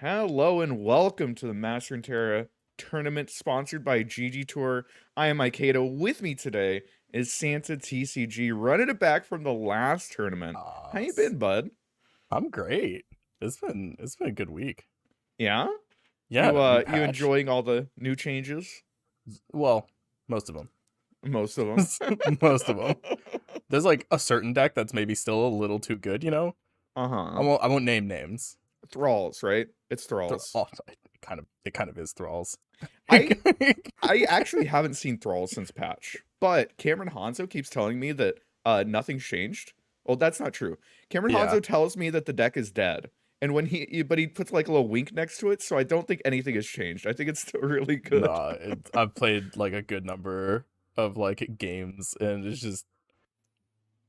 Hello and welcome to the MasteringRuneterra tournament sponsored by GGtoor. I am Aikado. With me today is SantaTCG, running it back from the last tournament. How you been, bud? I'm great. It's been a good week. Yeah? Yeah, new You patch. enjoying all the new changes? Well, most of them. Most of them. Most of them. There's like a certain deck that's maybe still a little too good, you know? I Uh-huh. won't name names. Thralls, right? It's Thralls. Oh, it kind of is Thralls. I I actually haven't seen Thralls since patch, but Cameron Hanzo keeps telling me that nothing's changed. Well, that's not true. Cameron Yeah. Hanzo tells me that the deck is dead. And when but he puts like a little wink next to it, so I don't think anything has changed. I think it's still really good. Nah, I've played like a good number of like games, and it's just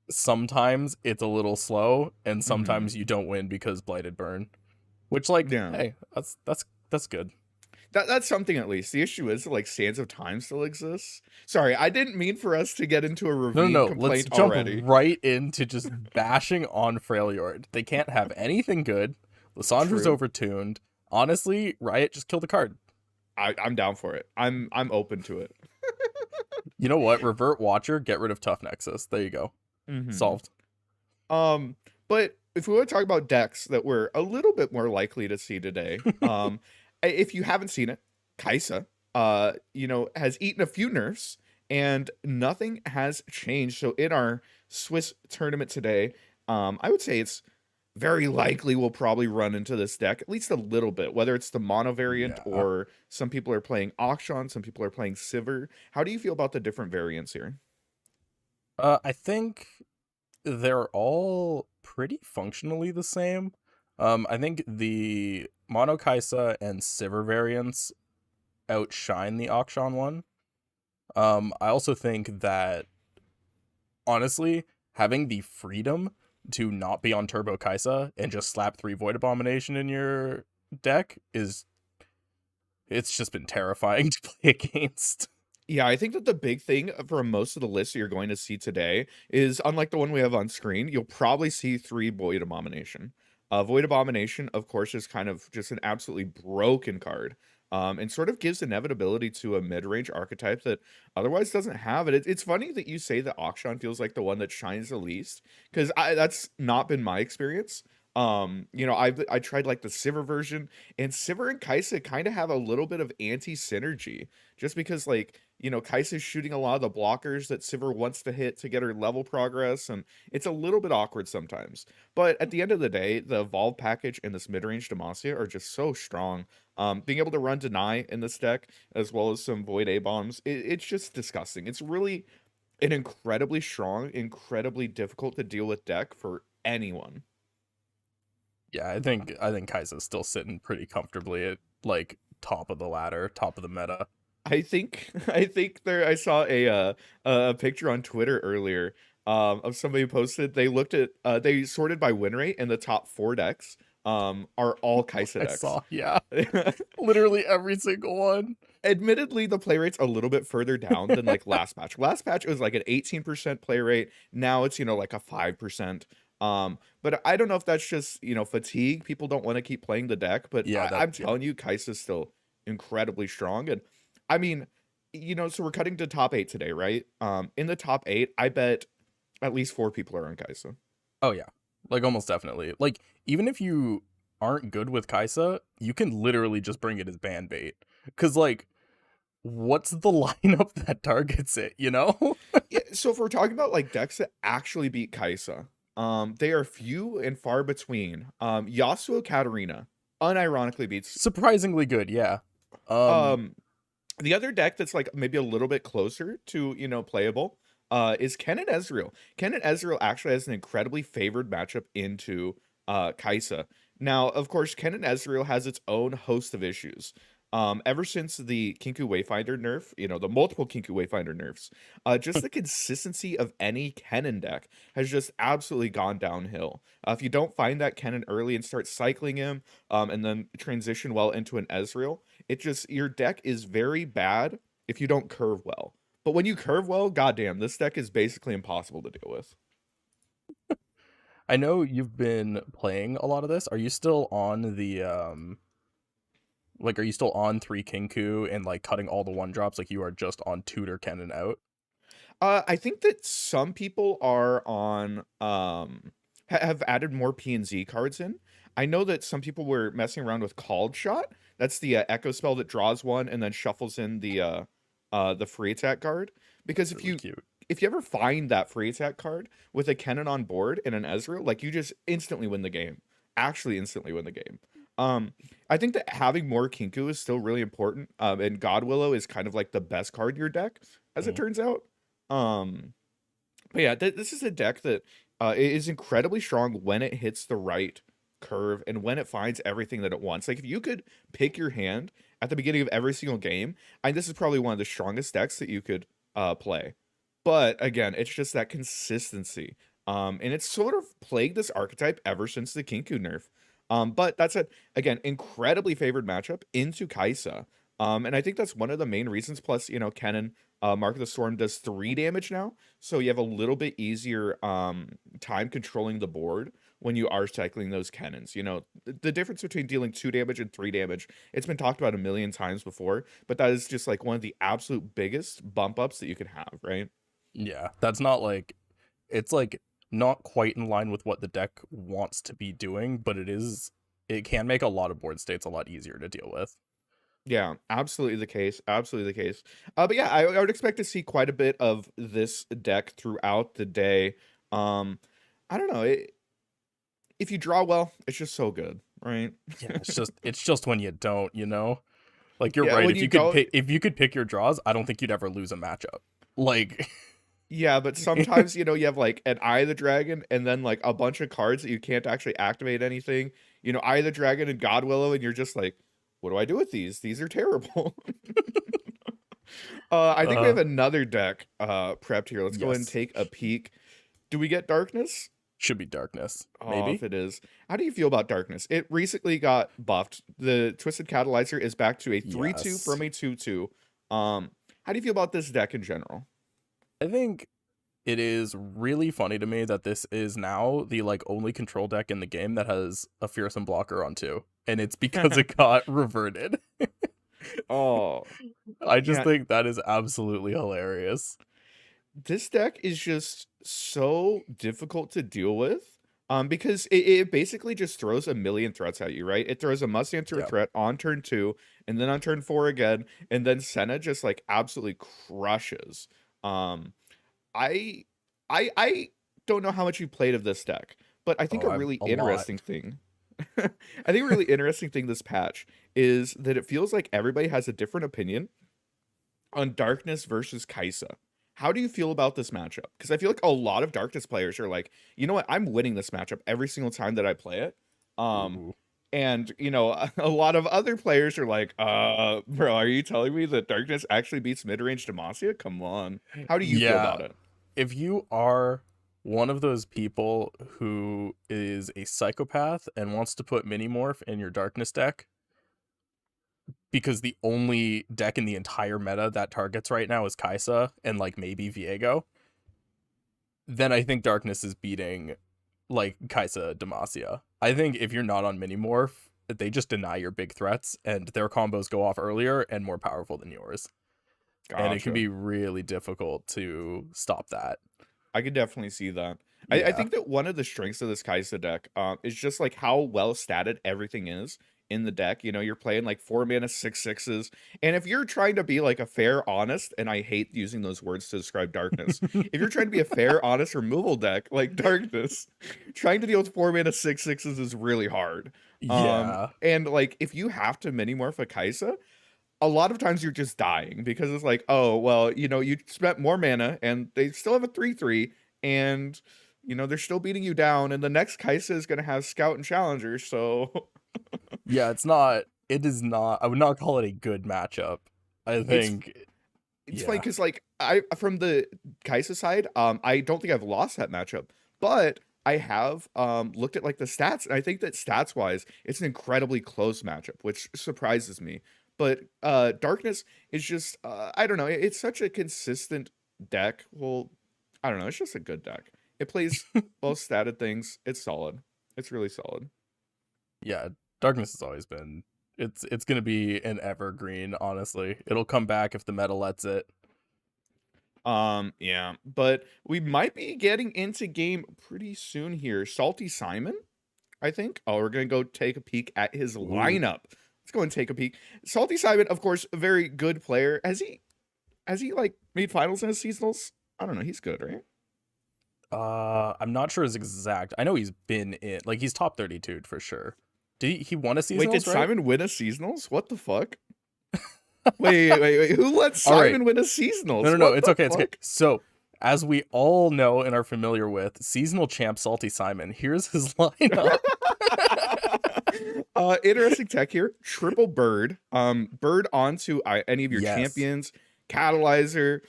sometimes it's a little slow, and Hmm. sometimes you don't win because Blighted Burn. Which, like, Yeah. hey, that's good. That's something at least. The issue is like Sands of Time still exists. Sorry, I didn't mean for us to get into a No, ravine no, no. Let's complaint jump already. right into just bashing on Freljord. They can't have anything good. Lissandra's True. overtuned. Honestly, Riot just killed the card. I'm down for it. I'm open to it. You know what? Revert Watcher, get rid of Tough Nexus. There you go. Hmm. Solved. Um, but if we want to talk about decks that we're a little bit more likely to see today, if you haven't seen it, Kaiser, has eaten a few nerfs and nothing has changed. So in our Swiss tournament today, I would say it's very likely we'll probably run into this deck at least a little bit, whether it's the mono variant Yeah. or some people are playing Auction, some people are playing Sivir. How do you feel about the different variants here? I think they're all pretty functionally the same. I think the Mono Kaisa and Sivir variants outshine the Auction one. I also think that honestly, having the freedom to not be on Turbo Kaisa and just slap 3 Void Abomination in your deck it's just been terrifying to play against. Yeah, I think that the big thing for most of the lists that you're going to see today is unlike the one we have on screen, you'll probably see 3 Void Abomination. Void Abomination, of course, is kind of just an absolutely broken card. And sort of gives inevitability to a mid-range archetype that otherwise doesn't have it. It's funny that you say that Akshan feels like the one that shines the least, because that's not been my experience. I tried like the Sivir version, and Sivir and Kaisa kind of have a little bit of anti-synergy, just because like Kaisa's shooting a lot of the blockers that Sivir wants to hit to get her level progress, and it's a little bit awkward sometimes. But at the end of the day, the Evolve package and this mid-range Demacia are just so strong. Being able to run Deny in this deck, as well as some Void A-bombs, it's just disgusting. It's really an incredibly strong, incredibly difficult to deal with deck for anyone. Yeah, I think Kaisa's still sitting pretty comfortably at like top of the ladder, top of the meta. I saw a picture on Twitter earlier of somebody posted they looked at they sorted by win rate and the top 4 decks are all Kai'Sa I decks. saw, yeah. Literally every single one. Admittedly, the play rate's a little bit further down than like last patch. Last patch it was like an 18% play rate. Now it's like a 5%. But I don't know if that's just fatigue. People don't want to keep playing the deck, but Yeah, I'm yeah. telling you, Kai'Sa's still incredibly strong. And I mean, so we're cutting to top 8 today, right? In the top 8, I bet at least 4 people are on Kai'Sa. Oh yeah. Like almost definitely. Like even if you aren't good with Kaisa, you can literally just bring it as band bait. Cause like what's the lineup that targets it, you know? Yeah, so if we're talking about like decks that actually beat Kai'Sa, they are few and far between. Yasuo Katarina unironically beats. Surprisingly good, yeah. Um Um, the other deck that's like maybe a little bit closer to playable, is Kennen Ezreal. Kennen Ezreal actually has an incredibly favored matchup into Kai'Sa. Now, of course, Kennen Ezreal has its own host of issues. Ever since the Kinku Wayfinder nerf, the multiple Kinku Wayfinder nerfs, just the consistency of any Kennen deck has just absolutely gone downhill. If you don't find that Kennen early and start cycling him, and then transition well into an Ezreal, your deck is very bad if you don't curve well. But when you curve well, goddamn, this deck is basically impossible to deal with. I know you've been playing a lot of this. Are you still on the Like, are you still on 3 Kinku and like cutting all the 1-drops? Like, you are just on Tutor Kennen out? I think that some people are on have added more P and Z cards in. I know that some people were messing around with Called Shot. That's the echo spell that draws one and then shuffles in the free attack card. Because Really cute. if you ever find that free attack card with a Kennen on board and an Ezreal, like, you just instantly win the game. Actually instantly win the game. Um, I think that having more Kinku is still really important. And God Willow is kind of like the best card in your deck, as it Mhm. turns out. Um, but yeah, this is a deck that is incredibly strong when it hits the right curve and when it finds everything that it wants. Like, if you could pick your hand at the beginning of every single game, this is probably one of the strongest decks that you could play. But again, it's just that consistency. And it's sort of plagued this archetype ever since the Kinku nerf. But that's it. Again, incredibly favored matchup into Kai'Sa. And I think that's one of the main reasons. Plus, Kennen, Mark of the Storm does 3 damage now, so you have a little bit easier time controlling the board when you are cycling those Kennens. The difference between dealing 2 damage and 3 damage, it's been talked about a million times before, but that is just like one of the absolute biggest bump ups that you can have, right? Yeah, that's not like, it's like not quite in line with what the deck wants to be doing, but it can make a lot of board states a lot easier to deal with. Yeah, absolutely the case. Absolutely the case. But yeah, I would expect to see quite a bit of this deck throughout the day. I don't know. If you draw well, it's just so good, right? Yeah, it's just when you don't, Like, you're Yeah, right. when you don't. If you could pick your draws, I don't think you'd ever lose a matchup. Like, Yeah, but sometimes, you have like an Eye of the Dragon and then like a bunch of cards that you can't actually activate anything. Eye of the Dragon and God Willow, and you're just like, what do I do with these? These are terrible. I think we have another deck prepped here. Let's go ahead and yes, take a peek. Do we get Darkness? should be Darkness, Oh, if maybe. it is. How do you feel about Darkness? It recently got buffed. The Twisted Catalyzer is back to a 3/2 Yes, from a 2/2. How do you feel about this deck in general? I think it is really funny to me that this is now the like only control deck in the game that has a fearsome blocker on 2, and it's because it got reverted. Oh, I just yeah. think that is absolutely hilarious. This deck is just so difficult to deal with. Because it basically just throws a million threats at you, right? It throws a must answer Yeah. threat on turn 2, and then on turn 4 again, and then Senna just like absolutely crushes. Um, I I don't know how much you played of this deck, but I think Oh, a I've really a lot. interesting thing I think a really interesting thing this patch is that it feels like everybody has a different opinion on Darkness versus Kai'Sa. How do you feel about this matchup? Because I feel like a lot of Darkness players are like, you know what, I'm winning this matchup every single time that I play it. Ooh. And a lot of other players are like, bro, are you telling me that Darkness actually beats mid-range Demacia? Come on. How do you feel Yeah, about it? if you are one of those people who is a psychopath and wants to put Minimorph in your Darkness deck, because the only deck in the entire meta that targets right now is Kai'Sa and like maybe Viego, then I think Darkness is beating like Kai'Sa Demacia. I think if you're not on Minimorph, they just deny your big threats and their combos go off earlier and more powerful than yours. And it can Gotcha. be really difficult to stop that. I could definitely see that. I Yeah. think that one of the strengths of this Kai'Sa deck is just like how well statted everything is in the deck. You're playing like 4 mana 6/6s, and if you're trying to be like a fair, honest, and I hate using those words to describe Darkness, if you're trying to be a fair, honest removal deck like Darkness, trying to deal with 4 mana 6/6s is really hard. Yeah. And like if you have to minimorph a Kai'Sa, a lot of times you're just dying because it's like, oh, well, you spent more mana and they still have a 3/3, and they're still beating you down, and the next Kai'Sa is going to have Scout and Challenger, so Yeah, it is not, I would not call it a good matchup. I it's think, it's funny yeah. because like I from the Kai'Sa side, I don't think I've lost that matchup, but I have looked at like the stats, and I think that stats wise, it's an incredibly close matchup, which surprises me. But Darkness is just I don't know, it's such a consistent deck. Well, I don't know, it's just a good deck. It plays well statted things. It's solid. It's really solid. Yeah, Darkness has always been It's gonna be an evergreen, honestly. It'll come back if the meta lets it. Yeah, but we might be getting into game pretty soon here. Salty Simon, I think. Oh, we're gonna go take a peek at his lineup. Let's go and take a peek. Salty Simon, of course, a very good player. Has he like made finals in his seasonals? I don't know. He's good, right? I'm not sure his exact. I know he's been in, like, he's top 32 for sure. Did he won a seasonals? Wait, did right? Simon win a seasonals? What the fuck? wait. Who let Simon win a seasonals? No. It's okay. It's okay. So, as we all know and are familiar with, seasonal champ Salty Simon. Here's his lineup. Interesting tech here. Triple bird. Bird onto any of your champions. Catalyzer.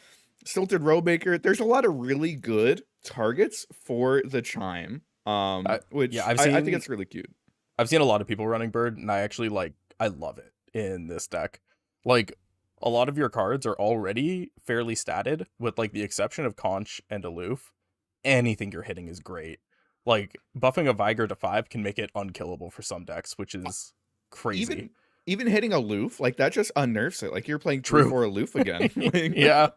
Stilted Roadmaker. There's a lot of really good targets for the Chime. Which I think it's really cute. I've seen a lot of people running Bird, and I love it in this deck. Like, a lot of your cards are already fairly statted, with like the exception of Conch and Aloof. Anything you're hitting is great. Like, buffing a Viego to 5 can make it unkillable for some decks, which is crazy. Even hitting Aloof, like, that just unnerves it. Like, you're playing 3-4 Aloof again. Yeah.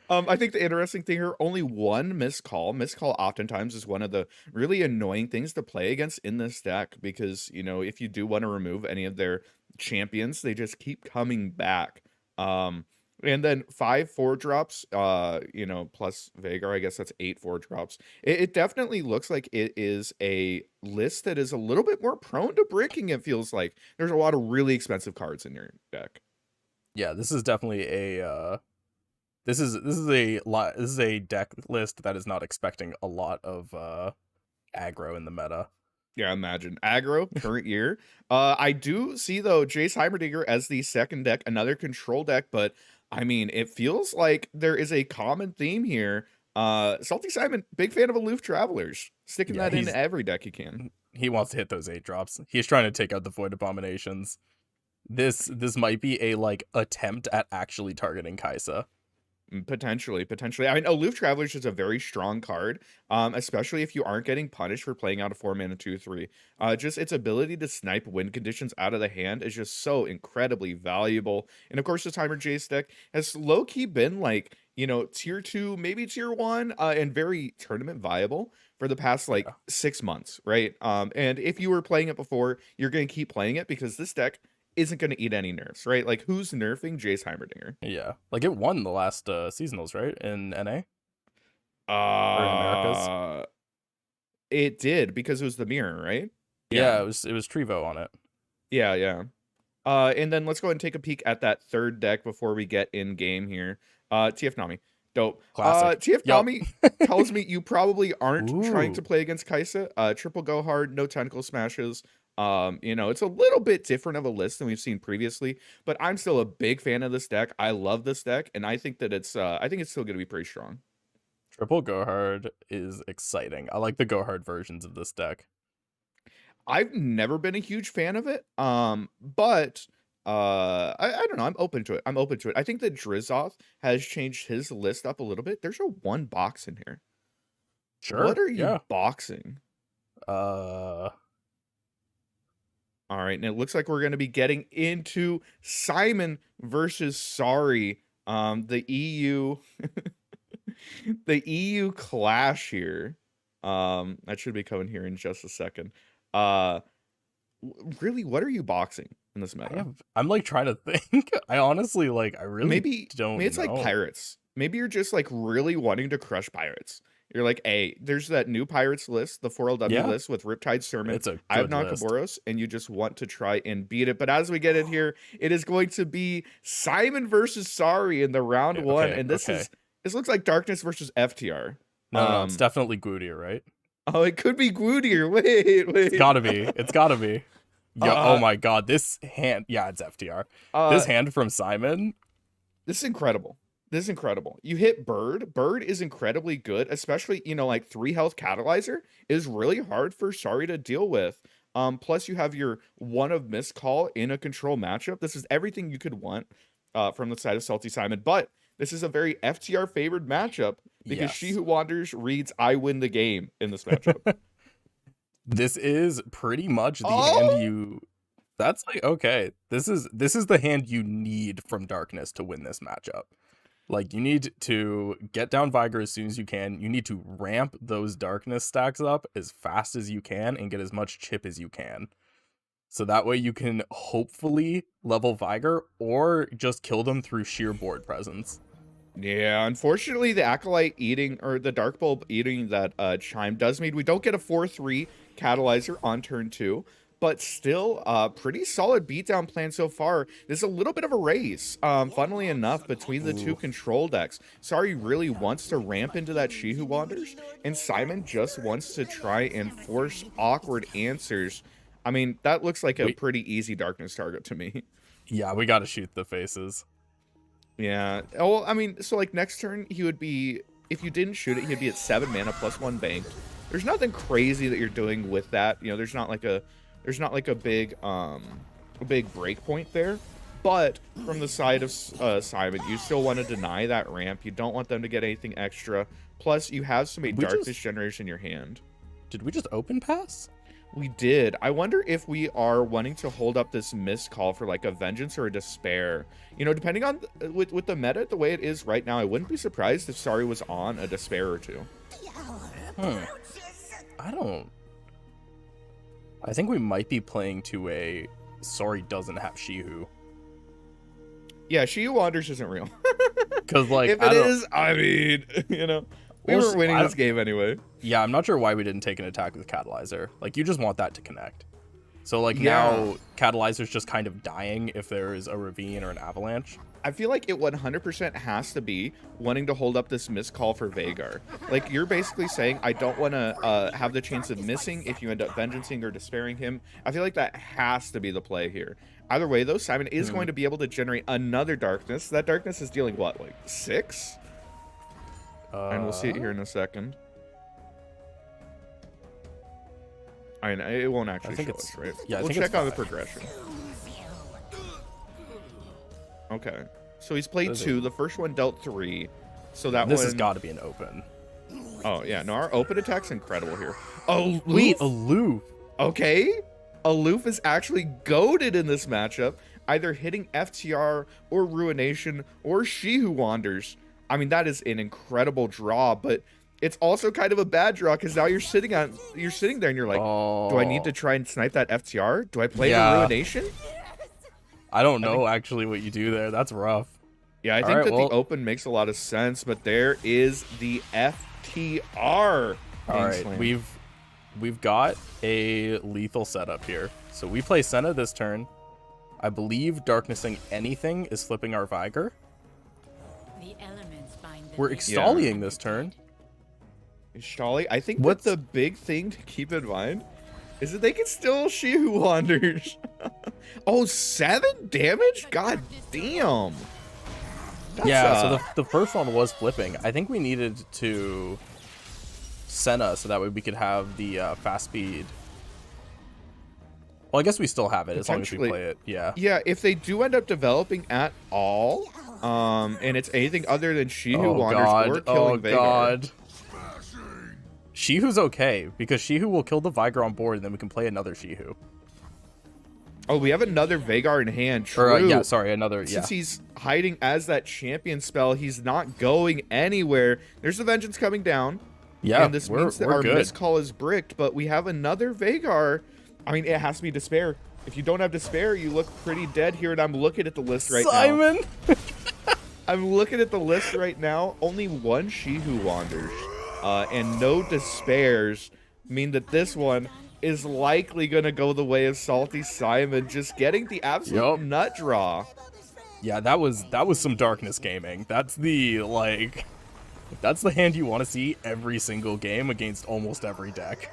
I think the interesting thing here, only one missed call. Missed call oftentimes is one of the really annoying things to play against in this deck, because, you know, if you do want to remove any of their champions, they just keep coming back. And then 5 4-drops, you know, plus Veigar, I guess that's 8 4-drops. It definitely looks like it is a list that is a little bit more prone to breaking. It feels like there's a lot of really expensive cards in your deck. Yeah, this is definitely a this is a deck list that is not expecting a lot of aggro in the meta. Yeah, imagine aggro current year. I do see though Jace Heimerdinger as the second deck, another control deck, but I mean, it feels like there is a common theme here. Salty Simon, big fan of Aloof Travelers, sticking that in every deck he can. He wants to hit those 8 drops. He's trying to take out the Void Abominations. This might be a like attempt at actually targeting Kaiser. Potentially. I mean, Aloof Travelers is a very strong card, especially if you aren't getting punished for playing out a 4-mana 2/3. Just its ability to snipe win conditions out of the hand is just so incredibly valuable. And of course, the Timer Jace deck has low-key been like, you know, tier 2, maybe tier 1, and very tournament viable for the past like 6 months, right? And if you were playing it before, you're going to keep playing it because this deck isn't going to eat any nerfs, right? Like, who's nerfing Jace Heimerdinger? Yeah, like it won the last seasonals, right? In NA or in Americas. It did, because it was the mirror, right? Yeah, it was Trevo on it. Yeah. And then let's go ahead and take a peek at that third deck before we get in game here. TF Nami. Dope. Classic. TF Nami tells me you probably aren't trying to play against Kaiser. Triple go hard, no tentacle smashes. You know, it's a little bit different of a list than we've seen previously, but I'm still a big fan of this deck. I love this deck, and I think that it's still going to be pretty strong. Triple go hard is exciting. I like the go hard versions of this deck. I've never been a huge fan of it, but I don't know. I'm open to it. I think that Drizzoth has changed his list up a little bit. There's a 1 box in here. Sure. What are you boxing? All right, and it looks like we're going to be getting into Simon versus Sorry. The EU, the EU clash here. That should be coming here in just a second. Really, what are you boxing in this meta? I'm like trying to think. I honestly I really don't. Maybe it's like Pirates. Maybe you're just like really wanting to crush Pirates. You're like, hey, there's that new Pirates list, the 4LW list with Riptide Sermon. I have Nakaboros, and you just want to try and beat it. But as we get in here, it is going to be Simon versus Sorry in the round 1. And this looks like Darkness versus FTR. No, it's definitely Gludier, right? Oh, it could be Gludier. Wait. It's gotta be. Oh my god, this hand. Yeah, it's FTR. This hand from Simon. This is incredible. You hit Bird. Bird is incredibly good, especially, you know, like 3 health Catalyzer is really hard for Sorry to deal with. Plus you have your 1 of missed call in a control matchup. This is everything you could want from the side of Salty Simon, but this is a very FTR favored matchup because She Who Wanders reads I win the game in this matchup. This is pretty much the hand you That's like, okay, this is the hand you need from Darkness to win this matchup. Like, you need to get down Viego as soon as you can. You need to ramp those Darkness stacks up as fast as you can and get as much chip as you can. So that way you can hopefully level Viego or just kill them through sheer board presence. Yeah, unfortunately, the Acolyte eating, or the Dark Bulb eating that Chime does mean we don't get a 4-3 Catalyzer on turn 2, but still pretty solid beatdown plan so far. There's a little bit of a race, funnily enough, between the two control decks. Sorry really wants to ramp into that She Who Wanders, and Simon just wants to try and force awkward answers. I mean, that looks like a pretty easy Darkness target to me. Yeah, we gotta shoot the faces. Yeah. Oh, I mean, so like next turn he would be, if you didn't shoot it, he'd be at 7 mana plus 1 bank. There's nothing crazy that you're doing with that. You know, there's not like a big break point there. But from the side of Simon, you still want to deny that ramp. You don't want them to get anything extra. Plus, you have some Darkness Generation in your hand. Did we just open pass? We did. I wonder if we are wanting to hold up this missed call for like a Vengeance or a Despair. You know, depending on with the meta the way it is right now, I wouldn't be surprised if Sari was on a Despair or two. I think we might be playing to a Sari doesn't have She-Who. Yeah, She Who Wanders isn't real. Because like if it is, I mean, you know, we were winning this game anyway. Yeah, I'm not sure why we didn't take an attack with Catalyzer. Like, you just want that to connect. So, like, now Catalyzer's just kind of dying if there is a ravine or an avalanche. I feel like it 100% has to be wanting to hold up this missed call for Veigar. Like, you're basically saying, I don't want to have the chance of missing if you end up vengeancing or despairing him. I feel like that has to be the play here. Either way, though, Simon is going to be able to generate another Darkness. That Darkness is dealing, what, like 6? And we'll see it here in a second. I mean, it won't actually show us, right? Yeah, we'll check on the progression. Okay. So he's played 2. The first one dealt 3. So that this has got to be an open. Oh, yeah. No, our open attack's incredible here. Oh, wait, Aloof. Okay. Aloof is actually goated in this matchup, either hitting FTR or Ruination or She Who Wanders. I mean, that is an incredible draw, but it's also kind of a bad draw because now you're sitting there and you're like, do I need to try and snipe that FTR? Do I play the Ruination? I don't know actually what you do there. That's rough. Yeah, I think the open makes a lot of sense, but there is the FTR. All right, we've got a lethal setup here. So we play Senna this turn. I believe Darknessing anything is flipping our Viego. We're Extolling this turn. Extolling? I think what the big thing to keep in mind is that they can still She Who Wanders. Oh, 7 damage? God damn. Yeah, so the first one was flipping. I think we needed to Senna so that way we could have the fast speed. Well, I guess we still have it as long as we play it. Yeah. Yeah, if they do end up developing at all, and it's anything other than She Who Wanders or killing Veigar. God. She Who's okay, because She Who will kill the Viego on board, and then we can play another She Who. Oh, we have another Veigar in hand. True. Yeah, sorry, another. Since he's hiding as that champion spell, he's not going anywhere. There's the Vengeance coming down. Yeah, and this means that our missed call is bricked, but we have another Veigar. I mean, it has to be Despair. If you don't have Despair, you look pretty dead here, and I'm looking at the list right now. Simon! I'm looking at the list right now. Only one She Who Wanders, and no Despairs mean that this one is likely going to go the way of Salty Simon, just getting the absolute nut draw. Yeah, that was some Darkness gaming. That's the, like, that's the hand you want to see every single game against almost every deck.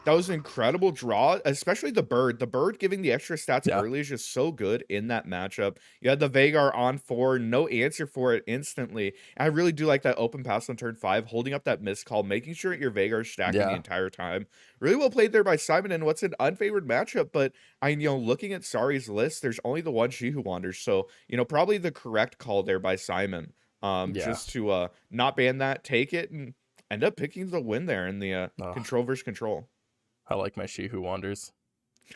That was an incredible draw, especially the bird. The bird giving the extra stats early is just so good in that matchup. You had the Veigar on 4, no answer for it instantly. And I really do like that open pass on turn 5, holding up that missed call, making sure that your Veigar is stacking the entire time. Really well played there by Simon in what's an unfavored matchup, but looking at Sari's list, there's only the one She Who Wanders, so probably the correct call there by Simon. Just to not ban that, take it, and end up picking the win there in the control versus control. I like my She Who Wanders.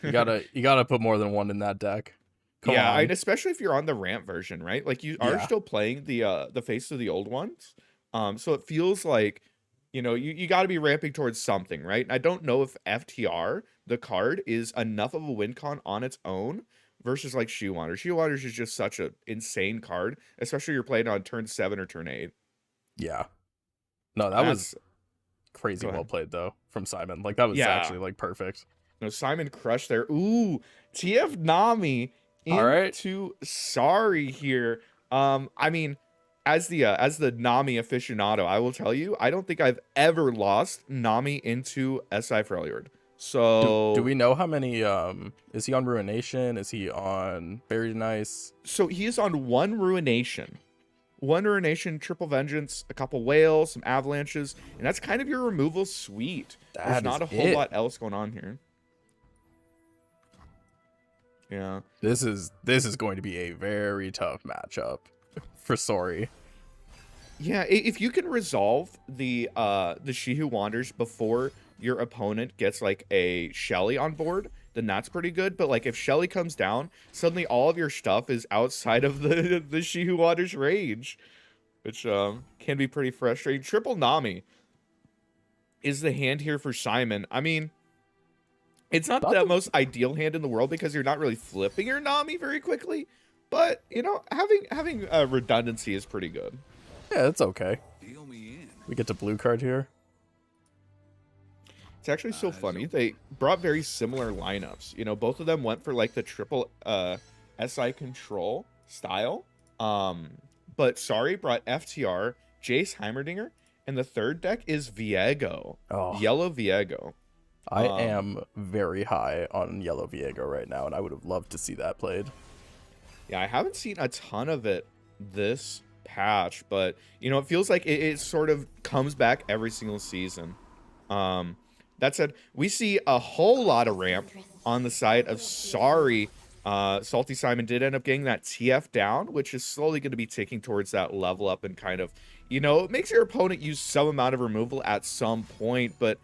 You gotta put more than one in that deck. Come Yeah, on. and especially if you're on the ramp version, right? Like you are Yeah. still playing the face of the old ones. So it feels like, you got to be ramping towards something, right? And I don't know if FTR, the card, is enough of a win con on its own versus like Shoe Wanders. Shoe Wanders is just such an insane card, especially you're playing on turn 7 or turn 8. Yeah. No, that was crazy well played though from Simon. Like that was actually like perfect. No, Simon crushed there. Ooh, TF Nami All right. into sorry here. I mean, as the Nami aficionado, I will tell you, I don't think I've ever lost Nami into SI Freljord. So do we know how many is he on Ruination? Is he on Buried in Ice? So he is on one Ruination. One Ruination, Triple Vengeance, a couple Whales, some Avalanches, and that's kind of your removal suite. There's not a whole lot else going on here. Yeah. This is going to be a very tough matchup for Sorry. Yeah, if you can resolve the She Who Wanders before your opponent gets like a Shelly on board, then that's pretty good. But like if Shelly comes down, suddenly all of your stuff is outside of the She Who Wanders range, which can be pretty frustrating. Triple Nami is the hand here for Simon. I mean, it's not the most ideal hand in the world because you're not really flipping your Nami very quickly, but having a redundancy is pretty good. Yeah, it's okay. We get to blue card here. It's actually so funny. They brought very similar lineups. Both of them went for like the triple SI control style. But Sorry brought FTR, Jace Heimerdinger, and the third deck is Viego. Oh. Yellow Viego. I am very high on Yellow Viego right now, and I would have loved to see that played. Yeah, I haven't seen a ton of it this patch, but it feels like it sort of comes back every single season. That said, we see a whole lot of ramp on the side of Sorry. Salty Simon did end up getting that TF down, which is slowly going to be ticking towards that level up and kind of, it makes your opponent use some amount of removal at some point. But,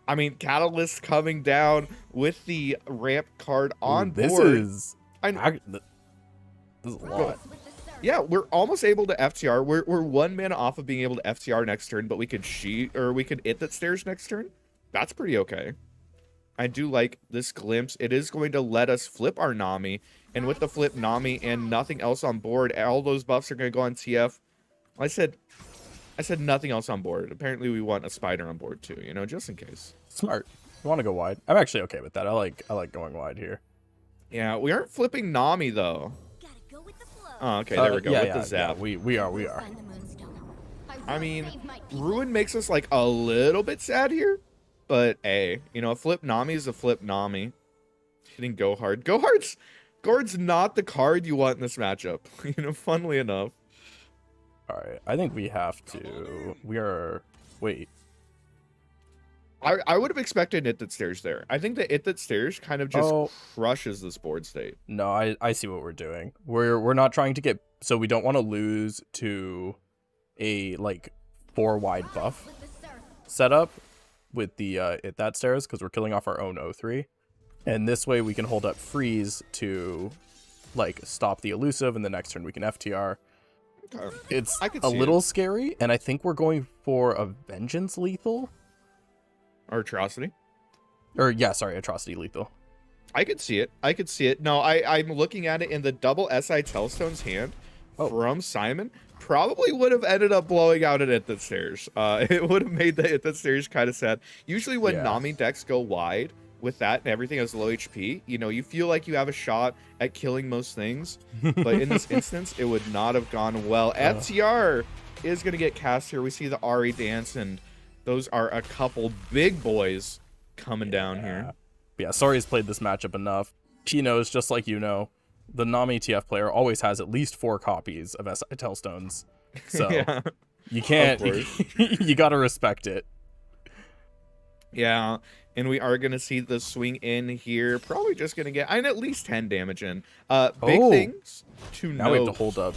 I mean, Catalyst coming down with the ramp card on board. This is a lot. Yeah, we're almost able to FTR. We're 1 mana off of being able to FTR next turn, but we could hit that stairs next turn. That's pretty okay. I do like this glimpse. It is going to let us flip our Nami, and with the flip Nami and nothing else on board, all those buffs are going to go on TF. I said nothing else on board. Apparently, we want a spider on board too. Just in case. Smart. You want to go wide? I'm actually okay with that. I like going wide here. Yeah, we aren't flipping Nami though. Oh, okay, there we go with the zap. Yeah, we are. I mean, Ruin makes us like a little bit sad here, but hey, a flip Nami is a flip Nami. Hitting Go Hard. Gohard's not the card you want in this matchup. Funnily enough. All right, I think we have to. Wait. I would have expected It That Stares there. I think the It That Stares kind of just crushes this board state. No, I see what we're doing. We're not trying to get, so we don't want to lose to a like 4 wide buff setup with the It That Stares because we're killing off our own O3, and this way we can hold up freeze to like stop the elusive, and the next turn we can FTR. It's a little scary, and I think we're going for a Vengeance lethal. Or Atrocity. Atrocity lethal. I could see it. No, I'm looking at it in the double SI Tellstone's hand from Simon. Probably would have ended up blowing out It That Stares. It would have made the It That Stares kind of sad. Usually when Nami decks go wide with that and everything has low HP, you feel like you have a shot at killing most things. But in this instance, it would not have gone well. FTR is going to get cast here. We see the Ari dance, and those are a couple big boys coming down here. Yeah, Sorry's played this matchup enough. He knows, just like the Nami TF player always has at least 4 copies of SI Tellstones. So you can't, you gotta respect it. Yeah, and we are gonna see the swing in here. Probably just gonna get at least 10 damage in. Big things to now note. We have to hold up.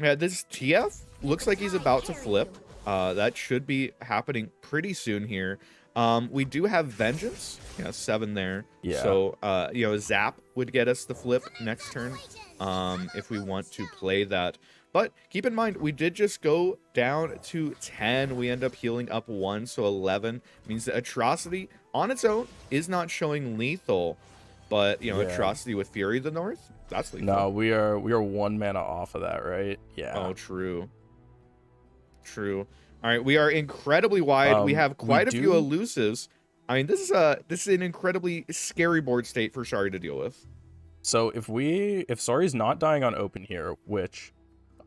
Yeah, this TF looks like he's about to flip. That should be happening pretty soon here. We do have Vengeance, 7 there. Yeah. So, Zap would get us the flip next turn, if we want to play that. But keep in mind, we did just go down to 10. We end up healing up 1, so 11 means that Atrocity on its own is not showing lethal. But, Atrocity with Fury of the North, that's lethal. No, we are 1 mana off of that, right? Yeah. Oh, true. True. All right, we are incredibly wide. We have quite a few elusives. I mean, this is an incredibly scary board state for Shari to deal with. So if Sari's not dying on open here, which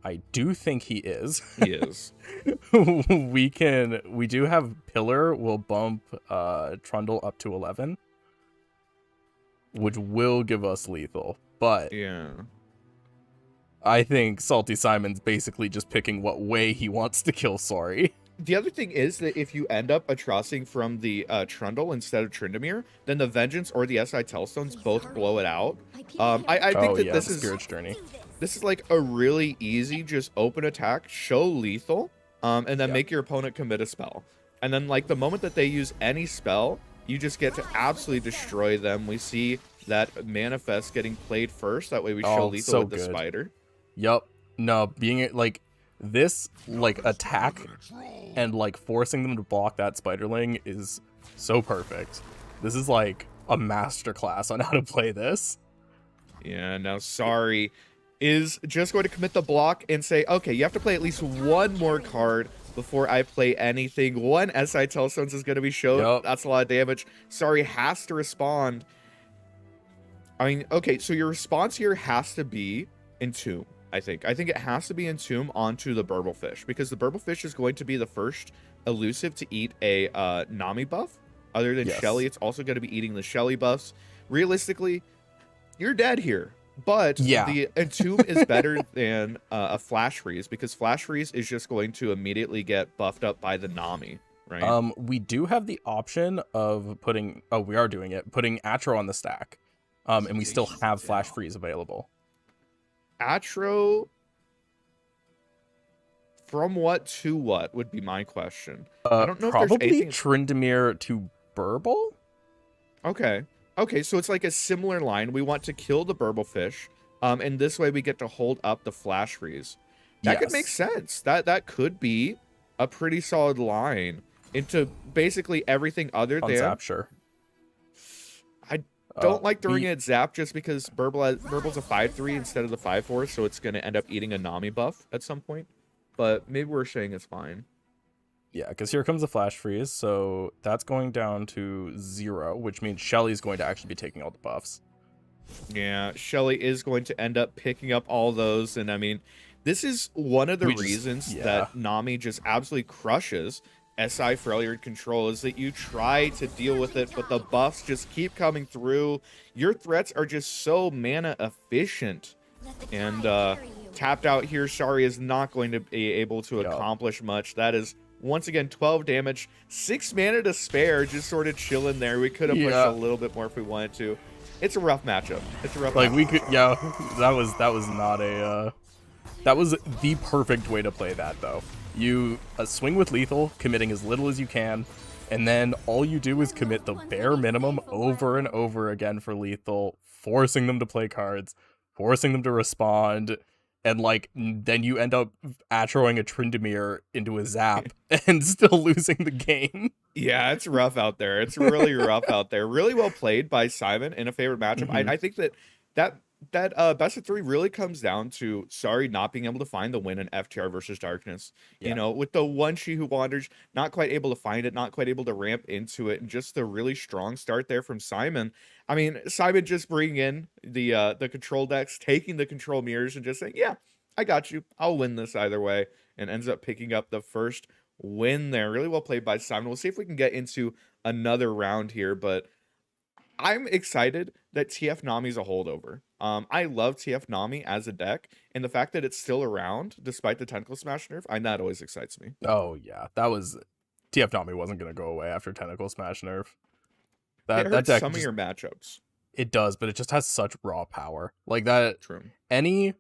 I do think he is. He is. we do have Pillar will bump Trundle up to 11, which will give us lethal. But yeah, I think Salty Simon's basically just picking what way he wants to kill Sari. The other thing is that if you end up atrocing from the Trundle instead of Tryndamere, then the Vengeance or the SI Tellstones both blow it out. I think that this is Spirit's Journey. This is like a really easy, just open attack, show lethal, and then make your opponent commit a spell. And then like the moment that they use any spell, you just get to absolutely destroy them. We see that Manifest getting played first. That way we show lethal with the spider. Yup. No, being like this like attack and like forcing them to block that spiderling is so perfect. This is like a masterclass on how to play this. Yeah, now Sari is just going to commit the block and say, okay, you have to play at least one more card before I play anything. 1 SI Tellstones is going to be shown. Yep. That's a lot of damage. Sari has to respond. I mean, okay, so your response here has to be Entomb, I think. I think it has to be Entomb onto the Burblefish, because the Burblefish is going to be the first elusive to eat a Nami buff. Other than Shelly, it's also going to be eating the Shelly buffs. Realistically, you're dead here. But the Entomb is better than a Flash Freeze, because Flash Freeze is just going to immediately get buffed up by the Nami, right? We do have the option of putting, we are doing it, putting Atro on the stack. And we still have Flash Freeze available. Atro from what to what would be my question. I don't know probably if there's anything... Tryndamere to Burble? Okay. Okay, so it's like a similar line. We want to kill the Burblefish, and this way we get to hold up the Flash Freeze. That could make sense. That could be a pretty solid line into basically everything other than... Zap, sure. I don't like throwing it at Zap just because Burble's a 5/3 instead of the 5/4, so it's going to end up eating a Nami buff at some point. But maybe we're saying it's fine. Yeah, because here comes the Flash Freeze, so that's going down to 0, which means Shelly's going to actually be taking all the buffs. Yeah, Shelly is going to end up picking up all those, and I mean, this is one of the reasons that Nami just absolutely crushes SI Freljord control, is that you try to deal with it, but the buffs just keep coming through. Your threats are just so mana efficient, and tapped out here, Sari is not going to be able to accomplish much. That is... Once again, 12 damage, 6 mana to spare, just sort of chilling there. We could have pushed a little bit more if we wanted to. It's a rough matchup. It's a rough matchup. We could, that was not a, that was the perfect way to play that, though. You swing with lethal, committing as little as you can, and then all you do is commit the bare minimum over and over again for lethal, forcing them to play cards, forcing them to respond, and like then you end up Atroing a Tryndamere into a Zap and still losing the game. Yeah, it's rough out there. It's really rough out there. Really well played by Simon in a favorite matchup. I think that best of 3 really comes down to Sari not being able to find the win in FTR versus Darkness. You know, with the one She Who Wanders, not quite able to find it, not quite able to ramp into it, and just the really strong start there from Simon. I mean, Simon just bringing in the control decks, taking the control mirrors, and just saying, yeah, I got you. I'll win this either way, and ends up picking up the first win there. Really well played by Simon. We'll see if we can get into another round here, but I'm excited that TF Nami's a holdover. I love TF Nami as a deck, and the fact that it's still around despite the Tentacle Smash nerf, that always excites me. Oh yeah, that was TF Nami wasn't gonna go away after Tentacle Smash nerf. That deck some of your matchups. It does, but it just has such raw power. Like that. True. Any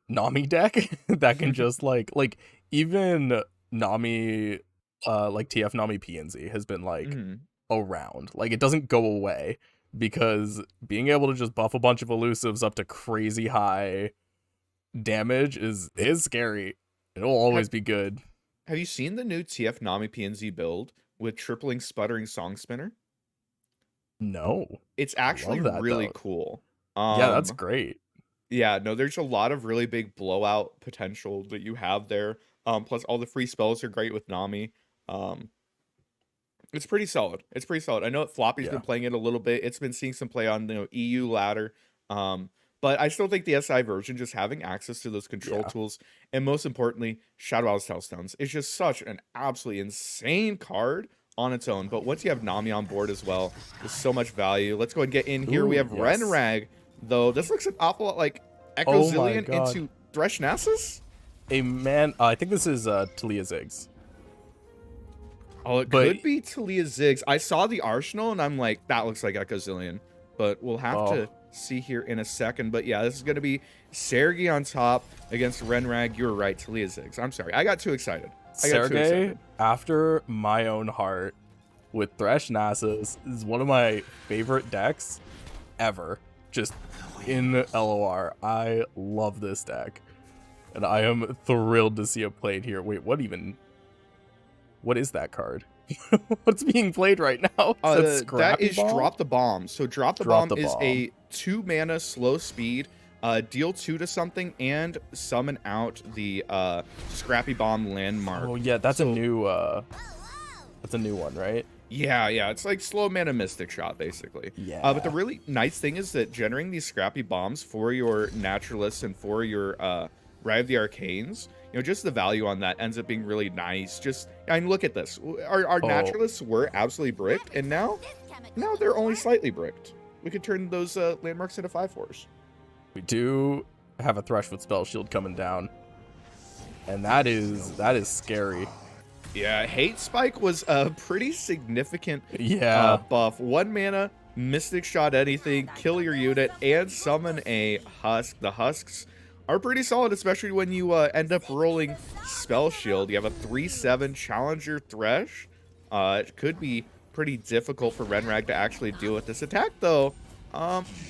Nami deck that can just like even Nami like TF Nami PNZ has been like Mhm. around. Like it doesn't go away because being able to just buff a bunch of elusives up to crazy high damage is scary. It'll always Have be good. Have you seen the new TF Nami PNZ build with tripling sputtering song spinner? No. It's I actually love that really though. cool. Yeah, that's great. Yeah, no, there's a lot of really big blowout potential that you have there. Plus all the free spells are great with Nami. Um, it's pretty solid. It's pretty solid. I know that Floppy's Yeah. been playing it a little bit. It's been seeing some play on EU ladder. But I still think the SI version, just having access to those control Yeah. tools, and most importantly, Shadow Owl's Tailstones, is just such an absolutely insane card on its own. But once you have Nami on board as well, there's so much value. Let's go and get in here. We Ooh, have yes. Renrag, though. This looks an awful lot like Echo Oh my Zilean God. into Thresh Nasus. A man, I think this is Taliah Ziggs. Oh, it But- could be Taliah Ziggs. I saw the Arsenal, and I'm like, that looks like Echo Zilean. But we'll have to see here in a second. But yeah, this is going to be Sergey on top against Renrag. You were right, Taliah Ziggs. I'm sorry. I got too excited. Sergey, after my own heart, with Thresh Nasus, is one of my favorite decks ever. Just in LOR. I love this deck. And I am thrilled to see it played here. Wait, what is that card? What's being played right now? That is Bomb? Drop the Bomb. So Drop the Bomb is a 2 mana slow speed, deal 2 to something, and summon out the Scrappy Bomb landmark. Oh yeah, that's a new one, right? Yeah, it's like slow mana Mystic Shot, basically. Yeah. But the really nice thing is that generating these Scrappy Bombs for your Naturalists and for your Ride of the Arcanes, just the value on that ends up being really nice. I mean, look at this. Our Naturalists were absolutely bricked, and now they're only slightly bricked. We could turn those landmarks into 5/4s. We do have a Thresh with Spell Shield coming down. And that is scary. Yeah, Hate Spike was a pretty significant Yeah. buff. 1 mana, Mystic Shot anything, kill your unit, and summon a Husk. The Husks are pretty solid, especially when you end up rolling Spell Shield. You have a 3/7 Challenger Thresh. It could be pretty difficult for Renrag to actually deal with this attack, though.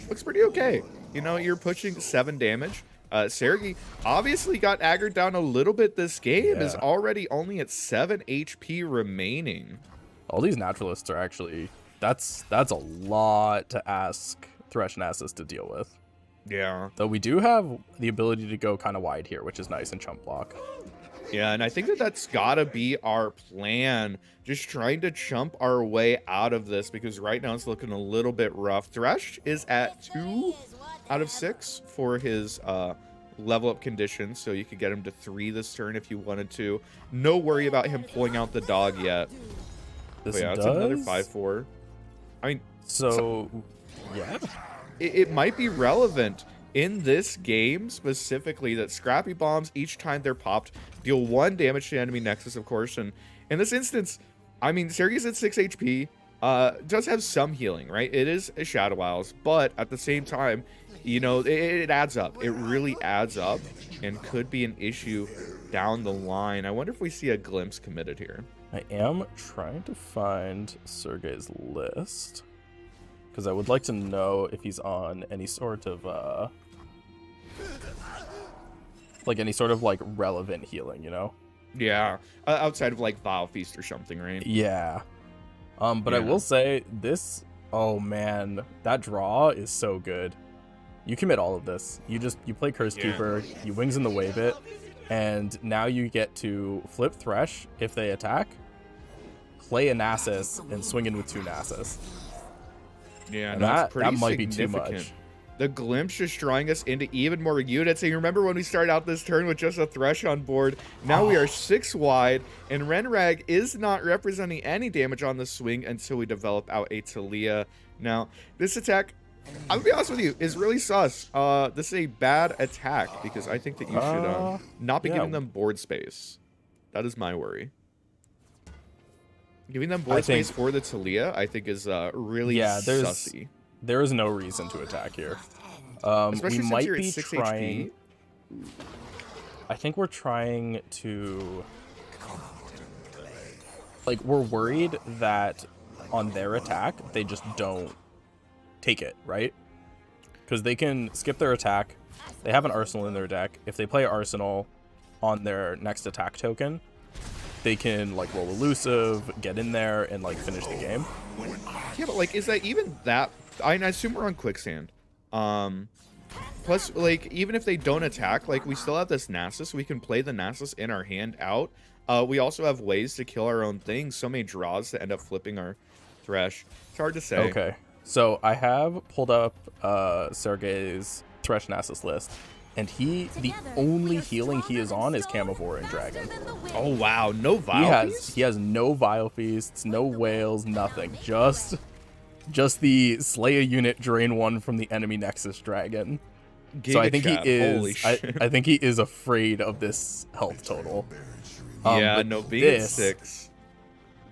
Looks pretty okay. You're pushing 7 damage. Sergey obviously got aggroed down a little bit this game, is already only at 7 HP remaining. All these Naturalists are actually... That's a lot to ask Thresh Nasus to deal with. Yeah. Though we do have the ability to go kind of wide here, which is nice in chump block. Yeah, and I think that's gotta be our plan. Just trying to chump our way out of this, because right now it's looking a little bit rough. Thresh is at 2 out of 6 for his level up condition, so you could get him to 3 this turn if you wanted to. No worry about him pulling out the dog yet. This That's another 5/4. I mean, yeah. It might be relevant in this game specifically that Scrappy Bombs, each time they're popped, deal 1 damage to enemy Nexus, of course. And in this instance, I mean, Sergey's at 6 HP, does have some healing, right? It is a Shadow Isles, but at the same time, it adds up. It really adds up and could be an issue down the line. I wonder if we see a glimpse committed here. I am trying to find Sergey's list, because I would like to know if he's on any sort of relevant healing, Yeah, outside of like Vile Feast or something, right? Yeah. But I will say this, oh man, that draw is so good. You commit all of this. You play Curse Keeper, you Wings in the Wave it, and now you get to flip Thresh if they attack, play a Nasus, and swing in with 2 Nasus. Yeah, And that's pretty that might be too significant. much. The glimpse just drawing us into even more units. And you remember when we started out this turn with just a Thresh on board? Now we are 6 wide, and Renrag is not representing any damage on the swing until we develop out a Taliah. Now, this attack, I'll be honest with you, is really sus. This is a bad attack, because I think that you should not be giving them board space. That is my worry. Giving them board space for the Taliah, I think, is really sussy. There is no reason to attack here. Especially we since might you're at be 6 trying. HP. I think we're trying to. like, we're worried that on their attack, they just don't take it, right? Because they can skip their attack. They have an Arsenal in their deck. If they play Arsenal on their next attack token, they can, like, roll elusive, get in there, and, like, finish the game. Yeah, but, like, is that even that... I assume we're on quicksand. Plus, like, even if they don't attack, like, we still have this Nasus. We can play the Nasus in our hand out. We also have ways to kill our own things. So many draws that end up flipping our Thresh. It's hard to say. Okay. So I have pulled up Sergey's Thresh Nasus list. And the only healing he is on is Camivore and Dragon. Oh, wow. No Vile He has no Vile Feasts, no Whales, nothing. Just the slay a unit, drain one from the enemy Nexus Dragon. So I think he is. I think he is afraid of this health total. Yeah, no, being at 6.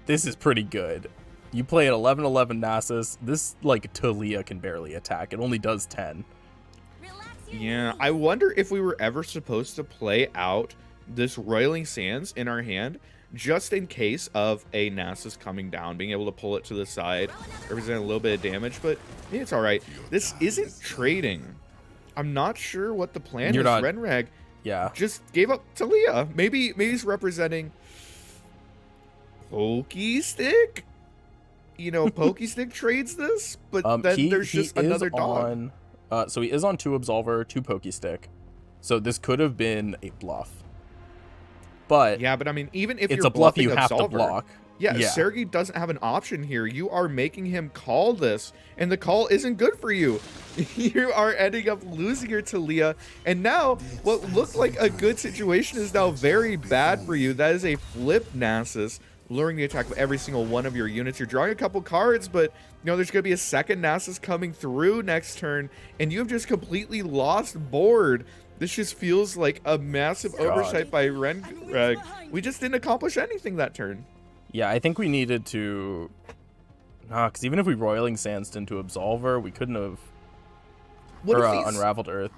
This is pretty good. You play an 11/11 Nasus. This, like, Taliah can barely attack. It only does 10. Yeah, I wonder if we were ever supposed to play out this Roiling Sands in our hand, just in case of a Nasus coming down, being able to pull it to the side, represent a little bit of damage, but maybe it's all right. This isn't trading. I'm not sure what the plan is. Renrag just gave up Taliah. Maybe he's representing Pokestick? You know, Pokestick trades this, but then there's just another dog. So he is on 2 Absolver, 2 Pokestick. So this could have been a bluff. But yeah, but I mean, even if it's you're a bluff, you Absolver, have to block. Yeah, Sergey doesn't have an option here. You are making him call this, and the call isn't good for you. You are ending up losing your Taliah, and now what looked like a good situation is now very bad for you. That is a flip Nasus, luring the attack of every single one of your units. You're drawing a couple cards, but you know there's going to be a second Nasus coming through next turn, and you have just completely lost board. This just feels like a massive oversight by Renrag. We just didn't accomplish anything that turn. Yeah, I think we needed to... because even if we Roiling Sands into Absolver, we couldn't have... Unraveled Earth.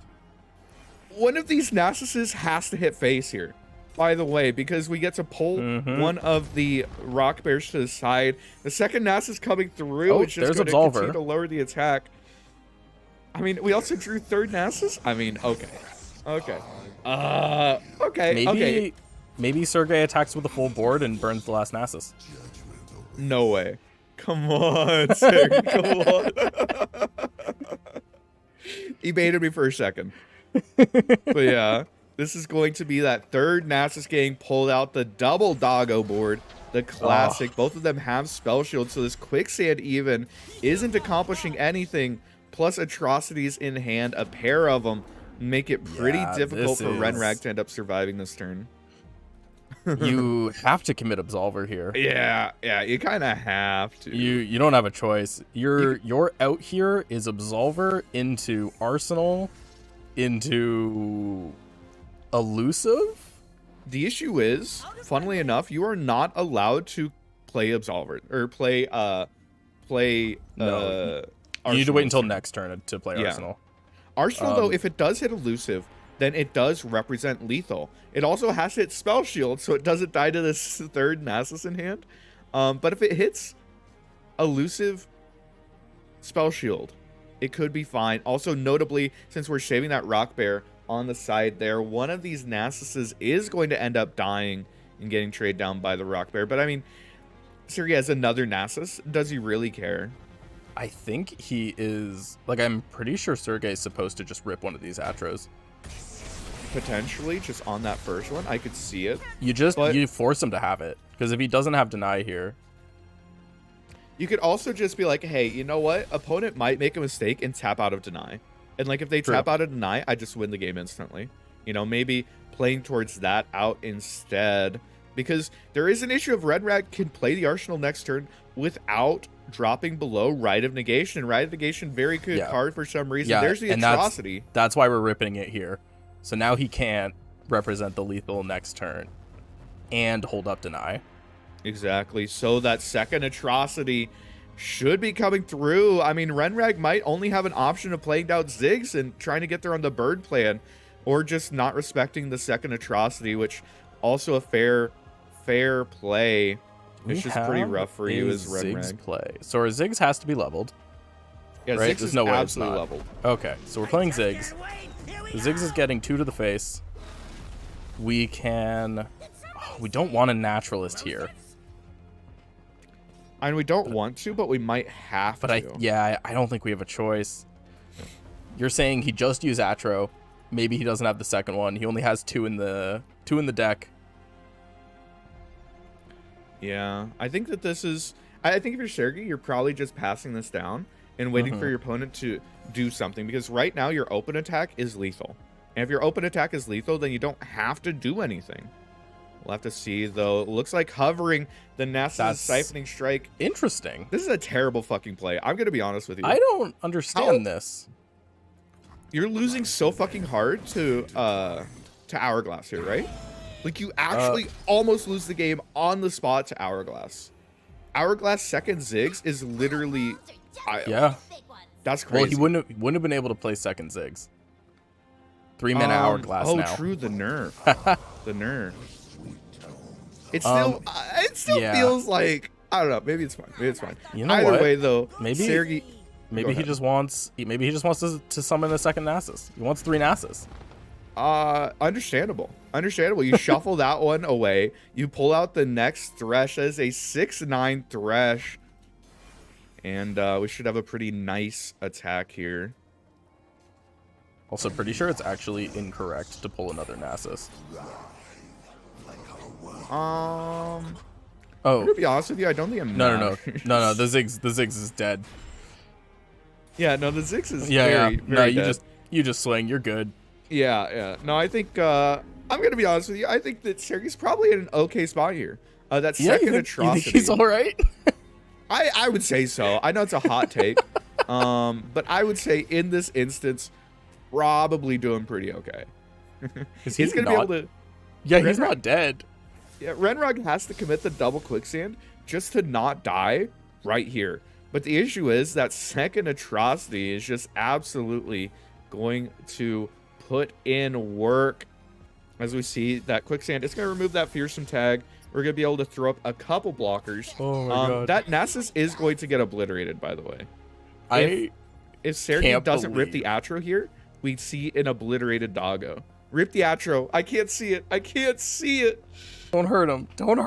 One of these Nasuses has to hit face here, by the way, because we get to pull one of the Rock Bears to the side. The second Nasus coming through, it's just going to continue to lower the attack. I mean, we also drew third Nasus? I mean, okay. Okay. Maybe Sergey attacks with a full board and burns the last Nasus. No way. Come on, Sergey. Come on. He baited me for a second. But yeah, this is going to be that third Nasus getting pulled out. The double doggo board. The classic. Both of them have spell shield, so this quicksand even isn't accomplishing anything. Plus atrocities in hand, a pair of them, make it pretty difficult for Renrag to end up surviving this turn. You have to commit Absolver here. Yeah, you kind of have to. You don't have a choice. Your out here is Absolver into Arsenal, into Elusive. The issue is, funnily enough, you are not allowed to play Absolver or play you need to wait until next turn to play Arsenal. Arsenal, though, if it does hit Elusive, then it does represent lethal. It also has to hit Spell Shield, so it doesn't die to this third Nasus in hand. But if it hits Elusive Spell Shield, it could be fine. Also, notably, since we're shaving that Rock Bear on the side there, one of these Nasuses is going to end up dying and getting traded down by the Rock Bear. But, I mean, Sergey has another Nasus. Does he really care? I think he is... Like, I'm pretty sure Sergey is supposed to just rip one of these Atros. Potentially, just on that first one. I could see it. You force him to have it. Because if he doesn't have Deny here... You could also just be like, hey, you know what? Opponent might make a mistake and tap out of Deny. And, like, if they tap out of Deny, I just win the game instantly. You know, maybe playing towards that out instead. Because there is an issue of Renrag can play the Arsenal next turn without dropping below Rite of Negation. And Rite of Negation, very good card for some reason. There's the atrocity. That's why we're ripping it here. So now he can't represent the lethal next turn and hold up Deny. Exactly. So that second atrocity should be coming through. I mean, Renrag might only have an option of playing down Ziggs and trying to get there on the bird plan, or just not respecting the second atrocity, which also a fair play. It's just pretty rough for you as Ziggs Renrag. play. So our Ziggs has to be leveled. Yeah, right? Ziggs There's is no way it's absolutely not. leveled. Okay, so we're playing Ziggs. Ziggs is getting 2 to the face. We can... Oh, we don't want a Naturalist here. And we don't want to, but we might have to. I don't think we have a choice. You're saying he just used Atro. Maybe he doesn't have the second one. He only has 2 in the deck. Yeah, I think that this is... I think if you're Sergey, you're probably just passing this down and waiting for your opponent to do something. Because right now, your open attack is lethal. And if your open attack is lethal, then you don't have to do anything. We'll have to see, though. It looks like hovering the Nasus Siphoning Strike. Interesting. This is a terrible fucking play. I'm going to be honest with you. I don't understand this. You're losing so fucking hard to Hourglass here, right? Like, you actually almost lose the game on the spot to Hourglass. Hourglass second Ziggs is literally... yeah. That's crazy. Well, he wouldn't have been able to play second Ziggs. 3-mana Hourglass now. Oh, true, the nerf. The nerf. It still feels like... I don't know. Maybe it's fine. Maybe it's fine. You know Either what? way, though, Maybe Sergey... Maybe he just wants to summon a second Nasus. He wants 3 Nasus. Understandable. You shuffle that one away. You pull out the next Thresh as a 6/9 Thresh. And we should have a pretty nice attack here. Also, pretty sure it's actually incorrect to pull another Nasus. I'm gonna be honest with you, I don't think I'm No. The Ziggs is dead. Yeah, no, the Ziggs is very very dead. dead. You just swing. You're good. Yeah. No, I think I'm gonna be honest with you. I think that Sergey's probably in an okay spot here. That second atrocity. You think he's all right? I would say so. I know it's a hot take, but I would say in this instance, probably doing pretty okay. He's gonna be able to. Yeah, he's not dead. Yeah, Renrag has to commit the double quicksand just to not die right here. But the issue is that second atrocity is just absolutely going to put in work. As we see that quicksand, it's going to remove that fearsome tag. We're going to be able to throw up a couple blockers. Oh my god. That Nasus is going to get obliterated, by the way. If Sergey doesn't rip the Atro here, we'd see an obliterated doggo. Rip the Atro. I can't see it. Don't hurt him. Don't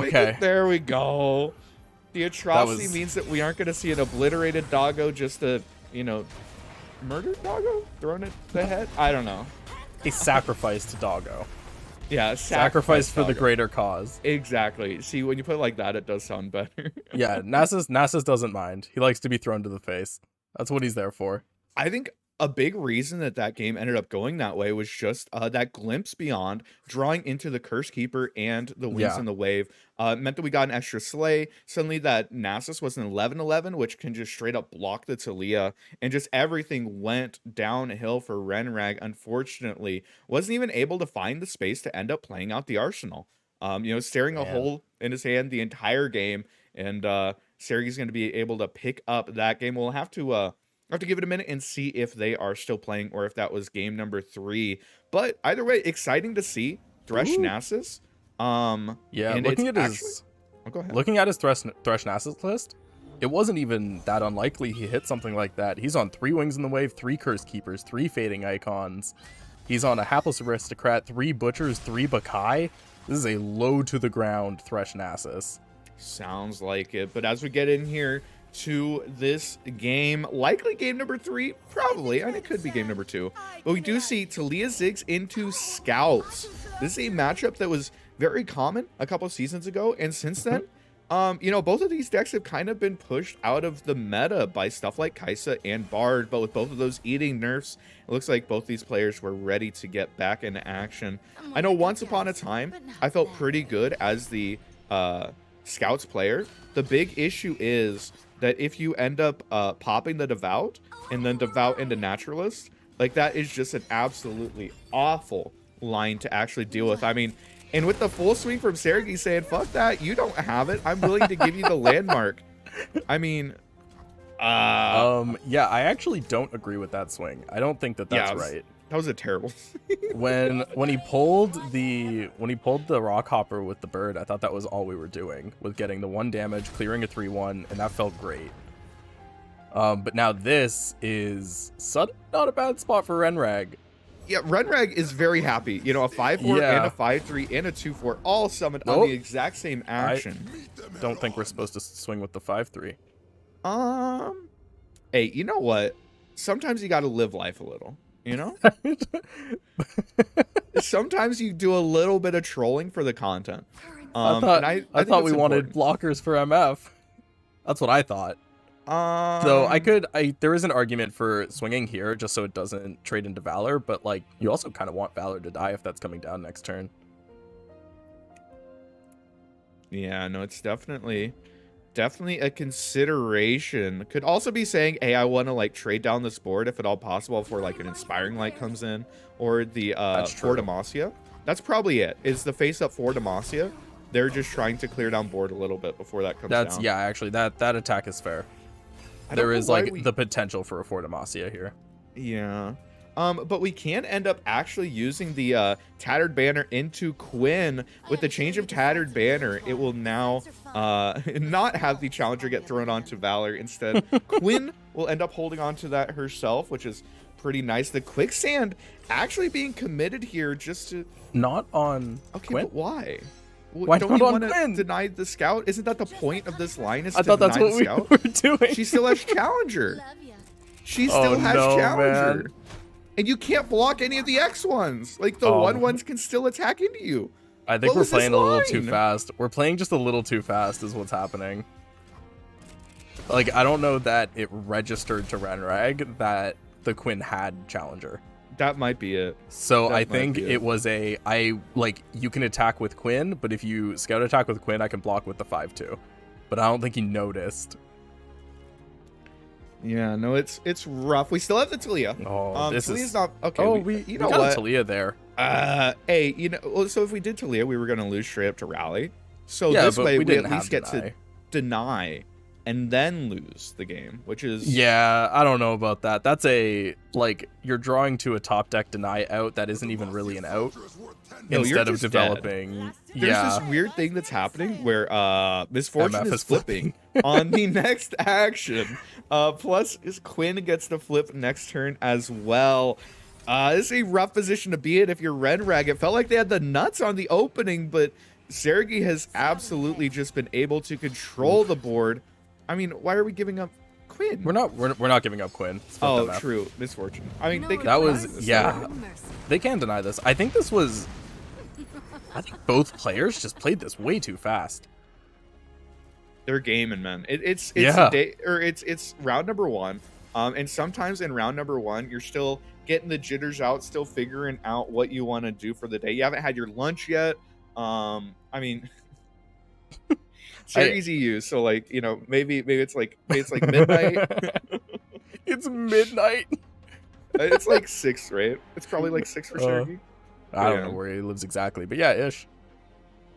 make it. There we go. The atrocity means that we aren't going to see an obliterated doggo, just a, murdered doggo thrown at the head. I don't know. A sacrificed doggo. Yeah, sacrifice for the greater cause. Exactly. See, when you put it like that, it does sound better. Yeah, Nasus doesn't mind. He likes to be thrown to the face. That's what he's there for. I think a big reason that game ended up going that way was just that glimpse beyond drawing into the Curse Keeper and the Winds in the Wave meant that we got an extra Slay. Suddenly that Nasus was an 11/11, which can just straight up block the Taliah, and just everything went downhill for Renrag. Unfortunately, wasn't even able to find the space to end up playing out the Arsenal. Staring a hole in his hand the entire game, and Sergey's going to be able to pick up that game. We'll have to give it a minute and see if they are still playing or if that was game number 3. But either way, exciting to see Thresh Nasus. Looking at his Thresh Nasus list, it wasn't even that unlikely he hit something like that. He's on 3 Wings in the Wave, 3 Curse Keepers, 3 Fading Icons. He's on a Hapless Aristocrat, 3 Butchers, 3 Bakai. This is a low to the ground Thresh Nasus. Sounds like it. But as we get in here to this game, likely game number 3, probably, and it could be game number 2, but we do see Taliah Ziggs into Scouts. This is a matchup that was very common a couple seasons ago, and since then, both of these decks have kind of been pushed out of the meta by stuff like Kaiser and Bard, but with both of those eating nerfs, it looks like both these players were ready to get back into action. I know once upon a time, I felt pretty good as the Scouts player. The big issue is that if you end up popping the Devout and then Devout into Naturalist, like that is just an absolutely awful line to actually deal with. I mean, and with the full swing from Sergey saying, fuck that, you don't have it, I'm willing to give you the landmark. I mean, I actually don't agree with that swing. I don't think that's right. That was a terrible. when he pulled the rock hopper with the bird, I thought that was all we were doing, with getting the 1 damage, clearing a 3/1, and that felt great. But now this is not a bad spot for Renrag. Yeah, Renrag is very happy. You know, a 5/4 Yeah. and a 5/3 and a 2/4 all summoned on the exact same action. I don't think we're supposed to swing with the 5/3. Hey, you know what? Sometimes you got to live life a little. You know, sometimes you do a little bit of trolling for the content. I thought we wanted blockers for MF. That's what I thought. So there is an argument for swinging here just so it doesn't trade into Valor, but like you also kind of want Valor to die if that's coming down next turn. Yeah, no, it's definitely a consideration. Could also be saying, hey, I want to like trade down this board if at all possible for like an Inspiring Light comes in, or the for Demacia. That's probably it. Is the face up for Demacia. They're just trying to clear down board a little bit before that comes down. Yeah, actually that attack is fair. There is like the potential for a for Demacia here. Yeah. But we can end up actually using the Tattered Banner into Quinn. With the change of Tattered Banner, it will now not have the challenger get thrown onto Valor. Instead, Quinn will end up holding on to that herself, which is pretty nice. The Quicksand actually being committed here just to... Not on Quinn? But why? Why don't not you on want Quinn? to deny the scout? Isn't that the point of this line? Is I thought that's what we were doing. She still has challenger. She still has challenger. Man. And you can't block any of the X1s. Like, the 1/1s can still attack into you. I think we're playing a little too fast. We're playing just a little too fast is what's happening. Like, I don't know that it registered to Renrag that the Quinn had challenger. That might be it. So I think it was you can attack with Quinn, but if you scout attack with Quinn, I can block with the 5/2. But I don't think he noticed. Yeah, no, it's rough. We still have the Taliah. This Taliah's is not okay. Oh, we got what? Taliah there. Hey, you know, so if we did Taliah, we were gonna lose straight up to Rally. So yeah, this way we at at least get to deny and then lose the game, which is I don't know about that. That's you're drawing to a top deck deny out that isn't even really an out. No, instead of developing dead. There's this weird thing that's happening where Misfortune is flipping on the next action. Plus Quinn gets to flip next turn as well. This is a rough position to be in if you're Renrag. It felt like they had the nuts on the opening, but Sergey has absolutely just been able to control the board. I mean, why are we giving up Quinn? We're not giving up Quinn. Oh, true. Misfortune. I mean, they can they can deny this. I think both players just played this way too fast. They're gaming, man. It's round number 1. And sometimes in round number 1, you're still getting the jitters out, still figuring out what you want to do for the day. You haven't had your lunch yet. I mean, it's very easy to use. So like, you know, maybe it's like midnight. It's midnight. It's like 6, right? It's probably like 6 for Sergey. I don't know where he lives exactly, but yeah, ish.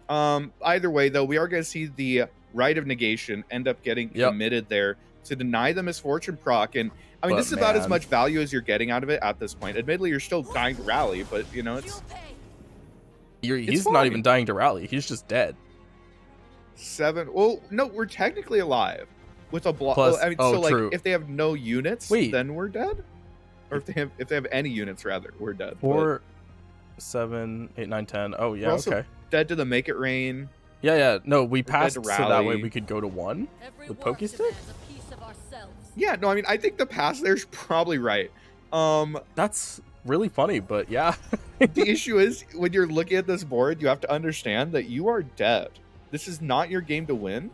Either way, though, we are going to see the Rite of Negation end up getting committed there to deny the Misfortune proc. And I mean, this is about as much value as you're getting out of it at this point. Admittedly, you're still dying to rally, but you know, he's not even dying to rally. He's just dead. 7. Well, no, we're technically alive with a block. Plus, I mean, true. if they have no units, then we're dead. Or if they have any units, rather, we're dead. 4, 7, 8, 9, 10. Oh yeah, we're also okay. Dead to the Make It Rain. Yeah. No, we passed so that way we could go to 1 with Pokestick. Yeah, no, I mean, I think the pass there's probably right. That's really funny, but yeah. The issue is when you're looking at this board, you have to understand that you are dead. This is not your game to win.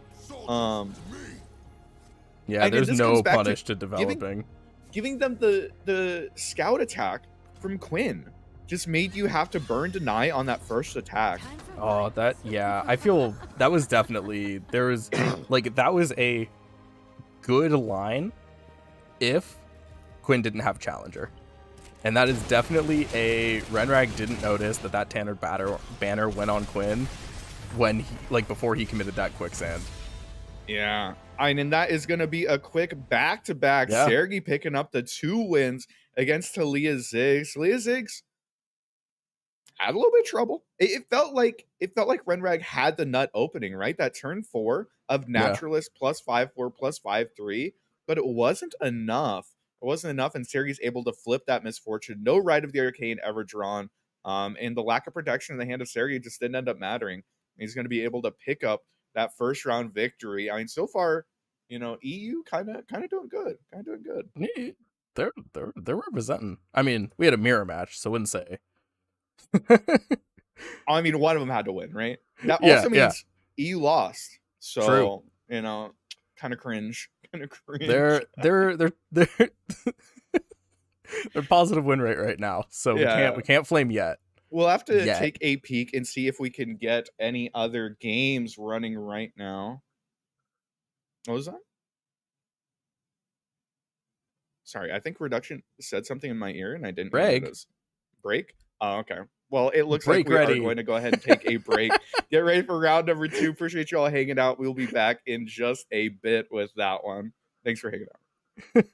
Yeah, there's no punish to developing. Giving them the scout attack from Quinn just made you have to burn deny on that first attack. Oh, I feel that was definitely, that was a good line if Quinn didn't have challenger. And that is definitely a Renrag didn't notice that Tanner banner went on Quinn when before he committed that quicksand. Yeah. And that is going to be a quick back-to-back. Sergey picking up the 2 wins against Taliah Ziggs. Taliah Ziggs had a little bit of trouble. It felt like Renrag had the nut opening, right? That turn 4 of Yeah. Naturalist plus 5/4 plus 5/3, but it wasn't enough. It wasn't enough, and Sergey's able to flip that misfortune. No Rite of the Arcane ever drawn. And the lack of protection in the hand of Sergey just didn't end up mattering. He's going to be able to pick up that first round victory. I mean, so far, EU kind of doing good. Kind of doing good. They're representing. I mean, we had a mirror match, so I wouldn't say. I mean, one of them had to win, right? That Yeah, also means EU lost. So, True. kind of cringe. Kind of cringe. They're they're positive win rate right now, so we can't flame yet. We'll have to take a peek and see if we can get any other games running right now. What was that? Sorry, I think Reduction said something in my ear and I didn't hear what it is. Break? Oh, okay. Well, it looks like we are going to go ahead and take a break. Get ready for round number 2. Appreciate you all hanging out. We'll be back in just a bit with that one. Thanks for hanging out.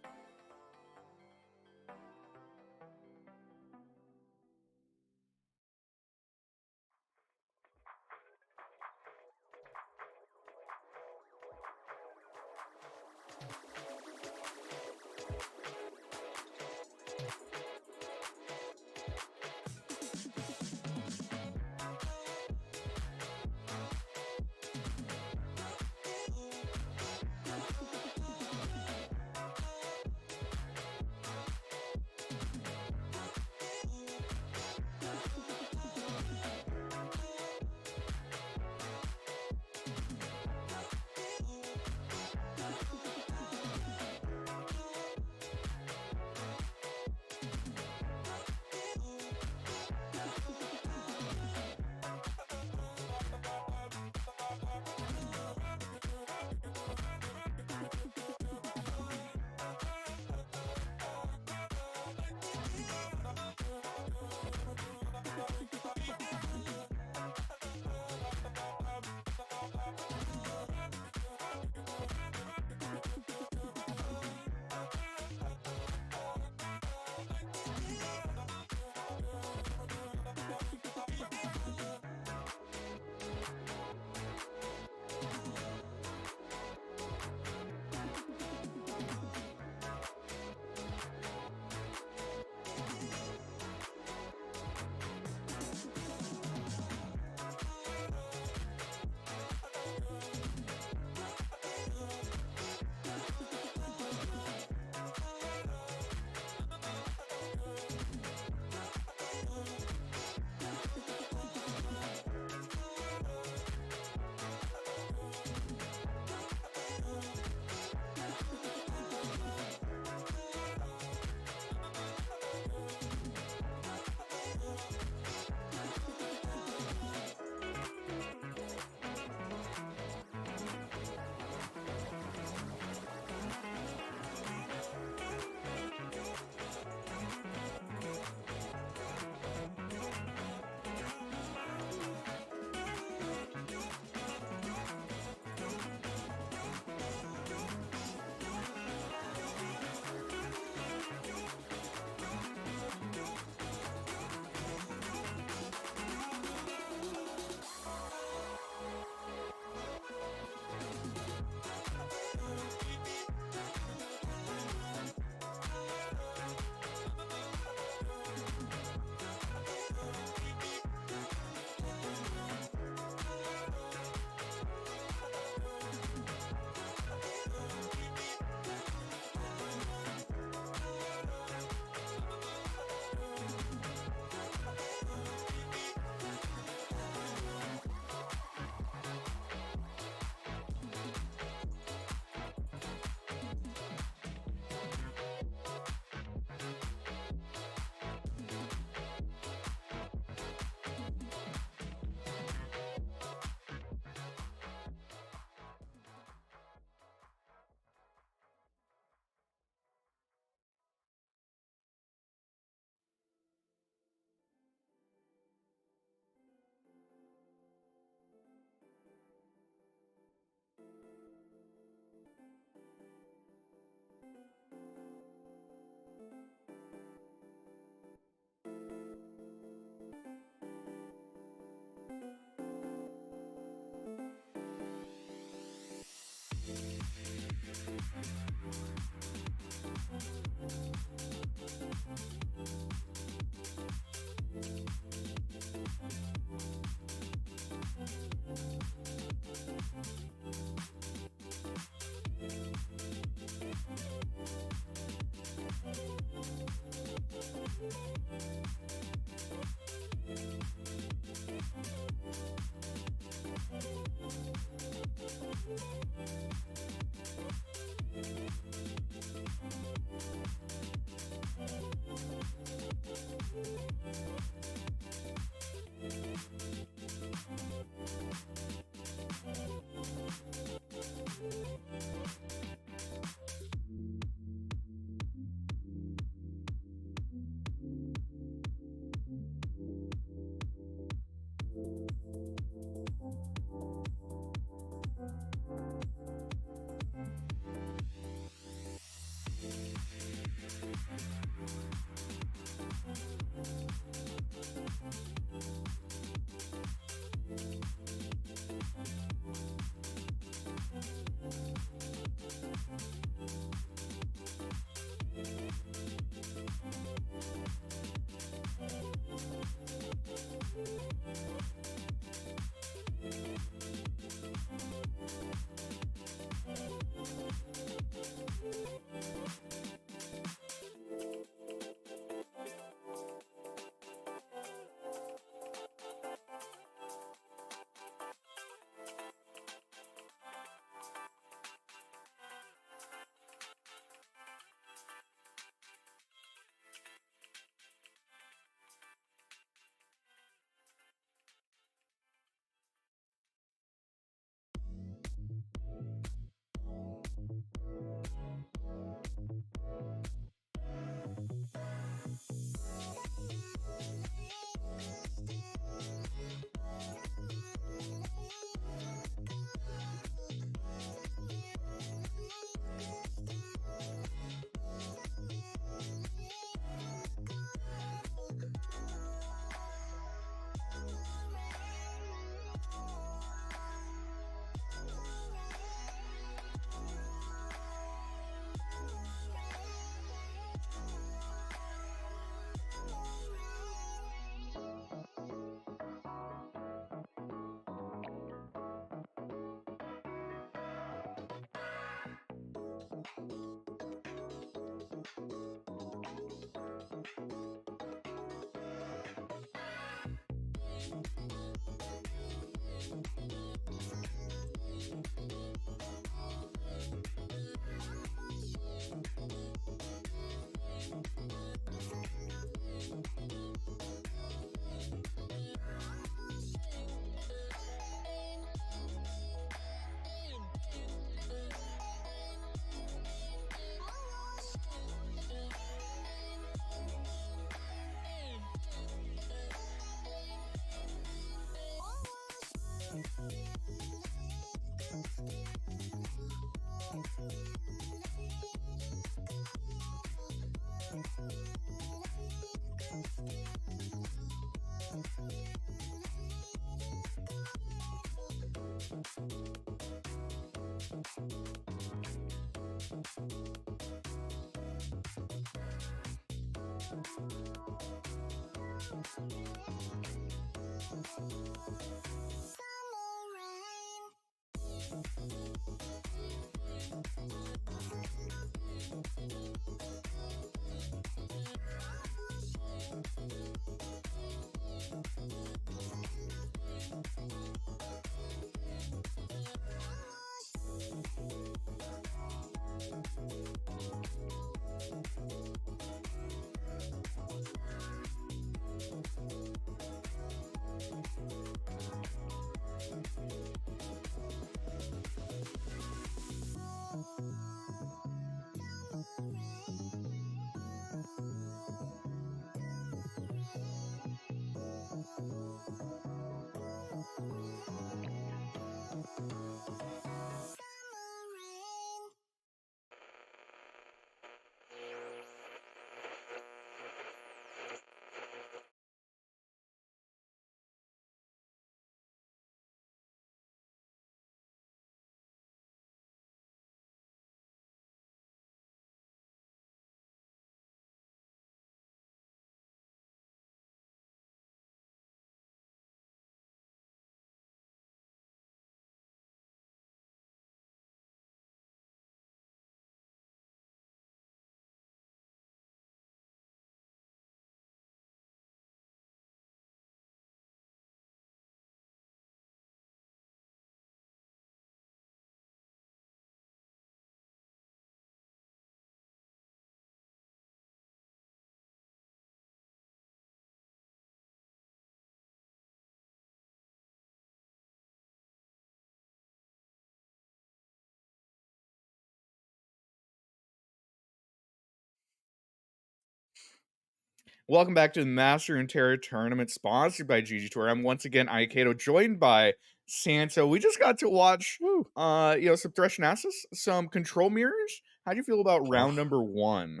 Welcome back to the MasteringRuneterra tournament sponsored by GGtoor. I'm once again Aikado, joined by Santa. We just got to watch Woo. some Thresh Nasus, some control mirrors. How do you feel about round Oh, number 1?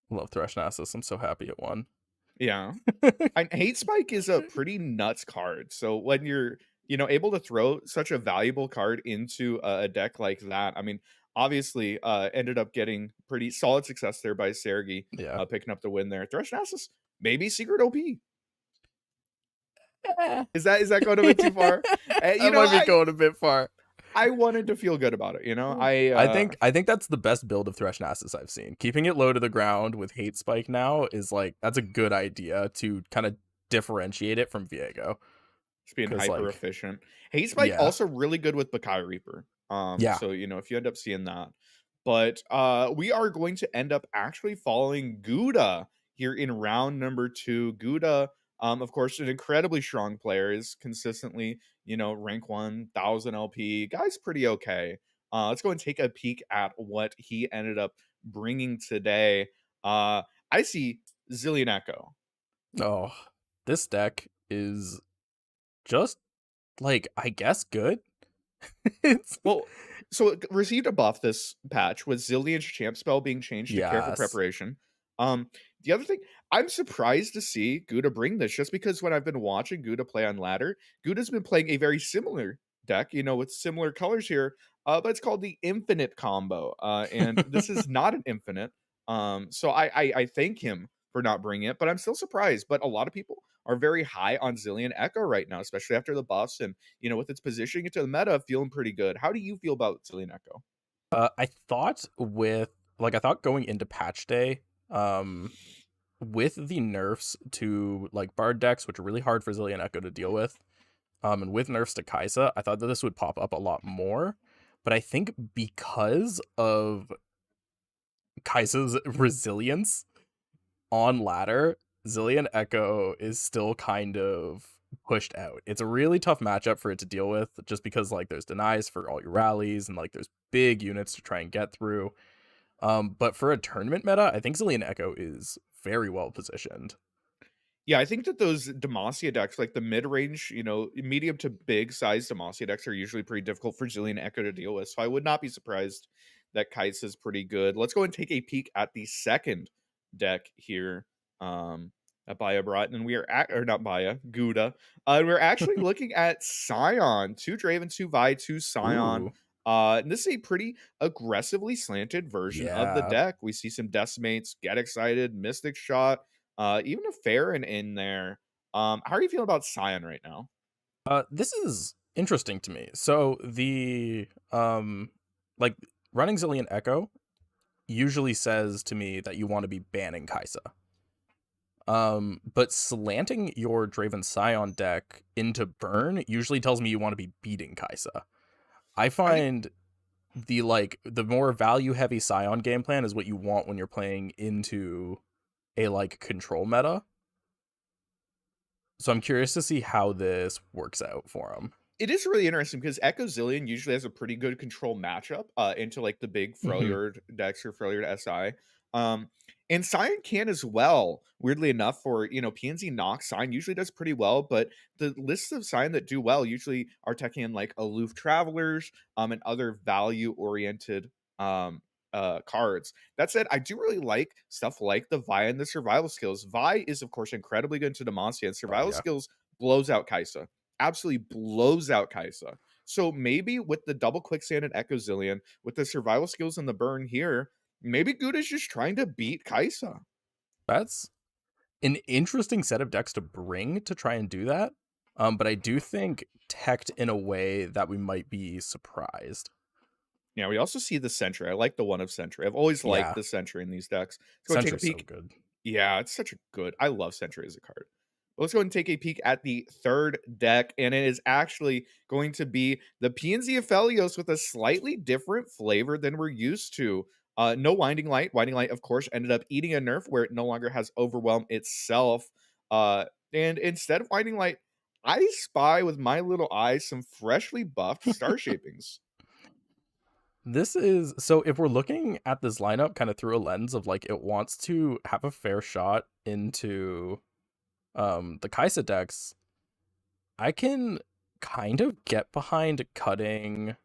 love Thresh Nasus. I'm so happy it won. Yeah. Hate Spike is a pretty nuts card. So when you're, able to throw such a valuable card into a deck like that, I mean, obviously ended up getting pretty solid success there by Sergi, Yeah. picking up the win there. Thresh Nasus, maybe secret OP. Eh. Is that going a bit too far? That might be going a bit far. I wanted to feel good about it, I think that's the best build of Thresh Nasus I've seen. Keeping it low to the ground with Hate Spike now is like, that's a good idea to kind of differentiate it from Viego. Just being 'Cause, hyper like, efficient. Hate Spike yeah. also really good with Bakai Reaper. Yeah. So if you end up seeing that. But we are going to end up actually following Gouda here in round number 2. Gouda, of course, an incredibly strong player, is consistently, rank 1,000 LP. Guy's pretty okay. Let's go and take a peek at what he ended up bringing today. I see Zilean Echo. Oh, this deck is just, like, I guess good. It's Well, so it received a buff this patch with Zilean's champ spell being changed to Careful yes. Preparation. The other thing, I'm surprised to see Gouda bring this, just because when I've been watching Gouda play on ladder, Gouda's been playing a very similar deck, with similar colors here, but it's called the Infinite combo, and this is not an Infinite. So I thank him for not bringing it, but I'm still surprised. But a lot of people are very high on Zilean Echo right now, especially after the buffs and with its positioning into the meta feeling pretty good. How do you feel about Zilean Echo? I thought I thought going into patch day, with the nerfs to like Bard decks, which are really hard for Zilean Echo to deal with, and with nerfs to Kai'Sa, I thought that this would pop up a lot more. But I think because of Kai'Sa's resilience on ladder, Zilean Echo is still kind of pushed out. It's a really tough matchup for it to deal with, just because like there's denies for all your rallies and like there's big units to try and get through. But for a tournament meta, I think Zilean Echo is very well positioned. Yeah, I think that those Demacia decks, like the mid-range, medium to big size Demacia decks are usually pretty difficult for Zilean Echo to deal with. So I would not be surprised that Kai'Sa is pretty good. Let's go and take a peek at the second deck here. That Baya brought, and we are at, or not Baya, Gouda. We're actually looking at Scion, 2 Draven, 2 Vi, 2 Scion. Ooh, And this is a pretty aggressively slanted version of the yeah. deck. We see some Decimates, Get Excited, Mystic Shot, even a Farron in there. How are you feeling about Scion right now? This is interesting to me. So like running Zilean Echo usually says to me that you want to be banning Kai'Sa. But slanting your Draven Scion deck into burn usually tells me you want to be beating Kai'Sa. I I think find the more value heavy Scion game plan is what you want when you're playing into a like control meta. So I'm curious to see how this works out for him. it is really interesting because Echo Zillion usually has a pretty good control matchup into like the big Hmm. Freljord decks or Freljord SI. Um, and Scion can as well, weirdly enough, for PNZ Nox, Scion usually does pretty well, but the lists of Scion that do well usually are teching in like Aloof Travelers and other value oriented cards. That said, I do really like stuff like the Vi and the survival skills. Vi is, of course, incredibly good into Demacia, and Oh survival yeah. skills blows out Kai'Sa, absolutely blows out Kai'Sa. So maybe with the double quicksand and Echo Zillion, with the survival skills and the burn here, maybe Gouda's just trying to beat Kai'Sa. That's an interesting set of decks to bring to try and do that. But I do think teched in a way that we might be surprised. Yeah, we also see the Sentry. I like the one of Sentry. I've always liked Yeah, the Sentry in these decks. Let's go and take a Sentry's so peek. good. Yeah, it's such a good. I love Sentry as a card. Let's go and take a peek at the third deck, and it is actually going to be the PNZ Aphelios with a slightly different flavor than we're used to. No Winding Light. Winding Light, of course, ended up eating a nerf where it no longer has Overwhelm itself. And instead of Winding Light, I spy with my little eyes some freshly buffed Star Shapings. This is so if we're looking at this lineup kind of through a lens of like it wants to have a fair shot into the Kai'Sa decks, I can kind of get behind cutting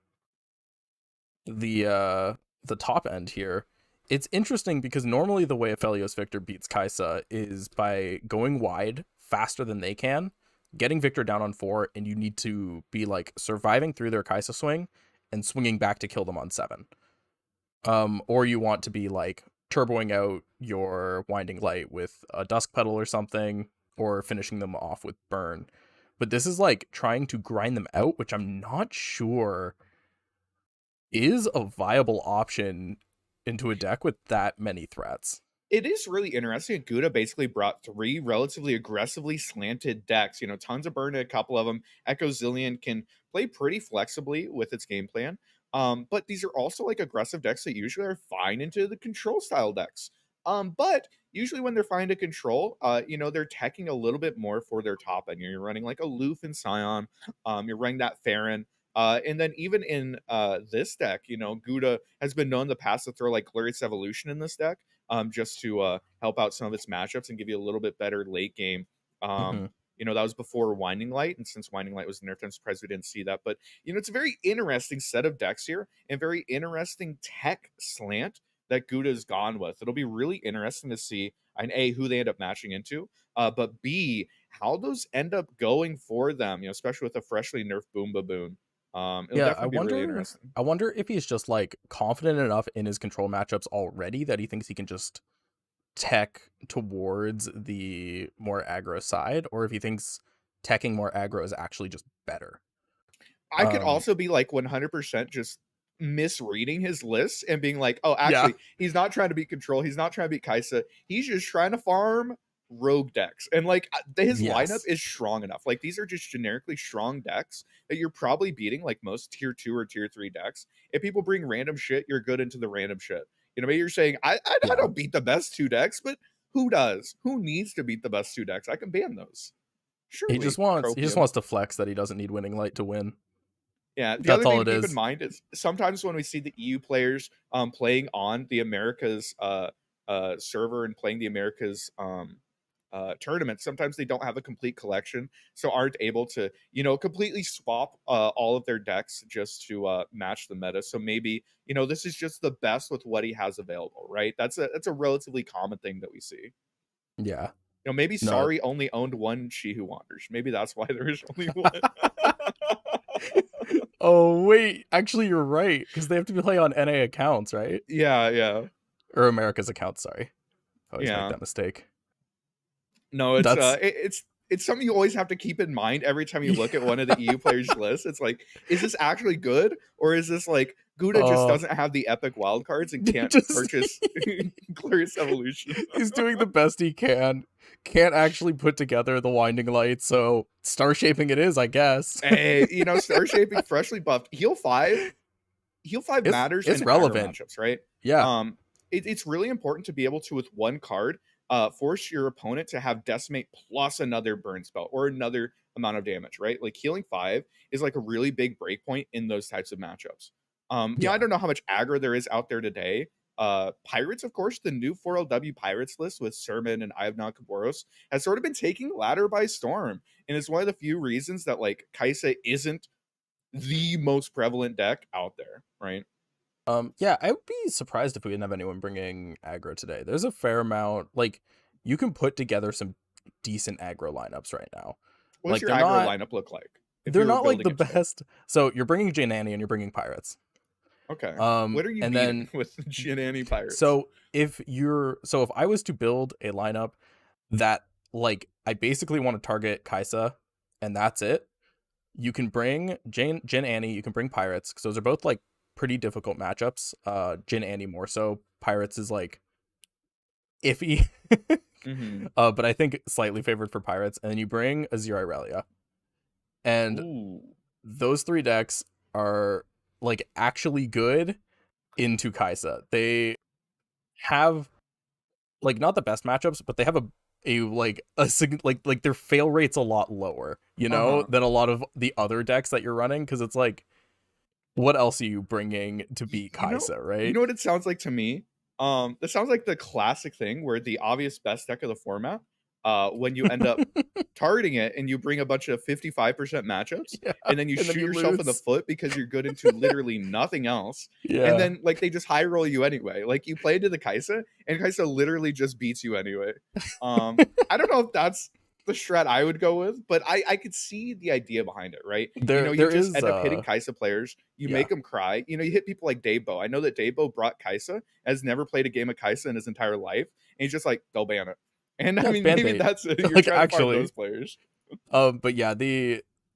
the top end here. It's interesting because normally the way Aphelios Victor beats Kai'Sa is by going wide faster than they can, getting Victor down on 4, and you need to be like surviving through their Kai'Sa swing and swinging back to kill them on 7. Or you want to be like turboing out your Winding Light with a Dusk Petal or something, or finishing them off with Burn. But this is like trying to grind them out, which I'm not sure is a viable option into a deck with that many threats. It is really interesting. Gouda basically brought 3 relatively aggressively slanted decks. Tons of burn in a couple of them. Echo Zillion can play pretty flexibly with its game plan. But these are also like aggressive decks that usually are fine into the control style decks. But usually when they're fine to control, they're teching a little bit more for their top end. You're running like Aloof and Scion. You're running that Farron. And then even in this deck, Gouda has been known in the past to throw like Glorious Evolution in this deck, just to help out some of its matchups and give you a little bit better late game. Mm-hmm. That was before Winding Light, and since Winding Light was nerfed, I'm surprised we didn't see that. But it's a very interesting set of decks here, and very interesting tech slant that Gouda's gone with. It'll be really interesting to see, and A, who they end up matching into, but B, how those end up going for them, especially with a freshly nerfed Boom Baboon. It'll Yeah, definitely be really interesting. I wonder if he's just like confident enough in his control matchups already that he thinks he can just tech towards the more aggro side, or if he thinks teching more aggro is actually just better. I could Um, also be like 100% just misreading his list and being like, oh, Yeah. actually, he's not trying to beat Control. He's not trying to beat Kai'Sa. He's just trying to farm rogue decks. And like his lineup Yes. is strong enough. Like these are just generically strong decks that you're probably beating like most tier 2 or tier 3 decks. If people bring random shit, you're good into the random shit. You know, maybe you're saying, I Yeah. don't beat the best 2 decks, but who does? Who needs to beat the best 2 decks? I can ban those. Surely, He just wants Tropium. to flex that he doesn't need Winning Light to win. Yeah, the That's other thing all to it keep in is. mind is sometimes when we see the EU players playing on the Americas server and playing the Americas tournament, sometimes they don't have a complete collection, so aren't able to, you know, completely swap all of their decks just to match the meta. So maybe, you know, this is just the best with what he has available, right? That's a relatively common thing that we see. Yeah. You know, maybe No. Sari only owned one She Who Wanders. Maybe that's why there is only one. Oh wait, actually you're right, because they have to play on NA accounts, right? Yeah. Or America's accounts, sorry. I always make Yeah. that mistake. No, That's it's something you always have to keep in mind every time you look at yeah. one of the EU players' lists. It's like, is this actually good, or is this like Gouda just Oh, doesn't have the epic wildcards and can't just purchase Glorious Evolution? he's doing the best he can. Can't actually put together the winding light, so star shaping it is, I guess. Hey, you know, Star Shaping freshly buffed. Heal 5 matters It's in aggro relevant. matchups, right? Yeah. It's really important to be able to, with one card, force your opponent to have Decimate plus another burn spell or another amount of damage, right? Like healing 5 is like a really big breakpoint in those types of matchups. You know, I Yeah. don't know how much aggro there is out there today. Pirates, of course, the new 4LW Pirates list with Sermon and I Have Not Kaboros has sort of been taking ladder by storm. And it's one of the few reasons that like Kai'Sa isn't the most prevalent deck out there, right? Yeah, I would be surprised if we didn't have anyone bringing aggro today. There's a fair amount, like, you can put together some decent aggro lineups right now. What's Like, your aggro lineup look like if they're you were not like building the it today? best. So you're bringing Janani and you're bringing Pirates. Okay. What are you And beating then with Gianani Pirates? so if I was to build a lineup that, like, I basically want to target Kai'Sa and that's it, you can bring Jin Annie, you can bring Pirates, because those are both like pretty difficult matchups. Jin Annie more so. Pirates is like iffy. Mm-hmm. But I think slightly favored for Pirates. And then you bring Azir Irelia. And Ooh. those 3 decks are like actually good into Kai'Sa. They have like not the best matchups, but they have like their fail rate's a lot lower, you know, Uh-huh. than a lot of the other decks that you're running, because it's like, what else are you bringing to beat Kai'Sa, You right? know what it sounds like to me? That sounds like the classic thing where the obvious best deck of the format, when you end up targeting it and you bring a bunch of 55% matchups Yeah, and then you and then shoot you yourself in the lose. foot because you're good into literally nothing else. And Yeah. then like they just high roll you anyway. Like you play into the Kai'Sa and Kai'Sa literally just beats you anyway. I don't know if that's the strat I would go with, but I could see the idea behind it, right? You know, you There just is end up hitting Kai'Sa players, you yeah. make them cry. You know, you hit people like Daybo. I know that Daybo brought Kai'Sa, has never played a game of Kai'Sa in his entire life, and he's just like, they'll ban it. And I Yeah, it's mean, band maybe bait. that's it. You're Like trying to farm actually. those players. But yeah,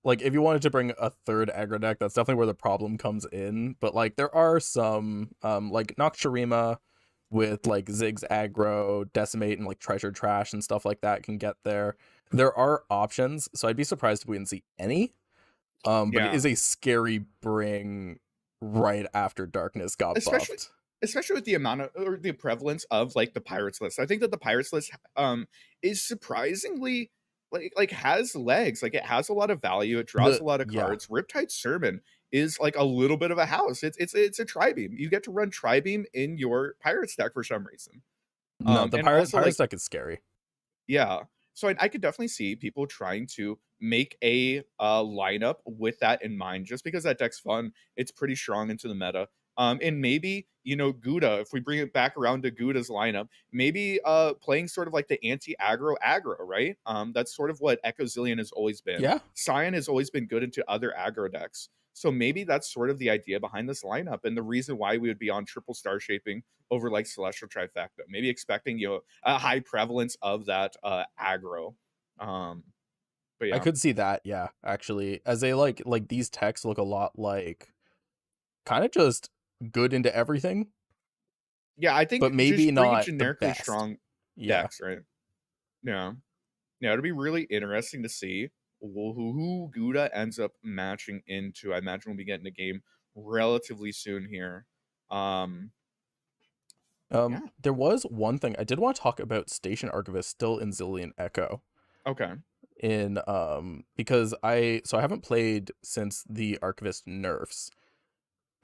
like if you wanted to bring a third aggro deck, that's definitely where the problem comes in. But like there are some like Nocturima with like Zig's aggro, Decimate, and like Treasure Trash and stuff like that can get there. There are options, so I'd be surprised if we didn't see any. But it Yeah. is a scary bring right after Darkness got Especially buffed. especially with the amount of or the prevalence of like the Pirates list. I think that the Pirates list is surprisingly like has legs. Like it has a lot of value. It draws a lot of Yeah. cards. Riptide Sermon is like a little bit of a house. It's a tri-beam. You get to run tri-beam in your Pirates deck for some reason. No, the And also Pirates like deck is scary. yeah. So I could definitely see people trying to make a lineup with that in mind, just because that deck's fun. It's pretty strong into the meta. And maybe, you know, Gouda, if we bring it back around to Gouda's lineup, maybe playing sort of like the anti-aggro, right? That's sort of what Echo Zilean has always been. Yeah. Cyan has always been good into other aggro decks. So maybe that's sort of the idea behind this lineup and the reason why we would be on triple star shaping over like Celestial Trifecta. Maybe expecting, you know, a high prevalence of that aggro. Um, but I yeah. could see that, yeah, actually. As they like these techs look a lot like kind of just good into everything, Yeah, I think but maybe just pretty not the generically best. strong Yeah. decks, right? Yeah. Yeah, it'll be really interesting to see who Gouda ends up matching into. I imagine we'll be getting a game relatively soon here. Yeah. There was one thing I did want to talk about Station Archivist still in Zilean Echo. Okay. In because I haven't played since the Archivist nerfs.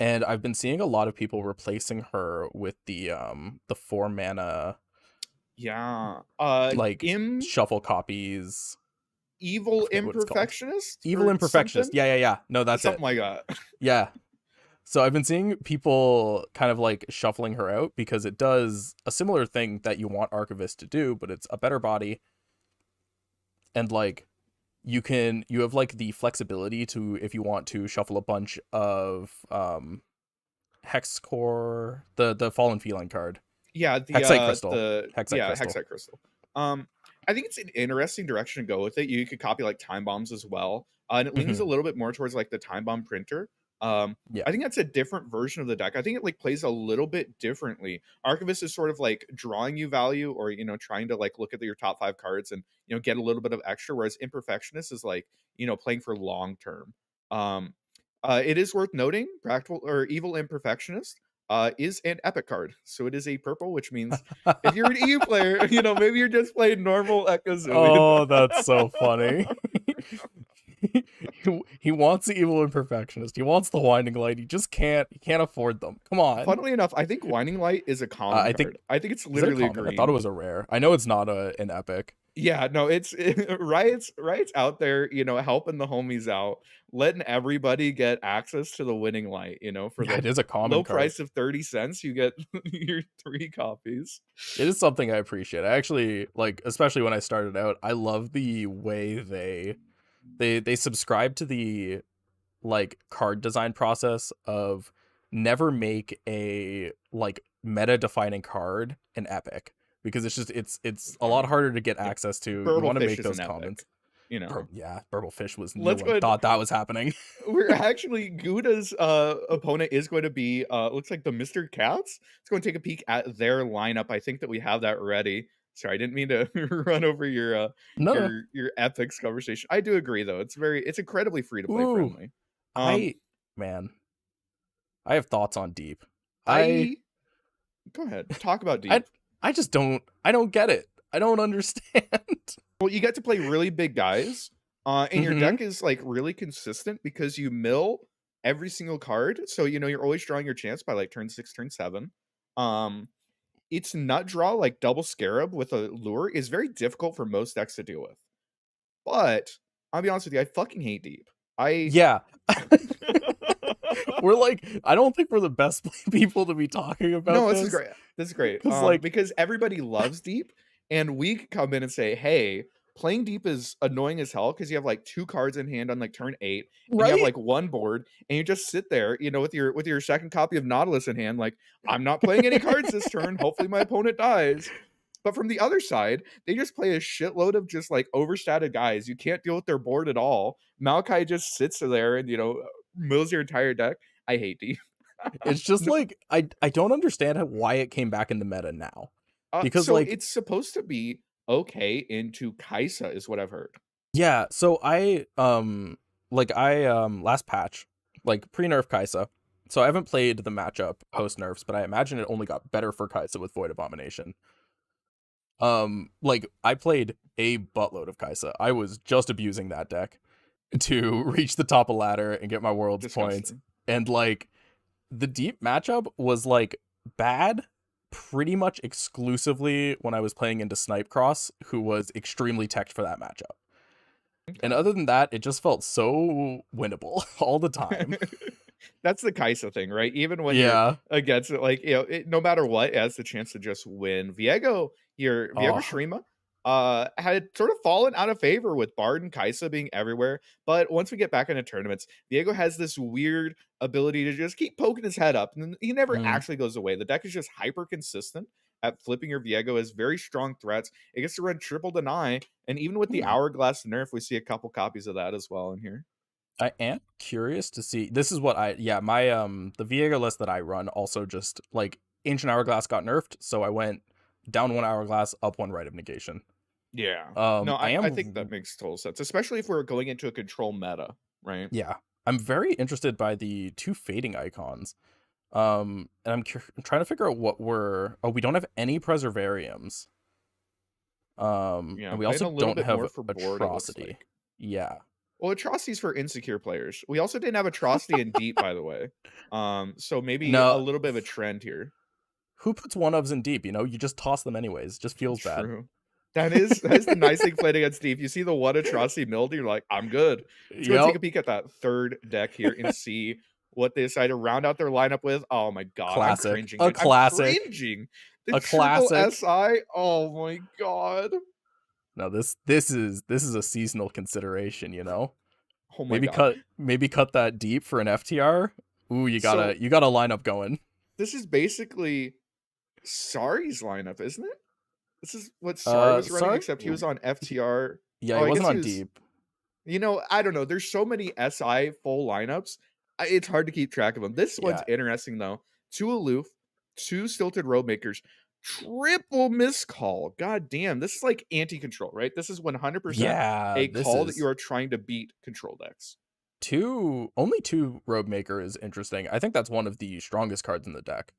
And I've been seeing a lot of people replacing her with the 4 mana Yeah. like Im shuffle copies. I Evil forget what it's called. Imperfectionist Evil or Imperfectionist. something? Yeah. No, that's it. Something like that. Yeah. So I've been seeing people kind of like shuffling her out because it does a similar thing that you want Archivist to do, but it's a better body. And like you have like the flexibility to, if you want to, shuffle a bunch of Hex Core, the Fallen Feline card. Yeah, Hexite Crystal. Hexite Crystal. I think it's an interesting direction to go with it. You could copy like time bombs as well. And it leans a little bit more towards like the time bomb printer. Yeah. I think that's a different version of the deck. I think it like plays a little bit differently. Archivist is sort of like drawing you value, or trying to like look at your top 5 cards and get a little bit of extra, whereas Imperfectionist is like playing for long term. It is worth noting Practical or Evil Imperfectionist is an epic card. So it is a purple, which means if you're an EU player, maybe you're just playing normal Echo Zilean. Oh, that's so funny. He wants the Evil Imperfectionist. He wants the Winding Light. He can't afford them. Come on. Funnily enough, I think Winding Light is a common card. I think it's literally a common? I thought it was a rare. I know it's not an epic. Yeah, no, it's Riot's out there, helping the homies out, letting everybody get access to the Winning Light, for the it is a common low card. price of 30 cents, you get your 3 copies. It is something I appreciate. I actually like, especially when I started out, I love the way they subscribe to the like card design process of never make a like meta defining card an epic, because it's a lot harder to get access to. You want to make those comments. Burble Fish was, no one thought that was happening. We're actually, Gouda's opponent is going to be looks like the Mr. Cats. Let's go and take a peek at their lineup. I think that we have that ready. Sorry, I didn't mean to run over your epics conversation. I do agree though. It's incredibly free to play friendly. I have thoughts on Deep. Go ahead. Talk about Deep. I don't get it. I don't understand. Well, you get to play really big guys, and your deck is like really consistent because you mill every single card. So you're always drawing your chance by like turn 6, turn 7. It's nut draw, like double Scarab with a lure, is very difficult for most decks to deal with. But I'll be honest with you, I fucking hate Deep. Yeah. We're like, I don't think we're the best people to be talking about. No, this is great. This is great. Because everybody loves Deep, and we could come in and say, hey, playing Deep is annoying as hell because you have like 2 cards in hand on like turn 8, and you have like 1 board, and you just sit there, with your second copy of Nautilus in hand, like, I'm not playing any cards this turn. Hopefully my opponent dies. But from the other side, they just play a shitload of just like overstated guys. You can't deal with their board at all. Maokai just sits there and mills your entire deck. I hate Deep. It's just like I don't understand why it came back in the meta now. Because so it's supposed to be okay into Kaiser is what I've heard. Yeah, so I last patch, like pre-nerf Kaiser. So I haven't played the matchup post nerfs, but I imagine it only got better for Kaiser with Void Abomination. Like I played a buttload of Kaiser. I was just abusing that deck to reach the top of ladder and get my world's points. And like the Deep matchup was like bad pretty much exclusively when I was playing into Snipecross, who was extremely teched for that matchup. Okay. And other than that, it just felt so winnable all the time. That's the Kaiser thing, right? Even when you're against it, like, no matter what, it has the chance to just win. Viego Shrima had sort of fallen out of favor with Bard and Kaiser being everywhere. But once we get back into tournaments, Viego has this weird ability to just keep poking his head up, and he never actually goes away. The deck is just hyper consistent at flipping your Viego as very strong threats. It gets to run triple deny, and even with the Hourglass nerf, we see a couple copies of that as well in here. I am curious to see. This is what my the Viego list that I run also just like Ancient Hourglass got nerfed, so I went down 1 Hourglass, up 1 Rite of Negation. Yeah. No, I think that makes total sense, especially if we're going into a control meta, right? Yeah, I'm very interested by the 2 fading icons. And I'm trying to figure out what we don't have any Preservariums. Yeah, And we playing also a little don't bit have more for board, it looks Atrocity. like. Yeah. Well, Atrocity's for insecure players. We also didn't have Atrocity in Deep, by the way. So maybe a No, little bit of a trend here. who puts 1-ofs in Deep, you know? You just toss them anyways. It just feels bad. True. That is the nice thing playing against Deep. You see the 1 Atrocity milled, you're like, I'm good. Let's go take a peek at that third deck here and see what they decide to round out their lineup with. Oh my god, Classic. I'm cringing. A Dude. classic. I'm cringing. The A triple classic. SI. Oh my god. No, this is a seasonal consideration, you know? Oh my god. Maybe cut that Deep for an FTR. Ooh, you got a lineup going. This is basically Sari's lineup, isn't it? This is what Sari was running, except he was on FTR. Yeah, he wasn't on Deep. You know, I don't know. There's so many SI full lineups. It's hard to keep track of them. This one's interesting, though. 2 Aloof, 2 Stilted Roadmakers, triple miscall. God damn. This is like anti-control, right? This is 100% a call that you are trying to beat control decks. Only 2 Roadmaker is interesting. I think that's one of the strongest cards in the deck.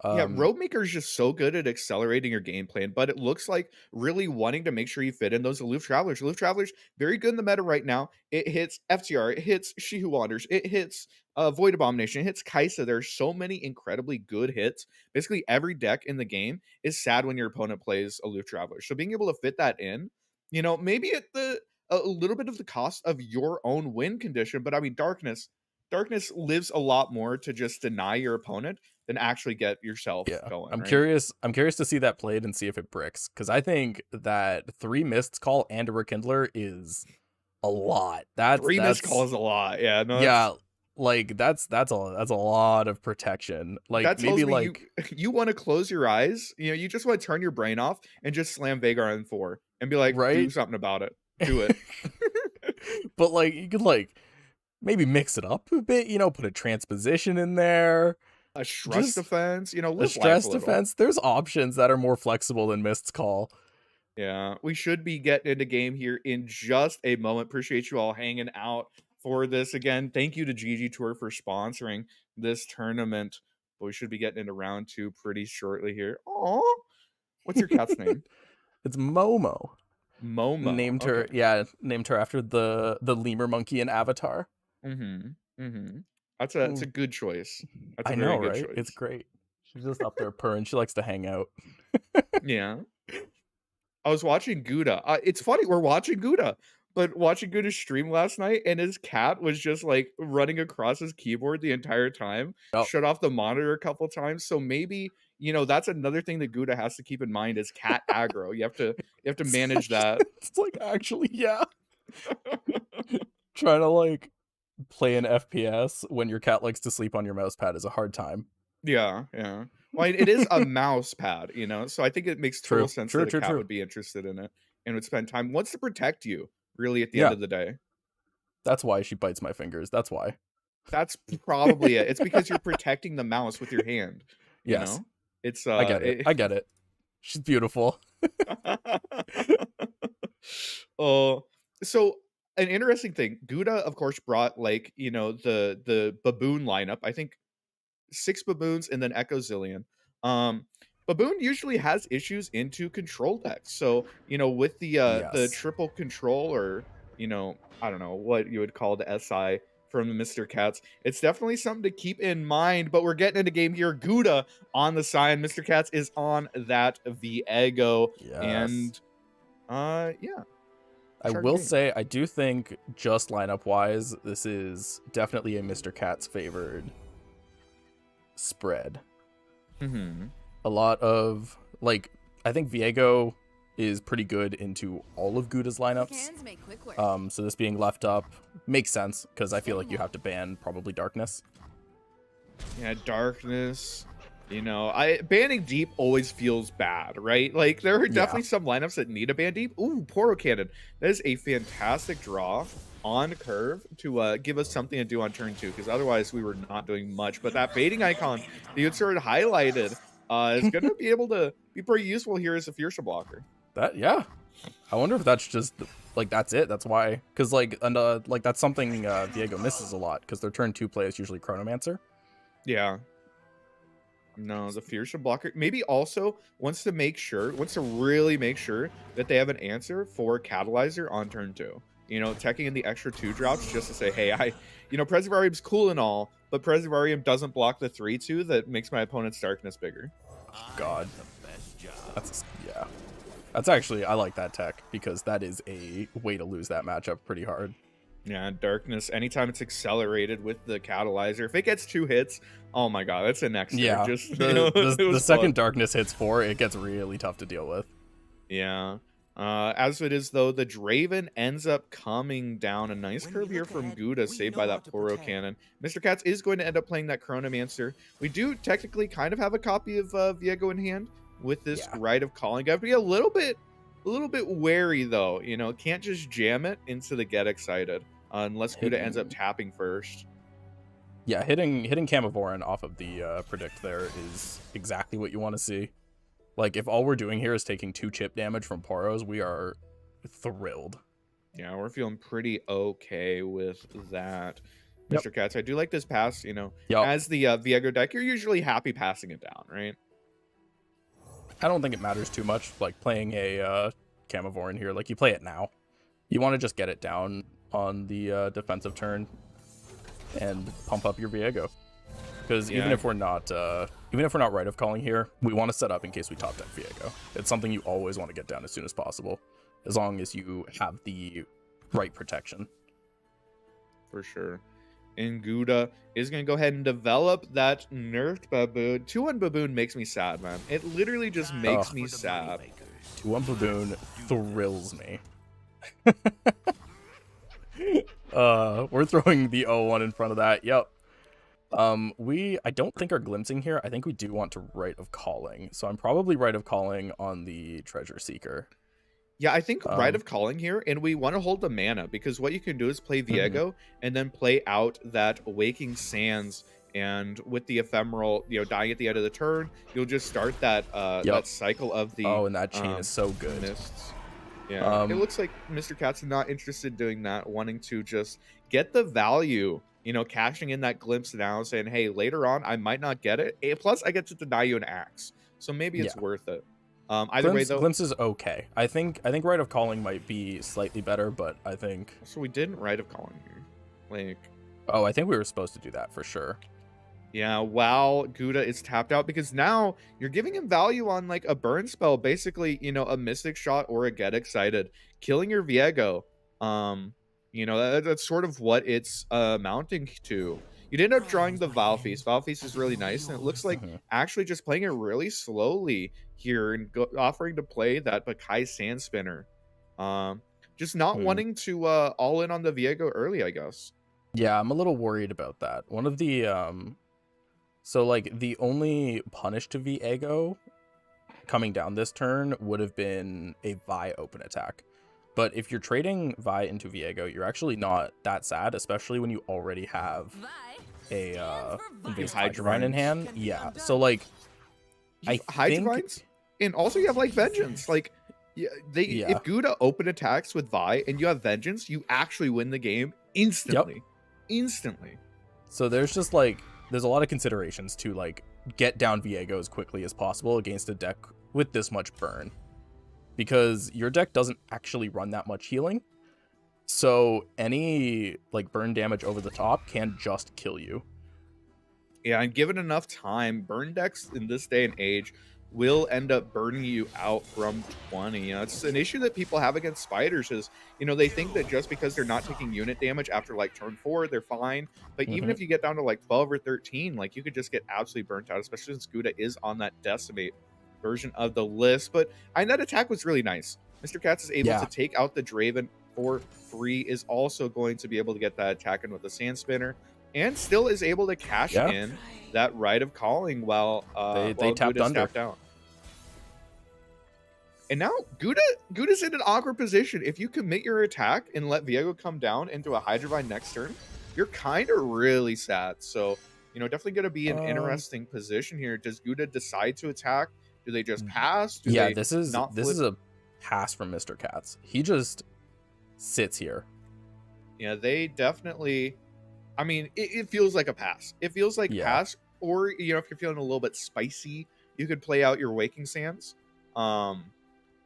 Yeah, Roadmaker is just so good at accelerating your game plan, but it looks like really wanting to make sure you fit in those Aloof Travelers. Aloof Travelers, very good in the meta right now. It hits FTR, it hits She Who Wanders, it hits Void Abomination, it hits Kaiser. There's so many incredibly good hits. Basically, every deck in the game is sad when your opponent plays Aloof Travelers. So being able to fit that in, you know, maybe at a little bit of the cost of your own win condition, but I mean, Darkness lives a lot more to just deny your opponent than actually get yourself going. I'm right? curious to see that played and see if it bricks, because I think that 3 Mists Call and a Rekindler is a lot. That's 3 Missed Call is a lot. Yeah, no, yeah, like that's a lot of protection. Like that tells maybe me like you want to close your eyes. You know, you just want to turn your brain off and just slam Veigar on 4 and be like, do something about it. Do it. But like you could like maybe mix it up a bit, you know, put a transposition in there. A stress defense, you know, a stress defense. There's options that are more flexible than Mist's Call. Yeah, we should be getting into game here in just a moment. Appreciate you all hanging out for this again. Thank you to GGtoor for sponsoring this tournament. But we should be getting into round 2 pretty shortly here. Aw, what's your cat's name? It's Momo. Momo. Named her after the lemur monkey in Avatar. That's a good choice. That's a very good choice. It's great. She's just up there purring. She likes to hang out. Yeah. I was watching Gouda. It's funny, we're watching Gouda, but watching Gouda's stream last night, and his cat was just like running across his keyboard the entire time. Shut off the monitor a couple times. So maybe, you know, that's another thing that Gouda has to keep in mind is cat aggro. You have to manage that. It's like actually, yeah. Trying to like play an FPS when your cat likes to sleep on your mouse pad is a hard time. Yeah. Well, it is a mouse pad, you know, so I think it makes total sense that a cat would be interested in it and would spend time. Wants to protect you, really, at the end of the day. That's why she bites my fingers. That's why. That's probably it. It's because you're protecting the mouse with your hand. You know? It's I get it. I get it. She's beautiful. So an interesting thing, Gouda, of course, brought like, you know, the baboon lineup. I think 6 baboons and then Echo Zilean. Baboon usually has issues into control decks. So, you know, with the triple control, or, you know, I don't know what you would call the SI from the Mr. Cats, it's definitely something to keep in mind. But we're getting into game here. Gouda on the sign. Mr. Cats is on that Viego. And yeah. I will say, I do think just lineup wise, this is definitely a Mr. Cat's favored spread. A lot of like, I think Viego is pretty good into all of Gouda's lineups. So this being left up makes sense because I feel like you have to ban probably Darkness. Yeah, Darkness. You know, banning deep always feels bad, right? Like there are definitely some lineups that need a ban deep. Ooh, Poro Cannon. That is a fantastic draw on curve to give us something to do on turn 2, because otherwise we were not doing much. But that baiting icon that you had sort of highlighted is gonna be able to be pretty useful here as a Fierce blocker. Yeah. I wonder if that's just like that's it. That's why, because like that's something Viego misses a lot, because their turn 2 play is usually Chronomancer. Yeah. No, the Fierce blocker maybe also wants to really make sure that they have an answer for Catalyzer on turn 2. You know, teching in the extra 2 drops just to say, hey, Preservarium's cool and all, but Preservarium doesn't block the 3/2 that makes my opponent's darkness bigger. God, yeah. That's actually, I like that tech, because that is a way to lose that matchup pretty hard. Yeah, darkness, anytime it's accelerated with the Catalyzer, if it gets 2 hits, oh my god, that's the next Yeah, just the second darkness hits 4, it gets really tough to deal with. Yeah. As it is, though, the Draven ends up coming down a nice curve here from Gouda, saved by that Poro Cannon. Mr. Katz is going to end up playing that Chronomancer. We do technically kind of have a copy of Viego in hand with this Rite of Calling. Got to be a little bit wary, though. You know, can't just jam it into the Get Excited unless Gouda ends up tapping first. Yeah, hitting Camavoran off of the predict there is exactly what you want to see. Like, if all we're doing here is taking 2 chip damage from Poros, we are thrilled. Yeah, we're feeling pretty okay with that. Mr. Katz, I do like this pass, you know. As the Viego deck, you're usually happy passing it down, right? I don't think it matters too much, like, playing a Camavoran here. Like, you play it now. You want to just get it down on the defensive turn and pump up your Viego. Because even if we're not Rite of Calling here, we want to set up in case we top deck Viego. It's something you always want to get down as soon as possible, as long as you have the right protection. For sure. And Gouda is going to go ahead and develop that nerfed Baboon. 2-1 Baboon makes me sad, man. It literally just makes me sad. 2-1 Baboon thrills me. We're throwing the 0-1 in front of that. Yep. I don't think are glimpsing here. I think we do want to Rite of Calling. So I'm probably Rite of Calling on the Treasure Seeker. Yeah, I think Rite of Calling here, and we want to hold the mana, because what you can do is play Viego and then play out that Waking Sands, and with the Ephemeral, you know, dying at the end of the turn, you'll just start that that cycle of the and that chain is so good. Mists. Yeah, it looks like Mr. Katz is not interested in doing that, wanting to just get the value. You know, cashing in that glimpse now, saying, hey, later on, I might not get it. Plus, I get to deny you an axe. So maybe it's worth it. Either way, though. Glimpse is okay. I think Rite of Calling might be slightly better, but I think... So we didn't Rite of Calling here. Like... Oh, I think we were supposed to do that for sure. Yeah, while Gouda is tapped out, because now you're giving him value on, like, a burn spell. Basically, you know, a Mystic Shot or a Get Excited. Killing your Viego. You know, that's sort of what it's amounting to. You'd end up drawing the Valfeast. Valfeast is really nice, and it looks like actually just playing it really slowly here and offering to play that Bakai Sand Spinner. Just not wanting to all in on the Viego early, I guess. Yeah, I'm a little worried about that. One of the... So, like, the only punish to Viego coming down this turn would have been a Vi open attack. But if you're trading Vi into Viego, you're actually not that sad, especially when you already have a Hydrovine in hand. Yeah, so like, Hydrovines, and also you have like Vengeance. Like, if Gouda open attacks with Vi and you have Vengeance, you actually win the game instantly. Instantly. So there's just like there's a lot of considerations to like get down Viego as quickly as possible against a deck with this much burn. Because your deck doesn't actually run that much healing. So any like burn damage over the top can just kill you. Yeah, and given enough time, burn decks in this day and age will end up burning you out from 20. You know, it's an issue that people have against spiders is, you know, they think that just because they're not taking unit damage after like turn 4, they're fine. But even if you get down to like 12 or 13, like you could just get absolutely burnt out, especially since Gouda is on that Decimate version of the list. But that attack was really nice. Mr. Katz is able to take out the Draven for free, is also going to be able to get that attack in with the Sand Spinner, and still is able to cash in that right of calling while they tapped Guda's under. tapped out. And now Guda's in an awkward position. If you commit your attack and let Viego come down into a Hydrovine next turn, you're kind of really sad. So, you know, definitely going to be an interesting position here. Does Guda decide to attack? Do they just pass? Do yeah, they this is a pass from Mr. Katz. He just sits here. Yeah, they definitely. I mean, it feels like a pass. It feels like pass. Or, you know, if you're feeling a little bit spicy, you could play out your Waking Sands.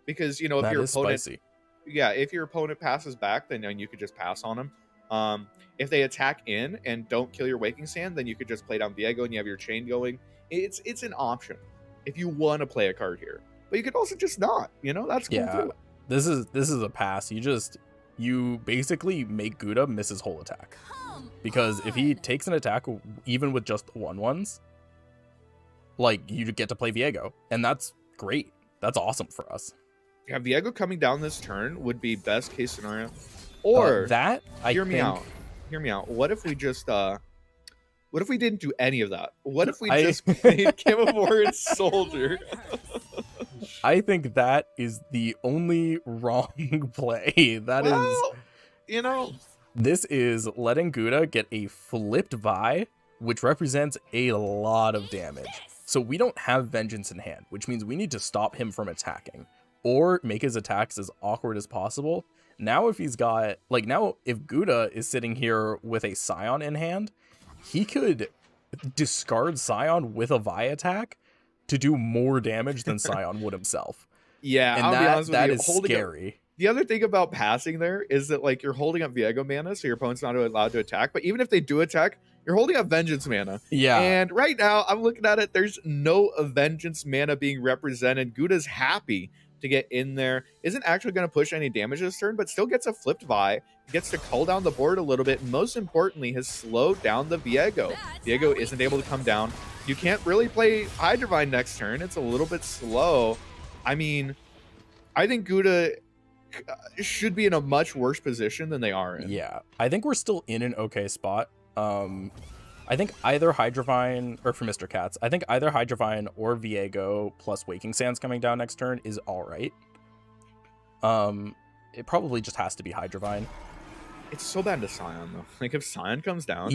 Because, you know, if your opponent, spicy. Yeah, if your opponent passes back, then you could just pass on them. If they attack in and don't kill your Waking Sand, then you could just play down Viego and you have your chain going. It's an option if you want to play a card here, but you could also just not. You know, that's cool too. This is a pass. You basically make Guda miss his whole attack, because if he takes an attack even with just 1/1s, like, you get to play Viego, and that's great. That's awesome for us. Yeah, Viego coming down this turn would be best case scenario. Or hear me out. What if we just what if we didn't do any of that? What if we just played Kimimori Soldier? I think that is the only wrong play. You know, this is letting Guda get a flipped Vi, which represents a lot of damage. So we don't have Vengeance in hand, which means we need to stop him from attacking or make his attacks as awkward as possible. Now, if if Guda is sitting here with a Scion in hand, he could discard Scion with a Vi attack to do more damage than Scion would himself. Yeah, and I'll be honest with you, is scary. The other thing about passing there is that, like, you're holding up Viego mana, so your opponent's not allowed to attack. But even if they do attack, you're holding up Vengeance mana. Yeah. And right now, I'm looking at it, there's no Vengeance mana being represented. Guda's happy to get in there. Isn't actually going to push any damage this turn, but still gets a flipped Vi. Gets to cull down the board a little bit. Most importantly, has slowed down the Viego. Viego isn't able to come down. You can't really play Hydrovine next turn. It's a little bit slow. I mean, I think Guda should be in a much worse position than they are in. Yeah, I think we're still in an okay spot. I think either Hydrovine, or for Mr. Katz, I think either Hydrovine or Viego plus Waking Sands coming down next turn is all right. It probably just has to be Hydrovine. It's so bad to Scion though. Like, if Scion comes down,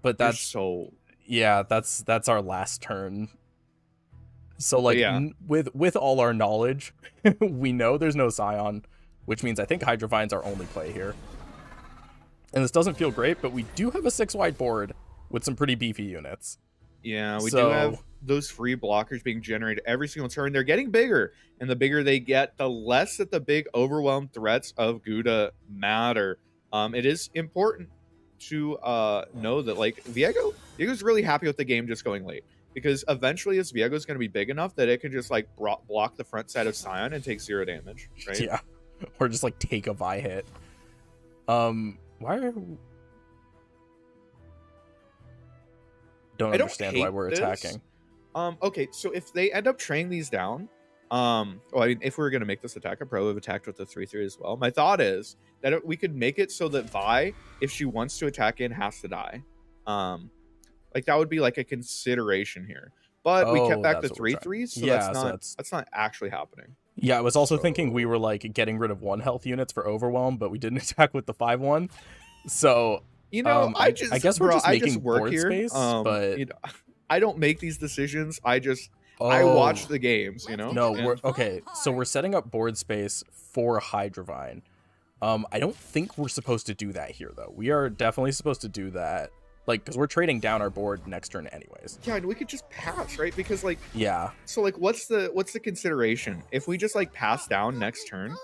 but that's so. Yeah, that's our last turn. So, like, with all our knowledge, we know there's no Scion, which means I think Hydrovine's our only play here. And this doesn't feel great, but we do have a 6-wide board with some pretty beefy units. Yeah, we do have those free blockers being generated every single turn. They're getting bigger, and the bigger they get, the less that the big overwhelmed threats of Guda matter. It is important to know that, like, Viego's really happy with the game just going late, because eventually this Viego's going to be big enough that it can just, like, block the front side of Scion and take 0 damage, right? Yeah, or just, like, take a Vi hit. Don't understand why we're attacking. Okay, so if they end up training these down, I mean, if we were going to make this attack, I probably would have attacked with the 3/3 as well. My thought is that we could make it so that Vi, if she wants to attack in, has to die. Like, that would be like a consideration here. But we kept back the 3/3, so that's not actually happening. Yeah, I was also thinking we were, like, getting rid of 1 health units for overwhelm, but we didn't attack with the 5/1. So, you know, I guess we're just making board space, but you know, I don't make these decisions. I watch the games, you know? No, so we're setting up board space for Hydrovine. I don't think we're supposed to do that here, though. We are definitely supposed to do that, like, because we're trading down our board next turn anyways. Yeah, and we could just pass, right? Because, like, yeah. So, like, what's the consideration? If we just, like, pass down next turn,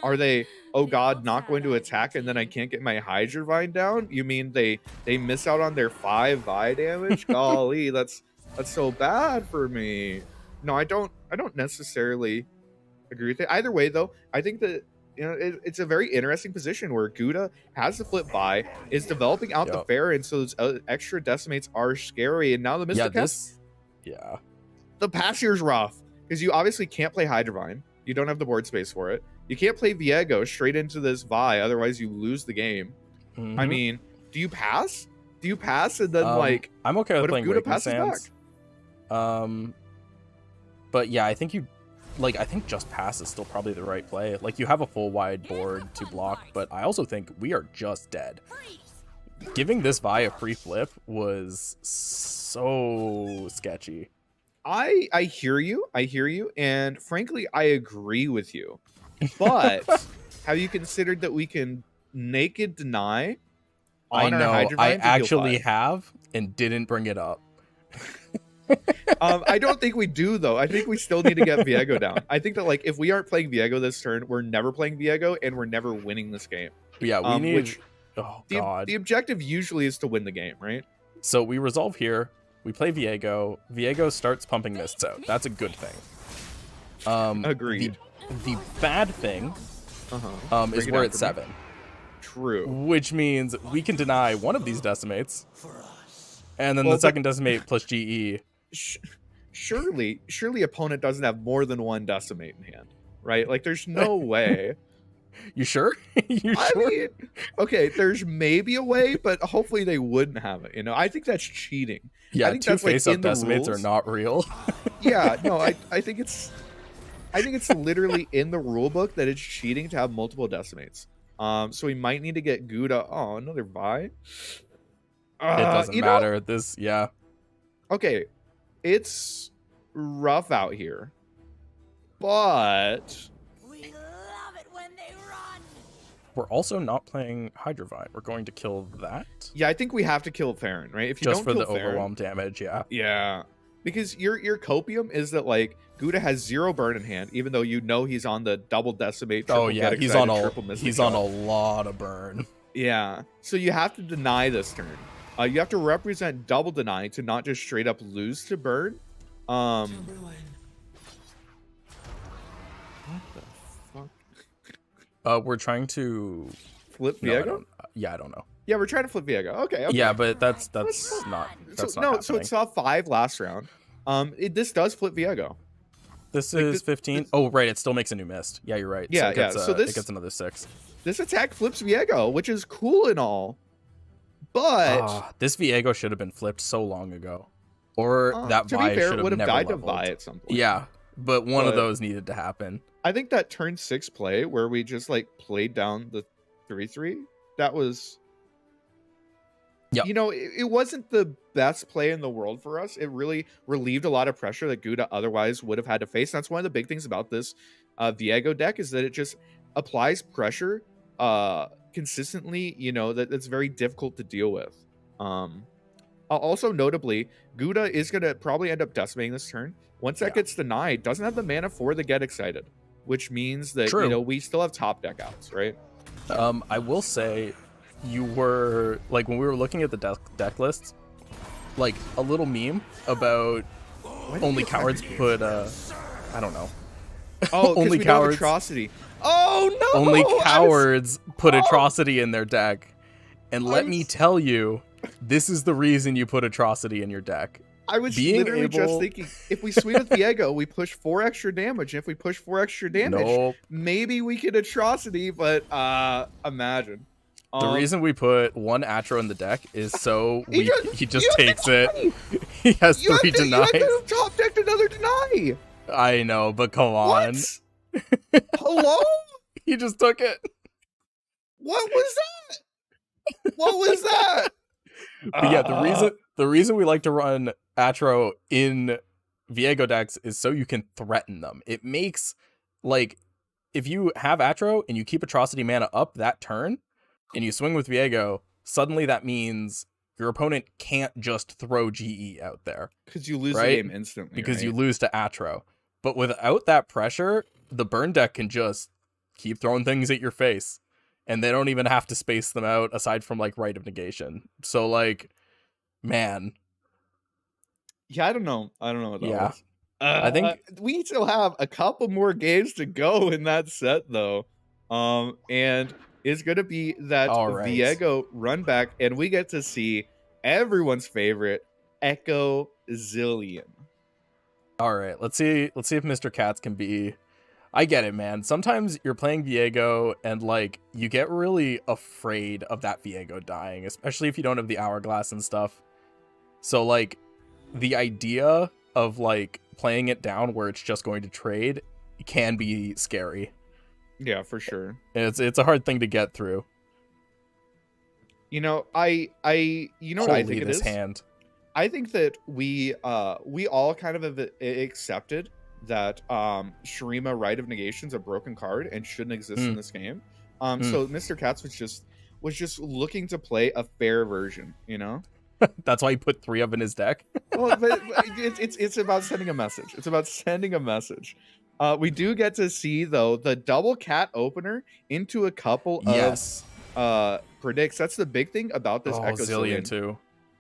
are they, oh god, not going to attack and then I can't get my Hydrovine down? You mean they miss out on their 5 Vi damage? Golly, that's so bad for me. No, I don't necessarily agree with it. Either way, though, I think that, you know, it's a very interesting position where Guda has the flip Vi, is developing out the Baron, so those extra decimates are scary. And now the Mystics, the past year's rough, because you obviously can't play Hydrovine. You don't have the board space for it. You can't play Viego straight into this Vi, otherwise you lose the game. I mean, do you pass? Do you pass and then like I'm okay with what if playing Gouda Waking passes back? Sands. But yeah, I think I think just pass is still probably the right play. Like, you have a full wide board to block, but I also think we are just dead. Giving this Vi a free flip was so sketchy. I hear you, and frankly, I agree with you. But have you considered that we can naked deny I on our know, Hydrovine I to heal actually 5? have and didn't bring it up. I don't think we do though. I think we still need to get Viego down. I think that like if we aren't playing Viego this turn, we're never playing Viego and we're never winning this game. Yeah, we need. Which Oh god. the objective usually is to win the game, right? So we resolve here. We play Viego. Viego starts pumping mists out. That's a good thing. Agreed. The bad thing Bring is it we're down at for me. 7. True. Which means we can deny one of these decimates. And then Well, the second decimate plus GE. Surely opponent doesn't have more than one decimate in hand, right? Like there's no way. You sure? You I sure? mean, okay, there's maybe a way, but hopefully they wouldn't have it. You know, I think that's cheating. Yeah, I think 2 that's like face-up in the decimates are rules. not real. Yeah, no, I think it's literally in the rule book that it's cheating to have multiple decimates. So we might need to get Gouda. Oh, another Vi. It doesn't matter. Yeah. Okay, it's rough out here, but We love it when they run. We're also not playing Hydrovine. We're going to kill that. yeah, I think we have to kill Farron, right? If you Just don't for kill the Farron, overwhelm damage, yeah. yeah, because your copium is that like Gouda has 0 burn in hand, even though you know he's on the double decimate. Oh triple yeah, get he's excited, on triple mystic he's on shot. a lot of burn. Yeah, so you have to deny this turn. You have to represent double deny to not just straight up lose to burn. What the fuck? We're trying to Flip no, I Viego? don't, I don't know. Yeah, we're trying to flip Viego. Okay. Yeah, but that's not So not no, happening. so it saw 5 last round. This does flip Viego. This like, is this- 15. Oh right, it still makes a new mist. Yeah, you're right. Yeah, it gets, yeah, so it gets another 6. This attack flips Viego, which is cool and all, but This Viego should have been flipped so long ago, or that to be Vi fair, should would have have never died to leveled. Vi at some point. Yeah, but one of But- those needed to happen. I think that turn 6 play where we just like played down the 3/3. That was, Yep. you know, it wasn't the best play in the world for us. It really relieved a lot of pressure that Gouda otherwise would have had to face. That's one of the big things about this Viego deck is that it just applies pressure consistently. You know that's very difficult to deal with. Also notably, Gouda is gonna probably end up decimating this turn. Once that Yeah. gets denied, doesn't have the mana for the get excited, which means that True. you know we still have top deck outs, right? I will say, you were like when we were looking at the deck lists, like a little meme about only cowards put I don't know. Oh, Only only cowards. atrocity. Oh no! Only I was- cowards put Oh. atrocity in their deck. And let I'm me s- tell you, this is the reason you put atrocity in your deck. I was being literally just able- thinking, if we sweep with Viego, we push 4 extra damage. And if we push 4 extra damage, Nope. maybe we can atrocity. But imagine. The reason we put 1 Atro in the deck is so He he just you have takes to it. He has You have 3 to denies. top decked another deny. I know, but come on. What? Hello? He just took it. What was that? What was that? But yeah, the reason we like to run Atro in Viego decks is so you can threaten them. It makes, like, if you have Atro and you keep Atrocity mana up that turn and you swing with Viego, suddenly that means your opponent can't just throw GE out there Because you lose Right? the game instantly. because you right? lose to Atro. But without that pressure, the burn deck can just keep throwing things at your face. And they don't even have to space them out aside from like Rite of Negation. So like, man, Yeah, I don't know. I don't know what that Yeah. was. I think- we still have a couple more games to go in that set, though. And it's gonna be that All right. Viego run back, and we get to see everyone's favorite Echo Zilean. all right, let's see if Mr. Katz can be. I get it, man. Sometimes you're playing Viego and like you get really afraid of that Viego dying, especially if you don't have the hourglass and stuff. So like the idea of like playing it down where it's just going to trade can be scary. Yeah, for sure. It's a hard thing to get through. You know, you know what I think it is? Hand. I think that we all kind of have accepted that Shurima Rite of Negation's a broken card and shouldn't exist in this game. So Mr. Katz was just looking to play a fair version, you know? That's why he put 3 of in his deck. Well, but it's about sending a message. It's about sending a message. We do get to see though the double cat opener into a couple of predicts. That's the big thing about this Echo Zilean too.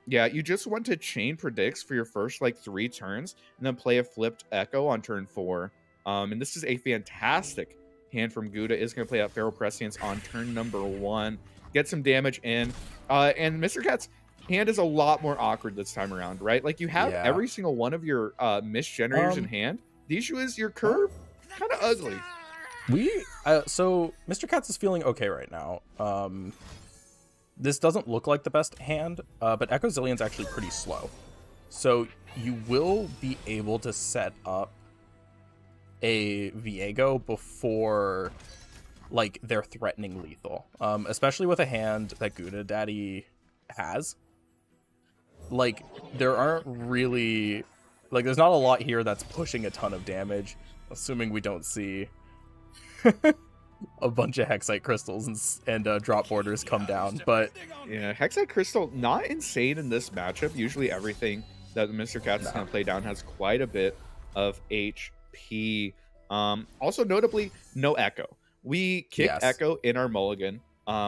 Yeah, you just want to chain predicts for your first like 3 turns and then play a flipped Echo on turn 4. And this is a fantastic hand from Gouda. Is going to play out Feral Prescience on turn number 1. Get some damage in. And Mr. Cat's hand is a lot more awkward this time around, right? Like you have every single one of your Mist Generators in hand. The issue is your curve kind of ugly. So Mr. Katz is feeling okay right now. This doesn't look like the best hand, but Echo Zilean's actually pretty slow. So you will be able to set up a Viego before like they're threatening lethal. Especially with a hand that Gouda Daddy has. Like there aren't really like there's not a lot here that's pushing a ton of damage, assuming we don't see a bunch of Hexite crystals and drop borders come down. But yeah, Hexite crystal not insane in this matchup. Usually everything that Mr. Katz is going to play down has quite a bit of HP. Also notably no Echo. We kick Echo in our mulligan,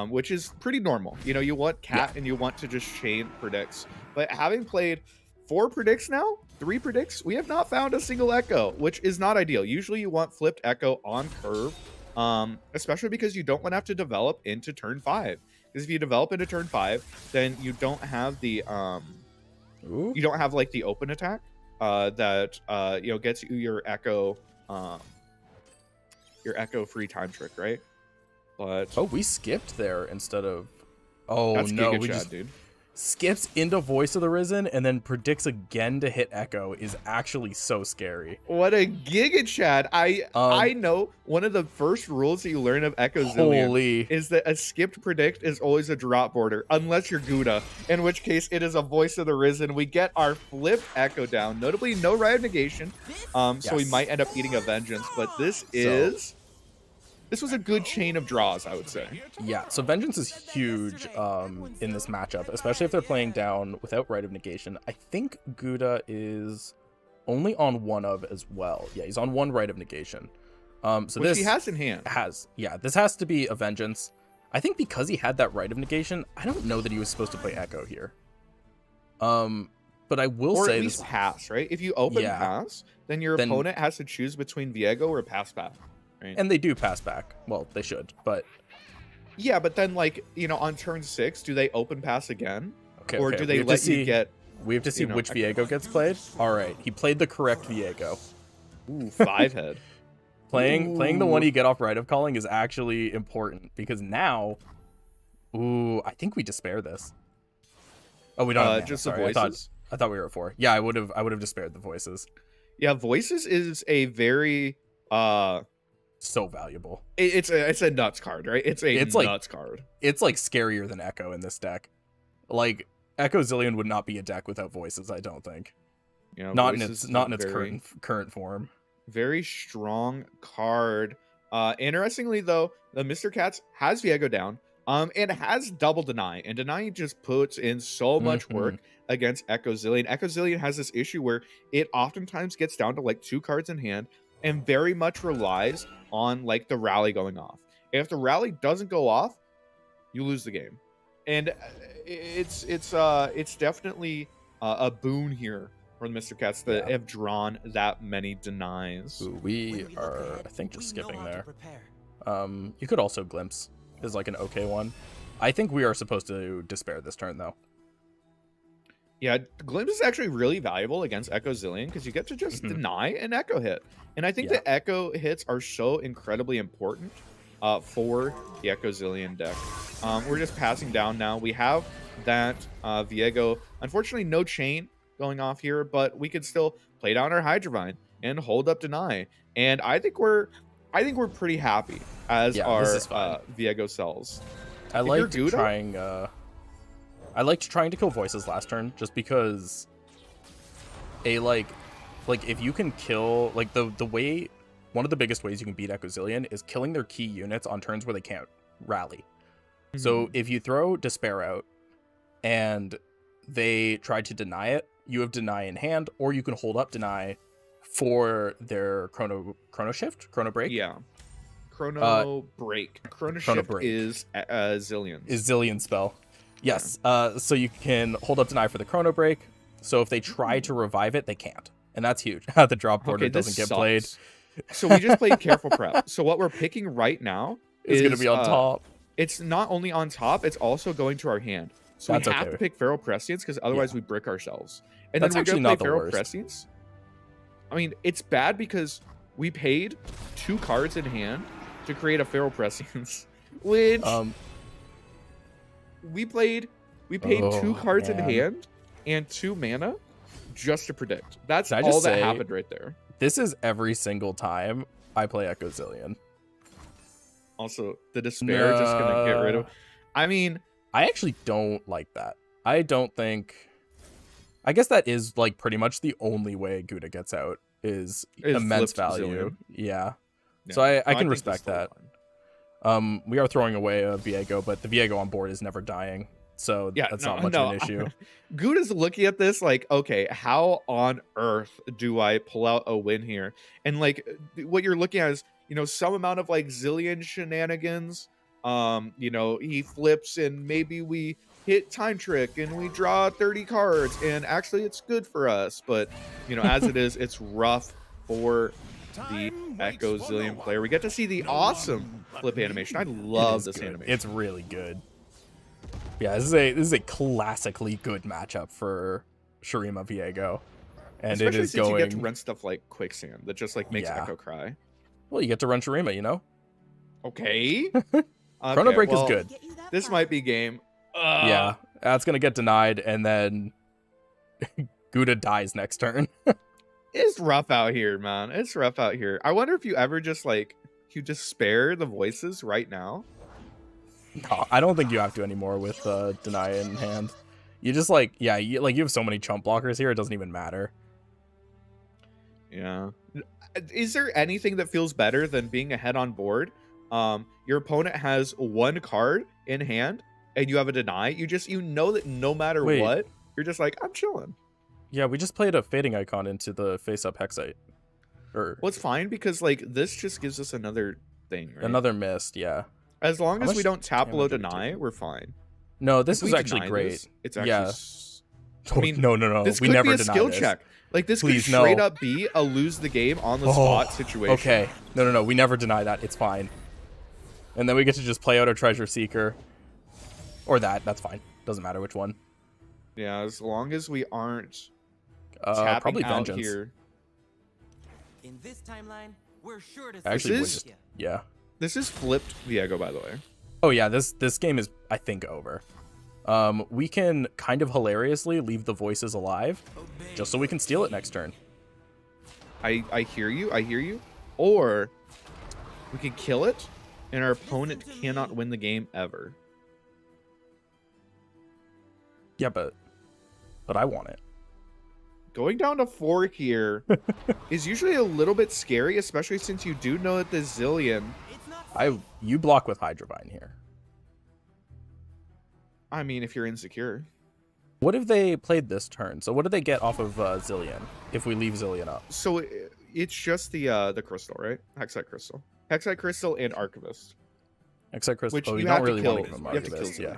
which is pretty normal. You know, you want cat and you want to just chain predicts, but having played 4 predicts now, 3 predicts, we have not found a single Echo, which is not ideal. Usually you want flipped Echo on curve. Especially because you don't want to have to develop into turn 5. Because if you develop into turn 5, then you don't have the you don't have like the open attack that you know gets you your Echo free time trick, right? But we skipped there instead of that's no, Giga we Chad, just dude. Skips into Voice of the Risen and then predicts again to hit Echo is actually so scary. What a Giga Chad. I know one of the first rules that you learn of Echo Zilean is that a skipped predict is always a drop border, unless you're Gouda, in which case it is a Voice of the Risen. We get our flipped Echo down, notably no Rite of Negation, so we might end up eating a Vengeance, but this was a good chain of draws, I would say. Yeah, so Vengeance is huge in this matchup, especially if they're playing down without Rite of Negation. I think Gouda is only on 1 of as well. Yeah, he's on 1 Rite of Negation. So which this he has in hand. This has to be a Vengeance. I think because he had that Rite of Negation, I don't know that he was supposed to play Echo here. But I will or say at least pass, right? If you open pass, then your opponent has to choose between Viego or pass back. Right. And they do pass back. Well, they should, but yeah, but then like, you know, on turn 6, do they open pass again? Okay, or do they let you get we have to see which Viego gets played? All right, he played the correct Viego. Ooh, 5 head. Playing the one you get off Rite of Calling is actually important because now I think we despair this. Oh, we don't have just Sorry, the voices. I thought we were at 4. Yeah, I would have despaired the voices. Yeah, voices is a very so valuable. It's a nuts card, right? It's nuts card. It's like scarier than Echo in this deck. Like Echo Zilean would not be a deck without voices, I don't think. You know, not in its current form. Very strong card. Interestingly though, the Mr. Katz has Viego down. And has double deny, and deny just puts in so much work against Echo Zilean. Echo Zilean has this issue where it oftentimes gets down to like 2 cards in hand and very much relies on like the rally going off. If the rally doesn't go off, you lose the game. And it's definitely a boon here for the Mr. Katz that have drawn that many denies. Ooh, we are, I think, just skipping there. You could also glimpse is like an okay one. I think we are supposed to despair this turn though. Yeah, Glimpse is actually really valuable against Echo Zilean because you get to just deny an Echo hit. And I think the Echo hits are so incredibly important for the Echo Zilean deck. We're just passing down now. We have that Viego. Unfortunately, no chain going off here, but we could still play down our Hydrovine and hold up deny. And I think we're pretty happy as our Viego sells. I liked trying to kill voices last turn just because like if you can kill like the way one of the biggest ways you can beat Echo Zilean is killing their key units on turns where they can't rally. So if you throw Despair out and they try to deny it, you have deny in hand, or you can hold up deny for their chrono break. Yeah. Chrono break. Chrono shift break is Zilean's. Is Zilean's spell. Yes. So you can hold up deny for the chrono break. So if they try to revive it, they can't. And that's huge. The drop border doesn't get played. So we just played careful prep. So what we're picking right now is going to be on top. It's not only on top, it's also going to our hand. So we have to pick Feral Prescience because otherwise we brick ourselves. And that's then we're actually going to not play the Feral worst. Prescience. I mean, it's bad because we paid 2 cards in hand to create a Feral Prescience, which we paid 2 cards in hand and 2 mana just to predict. That's all that happened right there. This is every single time I play Echo Zilean. Also, the Despair just gonna get rid of. I mean, I actually don't like that. I don't think. I guess that is like pretty much the only way Gouda gets out is immense value. Yeah. So I can respect that. We are throwing away a Viego, but the Viego on board is never dying. So that's not much of an issue. Gouda's looking at this like, okay, how on earth do I pull out a win here? And like what you're looking at is, some amount of like Zilean shenanigans. He flips and maybe we hit Time Trick and we draw 30 cards and actually it's good for us. But, as it is, it's rough for the Echo Zilean player. We get to see the awesome flip animation. I love this animation. It's really good. Yeah, this is a classically good matchup for Shurima Viego. And especially it is since going. You get to run stuff like Quicksand that just like makes Echo cry. Well, you get to run Shurima, Okay. Chrono Break is good. This might be game. Yeah, that's gonna get denied, and then Gouda dies next turn. It's rough out here, man. It's rough out here. I wonder if you ever just you just spare the voices right now. No, I don't think you have to anymore with deny in hand. You just you have so many chump blockers here, it doesn't even matter. Yeah. Is there anything that feels better than being ahead on board? Your opponent has 1 card in hand and you have a deny. You know that no matter what, you're just like, I'm chilling. Yeah, we just played a fading icon into the face-up Hexite. Well, it's fine because this just gives us another thing, right? Another mist, yeah. As long as we don't tap below deny, we're fine. No, this is actually great. It's actually. I mean, no. This we could never be a skill check. This could straight up be a lose the game on the spot situation. Okay. No. We never deny that. It's fine. And then we get to just play out our Treasure Seeker. Or that's fine. Doesn't matter which one. Yeah, as long as we aren't tapping probably out Vengeance. here. In this timeline, we're sure to actually see yeah. This is flipped Viego, by the way. Oh yeah, this game is I think over. We can kind of hilariously leave the voices alive just so we can steal it next turn. I hear you. Or we can kill it and our opponent cannot win the game ever. Yeah, but I want it. Going down to 4 here is usually a little bit scary, especially since you do know that the Zilean. You block with Hydrovine here. I mean, if you're insecure. What if they played this turn? So what do they get off of Zilean if we leave Zilean up? So it's just the crystal, right? Hexite crystal and Archivist. Hexite crystal. Which you don't really kill, want to give them Archivist. Yeah.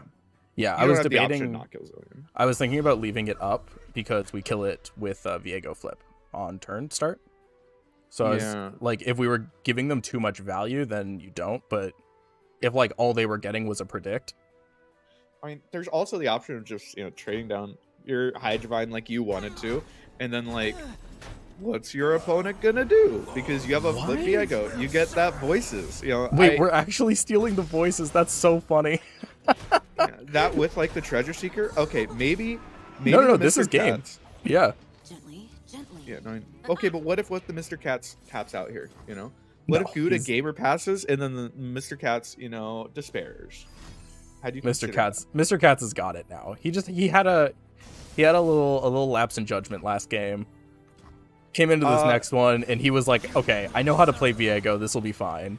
Yeah, I was debating. Not kill Zilean. I was thinking about leaving it up because we kill it with Viego flip on turn start. So I was like, if we were giving them too much value, then you don't. But if all they were getting was a predict. I mean, there's also the option of just trading down your Hydrovine like you wanted to, and then like, what's your opponent gonna do? Because you have a flip Viego, you get that voices. You know, Wait, we're actually stealing the voices. That's so funny. yeah, that with like the treasure seeker. Okay, maybe No, the this Mr. is game. Cats. Yeah. Gently, gently. Yeah, no. Okay, but what if the Mr. Cats taps out here? You know, what No, if Gouda he's- gamer passes and then the Mr. Cats, you know, despairs? How do you Mr. Katz has got it now. He had a little lapse in judgment last game. Came into this next one and he was like, okay, I know how to play Viego. This will be fine.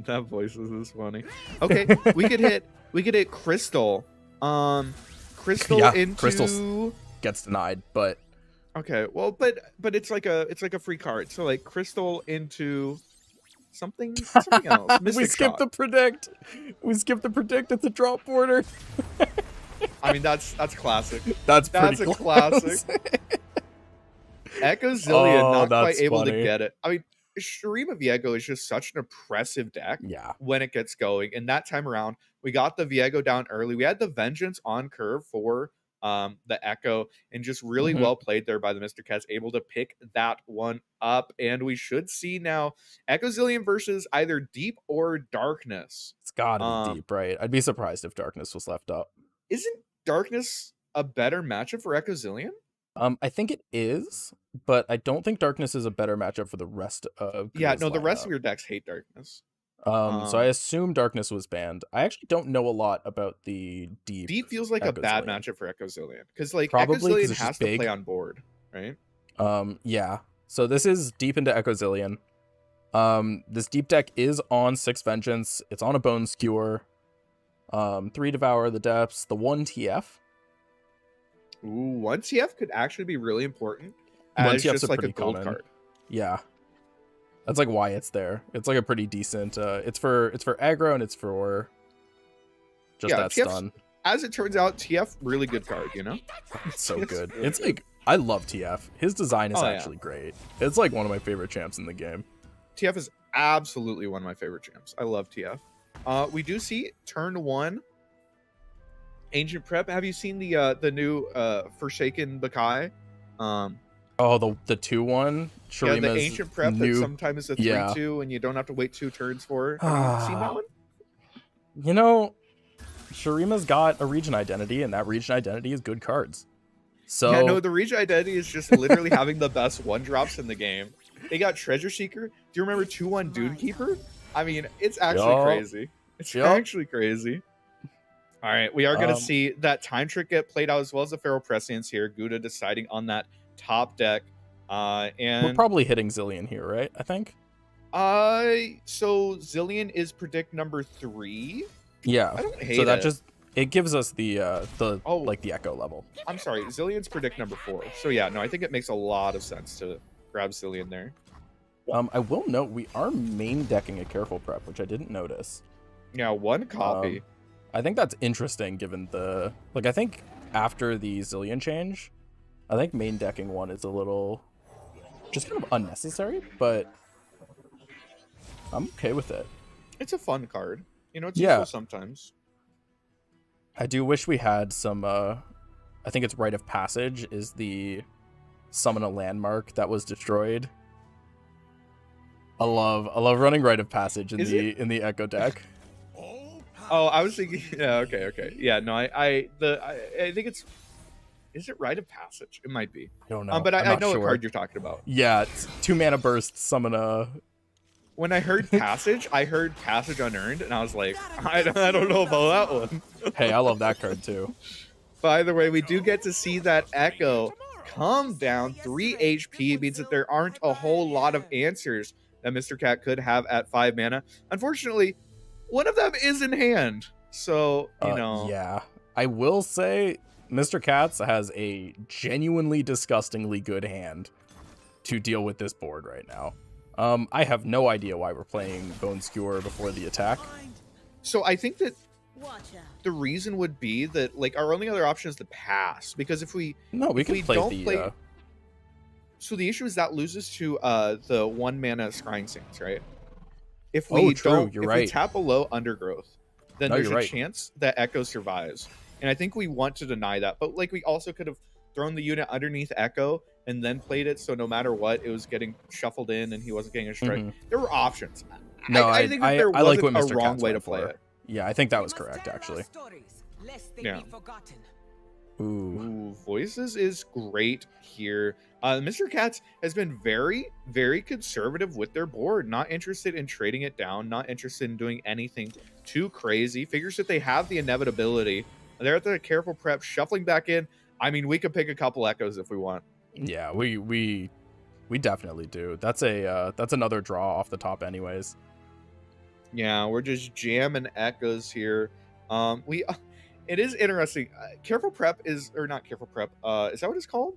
That voice is funny. Okay, we could hit Crystal. Crystal Yeah, into Crystal's- Gets denied, but okay. Well, but it's like a free card. So like Crystal into something else. we skipped the predict. We skipped the predict. It's a drop border. I mean, that's classic. That's That's pretty a close. classic. Echo Zilean Oh, not quite that's able to funny. get it. I mean, Shurima Viego is just such an oppressive deck Yeah. when it gets going. And that time around, we got the Viego down early. We had the Vengeance on curve for the Echo, and just really Mhm. well played there by the Mr. Cats, able to pick that one up. And we should see now Echo Zilean versus either Deep or Darkness. It's gotta be deep, right? I'd be surprised if Darkness was left up. Isn't Darkness a better matchup for Echo Zilean? I think it is, but I don't think Darkness is a better matchup for the rest of Yeah, Gouda's no, the rest lineup. of your decks hate Darkness. So I assume Darkness was banned. I actually don't know a lot about the Deep. Deep feels like a Echo bad Zilean. matchup for Echo Zilean because like Probably Echo 'cause Zilean it's has just to big. play on board, right? Yeah. So this is deep into Echo Zilean. This deep deck is on 6 Vengeance. It's on a Bone Skewer. 3 Devour the Depths, the 1 TF. Ooh, 1 TF could actually be really important 1 as TF's just like a pretty gold common. card. Yeah. That's like why it's there. It's like a pretty decent it's for aggro and it's for just Yeah, that TF's stun. As it turns out, TF really good card, you know? It's so It's good. really It's good. like I love TF. His design is Oh, yeah. actually great. It's like one of my favorite champs in the game. TF is absolutely one of my favorite champs. I love TF. We do see turn 1 Ancient Prep. Have you seen the new Forsaken Bakai? Oh, the 2-1 Yeah, Shurima's the Ancient Prep that new. sometimes is a 3/2 and you don't have to wait 2 turns for. Have you seen that one? You know, Shurima's got a region identity, and that region identity is good cards. So Yeah, no, the region identity is just literally having the best 1-drops in the game. They got Treasure Seeker. Do you remember 2/1 Dune Keeper? I mean, it's actually Yup. crazy. It's Yup. actually crazy. All right, we are going to Um, see that Time Trick get played out as well as the Feral Prescience here. Gouda deciding on that top deck. we're And probably hitting Zilean here, right? I think. so Zilean is predict number 3. Yeah. I don't hate So that it. just it gives us the Oh. like the echo level. I'm sorry, Zillian's predict number 4. So yeah, no, I think it makes a lot of sense to grab Zilean there. I will note we are main decking a careful prep, which I didn't notice. Yeah, 1 copy. I think that's interesting given the I think after the Zilean change, I think main decking 1 is a little just kind of unnecessary, but I'm okay with it. It's a fun card. You know, it's Yeah. useful sometimes. I do wish we had some I think it's Rite of Passage is the summon a landmark that was destroyed. I love running Rite of Passage in Is in the Echo deck. Oh, I was thinking. Yeah, okay. Yeah, no, I think it's. Is it Rite of Passage? It might be. I don't know. But I'm I not know sure. what card you're talking about. Yeah, it's 2 mana burst, summon a. When I heard Passage, I heard Passage Unearned, and I was like, I don't know about that one. Hey, I love that card too. By the way, we do get to see that Echo come down 3 HP. It means that there aren't a whole lot of answers that Mr. Cat could have at 5 mana. Unfortunately, one of them is in hand. So, you know. Yeah, I will say Mr. Katz has a genuinely disgustingly good hand to deal with this board right now. I have no idea why we're playing Bone Skewer before the attack. So I think that Watch out. the reason would be that like our only other option is the pass, because if we No, we If can we play don't the. play- so the issue is that loses to the 1 mana Scrying Sands, right? If we Oh, true, don't you're if we right. tap below Undergrowth, then No, there's you're a right. chance that Echo survives. And I think we want to deny that. But like we also could have thrown the unit underneath Echo and then played it, so no matter what, it was getting shuffled in and he wasn't getting a strike. There were options. No, I think that there I like what wasn't Mr. a wrong Katz way to went play for. it. Yeah, I think that was correct, actually. Yeah. Ooh. Ooh, Voices is great here. Mr. Katz has been very, very conservative with their board. Not interested in trading it down. Not interested in doing anything too crazy. Figures that they have the inevitability. They're at the careful prep, shuffling back in. I mean, we could pick a couple Echoes if we want. Yeah, we definitely do. That's another draw off the top, anyways. Yeah, we're just jamming Echoes here. It is interesting. Careful prep is, or not careful prep. Is that what it's called?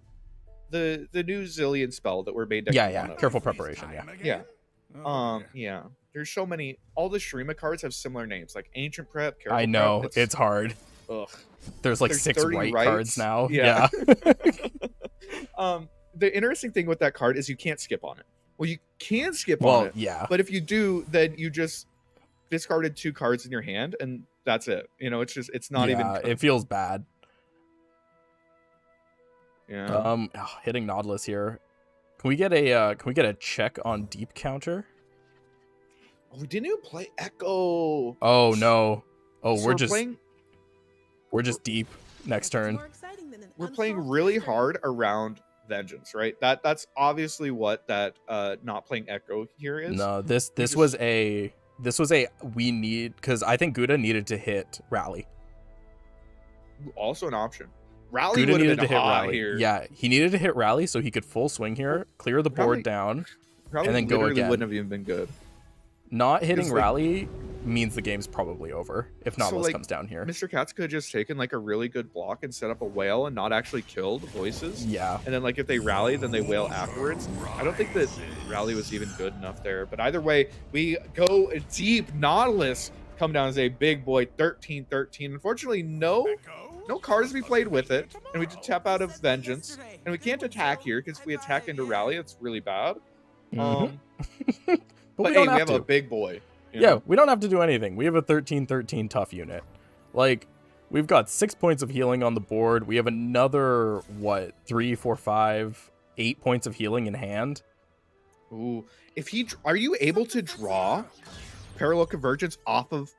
The new Zilean spell that we're made. Yeah. Careful preparation. Yeah. Yeah. There's so many. All the Shrima cards have similar names, like Ancient Prep. Careful I know Prep. it's hard. Ugh. There's like 6 white cards now. Yeah. The interesting thing with that card is you can't skip on it. Well, you can skip on Well, it. yeah. But if you do, then you just discarded 2 cards in your hand, and that's it. You know, it's not even. It feels bad. Yeah. Hitting Nautilus here. Can we get a check on deep counter? We didn't even play Echo. Oh no. Oh, So we're just deep next turn. We're playing really hard around Vengeance, right? That's obviously what that not playing Echo here is. No, this was a we need, because I think Gouda needed to hit Rally. Also an option. Rally Gouda would have needed been to hit hot Rally. here. Yeah, he needed to hit Rally so he could full swing here, clear the board down, Rally and then go literally again. wouldn't have even been good. Not hitting Because, like, Rally means the game's probably over if Nautilus like, comes down here. Mr. Katz could have just taken like a really good block and set up a whale and not actually killed Voices. Yeah. And then like if they rally, then they whale afterwards. I don't think that Rally was even good enough there. But either way, we go deep. Nautilus come down as a big boy, 13-13. Unfortunately, no cards to be played with it. And we just tap out of Vengeance. And we can't attack here because if we attack into Rally, it's really bad. But But we hey, don't we have have to. a big boy. you Yeah, know? we don't have to do anything. We have a 13-13 tough unit. Like, we've got 6 points of healing on the board. We have another, 3, 4, 5, 8 points of healing in hand. Ooh, are you able to draw Parallel Convergence off of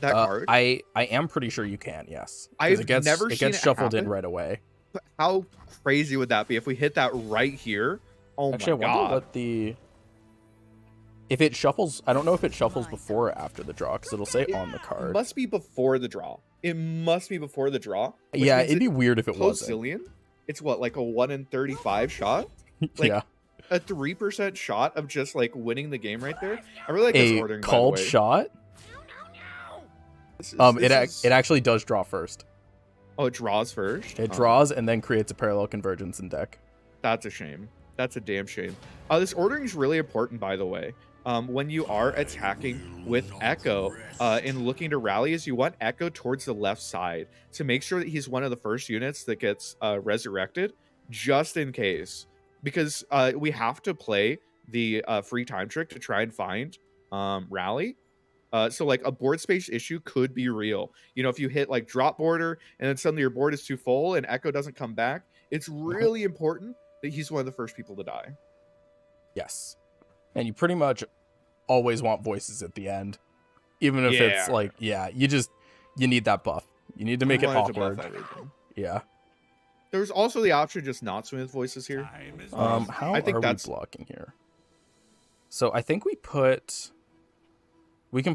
that card? I am pretty sure you can, yes. 'Cause I've it gets, never it seen gets it shuffled in happen. right away. But how crazy would that be if we hit that right here? Oh Actually, my I wonder god! what the... If it shuffles... I don't know if it shuffles before or after the draw, because it'll say on the It card. must be before the draw. It must be before the draw. which Yeah, means it'd be weird if it post wasn't. Zilean. It's what, like a 1 in 35 shot? Like, yeah. A 3% shot of just like winning the game right there. I really like this A ordering. called by the way. shot? This It actually does draw first. Oh, it draws first. It Oh. draws and then creates a parallel convergence in deck. That's a shame. That's a damn shame. This ordering is really important, by the way. When you are attacking with Echo and looking to rally, is you want Echo towards the left side to make sure that he's one of the first units that gets resurrected, just in case. Because we have to play the free time trick to try and find rally. So like a board space issue could be real. You know, if you hit like drop border and then suddenly your board is too full and Echo doesn't come back, it's really important that he's one of the first people to die. Yes. And you pretty much always want voices at the end. Even if it's Yeah. like, you need that buff. You need to make it Wanted to buff awkward. everything. Yeah. There's also the option just not swing with voices here. How I think are that's- we blocking here? So I think we can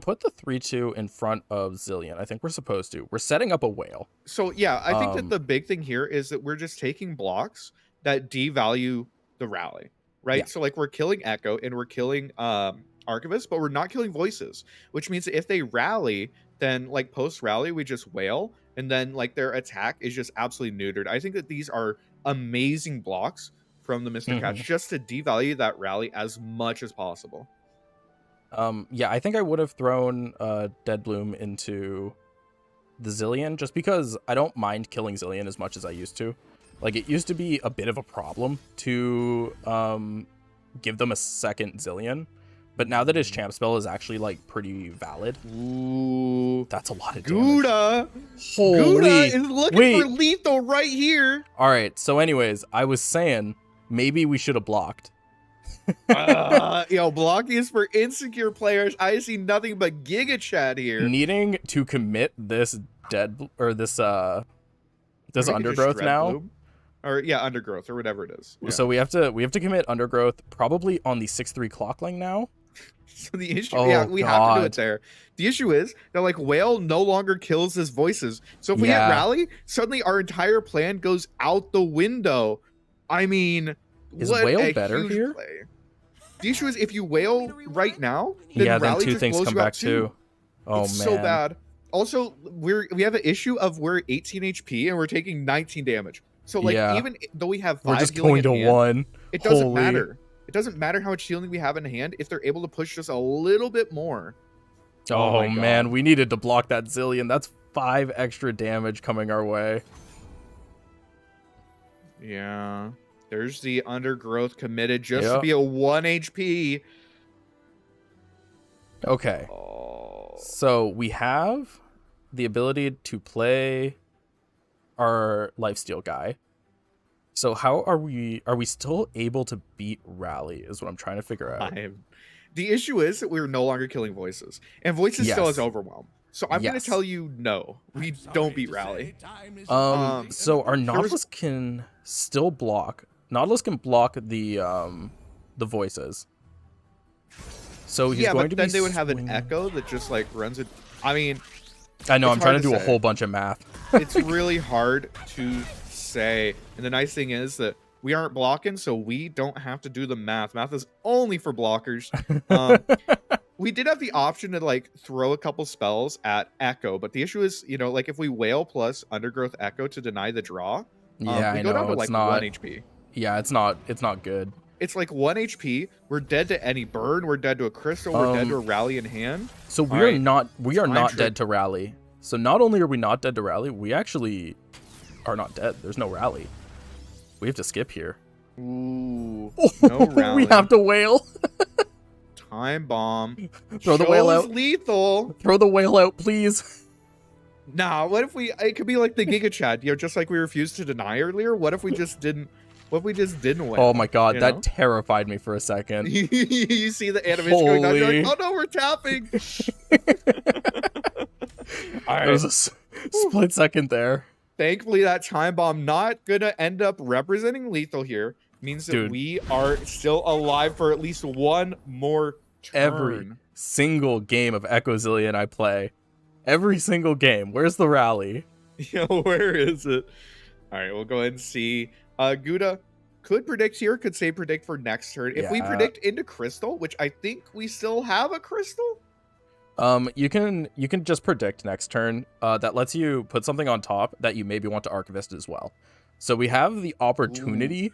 put the 3/2 in front of Zilean. I think we're supposed to. We're setting up a whale. So yeah, I think that Um, the big thing here is that we're just taking blocks that devalue the rally, right? Yeah. So like we're killing Echo and we're killing Archivist, but we're not killing voices, which means that if they rally, then like post rally we just wail, and then like their attack is just absolutely neutered. I think that these are amazing blocks from the Mr. Catch just to devalue that rally as much as possible. Yeah, I think I would have thrown Dead Bloom into the Zilean just because I don't mind killing Zilean as much as I used to. Like, it used to be a bit of a problem to give them a second Zilean, But now that his champ spell is actually like pretty valid, Ooh. that's a lot of damage. Gouda! Holy, Gouda is looking wait. for lethal right here. All right. So, anyways, I was saying maybe we should have blocked. Blocking is for insecure players. I see nothing but Giga Chat here. Needing to commit this this Or we could just undergrowth Dread now. Bloom. Or undergrowth or whatever it is. Yeah. So we have to commit undergrowth probably on the 6/3 clock lane now. So the issue, Oh, we have to do God. it there. The issue is that like Whale no longer kills his voices. So if we hit Yeah. Rally, suddenly our entire plan goes out the window. I mean, Is what Whale a better huge here? play. The issue is if you Whale right now, then Yeah, then Rally two just things blows come you out back too. Oh It's man, so bad. Also, we have an issue of we're 18 HP and we're taking 19 damage. So like Yeah. even though we have 5 we're just healing going to in hand, one. it doesn't Holy. matter. It doesn't matter how much healing we have in hand if they're able to push just a little bit more. Oh, my man, God. we needed to block that Zilean. That's 5 extra damage coming our way. Yeah. There's the undergrowth committed just to Yep. be a 1 HP. Okay, Oh. so we have the ability to play our lifesteal guy. So how are we still able to beat Rally is what I'm trying to figure out. The issue is that we're no longer killing voices. And voices still Yes. has overwhelm. So I'm going Yes. to tell you no. We don't beat Rally. So our there was- Nautilus can still block. Nautilus can block the voices. So he's Yeah, going but to then be they would have an swinging- echo that just like runs it. I mean, I know, it's I'm trying hard to to do a say. whole bunch of math. it's really hard to say. And the nice thing is that we aren't blocking, so we don't have to do the math. Math is only for blockers. We did have the option to like throw a couple spells at Echo, but the issue is, like if we Whale plus Undergrowth Echo to deny the draw, Yeah, we I go down know, to like it's not 1 HP. Yeah, it's not good. It's like 1 HP. We're dead to any burn. We're dead to a crystal. We're dead to a rally in hand. So we All are right. not Time trick. dead to Rally. So not only are we not dead to Rally, we actually are not dead. There's no Rally. We have to skip here. Ooh, no rally. We have to Whale. Time bomb. Throw the Whale Shows out. lethal. Throw the Whale out, please. Nah, what if it could be like the Giga Chat, just like we refused to deny earlier? What if we just didn't win? Oh my god, you that know? terrified me for a second. You see the animation going down, you're Holy. like, oh no, we're tapping. All There was right. a split second there. Thankfully, that time bomb not gonna end up representing lethal here. Means that Dude. we are still alive for at least one more turn. Every single game of Echo Zilean I play, every single game. Where's the Rally? Where is it? All right, we'll go ahead and see. Gouda could predict here, could say predict for next turn. If we Yeah. predict into crystal, which I think we still have a crystal. You can just predict next turn. That lets you put something on top that you maybe want to archivist as well. So we have the opportunity.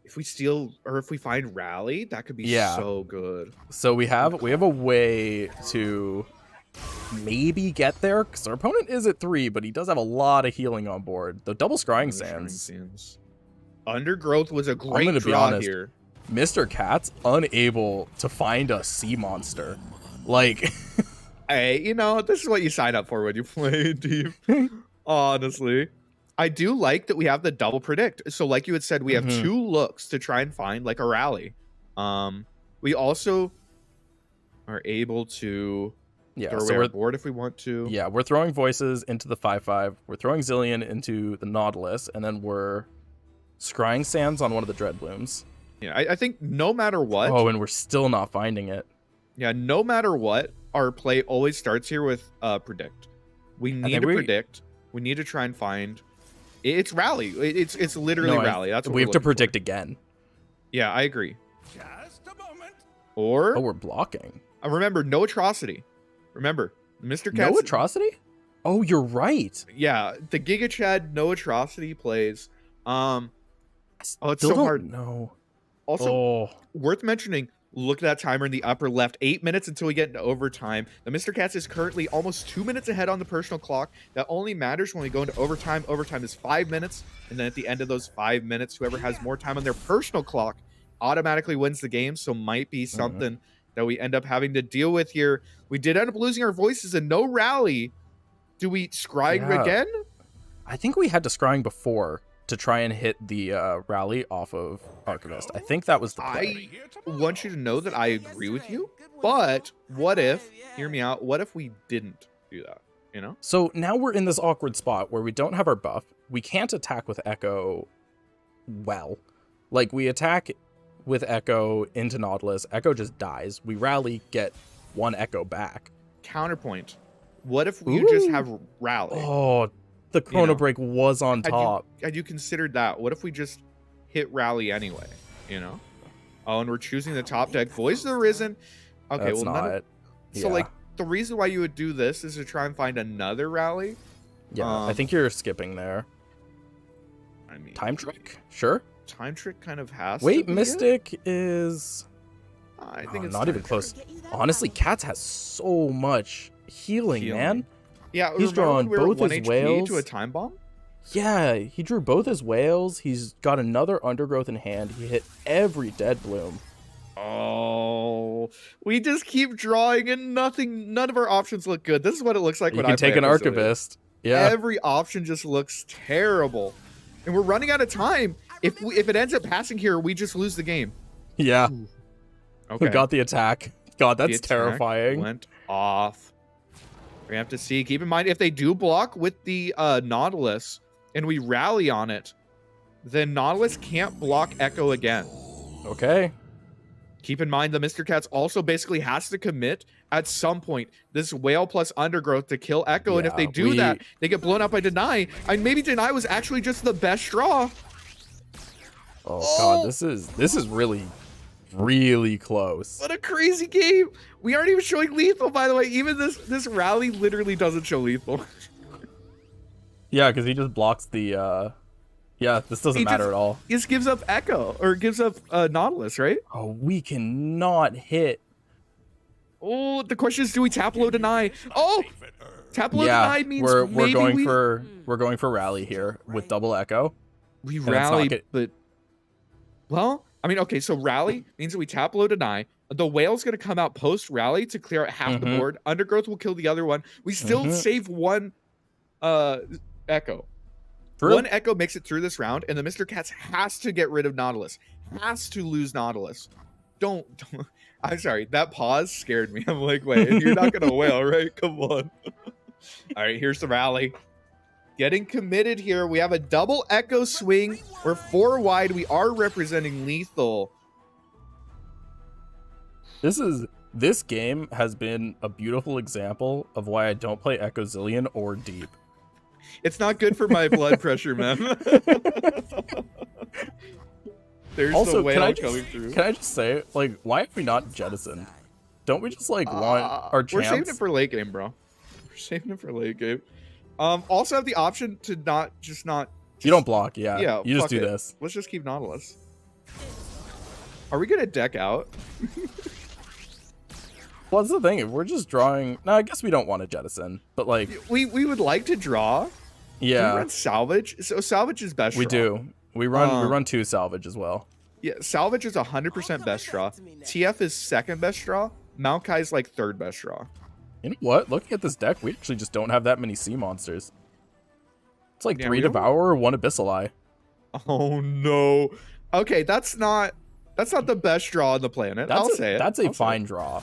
If we steal or if we find rally, that could be Yeah. so good. So we have a way to maybe get there because our opponent is at 3, but he does have a lot of healing on board. The double scrying sands. Undergrowth was a great gonna be draw honest. here. Mr. Cat's unable to find a sea monster. Like, Hey, this is what you sign up for when you play deep. Honestly. I do like that we have the double predict. So like you had said, we have Mhm. 2 looks to try and find like a rally. We also are able to yeah, throw so away we're our board if we want to. yeah, we're throwing voices into the 5/5. We're throwing Zilean into the Nautilus, and then we're scrying sands on one of the Dread Blooms. Yeah, I think no matter what, Oh, and we're still not finding it. yeah, no matter what, our play always starts here with predict. We need think to we- predict. We need to try and find. It's rally. It's literally No, rally. That's what we we're have to looking for. predict again. Yeah, I agree. Just a moment. Or Oh, we're blocking. remember, no atrocity. Remember, Mr. No Cat's. atrocity? Oh, you're right. Yeah, the Giga Chad no atrocity plays. Oh, it's Still so don't hard. know. Also, Oh, worth mentioning, look at that timer in the upper left. 8 minutes until we get into overtime. The Mr. Cats is currently almost 2 minutes ahead on the personal clock. That only matters when we go into overtime. Overtime is 5 minutes. And then at the end of those 5 minutes, whoever has more time on their personal clock automatically wins the game. So might be something that we end up having to deal with here. We did end up losing our voices and no rally. Do we scrying Yeah. again? I think we had to scrying before to try and hit the rally off of Archivist. I think that was the play. I want you to know that I agree with you, but what if, hear me out, what if we didn't do that, you know? So now we're in this awkward spot where we don't have our buff. We can't attack with Echo well. Like, we attack with Echo into Nautilus. Echo just dies. We rally, get one Echo back. Counterpoint. What if you just have rally? Oh, the Chrono know, Break was on top. Had you considered that? What if we just hit rally anyway, you know? Oh, and we're choosing the top deck. Voice of the Risen. Okay, That's well, not... so, yeah. like, the reason why you would do this is to try and find another rally. Yeah, I think you're skipping there. I mean, Time Trick? Sure. Time Trick kind of has to Wait, be it. Mystic is... I think it's not even Time close. Trick. Honestly, Cats has so much healing, man. Yeah, He's remember drawn when we were at both 1 his HP whales. to a time bomb. Yeah, he drew both his whales. He's got another Undergrowth in hand. He hit every Dead Bloom. Oh, we just keep drawing and none of our options look good. This is what it looks like You when can I play take an Echo Zilean. Archivist. Yeah. Every option just looks terrible, and we're running out of time. If it ends up passing here, we just lose the game. Yeah. Okay. We got the attack. God, The that's attack terrifying. Went off. We have to see. Keep in mind, if they do block with the Nautilus and we rally on it, then Nautilus can't block Echo again. Okay. Keep in mind, the Mr. Cats also basically has to commit at some point this whale plus Undergrowth to kill Echo, and if they Yeah, do that, they get blown up by Deny. And maybe Deny was actually just the best draw. Oh god, this is really, really close. What a crazy game! We aren't even showing lethal, by the way. Even this rally literally doesn't show lethal. Yeah, because he just blocks the yeah, this doesn't He matter just- at all. Just gives up Echo, or gives up Nautilus, right? Oh, we cannot hit. Oh, the question is, do we tap low Deny? Oh, tap low Yeah, Deny means we're maybe going for rally here with double Echo. we and it's not rally, get- but well, I mean, okay, so rally means that we tap low Deny. The whale's gonna come out post rally to clear out half the Mhm. board. Undergrowth will kill the other one. We still Mhm. save one Echo. True. One Echo makes it through this round, and the Mr. Cats has to get rid of Nautilus. Has to lose Nautilus. Don't I'm sorry, that pause scared me. I'm like, wait, you're not gonna whale, right? Come on. All right, here's the rally. Getting committed here. We have a double Echo swing. We're 4 wide. We are representing lethal. This game has been a beautiful example of why I don't play Echo Zilean or Deep. It's not good for my blood pressure, man. There's Also, the whale coming through. can I just say, like, why have we not jettisoned? Don't we just like want our We're saving it champs? for late game, bro. We're saving it for late game. Also have the option to not. You don't block, yeah. Yeah, You just fuck do it. this. Let's just keep Nautilus. Are we gonna deck out? Well, that's the thing. If we're just drawing, no, I guess we don't want to jettison, but like, We would like to draw. Do we yeah, run salvage? So salvage is best. we draw. do. We run 2 salvage as well. Yeah, salvage is 100% best draw. TF is second best draw. Mount Kai is like third best draw. You know what? Looking at this deck, we actually just don't have that many sea monsters. It's like Yeah, 3 we don't- Devourer, 1 Abyssal Eye. Oh no. Okay, that's not the best draw on the planet. I'll say it. That's I'll a say fine it. draw.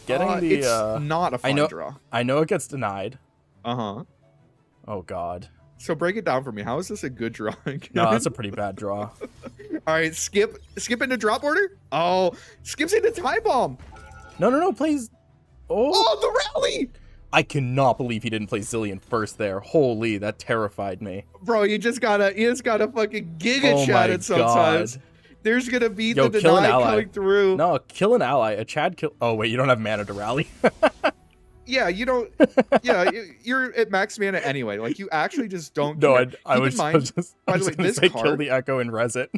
Getting the it's not a fine draw. I know it gets denied. Uh-huh. Oh god. So break it down for me. How is this a good draw? No, that's a pretty bad draw. All right, skip into drop order. Oh, skips into time bomb. No, please. Oh, Oh, the rally, I cannot believe he didn't play Zilean first there. Holy, that terrified me. bro. You just gotta fucking giga Oh chat my it sometimes. God. There's gonna be Yo, the kill an deny ally. coming through. No, kill an ally. A Chad kill. Oh wait, you don't have mana to rally. Yeah, you don't. Yeah, you're at max mana anyway. Like you actually just don't. No, care. I Keep was in mind, just by I the was way, gonna this say kill card- the Echo and res it.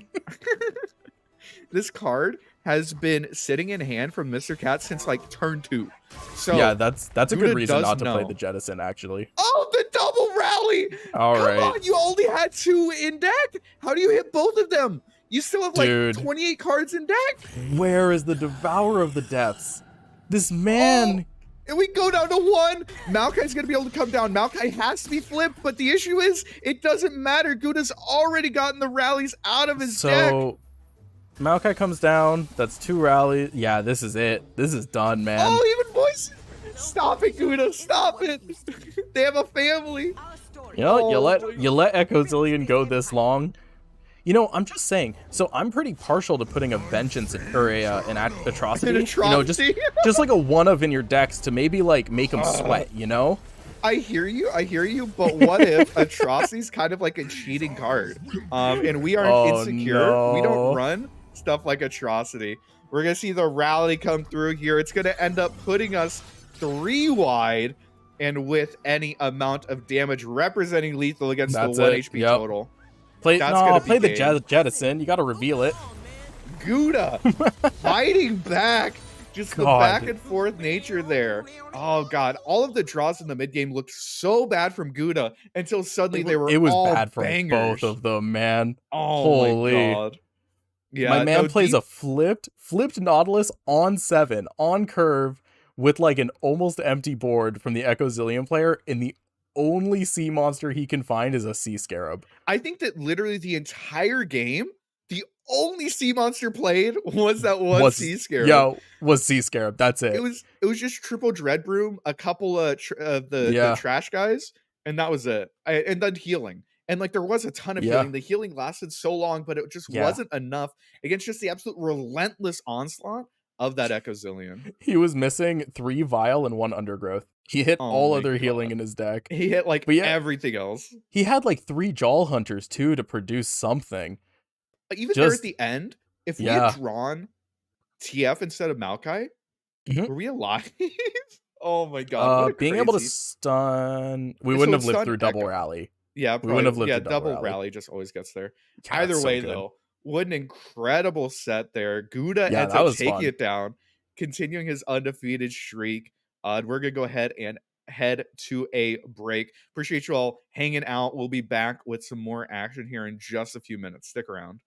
this card has been sitting in hand from Mr. Cat since like turn 2. So Yeah, that's a Gouda good reason does not to play know. the jettison. Actually. Oh, the double rally! All Come right. on, you only had 2 in deck. How do you hit both of them? You still have like Dude. 28 cards in deck. Where is the Devourer of the Depths? This man. And we go down to 1. Maokai's going to be able to come down. Maokai has to be flipped, but the issue is it doesn't matter. Guda's already gotten the rallies out of his deck. So Maokai comes down. That's 2 rallies. Yeah, this is it. This is done, man. Oh, even voice. Stop it, Guda. Stop it. They have a family. You know, Oh, you let Echo Zilean go this long. You know, I'm just saying. So I'm pretty partial to putting a vengeance or an atrocity. An You know, just like a one of in your decks to maybe like make them sweat. You know. I hear you, but what if Atrocity's kind of like a cheating card? And we aren't insecure. No. We don't run stuff like Atrocity. We're gonna see the rally come through here. It's gonna end up putting us 3 wide, and with any amount of damage representing lethal against That's the 1 it. HP Yep. total. Play That's the game. jettison. You got to reveal it. Gouda fighting back. Just the God. back and forth nature there. Oh god, all of the draws in the mid game looked so bad from Gouda until suddenly they were It was all bad from bangers. both of them, man. Oh Holy. my god. Yeah, My man no, plays deep- a flipped Nautilus on 7 on curve with like an almost empty board from the Echo Zilean player, and the only sea monster he can find is a sea scarab. I think that literally the entire game, the only sea monster played was that one sea scarab. Yeah, was sea scarab. That's it. It was just triple dread broom, a couple of the trash guys, and that was it. And then healing. And like there was a ton of healing. The healing lasted so long, but it just wasn't enough against just the absolute relentless onslaught of that Echo Zilean. He was missing 3 Vile and 1 Undergrowth. He hit all my other healing God. in his deck. He hit like But yeah, everything else. he had like 3 Jaw Hunters too to produce something. Even there at the end, if we Yeah. had drawn TF instead of Maokai, Mhm. were we alive? Oh my god. what a Being able to crazy- stun, we So wouldn't it have lived stunned through double Echo. rally. Yeah, We probably. wouldn't have lived Yeah, through double double rally. rally just always gets there. God, Either so way, good. though, what an incredible set there. Gouda Yeah, ends that up was taking fun. it down, continuing his undefeated streak. We're gonna go ahead and head to a break. Appreciate you all hanging out. We'll be back with some more action here in just a few minutes. Stick around.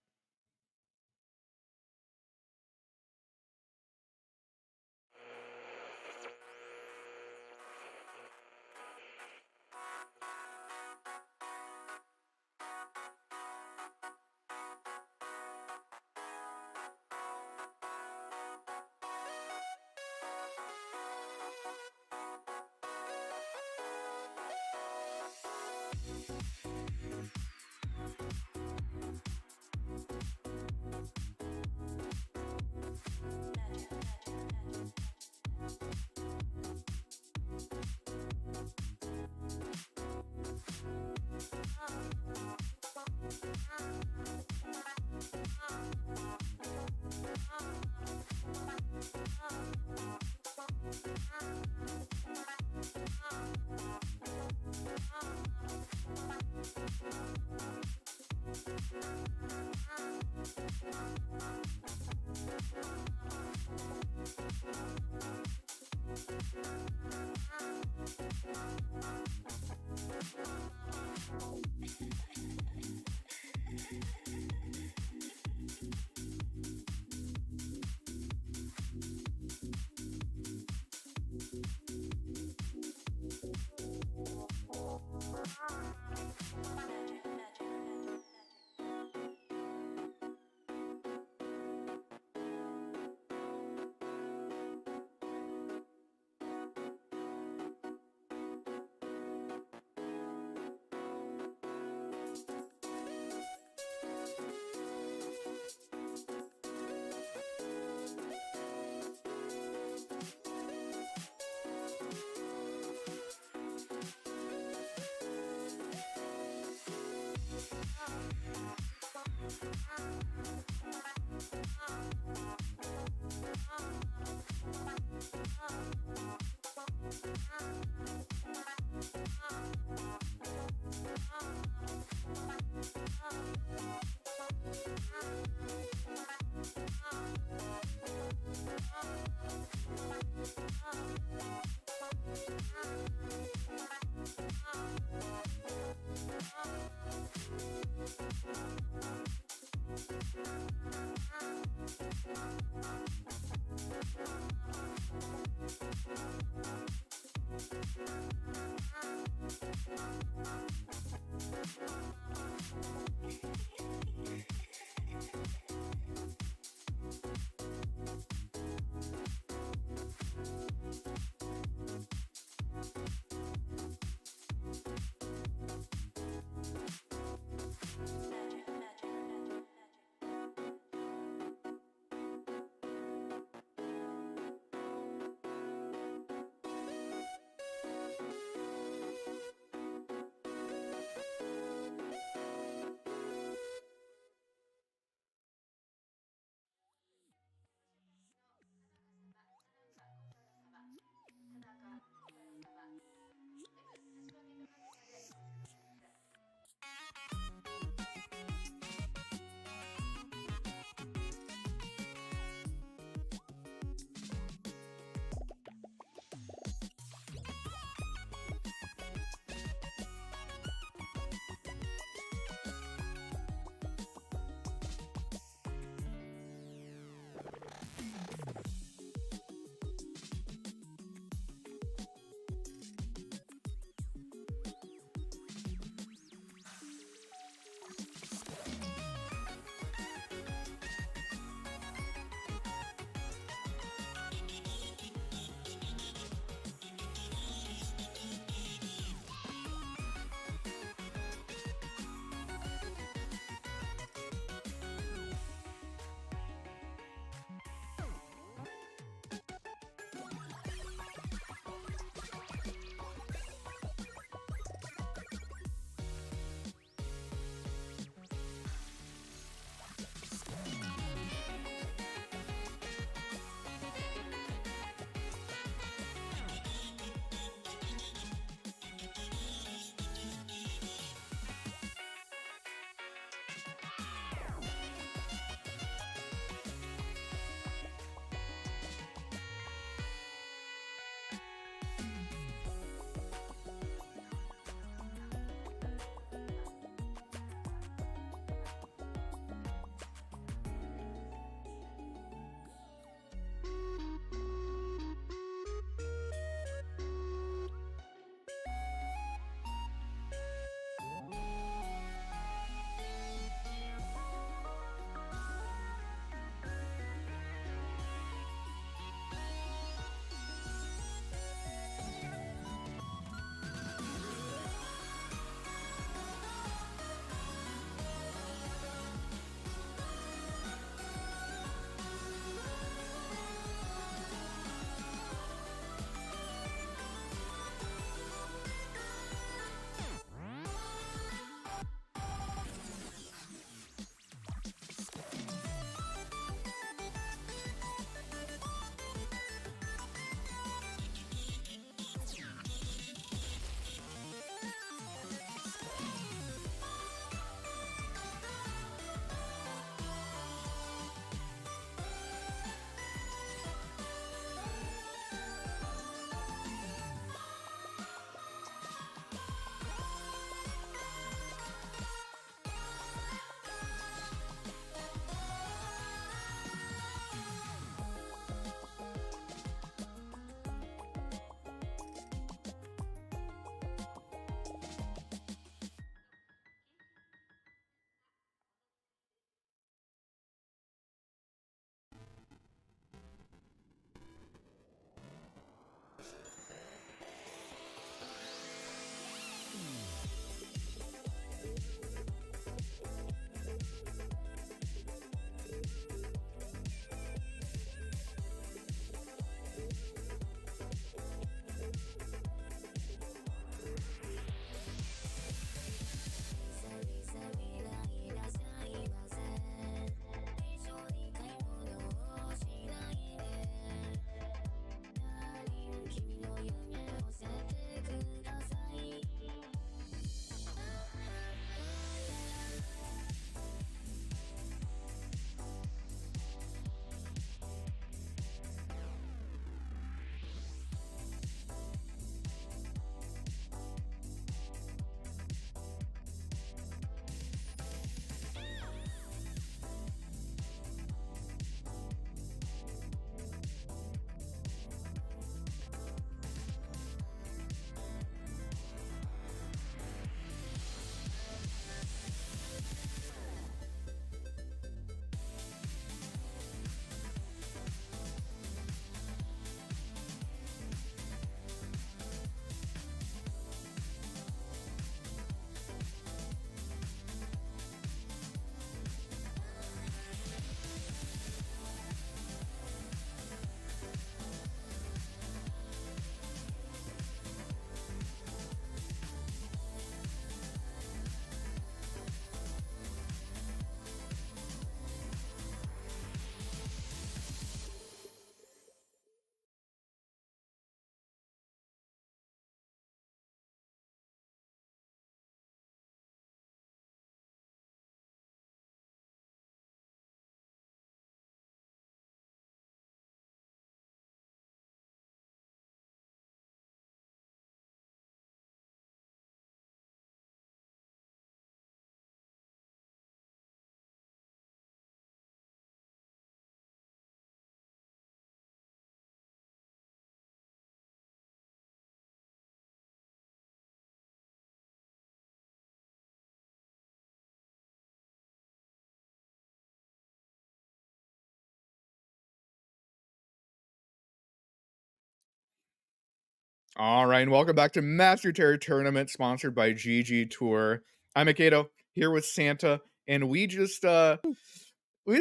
All right, and welcome back to MasteringRuneterra Tournament, sponsored by GGtoor. I'm Aikado, here with Santa, and we just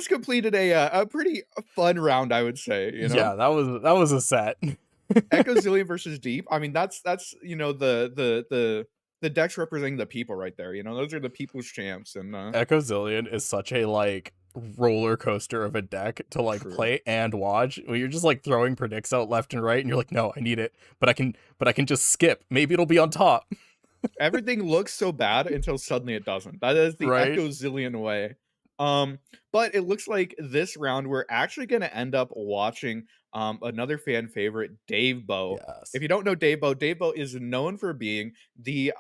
completed a pretty fun round, I would say. Yeah, that was a set. Echo Zilean versus Deep. I mean, that's the decks representing the people right there. Those are the people's champs, and Echo Zilean is such a like roller coaster of a deck to like True. play and watch. When you're just like throwing predicts out left and right, and you're like, no, I need it, but I can just skip. Maybe it'll be on top. everything looks so bad until suddenly it doesn't. That is the Right? Echo Zilean way. But it looks like this round we're actually going to end up watching another fan favorite, Dave Bow. Yes. If you don't know Dave Bow is known for being the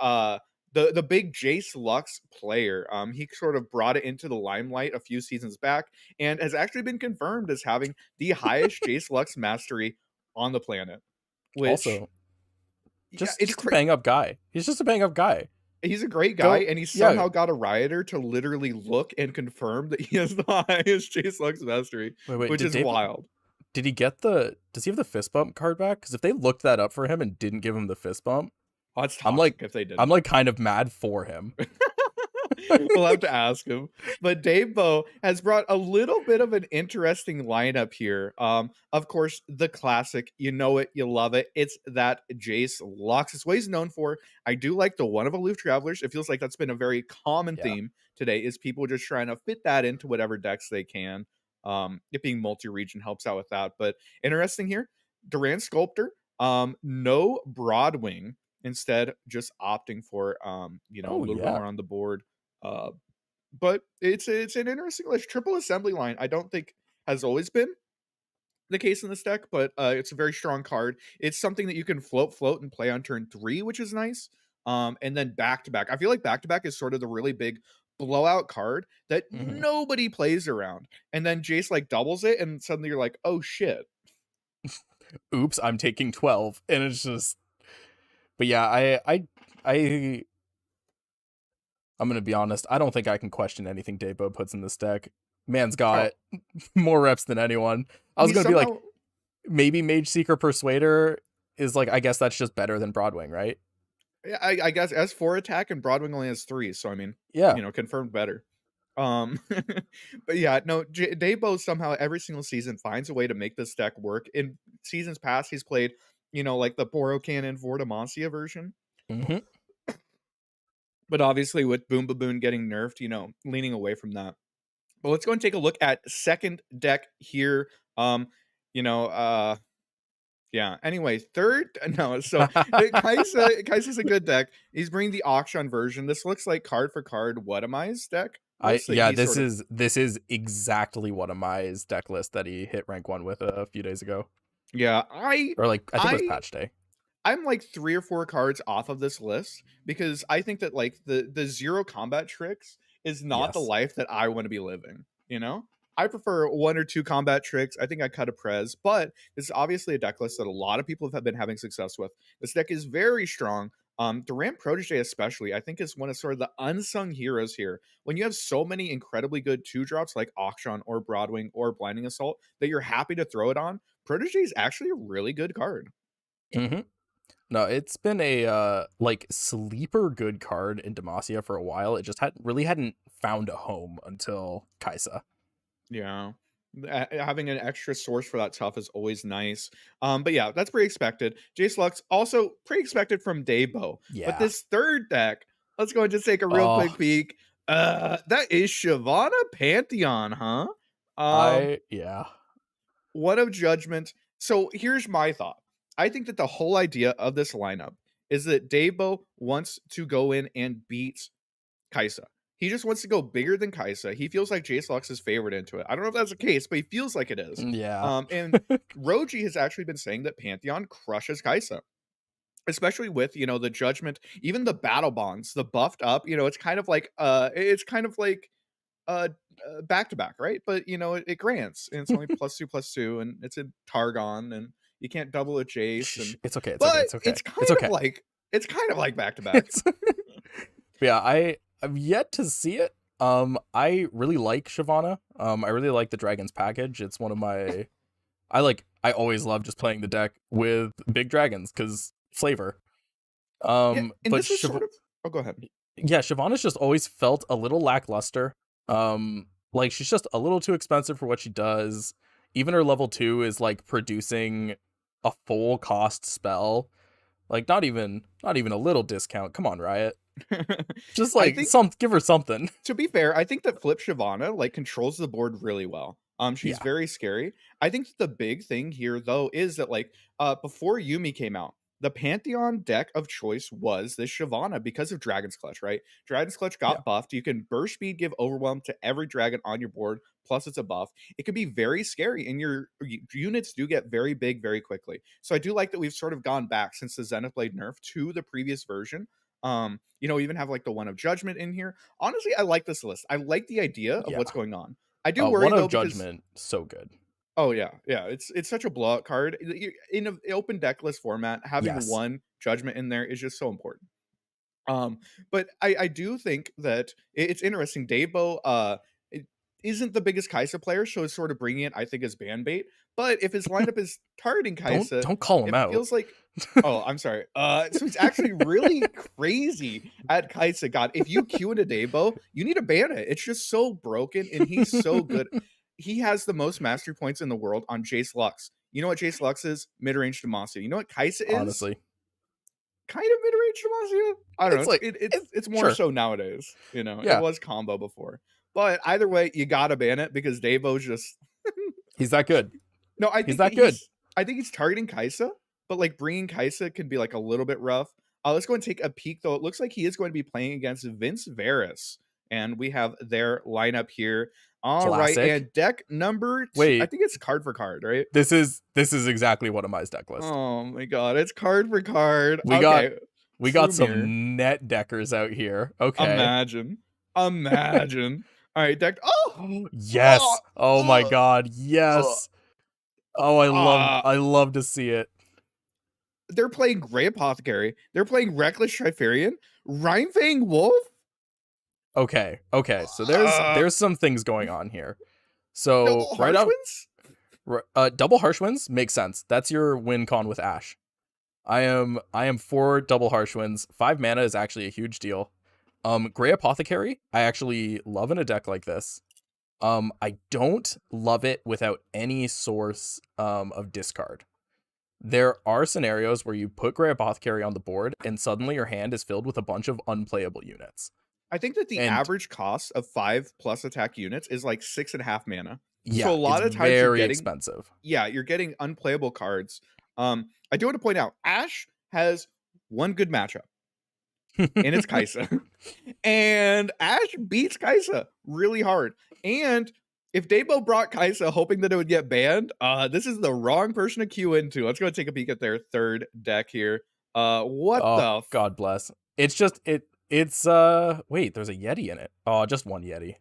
big Jace Lux player. He sort of brought it into the limelight a few seasons back and has actually been confirmed as having the highest Jace Lux mastery on the planet. Which Also, just it's a bang up guy. He's just a bang up guy. He's a great guy, and he yeah. somehow got a rioter to literally look and confirm that he has the highest Jace Lux mastery, Wait, which is wild. Did he get does he have the fist bump card back? Because if they looked that up for him and didn't give him the fist bump, Oh, it's I'm like, if they did. I'm like kind of mad for him. We'll have to ask him. But Dave Bow has brought a little bit of an interesting lineup here. Of course, the classic, you know it, you love it. It's that Jace Lux. It's what he's known for. I do like the one of Aloof Travelers. It feels like that's been a very common theme today, is people just trying to fit that into whatever decks they can. It being multi-region helps out with that. But interesting here, Duran Sculptor, no Broadwing. Instead, just opting for a little bit more on the board. But it's an interesting list. Triple assembly line, I don't think has always been the case in this deck, but it's a very strong card. It's something that you can float and play on turn 3, which is nice. And then back to back. I feel like back to back is sort of the really big blowout card that nobody plays around. And then Jace like doubles it, and suddenly you're like, oh shit. Oops, I'm taking 12, and it's just. But yeah, I'm gonna be honest. I don't think I can question anything Debo puts in this deck. Man's got more reps than anyone. I was gonna be like, maybe Mage Seeker Persuader is like, I guess that's just better than Broadwing, right? Yeah, I guess as 4 attack and Broadwing only has 3, so I mean, yeah, confirmed better. But yeah, no, Debo somehow every single season finds a way to make this deck work. In seasons past, he's played, like the Boro Cannon Vortimancia version. But obviously with Boom Baboon getting nerfed, leaning away from that. But let's go and take a look at second deck here. Yeah. Anyway, third. No, so Kaiser's a good deck. He's bringing the auction version. This looks like card for card What Am I's deck. This is exactly What Am I's deck list that he hit rank 1 with a few days ago. Yeah, I think it was patch day. I'm like 3 or 4 cards off of this list because I think that like the 0 combat tricks is not the life that I want to be living. I prefer 1 or 2 combat tricks. I think I cut a Prez, but this is obviously a deck list that a lot of people have been having success with. This deck is very strong. Durant Protege especially, I think, is one of sort of the unsung heroes here. When you have so many incredibly good 2-drops like Auction or Broadwing or Blinding Assault that you're happy to throw it on, Protege is actually a really good card. No, it's been a like sleeper good card in Demacia for a while. It just hadn't found a home until Kaiser. Yeah. Having an extra source for that tough is always nice. But yeah, that's pretty expected. Jace Lux also pretty expected from Debo. Yeah. But this third deck, let's go and just take a real quick peek. That is Shyvana Pantheon, huh? What of Judgment? So here's my thought. I think that the whole idea of this lineup is that Debo wants to go in and beat Kaiser. He just wants to go bigger than Kaiser. He feels like Jace Lux is favored into it. I don't know if that's the case, but he feels like it is. Yeah. And Roji has actually been saying that Pantheon crushes Kaiser, especially with the Judgment, even the battle bonds, the buffed up. It's kind of like back to back, right? But it grants, and it's only +2/+2, and it's in Targon, and you can't double a Jace. And it's okay. It's kind of like back to back. Yeah, I've yet to see it. I really like Shyvana. I really like the Dragons package. It's one of my I always love just playing the deck with big dragons because flavor. Yeah, and But this is sort of. Oh, go ahead. yeah, Shyvana's just always felt a little lackluster. Like she's just a little too expensive for what she does. Even her level 2 is like producing a full cost spell. Like not even a little discount. Come on, Riot. Just I like think, give her something. to be fair, I think that Flip Shyvana like controls the board really well. She's Yeah. very scary. I think the big thing here though is that like before Yuumi came out, the Pantheon deck of choice was this Shyvana because of Dragon's Clutch, right? Dragon's Clutch got Yeah. buffed. You can burst speed, give overwhelm to every dragon on your board, plus it's a buff. It can be very scary, and your units do get very big very quickly. So I do like that we've sort of gone back since the Zenith Blade nerf to the previous version. You know, even have like the One of Judgment in here. Honestly, I like this list. I like the idea of Yeah. what's going on. I do worry One though of because Judgment, so good. oh yeah, it's such a blowout card in an open deck list format. Having Yes. one Judgment in there is just so important. But I do think that it's interesting. Dabo isn't the biggest Kai'Sa player, so it's sort of bringing it, I think, as ban bait. But if his lineup is targeting Kai'Sa, Don't call him it out. feels like oh, I'm sorry. So he's actually really crazy at Kai'Sa. God, if you queue into Dabo, you need to ban it. It's just so broken, and he's so good. He has the most mastery points in the world on Jace Lux. You know what Jace Lux is? Mid-range Demacia. You know what Kai'Sa is? Honestly. Kind of mid-range Demacia. I don't It's know. like- It's more sure. so nowadays. You know, Yeah. it was combo before. But either way, you gotta ban it because Dabo's just He's that good. no. I think He's that good. I think he's targeting Kai'Sa, but like bringing Kai'Sa can be like a little bit rough. Let's go and take a peek though. It looks like he is going to be playing against Vince Varus, and we have their lineup here. All right, Classic. and deck number 2. Wait. I think it's card for card, right? This is exactly what Amai's deck list. Oh my god, it's card for card. We got Okay, We got True mirror. some net deckers out here. Okay. Imagine. All right, deck. Oh, Yes. Oh my ugh, god. Yes. Oh, I love to see it. they're playing Grey Apothecary. They're playing Reckless Trifarian. Rhymefang Wolf. Okay. So Uh, there's some things going on here. So Double right out Harshwinds? double Harshwinds makes sense. That's your win con with Ashe. I am for double Harshwinds. 5 mana is actually a huge deal. Grey Apothecary, I actually love in a deck like this. I don't love it without any source of discard. There are scenarios where you put Grey Apothecary on the board and suddenly your hand is filled with a bunch of unplayable units. I think that the And- average cost of 5+ attack units is like 6.5 mana. Yeah, So a lot it's of times you're very getting- expensive. Yeah, you're getting unplayable cards. I do want to point out, Ashe has one good matchup, and it's Kai'Sa. And Ashe beats Kai'Sa really hard. And if Dabo brought Kai'Sa hoping that it would get banned, this is the wrong person to queue into. Let's go take a peek at their third deck here. What the f- God bless. It's just it's wait, there's a Yeti in it. Oh, just one Yeti.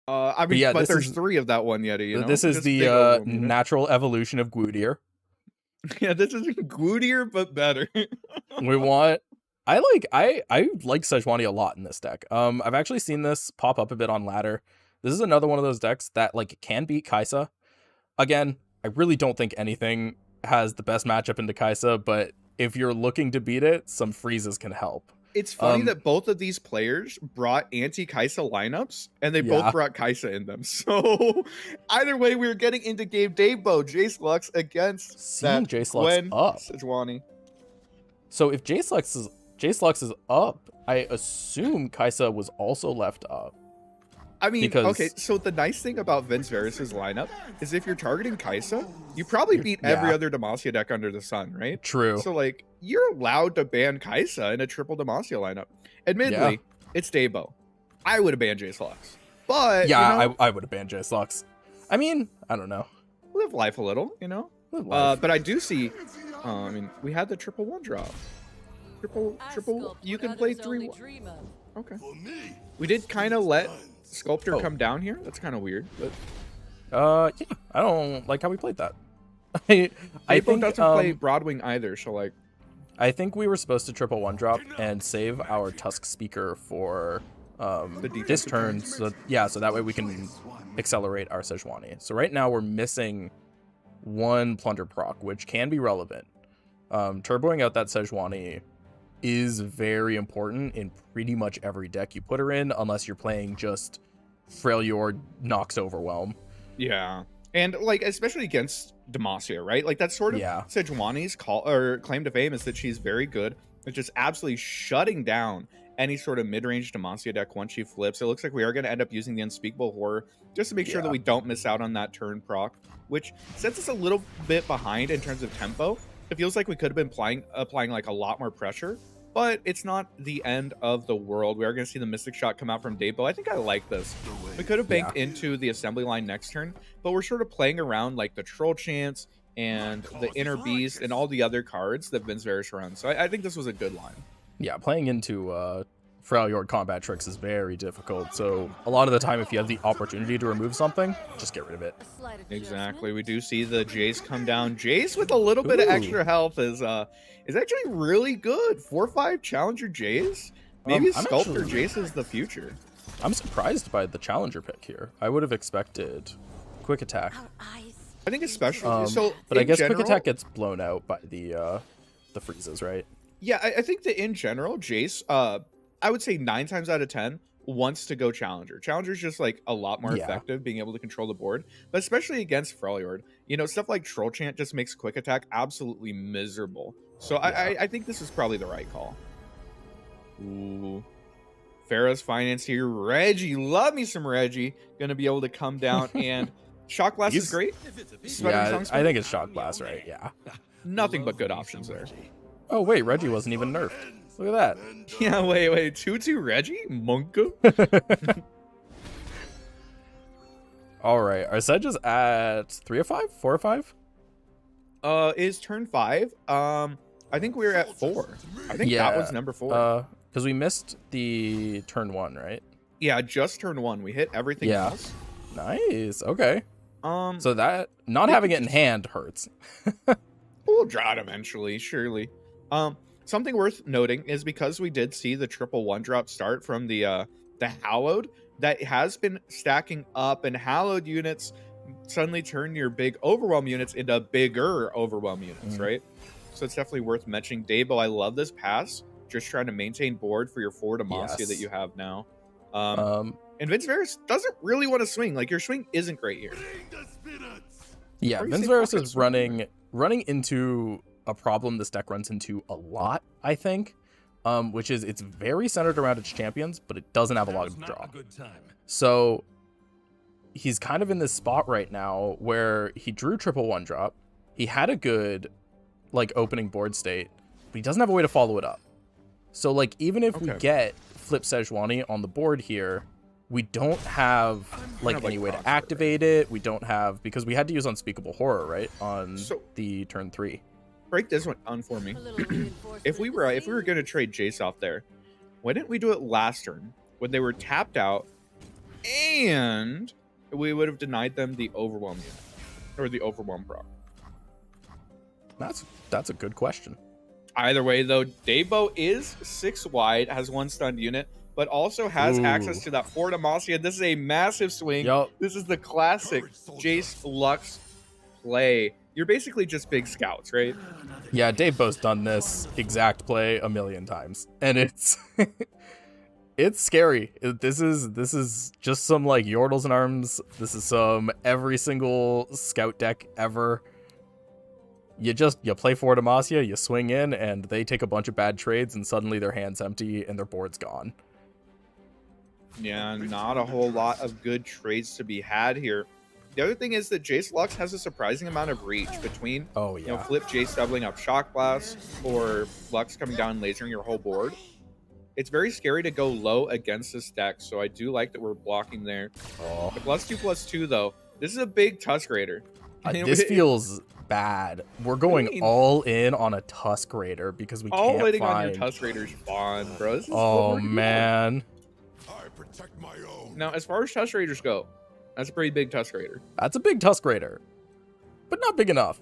I mean, yeah, but this there's is- 3 of that one Yeti. You know? This is Just the big overwhelm unit. natural evolution of Gwudir. Yeah, this is Gwudir, but better. We want I like Sejuani a lot in this deck. I've actually seen this pop up a bit on ladder. This is another one of those decks that like can beat Kai'Sa. Again, I really don't think anything has the best matchup into Kai'Sa, but if you're looking to beat it, some freezes can help. It's funny Um, that both of these players brought anti-Kai'Sa lineups, and they Yeah. both brought Kai'Sa in them. So either way, we were getting into game Dabo, Jace Lux against Seeing that Jace Lux Gwen up. Sejuani. So if Jace Lux is up, I assume Kai'Sa was also left up. I mean, Because- okay, so the nice thing about Vince Varus's lineup is if you're targeting Kai'Sa, you probably beat every Yeah. other Demacia deck under the sun, right? True. So, like, you're allowed to ban Kai'Sa in a triple Demacia lineup. Admittedly, it's Dabo. I would have banned Jace Lux. But, yeah, you know, I would have banned Jace Lux. I mean, I don't know. live life a little, you know? Live life. But I do see, I mean, we had the triple 1 drop. Triple, you can play 3. Okay. We did kind of let Sculptor Oh. come down here. That's kind of weird. But Yeah, I don't like how we played that. I Dabo think doesn't play Broadwing either, so like, I think we were supposed to triple 1 drop and save our Tusk Speaker for this defensive turn. So that way we can accelerate our Sejuani. So right now we're missing 1 Plunder proc, which can be relevant. Turboing out that Sejuani is very important in pretty much every deck you put her in, unless you're playing just Freljord Nox Overwhelm. Yeah. And like especially against Demacia, right? Like that's sort of Sejuani's claim to fame is that she's very good at just absolutely shutting down any sort of mid-range Demacia deck once she flips. It looks like we are going to end up using the Unspeakable Horror just to make sure that we don't miss out on that turn proc, which sets us a little bit behind in terms of tempo. It feels like we could have been applying like a lot more pressure, but it's not the end of the world. We are going to see the Mystic Shot come out from Daybo. I think I like this. We could have banked into the assembly line next turn, but we're sort of playing around like the Troll Chance and the Inner Beast and all the other cards that Vince Varus runs. So I think this was a good line. Yeah, playing into Freljord combat tricks is very difficult. So a lot of the time, if you have the opportunity to remove something, just get rid of it. Exactly. We do see the Jace come down. Jace with a little bit of extra health is actually really good. 4/5 Challenger Jace. Maybe Sculptor Jace is the future. I'm surprised by the Challenger pick here. I would have expected Quick Attack. I think especially but I guess Quick Attack gets blown out by the freezes, right? Yeah, I think that in general, Jace, I would say 9 times out of 10 wants to go Challenger. Challenger's just like a lot more effective being able to control the board, but especially against Freljord. You know, stuff like Troll Chant just makes Quick Attack absolutely miserable. So I think this is probably the right call. Ooh. Pharaoh's Finance here. Reggie, love me some Reggie. Gonna be able to come down and Shock Blast is great. Yeah, I think it's Shock Blast, right? Yeah. Nothing but good options there. Oh wait, Reggie wasn't even nerfed. Look at that. Yeah, wait. 2/2 Reggie? Monka? All right. Are Sedges at 3 of 5? 4 of 5? Is turn 5. I think we were at 4. I think that was number 4. Because we missed the turn 1, right? Yeah, just turn 1. We hit everything else. Nice. Okay. So that not having it in hand hurts. We'll draw it eventually, surely. Something worth noting is because we did see the triple 1-drop start from the Hallowed, that has been stacking up, and Hallowed units suddenly turn your big Overwhelm units into bigger Overwhelm units, right? So it's definitely worth mentioning. Daybo, I love this pass. Just trying to maintain board for your 4 Demacia that you have now. And Vince Varus doesn't really want to swing. Like, your swing isn't great here. Yeah, Vince Varus is running into a problem this deck runs into a lot, I think, which is it's very centered around its champions, but it doesn't have a lot of draw. So he's kind of in this spot right now where he drew triple 1-drop. He had a good like opening board state, but he doesn't have a way to follow it up. So like even if we get Flip Sejuani on the board here, we don't have like any way to activate it. We don't have, because we had to use Unspeakable Horror, right, on the turn 3. Break this one down for me. if we were going to trade Jace off there, why didn't we do it last turn when they were tapped out, and we would have denied them the Overwhelm unit or the Overwhelm proc? That's a good question. Either way, though, Daybo is 6 wide, has 1 stunned unit, but also has access to that 4 Demacia. This is a massive swing. This is the classic Jace Lux play. You're basically just big scouts, right? Yeah, Daybo's done this exact play a million times, and it's it's scary. This is just some like Yordles and Arms. This is some every single scout deck ever. You play 4 Demacia, you swing in, and they take a bunch of bad trades, and suddenly their hand's empty and their board's gone. Yeah, not a whole lot of good trades to be had here. The other thing is that Jace Lux has a surprising amount of reach between, you know, Flip Jace doubling up Shock Blast or Lux coming down and lasering your whole board. It's very scary to go low against this deck, so I do like that we're blocking there. The +2/+2, though, this is a big Tusk Raider. This feels bad. We're going all in on a Tusk Raider because we can't find... on your Tusk Raiders spawn, bro. Oh, man. I protect my own. Now, as far as Tusk Raiders go, that's a pretty big Tusk Raider. That's a big Tusk Raider, but not big enough.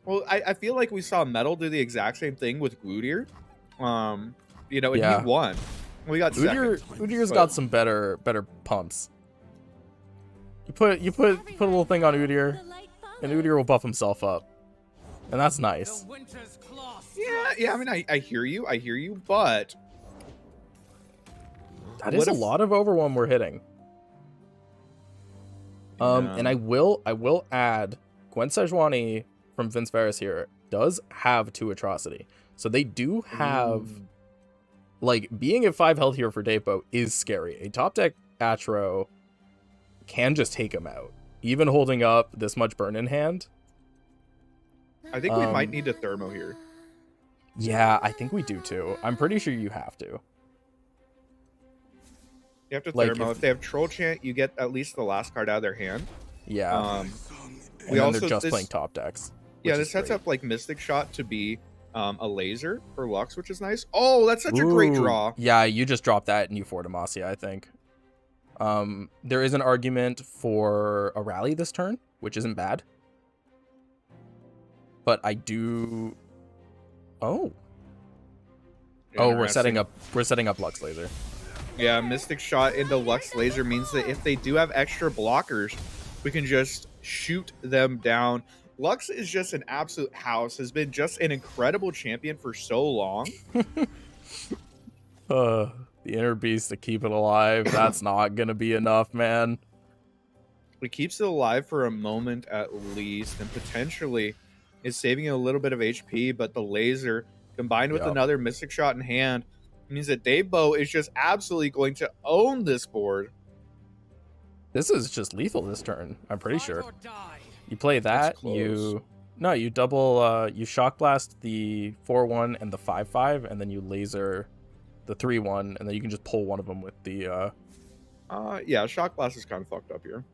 Well, I feel like we saw Metal do the exact same thing with Gludier. You know, and he won. We got Udyr's got some better pumps. You put a little thing on Udyr, and Udyr will buff himself up. and that's nice. Yeah. I mean, I hear you, but That is a lot of Overwhelm we're hitting. And I will add, Gwen Sejuani from Vince Varys here does have 2 Atrocity. So they do have, like, being at 5 health here for Dapo is scary. A top deck Atro can just take him out. Even holding up this much burn in hand. I think we might need a thermo here. Yeah, I think we do too. I'm pretty sure you have to. You have to Like, thermo. If they have Troll Chant, you get at least the last card out of their hand. Yeah. And we also they're just playing top decks. Yeah, this sets up like Mystic Shot to be a laser for Lux, which is nice. Oh, that's such a great draw. Yeah, you just dropped that and you for Demacia, I think. There is an argument for a rally this turn, which isn't bad. But I do. Oh, we're setting up Lux Laser. Yeah, Mystic Shot into Lux Laser means that if they do have extra blockers, we can just shoot them down. Lux is just an absolute house, has been just an incredible champion for so long. The inner beast to keep it alive, that's not gonna be enough, man. It keeps it alive for a moment at least, and potentially is saving a little bit of HP, but the laser combined with another Mystic Shot in hand means that Davebo is just absolutely going to own this board. This is just lethal this turn, I'm pretty sure. You play that, you double you shock blast the 4/1 and the 5/5, and then you laser the 3/1, and then you can just pull one of them with the yeah, shock blast is kind of fucked up here.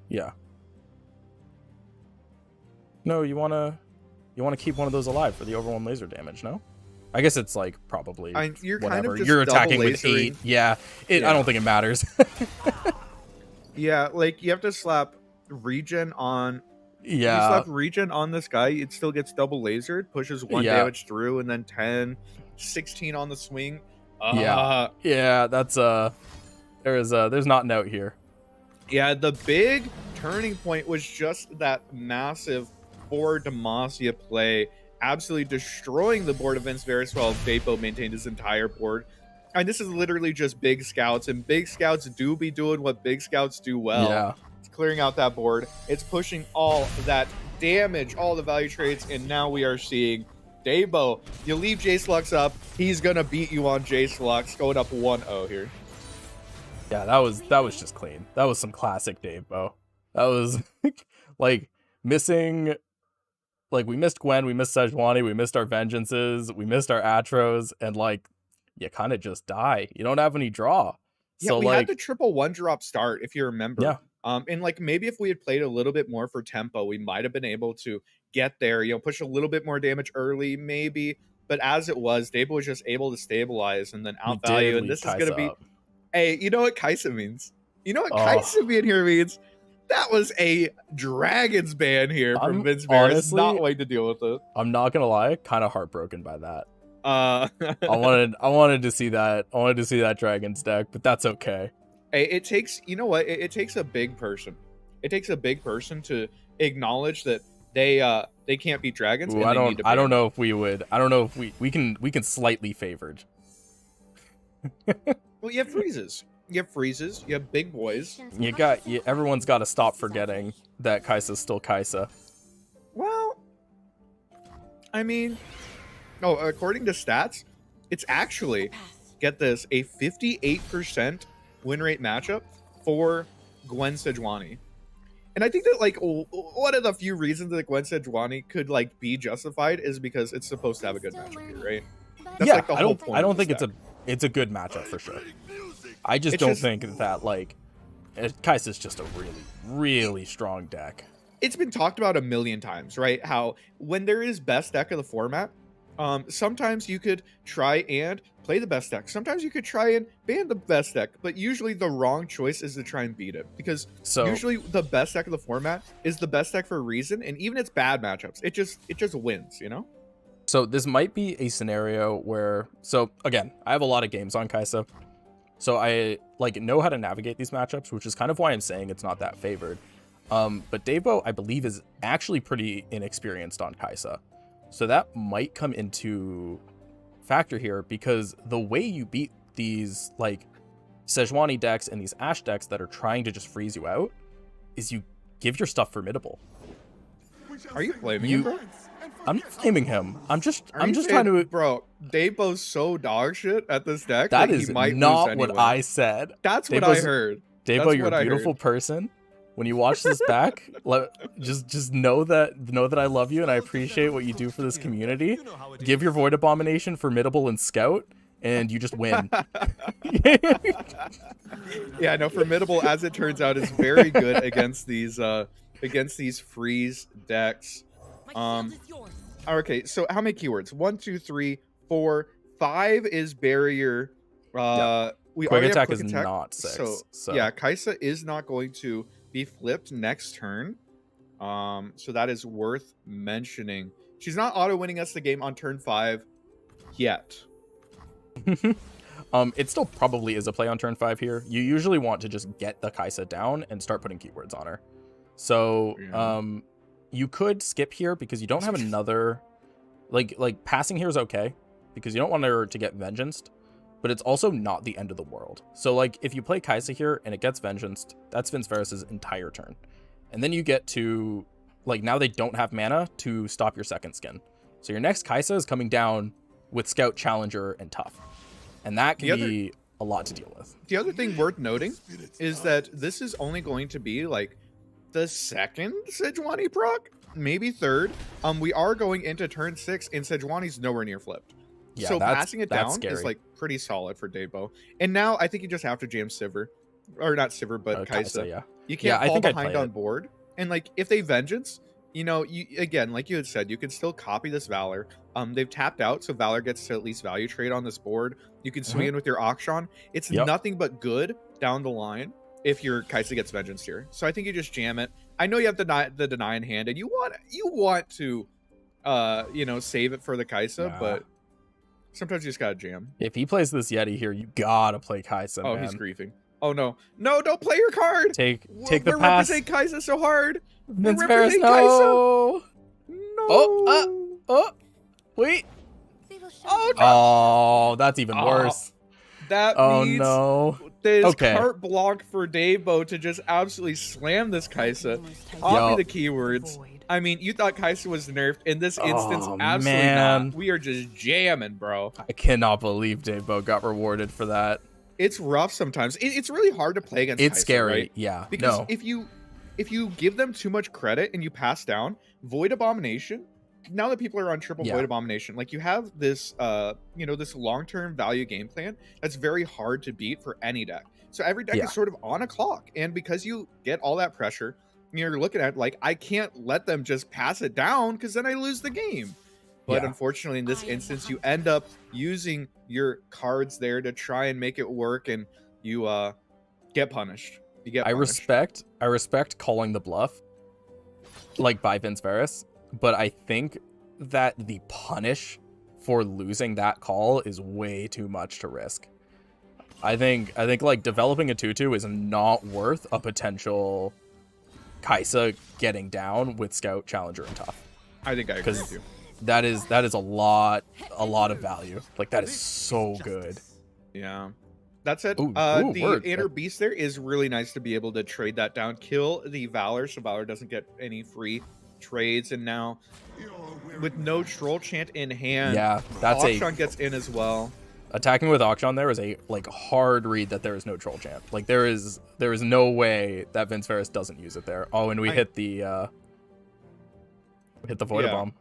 Yeah. No, you wanna keep one of those alive for the overwhelm laser damage, no? I guess it's like probably you're whatever. kind of just You're attacking double with lasering. 8. Yeah. I don't think it matters. Yeah, like you have to slap regen on. Yeah. You slap regen on this guy, it still gets double lasered, pushes 1 damage through, and then 10, 16 on the swing. Yeah, that's there's not an out here. Yeah, the big turning point was just that massive 4 Demacia play, absolutely destroying the board of Vince Varys while Vapo maintained his entire board. And this is literally just big scouts, and big scouts do be doing what big scouts do well. Yeah. It's clearing out that board. It's pushing all that damage, all the value trades, and now we are seeing Dabo. You leave Jace Lux up, he's gonna beat you on Jace Lux, going up 1-0 here. Yeah, that was just clean. That was some classic Dabo. That was like missing. Like, we missed Gwen, we missed Sejuani, we missed our Vengeances, we missed our Atros, and, like, you kind of just die. You don't have any draw. Yeah, so, we like, had the triple 1-drop start, if you remember. Yeah. And, like, maybe if we had played a little bit more for tempo, we might have been able to get there, push a little bit more damage early, maybe. But as it was, Dabo was just able to stabilize and then outvalue, and this is going to be... Hey, you know what Kaiser means? You know what Kaiser being here means? That was a Dragon's ban here from Vince Varys. Not waiting to deal with it. I'm not gonna lie, kind of heartbroken by that. I wanted to see that. I wanted to see that Dragon's deck, but that's okay. Hey, it takes, you know what? It takes a big person. It takes a big person to acknowledge that they can't beat dragons. Ooh, I don't know if we would. I don't know if we can slightly favored. Well, you have freezes. You have big boys. Everyone's got to stop forgetting that Kaisa's still Kaisa. Well, I mean, according to stats, it's actually, get this, a 58% win rate matchup for Gwen Sejuani. And I think that, like, one of the few reasons that Gwen Sejuani could, like, be justified is because it's supposed to have a good matchup here, right? That's yeah, like the whole point I don't of think this it's a good matchup for sure. I just don't think that, like, Kaisa's just a really, really strong deck. It's been talked about a million times, right? How when there is best deck of the format, sometimes you could try and play the best deck. Sometimes you could try and ban the best deck, but usually the wrong choice is to try and beat it, because usually the best deck of the format is the best deck for a reason, and even its bad matchups, it just wins, you know? So this might be a scenario where, so again, I have a lot of games on Kaisa. So I know how to navigate these matchups, which is kind of why I'm saying it's not that favored. But Dabo, I believe, is actually pretty inexperienced on Kaisa. So that might come into factor here, because the way you beat these like Sejuani decks and these Ashe decks that are trying to just freeze you out is you give your stuff formidable. Are you blaming him, bro? I'm not flaming him. I'm just You trying saying, to. Bro, Debo's so dog shit at this deck That that is he might not lose what anyway. I said. That's what I heard. Debo, That's you're what a I beautiful heard. person. When you watch this back, just know that I love you and I appreciate what you do for this community. Give your Void Abomination formidable and Scout, and you just win. Yeah, no, formidable as it turns out is very good against these freeze decks. Okay, so how many keywords? 1, 2, 3, 4, 5 is barrier. We Quick already attack have quick is attack, not 6. So yeah, Kaiser is not going to be flipped next turn. So that is worth mentioning. She's not auto winning us the game on turn 5 yet. It still probably is a play on turn 5 here. You usually want to just get the Kaiser down and start putting keywords on her. So you could skip here because you don't have another like passing here is okay because you don't want her to get vengeanced, but it's also not the end of the world. So like if you play Kaiser here and it gets vengeanced, that's Vinsveros' entire turn. And then you get to like now they don't have mana to stop your second skin. So your next Kaiser is coming down with Scout, Challenger, and Tough. And that can be a lot to deal with. The other thing worth noting is that this is only going to be like the second Sejuani proc, maybe third. We are going into turn 6 and Sejuani's nowhere near flipped. Yeah, so passing it down scary. is like pretty solid for Debo. And now I think you just have to jam Sivir. Or not Sivir, but Kaiser. Yeah. You can't fall I'd behind play on it. board. And like if they vengeance, you know, you again, like you had said, you can still copy this Valor. They've tapped out, so Valor gets to at least value trade on this board. You can swing in with your Auction. It's nothing but good down the line if your Kaiser gets vengeance here. So I think you just jam it. I know you have the deny in hand, and you want to you know, save it for the Kaiser, but sometimes you just gotta jam. If he plays this Yeti here, you gotta play Kaiser. Oh, man. he's griefing. Oh no, don't play your card. Take the We're pass. representing Kaiser so hard. Vinsveros, no. Oh, wait. Oh, that's even worse. That means there's carte blanche for Debo to just absolutely slam this Kaiser. Copy the keywords. I mean, you thought Kaiser was nerfed. In this instance, absolutely not. We are just jamming, bro. I cannot believe Debo got rewarded for that. It's rough sometimes. It's really hard to play against It's Kaiser, scary, right? yeah. Because if you give them too much credit and you pass down Void Abomination, now that people are on triple Void Abomination, like you have this you know, this long-term value game plan that's very hard to beat for any deck. So every deck is sort of on a clock, and because you get all that pressure, you're looking at like, I can't let them just pass it down because then I lose the game. But unfortunately, in this instance, you end up using your cards there to try and make it work, and you get punished. You get punished. I respect calling the bluff, like by Vinsveros, but I think that the punish for losing that call is way too much to risk. I think like developing a 2/2 is not worth a potential Kaiser getting down with Scout, Challenger, and Tough. I think I agree with you. That is a lot of value. Like that is so good. Yeah. That's it. The Inner Beast there is really nice to be able to trade that down. Kill the Valor so Valor doesn't get any free trades. And now with no Troll Chant in hand, that's Auction gets in as well. Attacking with Auction there is a like hard read that there is no Troll Chant. Like there is no way that Vinsveros doesn't use it there. Oh, and we hit the Void Bomb.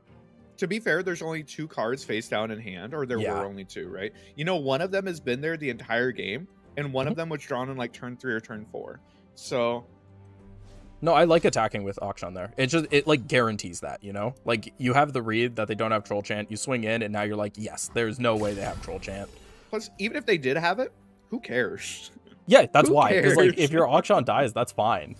To be fair, there's only 2 cards face down in hand, or there were only 2, right? You know, one of them has been there the entire game, and one of them was drawn in like turn 3 or turn 4. So, no, I like attacking with Auction there. It like guarantees that, you know, like you have the read that they don't have Troll Chant. You swing in, and now you're like, yes, there's no way they have Troll Chant. Plus, even if they did have it, who cares? Yeah, that's why. Because like if your Auction dies, that's fine.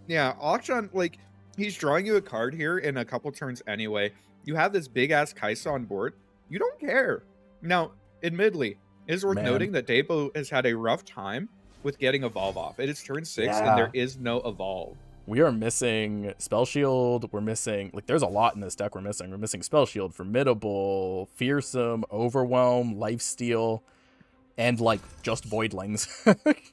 Yeah, Auction, like he's drawing you a card here in a couple turns anyway. You have this big ass Kaiser on board. You don't care. Now, admittedly, it is worth noting that Debo has had a rough time with getting Evolve off. It is turn 6 and there is no Evolve. We are missing Spell Shield. We're missing, like, there's a lot in this deck we're missing. We're missing Spell Shield, Formidable, Fearsome, Overwhelm, Lifesteal, and, like, just Voidlings.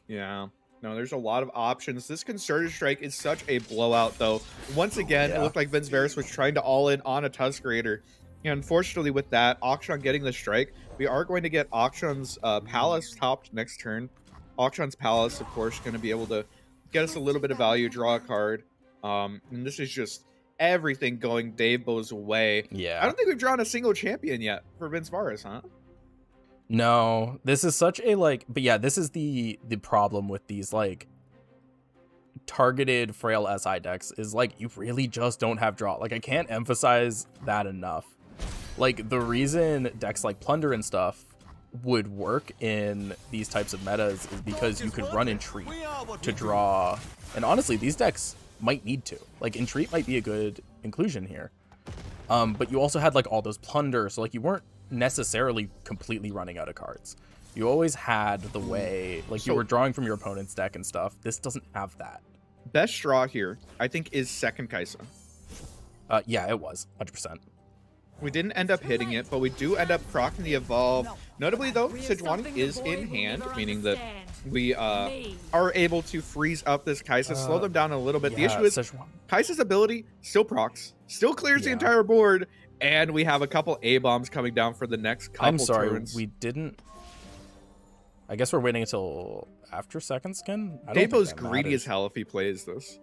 Yeah. No, there's a lot of options. This Concerted Strike is such a blowout, though. Once again, it looked like Vince Varus was trying to all-in on a Tusk Raider. And unfortunately, with that, Akshan getting the strike, we are going to get Akshan's Palace topped next turn. Akshan's Palace, of course, going to be able to get us a little bit of value, draw a card. And this is just everything going Dave Bo's way. Yeah. I don't think we've drawn a single champion yet for Vince Varus, huh? No, this is such a, like, but yeah, this is the problem with these, like, targeted frail SI decks is, like, you really just don't have draw. Like, I can't emphasize that enough. Like, the reason decks like Plunder and stuff would work in these types of metas is because you could run Entreat to draw. And honestly, these decks might need to. Like, Entreat might be a good inclusion here. But you also had, like, all those Plunder, so, like, you weren't necessarily completely running out of cards. You always had the way, like, you were drawing from your opponent's deck and stuff. This doesn't have that. Best draw here, I think, is second Kaiser. Yeah, it was 100%. We didn't end up hitting it, but we do end up proccing the Evolve. Notably, though, Sejuani is in hand, meaning that we are able to freeze up this Kai'Sa, slow them down a little bit. The issue is Kai'Sa's ability still procs, still clears the entire board, and we have a couple A-bombs coming down for the next couple turns. We didn't... I guess we're waiting until after second skin? Dabo's greedy as hell if he plays this.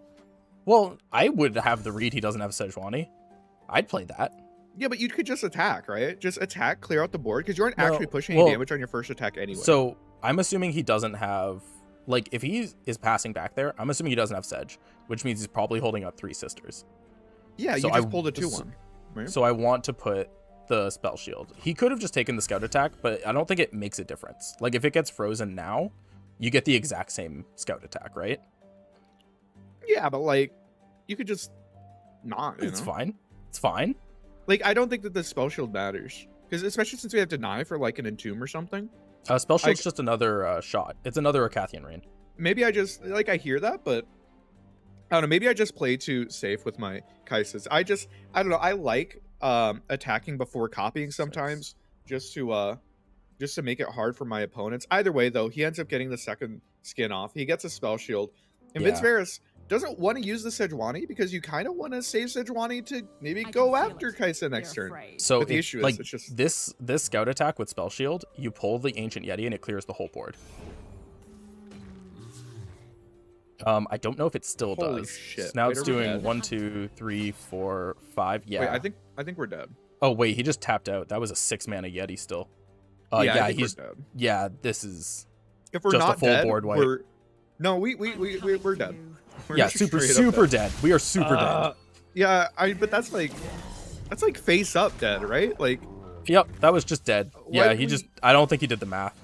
Well, I would have the read he doesn't have Sejuani. I'd play that. Yeah, but you could just attack, right? Just attack, clear out the board, because you aren't actually pushing any damage on your first attack anyway. So I'm assuming he doesn't have, like, if he is passing back there, I'm assuming he doesn't have Sedge, which means he's probably holding up 3 Sisters. Yeah, so you just pulled a 2-1. Right? So I want to put the Spell Shield. He could have just taken the Scout Attack, but I don't think it makes a difference. Like, if it gets frozen now, you get the exact same Scout Attack, right? Yeah, but, like, you could just not, It's fine. It's fine. Like, I don't think that the Spell Shield matters. Because especially since we have Deny for, like, an Entomb or something. Spell Shield's just another shot. It's another Acathian Rain. Maybe I just, like, I hear that, but I don't know. Maybe I just play too safe with my Kaisas. I don't know. I like attacking before copying sometimes just to make it hard for my opponents. Either way, though, he ends up getting the second skin off. He gets a Spell Shield. And Vince Varus doesn't want to use the Sejuani because you kind of want to save Sejuani to maybe go after Kai'Sa next turn. So but the issue is, like, it's just this Scout Attack with Spell Shield, you pull the Ancient Yeti and it clears the whole board. I don't know if it still Holy does. shit. So now Wait, it's are we doing dead? 1, 2, 3, 4, 5. Yeah. Wait, I think we're dead. Oh wait, he just tapped out. That was a 6-mana Yeti still. I yeah, think he's we're dead. Yeah. This is If we're just not a full dead, board wipe. we're dead. We're yeah, just super straight up dead. dead. We are super dead. Yeah, but that's like face up dead, right? Like, Yep, that was just dead. Yeah, I don't think he did the math.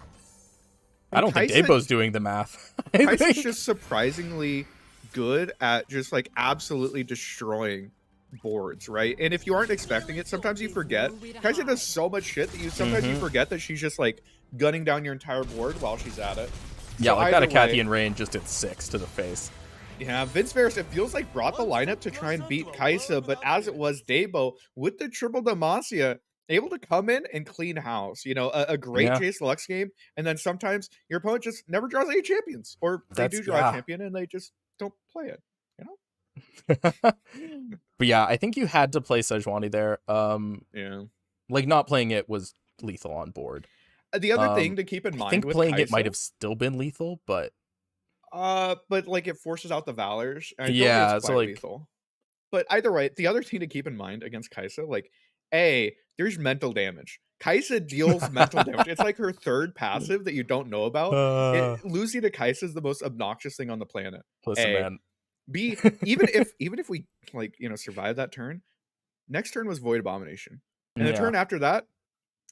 I don't think Dabo's doing the math. Kai'Sa's just surprisingly good at just like absolutely destroying boards, right? And if you aren't expecting it, sometimes you forget. Kai'Sa does so much shit that you sometimes you forget that she's just like gunning down your entire board while she's at it. Yeah, So like that either way- Acathian Rain just did 6 to the face. Yeah, Vince Varus, it feels like brought the lineup to try and beat Kai'Sa, but as it was, Dabo with the triple Demacia able to come in and clean house. You know, a great Jace Lux game, and then sometimes your opponent just never draws any champions, or they do draw a champion and they just don't play it. You know. But yeah, I think you had to play Sejuani there. Yeah, like not playing it was lethal on board. The other thing to keep in mind, I think with playing Kai'Sa, it might have still been lethal, but like it forces out the Valors. And I don't yeah, think it's so quite like lethal. But either way, the other thing to keep in mind against Kai'Sa, like, there's mental damage. Kai'Sa deals mental damage. It's like her third passive that you don't know about. Losing to Kai'Sa is the most obnoxious thing on the planet. Listen, man. B, even if we like, you know, survive that turn, next turn was Void Abomination. And the turn after that,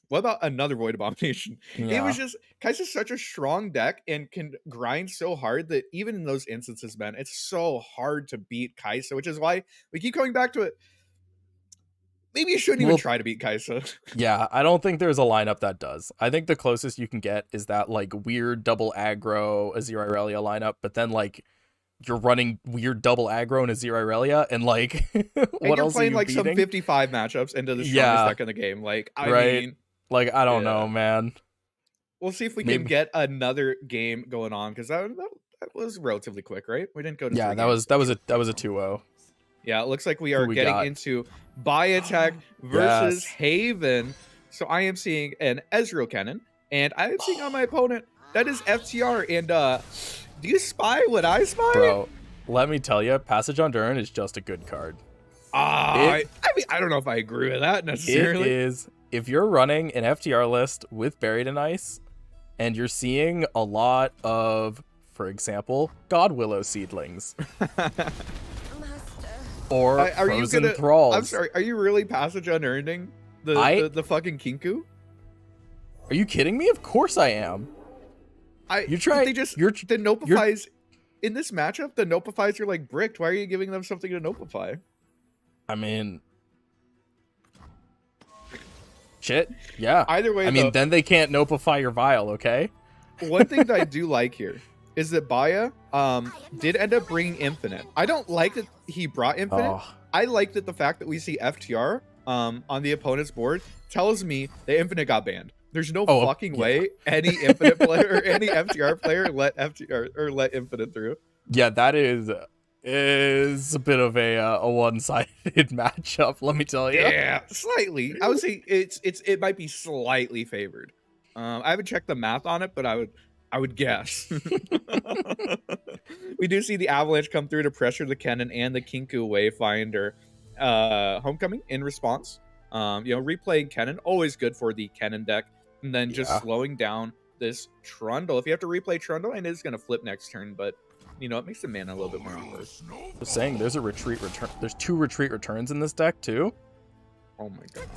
what about another Void Abomination? It was just, Kai'Sa's such a strong deck and can grind so hard that even in those instances, man, it's so hard to beat Kai'Sa, which is why we keep coming back to it. Maybe you shouldn't even try to beat Kai'Sa. Yeah, I don't think there's a lineup that does. I think the closest you can get is that like weird double aggro Azir Irelia lineup, but then like you're running weird double aggro in a Zero Irelia, and like, And what you're else are playing you like beating? some 55 matchups into the strongest Yeah. deck in the game. Like, I Right. mean, Like, I don't Yeah. know, man. we'll see if we can Maybe- get another game going on because that was relatively quick, right? We didn't go to Yeah, three that games. was a 2-0. Yeah, it looks like we are we getting got? into Biotech versus Yes. Haven. So I am seeing an Ezreal Kennen, and I am seeing on my opponent that is FTR. And do you spy what I spy? Bro, let me tell you, Passage on Durin is just a good card. I mean, I don't know if I agree with that It necessarily. is, if you're running an FTR list with Buried in Ice, and you're seeing a lot of, for example, God Willow seedlings, or Are you Frozen gonna? Thralls. I'm sorry. Are you really passage unearning the fucking Kinku? Are you kidding me? Of course I am. You try. They just you're the Nopifies in this matchup. The Nopifies are like bricked. Why are you giving them something to Nopify? I mean, shit. Yeah. Either way, I mean, though, then they can't Nopify your vial. Okay. one thing that I do like here is that Baya did end up bringing Infinite. I don't like that he brought Infinite. Oh, I like that the fact that we see FTR on the opponent's board tells me that Infinite got banned. There's no fucking way any Infinite player or any FTR player let FTR or let Infinite through. yeah. That is a bit of a one-sided matchup. Let me tell you. Yeah, slightly. I would say it might be slightly favored. I haven't checked the math on it, but I would guess. We do see the Avalanche come through to pressure the Kennen and the Kinku Wayfinder Homecoming in response. Replaying Kennen, always good for the Kennen deck. And then just slowing down this Trundle. If you have to replay Trundle, and it's going to flip next turn, but, it makes the mana a little bit more worse. Just saying, there's a retreat return. There's 2 retreat returns in this deck, too. Oh my god.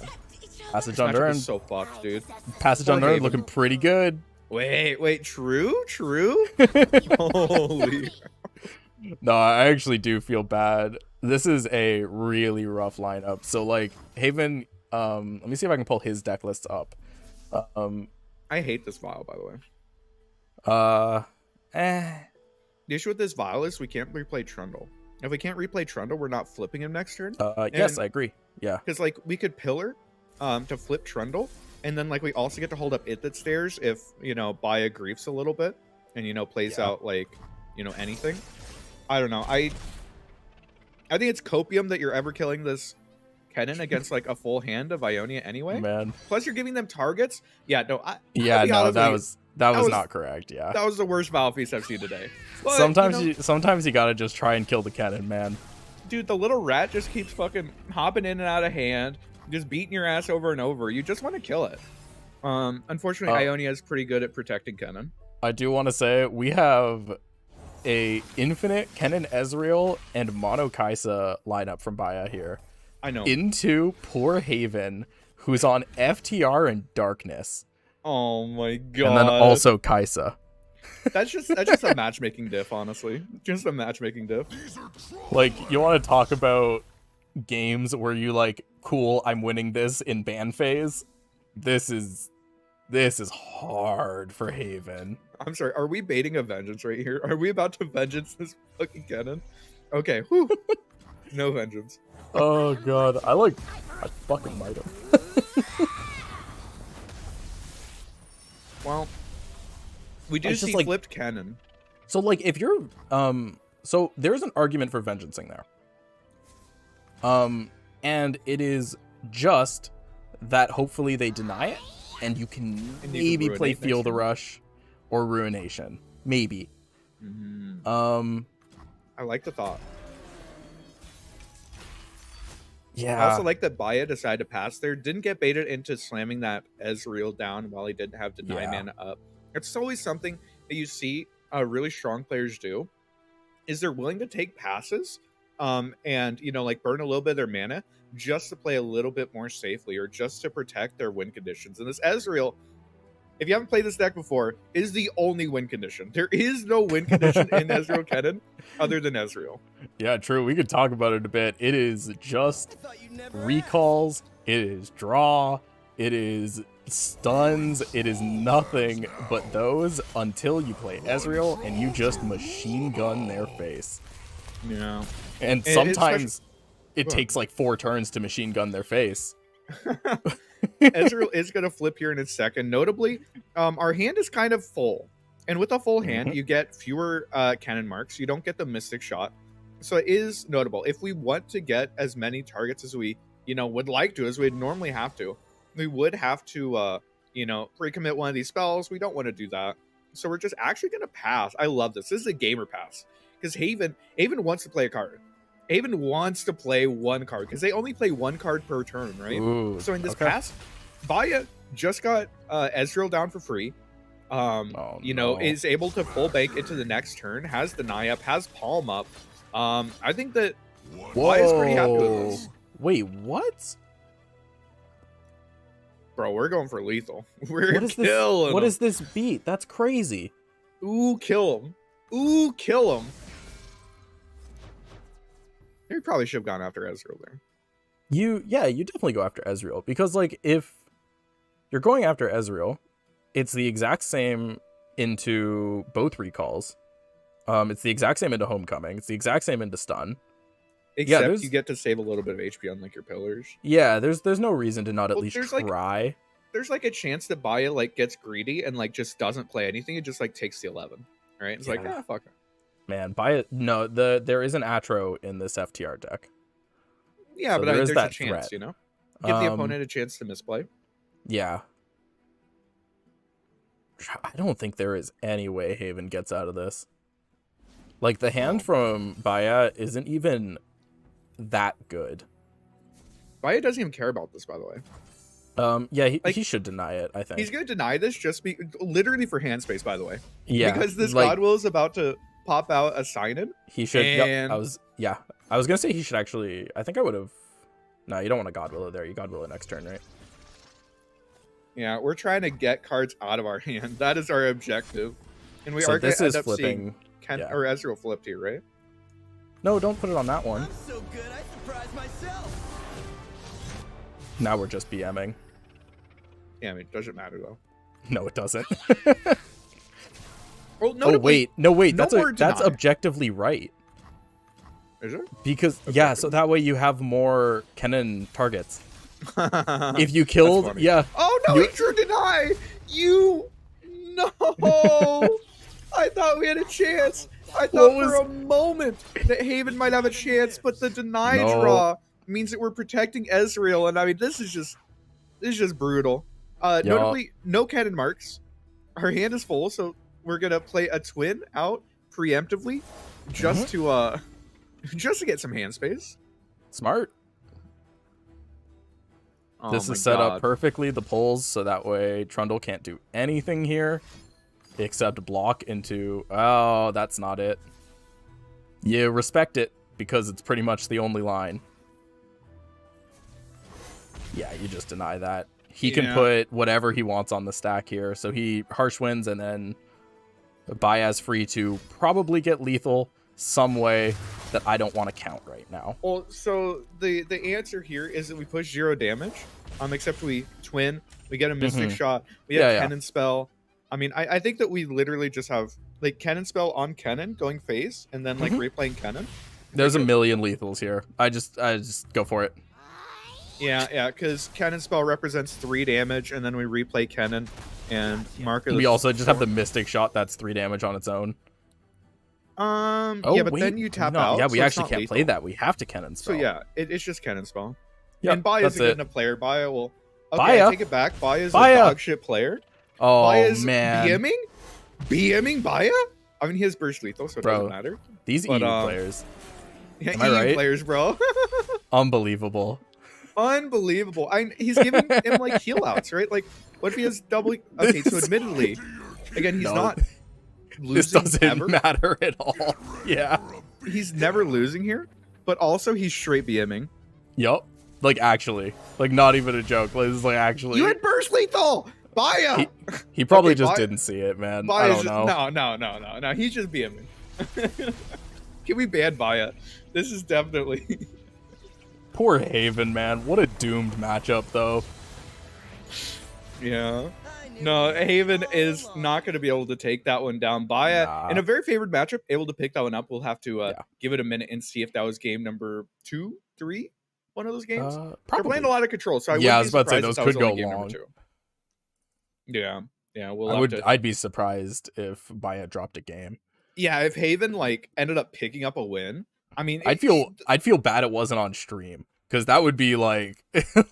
Passage This on matchup Durin. is so fucked, dude. Passage on Poor Durin Haven. looking pretty good. Wait, true? Holy. No, I actually do feel bad. This is a really rough lineup. So, like, Haven, let me see if I can pull his deck lists up. I hate this vial, by the way. The issue with this vial is we can't replay Trundle. If we can't replay Trundle, we're not flipping him next turn. Yes, And- I agree. Yeah. Because, like, we could Pillar to flip Trundle, and then, like, we also get to hold up It Stairs if, Baya griefs a little bit and, plays out, like, anything. I don't know. I think it's copium that you're ever killing this Kennen against, like, a full hand of Ionia anyway. Man. Plus, you're giving them targets. Yeah, no. Yeah, I'll be no, honest that with you, was was- not correct. Yeah. that was the worst Vial Feast I've seen today. But, Sometimes you gotta just try and kill the cannon, man. dude, the little rat just keeps fucking hopping in and out of hand, just beating your ass over and over. You just want to kill it. Unfortunately, Ionia is pretty good at protecting Kennen. I do want to say we have a infinite Kennen Ezreal and Mono Kaisa lineup from Baya here. I know. Into poor Haven, who's on FTR and Darkness. Oh my god. And then also Kaisa. that's just a matchmaking diff, honestly. Just a matchmaking diff. Like, you want to talk about games where you like, cool, I'm winning this in ban phase? This is hard for Haven. I'm sorry, are we baiting a vengeance right here? Are we about to vengeance this fucking Kennen? Okay, whew. No vengeance. Oh god, I fucking might him. Well, we do It's just see like- flipped Kennen. So like if you're so there's an argument for vengeancing there. And it is just that hopefully they deny it and you can And you can maybe play ruinate Feel next the turn. Rush or Ruination. Maybe. I like the thought. Yeah. I also like that Baya decided to pass there. Didn't get baited into slamming that Ezreal down while he didn't have deny Yeah. mana up. It's always something that you see really strong players do. Is they're willing to take passes and like burn a little bit of their mana just to play a little bit more safely or just to protect their win conditions. And this Ezreal, if you haven't played this deck before, is the only win condition. There is no win condition in Ezreal Kennen other than Ezreal. Yeah, true. We could talk about it a bit. It is just recalls. It is draw. It is Stuns, it is nothing but those until you play Ezreal and you just machine gun their face. Yeah. And It's sometimes it Go on. takes like 4 turns to machine gun their face. Ezreal is going to flip here in a second. Notably, our hand is kind of full. And with a full hand, Mhm. you get fewer cannon marks. You don't get the Mystic Shot. So it is notable. If we want to get as many targets as we, would like to, as we'd normally have to, we would have to, pre-commit one of these spells. We don't want to do that. So we're just actually going to pass. I love this. This is a gamer pass. Because Haven wants to play a card. Haven wants to play one card. Because they only play one card per turn, right? Ooh, So in this okay. pass, Vaya just got Ezreal down for free. Oh, no. Is able to full bank into the next turn, has Deny up, has Palm up. I think that Vaya's pretty happy with this. Wait, what? Bro, we're going for lethal. We're What is this? killing What him. is this beat? That's crazy. Ooh, kill him. Ooh, kill him. He probably should have gone after Ezreal there. You definitely go after Ezreal because like if you're going after Ezreal, it's the exact same into both recalls. It's the exact same into Homecoming. It's the exact same into Stun. Except there's- you get to save a little bit of HP on like your pillars. Yeah, there's no reason to not at Well, least there's, like- try. There's like a chance that Baya like gets greedy and like just doesn't play anything. It just like takes the 11. Right? It's like, Yeah. fuck it. Man, buy it. No, there is an Atro in this FTR deck. Yeah, So but there is there's that a chance, threat. Give the Um, opponent a chance to misplay. Yeah. I don't think there is any way Haven gets out of this. Like the hand from Baya isn't even that good. Baya doesn't even care about this, by the way. Yeah, he, Like, he should deny it, I think. He's going to deny this literally for hand space, by the way. Yeah, Because this like, Godwill is about to pop out a sign-in. he should. Yep, and- I was gonna say he should actually. I think I would have. No, you don't want to Godwill it there. You Godwill it next turn, right? Yeah, we're trying to get cards out of our hand. That is our objective. And we So are going this to is end up seeing flipping. Ken yeah. or Ezreal flipped here, right? No, don't put it on that one. I'm so good, I surprised myself. Now we're just BMing. Yeah, I mean, it doesn't matter, though. No, it doesn't. Well, Oh wait, no wait. no That's more that's deny. objectively right Is it? because Okay. yeah. So that way you have more Kennen targets. If you killed, funny. yeah. Oh, no, You- he drew deny! No! I thought we had a chance. I thought What for a moment that Haven might have a chance, but the deny No. draw means that we're protecting Ezreal, and I mean, this is just brutal. Notably, no cannon marks. Our hand is full, so we're gonna play a twin out preemptively, just to get some hand space. Smart. Oh This my is set God. up perfectly. The pulls so that way Trundle can't do anything here except block into. Oh, that's not it. You respect it because it's pretty much the only line. Yeah, you just deny that. He can Yeah. put whatever he wants on the stack here. So he harsh wins and then Baya's free to probably get lethal some way that I don't want to count right now. Well, so the answer here is that we push 0 damage, except we twin, we get a mystic shot, we have Yeah, yeah. Kennen spell. I mean, I think that we literally just have like Kennen spell on Kennen going face, and then like replaying Kennen. There's a million lethals here. I just go for it. Yeah, because Kennen spell represents 3 damage, and then we replay Kennen and mark it. We also just have the mystic shot that's 3 damage on its own. yeah, but wait, then you tap no, out. Yeah, so we it's actually not can't play lethal. that. We have to Kennen So spell. yeah, it's just Kennen spell. Yep, And Baya's that's a good it. enough player. Baya will. Okay, Baya? I take it back. Baya's Baya. a dog shit player. Oh Baya's man, BMing Baya? I mean, he has burst lethal, so it Bro. doesn't matter. these But, EU players, Yeah, Am I EU right? players, bro. unbelievable. Unbelievable. He's giving him like heal outs, right? Like, what if he has double? Okay, so admittedly, again, he's No. not losing This doesn't ever. matter at all. Yeah. He's never losing here, but also he's straight BMing. Yup. Like actually, like not even a joke. Like, this is like actually. You had burst lethal, Baya. He probably Okay, just Baya- didn't see it, man. I Baya's don't know. No. He's just BMing. Can we ban Baya? This is definitely. Poor Haven, man. What a doomed matchup, though. Yeah. No, Haven is not going to be able to take that one down. Baya, Nah. in a very favored matchup, able to pick that one up. We'll have to Yeah. give it a minute and see if that was game number 2, 3, one of those games. They're Probably. playing a lot of control, so I Yeah, I wouldn't was be about to say, surprised if those that was could only go game long. number 2. Yeah, we'll have to. I'd be surprised if Baya dropped a game. Yeah, if Haven like ended up picking up a win, I mean, I'd feel bad it wasn't on stream, because that would be like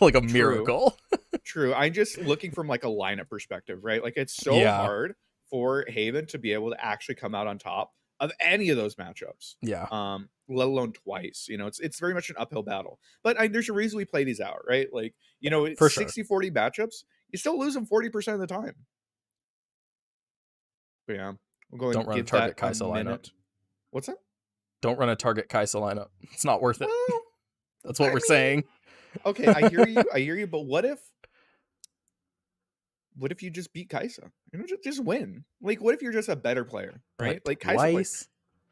like a miracle. True. I'm just looking from like a lineup perspective, right? Like it's so Yeah. hard for Haven to be able to actually come out on top of any of those matchups. Yeah. Let alone twice. You know, it's very much an uphill battle. But there's a reason we play these out, right? Like, you know, it's For sure. 60-40 matchups. You still lose them 40% of the time. But yeah, we'll go Don't and run a give target that Kaiser a lineup. minute. What's that? Don't run a target Kaiser lineup. It's not worth it. Well, That's what I we're mean, saying. Okay, I hear you. I hear you. But what if you just beat Kaiser? You know, just win. Like, what if you're just a better player, right? Like Kaiser Twice.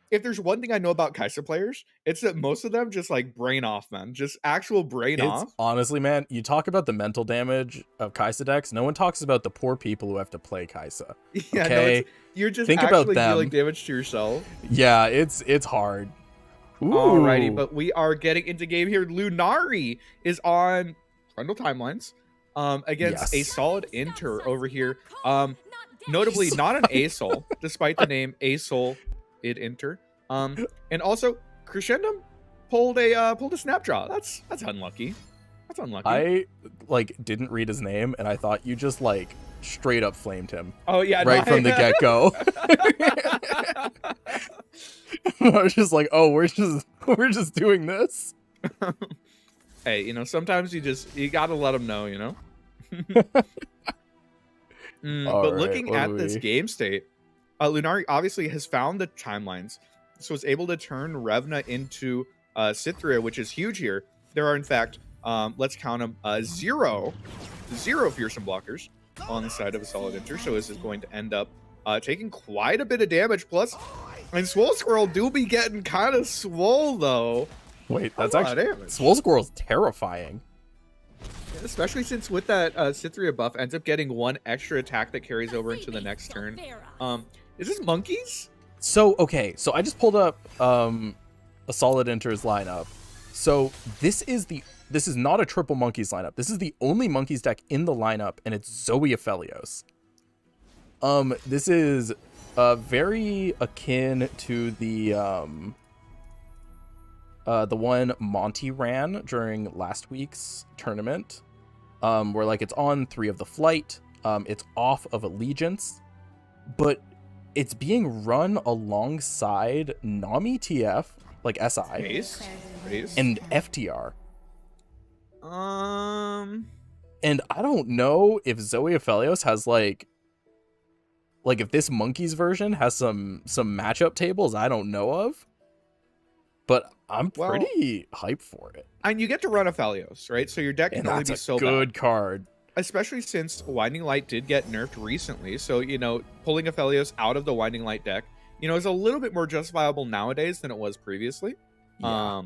if there's one thing I know about Kaiser players, it's that most of them just like brain off, man. Just actual brain off. Honestly, man, you talk about the mental damage of Kaiser decks. No one talks about the poor people who have to play Kaiser. Yeah, Okay? you're just Think about actually them. dealing damage to yourself. Yeah, it's hard. Alrighty, Ooh. but we are getting into game here. Lunari is on Trundle Timelines against a Yes. solid Inter over here. Notably not an ASOL, despite the name ASOL id Inter. And also Crescendum pulled a snapdraw. That's unlucky. That's unlucky. I like didn't read his name, and I thought you just like straight up flamed him Oh yeah, right from the get-go. I was just like, oh, we're just doing this. Hey, you know, sometimes you gotta let them know, you know. But looking at this game state, Lunari obviously has found the timelines, so is able to turn Revna into Cythria, which is huge here. There are in fact, let's count them, zero fearsome blockers on the side of a solid Inter. So this is going to end up taking quite a bit of damage. Plus, and Swole Squirrel do be getting kind of swole though. Wait, that's A lot of actually damage. Swole Squirrel's terrifying. Especially since with that Cythria buff ends up getting one extra attack that carries over into the next turn. Is this monkeys? So okay, so I just pulled up a solid Inter's lineup. So this is not a triple monkeys lineup. This is the only monkeys deck in the lineup, and it's Zoe Aphelios. This is very akin to the one Monty ran during last week's tournament, where like it's on 3 of the flight, it's off of Allegiance, but it's being run alongside Nami TF, like SI, Base? and FTR. Um, And I don't know if Zoe Aphelios has like if this monkeys version has some matchup tables I don't know of, but I'm Well, pretty hyped for it. and you get to run Aphelios, right? So your deck And can only that's be a so good bad. card. Especially since Winding Light did get nerfed recently. So, you know, pulling Aphelios out of the Winding Light deck, you know, is a little bit more justifiable nowadays than it was previously. Yeah.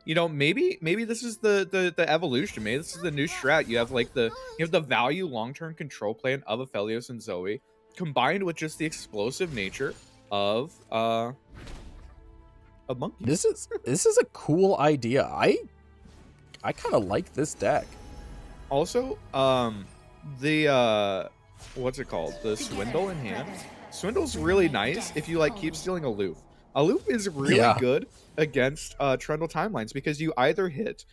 You know, maybe this is the evolution. Maybe this is the new strat. You have like the value long-term control plan of Aphelios and Zoe combined with just the explosive nature of monkeys. This is a cool idea. I kind of like this deck. Also, what's it called? The Swindle in hand. Swindle's really nice if you like keep stealing Aloof. Aloof is really Yeah. good against Trundle Timelines because you either hit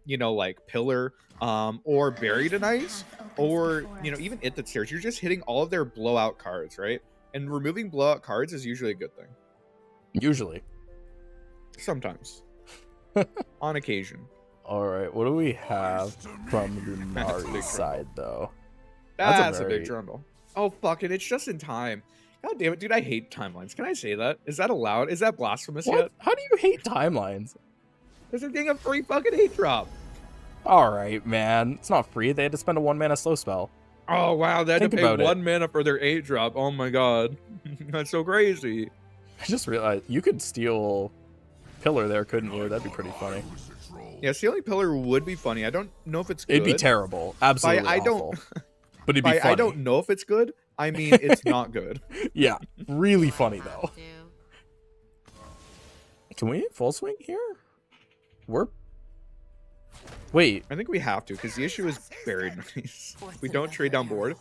you know, like Pillar or Buried in Ice, or you know, even It That Stares. You're just hitting all of their blowout cards, right? And removing blowout cards is usually a good thing. Usually. Sometimes. On occasion. All right, what do we have from That's a big Lunari's side, though? That's a very- big Trundle. Oh, fuck it. It's just in time. God damn it, dude. I hate timelines. Can I say that? Is that allowed? Is that blasphemous What? yet? How do you hate timelines? There's a thing of free fucking 8-drop. All right, man. It's not free. They had to spend a 1-mana slow spell. Oh, wow. They had Think to pay about it. 1 mana for their 8-drop. Oh, my God. That's so crazy. I just realized you could steal Pillar there, couldn't you? That'd be pretty funny. Yeah, Stealing Pillar would be funny. I don't know if it's good. It'd be terrible. Absolutely I awful. But it'd be By funny. I don't know if it's good, I mean it's not good. Yeah, really funny though. Do. Can we full swing here? Wait, I think we have to, because the issue is very nice. If we don't trade down board,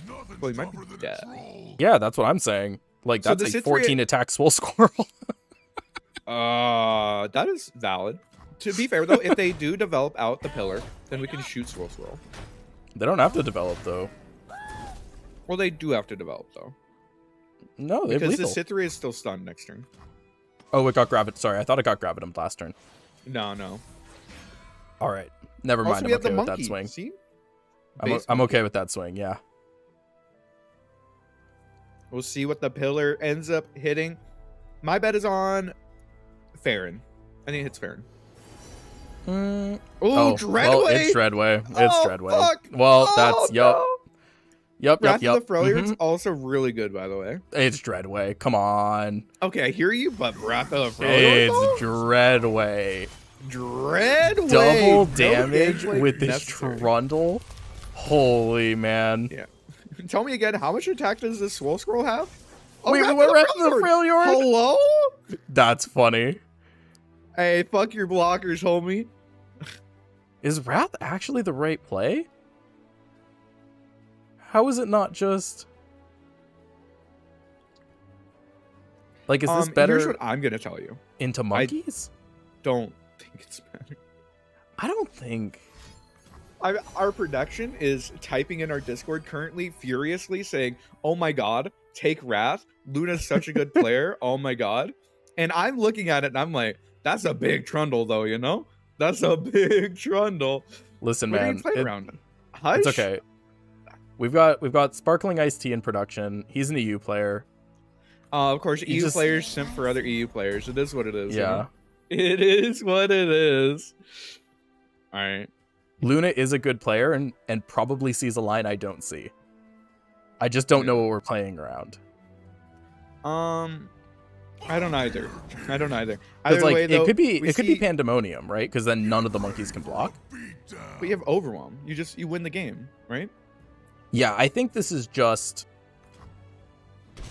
Nothing's well, he might be tougher than a dead. troll. yeah, that's what I'm saying. Like, So that's the a Cithria- 14 attack Swole Squirrel. That is valid. To be fair, though, if they do develop out the pillar, then we can shoot Swirl Swirl. They don't have to develop, though. Well, they do have to develop, though. No, they have Because lethal. the Cithria is still stunned next turn. Oh, it got Gravid. Sorry, I thought it got Gravitum last turn. No. All right. Never mind. Also, I'm we have okay the with monkey. that swing. See? I'm Base okay monkey. with that swing, yeah. We'll see what the pillar ends up hitting. My bet is on Farron. I think it hits Farron. Mm, Oh, Dreadway! well, it's Dreadway. It's Oh, Dreadway. fuck. Well, Oh, that's, yup. no. Yep. Wrath of the Freljord's also really good, by the way. It's Dreadway. Come on. Okay, I hear you, but Wrath of the Freljord, It's Dreadway. Dreadway! Double No damage gameplay with this necessary. Trundle. Holy man. Yeah. Tell me again, how much attack does this Swole Scroll have? Wait, Wrath what of Wrath of the Freljord? Hello? That's funny. Hey, fuck your blockers, homie. Is Wrath actually the right play? How is it not just... Like, is this better Here's what I'm gonna tell you. into monkeys? Don't think it's better. I don't think... Our production is typing in our Discord currently furiously saying, "Oh my god, take Wrath. Luna's such a good player. Oh my god." And I'm looking at it and I'm like, "That's a big trundle, though. You know, that's a big trundle." Listen, What are man. you playing around? Hush. It's okay. We've got Sparkling Iced Tea in production. He's an EU player. Of course, He EU just- players simp for other EU players. It is what it is. you Yeah. know? It is what it is. All right. Luna is a good player and probably sees a line I don't see. I just don't know what we're playing around. I don't either. Either Because like way, though, it could be we pandemonium, right? Because then none of the monkeys can block. But you have overwhelm. You win the game, right? Yeah, I think this is just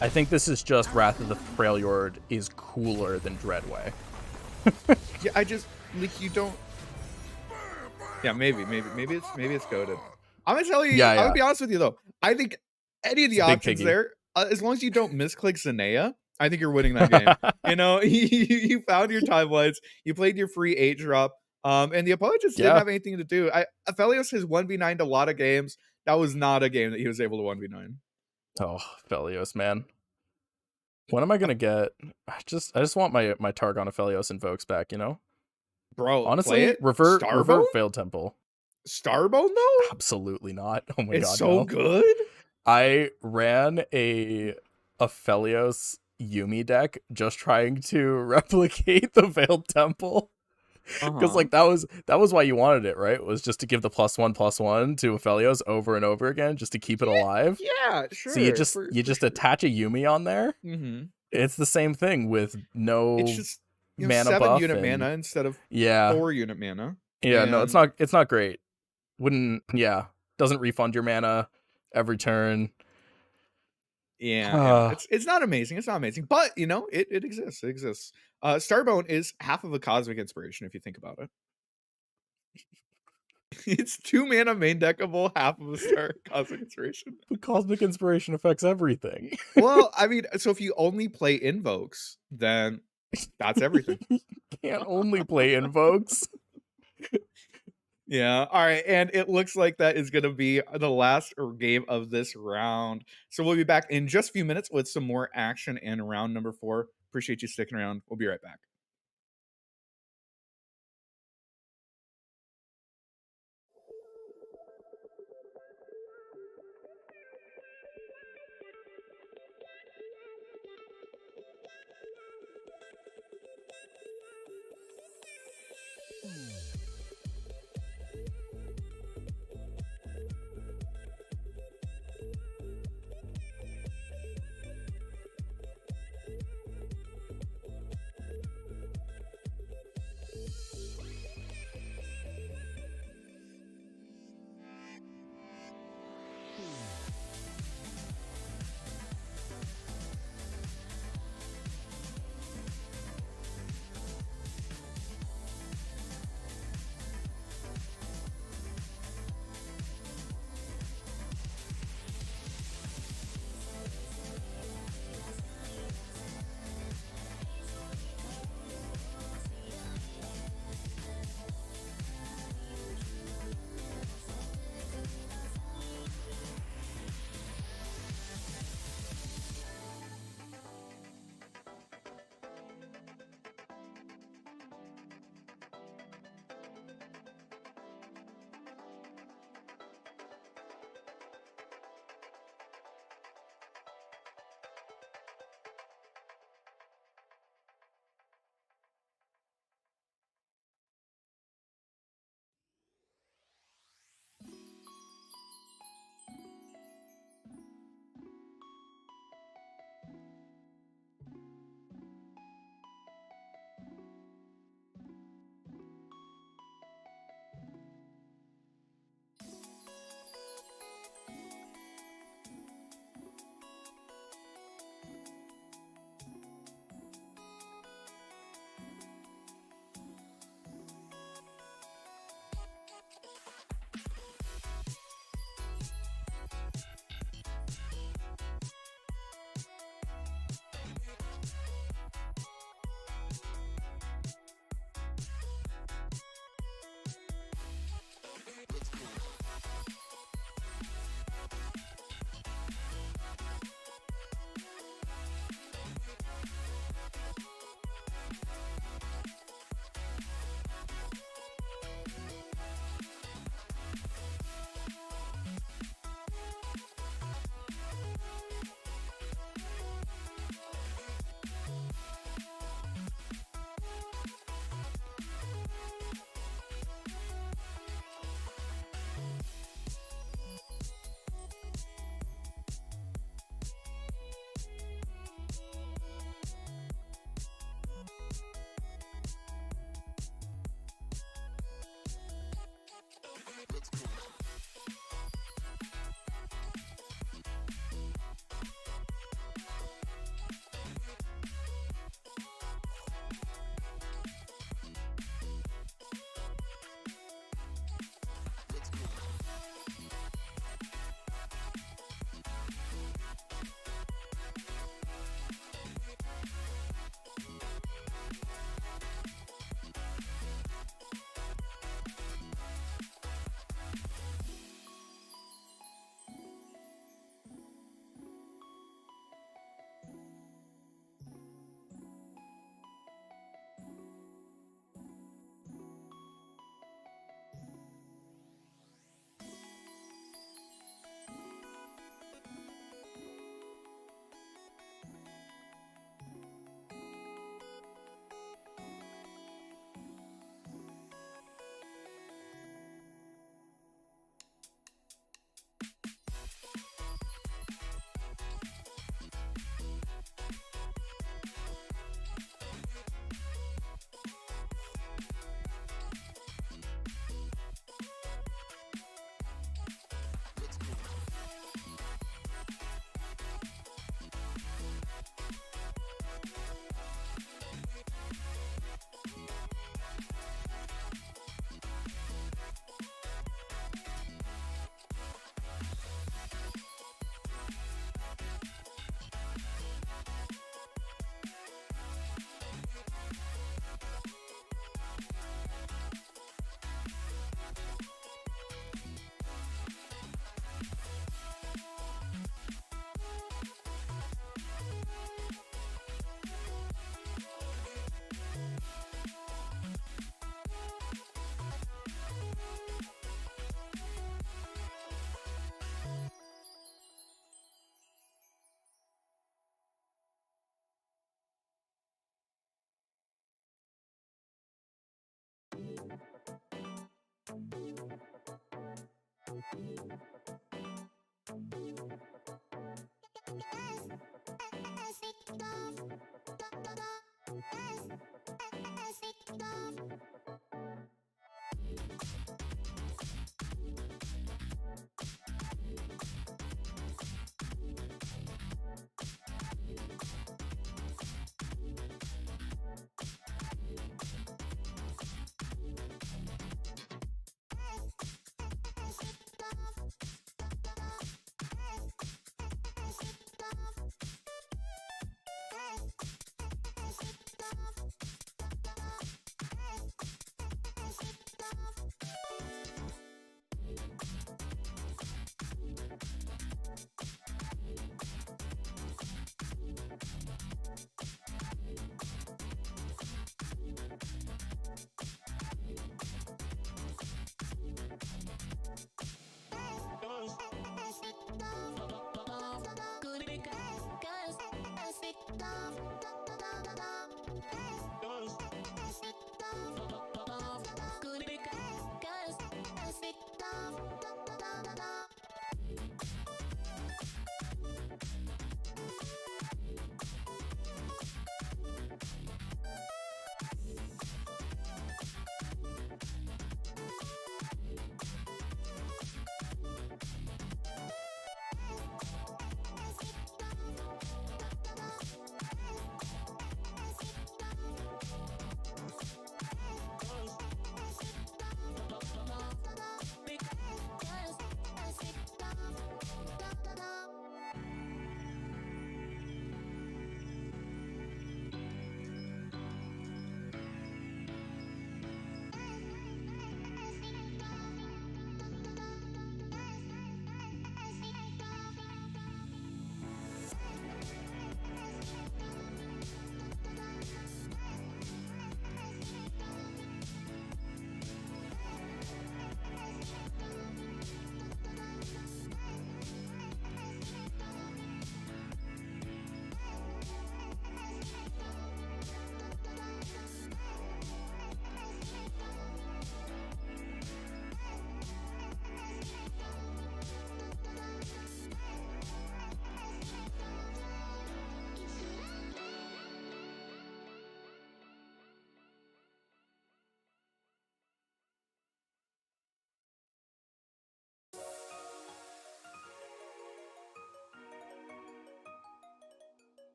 Wrath of the Freljord is cooler than Dreadway. Yeah, I just like you don't. Yeah, maybe it's goaded. I'm gonna tell you. Yeah, I'm yeah. gonna be honest with you though. I think any of the It's a big options piggy. there, as long as you don't misclick Zanea, I think you're winning that game. You know, you found your timelines, you played your free 8 drop, and the opponent just didn't Yeah. have anything to do. Aphelios has 1v9'd a lot of games. That was not a game that he was able to 1v9. Oh, Felios, man. When am I gonna get? I just want my Targon Aphelios Invokes back. You know, Bro, play honestly, it. revert Starbone? Veiled Temple. Starbone though, Absolutely not. Oh my it's god, so no. good. I ran a Yumi deck just trying to replicate the Veiled Temple. Because like that was why you wanted it, right? Was just to give the +1/+1 to Aphelios over and over again, just to keep it alive. Yeah, sure. So you just attach a Yumi on there. Mm-hmm. It's the same thing with no It's just mana 7 buff unit and- mana instead of yeah 4 unit mana. yeah no, and- it's not great. Doesn't refund your mana every turn. Yeah, it's not amazing. It's not amazing, but you know it exists. It exists. Starbone is half of a cosmic inspiration if you think about it. It's 2 mana main deckable, half of a cosmic inspiration. The Cosmic Inspiration affects everything. Well, I mean, so if you only play invokes, then that's everything. You can't only play invokes. Yeah. All right. And it looks like that is going to be the last game of this round. So we'll be back in just a few minutes with some more action in round number 4. Appreciate you sticking around. We'll be right back.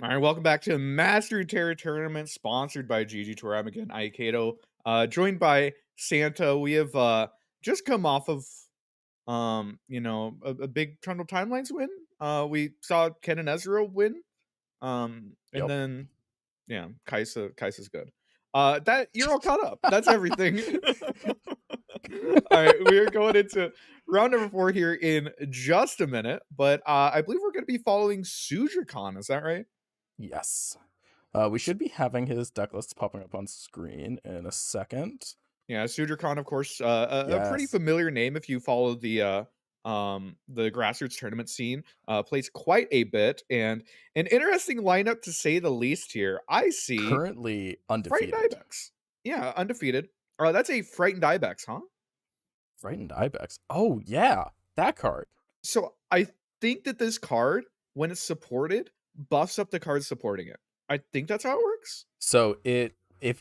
All right, welcome back to MasteringRuneterra tournament sponsored by GGtoor. I'm again Aikado, joined by Santa. We have just come off of a big Trundle Timelines win. We saw Kennen and Ezreal win. And Yep. then yeah, Kaisa's good. That you're all caught up. That's everything. All right, we are going into round number 4 here in just a minute, but I believe we're going to be following SuJuCon. Is that right? Yes. We should be having his deck list popping up on screen in a second. Yeah, SuJuCon, of course, a pretty Yes. familiar name if you follow the grassroots tournament scene. Plays quite a bit, and an interesting lineup to say the least here. I see Currently Frightened undefeated. Ibex. Yeah, undefeated. That's a Frightened Ibex, huh? Frightened Ibex. Oh, yeah. That card. So I think that this card, when it's supported, buffs up the cards supporting it. I think that's how it works. So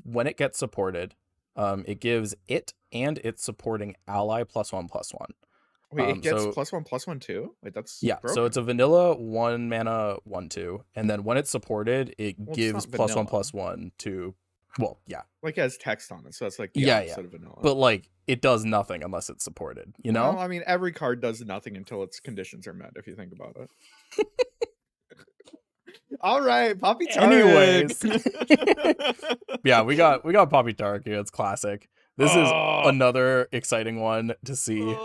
when it gets supported, it gives it and its supporting ally +1/+1. Wait, it gets so- +1/+1 too? Wait, that's Yeah, broken. so it's a vanilla 1 mana 1/2, and then when it's supported, it Well, it's gives not vanilla. +1/+1 to. Well, yeah, like it has text on it, so that's like the Yeah, opposite of vanilla. but like it does nothing unless it's supported. You know? Well, I mean, every card does nothing until its conditions are met, if you think about it. All right, Poppy Taric. Anyways. Yeah, we got Poppy Taric here. It's classic. This is Oh. another exciting one to see.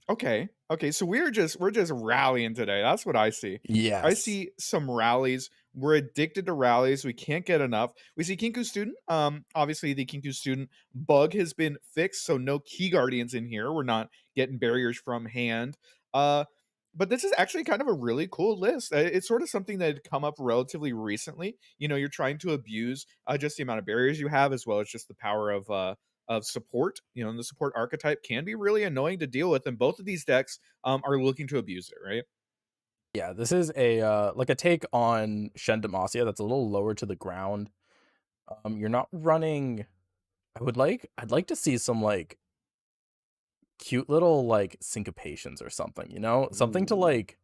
Okay. So we're just rallying today. That's what I see. Yes. I see some rallies. We're addicted to rallies. We can't get enough. We see Kinku Student. Obviously the Kinku Student bug has been fixed, so no Key Guardians in here. We're not getting barriers from hand. But this is actually kind of a really cool list. It's sort of something that had come up relatively recently. You know, you're trying to abuse just the amount of barriers you have, as well as just the power of support. You know, and the support archetype can be really annoying to deal with, and both of these decks are looking to abuse it, right? Yeah, this is a like a take on Shen Demacia that's a little lower to the ground. You're not running. I'd like to see some like cute little like syncopations or something, you know? Something to Ooh. like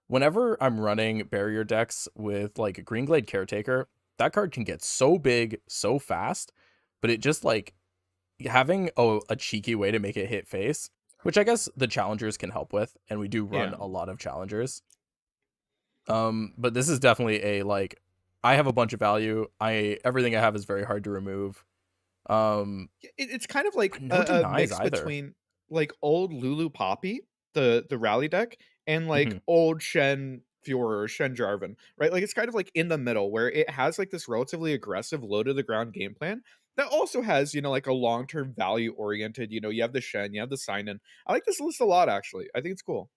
whenever I'm running barrier decks with like a Greenglade Caretaker, that card can get so big so fast, but it just like having a cheeky way to make it hit face, which I guess the challengers can help with, and we do run Yeah. a lot of challengers. But this is definitely a like I have a bunch of value. Everything I have is very hard to remove. It's kind of like No a denies mix either. between like old Lulu Poppy, the rally deck, and like Mhm. old Shen Fiora or Shen Jarvan, right? Like it's kind of like in the middle where it has like this relatively aggressive low to the ground game plan that also has, you know, like a long-term value oriented, you know, you have the Shen, you have the sign-in. I like this list a lot, actually. I think it's cool.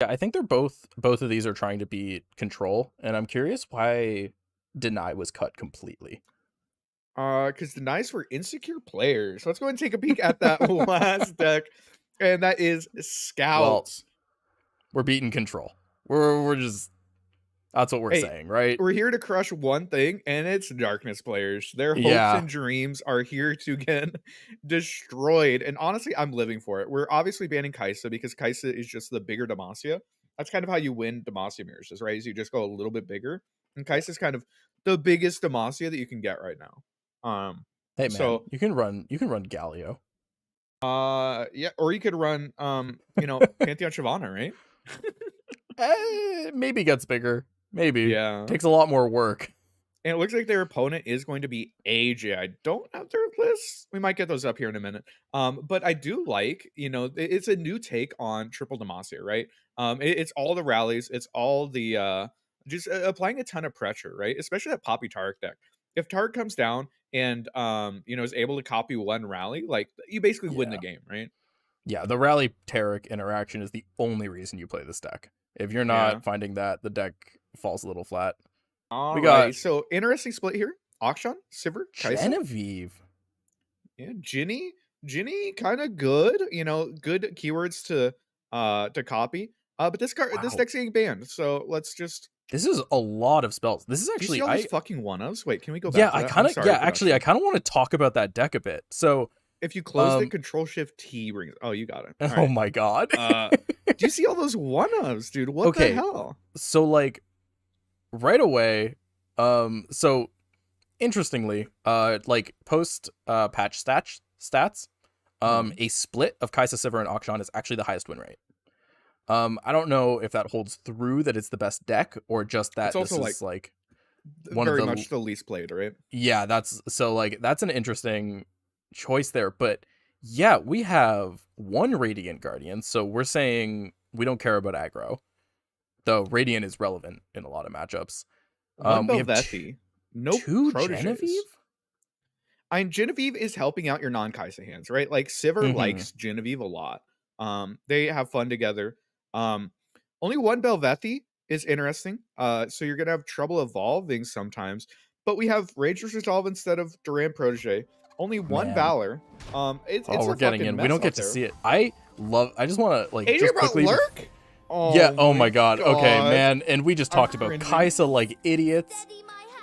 Yeah, I think they're both of these are trying to beat control, and I'm curious why deny was cut completely. Because the Knights were insecure players. Let's go ahead and take a peek at that last deck. And that is Scouts. We're beating control. We're just that's what we're Hey, saying, right? We're here to crush one thing, and it's Darkness players. Their hopes Yeah. and dreams are here to get destroyed. And honestly, I'm living for it. We're obviously banning Kaiser because Kaiser is just the bigger Demacia. That's kind of how you win Demacia mirrors, right? Is you just go a little bit bigger. And Kaiser is kind of the biggest Demacia that you can get right now. Hey man, so- you can run Galio. Yeah, or you could run Pantheon Shyvana, right? Maybe gets bigger. Maybe. Yeah. Takes a lot more work. And it looks like their opponent is going to be AJ. I don't have their lists. We might get those up here in a minute. But I do like, it's a new take on Triple Demacia, right? It's all the rallies. It's all the just applying a ton of pressure, right? Especially that Poppy Taric deck. If Taric comes down and is able to copy one rally, like you basically win the game, right? Yeah, the rally Taric interaction is the only reason you play this deck. If you're not Yeah. finding that, the deck falls a little flat. All We right. got- So interesting split here. Akshan, Sivir, Kaiser. Genevieve. Yeah, Ginny kind of good, good keywords to copy. But this Wow. deck's getting banned. So let's just This is a lot of spells. This is do you actually see all these fucking one-ofs? Wait, can we go back yeah, to I that? kind I'm of sorry, actually I production. kind of want to talk about that deck a bit. So If you close it, Um, Control Shift T brings. Oh, you got it. All oh right. my god. Do you see all those one-ups, dude? What the Okay. hell? So like right away, so interestingly, like post patch stats, a split of Kaiser, Sivir, and Akshan is actually the highest win rate. I don't know if that holds through that it's the best deck or just that It's also, this is like one of Very the much the least played, right? yeah, that's so like that's an interesting choice there. But yeah, we have one Radiant Guardian, so we're saying we don't care about aggro, though Radiant is relevant in a lot of matchups. One We have Belvethi. No two proteges. Genevieve. Genevieve is helping out your non-Kai'Sa hands, right? Like Sivir Mhm. likes Genevieve a lot. They have fun together. Only one Belvethi is interesting. So you're gonna have trouble evolving sometimes. But we have Ranger's Resolve instead of Duran Protege. Only one Man. Valor. It's Oh, we're a getting fucking in. We mess don't out get to there. see it. I just want to like AJ just brought quickly. Lurk? Yeah. Oh my god. Okay, God. man. And we just I'm talked about cringing. Kai'Sa like idiots.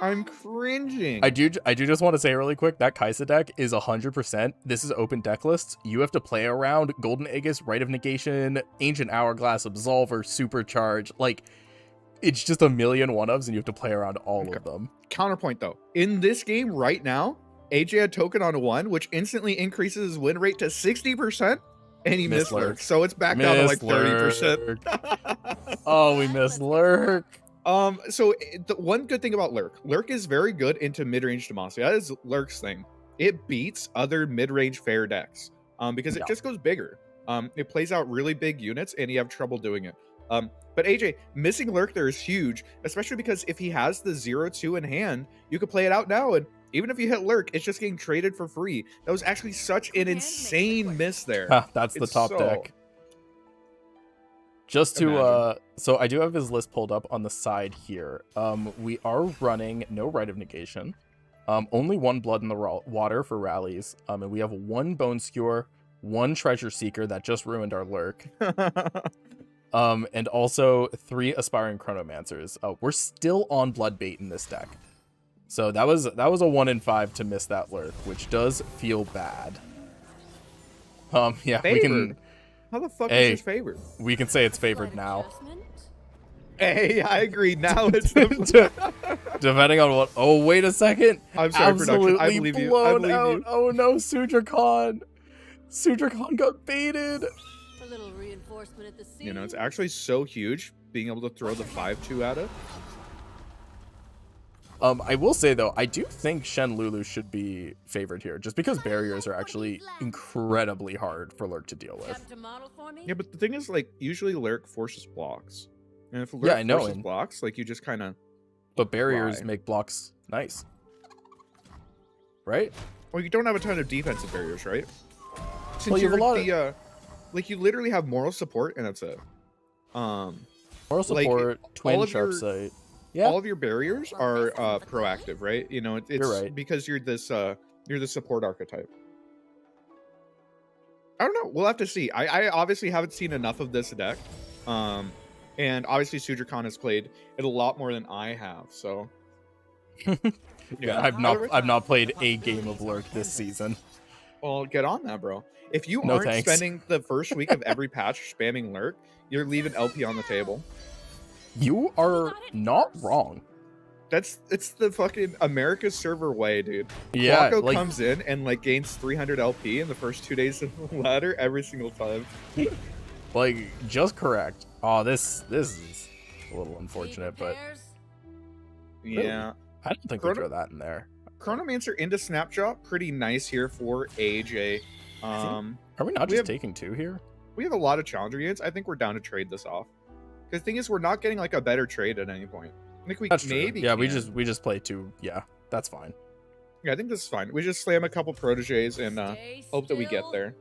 I'm cringing. I do just want to say really quick that Kai'Sa deck is 100%. This is open deck lists. You have to play around Golden Aegis, Rite of Negation, Ancient Hourglass, Absolver, Supercharge. Like, it's just a million one-ofs, and you have to play around all of them. Counterpoint though. In this game right now, AJ had token on 1, which instantly increases his win rate to 60%, and he missed Lurk. So it's back down to like 30%. Oh, we missed Lurk. So the one good thing about Lurk is very good into mid-range Demacia. That is Lurk's thing. It beats other mid-range fair decks. Because it just goes bigger. It plays out really big units, and you have trouble doing it. But AJ, missing Lurk there is huge, especially because if he has the 0-2 in hand, you could play it out now, and even if you hit Lurk, it's just getting traded for free. That was actually such an insane miss there. That's the It's top so- deck. Just to Imagine. so I do have his list pulled up on the side here. We are running no Rite of Negation. Only one Blood in the Water for rallies. And we have one Bone Skewer, one Treasure Seeker that just ruined our Lurk. And also 3 Aspiring Chronomancers. We're still on Bloodbait in this deck. So that was a 1 in 5 to miss that Lurk, which does feel bad. Yeah, we can How the fuck Hey. is this favored? we can say it's favored now. Hey, I agree. Now it's Depending on what. Oh, wait a second. I'm sorry, production. Absolutely I believe you. I blown believe out. you. Oh no, Sudrakhan. Sudrakhan got baited. A little reinforcement at the scene. You know, it's actually so huge being able to throw the 5-2 at it. I will say though, I do think Shen Lulu should be favored here, just because barriers are actually incredibly hard for Lurk to deal with. Attempt to model for me? Yeah, but the thing is, like, usually Lurk forces blocks. And if Lurk Yeah, I know, forces and- blocks, like, you just kind of... But barriers Why? make blocks nice, right? Well, you don't have a ton of defensive barriers, right? Since Well, you have a you're lot of- like, you literally have moral support, and that's it. Moral like, support, all twin of sharp your- sight. Yeah, All of your barriers are proactive, right? You know, it's You're right. because you're the support archetype. I don't know. We'll have to see. I obviously haven't seen enough of this deck. And obviously Sudrakhan has played it a lot more than I have, so yeah. I've not played a game of Lurk this season. Well, get on that, bro. If you No aren't thanks. spending the first week of every patch spamming Lurk, you're leaving LP on the table. You are not wrong. It's the fucking America's server way, dude. Yeah, Quacko like comes in and like gains 300 LP in the first 2 days of the ladder every single time. just correct. Oh, this is a little unfortunate, but Yeah. I don't think we throw that in there. Chronomancer into Snapshot, pretty nice here for AJ. Are we not we just have- taking 2 here? We have a lot of challenger units. I think we're down to trade this off. Because the thing is, we're not getting like a better trade at any point. I think we That's true. maybe Yeah, can. we just play 2. Yeah, that's fine. Yeah, I think this is fine. We just slam a couple proteges and hope that we get there.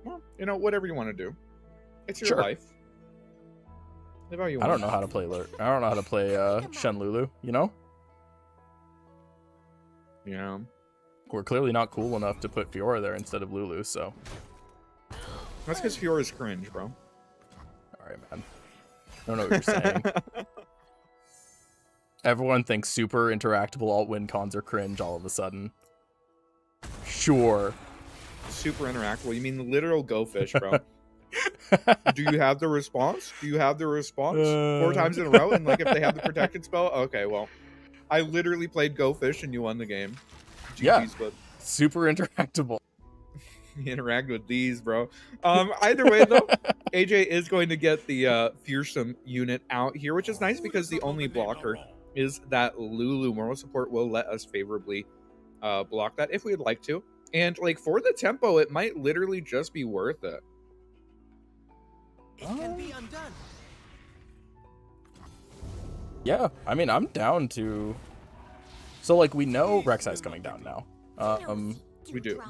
Well, you know, whatever you want to do. It's your Sure. life. Live how you I want. don't know how to play Lurk. I don't know how to play Shen Lulu, you know? Yeah. We're clearly not cool enough to put Fiora there instead of Lulu, so That's because Fiora's cringe, bro. alright, man. I don't know what you're saying. Everyone thinks super interactable alt win cons are cringe all of a sudden. sure. Super interactable. You mean the literal go fish, bro? Do you have the response? Do you have the response? 4 times in a row, and like if they have the protection spell, okay, well, I literally played go fish and you won the game. Yeah. GG's, but Super interactable. interact with these, bro. Either way though, AJ is going to get the fearsome unit out here, which is nice because the only blocker is that Lulu. Moral support will let us favorably block that if we would like to, and like for the tempo, it might literally just be worth it. It can be undone. Yeah, I mean, I'm down to. So like we know Rek'Sai's coming down now. We do.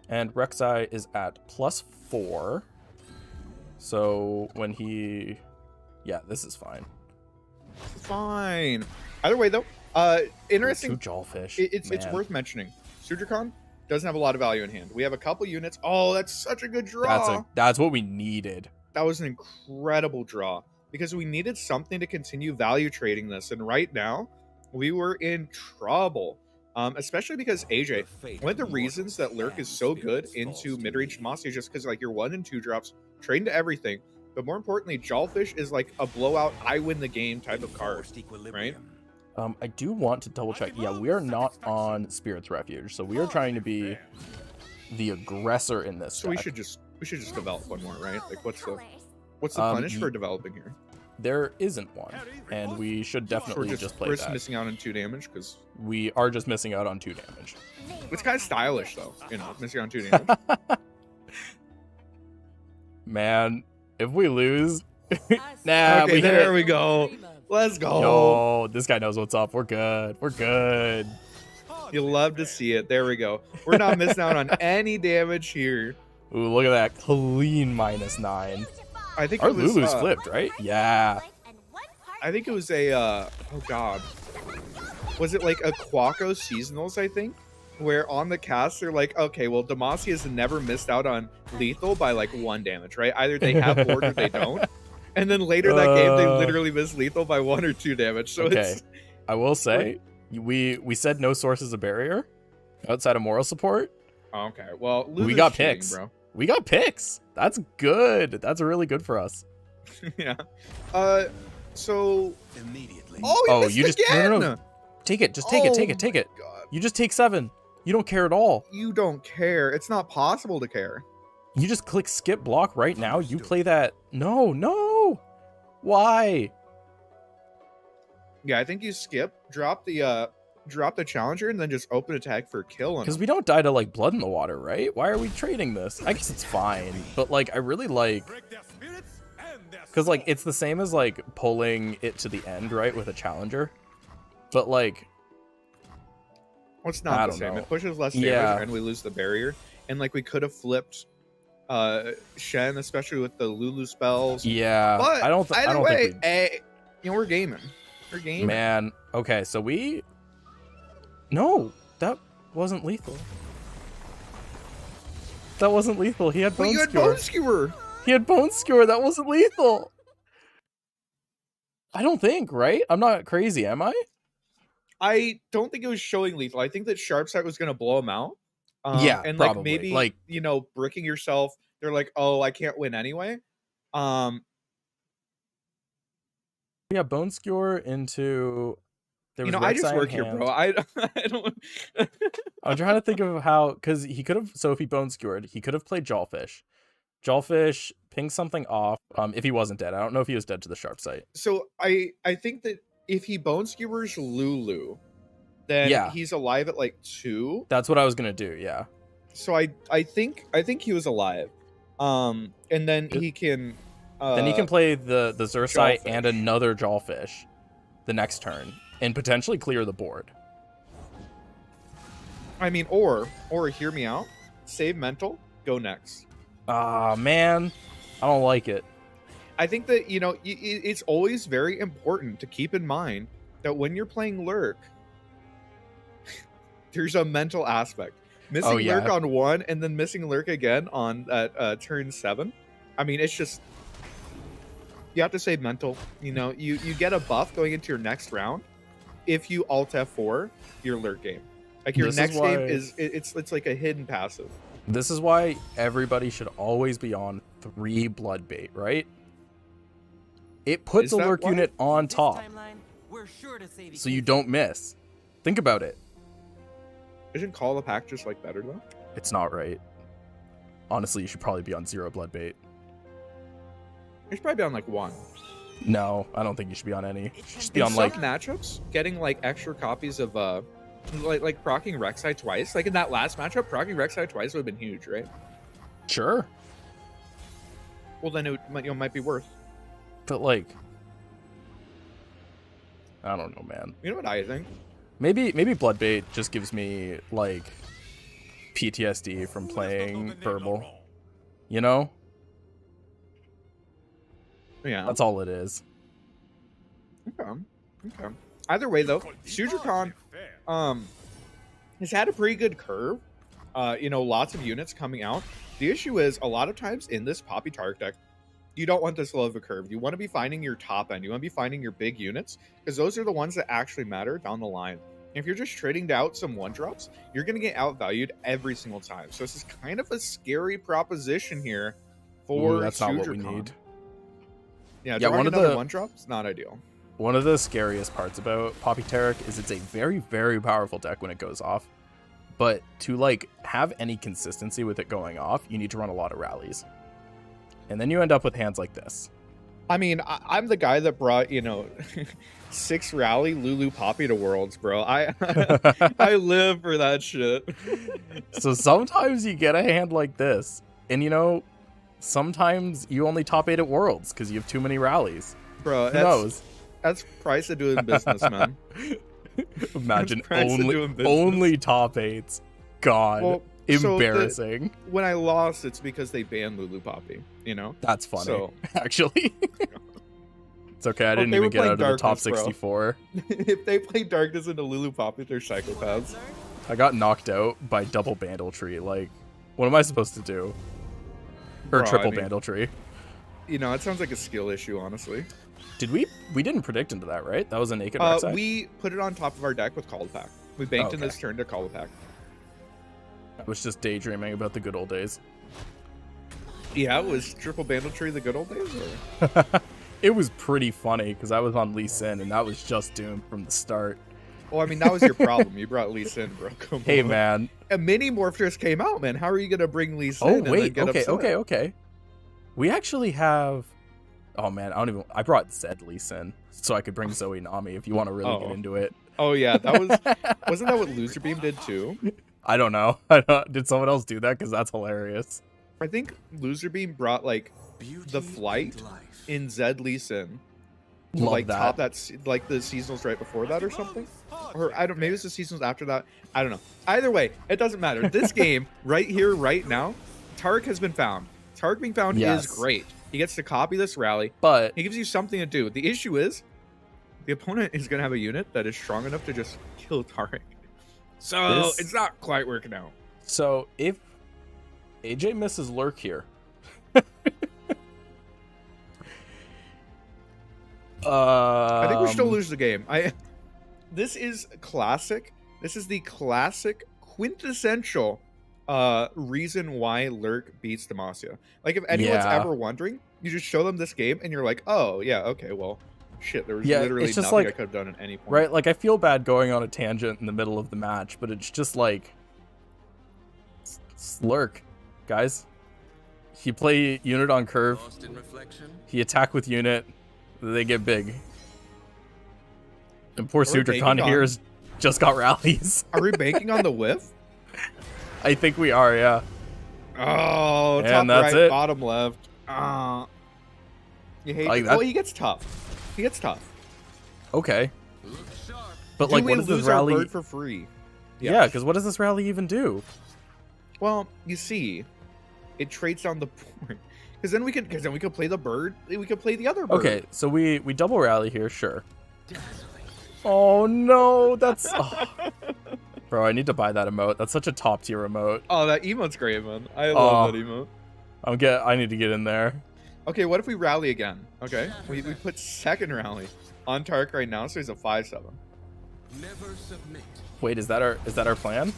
And Rek'Sai is at +4. So when he, yeah, this is fine. Fine. Either way though, interesting. 2 Jawfish. It's worth mentioning. Sudrakon doesn't have a lot of value in hand. We have a couple units. Oh, that's such a good draw. That's what we needed. That was an incredible draw because we needed something to continue value trading this, and right now we were in trouble. Especially because AJ, one of the reasons that Lurk is so good into mid-range Mossy is just because like your 1 and 2 drops trade into everything, but more importantly, Jawfish is like a blowout, I win the game type of card, right? I do want to double check. Yeah, we are not on Spirit's Refuge, so we are trying to be the aggressor in this. So we should just develop one more, right? Like what's the punish for developing here? There isn't one, and we should definitely just play we're that. just missing out on 2 damage because we are just missing out on 2 damage. It's kind of stylish though, you know, missing out on 2 damage. Man, if we lose, nah, okay, there we go. Let's go. Yo, this guy knows what's up. We're good. We're good. You love to see it. There we go. We're not missing out on any damage here. Ooh, look at that clean -9. I think Our it was, Lulu's flipped, right? Yeah. I think it was a oh god, was it like a Quaco seasonals? I think where on the cast they're like, okay, well, Demacia has never missed out on lethal by like 1 damage, right? Either they have board or they don't. And then later that game, they literally missed lethal by 1 or 2 damage. So okay. it's. I will say, we said no source is a barrier outside of moral support. Okay, well, we got cheating, picks, bro. We got picks. That's good. That's really good for us. Yeah. So. Immediately. Oh, you just again! no. Take it. Just take it. Take it. Take it. God. You just take 7. You don't care at all. You don't care. It's not possible to care. You just click skip block right now. You play that. No. Why? Yeah, I think you skip, drop the challenger, and then just open attack for kill. Because we don't die to like blood in the water, right? Why are we trading this? I guess it's fine, but like I really like. Because like it's the same as like pulling it to the end, right, with a challenger. But like. Well, it's not the same. It pushes less damage, and we lose the barrier. And like we could have flipped Shen, especially with the Lulu spells. Yeah, but I don't think we're gaming. We're gaming. Man, okay, so we. No, that wasn't lethal. That wasn't lethal. He had bone skewer. Bone skewer. He had bone skewer. That wasn't lethal. I don't think, right? I'm not crazy, am I? I don't think it was showing lethal. I think that Sharpsight was gonna blow him out. Yeah, and probably. like maybe like bricking yourself. They're like, oh, I can't win anyway. Yeah, bone skewer into. There was I just Rek'Sai work in here, bro. hand. I don't. I'm trying to think of how, because he could have. So if he bone skewered, he could have played Jawfish. Jawfish pings something off. If he wasn't dead, I don't know if he was dead to the sharp sight. So I think that if he bone skewers Lulu, then he's alive at like 2. That's what I was gonna do. Yeah. So I think he was alive. And then he can. Then he can play the Xerxite and another Jawfish the next turn and potentially clear the board. I mean, or hear me out. Save mental. Go next. Ah, man, I don't like it. I think that it's always very important to keep in mind that when you're playing Lurk, there's a mental aspect. Missing Lurk on 1 and then missing Lurk again on turn 7. I mean, it's just. You have to save mental. You get a buff going into your next round if you alt F4 your Lurk game. Like your This is next why- game is it's like a hidden passive. This is why everybody should always be on 3 blood bait, right? It puts Is a that lurk why? unit on This top, timeline, we're sure to save so you Kaiser. don't miss. Think about it. Isn't Call of the Pack just like better though? It's not right. Honestly, you should probably be on 0 blood bait. You should probably be on like 1. No, I don't think you should be on any. You should just be In on some like matchups, getting like extra copies of like proccing Rek'Sai twice. Like in that last matchup, proccing Rek'Sai twice would have been huge, right? sure, Well, then it might be worth. but like I don't know, man. You know what I think? Maybe blood bait just gives me like PTSD from playing Verbal. You know? Yeah. That's all it is. Okay. Okay. Either way, though, Sujikon has had a pretty good curve. Lots of units coming out. The issue is a lot of times in this Poppy Taric deck, you don't want this low of a curve. You want to be finding your top end. You want to be finding your big units because those are the ones that actually matter down the line. If you're just trading out some 1-drops, you're going to get outvalued every single time. So this is kind of a scary proposition here for Ooh, that's not what we Sujikon. need. Yeah, Yeah, drawing one of another the- 1-drop is not ideal. One of the scariest parts about Poppy Taric is it's a very, very powerful deck when it goes off. But to like have any consistency with it going off, you need to run a lot of rallies. And then you end up with hands like this. I mean, I'm the guy that brought 6 rally Lulu Poppy to Worlds, bro. I I live for that shit. So sometimes you get a hand like this. And sometimes you only top 8 at Worlds because you have too many rallies. Bro, Who knows? that's price of doing business, man. Imagine Price of doing business. only top 8s. God. Well, so embarrassing. when I lost, it's because they banned Lulu Poppy, That's funny. So- Actually. It's okay. I Well, didn't they even were get out of playing the top Darkness, bro. 64. If they play Darkness into Lulu Poppy, they're psychopaths. I got knocked out by double Bandletree. Like, what am I supposed to do? Or Bro, triple I mean- Bandletree. It sounds like a skill issue, honestly. Did we didn't predict into that, right? That was a naked Rek'Sai? We put it on top of our deck with Call Pack. We banked in Okay. this turn to Call Pack. I was just daydreaming about the good old days. Yeah, was triple Bandletree the good old days? Or? It was pretty funny because I was on Lee Sin and that was just doomed from the start. Well, I mean, that was your problem. You brought Lee Sin, bro. Come Hey on. man. A mini Morpheus came out, man. How are you gonna bring Lee Sin? Oh and then wait, get upset? okay. We actually have. Oh man, I brought Zed Lee Sin so I could bring Zoe Nami if you want to really get Oh. into it. Oh yeah, that was wasn't that what Loser Beam did too? I don't know. Did someone else do that? Because that's hilarious. I think Loser Beam brought like the flight in Zed Lee Sin. To, Love like that. top like the seasonals right before that or something, or I don't. Maybe it's the seasonals after that. I don't know. Either way, it doesn't matter. This game right here, right now, Taric has been found. Taric being found Yes. is great. He gets to copy this rally. But He gives you something to do. The issue is, the opponent is going to have a unit that is strong enough to just kill Taric. So This- it's not quite working out. so if AJ misses lurk here. I think we still Um, lose the game. This is classic. This is the classic quintessential reason why Lurk beats Demacia. Like if anyone's Yeah. ever wondering, you just show them this game and you're like, oh yeah, okay, well, shit, there was Yeah, literally it's just nothing I like- could have done at any point. Right, like I feel bad going on a tangent in the middle of the match, but it's just like lurk, guys. He play unit on curve, Lost in reflection. he attack with unit, they get big. And poor Are we banking Sudrakon on- here has just got rallies. Are we banking on the whiff? I think we are, yeah. Oh, And top that's right, it. bottom left. You hate Like it. that- Well, he gets tough. He gets tough. Okay. Look sharp. But Do like, we what does lose this our rally? bird for free? Yeah, because what does this rally even do? Well, you see, it trades down the board. Because then we could play the bird. We could play the other bird. Okay, so we double rally here, sure. Oh no, that's bro. I need to buy that emote. That's such a top tier emote. Oh, that emote's great, man. I love that emote. I need to get in there. Okay, what if we rally again? Okay, we put second rally on Taric right now, so he's a 5/7. Never submit. Wait, is that our plan?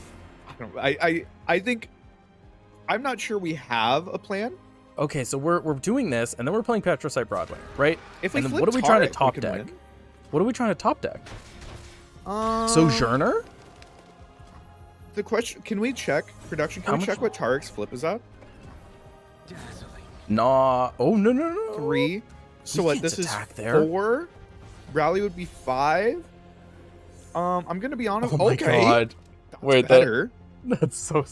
I think I'm not sure we have a plan. Okay, so we're doing this, and then we're playing Petrosite Broadway, right? If we and then flip what are we trying to Taric, top we deck? can win. What are we trying to top deck? Sojourner? The question: can we check production? Can How we much- check what Taric's flip is at? Nah. Oh no. 3. So We what? can't This is attack there. 4. Rally would be 5. I'm gonna be honest. Oh my okay, god. that's Wait, better. that's so.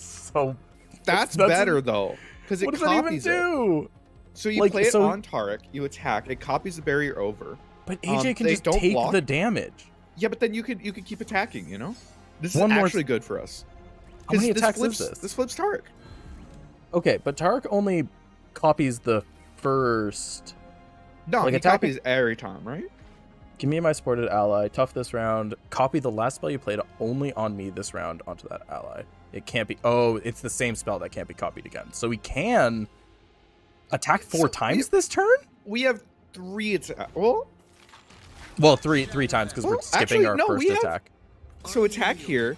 That's that's- better though, because it What does that even copies it. do? So you Like, play it so- on Taric, you attack, it copies the barrier over. But AJ can they just don't take block. the damage. Yeah, but then you could keep attacking. You know, this One is more actually good for us. How many 'Cause attacks flips, is this? This flips Taric. Okay, but Taric only copies the first. No, Like he attacking- copies every time, right? Give me my supported ally. Tough this round. Copy the last spell you played only on me this round onto that ally. It can't be. Oh, it's the same spell that can't be copied again. So we can attack 4 So times this turn. We have 3 attacks. Well, Three times because we're Well, skipping actually, our no, first we have- attack. so attack here.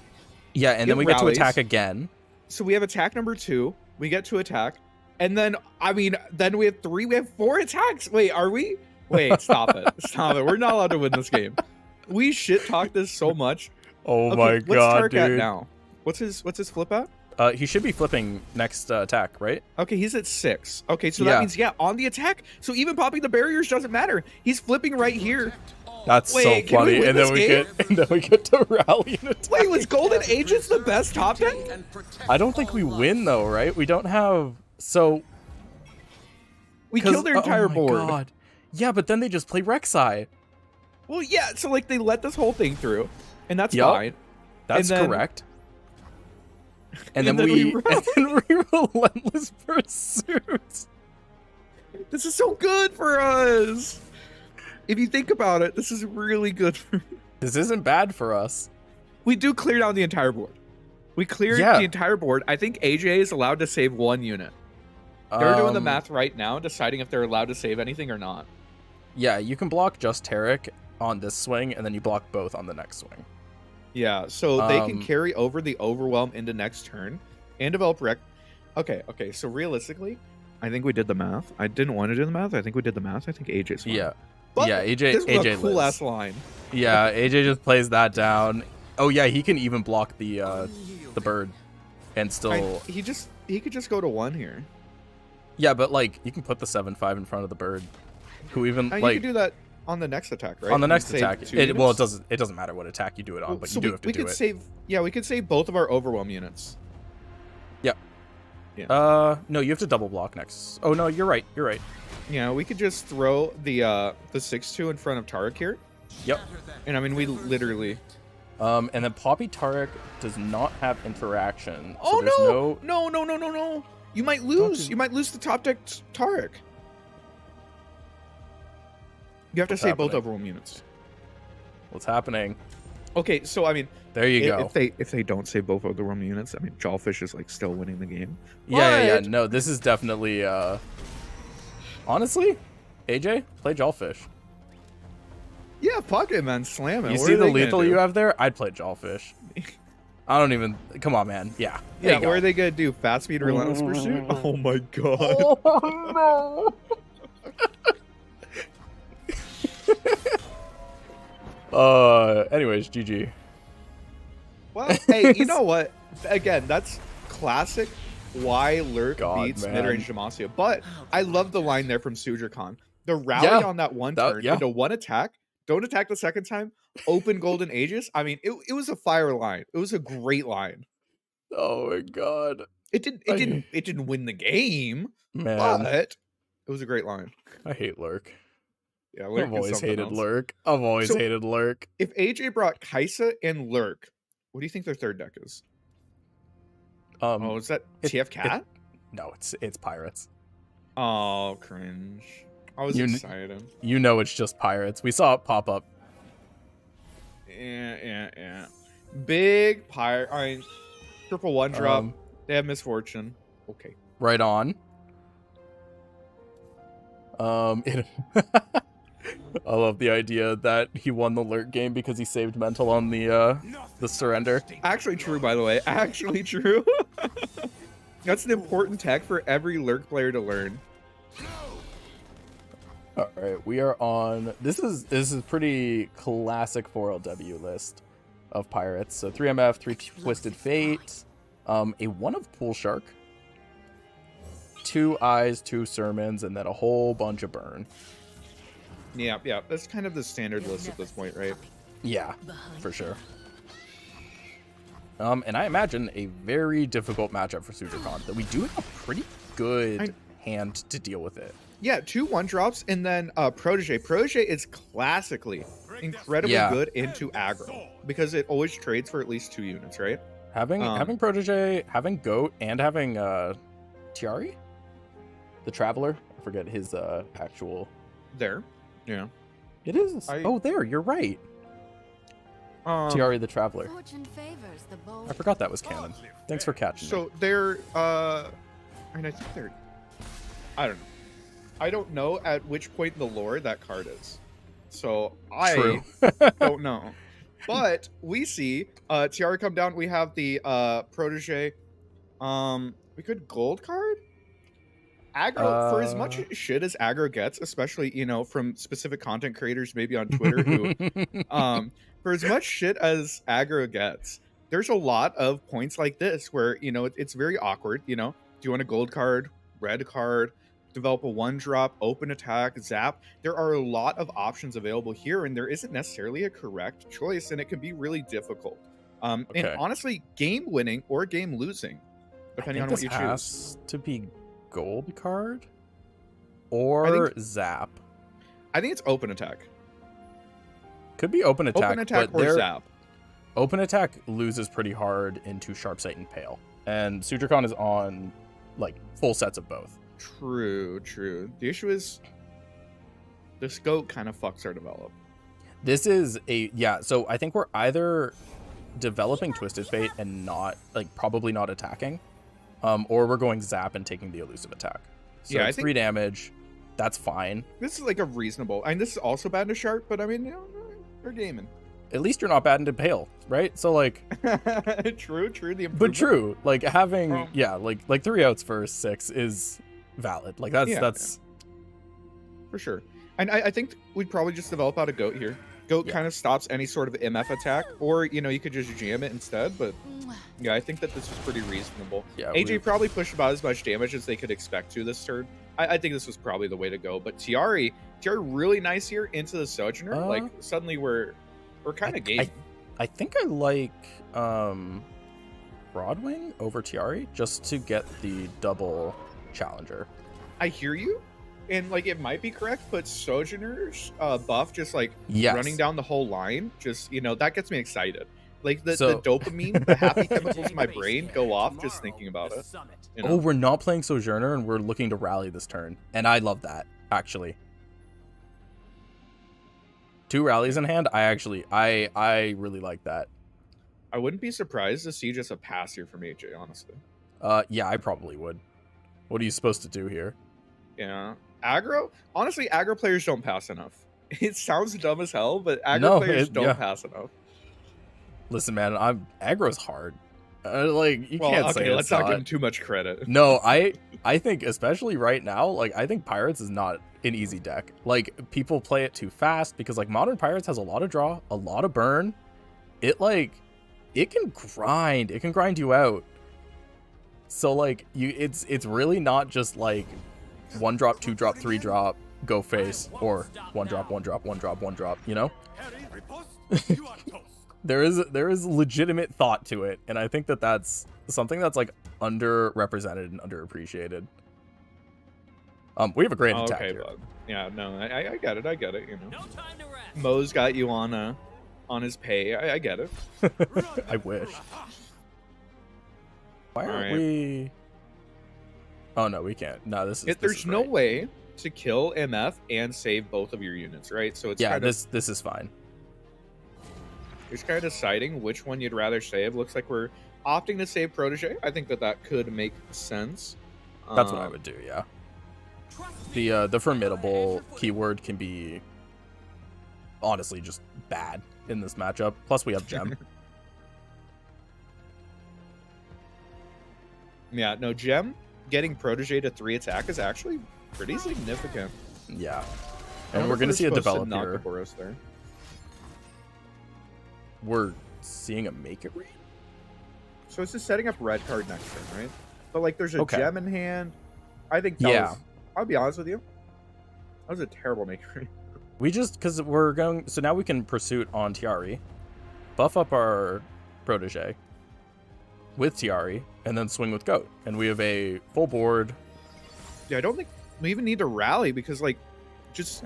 Yeah, and then it we get to rallies. attack again. So we have attack number 2. We get to attack, and then then we have 3. We have 4 attacks. Wait, are we? Wait, stop it! Stop it! We're not allowed to win this game. We shit talk this so much. Oh Okay, my what's god, Taric at dude! now? What's his flip at? He should be flipping next attack, right? Okay, he's at 6. Okay, so Yeah. that means on the attack. So even popping the barriers doesn't matter. He's flipping right here. That's Wait, so can we funny. win And then this we game? get and then we get to rally and attack. Wait, was Golden Aegis the best top deck? I don't think we win though, right? We don't have so We killed their entire board. God. Yeah, but then they just play Rek'Sai. Well, yeah. So like they let this whole thing through, and that's Yup. fine. That's And then- correct. And then and then we we relentless pursuit. This is so good for us. If you think about it, this is really good. This isn't bad for us. We do clear down the entire board. We cleared Yeah. the entire board. I think AJ is allowed to save 1 unit. They're doing the math right now, deciding if they're allowed to save anything or not. Yeah, you can block just Taric on this swing, and then you block both on the next swing. Yeah, so they can Um, carry over the overwhelm into next turn and develop rec. Okay, so realistically, I think we did the math. I didn't want to do the math. I think we did the math. I think AJ's fine. Yeah. But Yeah, AJ this was AJ a cool lives. ass line. Yeah, AJ just plays that down. Oh yeah, he can even block the bird and still He could just go to 1 here. Yeah, but like you can put the 7/5 in front of the bird. Who even And you like can do that on the next attack, right? on the And next save attack. 2 Well, it units? doesn't matter what attack you do it on, Well, but so you do have to we do could it. save. Yeah, we could save both of our overwhelm units. No, you have to double block next. Oh no, you're right. You're right. Yeah, we could just throw the 6/2 in front of Taric here. Yep. And I mean, we literally. And then Poppy Taric does not have interaction. So Oh there's no! No! You might lose. do- You might lose the top deck Taric. You have to What's save both happening? overwhelm units. What's happening? Okay, so I mean, There you go. if they don't save both overwhelm units, I mean, Jawfish is like still winning the game. Yeah. But- No, this is definitely. Honestly, AJ, play Jawfish. Yeah, Pocket Man, slam it. You What see are the they gonna lethal do? you have there? I'd play Jawfish. I don't even. Come on, man. Yeah. There Yeah, you go. what are they gonna do? Fast speed relentless pursuit? Oh my god. Oh no. Anyways, GG. Well, hey, you know what? Again, that's classic why Lurk God, beats man. mid-range Demacia. But I love the line there from Sujirkhan. The rally Yeah, on that one that- turn yeah. into 1 attack, don't attack the second time, open Golden Aegis. I mean, it was a fire line. It was a great line. Oh my god, It didn't win the game, man. but it was a great line. I hate Lurk. Yeah, Lurk I've is always something hated else. Lurk. I've always So- hated Lurk. If AJ brought Kaiser and Lurk, what do you think their third deck is? Oh, is that it- TF Cat? No, it's pirates. Oh, cringe. I was You kn- excited. You know it's just pirates. We saw it pop up. Yeah. Big pirate. I mean, triple 1 drop. Um, They have misfortune. Okay. Right on. It I love the idea that he won the lurk game because he saved mental on the surrender. Actually true, by the way. Actually true. That's an important tech for every lurk player to learn. All right, we are on. This is pretty classic 4LW list of pirates. So 3MF, 3 Twisted Fate, a 1 of Pool Shark, 2 Eyes, 2 Sermons, and then a whole bunch of Burn. Yeah, yeah. That's kind of the standard list at this point, right? Yeah, for sure. And I imagine a very difficult matchup for SuperCon, that we do have a pretty good hand to deal with it. Yeah, 2 1-drops, and then Protege. Protege is classically incredibly good into aggro because it always trades for at least 2 units, right? Having Protege, having Goat, and having Tiari, the Traveler. I forget his actual. There, yeah. It is. Oh, there. You're right. Tiari the Traveler. Fortune favors the bold. I forgot that was canon. Thanks for catching me. So they're, I mean, I think they're. I don't know. I don't know at which point in the lore that card is. So I don't know. But we see Tiara come down. We have the Protege. We could gold card? Aggro, for as much shit as aggro gets, especially, you know, from specific content creators maybe on Twitter who for as much shit as aggro gets, there's a lot of points like this where, you know, it's very awkward, you know. Do you want a gold card, red card, develop a 1-drop, open attack, zap? There are a lot of options available here, and there isn't necessarily a correct choice, and it can be really difficult. And honestly, game winning or game losing, depending on what you choose. Has to be gold card or zap. I think it's open attack. Could be open attack. Open attack or zap. Open attack loses pretty hard into Sharp Sight and Pale, and SuperCon is on like full sets of both. True. The issue is the scope kind of fucks our develop. This is so I think we're either developing Twisted Fate and not, like, probably not attacking, or we're going zap and taking the elusive attack. So it's 3 damage. That's fine. This is like a reasonable, and this is also bad to Sharp, but I mean, you know, we're gaming. At least you're not bad into Pale, right? So like, true. The but true, like having like 3 outs for 6 is valid. Like that's for sure. And I think we'd probably just develop out a Goat here. Goat kind of stops any sort of MF attack, or, you know, you could just jam it instead. But yeah, I think that this was pretty reasonable. Yeah, AJ probably pushed about as much damage as they could expect to this turn. I think this was probably the way to go. But Tiari really nice here into the Sojourner. Like suddenly we're kind of game. I think I like Broadwing over Tiari just to get the double challenger. I hear you. And, like, it might be correct, but Sojourner's buff just, like, running down the whole line, just, you know, that gets me excited. Like, the dopamine, the happy chemicals in my brain go off just thinking about it. You know? Oh, we're not playing Sojourner, and we're looking to rally this turn. And I love that, actually. 2 rallies in hand, I really like that. I wouldn't be surprised to see just a pass here from AJ, honestly. Yeah, I probably would. What are you supposed to do here? Yeah. Aggro? Honestly, aggro players don't pass enough. It sounds dumb as hell, but aggro players don't pass enough. Listen, man, aggro's hard. Like, you can't say let's not give him too much credit. No, I think, especially right now, like, I think Pirates is not an easy deck. Like, people play it too fast because, like, Modern Pirates has a lot of draw, a lot of burn. It can grind. It can grind you out. So, like, it's really not just, like, 1-drop, 2-drop, 3-drop, go face, or 1-drop, 1-drop, 1-drop, 1-drop, you know? There is legitimate thought to it, and I think that that's something that's, like, underrepresented and underappreciated. We have a great attack here. Bud. Yeah, no, I get it, you know. Mo's got you on his pay. I get it. I wish. Why aren't we... Oh, no, we can't. No, there's no way to kill MF and save both of your units, right? So it's this is fine. You're just kind of deciding which one you'd rather save. Looks like we're opting to save Protege. I think that could make sense. That's what I would do, yeah. The formidable keyword can be honestly just bad in this matchup. Plus, we have Gem. Yeah, no, Gem getting Protege to 3 attack is actually pretty significant. Yeah. I And wonder we're if going to see a supposed to develop knock here. the Boros there. We're seeing a make it read? So it's just setting up red card next turn, right? But like there's a Okay. gem in hand. I think that Yeah. was, I'll be honest with you. That was a terrible make read. We just, because we're going, so now we can Pursuit on Tiari, buff up our Protege with Tiari, and then swing with Goat. And we have a full board. Yeah, I don't think we even need to rally because like just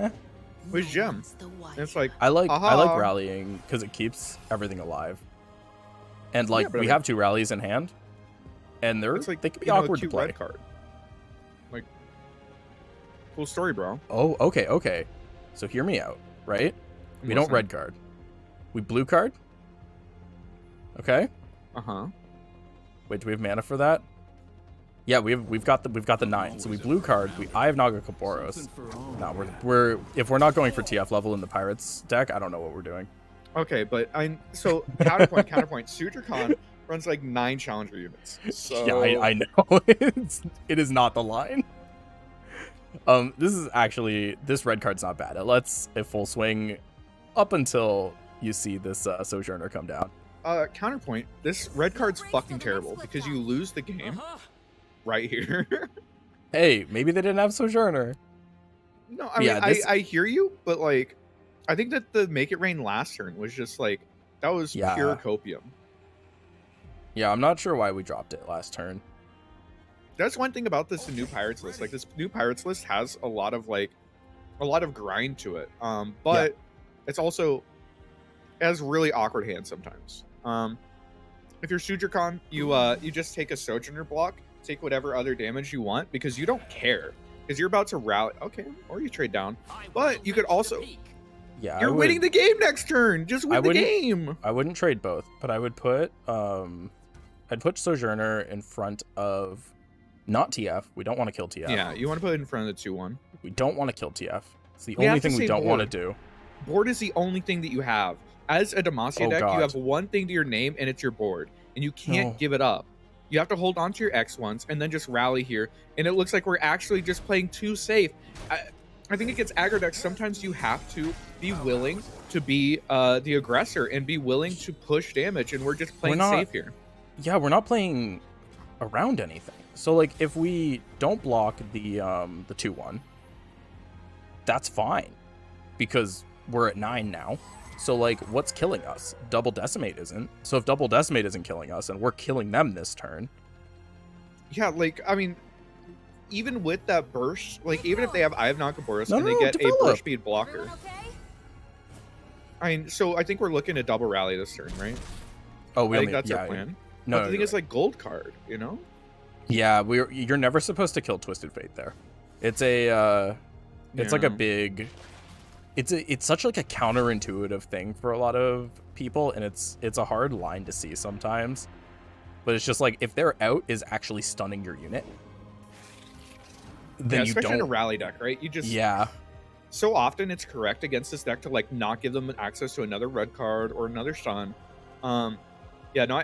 where's gem? And it's like I like aha. rallying because it keeps everything alive. And like Yeah, but I we mean- have 2 rallies in hand, and it's like they can be you know, a awkward to cute play. red card. Like cool story, bro. Oh, okay. So hear me out, right? We don't red card. We blue card. Okay. Uh-huh. Wait, do we have mana for that? Yeah, we've got the 9. So we blue card. I have Naga Kaboros. No, we're if we're not going for TF level in the Pirates deck, I don't know what we're doing. Okay, but so counterpoint. Sutracon runs like 9 challenger units. So Yeah, I know. It is not the line. This red card's not bad. It lets a full swing up until you see this Sojourner come down. Counterpoint, this red card's fucking terrible because you lose the game right here. Hey, maybe they didn't have Sojourner. No, I mean, Yeah, this- I hear you, but like, I think that the Make It Rain last turn was just like, that was Yeah. pure copium. Yeah, I'm not sure why we dropped it last turn. That's one thing about this new Pirates list. Like, this new Pirates list has a lot of grind to it. But it's also, it has really awkward hands sometimes. If you're Sutracon, you just take a Sojourner block, take whatever other damage you want because you don't care. Because you're about to rally. Okay, or you trade down. But you could also, Yeah, you're winning the game next turn. Just win the game. I wouldn't trade both, but I would put I'd put Sojourner in front of not TF. We don't want to kill TF. Yeah, you want to put it in front of the 2-1. We don't want to kill TF. It's the We have only to thing we say don't want to board. do. Board is the only thing that you have. As a Demacia Oh, deck, God. you have one thing to your name, and it's your board. And you can't No. give it up. You have to hold on to your X1s and then just rally here. And it looks like we're actually just playing too safe. I think against aggro decks, sometimes you have to be willing to be the aggressor and be willing to push damage. And we're just playing safe here. Yeah, we're not playing around anything. So like if we don't block the 2-1, that's fine. Because we're at 9 now. So like what's killing us? Double Decimate isn't. So if Double Decimate isn't killing us and we're killing them this turn. Yeah, like, I mean, even with that burst, like, even if they have I have Nakaboros No, and no, they no, get a develop. burst speed blocker. I mean, so I think we're looking at double rally this turn, right? Oh, we I think only, that's yeah, our plan. No, But the thing you're is, like, gold card, you know? Yeah, you're never supposed to kill Twisted Fate there. It's a it's like a Yeah. big it's such like a counterintuitive thing for a lot of people, and it's a hard line to see sometimes. But it's just like if their out is actually stunning your unit, then Yeah, you especially in a don't. rally deck, right? You just Yeah, so often it's correct against this deck to like not give them access to another red card or another stun. Yeah, no,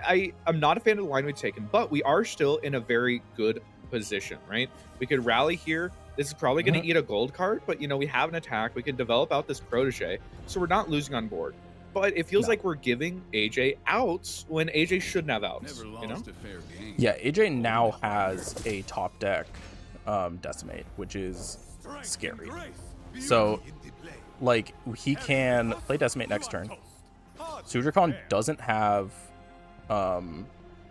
I'm not a fan of the line we've taken, but we are still in a very good position, right? We could rally here. This is probably going to eat a gold card, but you know, we have an attack. We can develop out this protege, so we're not losing on board. But it feels No. like we're giving AJ outs when AJ shouldn't have outs. Never You know? lost a fair game. yeah. AJ now has a top deck Decimate, which is scary. So like he can play Decimate next turn. Sutracon doesn't have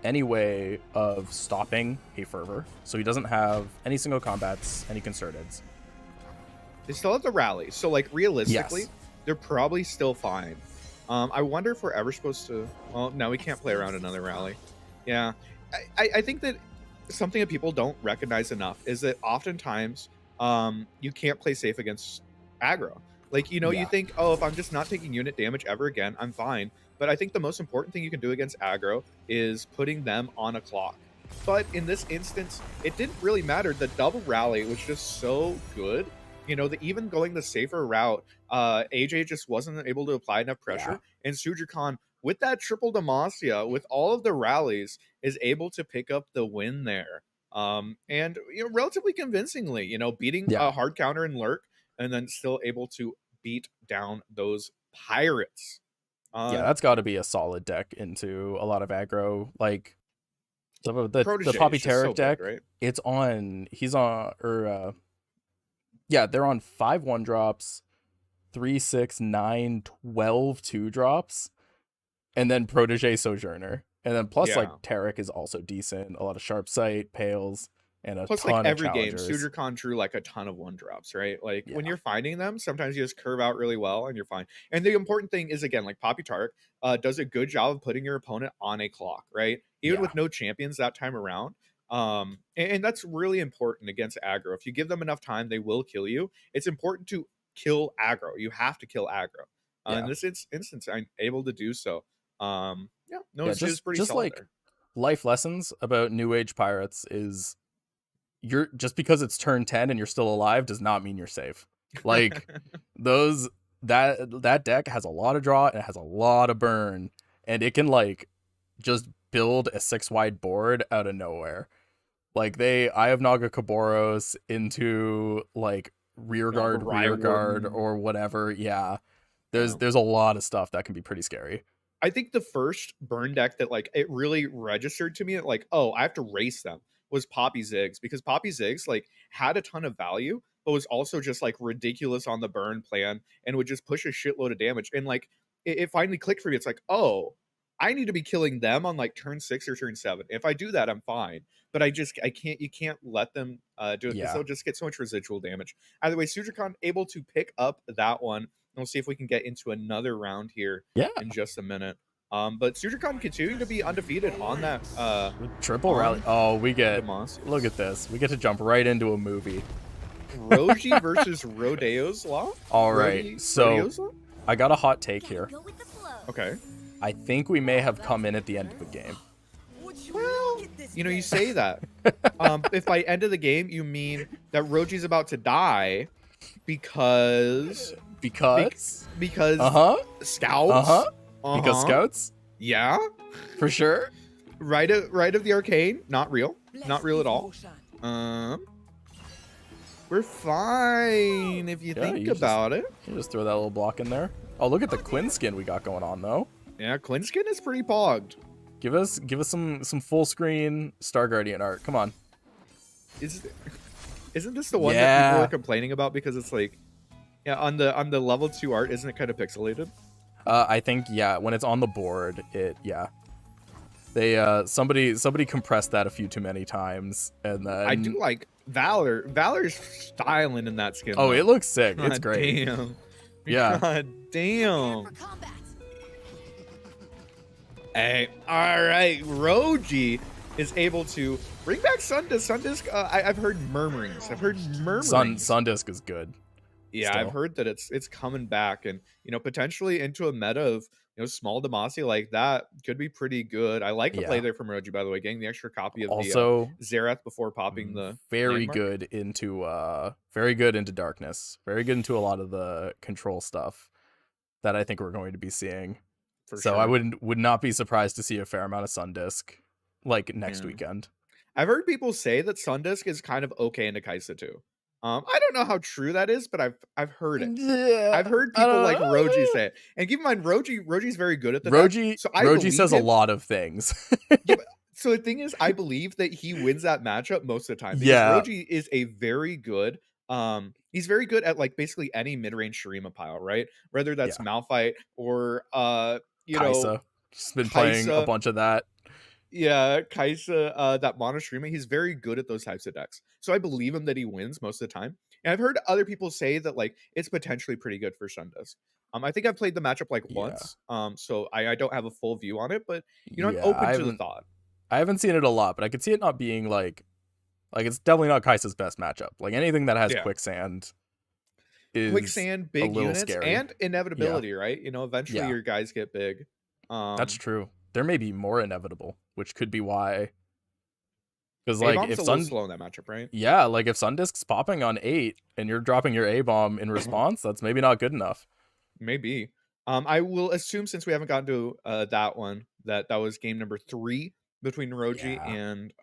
any way of stopping a Fervor, so he doesn't have any single combats, any concerteds. They still have the rally, so like realistically, Yes. they're probably still fine. I wonder if we're ever supposed to. Well, no, we can't play around another rally. Yeah, I think that something that people don't recognize enough is that oftentimes you can't play safe against aggro. Like, you know, Yeah. you think, oh, if I'm just not taking unit damage ever again, I'm fine. But I think the most important thing you can do against aggro is putting them on a clock. But in this instance, it didn't really matter. The double rally was just so good You know, even going the safer route, AJ just wasn't able to apply enough pressure, and Sujikhan, with that triple Demacia, with all of the rallies, is able to pick up the win there. And you know, relatively convincingly, you know, beating a hard counter and lurk, and then still able to beat down those pirates. That's got to be a solid deck into a lot of aggro. Like some of the Protege Poppy is just so Taric deck, good, right? it's on. He's on, or yeah, they're on 5 1-drops, 3, 6, 9, 12 2-drops, and then Protege Sojourner. And then plus, like, Taric is also decent. A lot of Sharp Sight, Pales, and a plus, ton like, of every game, challengers. Sujikhan drew, like, a ton of 1-drops, right? Like, when you're finding them, sometimes you just curve out really well, and you're fine. And the important thing is, again, like, Poppy Taric does a good job of putting your opponent on a clock, right? Even with no champions that time around. And that's really important against aggro. If you give them enough time, they will kill you. It's important to kill aggro. You have to kill aggro. In this instance, I'm able to do so. It's pretty just solid like there. life lessons about New Age pirates is you're just because it's turn 10 and you're still alive does not mean you're safe. Like that deck has a lot of draw and it has a lot of burn, and it can like just build a 6-wide board out of nowhere. Like I have Naga Kaboros into like rear guard or whatever. Yeah. There's a lot of stuff that can be pretty scary. I think the first burn deck that like it really registered to me that like, oh, I have to race them was Poppy Ziggs, because Poppy Ziggs like had a ton of value, but was also just like ridiculous on the burn plan and would just push a shitload of damage. And like it finally clicked for me. It's like, oh, I need to be killing them on like turn 6 or turn 7. If I do that, I'm fine. But I can't, you can't let them do it because they'll just get so much residual damage. Either way, Sujikhan able to pick up that one. We'll see if we can get into another round here in just a minute. But Sujikhan continuing to be undefeated on that triple rally. Oh, we get look at this. We get to jump right into a movie. Roji versus Rodeo's Law. All right, so I got a hot take here. Okay. I think we may have come in at the end of the game. Well, you know, you say that. If by end of the game you mean that Roji's about to die because scouts. Because scouts. Yeah. For sure. Right of the arcane. Not real. Not real at all. We're fine if you think about it. You just throw that little block in there. Oh, look at the Quinn skin we got going on though. Yeah, Quinn skin is pretty pogged. Give us some full screen Star Guardian art. Come on. Isn't this the one that people are complaining about because it's like, yeah, on the level 2 art, isn't it kind of pixelated? I think when it's on the board, they somebody compressed that a few too many times, and then I do like Valor. Valor's styling in that skin. Oh, though. It looks sick. God it's great. Damn. Yeah. God damn. Hey, all right. Roji is able to bring back Sundisk. Sundisk, I've heard murmurings. Sundisk is good. Yeah, still. I've heard that it's coming back, and you know, potentially into a meta of small Demacia like that could be pretty good. I like the play there from Roji, by the way, getting the extra copy of also the Xerath before popping the very good into darkness, very good into a lot of the control stuff that I think we're going to be seeing. Sure. I would not be surprised to see a fair amount of Sundisk like next weekend. I've heard people say that Sundisk is kind of okay into Kaiser too. I don't know how true that is, but I've heard it. Yeah, I've heard people like Roji say it. And keep in mind, Roji's very good at the Roji. deck, so Roji says a lot of things. So the thing is, I believe that he wins that matchup most of the time. Yeah, Roji is a very good. He's very good at like basically any mid-range Shurima pile, right? Whether that's Malphite or Kaiser. Just been playing a bunch of that. Yeah, Kaiser, that mono Shurima, he's very good at those types of decks. So I believe him that he wins most of the time. And I've heard other people say that like it's potentially pretty good for Sundisk. I think I've played the matchup like once. So I don't have a full view on it, but I'm open to the thought. I haven't seen it a lot, but I could see it not being like it's definitely not Kaiser's best matchup. Like anything that has quicksand is big units, scary. And inevitability, right? Eventually your guys get big. That's true. There may be more inevitable, which could be why Because like A-bomb's if a little Sun, slow in that matchup, right? yeah, like if Sundisk's popping on 8 and you're dropping your A bomb in response, that's maybe not good enough. Maybe. I will assume since we haven't gotten to that one that was game number 3 between Roji Yeah. and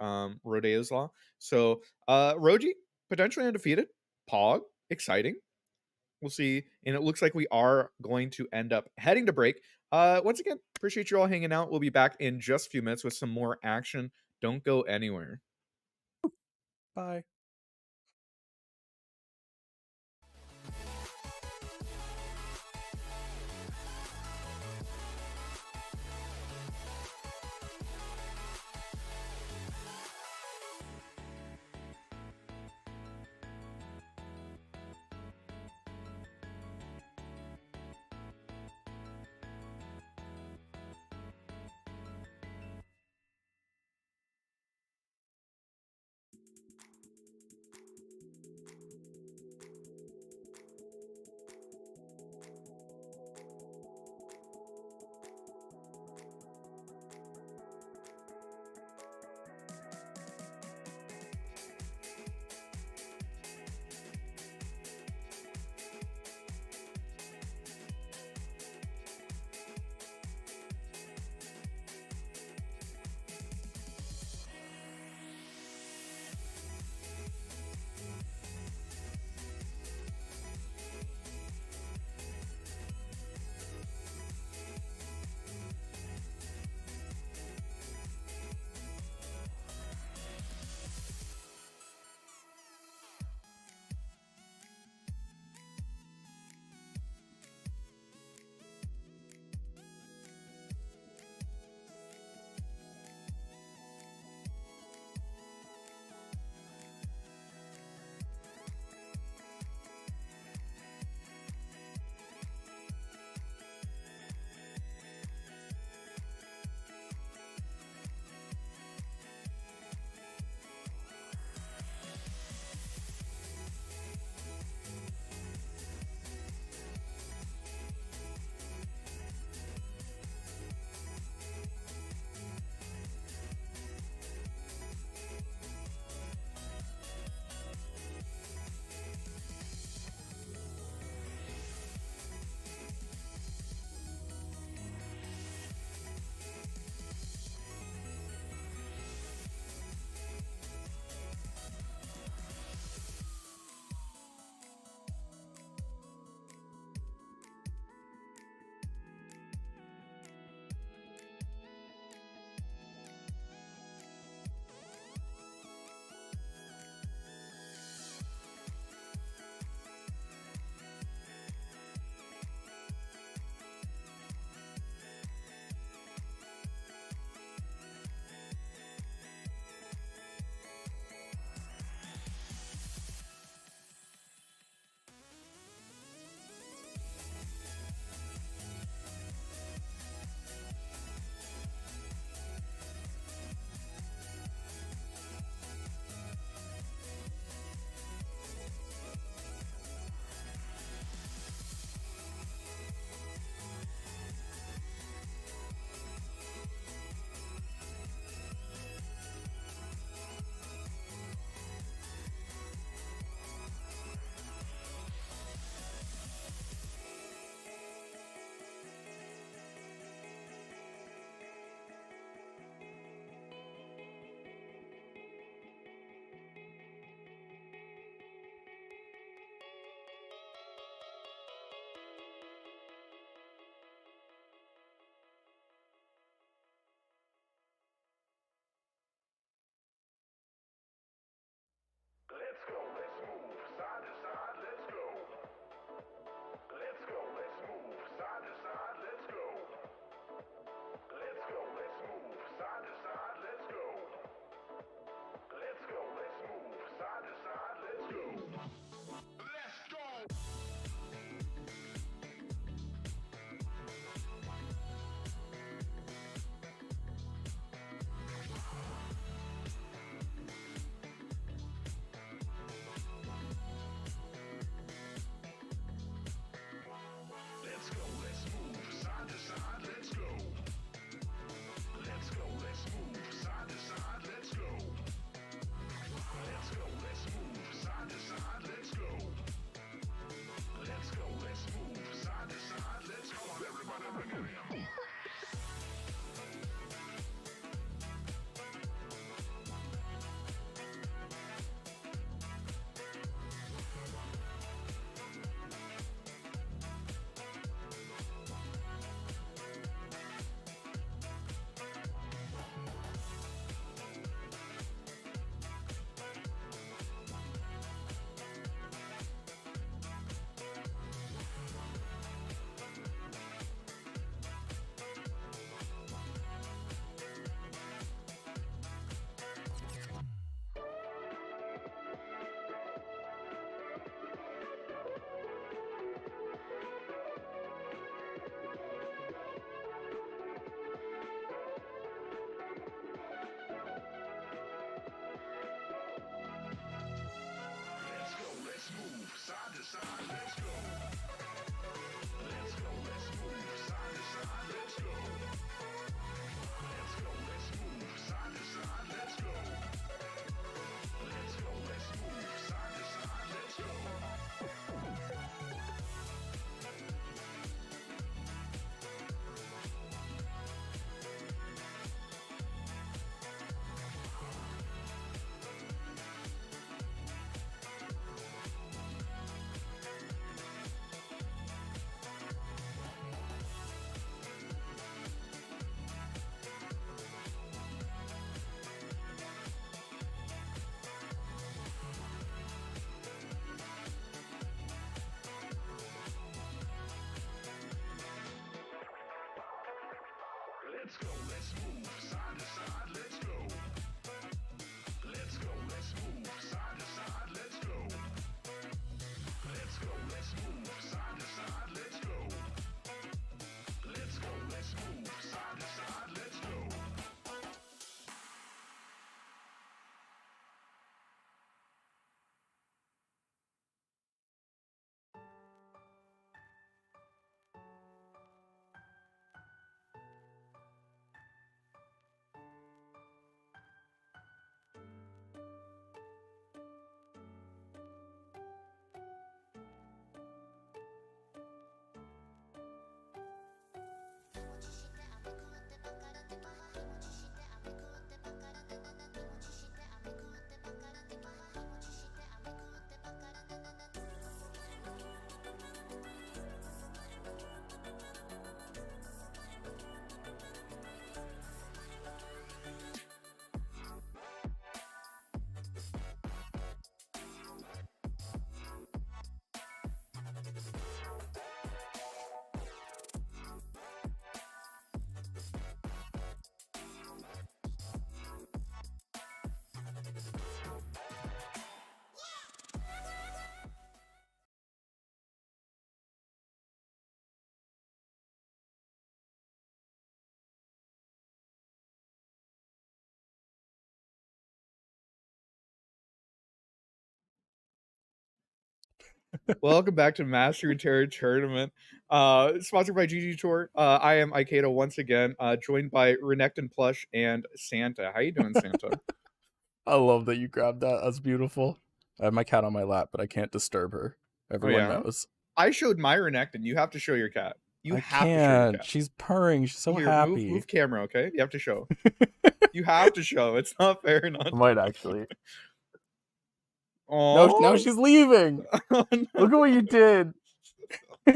Rodeo's Law. So Roji potentially undefeated. Pog exciting. We'll see. And it looks like we are going to end up heading to break. Once again, appreciate you all hanging out. We'll be back in just a few minutes with some more action. Don't go anywhere. Bye. Welcome back to MasteringRuneterra Tournament, sponsored by GGtoor. I am Aikado once again, joined by Renekton Plush and Santa. How you doing, Santa? I love that you grabbed that. That's beautiful. I have my cat on my lap, but I can't disturb her. Everyone yeah? knows. I showed my Renekton. You have to show your cat. You I have to show your can't. cat. She's purring. She's so Here, happy. Move camera, okay? You have to show. You have to show. It's not fair not I to. might actually. Oh, Now she's leaving. Oh, no. Look at what you did. All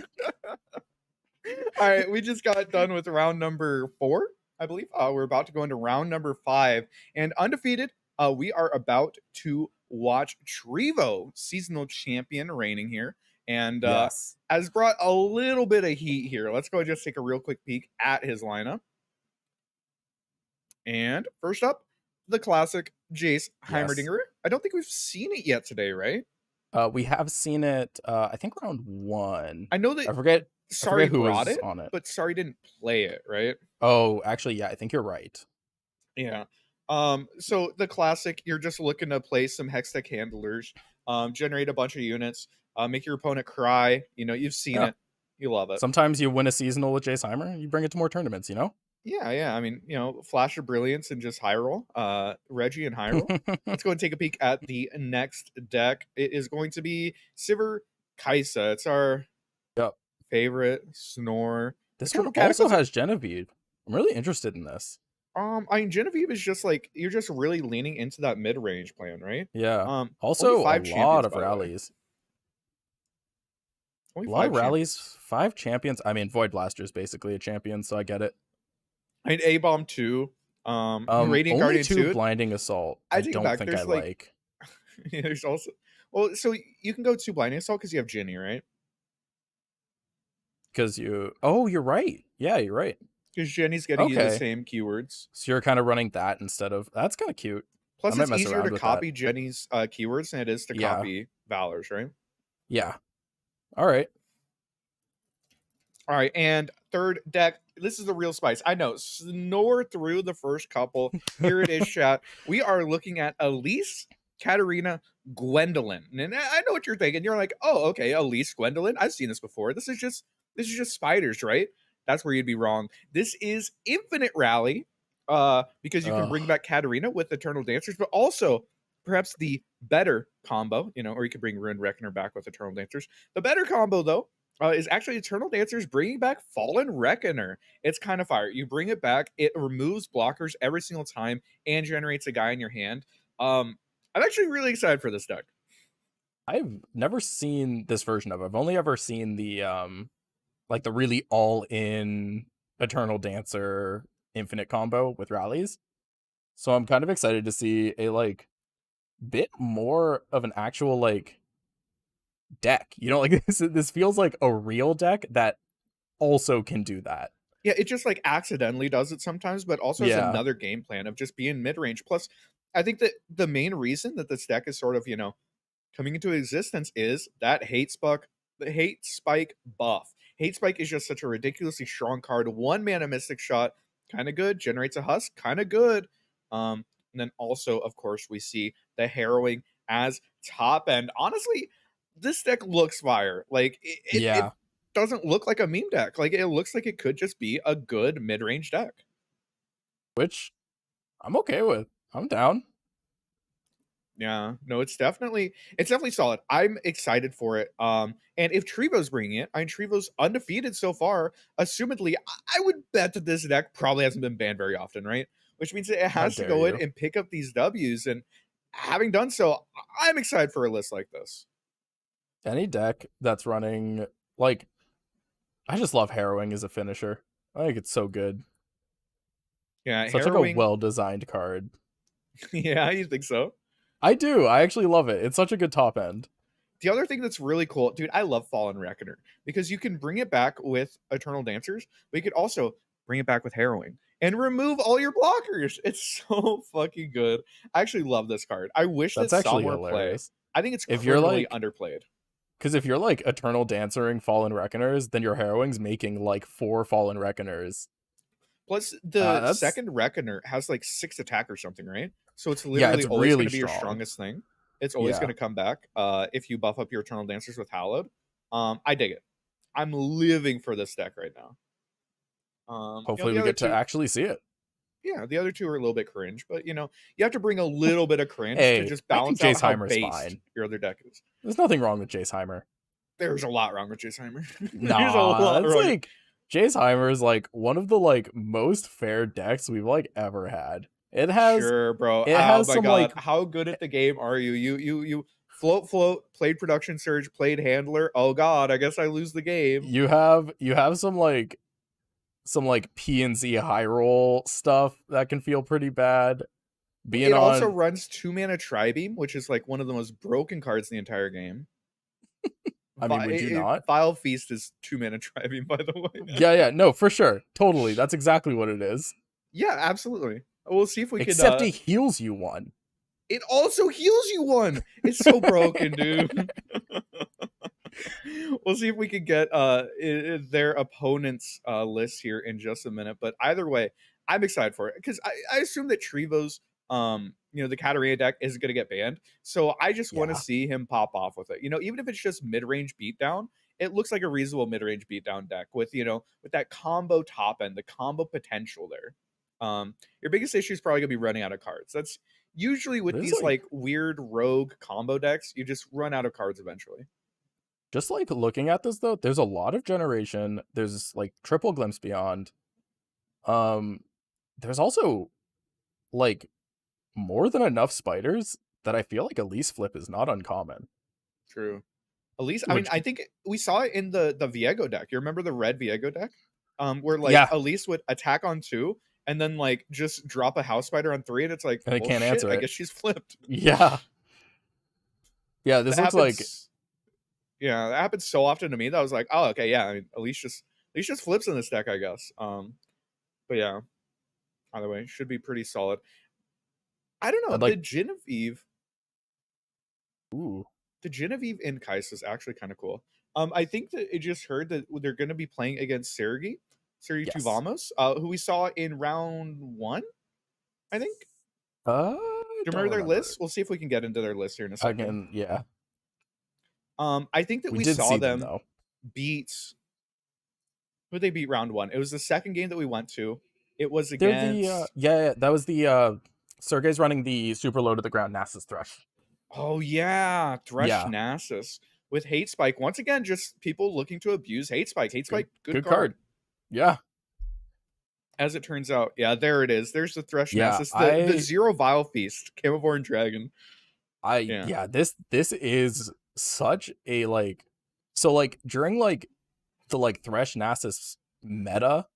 right, we just got done with round number 4, I believe. We're about to go into round number 5, and undefeated. We are about to watch Trevo, seasonal champion, reigning here, and Yes. has brought a little bit of heat here. Let's go and just take a real quick peek at his lineup. And first up, the classic Jace Heimerdinger. I don't think we've seen it yet today, right? We have seen it. I think round 1. I know that. I forget. Sorry who brought was it, on it. but Sorry didn't play it, right? Oh, actually, yeah. I think you're right. Yeah. So the classic, you're just looking to play some Hextech handlers, generate a bunch of units, make your opponent cry. You know, you've seen Yeah. it. You love it. Sometimes you win a seasonal with Jace Heimer, and you bring it to more tournaments, you know? Yeah. I mean, you know, Flash of Brilliance and just high roll. Reggie and high roll. Let's go and take a peek at the next deck. It is going to be Sivir Kaiser. It's our favorite Snore. This Eternal one also Cataclysm- has Genevieve. I'm really interested in this. I mean, Genevieve is just like, you're just really leaning into that mid-range plan, right? Yeah. Also, only 5 a lot champions, of by the way. rallies. Only A lot 5 of rallies, 5 champions. I mean, Void Blaster is basically a champion, so I get it. I mean, A-Bomb 2, Radiant only Guardian 2 2. Blinding Assault. I I take it don't back, think there's, I like- like. Yeah, there's also, well, so you can go 2 Blinding Assault because you have Ginny, right? Because you're right. Yeah, you're right. Because Jenny's getting you the Okay. same keywords. So you're kind of running that instead of. That's kind of cute. Plus, I might it's mess easier around to with copy Jenny's keywords than it is to Yeah. copy Valor's, right? Yeah. All right. All right, and third deck. This is the real spice. I know. Snore through the first couple. Here it is, chat. We are looking at Elise, Katarina, Gwendolyn. And I know what you're thinking. You're like, oh, okay, Elise, Gwendolyn. I've seen this before. This is just spiders, right? That's where you'd be wrong. This is Infinite Rally, because you can bring back Katarina with Eternal Dancers, but also perhaps the better combo, you know, or you could bring Ruined Reckoner back with Eternal Dancers. The better combo, though, is actually Eternal Dancers bringing back Fallen Reckoner. It's kind of fire. You bring it back, it removes blockers every single time and generates a guy in your hand. I'm actually really excited for this deck. I've never seen this version of it. I've only ever seen the like the really all-in Eternal Dancer Infinite combo with rallies. So I'm kind of excited to see a like bit more of an actual like deck. You know, like this feels like a real deck that also can do that. Yeah, it just like accidentally does it sometimes, but also has Yeah. another game plan of just being mid-range. Plus, I think that the main reason that this deck is sort of, you know, coming into existence is that the hate spike buff. Hate spike is just such a ridiculously strong card. 1 mana mystic shot, kind of good. Generates a husk, kind of good. And then also, of course, we see the harrowing as top end. Honestly, this deck looks fire. Like it doesn't look like a meme deck. Like it looks like it could just be a good mid-range deck. Which I'm okay with. I'm down. Yeah, no, it's definitely solid. I'm excited for it. And if Trevo's bringing it, I mean, Trevo's undefeated so far. Assumedly, I would bet that this deck probably hasn't been banned very often, right? Which means that it has to dare go in you. and pick up these W's. And having done so, I'm excited for a list like this. Any deck that's running like I just love harrowing as a finisher. I think it's so good. Yeah, Such like a well-designed card. Yeah, you think so? I do. I actually love it. It's such a good top end. The other thing that's really cool, dude, I love Fallen Reckoner because you can bring it back with Eternal Dancers, but you could also bring it back with Harrowing and remove all your blockers. It's so fucking good. I actually love this card. I wish That's that actually saw more play. hilarious. I think it's If you're, criminally like- underplayed. Because if you're like Eternal Dancering Fallen Reckoners, then your Harrowing's making like 4 Fallen Reckoners. Plus, the that's- second Reckoner has like 6 attack or something, right? So it's Yeah, literally it's always really going to be your strong. strongest thing. It's always Yeah. going to come back if you buff up your Eternal Dancers with Hallowed. I dig it. I'm living for this deck right now. Hopefully the we other get to two, actually see it. yeah, the other two are a little bit cringe, but you have to bring a little bit of cringe to Hey, just I balance think out how Jaceheimer's based fine. your other deck is. There's nothing wrong with Jaceheimer. There's a lot wrong with Jaceheimer. There's a Nah, lot it's wrong. like Jaceheimer is like one of the like most fair decks we've like ever had. It has Sure, bro. it Oh has my some god, like how good at the game are you? You float, played production surge, played handler. Oh god, I guess I lose the game. you have some like P and Z high roll stuff that can feel pretty bad. Being It also on runs 2-mana Tribeam, which is like one of the most broken cards in the entire game. I mean, would you not? Vile Feast is 2-mana Tribeam, by the way. Yeah, no, for sure. Totally. That's exactly what it is. Yeah, absolutely. We'll see if we Except can. it heals you one. It also heals you one. It's so broken, dude. We'll see if we can get their opponent's list here in just a minute. But either way, I'm excited for it because I assume that Trevo's the Katarina deck is going to get banned. So I just want to Yeah. see him pop off with it. Even if it's just mid-range beatdown, it looks like a reasonable mid-range beatdown deck with with that combo top end, the combo potential there. Your biggest issue is probably going to be running out of cards. That's usually with There's these like weird rogue combo decks, you just run out of cards eventually. Just like looking at this though, there's a lot of generation. There's like triple glimpse beyond. There's also like more than enough spiders that I feel like Elise flip is not uncommon. True. Elise, I mean, I think we saw it in the Viego deck. You remember the red Viego deck? Where like Yeah. Elise would attack on 2 and then like just drop a house spider on 3 and it's like, And it well, can't shit, answer I it. guess she's flipped. Yeah. Yeah, this looks like yeah, that happens so often to me that I was like, oh, okay, yeah. I mean, Elise just flips in this deck, I guess. But yeah. Either way, should be pretty solid. I don't know. The Genevieve. Ooh. The Genevieve in Kaiser is actually kind of cool. I think that it just heard that they're going to be playing against Sergei Yes. Tuvamos, who we saw in round 1, I think. Do you remember their list? We'll see if we can get into their list here in a second. Again, yeah. I think that we did saw see them though. beat. Who they beat round 1? It was the second game that we went to. It was against. That was the Sergei's running the super low to the ground Nasus Thresh. Oh yeah, Thresh Yeah. Nasus with Hate Spike. Once again, just people looking to abuse Hate Spike. Hate Spike, good card. Yeah. As it turns out, yeah, there it is. There's the Thresh Yeah, Nasus, the 0 Vile Feast, Camoborn Dragon. This is such a like, so like during like the like Thresh Nasus meta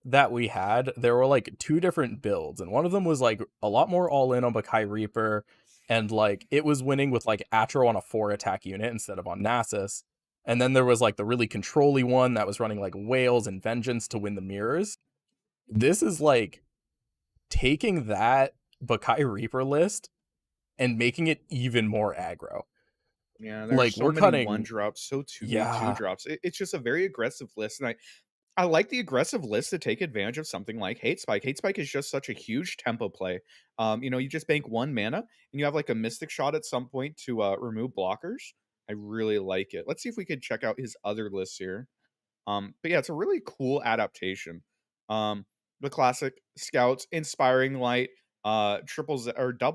that we had, there were like 2 different builds, and one of them was like a lot more all in on Bakai Reaper, and like it was winning with like Atro on a 4 attack unit instead of on Nasus. And then there was like the really controlly one that was running like Whales and Vengeance to win the mirrors. This is like taking that Bakai Reaper list and making it even more aggro. Yeah, there's like so we're many cutting 1-drops, so 2 Yeah. 2-drops. It's just a very aggressive list, and I like the aggressive list to take advantage of something like Hate Spike. Hate Spike is just such a huge tempo play. You just bank 1 mana and you have like a Mystic Shot at some point to remove blockers. I really like it. Let's see if we could check out his other lists here. But yeah, it's a really cool adaptation. The classic Scouts, Inspiring Light, double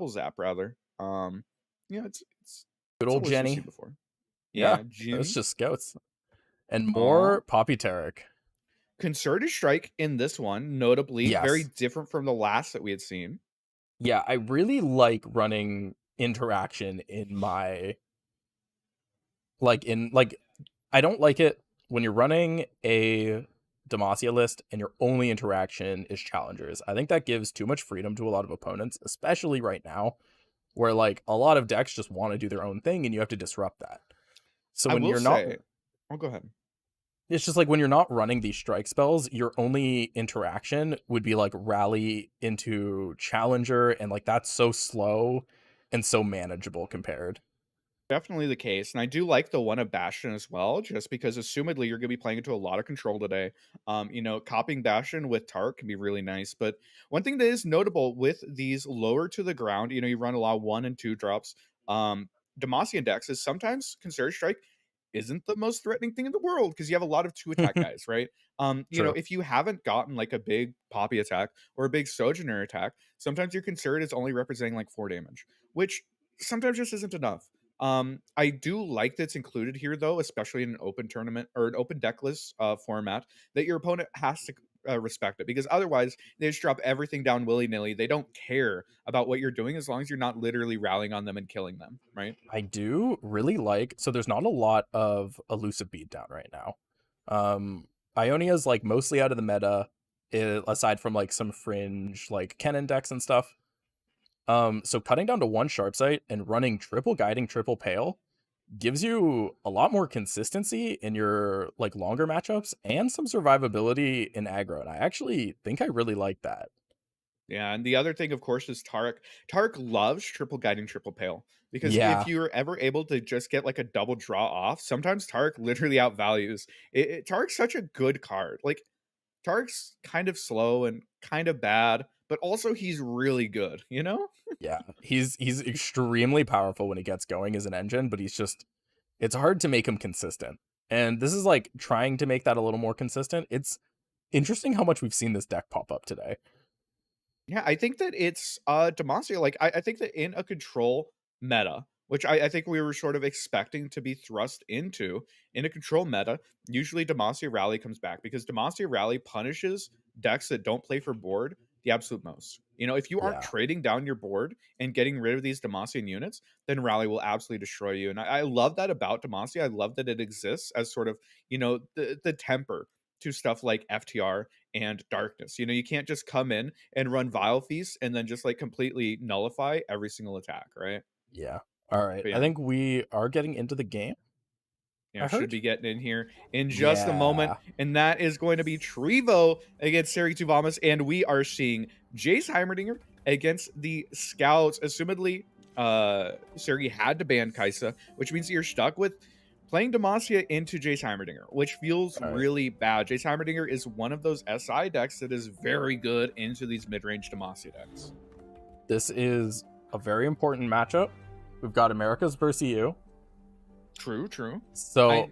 zap rather. Yeah, it's good it's a old list we've Jenny. seen before. Yeah, Jenny. it's just Scouts. And more Poppy Taric. Concerted Strike in this one, notably, very Yes. different from the last that we had seen. Yeah, I really like running interaction in my I don't like it when you're running a Demacia list and your only interaction is challengers. I think that gives too much freedom to a lot of opponents, especially right now, where like a lot of decks just want to do their own thing and you have to disrupt that. So when you're not, go ahead. it's just like when you're not running these strike spells, your only interaction would be like rally into challenger, and like that's so slow and so manageable compared. Definitely the case. And I do like the one of Bastion as well, just because assumedly you're going to be playing into a lot of control today. Copying Bastion with Taric can be really nice. But one thing that is notable with these lower to the ground, you run a lot of 1 and 2 drops. Demacian decks is sometimes Concerted Strike isn't the most threatening thing in the world because you have a lot of 2 attack guys, right? You know, True. if you haven't gotten like a big Poppy attack or a big Sojourner attack, sometimes your Concerted is only representing like 4 damage, which sometimes just isn't enough. I do like that's included here though, especially in an open tournament or an open deckless format, that your opponent has to respect it, because otherwise they just drop everything down willy-nilly. They don't care about what you're doing as long as you're not literally rallying on them and killing them, right? I do really like, so there's not a lot of elusive beatdown right now. Ionia's like mostly out of the meta, aside from like some fringe like Kennen decks and stuff. So cutting down to 1 sharp sight and running triple guiding, triple pale gives you a lot more consistency in your like longer matchups and some survivability in aggro. And I actually think I really like that. Yeah, and the other thing, of course, is Taric. Taric loves triple guiding, triple pale, because Yeah. if you're ever able to just get like a double draw off, sometimes Taric literally outvalues it. Taric's such a good card. Like Taric's kind of slow and kind of bad, but also he's really good. You know? Yeah. He's extremely powerful when he gets going as an engine, but it's hard to make him consistent. And this is like trying to make that a little more consistent. It's interesting how much we've seen this deck pop up today. Yeah, I think that it's Demacia. Like I think that in a control meta, which I think we were sort of expecting to be thrust into, in a control meta, usually Demacia Rally comes back because Demacia Rally punishes decks that don't play for board the absolute most. You know, if you aren't Yeah. trading down your board and getting rid of these Demacian units, then Rally will absolutely destroy you. And I love that about Demacia. I love that it exists as sort of, you know, the temper to stuff like FTR and Darkness. You know, you can't just come in and run Vile Feast and then just like completely nullify every single attack, right? Yeah. All right. But I yeah, think we are getting into the game. yeah, I should heard. be getting in here in just a moment. Yeah. And that is going to be Trevo against Seri Tuvamas. And we are seeing Jace Heimerdinger against the Scouts. Assumedly, Seri had to ban Kaiser, which means that you're stuck with playing Demacia into Jace Heimerdinger, which feels All right. really bad. Jace Heimerdinger is one of those SI decks that is very good into these mid-range Demacia decks. This is a very important matchup. We've got America's versus you. True, true. So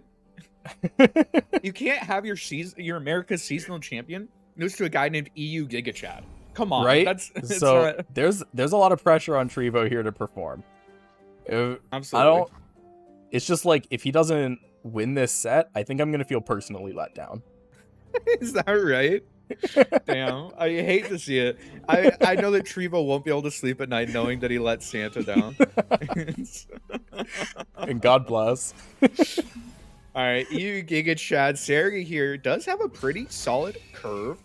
You can't have your America's seasonal champion lose to a guy named EU Giga Chad. Come on, right? That's So not... there's a lot of pressure on Trevo here to perform. Absolutely. It's just like if he doesn't win this set, I think I'm gonna feel personally let down. Is that right? Damn, I hate to see it. I know that Trevo won't be able to sleep at night knowing that he let Santa down. And God bless. All right, EU Giga Chad Seri here does have a pretty solid curve.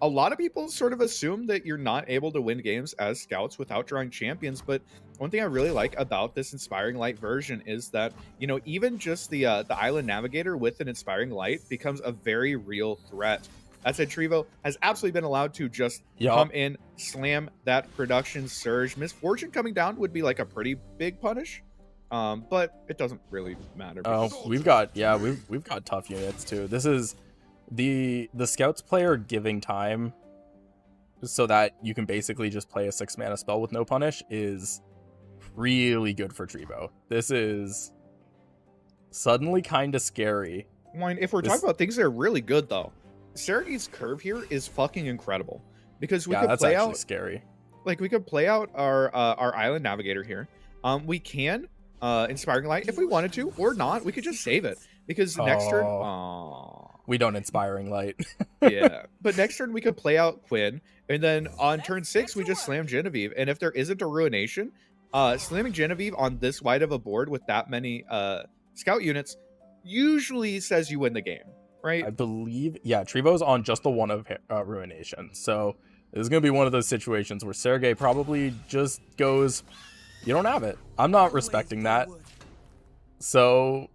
A lot of people sort of assume that you're not able to win games as Scouts without drawing champions, but one thing I really like about this Inspiring Light version is that, you know, even just the Island Navigator with an Inspiring Light becomes a very real threat. That said, Trevo has absolutely been allowed to just come in, slam that production surge. Misfortune coming down would be like a pretty big punish, but it doesn't really matter. Oh, we've got tough units too. This is the Scouts player giving time so that you can basically just play a 6-mana spell with no punish is really good for Trevo. This is suddenly kind of scary. If we're talking about things that are really good though, Sergei's curve here is fucking incredible because we could play out scary. Like we could play out our Island Navigator here. We can Inspiring Light if we wanted to, or not. We could just save it because next turn. We don't Inspiring Light. Yeah, but next turn we could play out Quinn, and then on turn 6 we just slam Genevieve. And if there isn't a Ruination, slamming Genevieve on this wide of a board with that many Scout units usually says you win the game, right? I believe, yeah, Trevo's on just the one of Ruination. So this is going to be one of those situations where Sergei probably just goes, you don't have it. I'm not respecting that. So,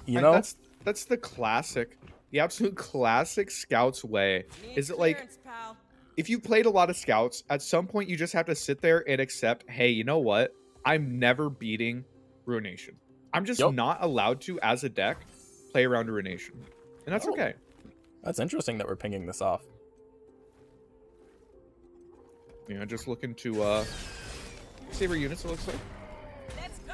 you know. That's the classic, the absolute classic Scouts way. Is it like, if you played a lot of Scouts, at some point you just have to sit there and accept, hey, you know what? I'm never beating Ruination. I'm just not allowed to, as a deck, play around Ruination. And that's okay. That's interesting that we're pinging this off. Yeah, just looking to save our units, it looks like. Let's go.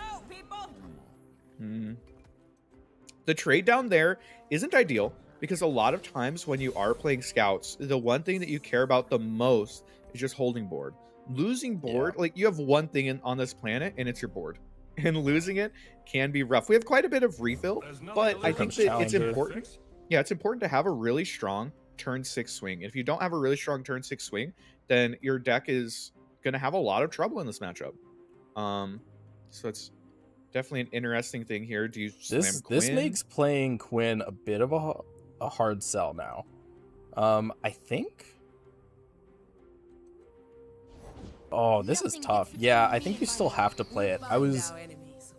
The trade down there isn't ideal because a lot of times when you are playing scouts, the one thing that you care about the most is just holding board. Losing board, like you have one thing on this planet and it's your board. And losing it can be rough. We have quite a bit of refill, but I think that it's important. Yeah, it's important to have a really strong turn 6 swing. If you don't have a really strong turn 6 swing, then your deck is going to have a lot of trouble in this matchup. So it's definitely an interesting thing here. Do you slam Quinn? This makes playing Quinn a bit of a hard sell now. I think. Oh, this is tough. Yeah, I think you still have to play it. I was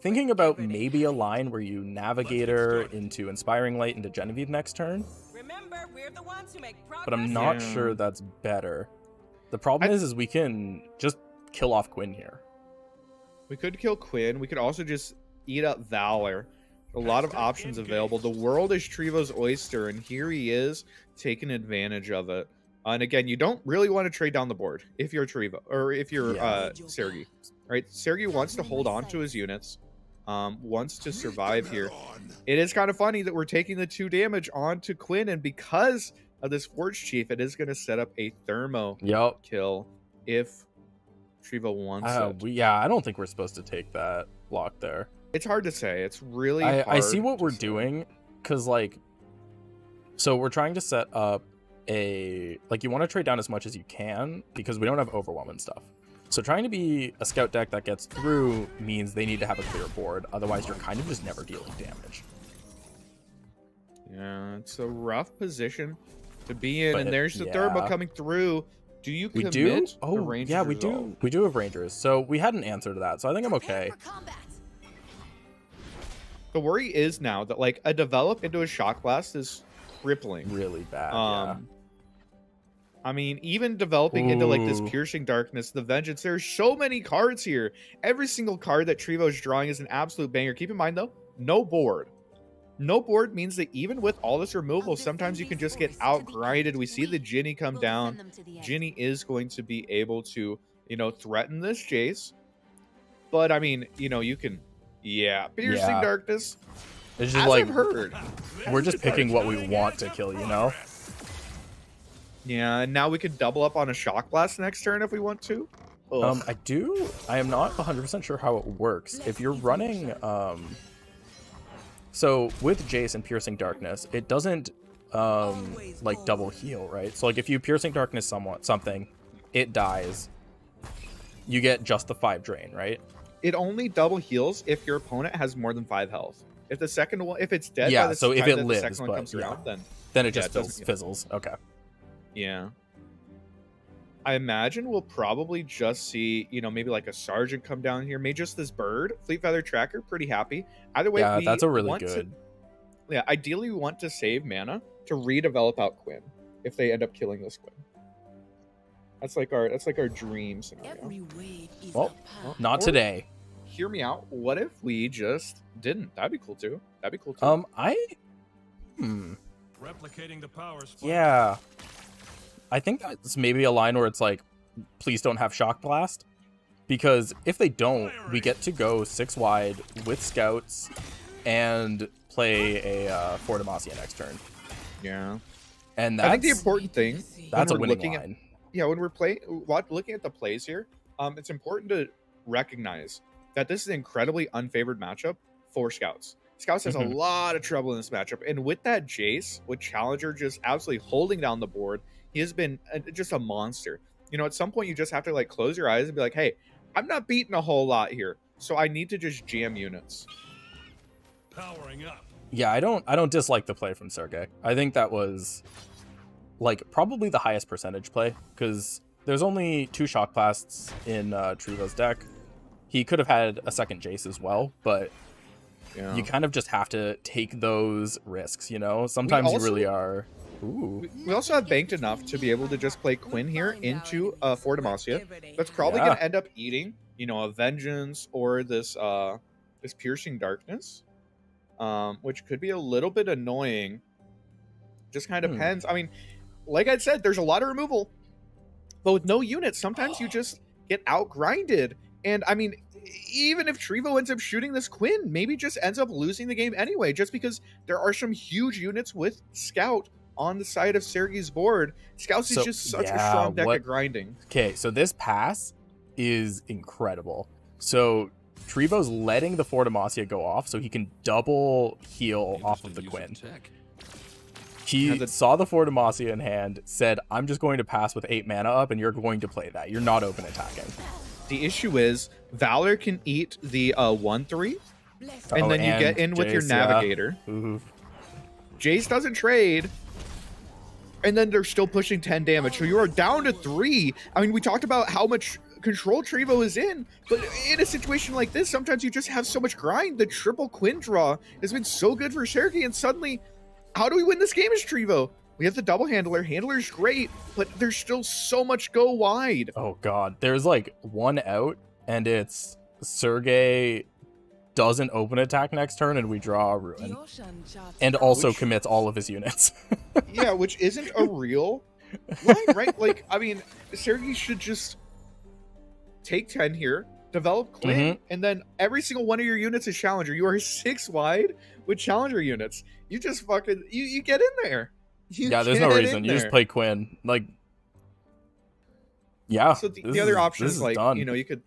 thinking about maybe a line where you Navigator into Inspiring Light into Genevieve next turn. Remember, we're the ones who make progress. But I'm not sure that's better. The problem is we can just kill off Quinn here. We could kill Quinn. We could also just eat up Valor. A lot of options available. The world is Trevo's oyster, and here he is taking advantage of it. And again, you don't really want to trade down the board if you're Trevo or if you're Sergi. Right? Sergi wants to hold on to his units, wants to survive here. It is kind of funny that we're taking the 2 damage onto Quinn, and because of this Forge Chief, it is going to set up a Thermo kill if Trevo wants it. Yeah, I don't think we're supposed to take that block there. It's hard to say. It's really hard. I see what we're doing, because, like, so we're trying to set up you want to trade down as much as you can, because we don't have Overwhelm and stuff. So trying to be a scout deck that gets through means they need to have a clear board. Otherwise, you're kind of just never dealing damage. Yeah, it's a rough position to be in, and there's the Thermo coming through. Do you commit? We do? Oh, yeah, we do. We do have Rangers, so we had an answer to that, so I think I'm okay. The worry is now that, like, a develop into a Shock Blast is crippling. Really bad, I mean, even developing into, like, this Piercing Darkness, the Vengeance, there's so many cards here. Every single card that Trevo's drawing is an absolute banger. Keep in mind, though, no board. No board means that even with all this removal, sometimes you can just get out-grinded. We see the Ginny come down. Ginny is going to be able to, threaten this Jace. But, I mean, you can... Yeah, Piercing Darkness. It's just as like, I've heard. We're just picking what we want to kill, Yeah, and now we could double up on a Shock Blast next turn if we want to. I am not 100% sure how it works. If you're running, so with Jace and Piercing Darkness, it doesn't, like, double heal, right? So, like, if you Piercing Darkness something, it dies. You get just the 5 drain, right? It only double heals if your opponent has more than 5 health. If the second one, if it's dead, by the so if time it that lives, the second one comes around, then it just fizzles. Okay. Yeah. I imagine we'll probably just see, maybe like a Sergeant come down here. Maybe just this bird, Fleet Feather Tracker, pretty happy. Either way, that's a really good. Ideally, we want to save mana to redevelop out Quinn if they end up killing this Quinn. That's like our dream scenario. Well, not today. Hear me out. What if we just didn't? That'd be cool too. Replicating the power spike. Yeah. I think that's maybe a line where it's like, please don't have Shock Blast. Because if they don't, we get to go 6 wide with scouts and play a Fort Demacia next turn. Yeah. And I think the important thing, that's a winning line. When we're looking at the plays here, it's important to recognize that this is an incredibly unfavored matchup for Scouts. Scouts has a lot of trouble in this matchup, and with that Jace, with Challenger just absolutely holding down the board, he has been just a monster. At some point you just have to, like, close your eyes and be like, hey, I'm not beating a whole lot here, so I need to just jam units. Powering up. Yeah, I don't dislike the play from Sergey. I think that was, like, probably the highest percentage play, because there's only 2 Shock Blasts in Trevo's deck. He could have had a second Jace as well, but you kind of just have to take those risks, Sometimes you really are. Ooh. We also have banked enough to be able to just play Quinn here into Fort Demacia. That's probably going to end up eating, a Vengeance or this Piercing Darkness, which could be a little bit annoying. Just kind of depends. I mean, like I said, there's a lot of removal, but with no units, sometimes you just get out-grinded. And I mean, even if Trevo ends up shooting this Quinn, maybe just ends up losing the game anyway, just because there are some huge units with Scout on the side of Sergey's board. Scouts is just such a strong deck at grinding. Okay, so this pass is incredible. So Trevo's letting the Fort Demacia go off so he can double heal off of the Quinn. He saw the Fort Demacia in hand, said, I'm just going to pass with 8 mana up, and you're going to play that. You're not open attacking. The issue is Valor can eat the 1/3, and then you get in with your Navigator. Yeah. Jace doesn't trade, and then they're still pushing 10 damage. So you are down to 3. I mean, we talked about how much control Trevo is in, but in a situation like this, sometimes you just have so much grind. The triple Quinn draw has been so good for Sergey, and suddenly, how do we win this game as Trevo? We have the double handler. Handler's great, but there's still so much go wide. Oh god, there's like one out, and it's Sergey doesn't open attack next turn, and we draw a Ruin, and also commits all of his units. Yeah, which isn't a real line, right? Like, I mean, Sergey should just take 10 here, develop Quinn, and then every single one of your units is Challenger. You are 6 wide with Challenger units. You just fucking, you get in there. Yeah, there's no reason. You just play Quinn. Like, yeah. So the other option is like, done. You know, you could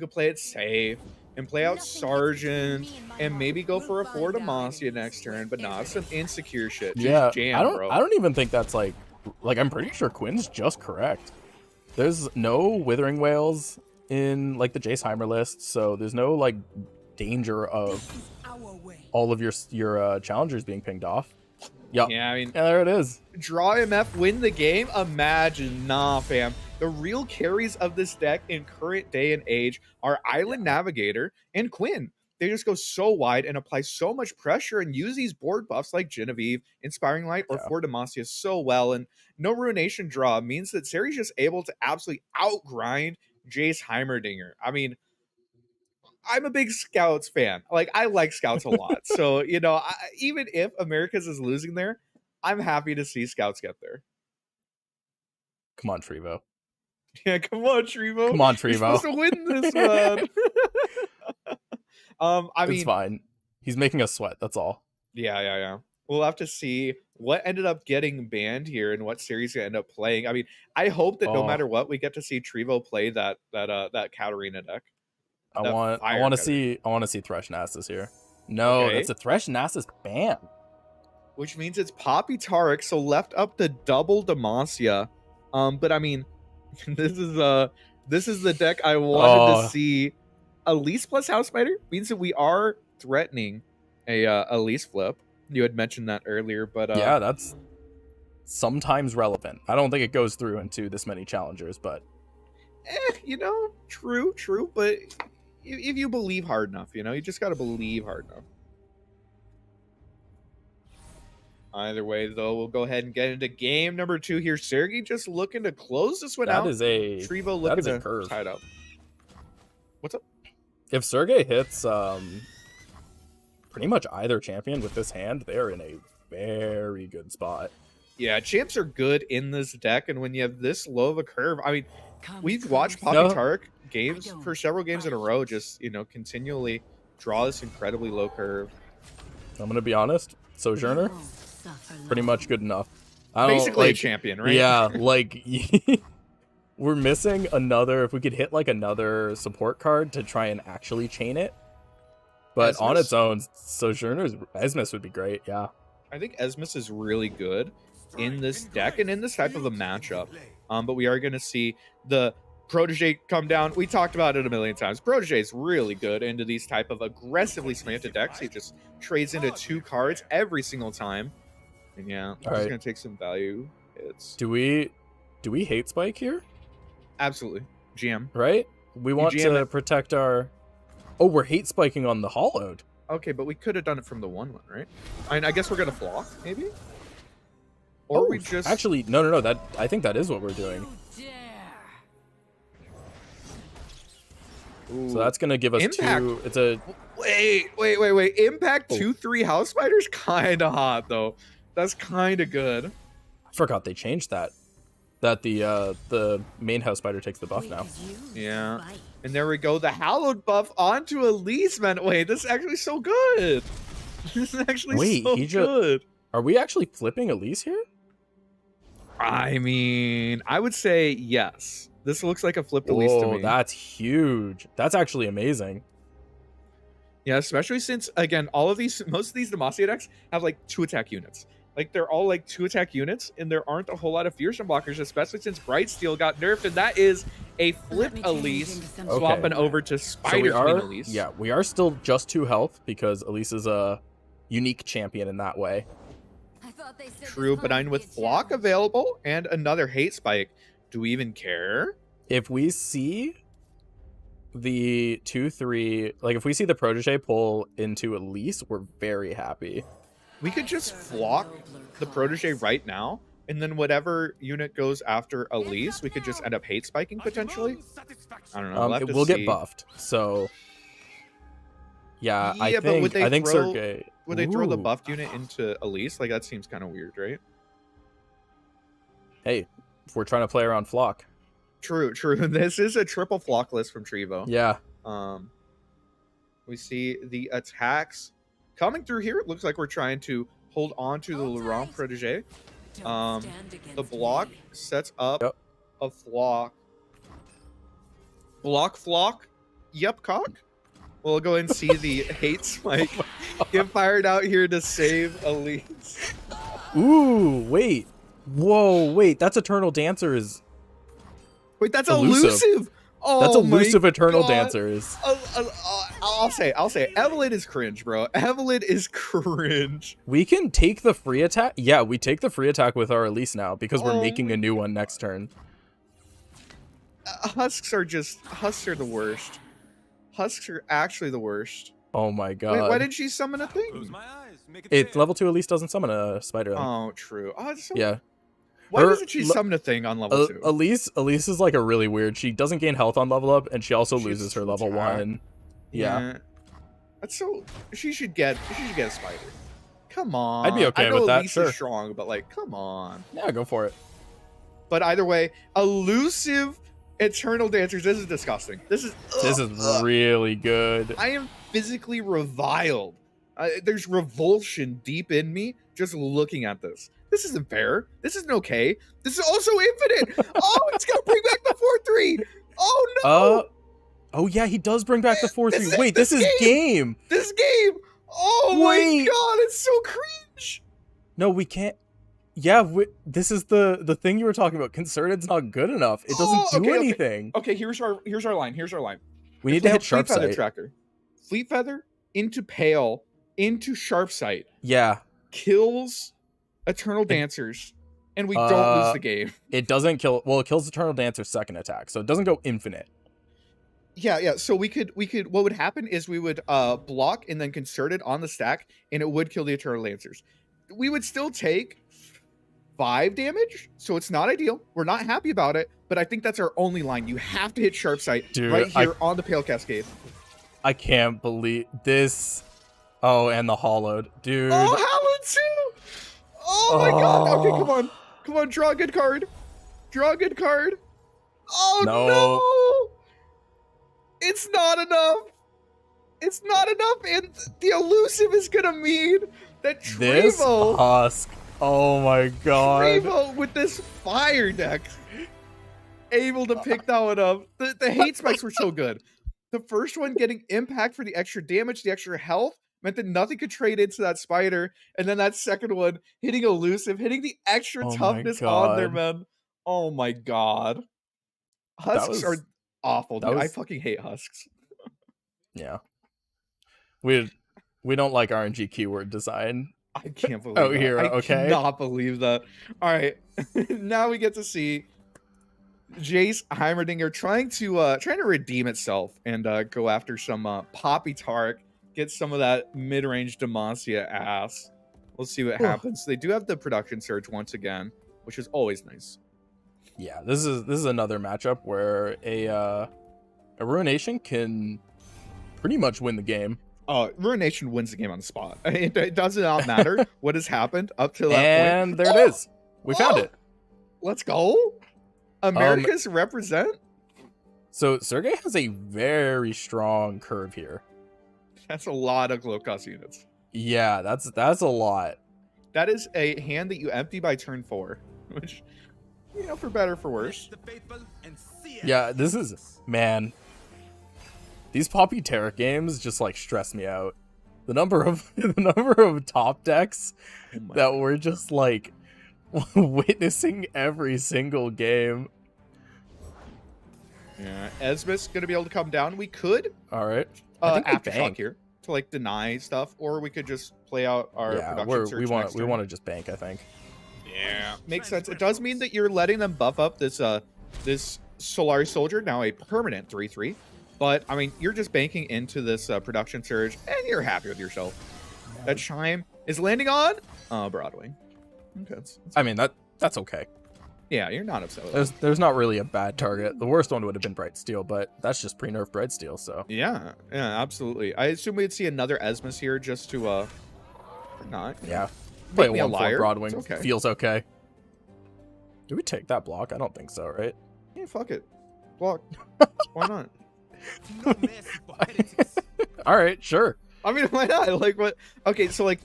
play it safe and play out Sergeant and maybe go for a Fort Demacia next turn, but not some insecure shit. Just yeah, jam, I don't even think that's like I'm pretty sure Quinn's just correct. There's no Withering Whales in like the Jaceheimer list, so there's no like danger of all of your challengers being pinged off. Yep. Yeah, I mean, yeah, there it is. Draw MF, win the game. Imagine, nah, fam. The real carries of this deck in current day and age are Island Navigator and Quinn. They just go so wide and apply so much pressure and use these board buffs like Genevieve, Inspiring Light, or Fort Demacia so well. And no Ruination draw means that Sari's just able to absolutely outgrind Jace Heimerdinger. I mean, I'm a big Scouts fan. Like, I like Scouts a lot. So, you know, even if Americas is losing there, I'm happy to see Scouts get there. Come on, Trevo. Yeah, come on, Trevo. Come on, Trevo. You're supposed to win this, man. I mean, it's fine. He's making us sweat. That's all. Yeah. We'll have to see what ended up getting banned here and what series gonna end up playing. I mean, I hope that no matter what, we get to see Trevo play that Katarina deck. I want to see Thresh Nasus here. No, Okay. that's a Thresh Nasus ban. Which means it's Poppy Taric, so left up the double Demacia. But I mean, this is the deck I wanted to see. Elise plus House Spider means that we are threatening a Elise flip. You had mentioned that earlier, but yeah, that's sometimes relevant. I don't think it goes through into this many challengers, but you know, true, but if you believe hard enough, you know, you just got to believe hard enough. Either way, though, we'll go ahead and get into game number 2 here. Sergey just looking to close this one out. Trevo looking to tie it up. What's up? If Sergey hits pretty much either champion with this hand, they're in a very good spot. Yeah, champs are good in this deck, and when you have this low of a curve, I mean, we've watched Poppy Taric games for several games in a row, just, you know, continually draw this incredibly low curve. I'm gonna be honest, Sojourner, pretty much good enough. Basically a champion, right? Yeah, like we're missing another. If we could hit like another support card to try and actually chain it, but on its own, Sojourner's Esmus would be great. Yeah, I think Esmus is really good in this deck and in this type of a matchup. But we are going to see the Protege come down. We talked about it a million times. Protege is really good into these type of aggressively slanted decks. He just trades into 2 cards every single time. And yeah, just going to take some value hits. Do we hate Spike here? Absolutely. GM. Right? We want to protect our... Oh, we're hate spiking on the hollowed. Okay, but we could have done it from the 1-1, right? I mean, I guess we're going to flock, maybe? Or we just... Actually, no. I think that is what we're doing. Ooh. So that's going to give us Impact. 2... It's a... Wait. Impact 2/3 House Spider's kind of hot, though. That's kind of good. I forgot they changed that. That the main House Spider takes the buff now. Yeah. And there we go. The Hallowed buff onto Elise, man. Wait, this is actually so good. This is actually so good. Are we actually flipping Elise here? I mean, I would say yes. This looks like a flipped Elise to Whoa, me. that's huge. That's actually amazing. Yeah, especially since, again, most of these Demacia decks have like 2 attack units. Like, they're all like 2 attack units, and there aren't a whole lot of Fearsome blockers, especially since Bright Steel got nerfed, and that is a flipped Elise swapping over to Spider Queen Elise. Yeah, we are still just 2 health because Elise is a unique champion in that way. True, but I'm with Flock available and another Hate Spike. Do we even care? If we see the 2-3, like if we see the Protege pull into Elise, we're very happy. We could just Flock the Protege right now, and then whatever unit goes after Elise, we could just end up Hate Spiking potentially. I don't know. We'll have to It will see. get buffed, so yeah, I but think would they throw, Sergey. would they throw the Ooh. buffed unit into Elise? Like, that seems kind of weird, right? Hey, if we're trying to play around Flock. True. This is a triple Flock list from Trevo. Yeah. We see the attacks coming through here. It looks like we're trying to hold on to the Laurent Protege. The block sets up a Flock. Flock. Yep, cock. We'll go and see the Hate Spike get fired out here to save Elise. Ooh, wait. Whoa, wait. That's Eternal Dancers. Wait, that's Elusive. elusive. Oh, That's elusive my Eternal God. Dancers. I'll say, Evelyn is cringe, bro. Evelyn is cringe. We can take the free attack. Yeah, we take the free attack with our Elise now because we're Oh making a new one next turn. Husks are the worst. Husks are actually the worst. Oh my god. Wait, why did she summon a Close thing? my eyes. Make it It fair. level 2 Elise doesn't summon a spider. Oh, true. Oh, it's so... Yeah. Why Her- doesn't she summon a thing on level 2? Elise is like a really weird. She doesn't gain health on level up, and she also She's loses her full level attack. 1. Yeah. That's so... She should get a spider. Come on. I'd be okay I know with that, Elise sure. is strong, but like, come on. Yeah, go for it. But either way, elusive Eternal Dancers. This is disgusting. This is Really good. I am physically reviled. There's revulsion deep in me just looking at this. This isn't fair. This isn't okay. This is also infinite. Oh, it's gonna bring back the 4-3. Oh no. Oh yeah, he does bring back the 4-3. Wait, this this is game. This game. Oh Wait. my god, it's so cringe. No, we can't. Yeah, this is the thing you were talking about. Concerted's not good enough. It doesn't do anything. Okay, here's our line. We need to hit Fleet sharp Feather sight. tracker. Fleet Feather into Pale into Sharp Sight. Yeah, Kills Eternal Dancers, and we don't lose the game. it doesn't kill. Well, it kills Eternal Dancer's second attack, so it doesn't go infinite. Yeah. So we could. What would happen is we would block and then Concerted on the stack, and it would kill the Eternal Dancers. We would still take 5 damage, so it's not ideal. We're not happy about it, but I think that's our only line. You have to hit Sharp Sight Dude, right here on the Pale Cascade. I can't believe this. Oh, and the hollowed, dude. Oh, Hallowed too! Oh my god! Okay, come on, draw a good card. Oh no! It's not enough. And the elusive is gonna mean that This Trevo, husk. Oh my god. Trevo with this fire deck, able to pick that one up. The hate spikes were so good. The first one getting impact for the extra damage, the extra health, meant that nothing could trade into that spider. And then that second one hitting elusive, hitting the extra Oh my toughness on there, God. man. Oh my god. Husks are awful, dude. I fucking hate husks. Yeah. We don't like RNG keyword design. I can't believe Oh, that. here, I okay. cannot believe that. All right. Now we get to see Jace Heimerdinger trying to redeem itself and go after some Poppy Taric, get some of that mid-range Demacia ass. We'll see what happens. They do have the production surge once again, which is always nice. Yeah, this is another matchup where a Ruination can pretty much win the game. Ruination wins the game on the spot. It does not matter what has happened up to that point. And there it is. We found it. Let's go. America's represent. So Sergey has a very strong curve here. That's a lot of low cost units. Yeah, that's a lot. That is a hand that you empty by turn 4, which, for better or for worse. The faithful and see it. Yeah, this is, man. These Poppy Taric games just like stress me out. The number of top decks Oh my that we're just like witnessing every single game. Yeah, Esmus gonna be able to come down. We could All right. I think we aftershock bank. here to like deny stuff, or we could just play out our Yeah, production search we want next we turn. want to just bank, I think. Yeah, makes sense. It does mean that you're letting them buff up this this Solari Soldier, now a permanent 3/3. But I mean, you're just banking into this production surge, and you're happy with yourself. That Chime is landing on Broadwing. Okay, I mean that's okay. yeah, you're not upset with that. There's not really a bad target. The worst one would have been Bright Steel, but that's just pre-nerf Bright Steel, so. Yeah, absolutely. I assume we'd see another Esmus here just to or not. Yeah. Play Make me a 1/4 liar. Broadwing. It's okay. Feels okay. Do we take that block? I don't think so, right? Yeah, fuck it. Block. Why not? No mercy for heretics. All right, sure. I mean, why not? Like, what? Okay, so like,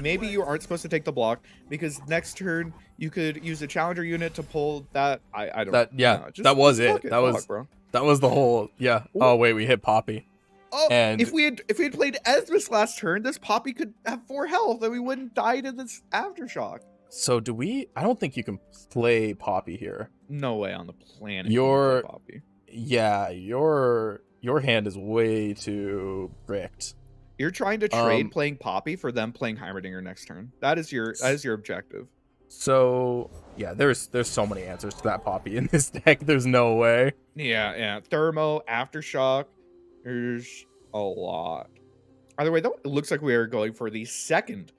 maybe you aren't supposed to take the block because next turn you could use a challenger unit to pull that. I don't. Just that was block it. That was block, bro. that was the whole. Yeah. Oh wait, we hit Poppy. Oh, And- if we had played Esmus last turn, this Poppy could have 4 health, and we wouldn't die to this aftershock. So do we? I don't think you can play Poppy here. No way on the planet. Your- you can play Poppy. Yeah, your hand is way too bricked. You're trying to trade Um, playing Poppy for them playing Heimerdinger next turn. That is your objective. So yeah, there's so many answers to that Poppy in this deck. There's no way. Yeah. Thermo, Aftershock. There's a lot. Either way, though, it looks like we are going for the second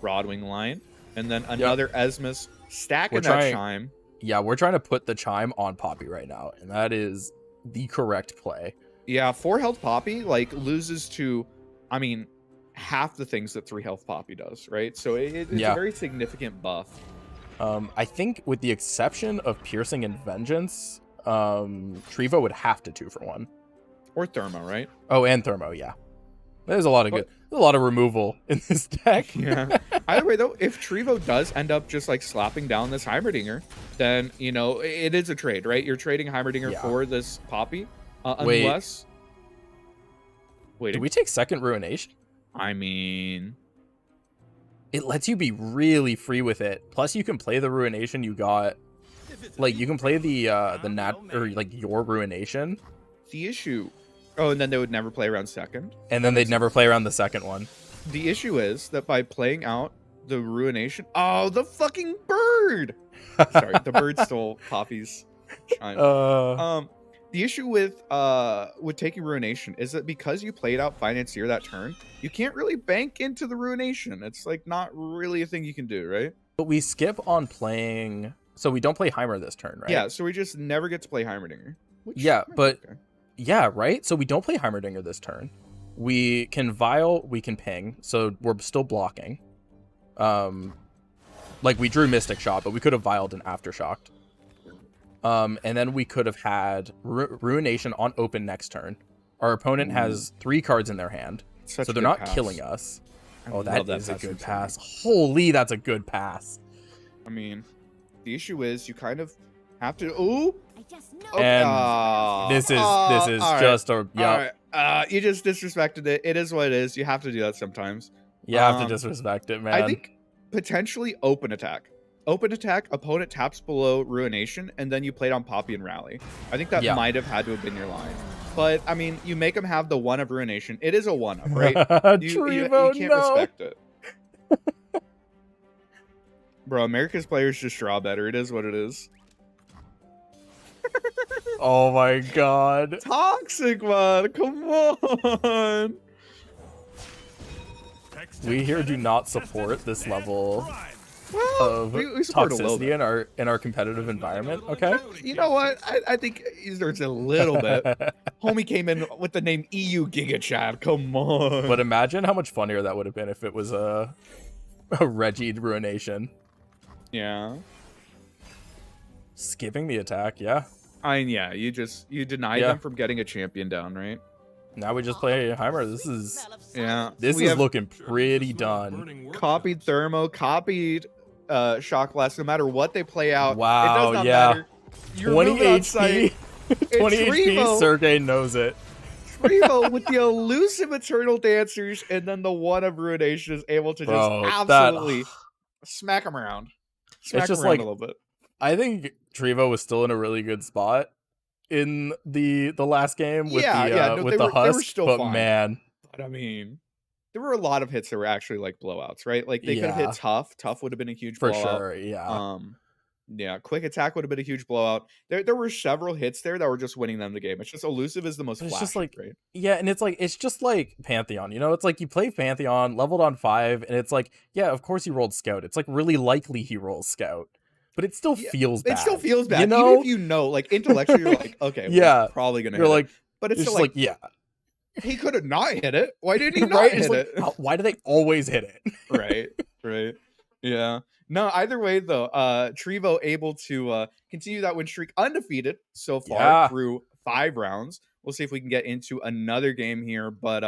Broadwing line. And then another Esmus stacking We're that trying- Chime. Yeah, we're trying to put the Chime on Poppy right now, and that is the correct play. Yeah, 4 health Poppy, like, loses to, I mean, half the things that 3 health Poppy does, right? So it's Yeah. a very significant buff. I think with the exception of Piercing and Vengeance, Trevo would have to 2 for 1. Or Thermo, right? Oh, and Thermo, yeah. There's a lot of there's a lot of removal in this deck. Yeah. Either way, though, if Trevo does end up just like slapping down this Heimerdinger, then it is a trade, right? You're trading Heimerdinger Yeah. for this Poppy, Wait. unless. Wait, Do we take second Ruination? I mean, It lets you be really free with it. Plus, you can play the Ruination you got. Like, you can play the your Ruination, the issue. Oh, and then they would never play around second. and then they'd never play around the second one. The issue is that by playing out the Ruination, oh, the fucking bird! Sorry, the bird stole Poppy's chime. The issue with taking Ruination is that because you played out Financier that turn, you can't really bank into the Ruination. It's like not really a thing you can do, right? But we skip on playing, so we don't play Heimer this turn, right? Yeah, so we just never get to play Heimerdinger. Which, Yeah, but- okay. Yeah, right? So we don't play Heimerdinger this turn. We can Vial, we can Ping, so we're still blocking. Like, we drew Mystic Shot, but we could have Vialed and Aftershocked. And then we could have had Ruination on open next turn. Our opponent has 3 cards in their hand, Such so a they're good not pass. killing us. I Oh, love that is a pass good for pass. Holy, that's a good pass. I mean, the issue is you kind of have to. Ooh, I just know. And this is all right. just a yeah. All right. You just disrespected it. It is what it is. You have to do that sometimes. You have to Um, disrespect it, man. I think potentially open attack. Open attack, opponent taps below Ruination, and then you played on Poppy and Rally. I think that Yeah. might have had to have been your line. But, I mean, you make them have the 1 of Ruination. It is a 1 of, right? Trevo, you can't no. respect it. Bro, America's players just draw better. It is what it is. Oh my god. Toxic, man. Come on. We here do not support this level Well, of we support a little toxicity bit. in our competitive environment, okay? You know what? I think he deserves a little bit. Homie came in with the name EU Giga Chad. Come on. But imagine how much funnier that would have been if it was a Regied Ruination. Yeah. Skipping the attack, yeah. I mean, yeah, you denied Yeah. them from getting a champion down, right? Now we just play Heimer. This is We have looking Sure, pretty the smell of done. burning works copied nuts. Thermo, copied Shock Blast. No matter what they play out, it Wow, does not yeah. matter. You're 20 moving on site. HP. 20 HP. Trevo. Sergey knows it. Trevo with the elusive Eternal Dancers, and then the one of Ruination is able to Bro, just that- absolutely smack him around. Smack just him around like- a little bit. I think Trevo was still in a really good spot in the last game with No, with they the were- they were Husk, still but fine. man, But I mean, there were a lot of hits that were actually like blowouts, right? Like they could have Yeah. hit Tough. Tough would have been a huge for blowout. sure, yeah. Yeah, Quick Attack would have been a huge blowout. There were several hits there that were just winning them the game. It's just Elusive is the most It's flashy, just like- right? Yeah, and it's just like Pantheon, you know? It's like you play Pantheon, leveled on 5, and it's like, yeah, of course he rolled Scout. It's like really likely he rolls Scout. But it still Yeah, feels bad. It still feels bad. You know? Even if you know, like intellectually, you're like, okay, well, Yeah. it's probably gonna You're hit like, it. But it's it's still just like, like, yeah. he could have not hit it. Why didn't he not right? hit It's like, it? why do they always hit it? Right. Yeah. No, either way though, Trevo able to continue that win streak undefeated so far Yeah. through 5 rounds. We'll see if we can get into another game here, but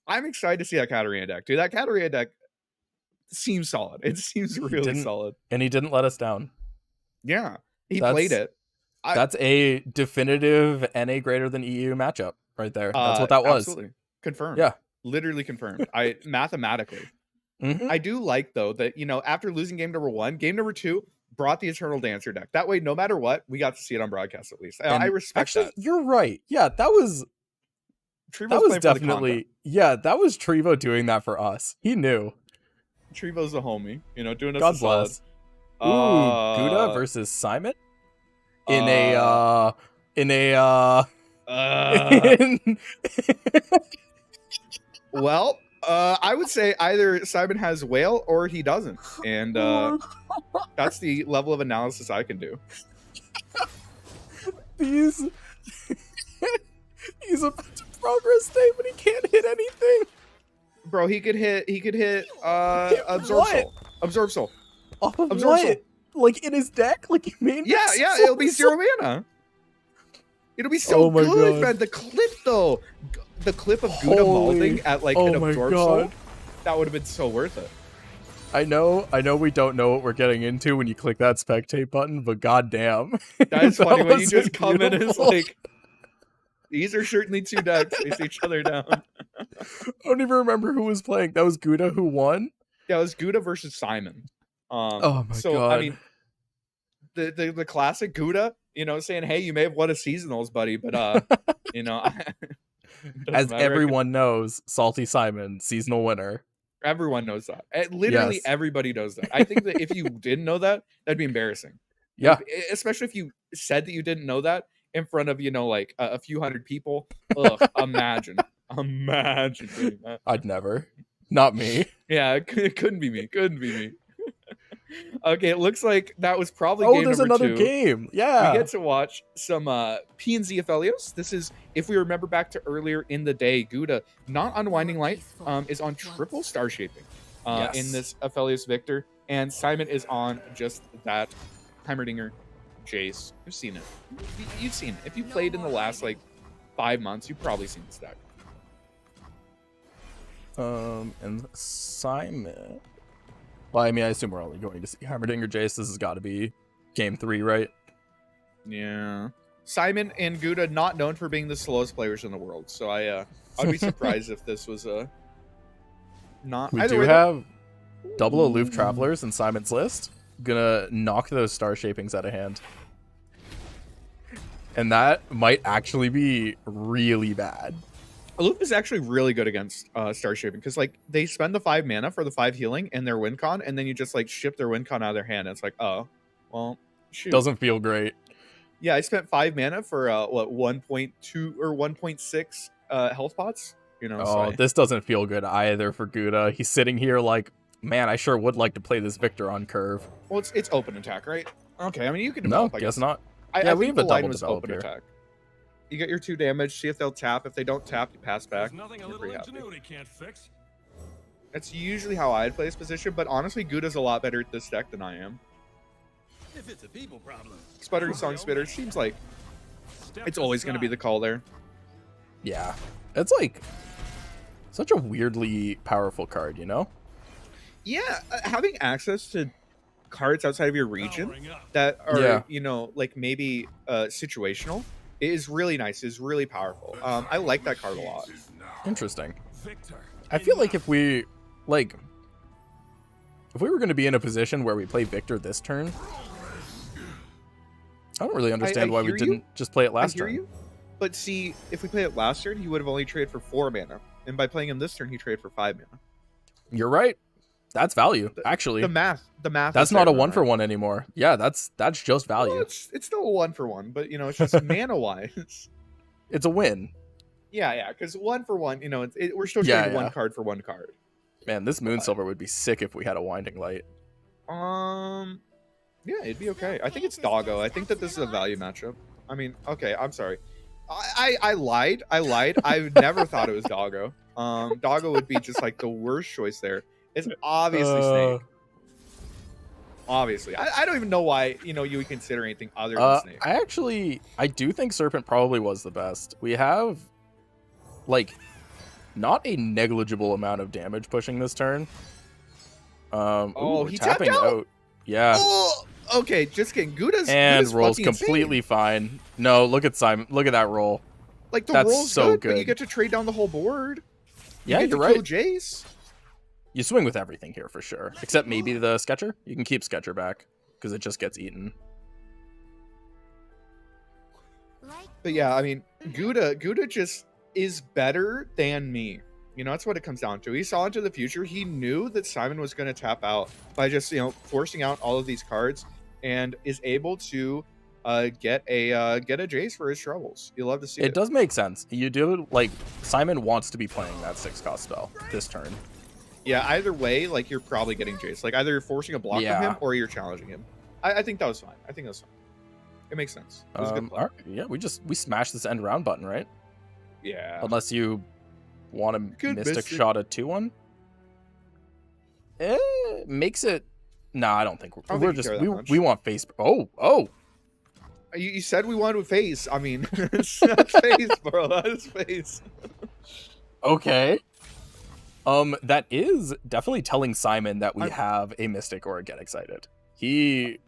I'm excited to see that Katarina deck. Dude, that Katarina deck seems solid. It seems really didn't- solid. And he didn't let us down. Yeah. He That's- played it. That's a definitive NA greater than EU matchup right there. That's what that was. Absolutely. Confirmed. Yeah. Literally confirmed. I mathematically. Mhm. I do like though that, you know, after losing game number 1, game number 2 brought the Eternal Dancer deck. That way, no matter what, we got to see it on broadcast at least. I And respect actually, that. you're right. Yeah, that was Trevo's that was playing for the definitely that was Trevo doing that for us. He knew. content. Trevo's a homie, you know, doing us God a solid. bless. Ooh, Gouda versus Simon in a well, I would say either Simon has whale or he doesn't, and that's the level of analysis I can do. he's about to progress state, but he can't hit anything. Bro, he could hit Absorb What? Soul. Absorb Soul. Off of Absorb what? Soul. Like in his deck? Like you mean? Yeah, it'll be 0 mana. It'll be so Oh my good, God. man. The clip though, the clip of Gouda Holy- molding at like oh an my Absorb God. Soul, that would have been so worth it. I know we don't know what we're getting into when you click that spectate button, but goddamn. That is funny when you was just come in as beautiful. like, these are certainly 2 decks face each other down. I don't even remember who was playing. That was Gouda who won. Yeah, it was Gouda versus Simon. Oh my so, God. I mean, the classic Gouda, you know, saying, "Hey, you may have won a seasonals, buddy, but you know, doesn't As matter. everyone knows, Salty Simon, seasonal winner. Everyone knows that. Literally Yes. everybody knows that. I think that if you didn't know that, that'd be embarrassing. Yeah. Especially if you said that you didn't know that in front of, you know, like a few hundred people. Ugh, imagine doing that. I'd never. Not me. Yeah, it couldn't be me. Couldn't be me. Okay, it looks like that was probably Oh, game there's number another 2. game. Yeah. We get to watch some P&Z Aphelios. This is, if we remember back to earlier in the day, Gouda, not Unwinding Light, is on triple star shaping Yes. in this Aphelios Victor, and Simon is on just that Heimerdinger Jace. You've seen it. You've seen it. If you played in the last like 5 months, you've probably seen this deck. And Simon. Well, I mean, I assume we're only going to see Heimerdinger Jace. This has got to be game 3, right? Yeah. Simon and Gouda not known for being the slowest players in the world, so I'd be surprised if this was not. We Either do way, though, have double aloof travelers in Simon's list. Gonna knock those star shapings out of hand. And that might actually be really bad. Aloof is actually really good against Star Shaping because like they spend the 5 mana for the 5 healing and their win con, and then you just like ship their win con out of their hand. And it's like, oh, well, shoot. Doesn't feel great. Yeah, I spent 5 mana for what 1.2 or 1.6 health pots. You know, Oh, so this doesn't feel good either for Gouda. He's sitting here like, man, I sure would like to play this Victor on curve. well, it's open attack, right? Okay, I mean you can No, develop. I guess not. I Yeah, we think have a the line double was develop open here. attack. You get your 2 damage. See if they'll tap. If they don't tap, you pass back. There's nothing a You're little pretty happy. ingenuity can't fix. That's usually how I'd play this position, but honestly, Gouda's a lot better at this deck than I am. If it's a people problem. Sputtering Song Spitter seems like Step It's always going to be the aside. call there. Yeah, it's like such a weirdly powerful card, you know? Yeah, having access to cards outside of your region Powering up. that are, Yeah. you know, like maybe situational is really nice, is really powerful. I like that card a lot. Interesting. Victor. I feel like if we were going to be in a position where we play Victor this turn, I don't really understand why we hear you. didn't just play it I last hear turn. you. But see, if we play it last turn, he would have only traded for 4 mana. And by playing him this turn, he traded for 5 mana. You're right. That's value, actually. The math. That's is not a there, 1-for-1 anymore. Yeah, that's just value. Well, it's still a 1-for-1, but you know, it's just mana wise. It's a win. Yeah, because 1-for-1, you know, we're still Yeah, trading yeah. one card for one card. Man, this Moonsilver would be sick if we had a Winding Light. Yeah, it'd be okay. I think it's Doggo. I think that this is a value matchup. I mean, okay, I'm sorry. I lied. I never thought it was Doggo. Doggo would be just like the worst choice there. It's obviously Snake. Obviously. I don't even know why, you know, you would consider anything other than Snake. I do think Serpent probably was the best. We have, like, not a negligible amount of damage pushing this turn. He tapped out? Yeah. Oh, okay, just kidding. Gouda's Rolls fucking insane. completely fine. No, look at Simon. Look at that roll. Like, the That's roll's so but you good. get to trade down the whole board. Yeah, get you're to right. kill Jace. You swing with everything here for sure, except maybe the Sketcher. You can keep Sketcher back because it just gets eaten. But yeah, I mean, Gouda just is better than me. You know, that's what it comes down to. He saw into the future. He knew that Simon was going to tap out by just, you know, forcing out all of these cards, and is able to get a Jace for his troubles. You love to see it. It does make sense. You do, like, Simon wants to be playing that 6-cost spell this turn. Yeah, either way, like, you're probably getting Jace. Like, either you're forcing a block Yeah. on him or you're challenging him. I think that was fine. I think that was fine. It makes sense. It was a good play. All right, yeah, we smashed this end round button, right? Yeah. Unless you want a Good Mystic Mystic. shot at 2-1. Makes it. Nah, I don't think I don't we're think you just care that much. we want face. Oh. You said we wanted a face. I mean, that's face, bro. That is face. Okay. That is definitely telling Simon that we have a Mystic or a Get Excited. He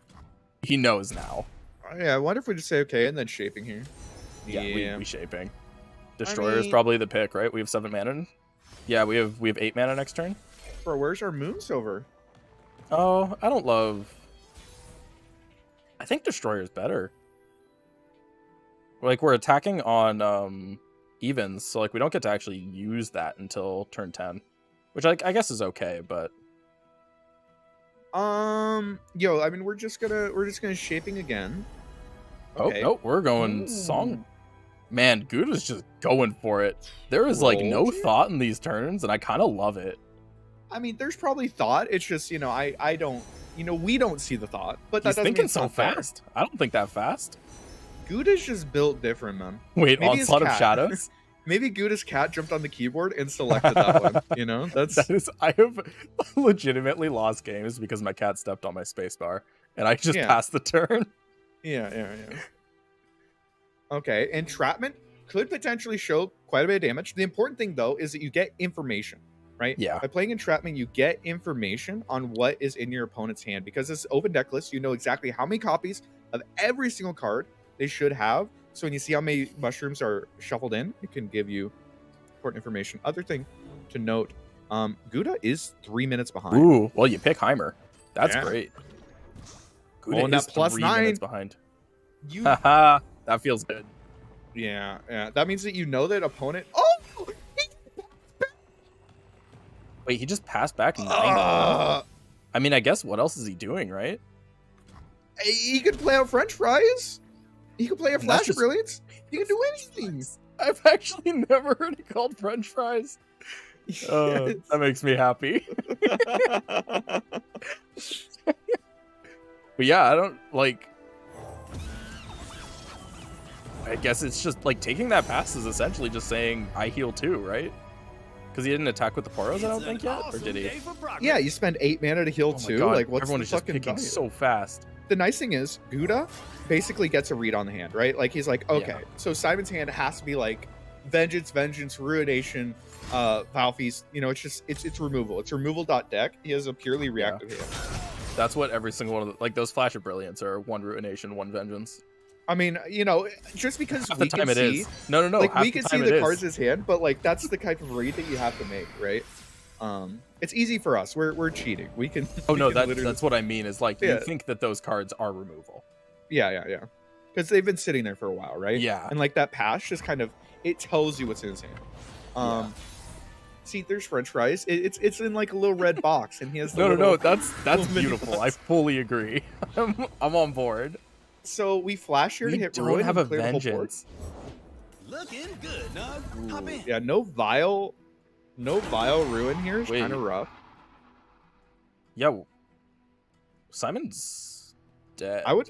knows now. Yeah, I wonder if we just say okay and then shaping here. Yeah, we shaping. Destroyer is mean- probably the pick, right? We have 7 mana. Yeah, we have 8 mana next turn. Bro, where's our Moonsilver? Oh, I don't love. I think Destroyer is better. Like, we're attacking on evens, so like we don't get to actually use that until turn 10, which I guess is okay, but Yo, I mean, we're just gonna shaping again. Okay. oh no, we're going song. Man, Gouda's just going for it. There is like no Roll. thought in these turns, and I kind of love it. I mean, there's probably thought. It's just, you know, I don't, you know, we don't see the thought. But that He's doesn't mean thinking it's so not there. fast. I don't think that fast. Gouda's just built different, man. Wait, Maybe his Onslaught of cat. Shadows? Maybe Gouda's cat jumped on the keyboard and selected that one. You know, that's That is, I have legitimately lost games because my cat stepped on my spacebar, and I just Yeah. passed the turn. yeah. Okay, entrapment could potentially show quite a bit of damage. The important thing though is that you get information, right? Yeah. By playing entrapment, you get information on what is in your opponent's hand, because this open deck list, you know exactly how many copies of every single card they should have. So when you see how many mushrooms are shuffled in, it can give you important information. Other thing to note, Gouda is 3 minutes behind. Ooh, well, you pick Heimer. That's Yeah. great. Oh, Gouda and that is plus 3 9. minutes behind. You, Haha, that feels good. yeah. That means that you know that opponent. Oh, Wait, he just passed back 9. uh, I mean, I guess what else is he doing, right? he could play out French fries. He could play a That's Flash of just- Brilliance. He can do anything. I've actually never heard it called French fries. That makes me happy. But yeah, I don't like. I guess it's just like taking that pass is essentially just saying I heal too, right? Because he didn't attack with the Poros, I don't think yet, or did he? Yeah, you spend 8 mana to heal Oh my two. God, Like, what's everyone the is just fucking picking value? so fast. the nice thing is Gouda basically gets a read on the hand, right? Like he's like, okay, so Simon's hand has to be like vengeance, ruination, Vow Feast. You know, it's just it's removal. It's removal.deck. He has a purely reactive hand. That's what every single one of like those Flash of Brilliance are: one ruination, one vengeance. I mean, you know, just because Half we the time can it see, is. No. like half we can see time the it cards in is. his hand, but like that's the type of read that you have to make, right? It's easy for us. We're cheating. We can. Oh we no, can literally- that's what I mean. Is like Yeah. you think that those cards are removal. Yeah. Because they've been sitting there for a while, right? Yeah. And like that pass just kind of it tells you what's in his hand. See, there's French fries. It's in like a little red box, and he has the No. little- That's little mini beautiful. I ones. fully agree. I'm on board. So we flash here We to hit don't ruin have a and clear the whole board. vengeance. Looking good, Nug. Hop in. Yeah, no vile ruin here is Wait. kind of rough. Yeah. Simon's dead. I would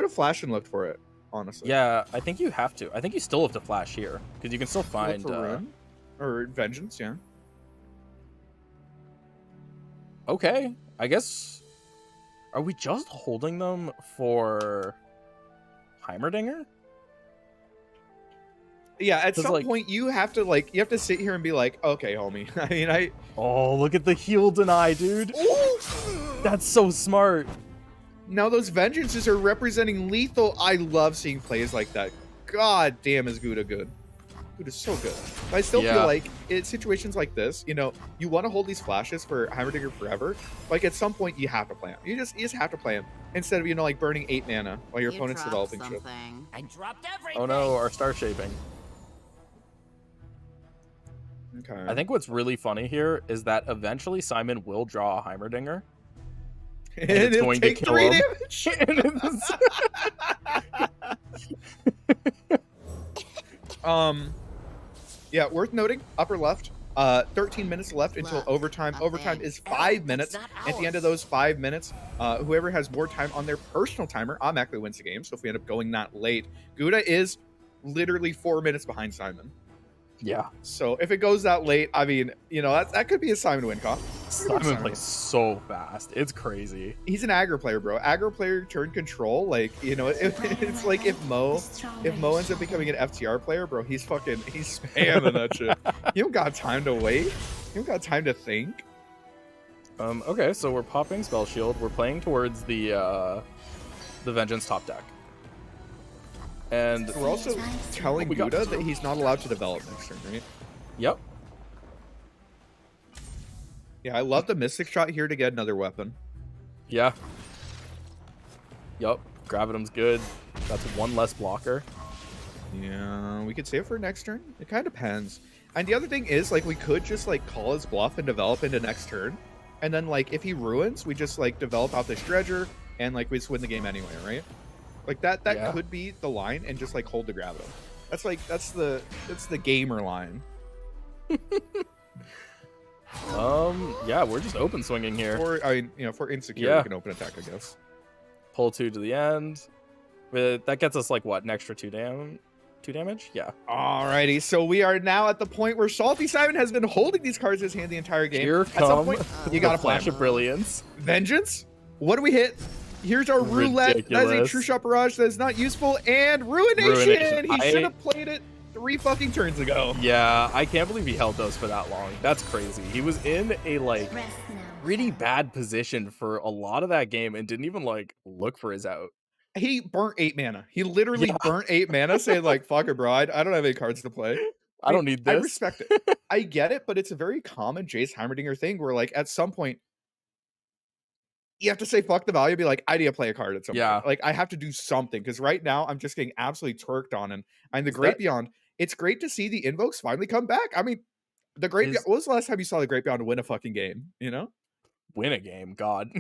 have flashed and looked for it, honestly. Yeah, I think you have to. I think you still have to flash here because you can still Look find. for ruin or vengeance. Yeah. Okay, I guess. Are we just holding them for Heimerdinger? Yeah, at 'Cause, some like- point you have to sit here and be like, okay, homie. I mean, Oh, look at the heal deny, dude. That's so smart. now those vengeances are representing lethal. I love seeing plays like that. God damn, is Gouda good? Gouda's so good. But I still Yeah. feel like in situations like this, you know, you want to hold these flashes for Heimerdinger forever. Like at some point you have to play him. You just have to play him instead of like burning 8 mana while your opponent's developing shit. I dropped everything. Oh no, our star shaping. Okay. I think what's really funny here is that eventually Simon will draw a Heimerdinger. and it's it'll going to take kill 3 him. damage. Yeah, worth noting, upper left, 13 minutes left until Look, overtime. up Overtime there. is 5 minutes. That's not At the end of ours. those 5 minutes, whoever has more time on their personal timer automatically wins the game. So if we end up going that late, Gouda is literally 4 minutes behind Simon. Yeah, So if it goes that late, I mean, you know, that could be a Simon win call. Simon plays so fast. It's crazy. He's an aggro player, bro. Aggro player turn control. Like, you know, it's like if Mo ends up becoming an FTR player, bro, he's spamming that shit. You don't got time to wait. You don't got time to think. Okay, so we're popping Spell Shield. We're playing towards the Vengeance top deck. And We're also telling We got- Gouda that he's not allowed to develop next turn, right? yep. Yeah, I love the Mystic Shot here to get another weapon. Yeah. Yup. Gravitum's good. That's one less blocker. Yeah, we could save for next turn. It kind of depends. And the other thing is, like, we could just, like, call his bluff and develop into next turn. And then, like, if he ruins, we just, like, develop out this Dredger, and, like, we just win the game anyway, right? Like, that Yeah. could be the line, and just, like, hold the Gravitum. That's, like, that's the gamer line. Yeah, we're just open swinging here. Or, I mean, you know, if we're insecure, Yeah. we can open attack, I guess. Pull 2 to the end. But that gets us like what, an extra 2 damage? Yeah. Alrighty, so we are now at the point where Salty Simon has been holding these cards in his hand the entire game. Here At some come point, the you gotta flash play of brilliance. Vengeance? What do we hit? Here's our roulette. That is a Ridiculous. true shot barrage that is not useful. And ruination! Ruination. He should have played it 3 fucking turns ago. Yeah, I can't believe he held those for that long. That's crazy. He was in a like really bad position for a lot of that game and didn't even like look for his out. He burnt 8 mana. He literally Yeah. burnt 8 mana saying like, fuck it, bro. I don't have any cards to play. I don't need this. I respect it. I get it, but it's a very common Jace Heimerdinger thing where like at some point you have to say fuck the value, be like, I need to play a card at some Yeah. point. Like I have to do something because right now I'm just getting absolutely twerked on. And the Is Great that- Beyond, it's great to see the invokes finally come back. I mean, the Great Beyond, when was the last time you saw the Great Beyond win a fucking game? You know? Win a game, God.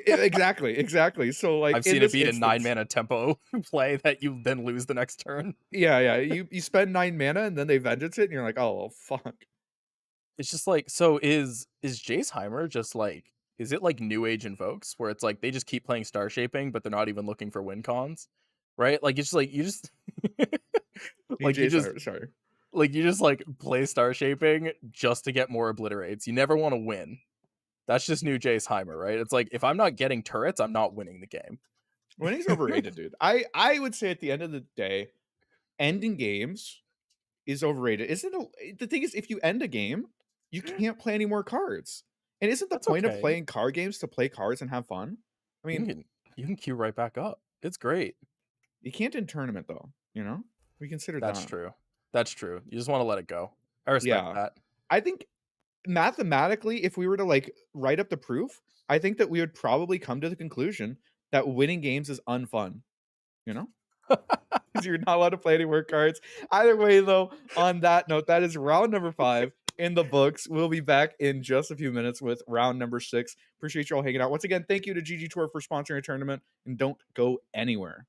Exactly. So like I've in seen it this be a instance- 9 mana tempo play that you then lose the next turn. Yeah. You spend 9 mana and then they vengeance it, and you're like, oh well, fuck. It's just like, so is Jace Heimer just like, is it like New Age Invokes where it's like they just keep playing Star Shaping, but they're not even looking for win cons, right? Like it's just like you just like you just sorry. like you just like play Star Shaping just to get more obliterates. You never want to win. That's just new Jace Heimer, right? It's like if I'm not getting turrets, I'm not winning the game. Winning's overrated, dude. I would say at the end of the day, ending games is overrated. Isn't it? The thing is, if you end a game, you can't play any more cards. And isn't the That's point of okay. playing card games to play cards and have fun? I mean, You can queue right back up. It's great. you can't in tournament though. You know, we consider That's that. true. That's true. You just want to let it go. I respect Yeah. that. I think mathematically, if we were to like write up the proof, I think that we would probably come to the conclusion that winning games is unfun. You know, because you're not allowed to play any more cards. Either way, though, on that note, that is round number 5 in the books. We'll be back in just a few minutes with round number 6. Appreciate you all hanging out. Once again, thank you to GGtoor for sponsoring a tournament, and don't go anywhere.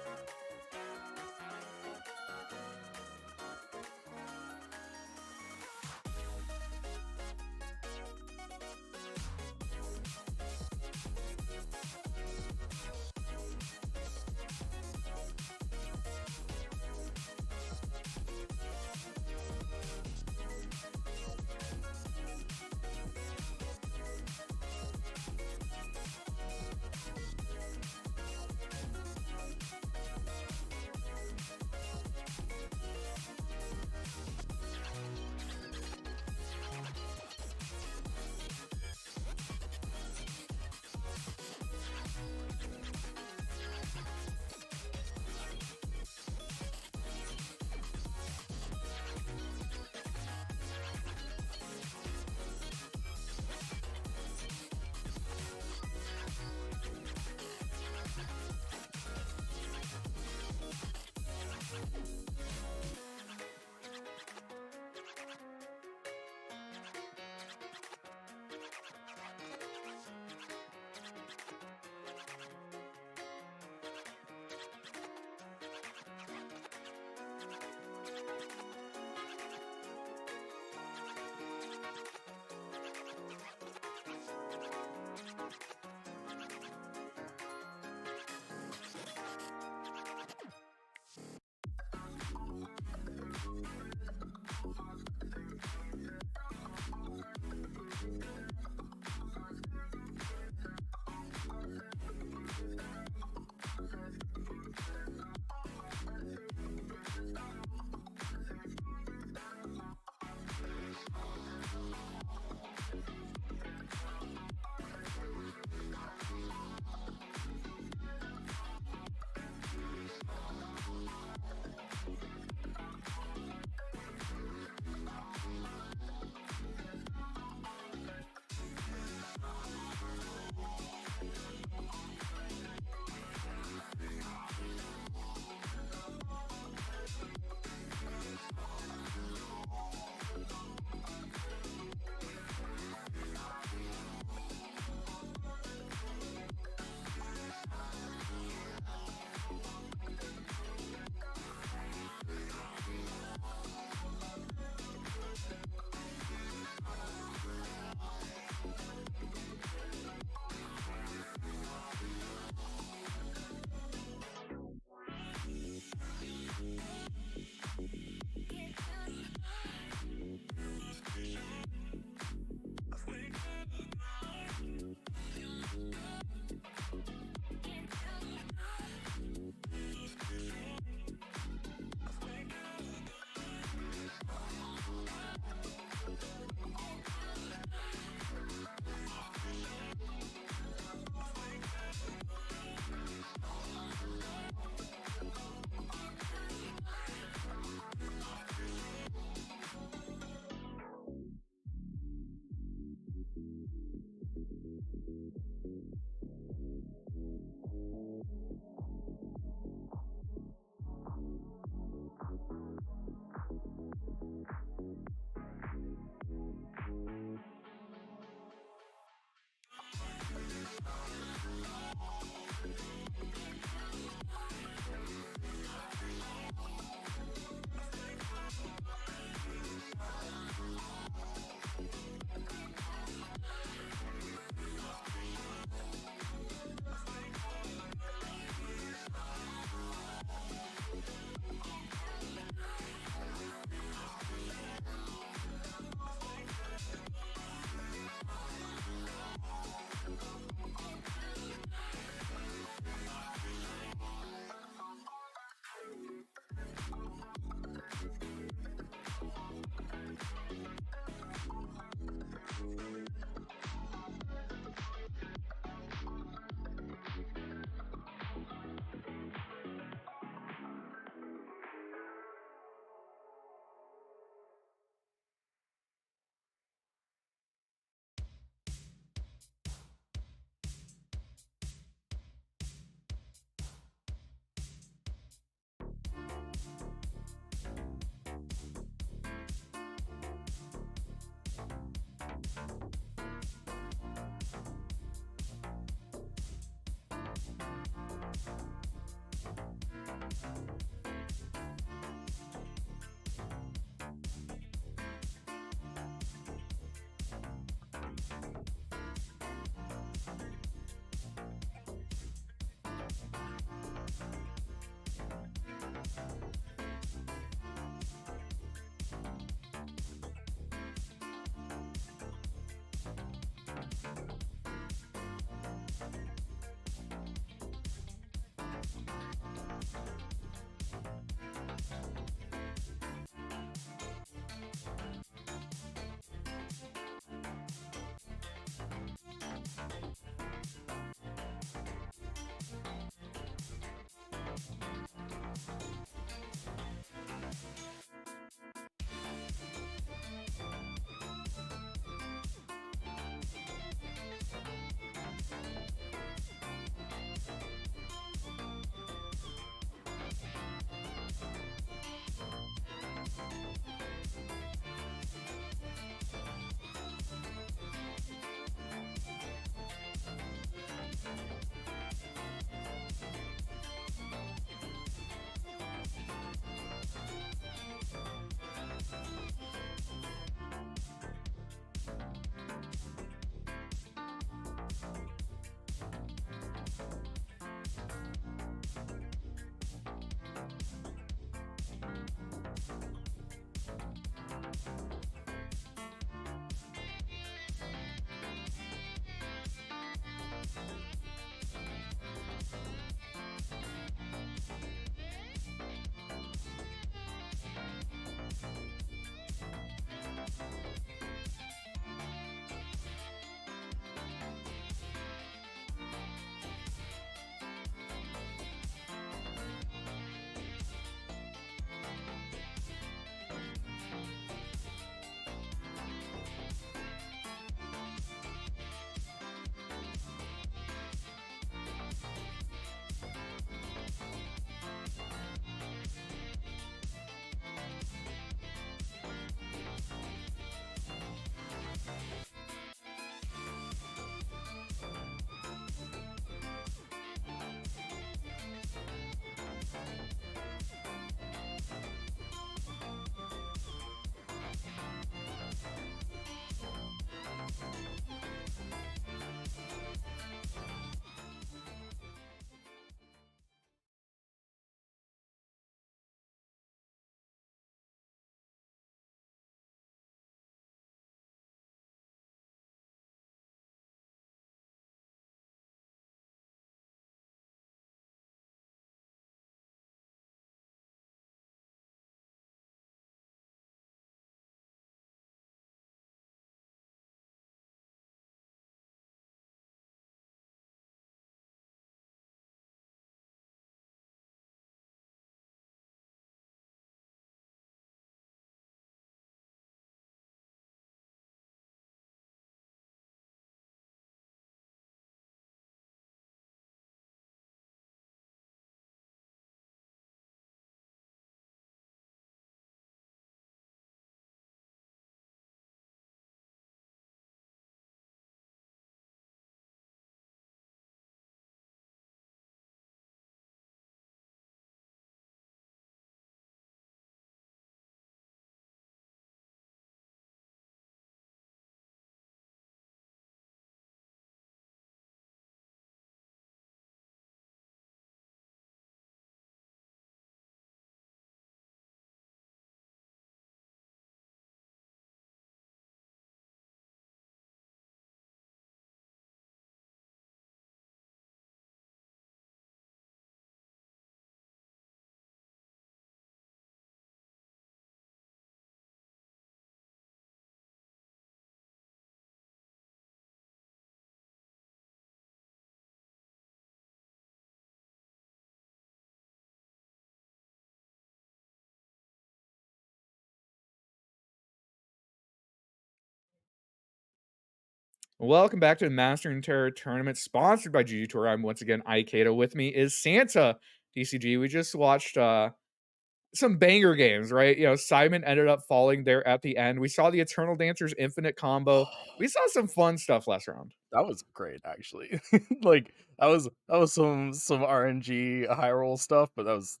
Welcome back to the MasteringRuneterra tournament sponsored by GGtoor. I'm once again Aikado. With me is SantaTCG. We just watched some banger games, right? You know, Simon ended up falling there at the end. We saw the Eternal Dancer's infinite combo. We saw some fun stuff last round. That was great, actually. Like that was some RNG high roll stuff, but that was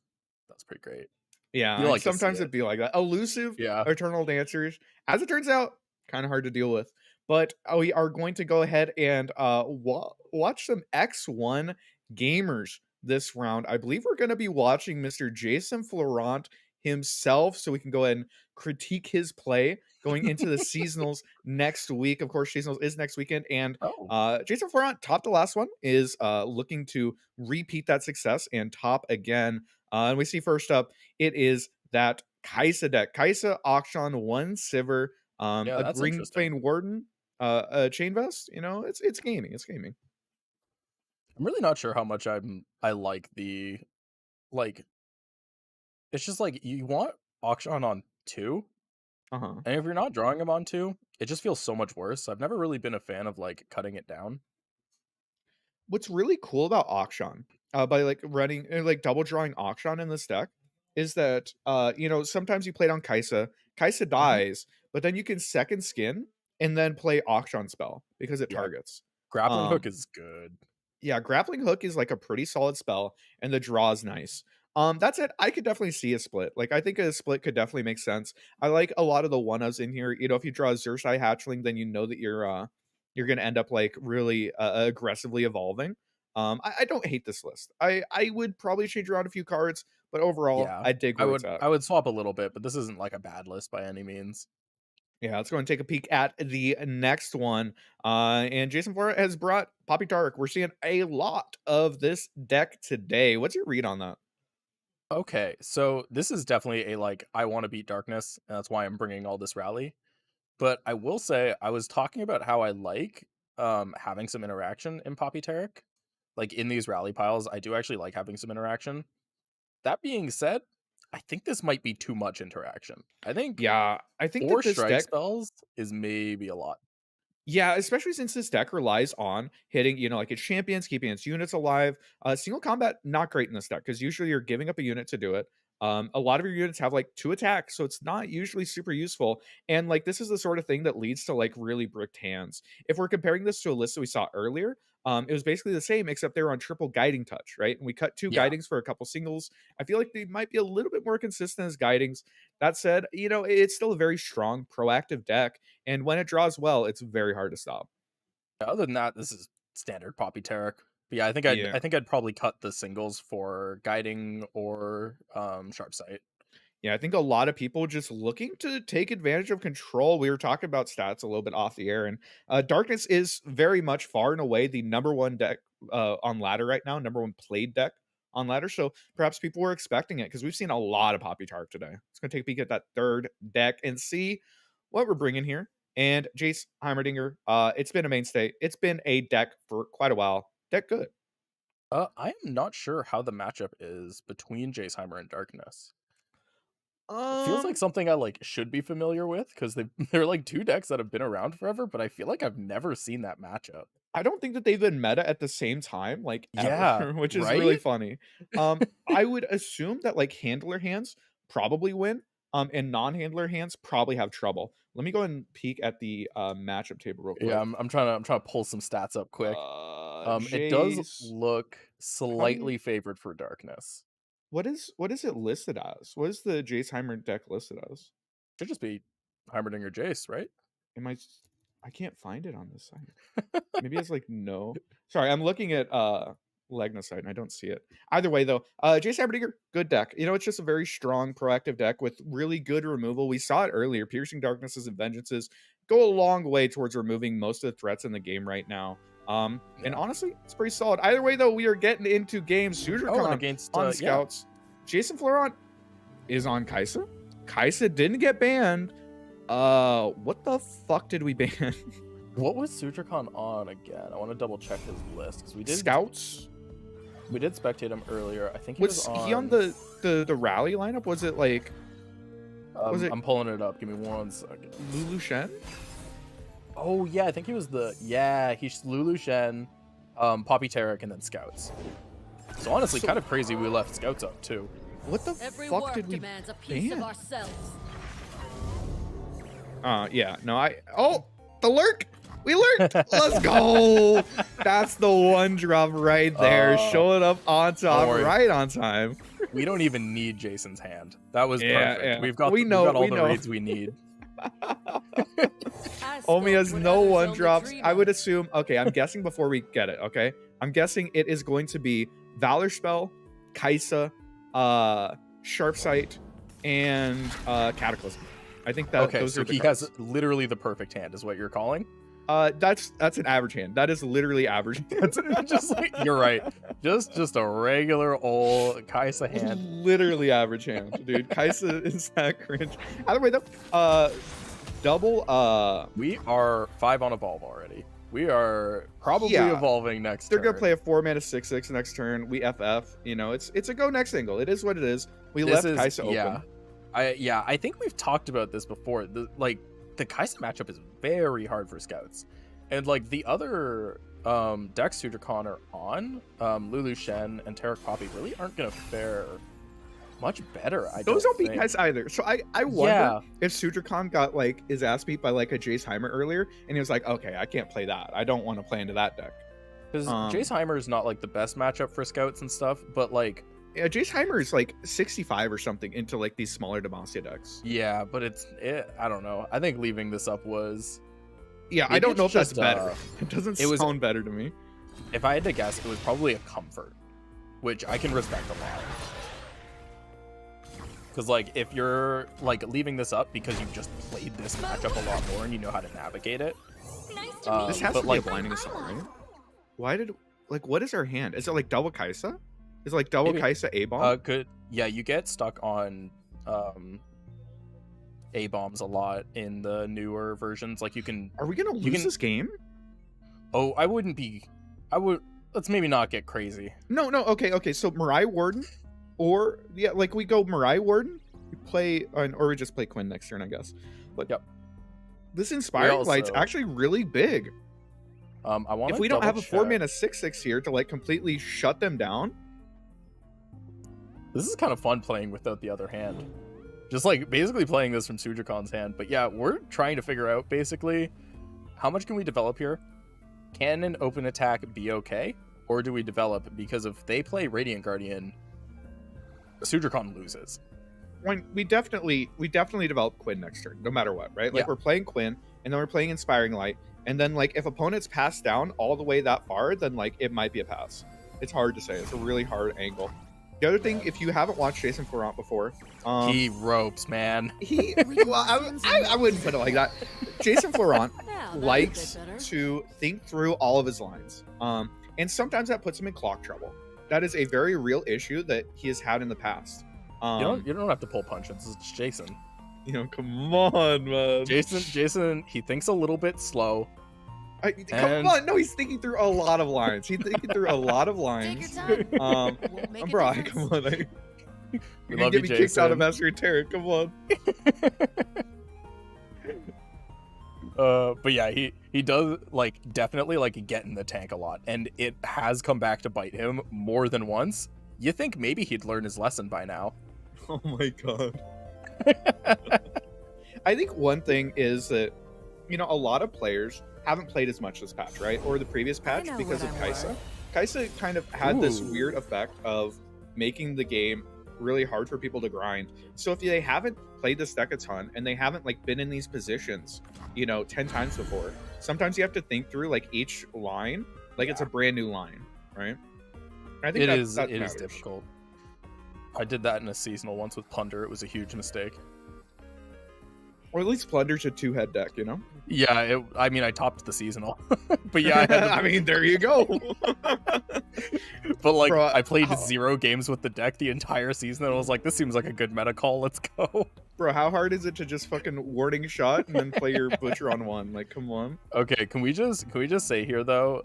looks pretty great. Yeah, You and like to see sometimes it. it'd be like that. Elusive Yeah. Eternal Dancers, as it turns out, kind of hard to deal with. But we are going to go ahead and watch some X1 gamers this round. I believe we're going to be watching Mr. Jason Florent himself, so we can go ahead and critique his play going into the seasonals next week. Of course, seasonals is next weekend, and Oh, Jason Florent topped the last one, is looking to repeat that success and top again. And we see first up, it is that Kaiser deck. Kaiser Auction 1 Sivir, yeah, a that's Green interesting. Fane Warden, a Chain Vest. You know, it's gaming. It's gaming. I'm really not sure how much I like the like. It's just like you want auction on 2, Uh-huh. and if you're not drawing him on 2, it just feels so much worse. I've never really been a fan of like cutting it down. What's really cool about Auction, by like running like double drawing Auction in this deck, is that you know, sometimes you play it on Kai'Sa, Kai'Sa dies, but then you can second skin and then play Auction spell because it Yeah, targets. grappling hook Um is good. yeah, grappling hook is like a pretty solid spell, and the draw is nice. That's it. I could definitely see a split. Like, I think a split could definitely make sense. I like a lot of the one-ofs in here. You know, if you draw a Xerxai Hatchling, then you know that you're gonna end up like really aggressively evolving. I don't hate this list. I would probably change around a few cards, but overall, Yeah, I dig I where it's would at. I would swap a little bit, but this isn't like a bad list by any means. Yeah, let's go and take a peek at the next one. And Jason Flora has brought Poppy Taric. We're seeing a lot of this deck today. What's your read on that? Okay, so this is definitely a like I want to beat darkness, and that's why I'm bringing all this rally. But I will say I was talking about how I like having some interaction in Poppy Taric. Like in these rally piles, I do actually like having some interaction. That being said, I think this might be too much interaction. I think Yeah, I think 4 that this strike deck, spells is maybe a lot. yeah, especially since this deck relies on hitting, you know, like its champions, keeping its units alive. Single combat, not great in this deck because usually you're giving up a unit to do it. A lot of your units have like 2 attacks, so it's not usually super useful. And like this is the sort of thing that leads to like really bricked hands. If we're comparing this to a list that we saw earlier, it was basically the same except they were on triple guiding touch, right? And we cut 2 Yeah. guidings for a couple singles. I feel like they might be a little bit more consistent as guidings. That said, you know, it's still a very strong, proactive deck, and when it draws well, it's very hard to stop. Other than that, this is standard Poppy Taric. But yeah, Yeah. I think I'd probably cut the singles for guiding or sharp sight. Yeah, I think a lot of people just looking to take advantage of control. We were talking about stats a little bit off the air, and Darkness is very much far and away the number 1 deck on ladder right now, number 1 played deck on ladder. So perhaps people were expecting it because we've seen a lot of Poppy Tark today. Let's go take a peek at that third deck and see what we're bringing here. And Jace Heimerdinger, it's been a mainstay. It's been a deck for quite a while. Deck good. I am not sure how the matchup is between Jaceheimer and Darkness. It feels like something I like should be familiar with because they're like 2 decks that have been around forever, but I feel like I've never seen that matchup. I don't think that they've been meta at the same time, like, Yeah, ever, which is really right? funny. I would assume that, like, handler hands probably win, and non-handler hands probably have trouble. Let me go and peek at the, matchup table real Yeah, quick. I'm trying to pull some stats up quick. It does Jace, look how do you slightly favored for Darkness. what is it listed as? What is the Jaceheimer deck listed as? Should just be Heimerdinger Jace, right? Am I s I can't find it on this site. Maybe it's like no. Sorry, I'm looking at Legna site and I don't see it. Either way though, Jace Hammerdinger, good deck. You know, it's just a very strong proactive deck with really good removal. We saw it earlier. Piercing Darknesses and Vengeances go a long way towards removing most of the threats in the game right now. And Yeah. honestly, it's pretty solid. Either way though, we are getting into games. Oh, and Suzerakan against on yeah. Scouts. Jason Florent is on Kai'Sa. Kai'Sa didn't get banned. What the fuck did we ban? What was Suzerakan on again? I want to double check his list because we did Scouts? We did spectate him earlier. I think he Was was he on the rally lineup? Was it like was it I'm pulling it up. Give me 1 second. Lulu Shen? Oh yeah, I think he was he's Lulu Shen, Poppy Taric, and then Scouts. So honestly, So- kind of crazy we left Scouts up too. What the Every fuck work did we demands a piece ban? of ourselves. Yeah, no, the lurk! We lurked! Let's go! That's the one drop right there. Oh. Showing up on top, worry. right on time. we don't even need Jason's hand. That was Yeah, perfect. yeah. We've got We know, all we the know. reads we need. Omi has no one drops. I would assume. Okay, I'm guessing before we get it. Okay, I'm guessing it is going to be Valor Spell, Kaiser, Sharp Sight, and Cataclysm. I think that Okay, those so are the he cards. has literally the perfect hand, is what you're calling. That's an average hand. That is literally average. That's just like you're right. Just a regular old Kaiser hand. Literally average hand, dude. Kaiser is that cringe. Either way, though, double. We are 5 on evolve already. We are probably Yeah. evolving next They're turn. gonna play a 4-mana 6/6 next turn. We FF. You know, it's a go next angle. It is what it is. We This left is- Kaiser open. yeah. I think we've talked about this before. The Kaiser matchup is very hard for scouts, and like the other decks SudraCon are on, Lulu Shen and Taric Poppy really aren't gonna fare much better. Those don't beat think. Kaiser either. So I wonder Yeah. if Sudracon got like his ass beat by like a Jace Heimer earlier, and he was like, okay, I can't play that. I don't want to play into that deck. Because Um, Jace Heimer is not like the best matchup for scouts and stuff, but like Yeah, Jace Heimer is like 65 or something into like these smaller Demacia decks. yeah, but I don't know. I think leaving this up was, Yeah, I Maybe don't know if it's that's just, better. It doesn't it was- sound better to me. if I had to guess, it was probably a comfort, which I can respect a lot. Because like if you're like leaving this up because you've just played this matchup a lot more and you know how to navigate it, This has but to like be a blinding assault, right? Why did like what is our hand? Is it like double Kai'Sa? Is it like double Maybe. Kai'Sa A bomb? you get stuck on A bombs a lot in the newer versions. Like you can Are we gonna lose can- this game? I would let's maybe not get crazy. No, okay. So Mirai Warden, or yeah, like we go Mirai Warden, we play, or we just play Quinn next turn, I guess. But Yep. this Inspiring Light's also- actually really big. I want If we don't have a 4-mana 6/6 here to like completely shut them down, This is kind of fun playing without the other hand. Just like basically playing this from SudraCon's hand. But yeah, we're trying to figure out basically how much can we develop here? Can an open attack be okay? Or do we develop because if they play Radiant Guardian, SudraCon loses. when we definitely develop Quinn next turn, no matter what, right? Like Yeah. we're playing Quinn, and then we're playing Inspiring Light, and then like if opponents pass down all the way that far, then like it might be a pass. It's hard to say. It's a really hard angle. The other thing, if you haven't watched Jason Florent before, He ropes, man. well, I wouldn't put it like that. Jason Florent likes to think through all of his lines, and sometimes that puts him in clock trouble. That is a very real issue that he has had in the past. You don't have to pull punches. It's Jason. Come on, man. Jason, he thinks a little bit slow. Come And- on, no, he's thinking through a lot of lines. He's thinking through a lot of lines. Take your time. Won't make a Bro, difference. come on. You're We gonna love get you, me kicked out of Jason. MasteringRuneterra. Come on. But yeah, he does like definitely like get in the tank a lot, and it has come back to bite him more than once. You think maybe he'd learn his lesson by now? Oh my god. I think one thing is that, a lot of players haven't played as much this patch, right? Or the previous patch know because what of I'm Kai'Sa. worth. Kai'Sa kind of had this Ooh. weird effect of making the game really hard for people to grind. So if they haven't played this deck a ton and they haven't like been in these positions, 10 times before, sometimes you have to think through like each line like it's a brand new line, right? I think It that is matters. difficult. I did that in a seasonal once with Plunder. It was a huge mistake. Or at least Plunder's a 2-head deck, Yeah, I topped the seasonal, but yeah, I had to, I mean, there you go. but like Bro, I played how- 0 games with the deck the entire season, and I was like, this seems like a good meta call. Let's go. Bro, how hard is it to just fucking warning shot and then play your butcher on one? Like, come on. Okay, can we just say here though,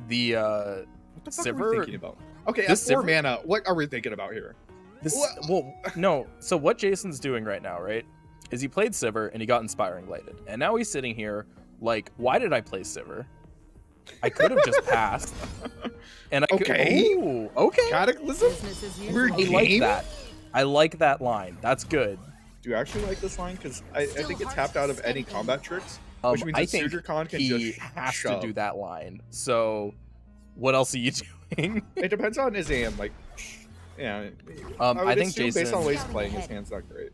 the What the fuck are we Sivir- thinking about? Okay, at this 4 Sivir- mana, what are we thinking about here? This What? well, no. So what Jason's doing right now, right, is he played Sivir and he got Inspiring Lighted, and now he's sitting here like, why did I play Sivir? I could have just passed. And I Okay. could, ooh, okay. Cataclysm? Business as usual. Weird I like game? that. I like that line. That's good. Do you actually like this line? Because I think it's tapped out of any combat tricks, which means I that think Sudracon can he just has shove. to do that line. So, what else are you doing? It depends on his AM. Like, Yeah. I would think assume based on the way he's Jason- playing, his hand's not great.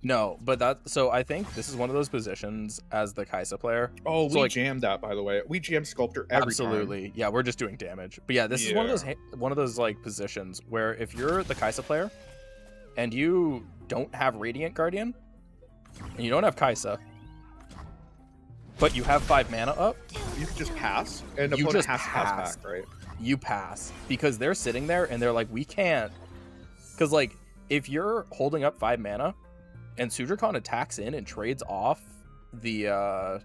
No, but so I think this is one of those positions as the Kaiser player. Oh, So, we like- jammed that, by the way. We jammed Sculptor every Absolutely. Yeah, we're just doing damage. But yeah, this is one of those like positions where if you're the Kaiser player and you don't have Radiant Guardian and you don't have Kaiser, but you have 5 mana up, time. You can just pass, and the You opponent just has to pass pass. back, right? you pass because they're sitting there and they're like, we can't. Because like if you're holding up 5 mana and Sudrakhan attacks in and trades off the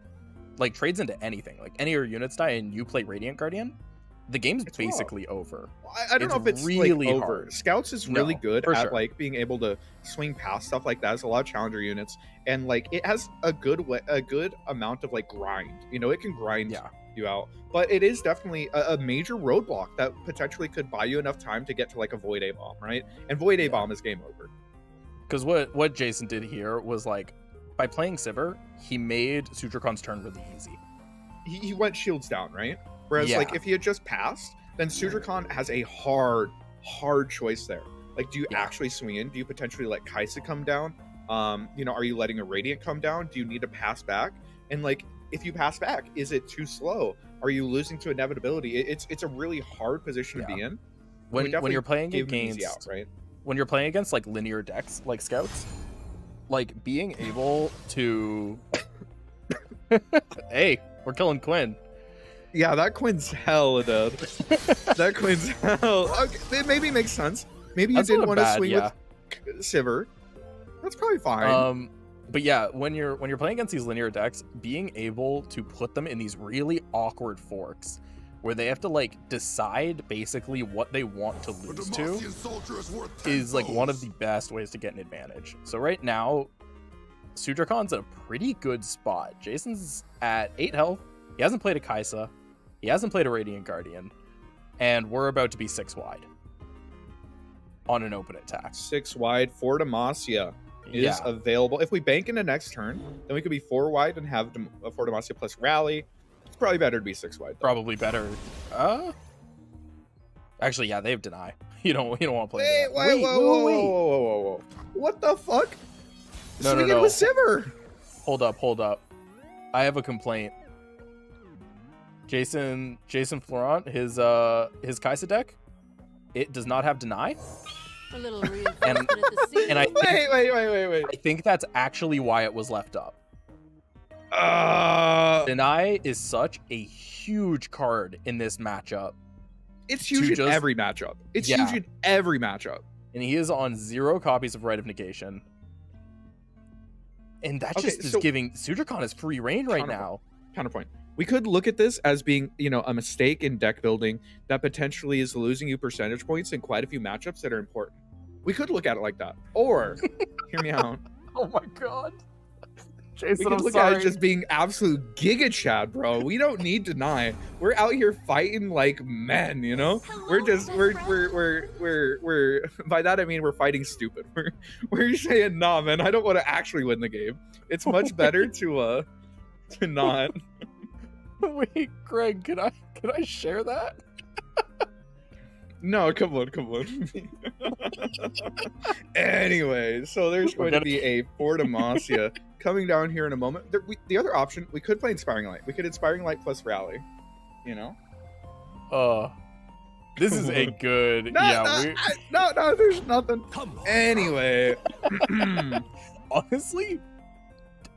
like trades into anything, like any of your units die and you play Radiant Guardian, the game's It's basically over. I don't know if it's really like over. hard. Scouts is really No, good for at sure. like being able to swing past stuff like that. It's a lot of challenger units, and like it has a good amount of like grind. You know, it can grind Yeah. you out, but it is definitely a major roadblock that potentially could buy you enough time to get to like a Void A bomb, right? And Void A bomb is game over. Because what Jason did here was like, by playing Sivir, he made Sudrakhan's turn really easy. He went shields down, right? Whereas like Yeah. if he had just passed, then Sudrakhan has a hard choice there. Like, do you Yeah. actually swing in? Do you potentially let Kai'Sa come down? You know, are you letting a Radiant come down? Do you need to pass back? And like, if you pass back, is it too slow? Are you losing to inevitability? It's a really hard position to be in. We When definitely you're playing gave him an easy against out, right? when you're playing against like linear decks like Scouts, like being able to hey, we're killing Quinn. Yeah, that Quinn's hell, dude. That Quinn's hell. Okay, it maybe makes sense. Maybe you That's didn't not want to bad, swing yeah. with Sivir. That's probably fine. But yeah, when you're playing against these linear decks, being able to put them in these really awkward forks where they have to like decide basically what they want to lose to is like one of the best ways to get an advantage. So right now, Sudrakhan's in a pretty good spot. Jason's at 8 health. He hasn't played a Kai'Sa. He hasn't played a Radiant Guardian. And we're about to be 6 wide on an open attack. 6 wide, 4 Demacia is Yeah. available. If we bank in the next turn, then we could be 4 wide and have a 4 Demacia plus rally. It's probably better to be 6 wide. Though. Probably better. Actually, yeah, they have deny. You don't want to play. Wait, that. wait, whoa. What the fuck? No, Swing no. in with Sivir. Hold up. I have a complaint. Jason Florent, his Kai'Sa deck, it does not have deny. A little reinforcement at the seams. And I think, Wait. I think that's actually why it was left up. Deny is such a huge card in this matchup, It's huge in just- every matchup. It's Yeah. huge in every matchup. and he is on 0 copies of Rite of Negation. And that Okay, just is so- giving Sudrakhan his free reign right now. Counterpoint. We could look at this as being, you know, a mistake in deck building that potentially is losing you percentage points in quite a few matchups that are important. We could look at it like that. Or, hear me out. Oh my god. We Jason, could I'm look sorry. at it just being absolute giga Chad, bro. We don't need deny. We're out here fighting like men, you know? We're just we're by that I mean we're fighting stupid. We're saying, nah, man, I don't want to actually win the game. It's much better to not. Wait, Greg, can I share that? No, come on. Anyway, so there's going to be a Fort Demacia coming down here in a moment. The other option, we could play Inspiring Light. We could Inspiring Light plus Rally, you know? This is a good No, there's nothing. Anyway. Honestly,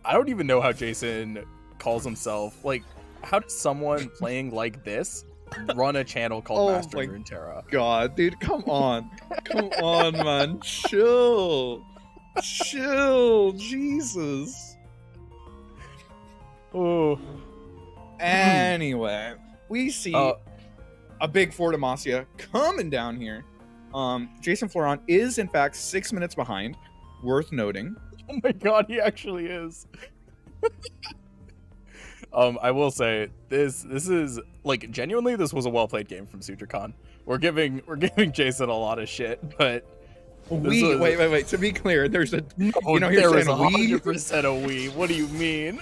I don't even know how Jason calls himself. Like, how does someone playing like this run a channel called Oh Mastering my Runeterra? God, dude, come on, man, chill, Jesus. Oh, Anyway, we see a big Fort Demacia coming down here. Jason Florent is in fact 6 minutes behind. Worth noting. oh my god, he actually is. I will say this is like genuinely this was a well played game from Sudrakhan. We're giving Jason a lot of shit, but Wait. To be clear, there's a there you're is saying we. 100% a we. What do you mean?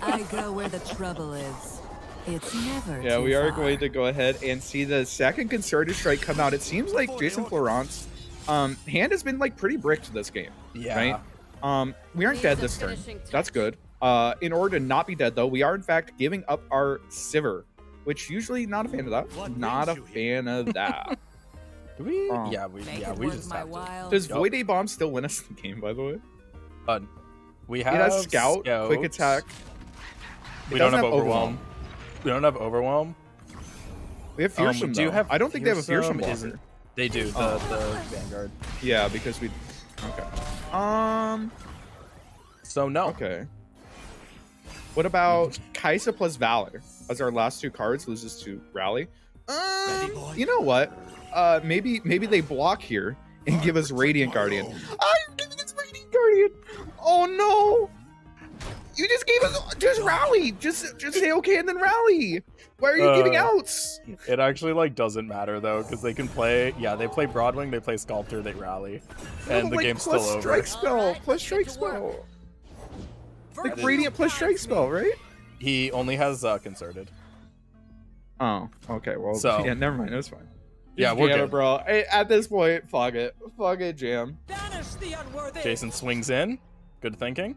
I go where the trouble is. It's never Yeah, too we are far. going to go ahead and see the second concerted strike come out. It seems like Jason Florent's Hand has been like pretty bricked this game. Yeah. Right? We aren't dead this turn. That's good. In order to not be dead though, we are in fact giving up our Sivir, which usually not a fan of that. What Not a brings you here? fan of that. Do we? Oh. Yeah, we Make yeah it we worth just my have to. while. Does Yup. Void A Bomb still win us the game, by the way? We It have has Scout, Quick Scouts. Attack. We It don't doesn't have Overwhelm. We don't have Overwhelm. We have Fearsome, do though. have I don't think they have a Fearsome Fearsome, blocker. They do, Oh. the Vanguard. Yeah, because we... Okay. So no. Okay. What about Kaiser plus Valor as our last two cards, loses to Rally? boy. You know what? Maybe they block here and give us Radiant Guardian. I'm giving us Radiant Guardian. Oh no! You just gave us just Rally. Just say okay and then Rally. Why are you giving outs? It actually like doesn't matter though, because they can play. Yeah, they play Broadwing, they play Sculptor, they rally, and the Like, game's plus still over. Strike spell. Alright, Plus let's strike get to work. spell. First Like Radiant plus strike spell, right? He only has Concerted. Oh, okay. Well, So- yeah, never mind. It's fine. Yeah, Just we're jam it, good. bro. Hey, at this point, fuck it. Fuck it, jam. Banish the unworthy. Jason swings in. Good thinking.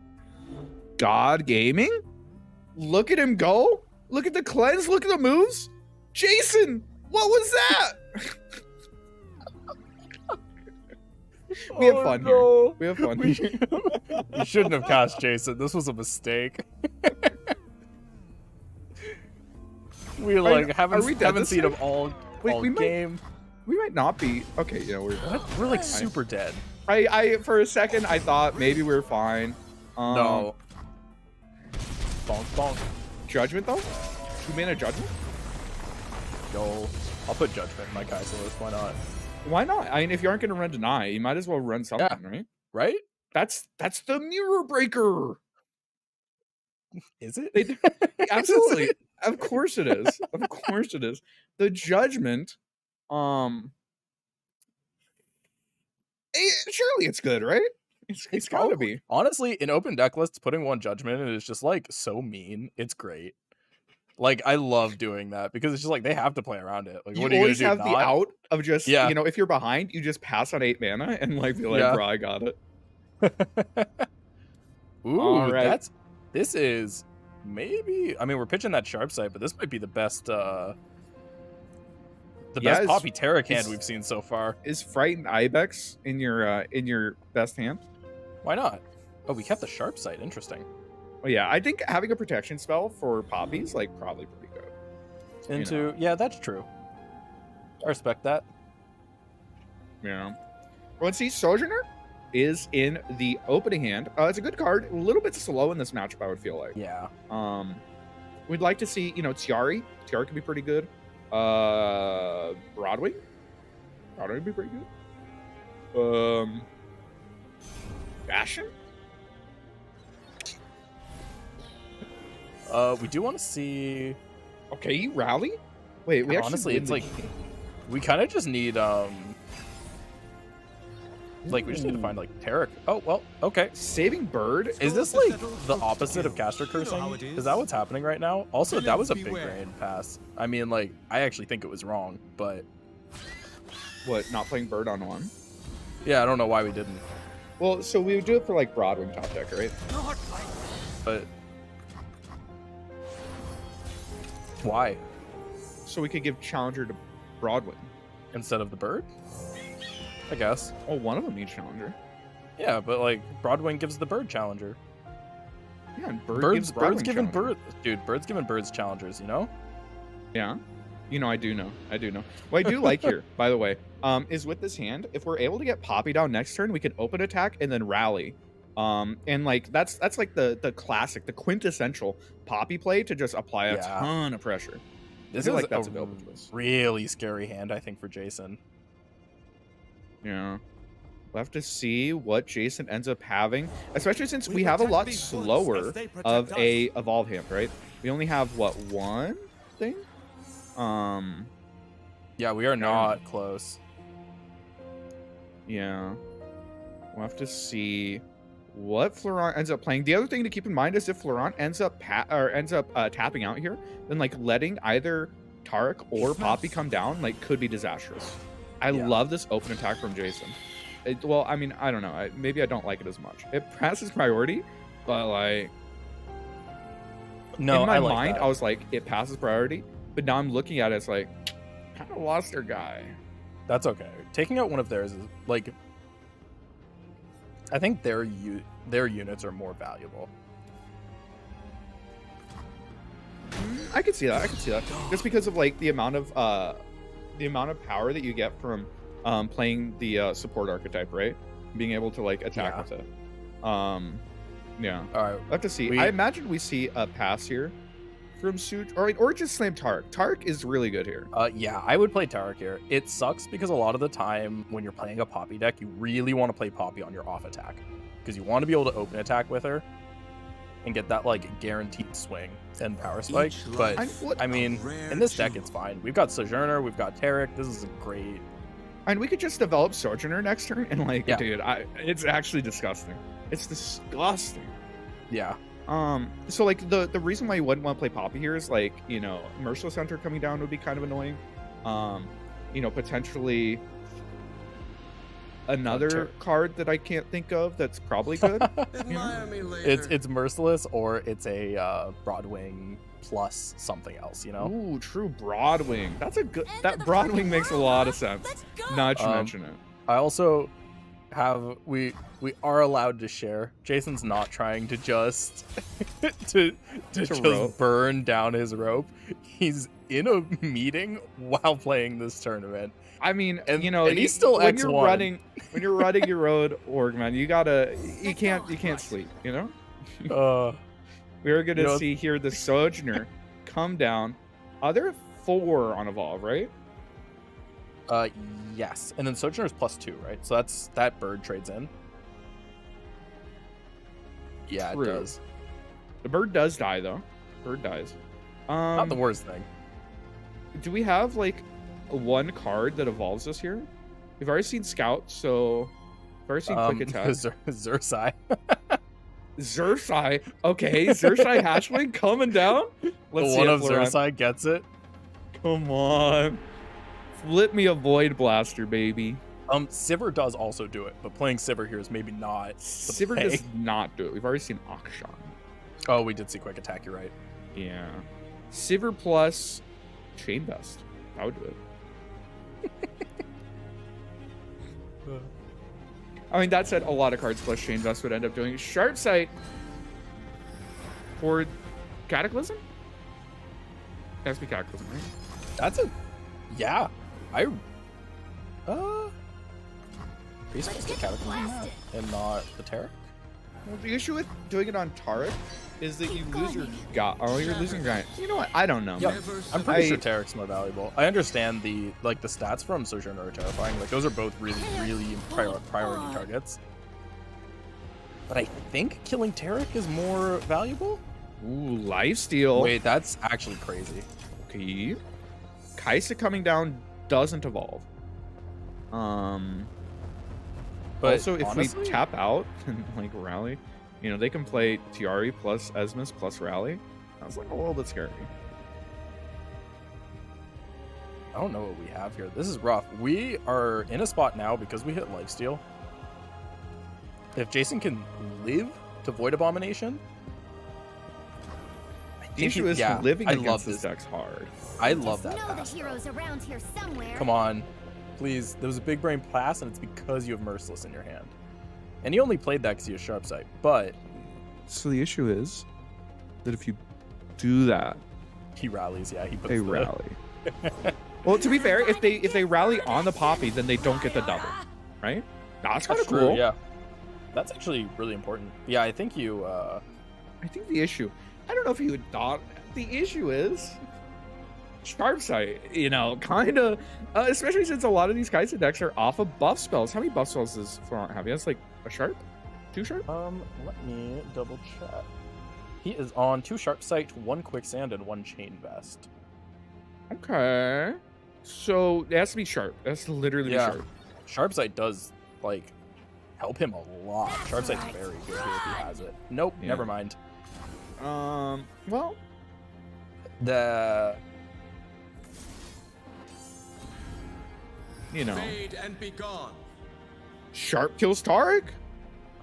God Gaming? Look at him go. Look at the cleanse. Look at the moves. Jason, what was that? We have fun here. We have fun here. You shouldn't have cast Jason. This was a mistake. We like are we dead haven't this seen time? him all Wait, we might- game. We might not be. Okay, yeah, we're. What? We're like super dead. I for a second I thought maybe we were fine. No. Bonk bonk. Judgment though. 2-mana judgment. Yo. I'll put Judgment in my Kaiser list. Why not? Why not? I mean, if you aren't gonna run deny, you might as well run something, right? Right? That's the mirror breaker. Is it? They- Absolutely. Of course it is. Of course it is. The judgment, surely it's good, right? It's gotta probably- be. Honestly, in open deck lists, putting one Judgment in is just like so mean. It's great. Like I love doing that because it's just like they have to play around it. Like You what are you always gonna have do? the Not? out of just, Yeah. you know, if you're behind, you just pass on 8 mana and like be like, Yeah. bro, I got it. Ooh, All right. this is maybe. I mean, we're pitching that sharp side, but this might be the best. The Yeah, best is- Poppy Taric hand is- we've seen so far. Is Frightened Ibex in your best hand? Why not? Oh, we kept the sharp side. Interesting. Oh yeah, I think having a protection spell for poppies like probably pretty good. Into yeah, that's true. I respect that. Yeah. Well, let's see. Sojourner is in the opening hand. It's a good card. A little bit slow in this matchup, I would feel like. Yeah. We'd like to see, Tiari. Tiari could be pretty good. Broadway would be pretty good. Bastion. We do want to see. Okay, Rally. Wait, we actually Honestly, win it's the like game. we kind of just need like we just need to find like Taric. Oh well, okay. Saving Bird. Is this like the opposite of caster cursing? Is that what's happening right now? Also, that was a big rain pass. I mean, like I actually think it was wrong, but What? Not playing Bird on one. yeah, I don't know why we didn't. Well, so we would do it for like Broadwing top deck, right? But why So we could give Challenger to Broadwing. instead of the bird? I guess. Oh, one of them needs Challenger. Yeah, but like Broadwing gives the bird challenger. Yeah, and Bird Birds, gives birds Broadwing giving Challenger. birds, dude. Birds giving birds challengers. You know. Yeah. I do know. What I do like here, by the way, is with this hand, if we're able to get Poppy down next turn, we can open attack and then rally. And like that's like the classic, the quintessential Poppy play to just apply a Yeah. ton of pressure. This feel is like that's a available to us. really scary hand, I think, for Jason. Yeah. We'll have to see what Jason ends up having, especially since we We have a protect lot these slower woods as they protect of us. a evolve hand, right? We only have what, one thing? Yeah, we are not close. Yeah. We'll have to see what Florent ends up playing. The other thing to keep in mind is if Florent ends up tapping out here, then like letting either Taric or Poppy come down like could be disastrous. I Yeah. love this open attack from Jason. well, I mean, I don't know. Maybe I don't like it as much. It passes priority, but like No, in my I like mind, that. I was like, it passes priority, but now I'm looking at it, it's like, kind of lost their guy. That's okay. Taking out one of theirs is like, I think their units are more valuable. I could see that. I could see that. Just because of like the amount of power that you get from playing the support archetype, right? Being able to like attack Yeah. with it. Yeah. All right, I have to see. I imagine we see a pass here from Suit, or just slam Taric. Taric is really good here. yeah, I would play Taric here. It sucks because a lot of the time when you're playing a Poppy deck, you really want to play Poppy on your off attack because you want to be able to open attack with her and get that like guaranteed swing and power spike. But I mean, in this deck, it's fine. We've got Sojourner, we've got Taric. This is a great. And we could just develop Sojourner next turn, and like, Yeah. dude, it's actually disgusting. It's disgusting. Yeah. So like the reason why you wouldn't want to play Poppy here is like, you know, Merciless Hunter coming down would be kind of annoying. You know, potentially another card that I can't think of that's probably good. Admire me later. It's Merciless or it's a Broadwing plus something else, you know? Ooh, true, Broadwing. That's a good. That Broadwing makes a lot of sense. Now that you mention it. I also have we are allowed to share. Jason's not trying to just to just rope. burn down his rope. He's in a meeting while playing this tournament. I mean, And- you know, and he's still when X1. you're running your road org, man, you can't sleep, you know? We're gonna You know- see here the Sojourner come down. There are 4 on Evolve, right? Yes. And then Sojourner's +2, right? So that bird trades in. Yeah, True. it does. The bird does die though. Bird dies. Not the worst thing. Do we have like one card that evolves us here? We've already seen Scout, so we've already seen Quick Attack. Zursai. Zursai. Okay, Zursai Hatchling coming down. Let's see One if of Laurent- Zursai gets it. Come on. Flip me a Void Blaster, baby. Sivir does also do it, but playing Sivir here is maybe not the Sivir play. does not do it. We've already seen Akshan. Oh, we did see Quick Attack, you're right. Yeah. Sivir plus Chain Best. I would do it. I mean, that said, a lot of cards plus Chain Vest would end up doing Sharp Sight for Cataclysm? It has to be Cataclysm, right? That's a... Yeah. Basically just a Cataclysm map and not the Taric. Well, the issue with doing it on Taric is that you lose your you're losing Giant. You know what? I don't know. Yeah, man. I'm pretty sure I- Taric's more valuable. I understand the stats from Sojourner are terrifying. Like those are both really priority targets. But I think killing Taric is more valuable. Ooh, Lifesteal. Wait, that's actually crazy. Okay. Kaiser coming down doesn't evolve. But also, if honestly, we tap out and like rally, you know, they can play Tiari plus Esmus plus rally. That's like a little bit scary. I don't know what we have here. This is rough. We are in a spot now because we hit Lifesteal. If Jason can live to Void Abomination, I The think issue he- is yeah, living I against love this this. deck's hard. I love that Know the pass. heroes around here somewhere. Come on, please. There was a big brain pass, and it's because you have Merciless in your hand. And he only played that because he has Sharp Sight. But So the issue is that if you do that, he rallies. Yeah, he puts they the- rally. Well, to be fair, if they rally on the Poppy, then they don't get the double, right? That's kind of True, cool. yeah, that's actually really important. Yeah, I think you. I think the issue, I don't know if you would thought, the issue is Sharp Sight, you know, kind of, especially since a lot of these Kaiser decks are off of buff spells. How many buff spells does Florent have? He has like a Sharp? 2 Sharp? Let me double check. He is on 2 Sharp Sight, 1 Quicksand, and 1 Chain Vest. Okay. So it has to be Sharp. That's literally Yeah. Sharp. Sharp Sight does like help him a lot. Sharp Sight's very good here if he has it. Nope, Yeah. never mind. Well, The you know, Fade and be gone. Sharp kills Taric.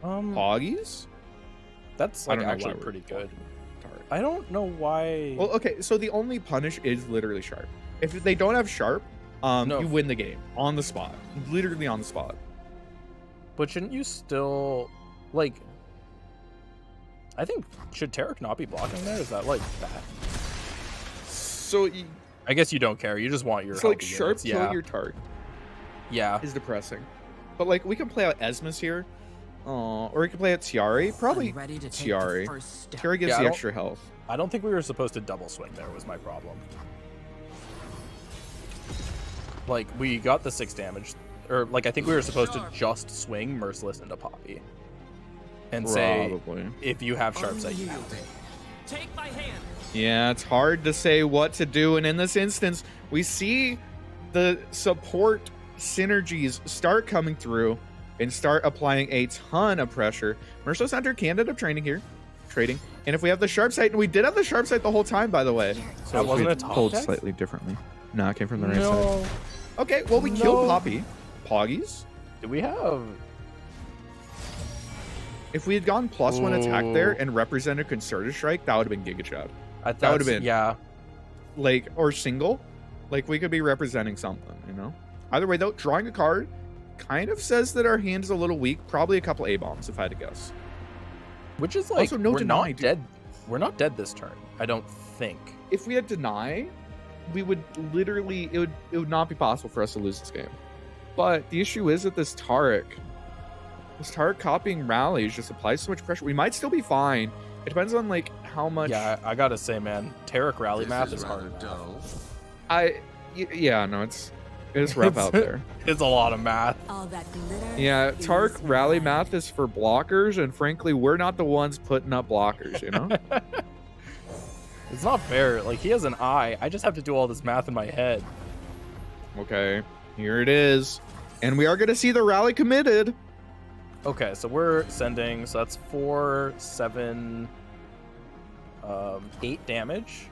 Um, Poggies. that's I like don't know why actually we're pretty good. Taric. I don't know why. Well, okay, so the only punish is literally Sharp. If they don't have Sharp, No. you win the game on the spot. Literally on the spot. But shouldn't you still, like, I think, should Taric not be blocking there? Is that, like, bad? So, I guess you don't care. You just want your so like healthy Sharp units. killing Yeah. your Taric Yeah. is depressing. But like we can play out Esmus here. Or we can play out Tiari. Probably I'm ready to take Tiari. the first step. Tiari gives Yeah, I the don't- extra health. I don't think we were supposed to double swing there was my problem. Like, we got the 6 damage. Or, like, I think we were supposed to just swing Merciless into Poppy. And say, Probably. if you have Sharp Sight, you have Unyielding. Take my hand. Yeah, it's hard to say what to do. And in this instance, we see the support synergies start coming through and start applying a ton of pressure. Merciless Hunter can end up trading here. And if we have the Sharp Sight, and we did have the Sharp Sight the whole time, by the way. So that wasn't we a top pulled deck? slightly differently. No, it came from the right side. No. Okay, well, we No. killed Poppy. Poggies. Do we have... If we had gone +1 attack there Ooh. and represented Concerted Strike, that would have been Giga Chad. I That would've been- Yeah. Like, or single. Like, we could be representing something, you know? Either way, though, drawing a card kind of says that our hand is a little weak. Probably a couple A-bombs, if I had to guess. Which is like, Also, no we're deny, not dude. dead. We're not dead this turn. I don't think. If we had Deny, we would literally... It would not be possible for us to lose this game. But the issue is that this Taric copying rallies just applies so much pressure. We might still be fine. It depends on, like, how much... Yeah, I gotta say, man, Taric rally math is hard. Yeah, no, it's rough out there. It's a lot of math. All that glitter. Yeah, is Taric rally mine. math is for blockers, and frankly, we're not the ones putting up blockers, you know? It's not fair. Like, he has an eye. I just have to do all this math in my head. Okay, here it is. And we are going to see the rally committed. Okay, so we're sending, so that's 4, 7, 8 damage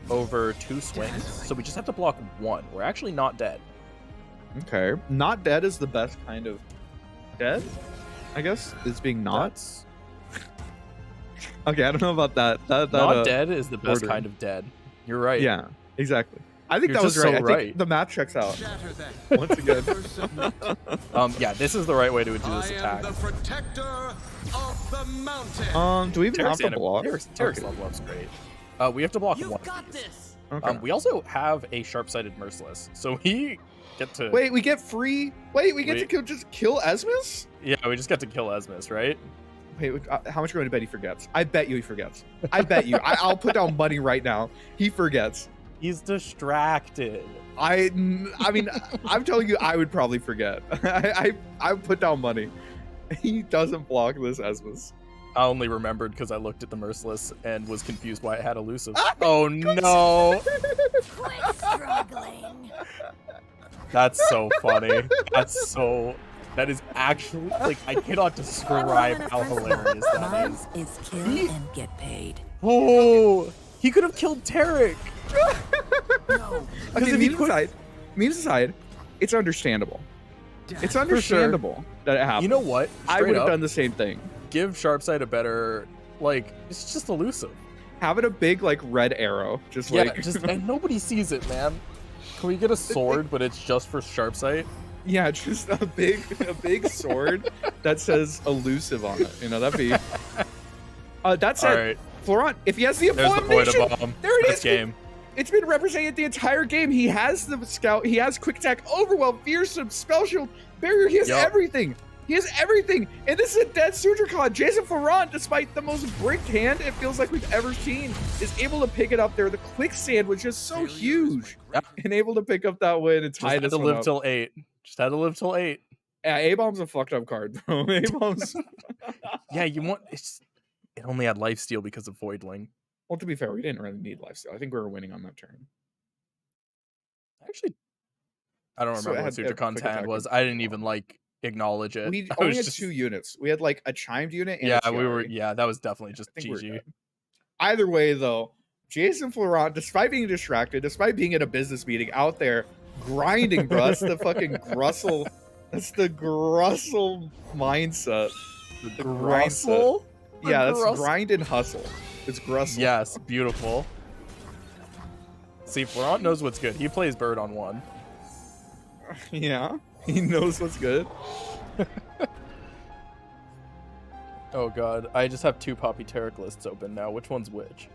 over 2 swings. So we just have to block 1. We're actually not dead. Okay. Not dead is the best kind of dead, I guess, is being not. That's, Okay, I don't know about that. not dead is the best order. kind of dead. You're right. Yeah, exactly. I think You're that was just right. so I right. think the math checks out. Shatter that. Once again. Yeah, this is the right way to do this I attack. am the protector of the mountain. Do we even have Taric's to block? Taric's Okay. level up's great. We have to block 1 You've of got these. this. Okay. We also have a sharp-sighted Merciless, so we get to... Wait, we get free. Wait, we get to Wait. just kill Esmus? Yeah, we just get to kill Esmus, right? Wait, how much are you going to bet he forgets? I bet you he forgets. I bet you. I'll put down money right now. He forgets. He's distracted. I mean, I'm telling you, I would probably forget. I would put down money. He doesn't block this Esmus. I only remembered because I looked at the Merciless and was confused why it had elusive. Oh no! Quit struggling. That's so funny. That is actually, like, I cannot describe how hilarious that Mine is. is kill and get paid. Oh! He could have killed Taric! No. Okay, if he memes aside, it's understandable. It's understandable that it happened. You know what? I Straight would have up, done the same thing. give Sharpsight a better, like, it's just elusive. Have it a big like red arrow, just Yeah, like just, and nobody sees it, man. Can we get a sword, but it's just for Sharpsight? yeah, just a big sword that says elusive on it. You know, that'd be. That said, Alright, Florent, if he has the there's the abomination, Void Bomb. there it That's is. game. It's been represented the entire game. He has the scout. He has quick attack, overwhelm, fearsome, spell shield, barrier. He has Yup. everything. He has everything. And this is a dead Sutracon. Jason Florent, despite the most bricked hand it feels like we've ever seen, is able to pick it up there. The quicksand was just so huge. Yep. And able to pick up that win and Just tie had this to one live up. till 8. Just had to live till 8. Yeah, A-Bomb's a fucked up card, bro. A-Bomb's... Yeah, you want, it only had lifesteal because of Voidling. Well, to be fair, we didn't really need lifesteal. I think we were winning on that turn. Actually, I don't So remember it what had Sutracon's quick hand attack was. and- I didn't even, like, acknowledge it. We I only was had just- 2 units. We had like a chimed unit and Yeah, a we were, Tiari. yeah, that was definitely just I think we're GG. good. Either way, though, Jason Florent, despite being distracted, despite being in a business meeting out there grinding, bro, that's the fucking Grussel That's the Grussel mindset. The grindset. Grussel? Yeah, that's Grussel. grind and hustle. It's Grussel. Yes, beautiful. See, Florent knows what's good. He plays bird on one. Yeah, he knows what's good. Oh god, I just have 2 Poppy Taric lists open now. Which one's which?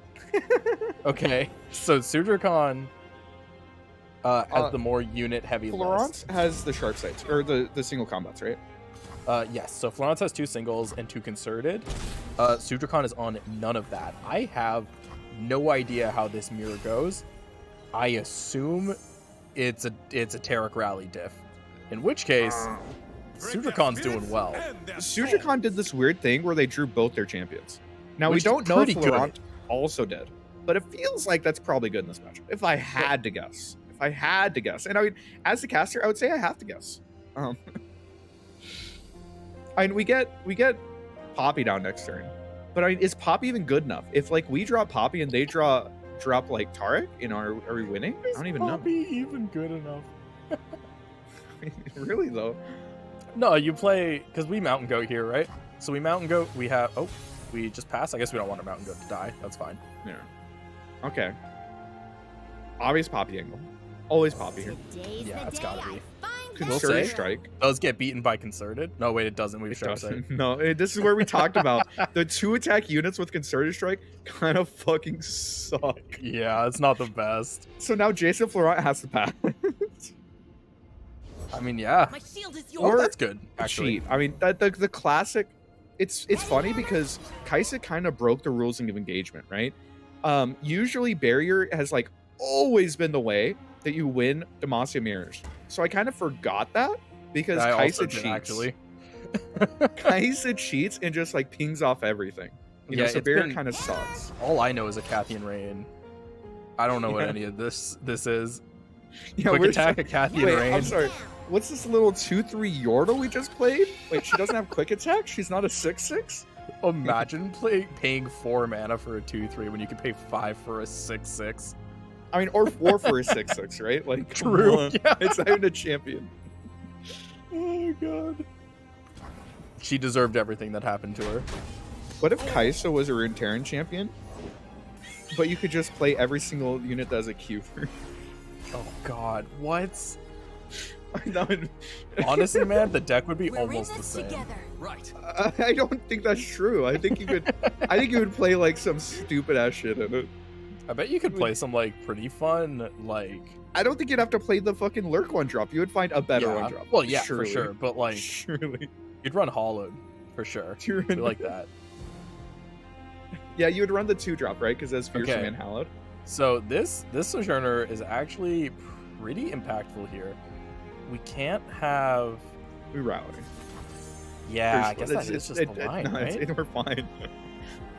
Okay, so Sudrakhan has the more unit heavy Florence list. has the sharp sights, or the single combats, right? Yes, so Florence has 2 singles and 2 concerted. Sudrakhan is on none of that. I have no idea how this mirror goes. I assume it's a Taric rally diff. In which case, Sudrakhan's doing well. Sudrakhan did this weird thing where they drew both their champions. Now, Which we is don't know if pretty good. Florent also did, but it feels like that's probably good in this matchup. If I had to guess. If I had to guess. And I mean, as a caster, I would say I have to guess. I mean, we get Poppy down next turn. But I mean, is Poppy even good enough? If like we draw Poppy and they drop like Taric, are we winning? I don't even know. Poppy even good enough? Really though. No, you play because we mountain goat here, right? So we mountain goat. We have we just pass. I guess we don't want our mountain goat to die. That's fine. Yeah. Okay. Obvious Poppy angle. Always Poppy here. Yeah, it's gotta be. Concerted say- strike. Does get beaten by concerted? No, wait, it doesn't. We've It sharp sight. doesn't. No, this is where we talked about the 2 attack units with concerted strike kind of fucking suck. Yeah, it's not the best. So now Jason Florent has to pass. I mean, yeah. My shield is Or yours. that's good, actually. Cheat. I mean, the classic. It's funny because Kaiser kind of broke the rules of engagement, right? Usually barrier has like always been the way that you win Demacia mirrors. So I kind of forgot that because I Kaiser also did, cheats. actually. Kaiser cheats and just like pings off everything. You know, Yeah, so it's barrier been- kind of sucks. All I know is a Cathian Rain. I don't know what Yeah. any of this is. Yeah, Quick we're attack, a just- Cathian Wait, Rain. I'm sorry. What's this little 2/3 Yordle we just played? Wait, she doesn't have quick attack? She's not a 6/6? Imagine paying 4 mana for a 2/3 when you can pay 5 for a 6/6. I mean, or 4 for a 6/6, right? Like, come True, on. yeah. It's not even a champion. Oh god. She deserved everything that happened to her. What if Kaiser was a Runeterran champion, but you could just play every single unit that has a Q for? Oh god, what? That would- Honestly, man, the deck would be We're in almost the this same. together. Right. I don't think that's true. I think you could. I think you would play like some stupid ass shit in it. I bet you could play some like pretty fun, like I don't think you'd have to play the fucking lurk one drop. You would find a better yeah. one drop. Well, yeah, Surely. for sure. But like, Surely. you'd run hollowed for sure. We like that. Yeah, you would run the 2-drop, right? Because that's Fearsome Okay. and Hallowed. So this Sojourner is actually pretty impactful here. We can't have. We rally. Yeah, I There's- guess that it's- is just it- the it- line, no, right? we're fine.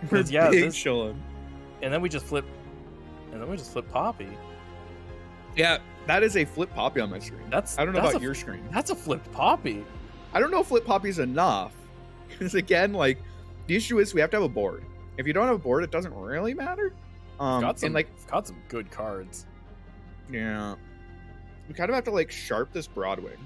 We're 'Cause, yeah, big this- chilling. And then we just flip. And then we just flip Poppy. Yeah, that is a flip Poppy on my screen. That's I don't know that's about a- your screen. That's a flipped Poppy. I don't know if flip Poppy's enough. Because again, like, the issue is we have to have a board. If you don't have a board, it doesn't really matter. Got some and like, got some good cards. yeah, we kind of have to like sharp this Broadwing.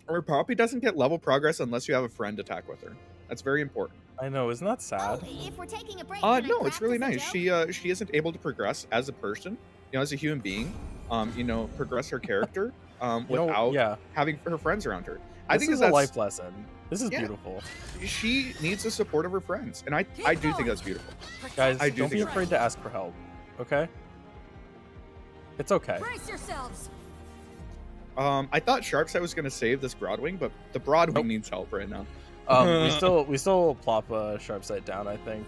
Or Poppy doesn't get level progress unless you have a friend attack with her. That's very important. I know, isn't that sad? If we're taking a break, can I No, it's really practice nice. a joke? She isn't able to progress as a person, as a human being. Progress her character You know, without yeah. having her friends around her. I This think is that's a life lesson. This is Yeah. beautiful. she needs the support of her friends, and I do think that's beautiful. Guys, I do don't be think- afraid to ask for help. Okay? It's okay. Brace yourselves. I thought Sharpsight was gonna save this Broadwing, but the Broadwing Nope. needs help right now. We still plop a sharp sight down, I think.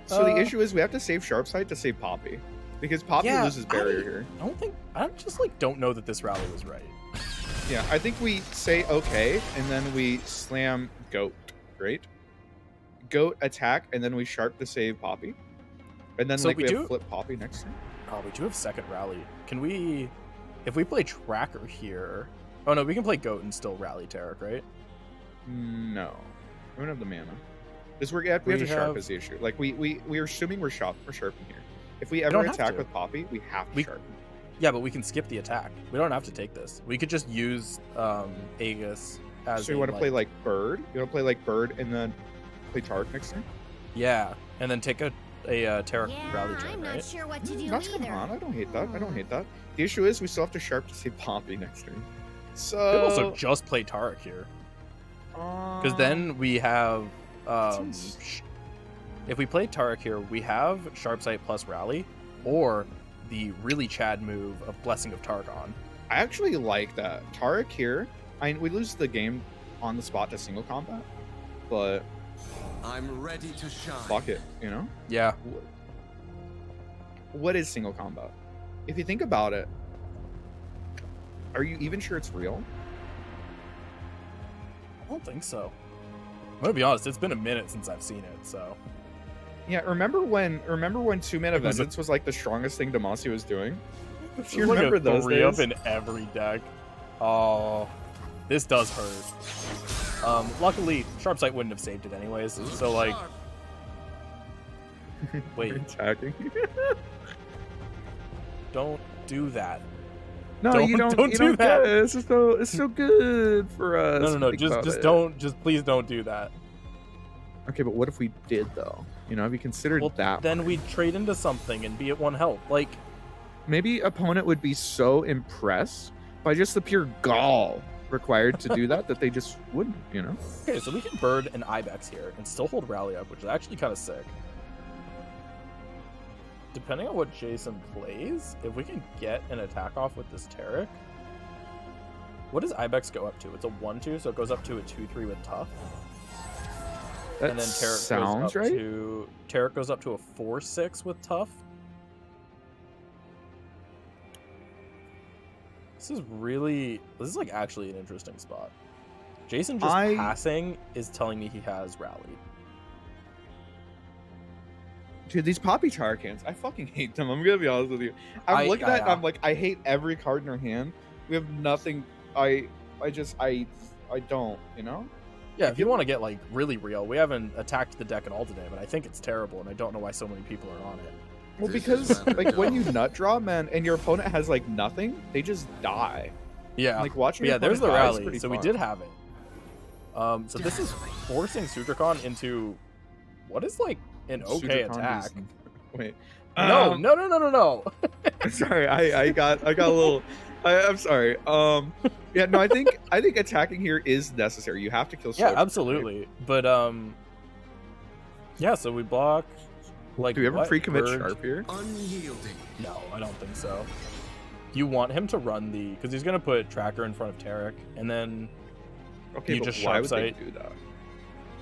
So the issue is we have to save Sharpsight to save Poppy, because Poppy Yeah, loses barrier here. I just like don't know that this rally was right. Yeah, I think we say okay, and then we slam Goat, right? Goat attack, and then we Sharp to save Poppy, and then So like we we do- have flip Poppy next turn. Oh, we do have second rally. Can we, if we play Tracker here? Oh no, we can play Goat and still rally Taric, right? No, we don't have the mana. Because we have to We Sharp have- is the issue. Like we're assuming we're sharping here. If we don't ever have attack to. with Poppy, we have to We- sharpen. Yeah, but we can skip the attack. We don't have to take this. We could just use Aegis as. So you want to play like Bird? You want to play like Bird and then play Taric next turn? Yeah, and then take a Taric rally Yeah, turn, I'm right? not sure what to do That's come either. on. I don't hate that. I don't hate that. The issue is we still have to sharp to save Poppy next turn. We could So also just play Taric here, because then we have. If we play Taric here, we have Sharp Sight plus Rally, or the really Chad move of Blessing of Targon. I actually like that. Taric here, we lose the game on the spot to single combat, but I'm ready to shine. fuck it, you know? Yeah, What is single combat? If you think about it, are you even sure it's real? I don't think so. I'm gonna be honest, it's been a minute since I've seen it, so. Yeah, remember when Two-Mana It was a- Vengeance was like the strongest thing Demacia was doing? Do you There's remember like a those 3-up days? in every deck. Oh, this does hurt. Luckily, Sharp Sight wouldn't have saved it anyways, so like, wait, Attacking. don't do that. No, Don't- you don't. don't you do don't that. get it. It's so good for us. No, Think just about just it. don't, just please don't do that. Okay, but what if we did though? You know, have you considered Well, that? then we'd trade into something and be at 1 health. Like, Maybe opponent would be so impressed by just the pure gall required to do that that they just wouldn't. You know. okay, so we can bird an Ibex here and still hold Rally up, which is actually kind of sick. Depending on what Jason plays, if we can get an attack off with this Taric. What does Ibex go up to? It's a 1-2, so it goes up to a 2-3 with Tough. That And then Taric sounds goes up right. to Taric goes up to a 4-6 with Tough. This is like actually an interesting spot. Jason just passing is telling me he has Rally. Dude, these Poppy Tarkans, I fucking hate them. I'm gonna be honest with you. I'm looking at it and I'm like, I hate every card in our hand. We have nothing. I don't, you know? Yeah, if you want to get like really real, we haven't attacked the deck at all today, but I think it's terrible, and I don't know why so many people are on it. Well, This because is like when you nut draw, man, and your opponent has like nothing, they just die. Yeah, Like watching. but yeah. your There's the opponent die is rally, pretty so we fun. did have it. So this is forcing Sutracon into what is like an okay Sutracon attack. is- Wait. No. I'm sorry. I got a little. I'm sorry. Yeah. No. I think attacking here is necessary. You have to kill. Yeah, Sojourner, right? absolutely. But yeah. So we block. Like, Do we ever what? pre-commit Bird? Sharp here? Unyielding. No, I don't think so. You want him to run the because he's gonna put Tracker in front of Taric, and then Okay, You but just why sharp would sight. they do that?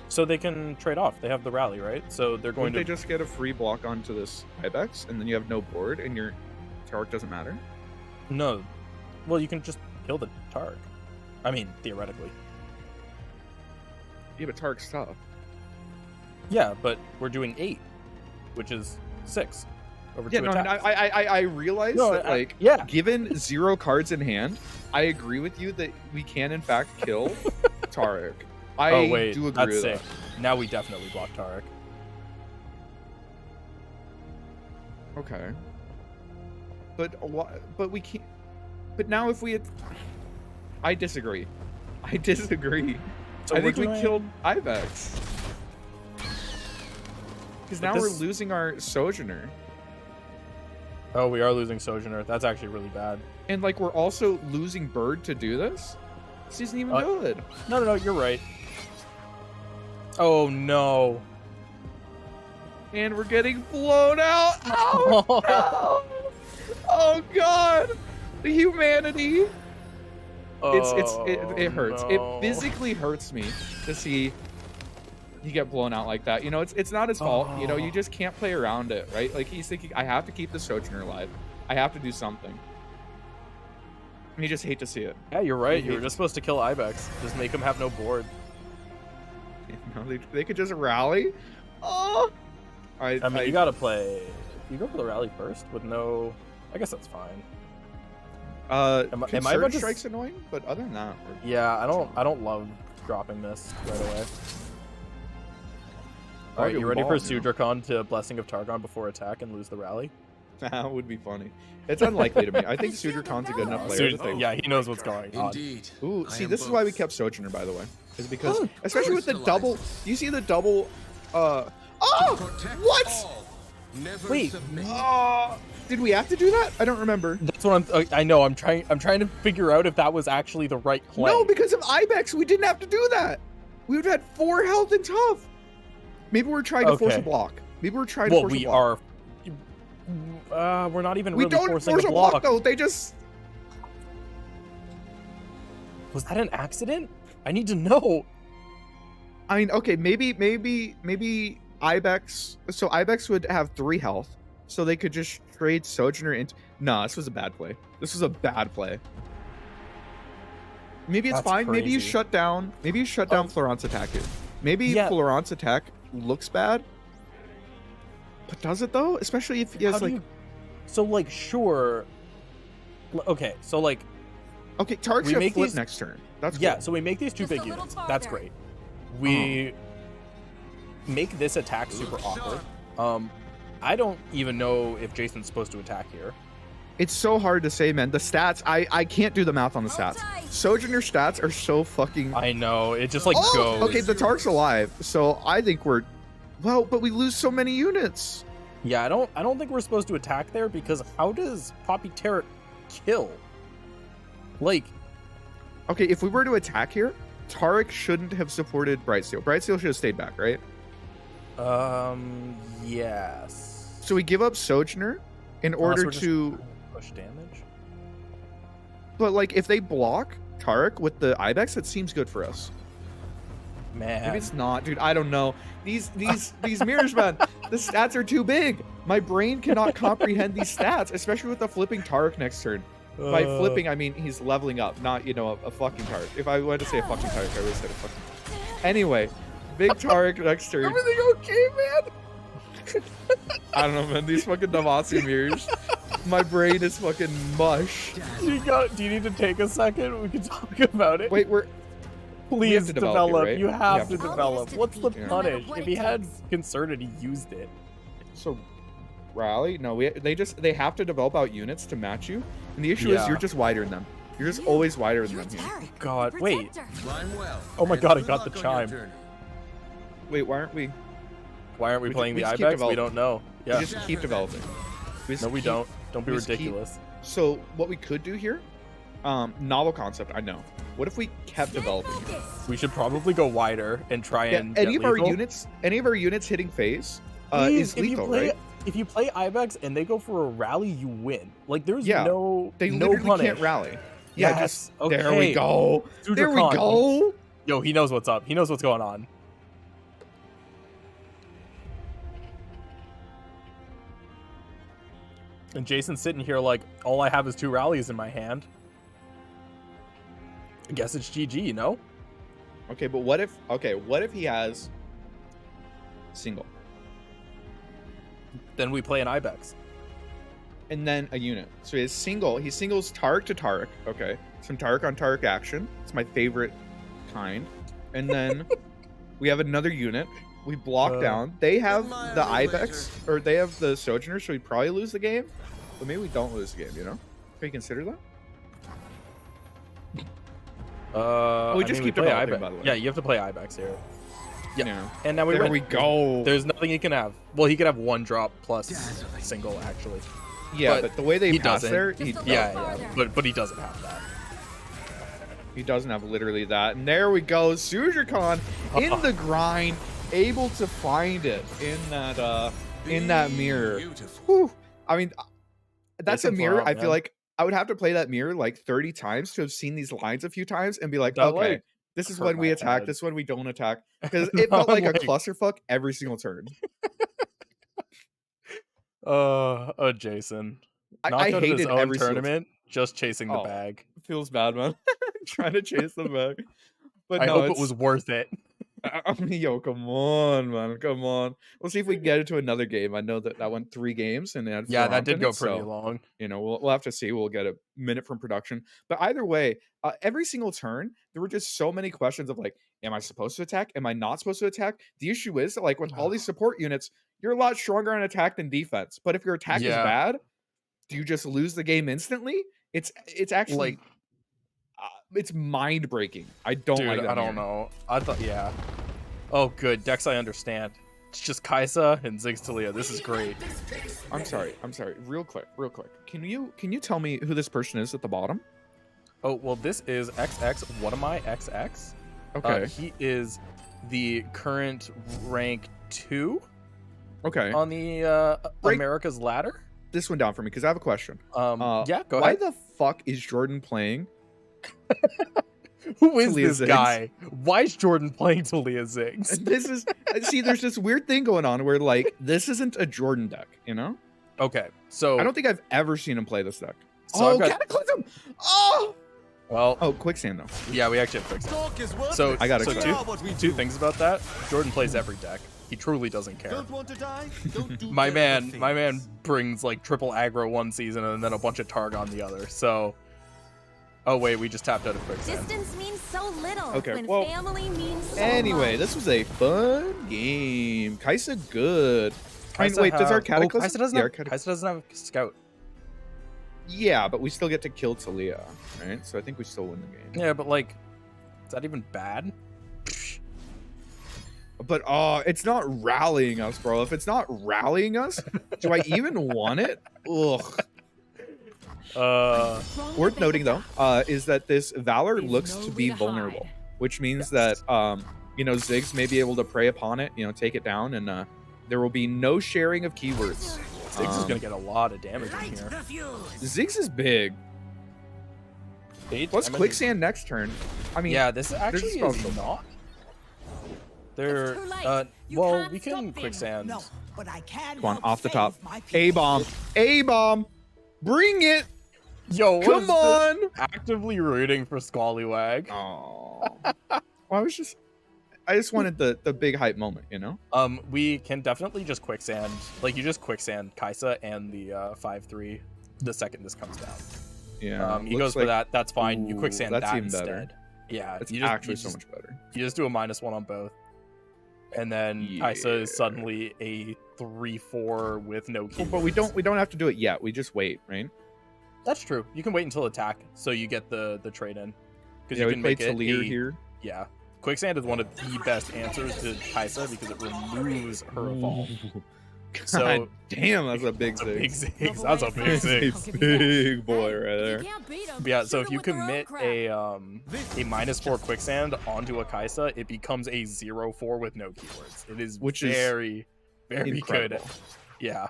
so they can trade off. They have the rally, right? So they're going Wouldn't to they just get a free block onto this Ibex, and then you have no board, and your Taric doesn't matter? no. Well, you can just kill the Taric. I mean, theoretically. Yeah, but Taric's tough. Yeah, but we're doing 8, which is 6 over Yeah, 2 no, attacks. I realize No, that, like, yeah. given 0 cards in hand, I agree with you that we can, in fact, kill Taric. I Oh wait, do agree that's with sick. that. Now we definitely block Taric. Okay. But why? But we can't. But now, if we had, I disagree. I disagree. So I we're think we doing- killed Ibex. Because But now this- we're losing our Sojourner. Oh, we are losing Sojourner. That's actually really bad. And, like, we're also losing Bird to do this? This isn't even good. No, you're right. Oh no. And we're getting blown out. Oh, no. Oh, God. The humanity. It hurts. no. It physically hurts me to see you get blown out like that. You know, it's not his fault. You know, you just can't play around it, right? Like, he's thinking, I have to keep the Sojourner alive. I have to do something. And you just hate to see it. Yeah, you're right. You were just supposed to kill Ibex. Just make him have no board. You know, they could just rally. Oh. I mean, you gotta play. You go for the rally first with no. I guess that's fine. am I Concerted about to Strike's annoying, but other than that, we're Yeah, I don't love dropping this right away. All right, you ready for Ball, you know. Sudracon to Blessing of Targon before attack and lose the rally? That would be funny. It's unlikely to me. I think Sudercon's a good enough player to take. Yeah, he knows what's going on. Indeed. Ooh, I see, am this is why we both. kept Sojourner, by the way. Is because, especially with the double, you see the double, oh! Protect What? all. Never Wait. submit. Did we have to do that? I don't remember. That's what I know. I'm trying to figure out if that was actually the right play. No, because of Ibex, we didn't have to do that. We would have had 4 health and tough. Maybe we're trying to force a Okay. block. Maybe we're trying to force a block. We're not even We really don't forcing force a a block block. though. They just. Was that an accident? I need to know. I mean, okay, maybe Ibex. So Ibex would have 3 health, so they could just trade Sojourner into. No, this was a bad play. This was a bad play. Maybe it's That's fine. Maybe you crazy. shut down. Maybe you shut down Florent's attack. Maybe Yeah. Florent's attack looks bad, but does it though? Especially if he has How do like. you- So like, sure. Okay, so like, Okay, Tarik's we gonna make flip these- next turn. That's yeah. cool. So we make these 2 Just a big little units. That's farther. great. We make this attack super awkward. I don't even know if Jason's supposed to attack here. It's so hard to say, man. The stats, I can't do the math on the Hold stats. tight. Sojourner stats are so fucking. I know it just like Oh, goes. okay, the Tark's alive, so I think we're. Well, but we lose so many units. Yeah, I don't think we're supposed to attack there because how does Poppy Taric kill? Like, Okay, if we were to attack here, Taric shouldn't have supported Brightsteel. Brightsteel should have stayed back, right? yes. So we give up Sojourner in Unless order we're just to. push damage. But like, if they block Taric with the Ibex, that seems good for us. Man, Maybe it's not, dude. I don't know. These mirrors, man. The stats are too big. My brain cannot comprehend these stats, especially with the flipping Taric next turn. By flipping, I mean he's leveling up, not a fucking Taric. If I wanted to say a fucking Taric, I would have said a fucking. Anyway, big Taric next turn. everything okay, man? I don't know, man. These fucking Damacy mirrors. My brain is fucking mush. Do you need to take a second? We can talk about it. Wait, we have Please to develop. develop it, right? You We have have to to develop. What's the Yeah. punish? No matter what If he it had takes. concerted, he used it. So rally? No, they have to develop out units to match you. And the issue is Yeah. you're just wider than them. You're just always wider than You're them here. Taric, God, the wait. protector. Climb well. Oh my and God, I good got the luck on your chime. journey. Wait, why aren't we? Why aren't we We playing just the keep Ibex? We developing. don't know. Yeah. We just keep developing. No, we don't. Don't be we just keep- ridiculous. So what we could do here, novel concept, I know. What if we kept developing? We should probably go wider and try Yeah, and any get of our lethal. units hitting phase Please, is lethal, right? If you play Ibex and they go for a rally, you win. Like there's Yeah, no They no literally punish. can't rally. Yeah, Yes, just there we okay. go. There we Sudercon. go. Yo, he knows what's up. He knows what's going on. And Jason's sitting here like, all I have is 2 rallies in my hand. I guess it's GG, you know? Okay, but what if he has single Then we play an Ibex. and then a unit? So he singles Taric to Taric. Okay, some Taric on Taric action. It's my favorite kind. And then we have another unit. We block down. They have the Ibex, or they have the Sojourner, so we probably lose the game. But maybe we don't lose the game, you know? Can you consider that? We just keep developing, by the way. Yeah, you have to play Ibex here. Yeah. Yeah. And now we There win. we go. There's nothing he can have. Well, he could have 1 drop plus single, actually. Yeah, but the way they he pass doesn't. there, Just a little Yeah, farther. but he doesn't have that. he doesn't have literally that. And there we go. Sudercon in the grind, able to find it in that mirror. Beautiful. Whew. I mean, that's a Listen for mirror. him, I feel man. like I would have to play that mirror like 30 times to have seen these lines a few times and be like, That, okay, like, this is hurt when we my attack, head. this is when we don't attack. Because it felt I'm like a like- clusterfuck every single turn. Jason. I Knocked out of his hated own every single tournament, just chasing the Oh. bag. Feels bad, man. Trying to chase them back. But I no, hope it it's- was worth it. I mean, yo, come on, man, come on. We'll see if we can get into another game. I know that went 3 games, and it had Yeah, four that did go alternates, pretty so, long. you know, we'll have to see. We'll get a minute from production. But either way, every single turn, there were just so many questions of like, am I supposed to attack? Am I not supposed to attack? The issue is that, like, with all these support units, you're a lot stronger on attack than defense. But if your attack is Yeah. bad, do you just lose the game instantly? It's actually Like, it's mind breaking. I don't dude, like that. I don't know. I thought, yeah. Oh, good. Dex, I understand. It's just Kaiser and Ziggs Taliah. This is great. I'm sorry. Real quick. Can you tell me who this person is at the bottom? Oh, well, this is XX. What am I? XX? Okay. He is the current rank 2 Okay. on the Break America's Ladder. this one down for me because I have a question. Yeah, go Why ahead. the fuck is Jordan playing? Who is Taliah this Ziggs? guy? Why is Jordan playing Taliah Ziggs? This is see. There's this weird thing going on where like this isn't a Jordan deck. You know. Okay, so I don't think I've ever seen him play this deck. So oh, I've got- Cataclysm! Oh! well, Oh, Quicksand though. yeah, we actually have fixed it. Talk is worth So it. I gotta so go. We are what we two do. things about that. Jordan plays every deck. He truly doesn't care. Don't want to die? Don't do My terrible man things. brings like triple aggro one season and then a bunch of Targ on the other. So, oh wait, we just tapped out of quicksand. Distance means so little Okay, when well, family means so Anyway, much. this was a fun game. Kaisa good. I mean, Kaiser wait, does our have- Cataclysm? Kaiser doesn't Yeah, have, our Catac- Kaiser doesn't have scout. yeah, but we still get to kill Taliah, right? So I think we still win the game. Yeah, but like, is that even bad? But it's not rallying us, bro. If it's not rallying us, do I even want it? Ugh. Worth noting though, is that this Valor looks to be vulnerable, which means that you know, Ziggs may be able to prey upon it, you know, take it down, and there will be no sharing of keywords. Ziggs is gonna get a lot of damage in here. Ziggs is big. Plus Damage. Quicksand next turn. I mean, Yeah, this actually spells is still- not. There, It's too late. You well, can't we stop can them. quicksand. No, but I can come on, help off the save top. my people. A-bomb. A-bomb. Bring it. Yo, what Come is this? on. Actively rooting for Scallywag. Oh. Well, I just wanted the big hype moment, you know? We can definitely just quicksand. Like, you just quicksand Kaisa and the 5/3 the second this comes down. Yeah. He goes for that. That's fine. You Ooh, quicksand that's that even instead. better. Yeah, It's you just, actually you so just, much better. You just do a -1 on both, and then Kaisa is suddenly a 3/4 with no key. Well, but we don't have to do it yet. We just wait, right? That's true. You can wait until attack, so you get the trade in. Because Yeah, you we can play make it Taliah a- here. Yeah, quicksand is one of the best answers to Kaisa because it removes her evolve. So- God damn, that's a big It's a big thing. Ziggs. That's a big That's a Ziggs. big boy right there. But yeah, so if you commit a -4 quicksand onto a Kaisa, it becomes a 0/4 with no keywords. It is Which is very good. incredible. Yeah.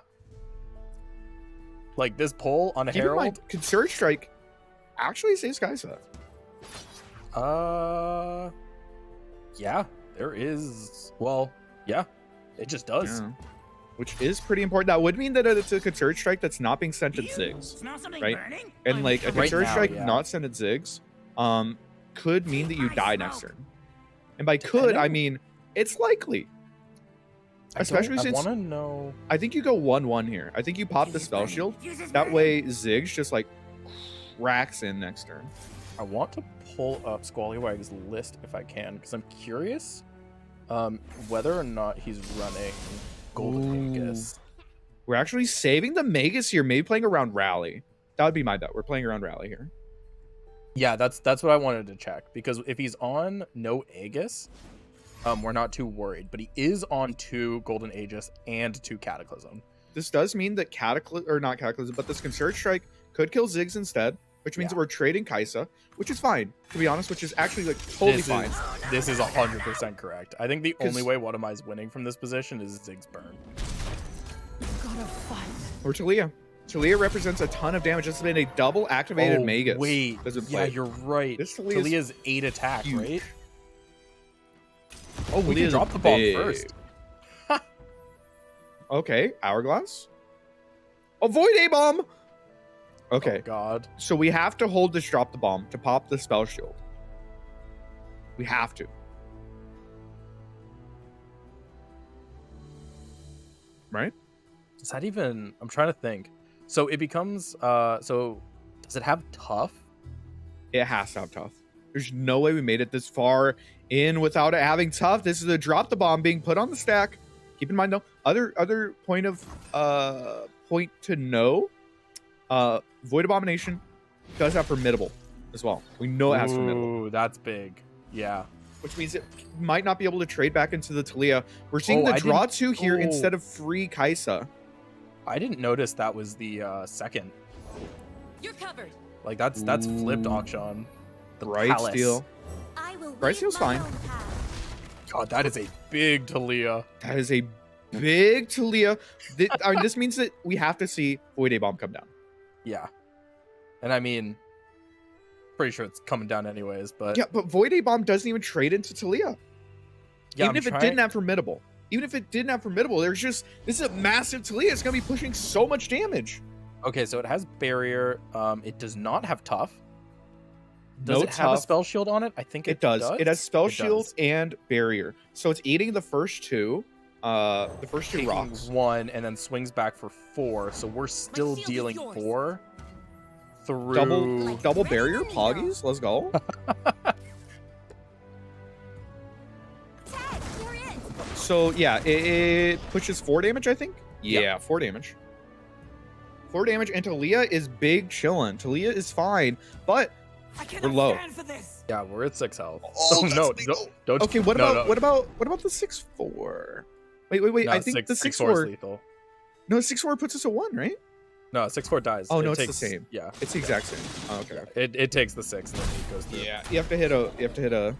Like this pull on a Keep in Herald. mind, Consurge Strike actually saves Kaisa. Yeah, there is. Well, yeah, it just does. Yeah. Which is pretty important. That would mean that it's a Consurge Strike that's not being sent at Ziggs, right? And like a Right Consurge now, Strike yeah. not sent at Ziggs, could mean that you die next turn. And by could, I mean it's likely. Especially I since want to know. I think you go 1/1 here. I think you pop the spell shield. That way Ziggs just like cracks in next turn. I want to pull up Scallywag's list if I can, because I'm curious whether or not he's running Golden Magus. We're actually saving the Magus here, maybe playing around Rally. That would be my bet. We're playing around Rally here. Yeah, that's what I wanted to check, because if he's on no Aegis, we're not too worried. But he is on 2 Golden Aegis and 2 Cataclysm. This does mean that not Cataclysm, but this Consurge Strike could kill Ziggs instead, which means Yeah. that we're trading Kaisa, which is fine, to be honest, which is actually like totally fine. This is 100% correct. I think the 'Cause- only way What Am I's winning from this position is Ziggs burn. Or Taliah. Taliah represents a ton of damage. This has been a double activated Magus. Wait, That's been yeah, played. you're right. This Taliah's Taliah's 8 attack, huge. right? Oh, we can Taliah's drop the bomb big. first. Okay, Hourglass. Avoid a bomb. Okay, Oh, God. so we have to hold this drop the bomb to pop the spell shield. We have to. Right? Is that even... I'm trying to think. So it becomes... So does it have tough? It has to have tough. There's no way we made it this far in without it having tough. This is a drop the bomb being put on the stack. Keep in mind though, Other point to know, Void Abomination does have Formidable as well. We know it has Formidable, Ooh, that's big. Yeah. which means it might not be able to trade back into the Taliah. We're seeing Oh, the I draw didn't- 2 here oh. instead of free Kaiser. I didn't notice that was the second. You're covered. Like that's flipped auction. The Bright palace. Steel. I will Bright weave Steel's my fine. own path. God, that is a big Taliah. That is a big Taliah. I mean, this means that we have to see Void A Bomb come down. Yeah. And I mean, pretty sure it's coming down anyways, but Yeah, but Void A Bomb doesn't even trade into Taliah. yeah, Even if it didn't have Formidable. Even if it didn't have Formidable, this is a massive Taliah. It's going to be pushing so much damage. Okay, so it has barrier. It does not have tough. Does No it have a tough. spell shield on it? I think It does. It has Spell It Shield does. and Barrier. So it's eating the first two. The first two Taking rocks. 1 and then swings back for 4. So we're still shield is dealing yours. 4 through Double Like Barrier, Red Poggies. Let's go. Tag, you're in. So yeah, it pushes 4 damage, I think. Yeah, 4 damage. 4 damage, and Taliah is big chillin'. Taliah is fine, but I We're cannot low. stand for this. Yeah, we're at 6 health. Oh, that's no, lethal. don't. okay. What no, about no. what about the 6/4? Wait. No, I think the 6/4 6/4. is lethal. No, 6/4 puts us at 1, right? No, 6/4 dies. Oh, It no, it's the takes, same. Yeah, It's the exact same. Oh, okay. yeah. It takes the 6 and then it goes through. Yeah, you have to hit a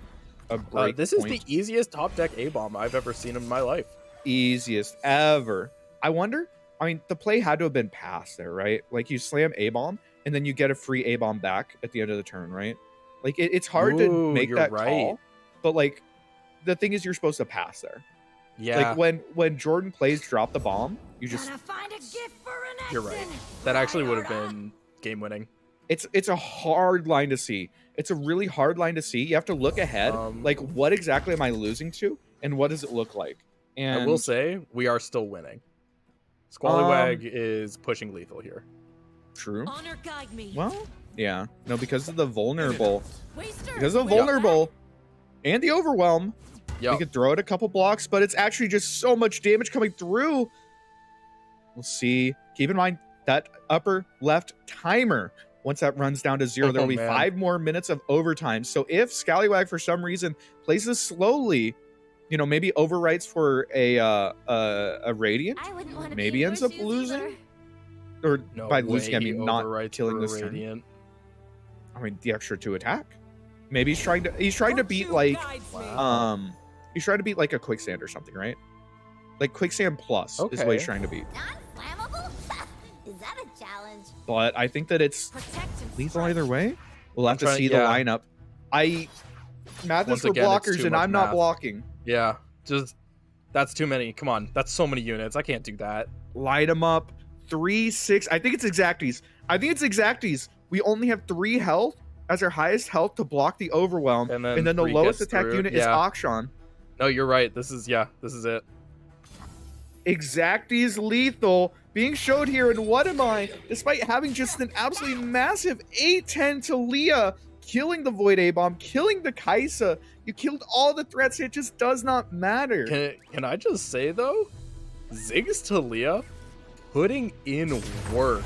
break. This is point. the easiest top deck A bomb I've ever seen in my life. Easiest ever. I wonder. I mean, the play had to have been passed there, right? Like you slam A bomb and then you get a free A bomb back at the end of the turn, right? Like it's hard to Ooh, make you're that right. call, but like the thing is, you're supposed to pass there. Yeah, Like when Jordan plays drop the bomb, you just Gonna find a gift for an you're right. That actually would have been game winning. it's a hard line to see. It's a really hard line to see. You have to look ahead. Like what exactly am I losing to, and what does it look like? And I will say we are still winning. Squallywag is pushing lethal here. true. Honor guide me. Well, yeah, no, because of the vulnerable. Waster. Because of way back. vulnerable and the overwhelm, Yeah, we could throw it a couple blocks, but it's actually just so much damage coming through. We'll see. Keep in mind that upper left timer. Once that runs down to 0, there will be man. 5 more minutes of overtime. So if Scallywag for some reason plays this slowly, maybe overwrites for a Radiant, I wouldn't want to maybe be in ends your up shoes losing, either. or no by way losing I he mean not overwrites killing for a this turn. Radiant. I mean the extra 2 attack. Maybe he's trying to beat Virtue like guides me. Wow. he's trying to beat like a quicksand or something, right? Like quicksand plus is what he's Okay. trying to beat. Non-flammable? Is that a challenge? But I think that it's Protect and lethal strike. either way. We'll have to trying- see yeah. the lineup. Math is Once for again, it's blockers, too and much I'm not math. blocking. Yeah, just that's too many. Come on, that's so many units. I can't do that. Light them up. 3, 6. I think it's exacties. We only have 3 health as our highest health to block the overwhelm, And and then the 3 lowest gets attack through. unit is Yeah. Akshan. No, you're right. This is it. Exacties lethal being showed here, and what am I? Despite having just an absolutely massive 8-10 Taliah, killing the Void A-Bomb, killing the Kaiser, you killed all the threats, it just does not matter. Can I just say though, Ziggs Taliah putting in work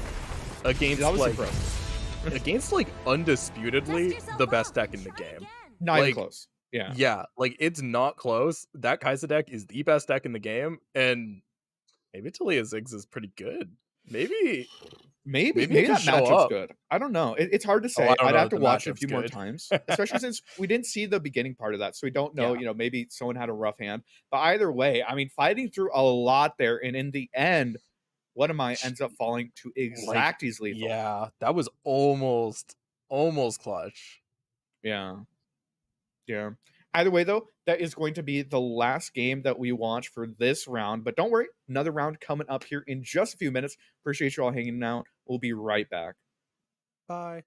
against That was like impressive. against like undisputedly Dust yourself the best off deck and in the try game. again. Not even like- close. Yeah. Yeah, like it's not close. That Kaiser deck is the best deck in the game, and maybe Taliah Ziggs is pretty good. Maybe Maybe it that can show matchup's up. good. I don't know. It's hard to say. I don't I'd know have if to the watch it a matchup's few more good. times, especially since we didn't see the beginning part of that, so we don't know. Yeah. Maybe someone had a rough hand. But either way, I mean, fighting through a lot there, and in the end, what am I ends up falling to exacties lethal. yeah, that was almost clutch. Yeah. Either way, though, that is going to be the last game that we watch for this round. But don't worry, another round coming up here in just a few minutes. Appreciate you all hanging out. We'll be right back. Bye.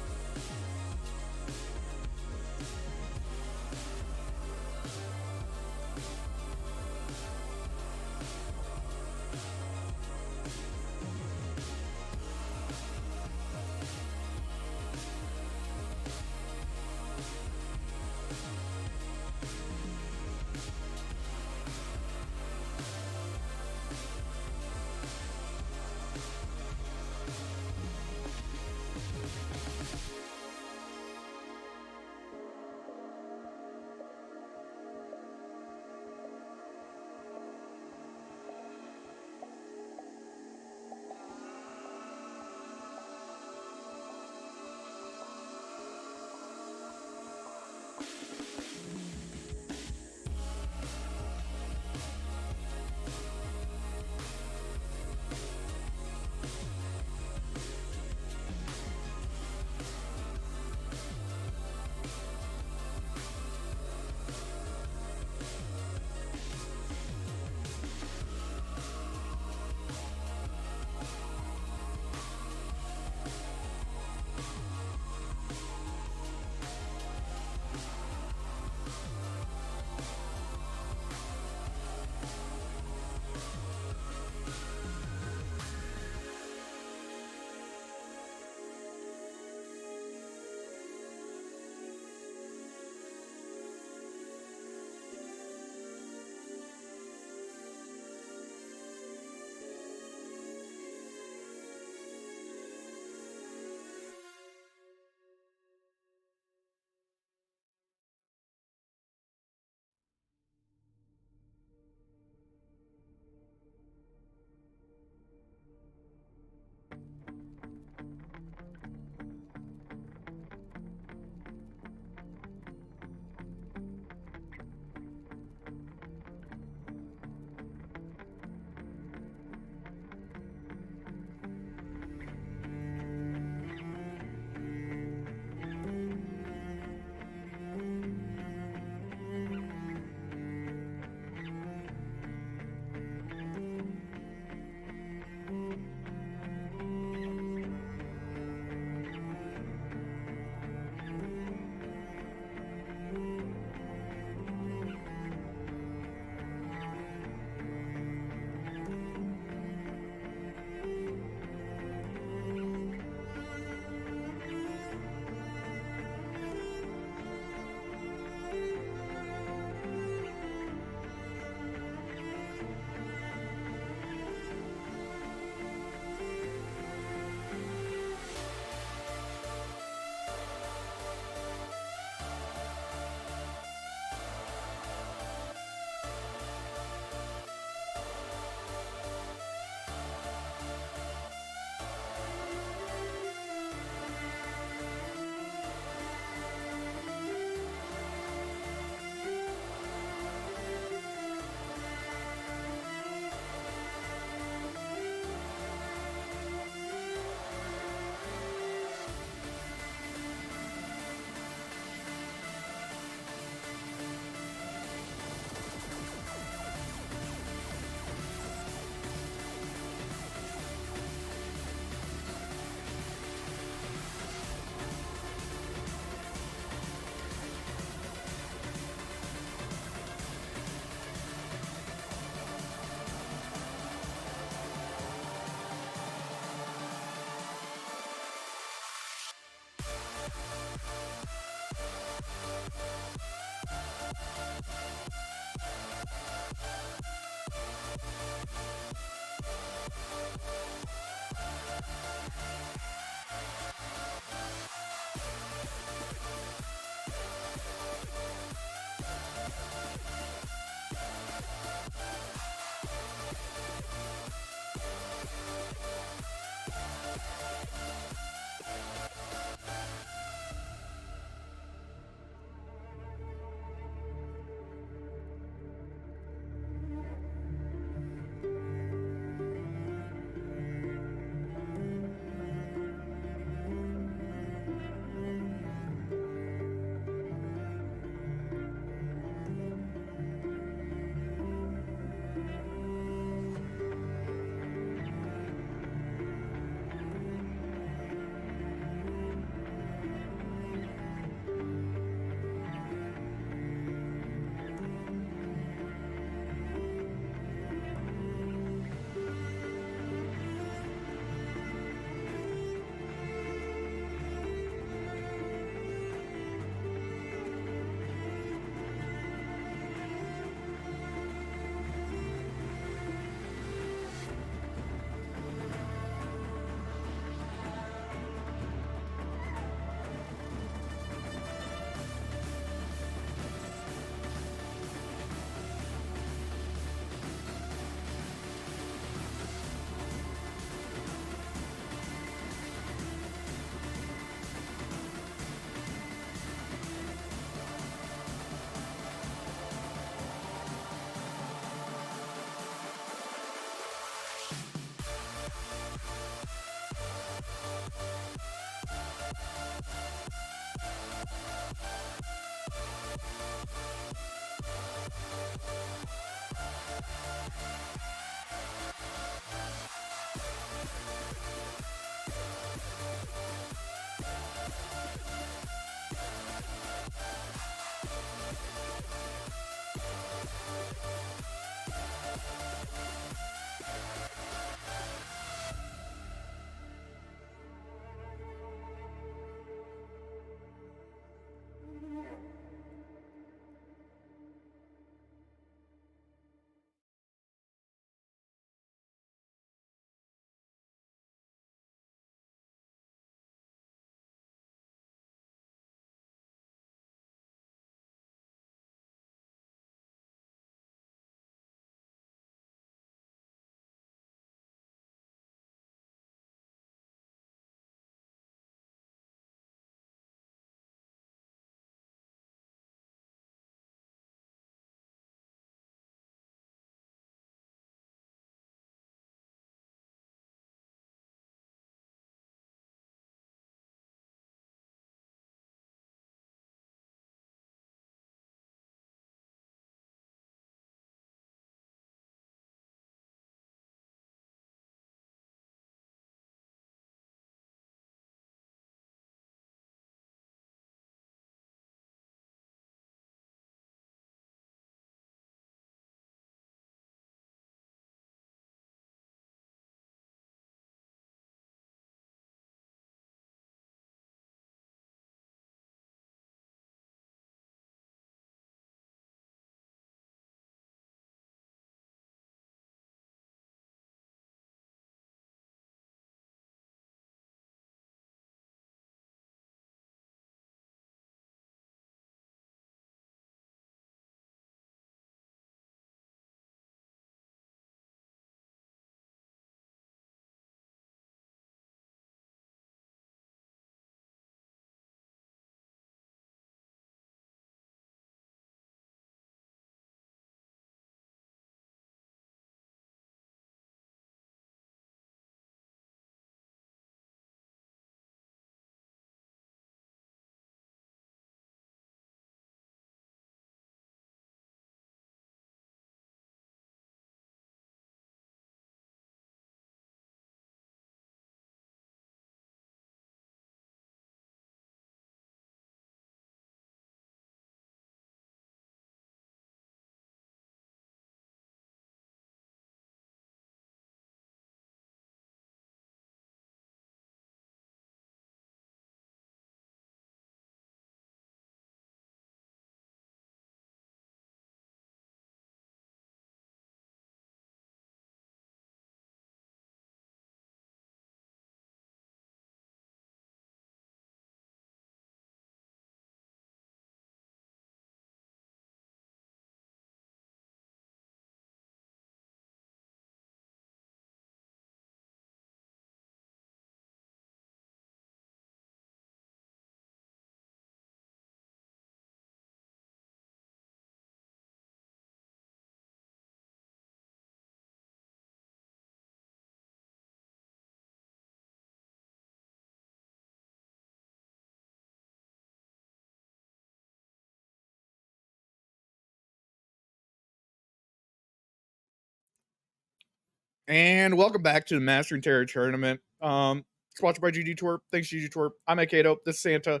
And welcome back to the MasteringRuneterra tournament. Sponsored by GGtoor. Thanks, GGtoor. I'm Aikado. This is Santa.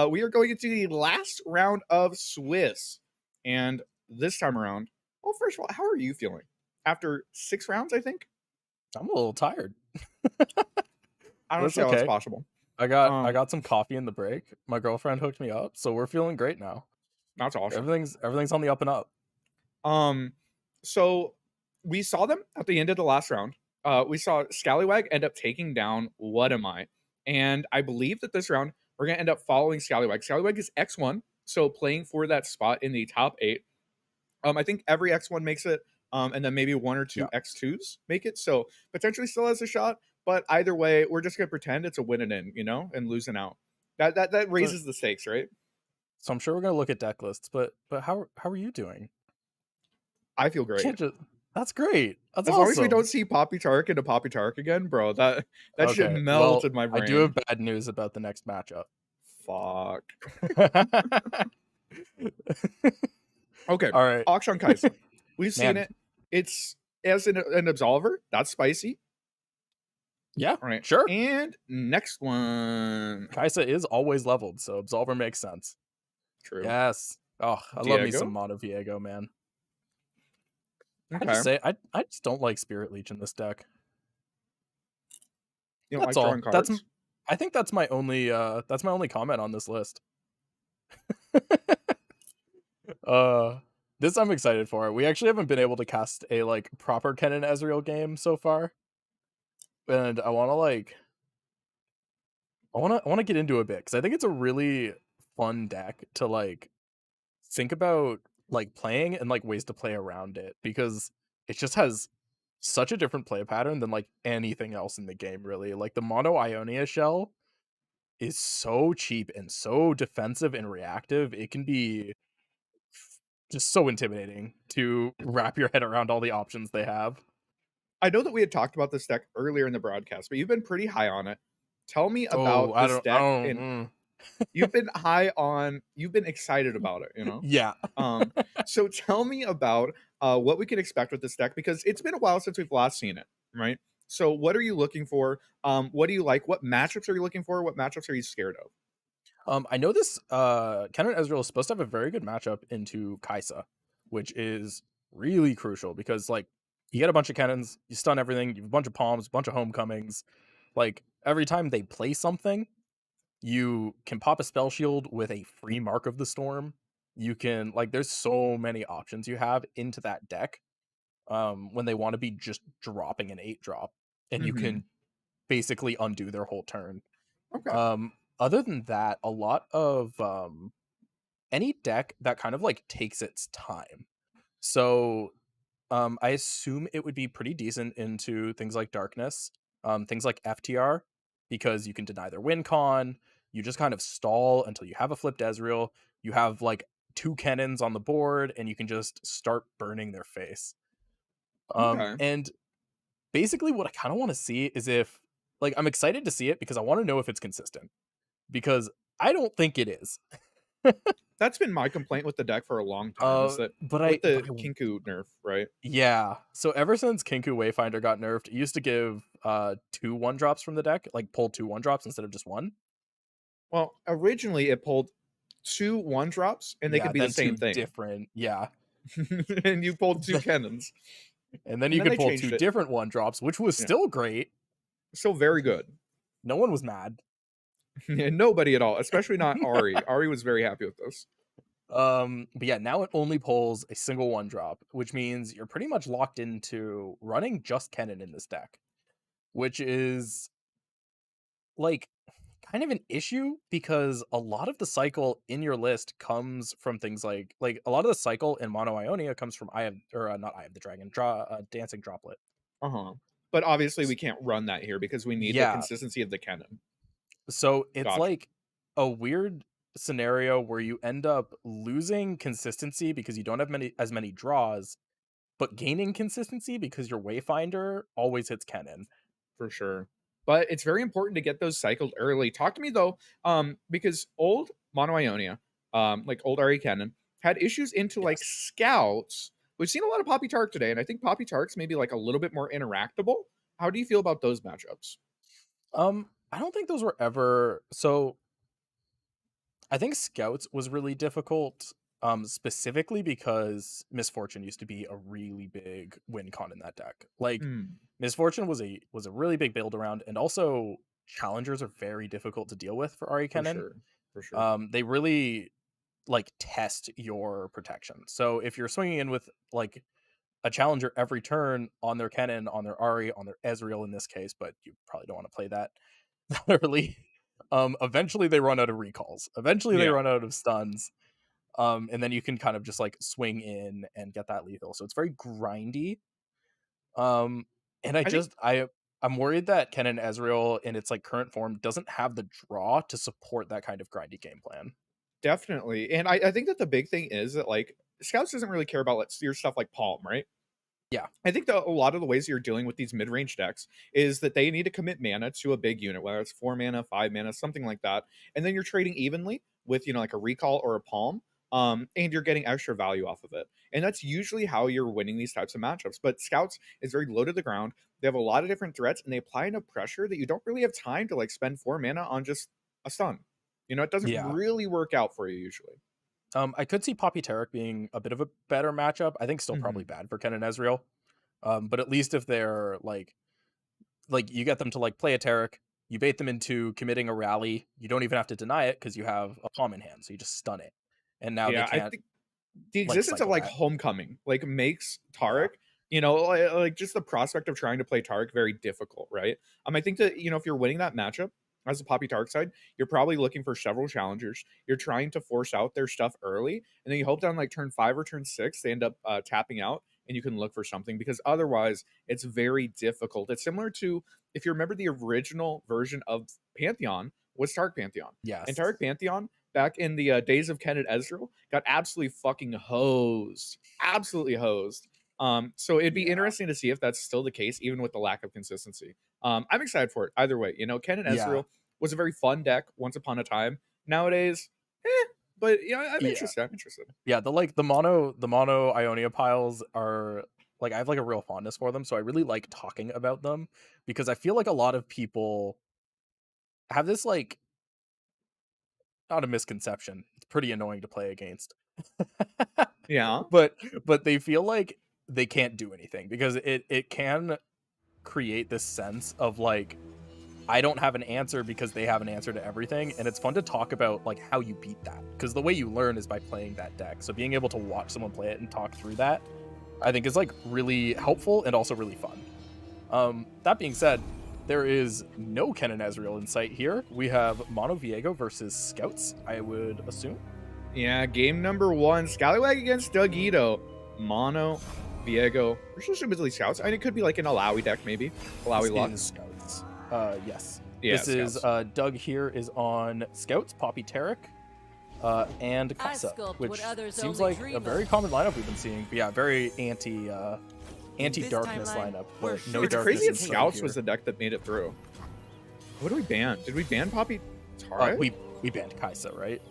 We are going into the last round of Swiss. And this time around, well, first of all, how are you feeling? After 6 rounds, I think? I'm a little tired. I don't That's see how that's okay. possible. I got some coffee in the break. My girlfriend hooked me up, so we're feeling great now. That's awesome. Everything's on the up and up. So we saw them at the end of the last round. We saw Scallywag end up taking down What Am I? And I believe that this round we're gonna end up following Scallywag. Scallywag is X1, so playing for that spot in the top 8. I think every X1 makes it, and then maybe 1 or 2 X2s make it. So potentially still has a shot, but either way, we're just gonna pretend it's a win and in, and losing out. That raises the stakes, right? So I'm sure we're gonna look at deck lists, but how are you doing? I feel great. That's great. That's as awesome. long as we don't see Poppy Taric into Poppy Taric again, bro, that shit melted my brain. I do have bad news about the next matchup. Fuck. Okay. All right. Auction Kaiser. We've seen it. It's as an Absolver. That's spicy. Yeah. All right. Sure. And next one. Kaiser is always leveled, so Absolver makes sense. True. Yes. Oh, I love me some Mono Viego, man. Okay. I just say I just don't like Spirit Leech in this deck. You don't that's like all. drawing cards? I think that's my only comment on this list. This I'm excited for. We actually haven't been able to cast a like proper Kennen Ezreal game so far. And I want to get into a bit because I think it's a really fun deck to like think about like playing and like ways to play around it, because it just has such a different play pattern than like anything else in the game, really. Like the mono Ionia shell is so cheap and so defensive and reactive. It can be just so intimidating to wrap your head around all the options they have. I know that we had talked about this deck earlier in the broadcast, but you've been pretty high on it. Tell me about this deck. You've been excited about it, Yeah. So tell me about what we can expect with this deck, because it's been a while since we've last seen it, right? So what are you looking for? What do you like? What matchups are you looking for? What matchups are you scared of? I know this Kennen Ezreal is supposed to have a very good matchup into Kaiser, which is really crucial because like you get a bunch of Kennens, you stun everything, you have a bunch of Palms, a bunch of Homecomings. Like every time they play something, you can pop a spell shield with a free Mark of the Storm. You can like there's so many options you have into that deck when they want to be just dropping an 8-drop, and you can basically undo their whole turn. Okay. Other than that, a lot of any deck that kind of like takes its time. So I assume it would be pretty decent into things like Darkness, things like FTR, because you can deny their win con. You just kind of stall until you have a flipped Ezreal. You have like 2 Kennens on the board, and you can just start burning their face. And basically what I kind of want to see is if, like, I'm excited to see it because I want to know if it's consistent, because I don't think it is. That's been my complaint with the deck for a long time. Is that the Kinku nerf, right? Yeah. So ever since Kinku Wayfinder got nerfed, it used to give 2 1-drops from the deck, like pull 2 1-drops instead of just 1. Well, originally it pulled 2 1-drops, and they could be the same thing. Different, yeah. And you pulled 2 Kennens. And then you could pull 2 different 1-drops, which was still great. Still very good. No one was mad. Nobody at all, especially not Ari. Ari was very happy with this. But yeah, now it only pulls a single 1-drop, which means you're pretty much locked into running just Kennen in this deck, which is like kind of an issue because a lot of the cycle in your list comes from things like a lot of the cycle in Mono Ionia comes from Dancing Droplet. But obviously we can't run that here because we need the consistency of the Kennen. So it's like a weird scenario where you end up losing consistency because you don't have as many draws, but gaining consistency because your Wayfinder always hits Kennen. For sure. But it's very important to get those cycled early. Talk to me though, because old Mono Ionia, like old Ari Kennen, had issues into like scouts we've seen a lot of Poppy Taric today, and I think Poppy Taric's maybe like a little bit more interactable. How do you feel about those matchups? I don't think those were ever so. I think Scouts was really difficult, specifically because Misfortune used to be a really big win con in that deck. Like Mm, Misfortune was a really big build around, and also challengers are very difficult to deal with for Ari for Kennen. sure. For sure. They really like test your protection. So if you're swinging in with like a challenger every turn on their Kennen, on their Ari, on their Ezreal in this case, but you probably don't want to play that early. Eventually they run out of recalls. Eventually they Yeah. run out of stuns. And then you can kind of just like swing in and get that lethal. So it's very grindy. And I think I'm worried that Kennen Ezreal in its like current form doesn't have the draw to support that kind of grindy game plan. definitely. And I think that the big thing is that like Scouts doesn't really care about your stuff like Palm, right? Yeah. I think that a lot of the ways you're dealing with these mid-range decks is that they need to commit mana to a big unit, whether it's 4 mana, 5 mana, something like that. And then you're trading evenly with, like a recall or a palm. And you're getting extra value off of it. And that's usually how you're winning these types of matchups. But Scouts is very low to the ground. They have a lot of different threats and they apply enough pressure that you don't really have time to like spend 4 mana on just a stun. It doesn't Yeah. really work out for you usually. I could see Poppy Taric being a bit of a better matchup. I think still probably bad for Kennen Ezreal. But at least if they're like you get them to like play a Taric, you bait them into committing a rally. You don't even have to deny it because you have a palm in hand, so you just stun it. And now Yeah, they I can't think the like existence of cycle like that. homecoming like makes Yeah. Taric, like just the prospect of trying to play Taric very difficult, right? I think that if you're winning that matchup as a Poppy Taric side, you're probably looking for several challengers. You're trying to force out their stuff early, and then you hope down like turn 5 or turn 6 they end up tapping out, and you can look for something because otherwise it's very difficult. It's similar to if you remember the original version of Pantheon was Taric Pantheon. Yes. And Taric Pantheon back in the days of Kennen Ezreal got absolutely fucking hosed. Absolutely hosed. So it'd be interesting to see if that's still the case, even with the lack of consistency. I'm excited for it either way. Kennen Ezreal was a very fun deck once upon a time. Nowadays, but I'm interested. I'm interested. Yeah, the mono Ionia piles are like I have like a real fondness for them, so I really like talking about them because I feel like a lot of people have this like not a misconception. It's pretty annoying to play against. Yeah. But they feel like they can't do anything because it can create this sense of like I don't have an answer because they have an answer to everything, and it's fun to talk about like how you beat that because the way you learn is by playing that deck. So being able to watch someone play it and talk through that, I think is like really helpful and also really fun. That being said, there is no Kennen Ezreal in sight here. We have Mono Viego versus Scouts, I would assume. Yeah, game number 1, Scallywag against Dougito. Mono, Viego, presumably Scouts. It could be like an Alawi deck, maybe. Alawi luck. Scouts. Yes. Yeah, this is Doug here is on Scouts, Poppy Taric, and Kaiser, sculpt which what others seems only like dream a of. very common lineup we've been seeing. But yeah, very anti-darkness timeline, lineup. we're But sure no It's darkness crazy in that sight Scouts here. was the deck that made it through. What do we ban? Did we ban Poppy Taric? We banned Kaiser, right?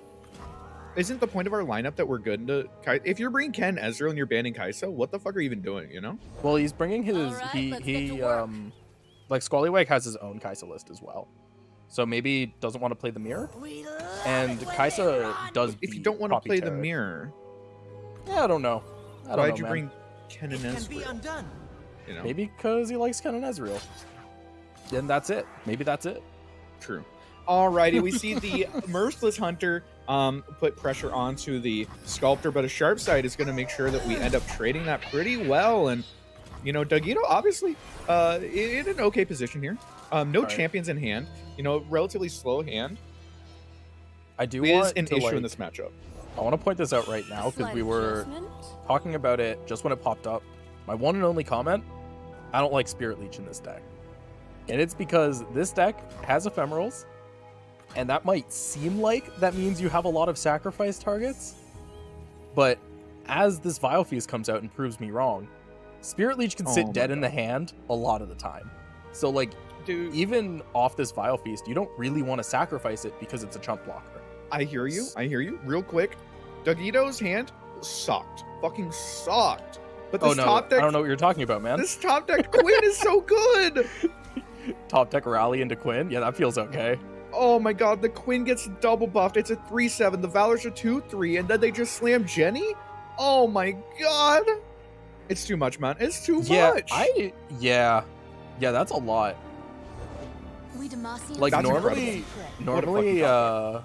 Isn't the point of our lineup that we're good into if you're bringing Ken Ezreal and you're banning Kai'Sa, what the fuck are you even doing, Well, he's bringing his Alright, let's get to work. like Squallywag has his own Kai'Sa list as well. So maybe he doesn't want to play the mirror. We love And it when Kai'Sa they're on. does If you beat don't want to Poppy play the Taric. mirror, Yeah, I don't know. why'd you man. bring Ken and It can be Ezreal? undone. Maybe because he likes Kennen Ezreal. Then that's it. Maybe that's it. True. Alrighty, we see the Merciless Hunter put pressure onto the Sculptor, but a Sharp Side is going to make sure that we end up trading that pretty well. And, Dougito, obviously, in an okay position here. No Right. champions in hand. Relatively slow hand. I do Is want an to issue like, in this matchup. I want to point this out right now because Slight we were adjustment. talking about it just when it popped up. My one and only comment, I don't like Spirit Leech in this deck. And it's because this deck has ephemerals, and that might seem like that means you have a lot of sacrifice targets. But as this Vile Feast comes out and proves me wrong, Spirit Leech can Oh sit my dead in the God. hand a lot of the time. So like Dude, even off this Vile Feast, you don't really want to sacrifice it because it's a chump blocker. I hear you. Real quick, Dougito's hand sucked. Fucking sucked. But Oh this no, top deck, I don't know what you're talking about, man. this top deck Quinn is so good. Top deck rally into Quinn? Yeah, that feels okay. Oh my god, the Quinn gets double buffed. It's a 3/7. The Valor's a 2/3, and then they just slam Jenny? Oh my god. It's too much, man. It's too much. Yeah, that's a lot. We Demacians Like That's normally What a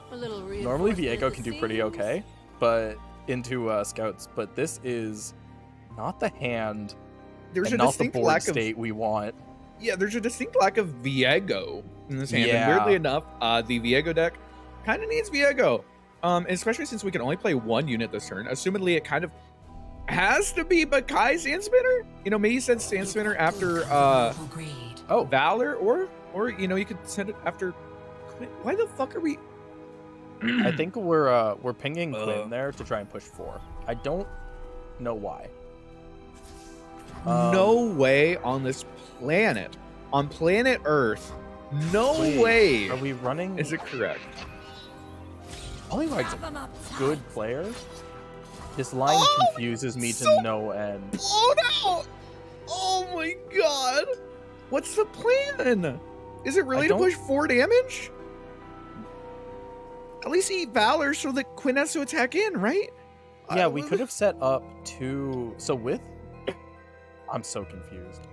normally Viego can do pretty okay, but into scouts, but this is not the hand There's and a not the distinct board lack of state we want. yeah. There's a distinct lack of Viego in this hand. And Yeah. weirdly enough, the Viego deck kind of needs Viego, especially since we can only play one unit this turn. Assumedly, it kind of has to be Bakai Sandspinner. You know, maybe send Sandspinner after Oh, Valor, or you know, you could send it after Quinn. Why the fuck are we? I think we're pinging Quinn there to try and push 4. I don't know why. No way on this planet, on planet Earth, no Wait, way Are we running? is it correct. Poliwag's a good player. This line Oh, confuses me so to no end. Blown out! Oh my god! What's the plan? Is it really to don't- push 4 damage? At least eat Valor so that Quinn has to attack in, right? Yeah, we could have set up 2. So with, I'm so confused.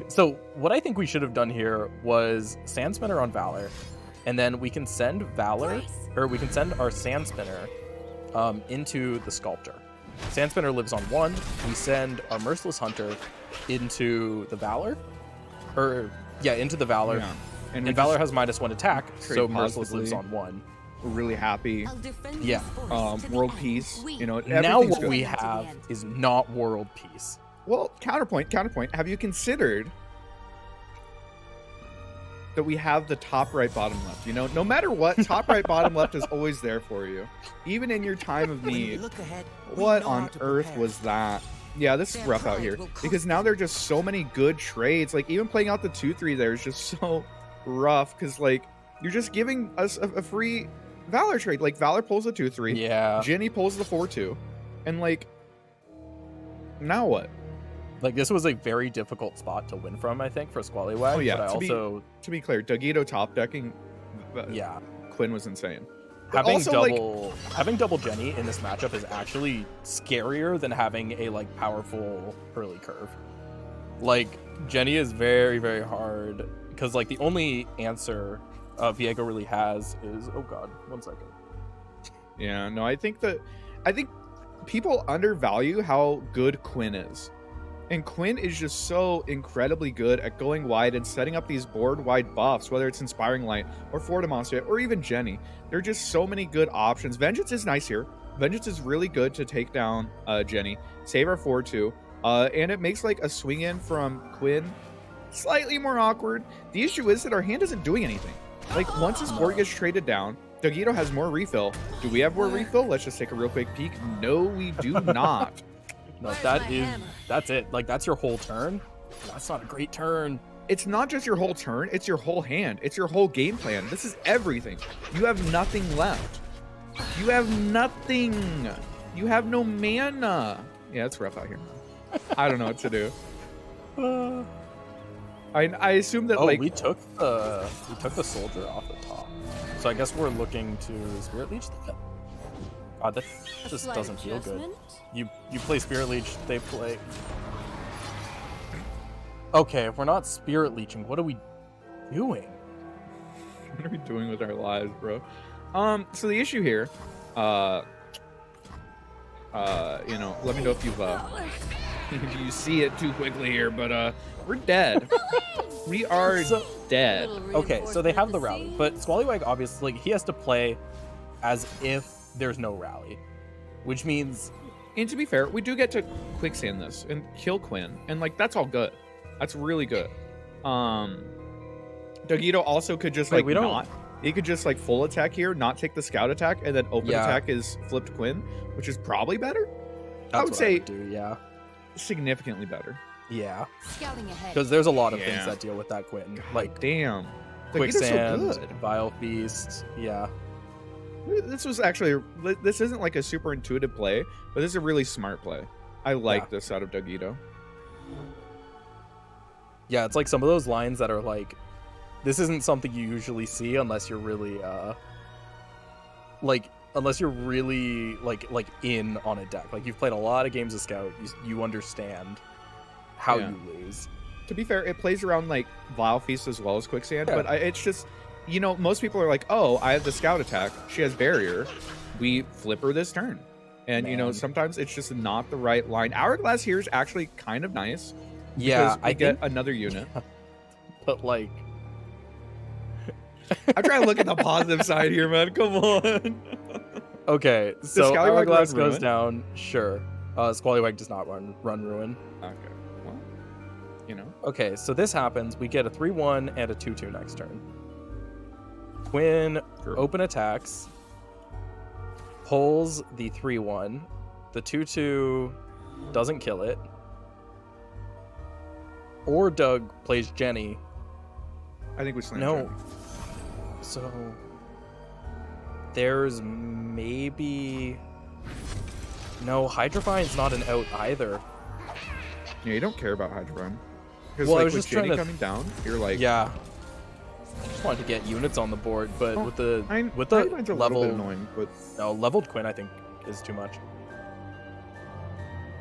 So what I think we should have done here was Sandspinner on Valor, and then we can send Valor, or we can send our Sandspinner into the Sculptor. Sandspinner lives on 1. We send our Merciless Hunter into the Valor, into the Valor. Yeah. And we Valor just has -1 attack, trade so Merciless lives positively. on 1. We're really happy. Yeah. World peace. You know, Now everything's what good. we have is not world peace. Well, counterpoint. Have you considered that we have the top right, bottom left? You know, no matter what, top right, bottom left is always there for you, even in your time of When we need. look ahead, we What know how on to earth prepare. was that? Yeah, this is rough out here because now there are just so many good trades. Like even playing out the 2/3 there is just so rough because like you're just giving us a free Valor trade. Like Valor pulls the 2/3, Yeah. Ginny pulls the 4/2, and like now what? Like this was a very difficult spot to win from, I think, for Squallywag. Oh, yeah, But I to be- also To be clear, Dugito top decking, yeah. Quinn was insane. But Having also, double Jenny in this matchup is actually scarier than having a like powerful early curve. Like Jenny is very, very hard because like the only answer Viego really has is, oh god, 1 second. yeah, no, I think people undervalue how good Quinn is. And Quinn is just so incredibly good at going wide and setting up these board-wide buffs, whether it's Inspiring Light or Florida Monster or even Jenny. There are just so many good options. Vengeance is nice here. Vengeance is really good to take down Jenny. Save our 4/2. And it makes like a swing in from Quinn slightly more awkward. The issue is that our hand isn't doing anything. Like once his board gets traded down, Dugito has more refill. Do we have more refill? Let's just take a real quick peek. No, we do not. No, that's it. Like that's your whole turn. That's not a great turn. It's not just your whole turn, it's your whole hand. It's your whole game plan. This is everything. You have nothing left. You have nothing. You have no mana. Yeah, it's rough out here. I don't know what to do. I assume that Oh, like we took the soldier off the top. So I guess we're looking to Spirit Leech that. God, that just doesn't feel good. You play Spirit Leech, they play. Okay, if we're not Spirit Leeching, what are we doing? what are we doing with our lives, bro? So the issue here, you know, let me know if you've if you see it too quickly here, but we're dead. We are dead. Okay, so they have the rally, but Squallywag obviously he has to play as if there's no rally, which means And to be fair, we do get to quicksand this and kill Quinn, and like that's all good. That's really good. Dugito also could just like we don't- not. He could just like full attack here, not take the scout attack, and then open Yeah. attack is flipped Quinn, which is probably better. that's would what say- do. Yeah, Significantly better. yeah, Scouting ahead. because there's a lot of Yeah. things that deal with that Quinn, like Damn. Dugito's quicksand, so good. vile feast. Yeah, This was actually, this isn't like a super intuitive play, but this is a really smart play. I like this out of GGtoor. Yeah, it's like some of those lines that are like, this isn't something you usually see unless you're really like in on a deck. Like you've played a lot of games of Scout, you understand how you lose. To be fair, it plays around like Vile Feast as well as Quicksand, but it's just, you know, most people are like, oh, I have the Scout attack, she has Barrier, we flip her this turn. And, you know, sometimes it's just not the right line. Hourglass here is actually kind of nice. Yeah, I get another unit. But, like... I'm trying to look at the positive side here, man. Come on. Okay, so Scallywag Hourglass run goes Ruin? down. Sure. Scallywag does not run Ruin. Okay, well, you know. Okay, so this happens. We get a 3-1 and a 2-2 next turn. Quinn open attacks, pulls the 3-1. The 2-2 doesn't kill it. Or Doug plays Jenny. I think we slam No. Jenny. So there's maybe... No, Hydrovine's not an out either. Yeah, you don't care about Hydrovine. Because Well, I like was with just trying Jenny to... coming down, you're like... Yeah. I just wanted to get units on the board, but with the Hydrovine's a little bit annoying, but... No, leveled Quinn I think is too much.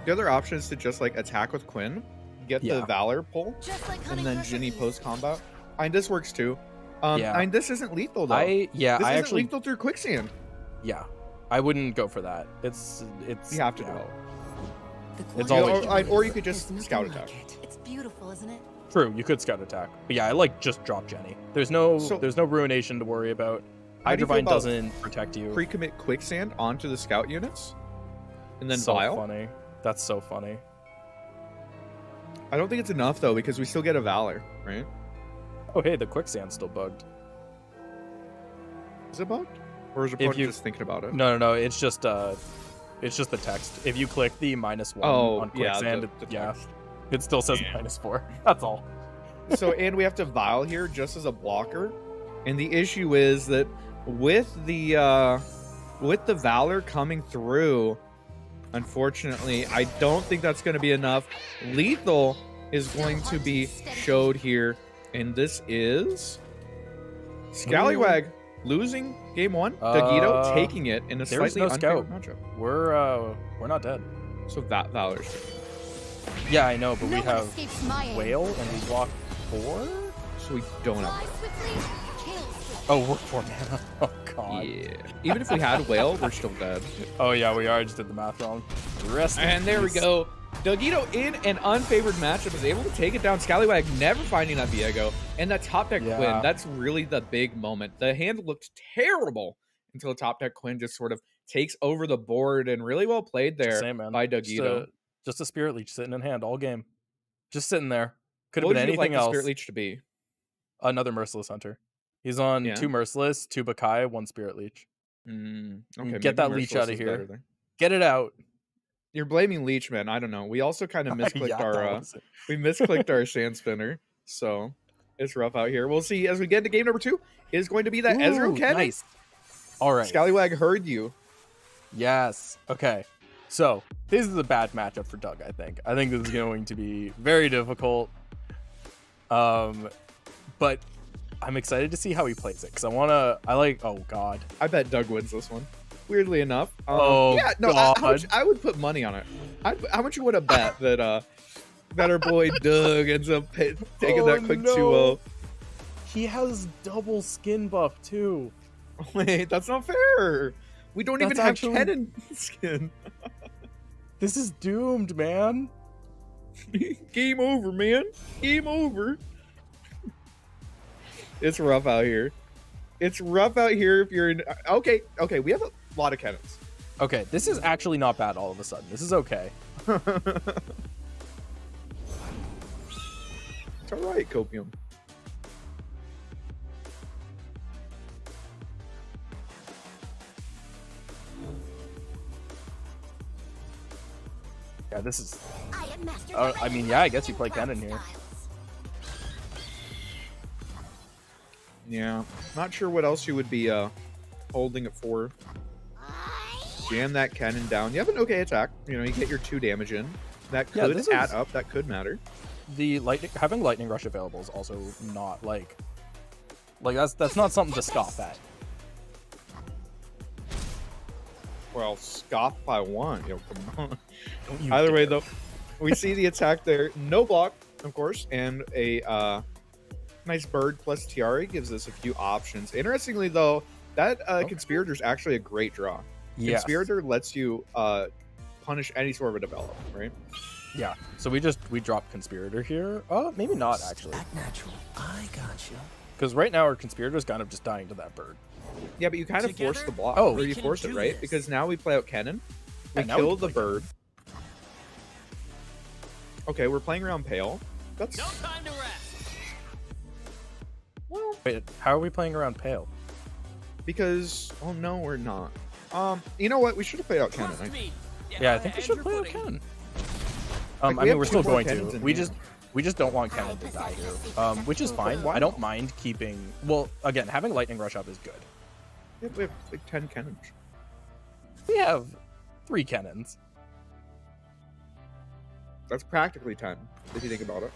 The other option is to just like attack with Quinn, get the Valor pull, Just like and hunting then for Ginny bees. post combat. I mean, this works too. Yeah. I mean, this isn't lethal though. I this isn't actually lethal through Quicksand. yeah. I wouldn't go for that. It's You have to go. The It's quality always- of or you could there's just nothing scout like attack. it. It's beautiful, isn't it? True, you could scout attack. But yeah, I like just drop Jenny. There's no ruination to worry about. How do you feel Hydrovine about doesn't protect you. Pre-commit Quicksand onto the scout units, and then so Vile. funny. That's so funny. I don't think it's enough though because we still get a Valor, right? Oh hey, the quicksand's still bugged. Is it bugged? Or is If opponent you- just thinking about it? No, it's just the text. If you click the -1 on quicksand, the yeah, text. it still says -4. That's all. So, and we have to Vile here just as a blocker. And the issue is that with the Valor coming through, unfortunately, I don't think that's going to be enough. Lethal is going to be showed here. And this is Scallywag losing game 1. GGtoor taking it in a there's slightly no unfavored scout. matchup. We're not dead. So that Valor's Yeah, I know, but No we one have escapes my aim. whale and we walk 4. so we don't Fly have swiftly, kill swiftly. Oh, we're 4 mana. Oh god. Yeah. Even if we had whale, we're still dead. Oh yeah, we are. I just did the math wrong. Rest in And there we peace. go. GGtoor in an unfavored matchup is able to take it down. Scallywag never finding that Viego. And that top deck Yeah. Quinn, that's really the big moment. The hand looked terrible until top deck Quinn just sort of takes over the board, and really well played there Same, man. by GGtoor. Just a Spirit Leech sitting in hand all game. Just sitting there. Could have What been would you like anything the else. Spirit Leech to be? Another Merciless Hunter. He's on Yeah. 2 Merciless, 2 Bakai, 1 Spirit Leech. Okay, Get maybe that Leech Merciless out of is here. better there. Get it out. You're blaming Leech, man. I don't know. We also kind of misclicked Yeah, our that was it. we misclicked our sand spinner, so it's rough out here. We'll see as we get into game number 2. Is going to be that Ezreal Ooh, Kennen. nice. All right. Scallywag heard you. Yes. Okay. So this is a bad matchup for Doug. I think this is going to be very difficult. But I'm excited to see how he plays it because I like. Oh God. I bet Doug wins this one. Weirdly enough. Oh, yeah, no, God. I would put money on it. How much you would have bet that that our boy Doug ends up taking that quick 2-0? He has double skin buff too. Wait, that's not fair. We don't even That's have actually- Kennen skin. This is doomed, man. Game over, man. Game over. It's rough out here. It's rough out here if you're in. Okay, we have a lot of Kennens. Okay, this is actually not bad all of a sudden. This is okay. It's all right, Copium. Yeah, this is. I am master. I mean, yeah, I guess you play Kennen here. Yeah, not sure what else you would be holding it for. jam that Kennen down. You have an okay attack. You know, you get your 2 damage in. That Yeah, could this add is- up. That could matter. The having lightning rush available is also not like that's not something to scoff at. Well, scoff by 1. Yo, come on. Don't you Either way, dare. though, we see the attack there. No block, of course, and a nice bird plus Tiari gives us a few options. Interestingly, though, that Conspirator is actually a great draw. Yes. Conspirator lets you punish any sort of a develop, right? Yeah. So we drop Conspirator here. Maybe not actually, Act natural. I got you. because right now our Conspirator is kind of just dying to that bird. Yeah, but you kind of force the block. Oh. Or you We can force it, do right? this. Because now we play out Kennen. We Yeah, now we kill can the play bird. Okay, we're playing around Pale. That's No time to rest. well, Wait, how are we playing around Pale? because oh no, we're not. You know what? We should have played out Kennen. Trust me. Yeah, I think we and should your play out footing. Kennen. Like, I we mean, have we're 2 still more going Kennens to. in We hand. just don't want Kennen to die here, which is fine. I don't mind keeping. Well, again, having lightning rush up is good. Yeah, we have like 10 Kennens. We have 3 Kennens. That's practically 10 if you think about it.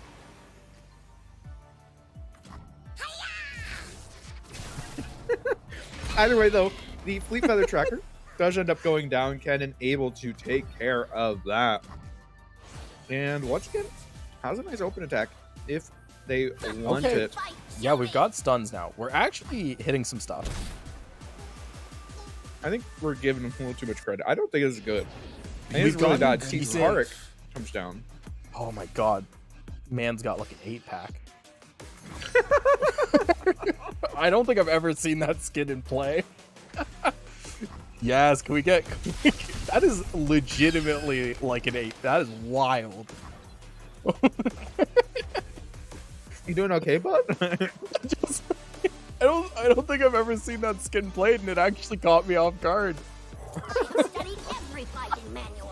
Either way, though, the Fleet Feather Tracker does end up going down. Kennen able to take care of that. And once again, has a nice open attack if they want Okay. it. Yeah, we've got stuns now. We're actually hitting some stuff. I think we're giving him a little too much credit. I don't think this is good. I think We've it's really gotten bad. See, decent- Taric comes down. Oh my god. Man's got like an 8-pack. I don't think I've ever seen that skin in play. Yes, can we get... that is legitimately like an 8. That is wild. You doing okay, bud? Just, I don't think I've ever seen that skin played, and it actually caught me off guard. Studied every fighting manual.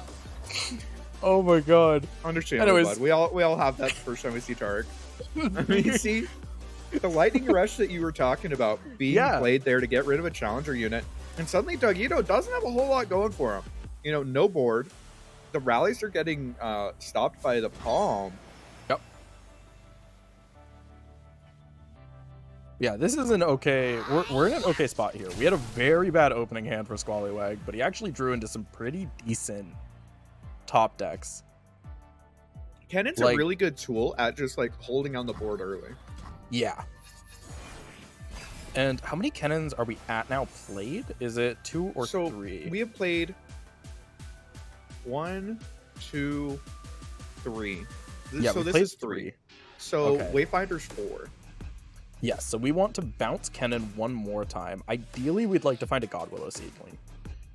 Oh my god. Understandable, Anyways. bud. We all have that first time we see Taric. I mean, you see, the lightning rush that you were talking about being Yeah. played there to get rid of a challenger unit, and suddenly Dogito doesn't have a whole lot going for him. You know, no board. The rallies are getting stopped by the palm. Yep. Yeah, this is an okay... We're in an okay spot here. We had a very bad opening hand for Squallywag, but he actually drew into some pretty decent top decks. Kennen's Like- a really good tool at just like holding on the board early. Yeah. And how many Kennens are we at now played? Is it 2 or So 3? we have played 1, 2, 3. Yeah, So we this played is 3. So Okay. Wayfinder's 4. Yes, so we want to bounce Kennen one more time. Ideally, we'd like to find a Godwillow Seedling.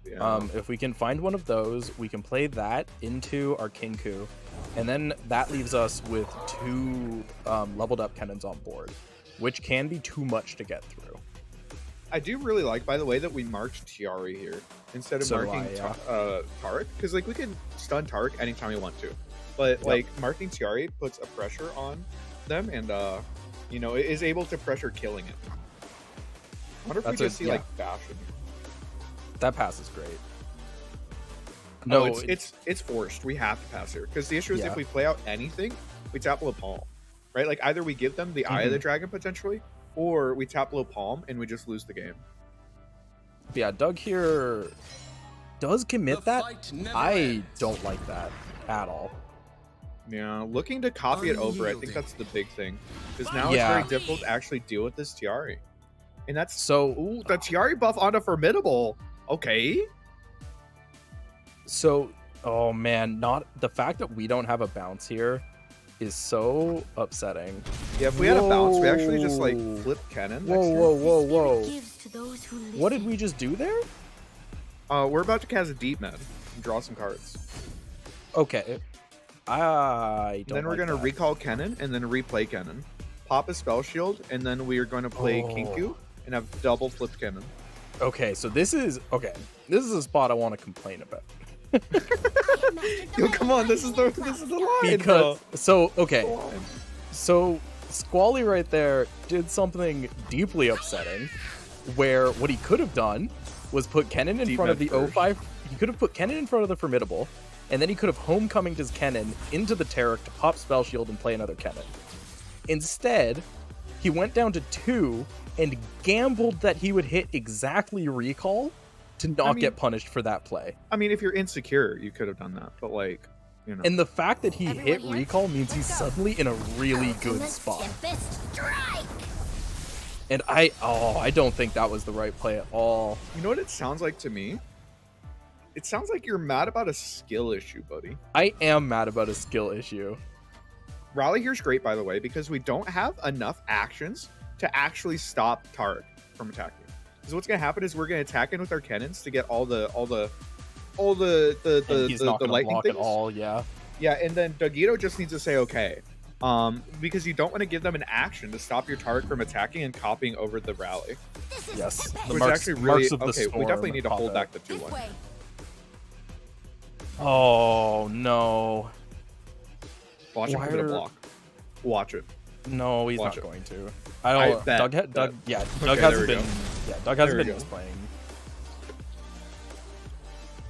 Yeah. If we can find one of those, we can play that into our Kinku, and then that leaves us with 2 leveled up Kennens on board, which can be too much to get through. I do really like, by the way, that we marked Tiari here instead of So do marking I, yeah. Taric, because like we can stun Taric anytime we want to, but Yep. like marking Tiari puts a pressure on them, and you know, is able to pressure killing it. I wonder if That's we a- just see yeah. like Bash in here. That pass is great. No, No, it's forced. We have to pass here because the issue is Yeah. if we play out anything, we tap low palm, right? Like either we give them the Eye of Mm-hmm. the Dragon potentially, or we tap low palm and we just lose the game. yeah, Doug here does commit The that. fight never I ends. don't like that at all. Yeah, looking to copy it over, I think Unyielding. that's the big thing. Because now Yeah. it's very difficult to actually deal with this Tiari. And that's So, ooh, the Tiari buff on a Formidable. Okay. So, oh man, not the fact that we don't have a bounce here is so upsetting. Yeah, if we had a bounce, we actually just like Whoa. flip Kennen. Whoa, next turn. whoa, whoa, The spirit whoa! gives to those who What did listen. we just do there? We're about to cast a deep med and draw some cards. Okay, I And don't. then we're like gonna that. recall Kennen and then replay Kennen. Pop a spell shield, and then we are going to play Oh. Kinku and have double flipped Kennen. Okay, so this is okay. This is a spot I want to complain about Yo, come on, this is the line, because bro. so okay, The line. so Squally right there did something deeply upsetting, where what he could have done was put Kennen in Deep front of med the first. 05 he could have put Kennen in front of the Formidable, and then he could have homecominged his Kennen into the Taric to pop Spell Shield and play another Kennen. Instead, he went down to 2 and gambled that he would hit exactly Recall to not get punished for that play. I mean, if you're insecure, you could have done that, but like, you know. And the fact that he Everyone hit here? Recall means he's suddenly in a really good Ultimate spot. Tempest Strike! And I don't think that was the right play at all. You know what it sounds like to me? It sounds like you're mad about a skill issue, buddy. I am mad about a skill issue. Rally here's great, by the way, because we don't have enough actions to actually stop Taric from attacking. Because what's gonna happen is we're gonna attack in with our cannons to get all the And he's not gonna lightning block things. at all, yeah. Yeah, and then GGtoor just needs to say okay. Because you don't want to give them an action to stop your Taric from attacking and copying over the rally. This is Yes. epic. The Which marks, actually really marks of the okay. storm We definitely need to pop hold out. back the This 2-1. way. Oh no. Watch him Why commit a are- block. Watch it. No, he's Watch not it. going to. I Doug, bet, Doug, bet. Doug there hasn't we been. go. Yeah, Doug hasn't There been we go.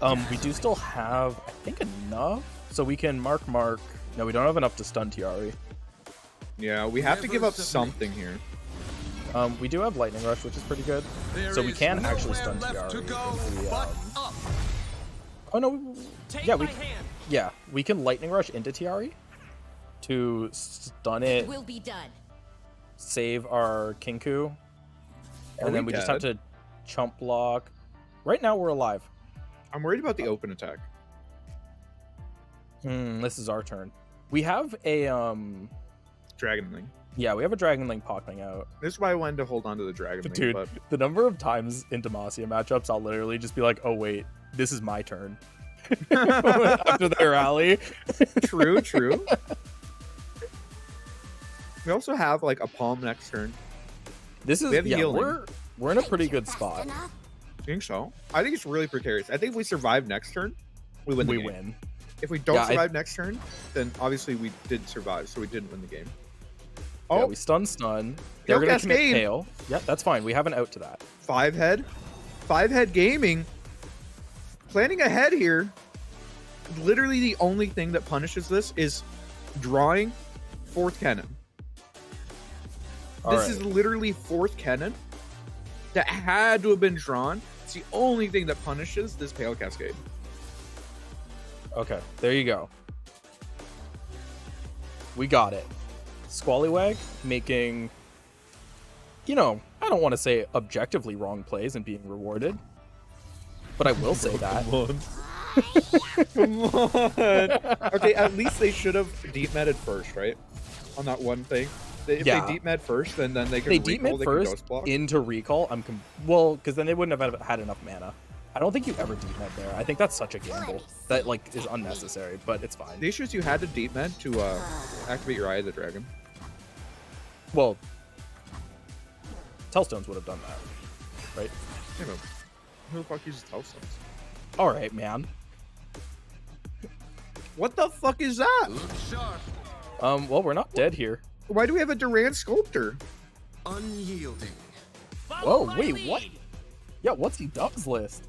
misplaying. We do still have, I think, enough, so we can mark. No, we don't have enough to stun Tiari. Yeah, we have to Never give up submit. something here. We do have Lightning Rush, which is pretty good. There So we is can actually nowhere stun left to Tiari. go if we, but up. Oh no, Take yeah, my we hand. yeah we can Lightning Rush into Tiari to stun it, Will be done. save our Kinku, and then we we just have dead? to chump block. Right now we're alive. I'm worried about the open attack. This is our turn. We have a Dragon Link. yeah, we have a Dragon Link popping out. This is why I wanted to hold on to the Dragon Link. Dude, But the number of times in Demacia matchups I'll literally just be like, oh wait, this is my turn. After their rally. true. We also have like a palm next turn. This is We have yeah, healing. we're in a pretty good Fast spot. enough? I think so. I think it's really precarious. I think if we survive next turn, we win the We game. win. If we don't Yeah, survive next turn, then obviously we did survive, so we didn't win the game. Oh, Yeah, we stun. They're Tail gonna commit Cascade. tail. Yeah, that's fine. We have an out to that. 5-head. 5-head gaming. Planning ahead here. Literally the only thing that punishes this is drawing 4th Kennen. This is literally 4th Kennen that had to have been drawn. It's the only thing that punishes this Pale Cascade. Okay, there you go. We got it. Squallywag making, I don't want to say objectively wrong plays and being rewarded, but I will say that. Come on. Okay, at least they should have deep meted first, right? On that one thing. If Yeah. they deep med first, then they can They deep recall, mid they can first ghost block. into recall. Because then they wouldn't have had enough mana. I don't think you ever deep med there. I think that's such a gamble that is unnecessary, but it's fine. The issue is you had to deep med to activate your Eye of the Dragon. Well, Tellstones would have done that, right? Yeah, but who the fuck uses Tellstones? All right, man. What the fuck is that? Look sharp, Well, we're not dead here. Why do we have a Durant Sculptor? unyielding. Whoa, wait, what? Yeah, what's the Doug's list?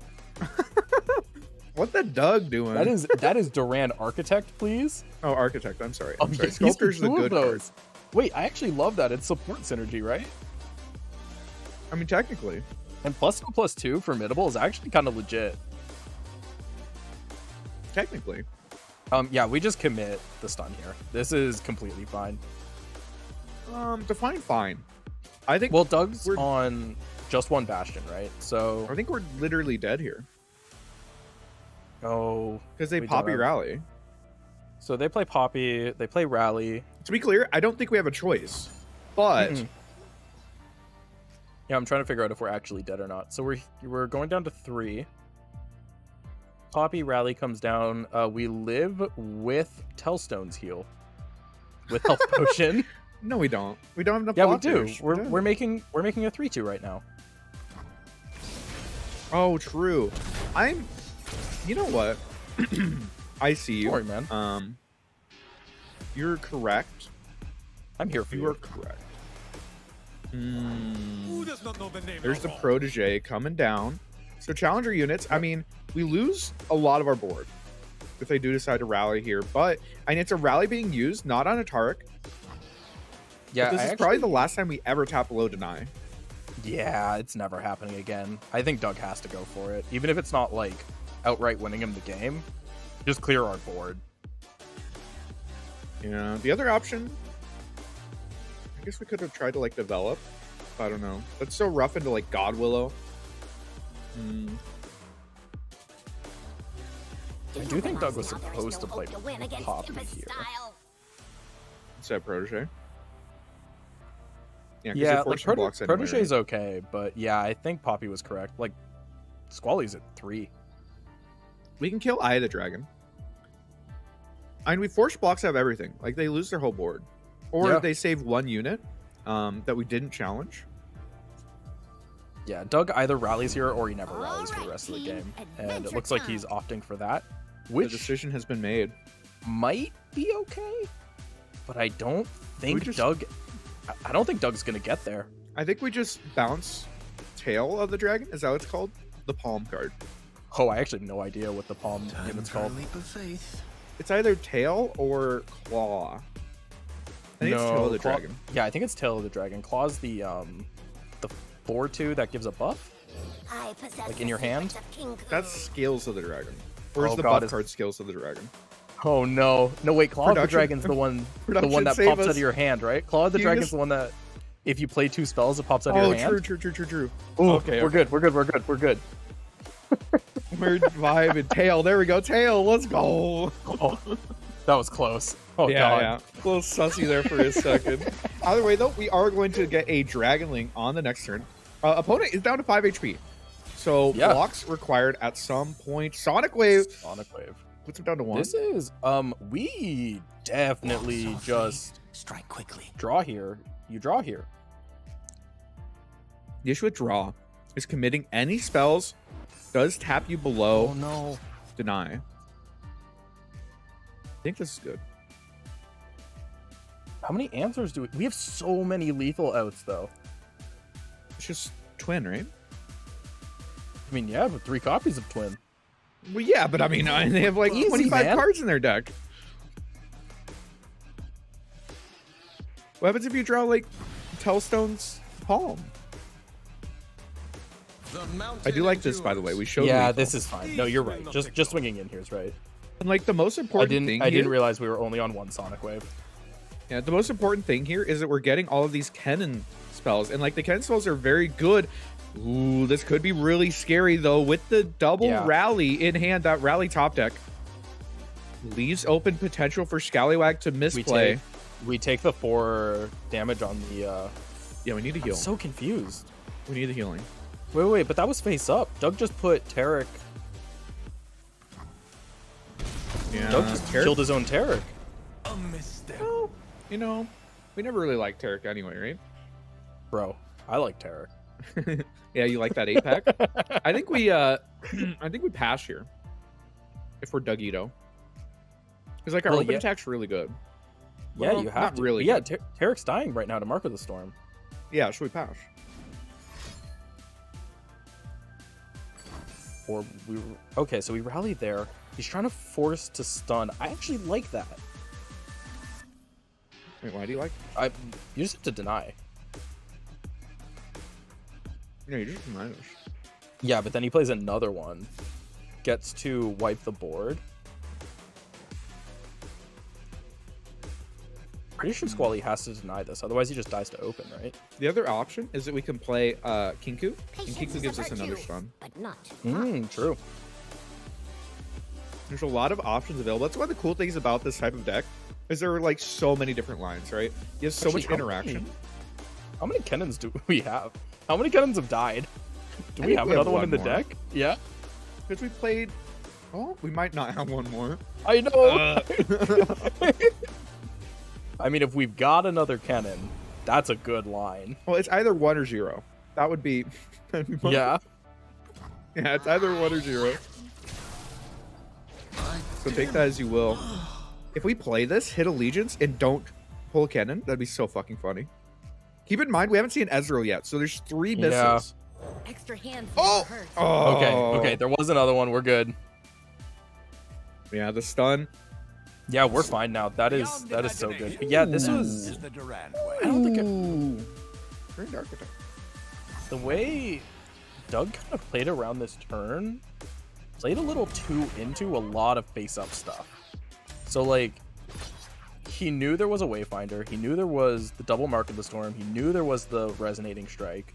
What the Doug doing? That is Duran Architect, please. Oh, Architect. I'm sorry. Oh, I'm sorry. yeah, Sculptor's the two of good card. those. Wait, I actually love that. It's support synergy, right? I mean, technically. And +2/+2 formidable is actually kind of legit. Technically. Yeah, we just commit the stun here. This is completely fine. Define fine. I think. Well, Doug's We're- on just one bastion, right? So, I think we're literally dead here oh, because they we Poppy don't have- Rally. So they play Poppy, they play Rally. To be clear, I don't think we have a choice, but Mm-mm. Yeah, I'm trying to figure out if we're actually dead or not. So we're going down to 3. Poppy Rally comes down. We live with Tellstone's heal. With health potion. no, we don't. We don't have enough. Yeah, we block do. damage. We're making a 3/2 right now. Oh, true. You know what? I see you. Sorry, man. You're correct. I'm here for You you. are correct. Who does not know the name There's of the all? protege coming down. So challenger units, I mean, we lose a lot of our board if they do decide to rally here, but and it's a rally being used not on a Taric. Yeah, But this is probably the last time we ever tap below deny. Yeah, it's never happening again. I think Doug has to go for it, even if it's not like outright winning him the game. Just clear our board. Yeah, the other option, I guess we could have tried to like develop. I don't know. That's so rough into like God Willow. I do think Doug was supposed to play Poppy here. Instead of Protege. Yeah, like Protege's okay, but yeah, I think Poppy was correct. Like, Squally's at 3. We can kill Eye of the Dragon. I mean, we force blocks have everything. Like, they lose their whole board. Or they save one unit that we didn't challenge. Yeah, Doug either rallies here or he never rallies for the rest of the game. And it looks like he's opting for that. Which the decision has been made. Might be okay, but I don't think I don't think Doug's gonna get there. I think we just bounce Tail of the Dragon. Is that what it's called? The Palm card. Oh, I actually have no idea what the Palm unit's called. It's either Tail or Claw. I think it's Tail of the Dragon. Yeah, I think it's Tail of the Dragon. Claw's the 4/2 that gives a buff. Like in your hand? That's Scales of the Dragon. Or is the buff card Scales of the Dragon? Oh no. No wait, Claw of the Dragon's the one that pops out of your hand, right? Claw of the Dragon's the one that if you play 2 spells, it pops out of your hand. True. Ooh, okay, we're good. We're good. We're vibing. Tail. There we go. Tail. Let's go. Oh, that was close. Oh yeah, god. Yeah. A little sussy there for a second. Either way, though, we are going to get a Dragon Link on the next turn. Opponent is down to 5 HP. So blocks required at some point. Sonic Wave. Puts him down to 1. This is we definitely just strike quickly. Draw here. You draw here. The issue with draw is committing any spells does tap you below. Oh no. Deny. I think this is good. How many answers do we have? So many lethal outs though. It's just Twin, right? I mean, yeah, but 3 copies of Twin. Well, yeah, but I mean, they have like 25 cards in their deck. What happens if you draw like Telstone's Palm? I do like this, by the way. We showed. Yeah, this is fine. No, you're right. Just swinging in here is right. And like the most important thing. I didn't realize we were only on 1 Sonic Wave. Yeah, the most important thing here is that we're getting all of these Kennen spells, and like the Kennen spells are very good. Ooh, this could be really scary though with the double rally in hand. That rally top deck leaves open potential for Scallywag to misplay. We take the 4 damage on the. Yeah, we need to heal. I'm so confused. We need the healing. Wait, but that was face up. Doug just put Taric. Yeah, Doug just killed his own Taric. Well, you know, we never really liked Taric anyway, right? Bro, I like Taric. Yeah, you like that 8-pack? I think we pass here if we're Dougito. Because like our open attack's really good. Yeah, you have to. Really. Yeah, Taric's dying right now to Mark of the Storm. Yeah, should we pass? Or okay, so we rallied there. He's trying to force to stun. I actually like that. Wait, why do you like it? You just have to deny. Yeah, you just deny this. Yeah, but then he plays another one. Gets to wipe the board. Pretty sure Squally has to deny this, otherwise he just dies to open, right? The other option is that we can play Kinku, and Kinku gives us another stun. But not True. There's a lot of options available. That's one of the cool things about this type of deck, is there are like so many different lines, right? You have so much interaction. How many Kennens do we have? How many Kennens have died? Do we have another one in the deck? Yeah. Because we played... Oh, we might not have one more. I know! I mean, if we've got another Kennen, that's a good line. Well, it's either 1 or 0. That would be... Yeah. Yeah, it's either 1 or 0. So take that as you will. If we play this, hit Allegiance, and don't pull Kennen, that'd be so fucking funny. Keep in mind, we haven't seen Ezreal yet, so there's 3 misses. Extra hands Oh! never hurt. Oh! Okay, there was another one. We're good. Yeah, the stun. Yeah, we're fine now. That is so good. But yeah, this was. Is the Durand way. I don't think it, Grand Architect. the way Doug kind of played around this turn, played a little too into a lot of face-up stuff. So like, he knew there was a Wayfinder. He knew there was the double Mark of the Storm. He knew there was the Resonating Strike.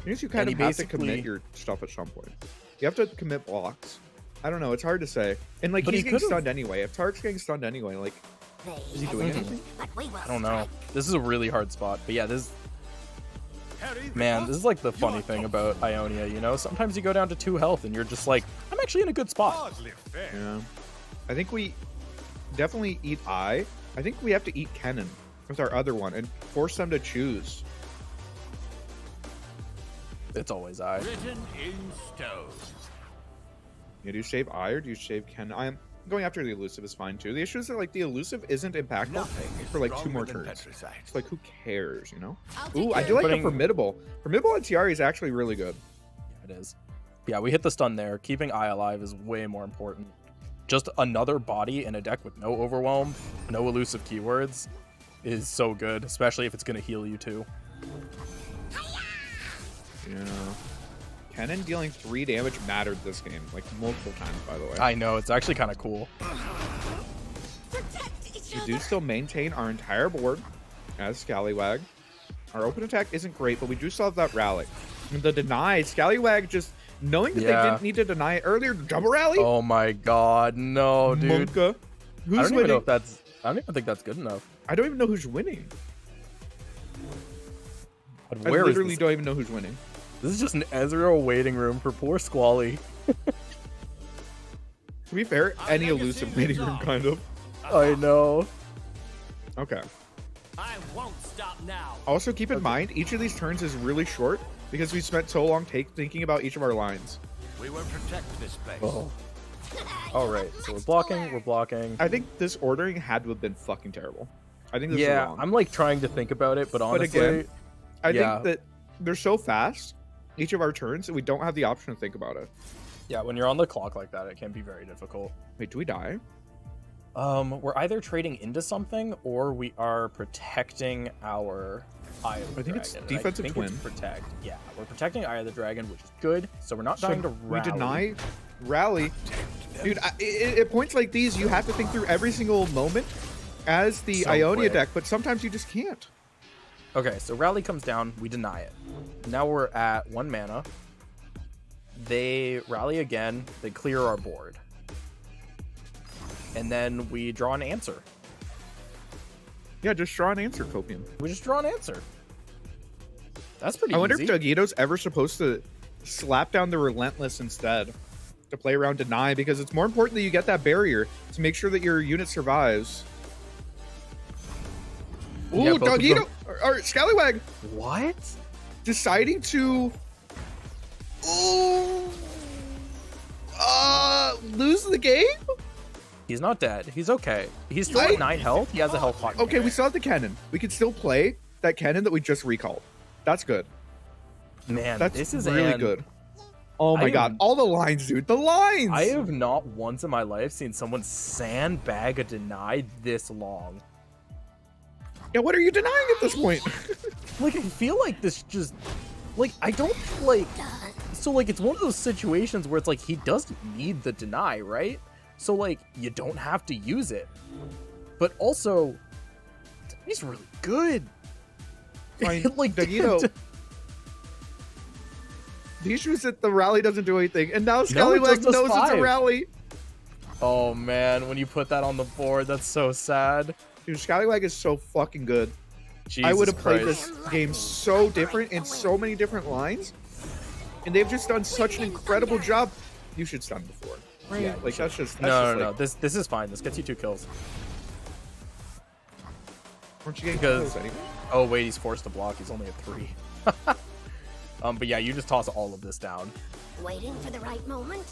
I guess you kind And of he have to basically- commit your stuff at some point. You have to commit blocks. I don't know. It's hard to say. And like But he's he getting could've- stunned anyway. If Taric's getting stunned anyway, like is he doing anything? I don't know. This is a really hard spot. But yeah, this Harry, man, this is like the funny thing about Ionia, you know? Sometimes you go down to 2 health and you're just like, I'm actually in a good spot. hardly fair. Yeah. I think we definitely eat I think we have to eat Kennen with our other one and force them to choose. It's always I. Written in stone. Yeah, do you save I or do you save Kennen? I'm going after the elusive is fine too. The issue is that like the elusive isn't impactful Nothing is for like 2 stronger more than turns. petricite. It's like who cares, you know? I'll take Ooh, I care do of like Putting- the formidable. Formidable and Tiari is actually really good. It is. Yeah, we hit the stun there. Keeping I alive is way more important. Just another body in a deck with no overwhelm, no elusive keywords is so good, especially if it's going to heal you too. Yeah. Kennen dealing 3 damage mattered this game, like multiple times, by the way. I know, it's actually kind of cool. We do still maintain our entire board as Scallywag. Our open attack isn't great, but we do still have that rally. And the deny, Scallywag just knowing that they Yeah. didn't need to deny it earlier, double rally? Oh my god, no, dude. Monka. I Who's don't even know winning? if that's. I don't even think that's good enough. I don't even know who's winning. But I where is literally this? don't even know who's winning. This is just an Ezreal waiting room for poor Squally. To be fair, any elusive waiting room, kind of. I know. Okay. I won't stop now. Also, keep in mind, each of these turns is really short because we spent so long thinking about each of our lines. We will protect this place. Oh. All right, so we're blocking. We're blocking. I think this ordering had to have been fucking terrible. I think this is Yeah, wrong. I'm like trying to think about it, but honestly, again, I yeah. think that they're so fast, each of our turns, that we don't have the option to think about it. yeah, when you're on the clock like that, it can be very difficult. Wait, do we die? We're either trading into something or we are protecting our Eye of the I think it's Dragon. And defensive I think twin. It's protect. Yeah, we're protecting Eye of the Dragon, which is good. So we're not dying to we rally. deny rally. Dude, at points like these, you have to think through every single moment as the So Ionia quick. deck, but sometimes you just can't. Okay, so rally comes down, we deny it. Now we're at 1 mana. They rally again, they clear our board. And then we draw an answer. Yeah, just draw an answer, Copium. We just draw an answer. That's pretty I wonder easy. if Dogito's ever supposed to slap down the Relentless instead to play around Deny, because it's more important that you get that barrier to make sure that your unit survives. Ooh, Yeah, both of Dogito! them- Or Scallywag What? deciding to... Ooh... lose the game? He's not dead. He's okay. He's still I- at 9 health. He has a health pocket. Okay, we still have the Kennen. We can still play that Kennen that we just recalled. That's good. Man, That's this is really an- good. Oh my I god, am- all the lines, dude. The lines! I have not once in my life seen someone sandbag a deny this long. Yeah, what are you denying at this point? Like, I feel like this just... Like, I don't, like... So, like, it's one of those situations where it's like, he doesn't need the deny, right? So, like, you don't have to use it. But also, he's really good. Fine, Like, Dogito. The issue is that the rally doesn't do anything, and now No, it Scallywag just does knows it's a 5. rally. Oh, man, when you put that on the board, that's so sad. Dude, Scallywag is so fucking good. Jesus I would have played Christ. this game so different in so many different lines, and they've just done such an incredible job. You should stun before. Yeah, Like that's just No. like, This is fine. This gets you 2 kills. Weren't you getting because- kills anyway? Oh wait, he's forced to block. He's only at 3. But yeah, you just toss all of this down. Waiting for the right moment.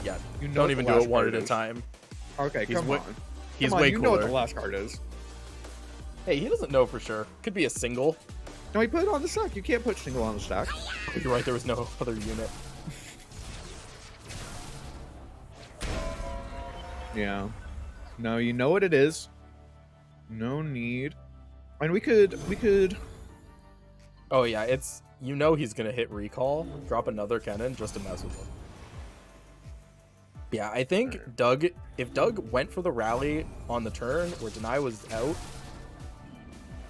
Yeah, You know don't what even the do last it one card at a is. time. Okay, He's come way- on. He's Come on, way you cooler. know what the last card is. Hey, he doesn't know for sure. Could be a single. No, he put it on the stack. You can't put Shingle on the stack. You're right, there was no other unit. Yeah. No, you know what it is. No need. And we could. Oh yeah, it's, you know he's gonna hit recall, drop another Kennen just to mess with him. Yeah, I think Doug, if Doug went for the rally on the turn where Deny was out,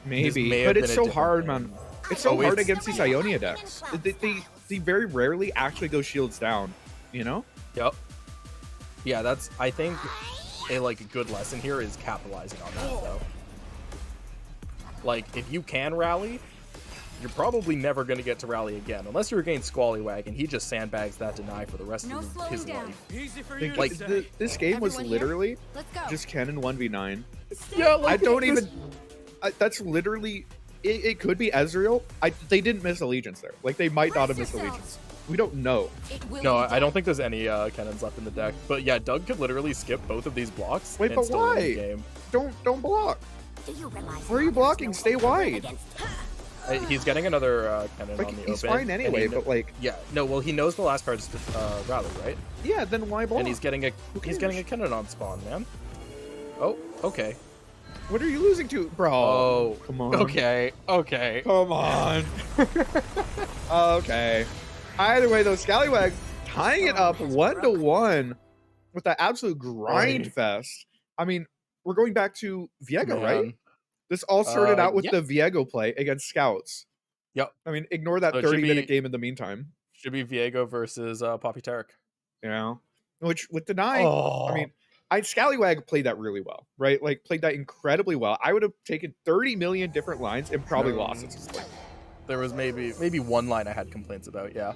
Maybe, may but have it's been a so hard, different man. It's so Oh, hard it's- against these Ionia decks. They very rarely actually go shields down, you know? Yep. Yeah, that's, I think a good lesson here is capitalizing on that though. Like, if you can rally, you're probably never going to get to rally again, unless you're against Squallywag and he just sandbags that Deny for the rest No of slowing his down. life. Easy for you Like, to say. this game was Everyone here? literally Let's go. just Kennen 1v9. Yeah, I don't even... that's literally... It could be Ezreal. They didn't miss Allegiance there. Like, they might not have missed Brace Allegiance. We don't know. It will No, be I don't done. think there's any Kennens left in the deck. But yeah, Doug could literally skip both of these blocks Wait, and but still win the why? game. Don't block. Do you realize Where are you now there's blocking? no Stay overlap wide. against- He's getting another Kennen Like, on the he's open. fine and anyway, he but like... yeah, no, well, he knows the last card's rally, right? Yeah, then why block? And he's getting a Kennen on spawn, man. Oh, okay. What are you losing to? Bro. Oh, come on. Okay, okay. Come on. Okay. Either way, though, Scallywag tying it up 1-1 with that absolute grind Right. fest. I mean, we're going back to Viego, right? Man. This all started out with yeah. the Viego play against Scouts. Yep. I mean, ignore that So it should 30-minute be- game in the meantime. Should be Viego versus Poppy Taric. You know? Which, with Deny, Oh. I mean, Scallywag played that really well, right? Like, played that incredibly well. I would have taken 30 million different lines and probably lost it. There was maybe one line I had complaints about, yeah.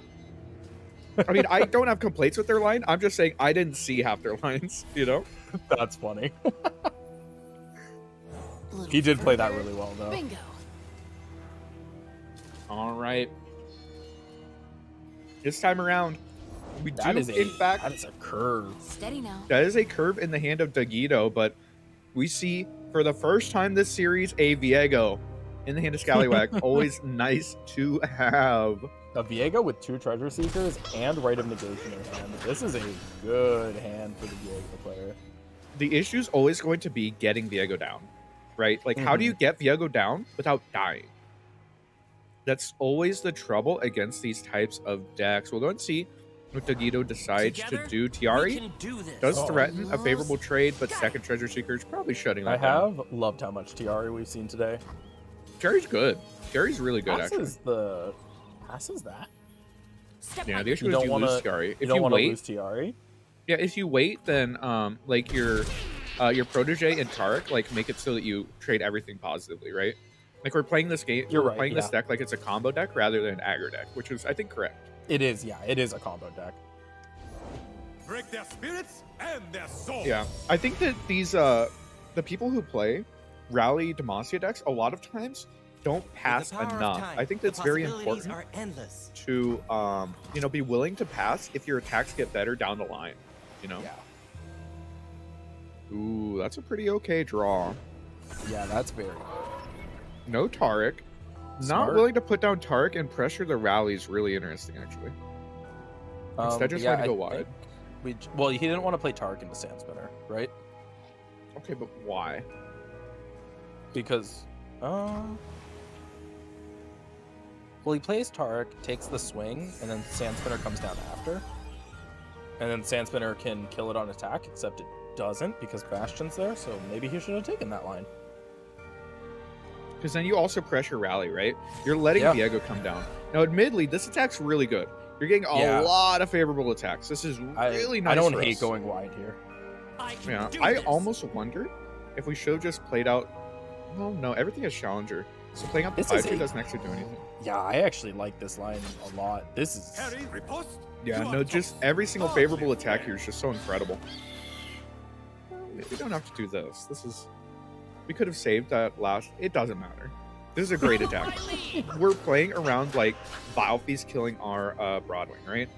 I mean, I don't have complaints with their line. I'm just saying I didn't see half their lines, you know? That's funny. He did play that really well, though. Bingo. All right. This time around, we do, That is in fact, that is a curve. Steady now. that is a curve in the hand of GGtoor, but we see for the first time this series a Viego in the hand of Scallywag. Always nice to have. A Viego with 2 Treasure Seekers and Rite of Negation in hand. This is a good hand for the Viego player. The issue is always going to be getting Viego down, right? Like, how do you get Viego down without dying? That's always the trouble against these types of decks. We'll go and see what GGtoor decides Together, to do. we Tiari can do this. does Oh. threaten a favorable trade, but second Treasure Seeker is probably shutting I that down. have loved how much Tiari we've seen today. Tiari's good. Tiari's really good, actually. Passes that. Step Yeah, right. the issue You is don't you wanna- lose Tiari. You If don't you want to wait, lose Tiari. yeah, if you wait, then like your protege and Taric like make it so that you trade everything positively, right? Like we're playing this game, You're we're right, playing this yeah. deck like it's a combo deck rather than an aggro deck, which is I think correct. It is, yeah, it is a combo deck. Break their spirits and their souls. Yeah, I think that these the people who play Rally Demacia decks a lot of times don't With the pass power of enough. time, I think the that's very possibilities important are endless. to be willing to pass if your attacks get better down the line. You know. Yeah. Ooh, that's a pretty okay draw. Yeah, that's very good. No Taric. Not Smart. willing to put down Taric and pressure the rally is really interesting, actually. Instead, just yeah, trying to go I wide. think well, he didn't want to play Taric into Sand Spinner, right? Okay, but why? Because, well, he plays Taric, takes the swing, and then Sand Spinner comes down after. And then Sand Spinner can kill it on attack, except it doesn't because Bastion's there, so maybe he should have taken that line. Because then you also pressure rally, right? You're letting Yeah. Viego come down. Now, admittedly, this attack's really good. You're getting a Yeah. lot of favorable attacks. This is really nice. I don't for hate us. going wide here. I can Yeah, do I this. almost wonder if we should have just played out. Well, no, everything is challenger. So playing out the This is 5-2 a- doesn't actually do anything. Yeah, I actually like this line a lot. This is Harry, riposte. Yeah, You no, are just toast. every single Hardly favorable attack fair. here is just so incredible. We don't have to do this. This is... We could have saved that last... It doesn't matter. This is a great attack. We're playing around, like, Vile Feast killing our Broadwing, right?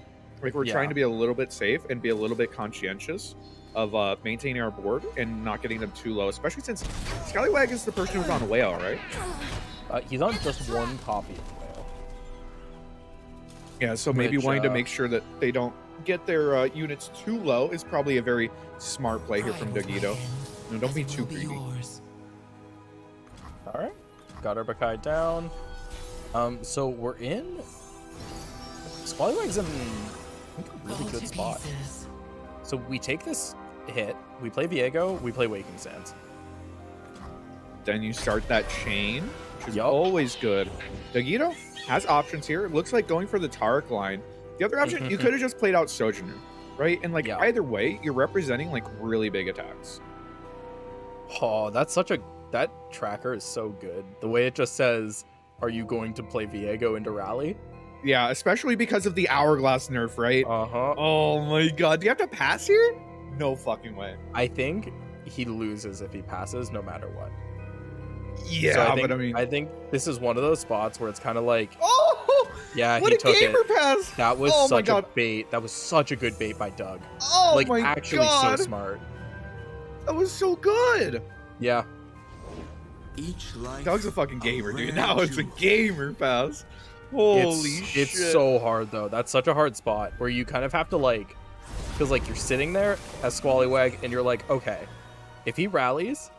Like, we're Yeah. trying to be a little bit safe and be a little bit conscientious of maintaining our board and not getting them too low, especially since Scallywag is the person who's on whale, right? He's on just one copy of Whale. Yeah, so maybe Which, wanting to make sure that they don't get their units too low is probably a very smart play here from Dogito. No, don't be too greedy. Alright. Got our Bakai down. So we're in... Squallywag's in, I think, a really good spot. So we take this hit, we play Viego, we play Waking Sands. Then you start that chain, which is Yup. always good. Dogito has options here. It looks like going for the Taric line. The other option, you could have just played out Sojourner, right? And like Yeah. either way, you're representing like really big attacks. Oh, that's such a... That tracker is so good. The way it just says, are you going to play Viego into Rally? Yeah, especially because of the Hourglass nerf, right? Uh-huh. Oh my god, do you have to pass here? No fucking way. I think he loses if he passes, no matter what. Yeah, So I think, but I mean... I think this is one of those spots where it's kind of like, Oh! yeah, What he a took gamer it. pass! That was Oh my such a God. bait. That was such a good bait by Doug. Oh Like, my actually god! so smart. That was so good! Yeah. Each life Doug's a fucking gamer, a dude. rare Now it's a jewel. gamer pass. Holy shit. It's so hard, though. That's such a hard spot where you kind of have to, like, feels like you're sitting there as Squallywag and you're like, okay, if he rallies,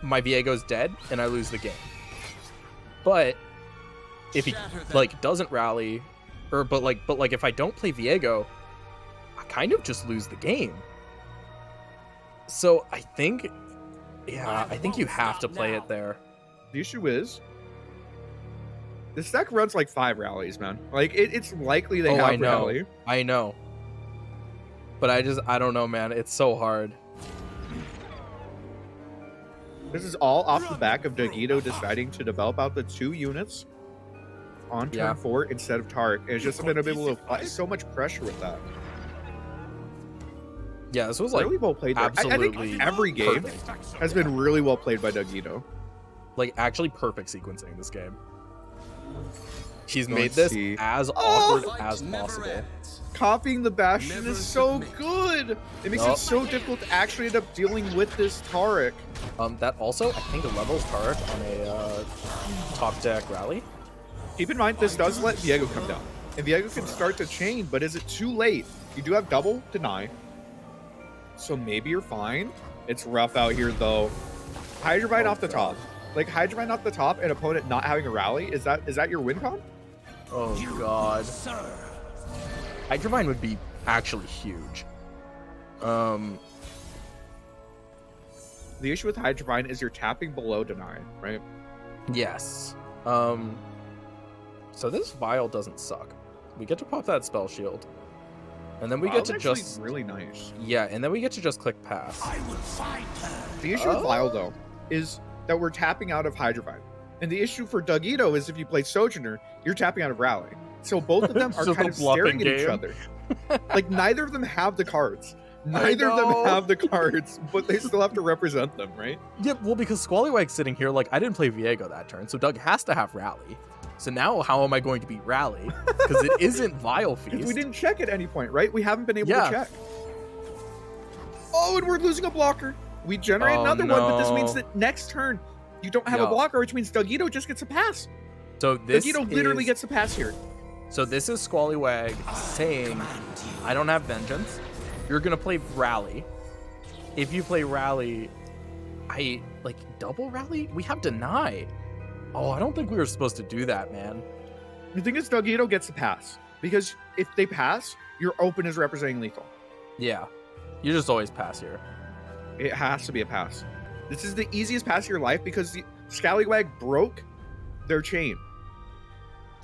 my Viego's dead and I lose the game. But if he Shatter them. like doesn't rally, but if I don't play Viego, I kind of just lose the game. So I think, yeah, I think you have to play it there. The issue is, this deck runs like 5 rallies, man. Like, it's likely they Oh, have I know. rally. I know. But I don't know, man. It's so hard. This is all off the back of Dogito deciding to develop out the 2 units on turn Yeah. 4 instead of Taric. And it's just been able to apply so much pressure with that. Yeah, this was like Really well played there. I absolutely think every game perfect. has been really well played by Dogito. Like actually perfect sequencing this game. He's Let's made this see. as Oh! awkward as Never possible. ends. Copying the Bastion Never is so submit. good. It makes Yup. it so difficult to actually end up dealing with this Taric. That also I think levels Taric on a top deck rally. Keep in mind, this does let Viego come down. And Viego can start the chain, but is it too late? You do have double deny. So maybe you're fine. It's rough out here, though. Hydrovine Oh, off the God. top. Like, Hydrovine off the top and opponent not having a rally. Is that your win con? Oh god. Hydrovine would be actually huge. The issue with Hydrovine is you're tapping below deny, right? Yes. So this vial doesn't suck. We get to pop that spell shield. And then we get Vial's to actually just really nice. yeah, and then we get to just click pass. The issue with Vial, though, is that we're tapping out of Hydrovine. And the issue for Dogito is if you play Sojourner, you're tapping out of Rally. So both of them are Just kind a of staring bluffing at each game. other. Like, neither of them have the cards. Neither of them know. have the cards, but they still have to represent them, right? Yeah, well, because Squallywag's sitting here like, I didn't play Viego that turn, so Doug has to have Rally. So now how am I going to beat Rally? Because it isn't Vial Because Feast. we didn't check at any point, right? We haven't been able Yeah. to check. Oh, and we're losing a blocker. We generate Oh, another one, but this means no. that next turn, you don't have a Yeah. blocker, which means Dogito just gets a pass. So this Dogito literally is, gets a pass here. So this is Squallywag saying, I don't have Vengeance. You're going to play Rally. If you play Rally, I, like, double Rally? We have Deny. Oh, I don't think we were supposed to do that, man. The thing is, Dogito gets a pass. Because if they pass, your open is representing lethal. Yeah. You just always pass here. It has to be a pass. This is the easiest pass of your life because the Scallywag broke their chain.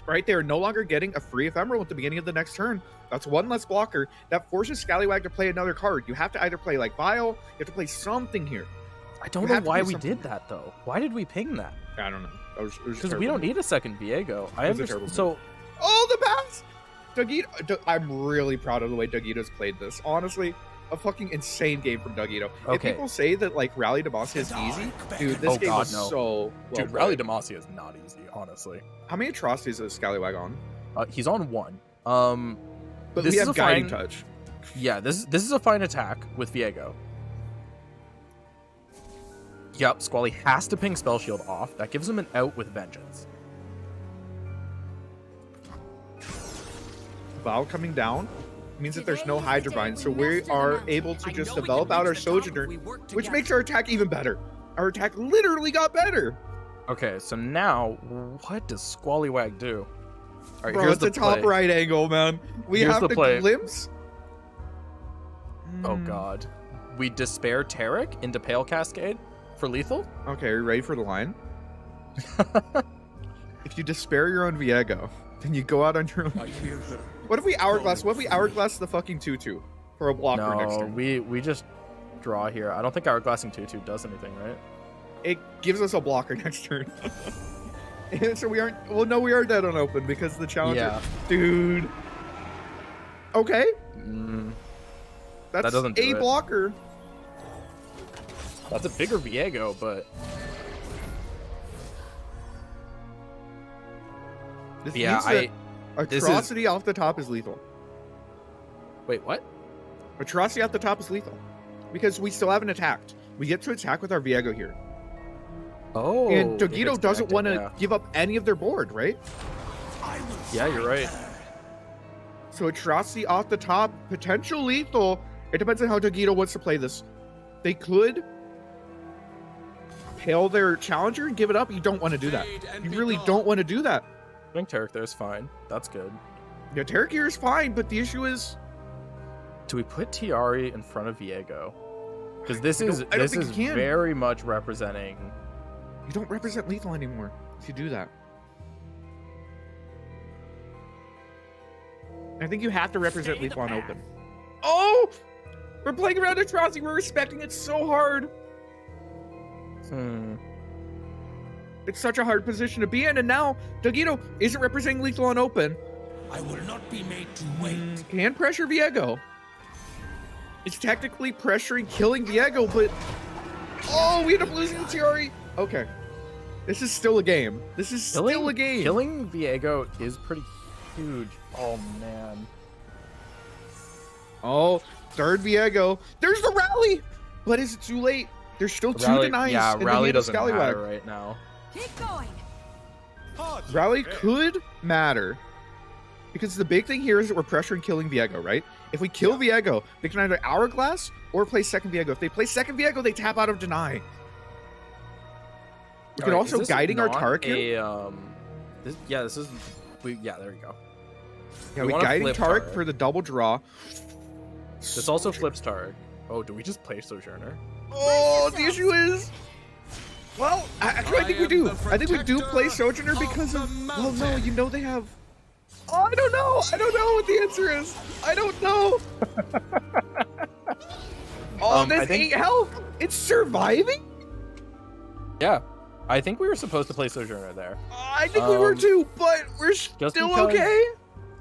Right? They are no longer getting a free ephemeral at the beginning of the next turn. That's one less blocker. That forces Scallywag to play another card. You have to either play like Vial, you have to play something here. I don't You know have to why do we something. did that, though. Why did we ping that? I don't know. It was Because we don't need a second Viego. I It was a understand. terrible So, Oh, the pass! I'm really proud of the way Dogito's played this. Honestly, a fucking insane game from Dogito. Okay. If people say that like Rally Demacia is easy, dude, this Oh, game God, was no. so well dude, played. Rally Demacia is not easy, honestly. How many atrocities is Scallywag on? He's on one. But This we is have a Guiding fine- Touch. Yeah, this is a fine attack with Viego. Yep, Squally has to ping Spell Shield off. That gives him an out with Vengeance. Val coming down means that there's no Hydrovine, so we are able to just develop out our Sojourner, which makes our attack even better. Our attack literally got better. Okay, so now, what does Squallywag do? All right, Bro, here's it's the top play. right angle, man. We Here's have the to play. glimpse. Oh god. We Despair Taric into Pale Cascade for lethal? Okay, are you ready for the line? If you despair your own Viego, then you go out on your own. What if we Hourglass? What if we Hourglass the fucking 2/2 for a blocker next No, turn? we just draw here. I don't think Hourglassing 2/2 does anything, right? It gives us a blocker next turn. So we aren't. Well, no, we are dead on open because the challenger. Yeah. Dude. Okay. That's doesn't do a it. blocker. That's a bigger Viego, but This yeah, means that this is- Atrocity off the top is lethal. wait, what? Atrocity off the top is lethal because we still haven't attacked. We get to attack with our Viego here. Oh, And if Dogito it's doesn't want to connected, give up any of their board, right? Yeah, you're right. So Atrocity off the top, potential lethal. It depends on how Dogito wants to play this. They could pale their challenger and give it up. You don't want to do that. You really don't want to do that. I think Taric there is fine. That's good. Yeah, Taric here is fine, but the issue is Do we put Tiari in front of Viego? Because this I is don't this think is you can. very much representing. you don't represent lethal anymore if you do that. I think you have to represent lethal on open. Oh! We're playing around Atrocity. We're respecting it so hard. It's such a hard position to be in, and now Dogito isn't representing lethal on open. I will not be made to wait. Can pressure Viego. It's technically pressuring killing Viego, but oh, we end up losing the Tiari. Okay, this is still a game. This is still a game. Killing Viego is pretty huge. Oh man. Oh, third Viego. There's the rally, but is it too late? There's still two denies. Yeah, in the rally hand of doesn't Scallywag. matter right now. Keep going. Rally could matter because the big thing here is that we're pressuring killing Viego, right? If we kill Viego, they can either Hourglass or play second Viego. If they play second Viego, they tap out of deny. We can Alright, also is this guiding our not Taric here. This is yeah, there we go. Yeah, we we wanna guiding flip Taric Taric. for the double draw. This also flips Taric. Oh, do we just play Sojourner? Oh, the issue is. Well, actually, I think we do. I think we do play Sojourner because of. Well, no, you know they have. Oh, I don't know. I don't know what the answer is. I don't know. Oh, this I think- 8 health. It's surviving. Yeah, I think we were supposed to play Sojourner there. I think we were too, but we're still because- okay.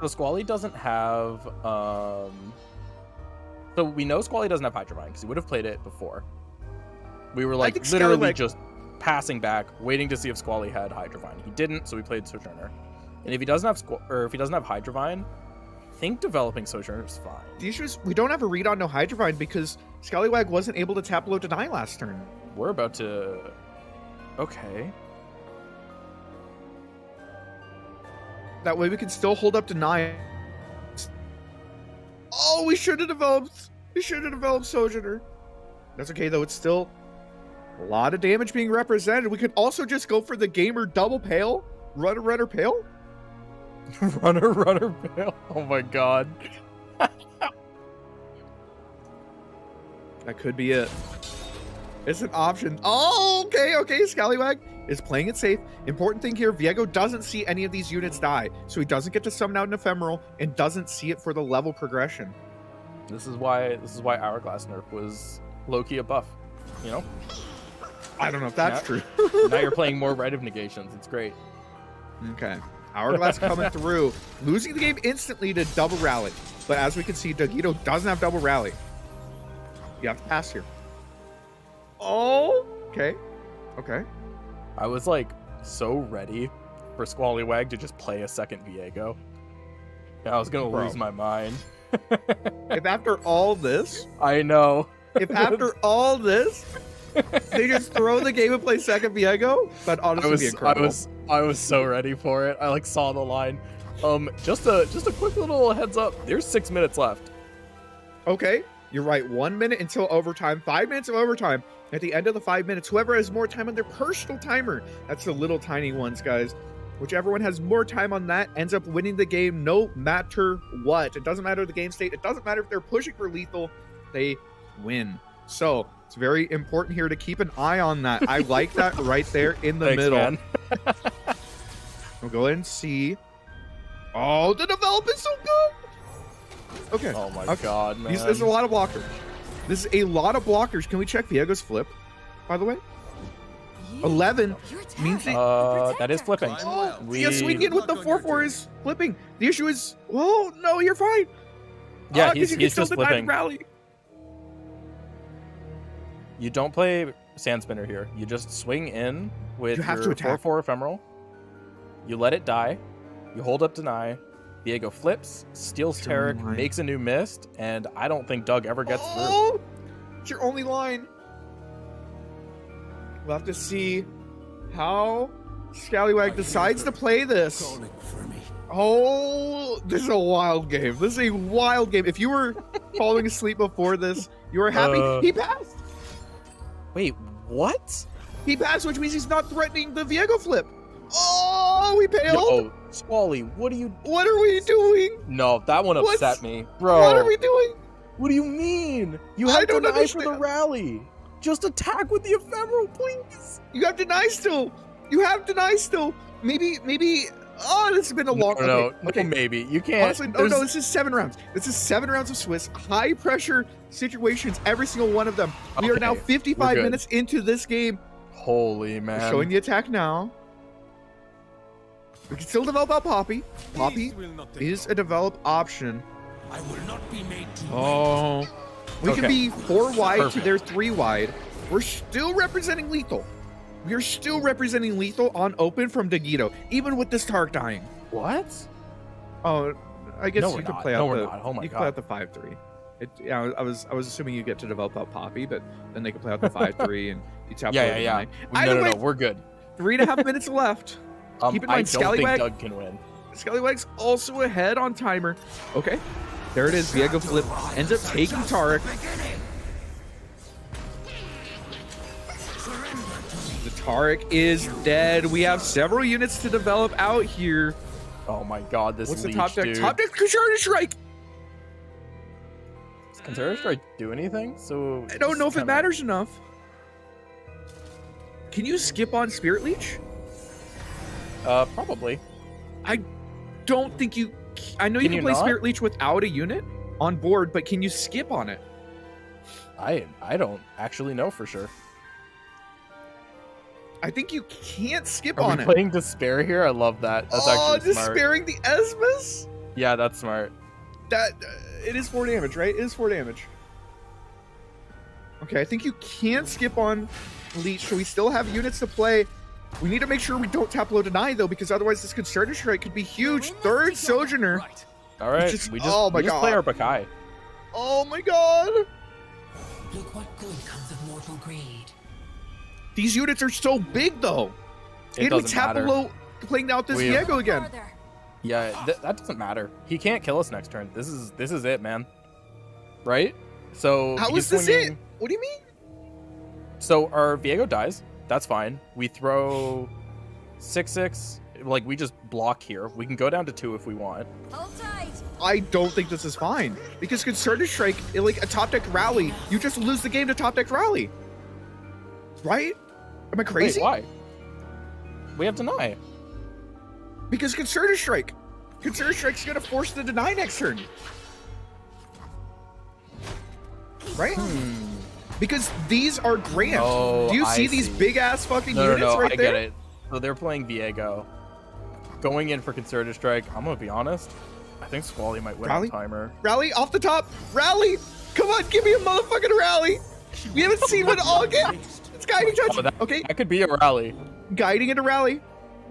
So Squally doesn't have So we know Squally doesn't have Hydrovine because he would have played it before. We were like think literally Scallywag- just passing back, waiting to see if Squally had Hydrovine. He didn't, so we played Sojourner. And if he doesn't have if he doesn't have Hydrovine, I think developing Sojourner is fine. The issue is we don't have a read on no Hydrovine because Scallywag wasn't able to tap low deny last turn. We're about to. Okay. That way we can still hold up deny. Oh, we should have developed. We should have developed Sojourner. That's okay though. It's still a lot of damage being represented. We could also just go for the gamer double pale, runner pale. runner Bill. Oh my god. That could be it. It's an option. Oh, okay. Scallywag is playing it safe. Important thing here, Viego doesn't see any of these units die, so he doesn't get to summon out an ephemeral and doesn't see it for the level progression. This is why Hourglass nerf was low-key a buff. You know? I don't know if that's true. Now you're playing more Rite of Negations. It's great. Okay. Hourglass coming through, losing the game instantly to double rally. But as we can see, Dogito doesn't have double rally. You have to pass here. Oh, okay. I was like so ready for Squallywag to just play a second Viego. I was gonna lose my mind. If after all this, I know. if after all this, They just throw the game and play second Viego? That'd honestly be incredible. I was so ready for it. I like saw the line. Just a quick little heads up. There's 6 minutes left. Okay, you're right. 1 minute until overtime. 5 minutes of overtime. At the end of the 5 minutes, whoever has more time on their personal timer, that's the little tiny ones, guys. Whichever one has more time on that ends up winning the game no matter what. It doesn't matter the game state. It doesn't matter if they're pushing for lethal. They win. So it's very important here to keep an eye on that. I like that right there in the middle. Man. We'll go ahead and see. Oh, the develop is so good. Okay. Oh my god, man. There's a lot of blockers. This is a lot of blockers. Can we check Viego's flip, by the way? 11 means that is flipping. Oh, yes, we get with the 4/4 is flipping. The issue is, oh no, you're fine. Yeah, he's just flipping. Rally. You don't play Sand Spinner here. You just swing in with You have to your attack. 4/4 ephemeral. You let it die. You hold up deny. Viego flips, steals Taric, makes a new mist, and I don't think Doug ever gets through. It's your only line. We'll have to see how Scallywag decides to play this. Oh, this is a wild game. This is a wild game. If you were falling asleep before this, you were happy. He passed. Wait, what? He passed, which means he's not threatening the Viego flip. Oh, we failed. Yo, Squally, what are you... What are we doing? No, that one upset me. Bro. What are we doing? What do you mean? You have to deny for the rally. Just attack with the ephemeral, please. You have deny still. You have deny still. Maybe. Oh, this has been a long. Okay, maybe you can't. Honestly, no. This is 7 rounds. This is 7 rounds of Swiss high pressure situations. Every single one of them. We are now 55 minutes into this game. Holy man! We're showing the attack now. We can still develop out Poppy. Poppy is a develop option. I will not be made to Oh. We can be 4 wide to their 3 wide. We're still representing lethal. We are still representing lethal on open from GGtoor, even with this Taric dying. What? Oh, I guess No, you could not. play No, out we're the. not. Oh my you could God. play out the 5/3. Yeah, I was assuming you get to develop out Poppy, but then they could play out the 5/3 and you tap. Yeah. No, we're good. 3.5 minutes left. Keep in mind, I don't think Scallywag. Doug can win. Scallywag's also ahead on timer. Okay, there it is. Viego flip ends up taking Taric. The Taric is dead. We have several units to develop out here. Oh my god, this What's the leech, top deck? dude. Top deck Katarina Strike. Can Taric Strike do anything? So I don't know if it matters enough. Can you skip on Spirit Leech? Probably. I don't think you. I know you can play not? Spirit Leech without a unit on board, but can you skip on it? I don't actually know for sure. I think you can't skip Are on we it. playing Despair here? I love that. That's actually smart. Despairing the Esmus? Yeah, that's smart. That it is 4 damage, right? It is 4 damage. Okay, I think you can skip on Leech, so we still have units to play. We need to make sure we don't tap low deny though, because otherwise this Concerted Strike could be huge. Third Sojourner. Right. All right, we just play our Bakai. Oh my god. Look what good comes of mortal greed. These units are so big though. It And we doesn't tap matter. below playing out this Viego again. Yeah, that doesn't matter. He can't kill us next turn. This is it, man. Right? So How he's is this swinging- it? What do you mean? So our Viego dies. That's fine. We throw 6/6. Like we just block here. We can go down to 2 if we want. Hold tight. I don't think this is fine. Because Concerted Strike, like a top deck rally, you just lose the game to top deck rally. Right? Am I crazy? Wait, why? We have deny. Because Concerted Strike. Concerted Strike's gonna force the deny next turn. Right? Because these are grand. Oh, Do you see I these see. big ass fucking No, units right I there? get it. So they're playing Viego. Going in for Concerted Strike. I'm gonna be honest. I think Squally might win Rally? on timer. Rally off the top. Rally. Come on, give me a motherfucking rally. We haven't seen one all game. It's guiding touch. Okay, That could be a rally. guiding into rally.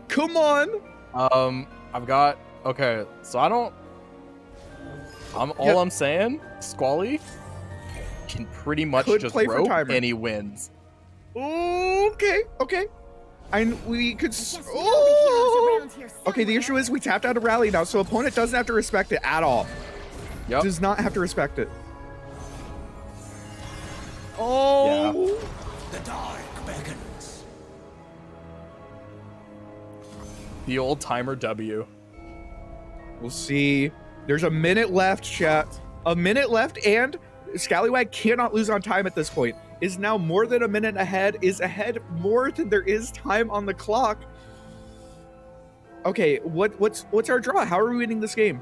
Come on. I've got. Okay, so I don't. I'm saying, Squally can pretty much Could just play for rope timer. and he wins. Okay, okay. We could. I guess you know the heroes around here Okay, the issue somewhere. is we tapped out a rally now, so opponent doesn't have to respect it at all. Yep. Does not have to respect it. Oh. The dark beckons. The old timer W. We'll see. There's a minute left, chat. A minute left, and Scallywag cannot lose on time at this point. Is now more than a minute ahead. Is ahead more than there is time on the clock. Okay, what's our draw? How are we winning this game?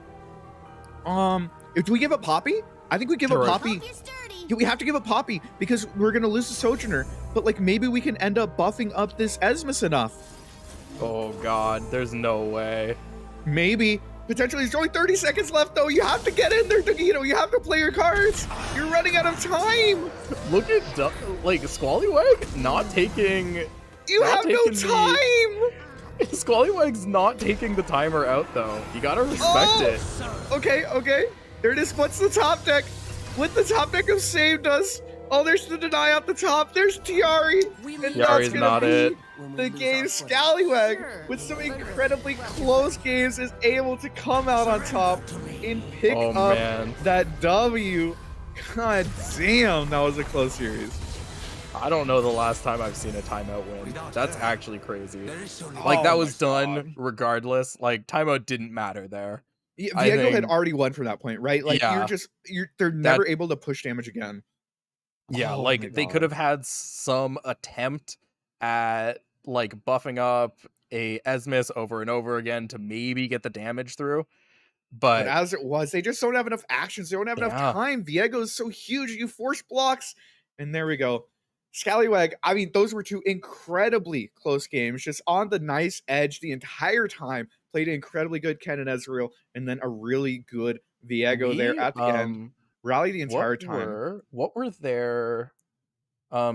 If do we give up Poppy? I think we give up Sure. Poppy. Hope you're sturdy. Yeah, we have to give up Poppy because we're gonna lose the Sojourner. But like maybe we can end up buffing up this Esmus enough. Oh god, there's no way. Maybe. Potentially, there's only 30 seconds left though. You have to get in there, Dogito. You have to play your cards. You're running out of time. Look at like Squallywag not taking. You Not have no taking the- time. Squallywag's not taking the timer out though. You gotta respect it. Okay, okay. There it is. What's the top deck? What the top deck have saved us? Oh, there's the deny at the top. There's Tiari. And Tiari's that's gonna not be it. the game. Scallywag, Sure, with some but- incredibly close games, is able to come out on top and pick Oh, up man. that W. God damn, that was a close series. I don't know the last time I've seen a timeout win. Without That's her, actually crazy. There is only Like that Oh was my done God. regardless. Like timeout didn't matter there. Yeah, I Viego had think- already won from that point, right? Like Yeah. they're never able to push damage again. Yeah, Oh my like they could God. have had some attempt at like buffing up a Esmus over and over again to maybe get the damage through. But But as it was, they just don't have enough actions. They don't have enough Yeah. time. Viego is so huge. You force blocks. And there we go. Scallywag, I mean, those were two incredibly close games, just on the nice edge the entire time. Played an incredibly good Kennen Ezreal, and then a really good Viego there at the end. Rally the entire time. What were their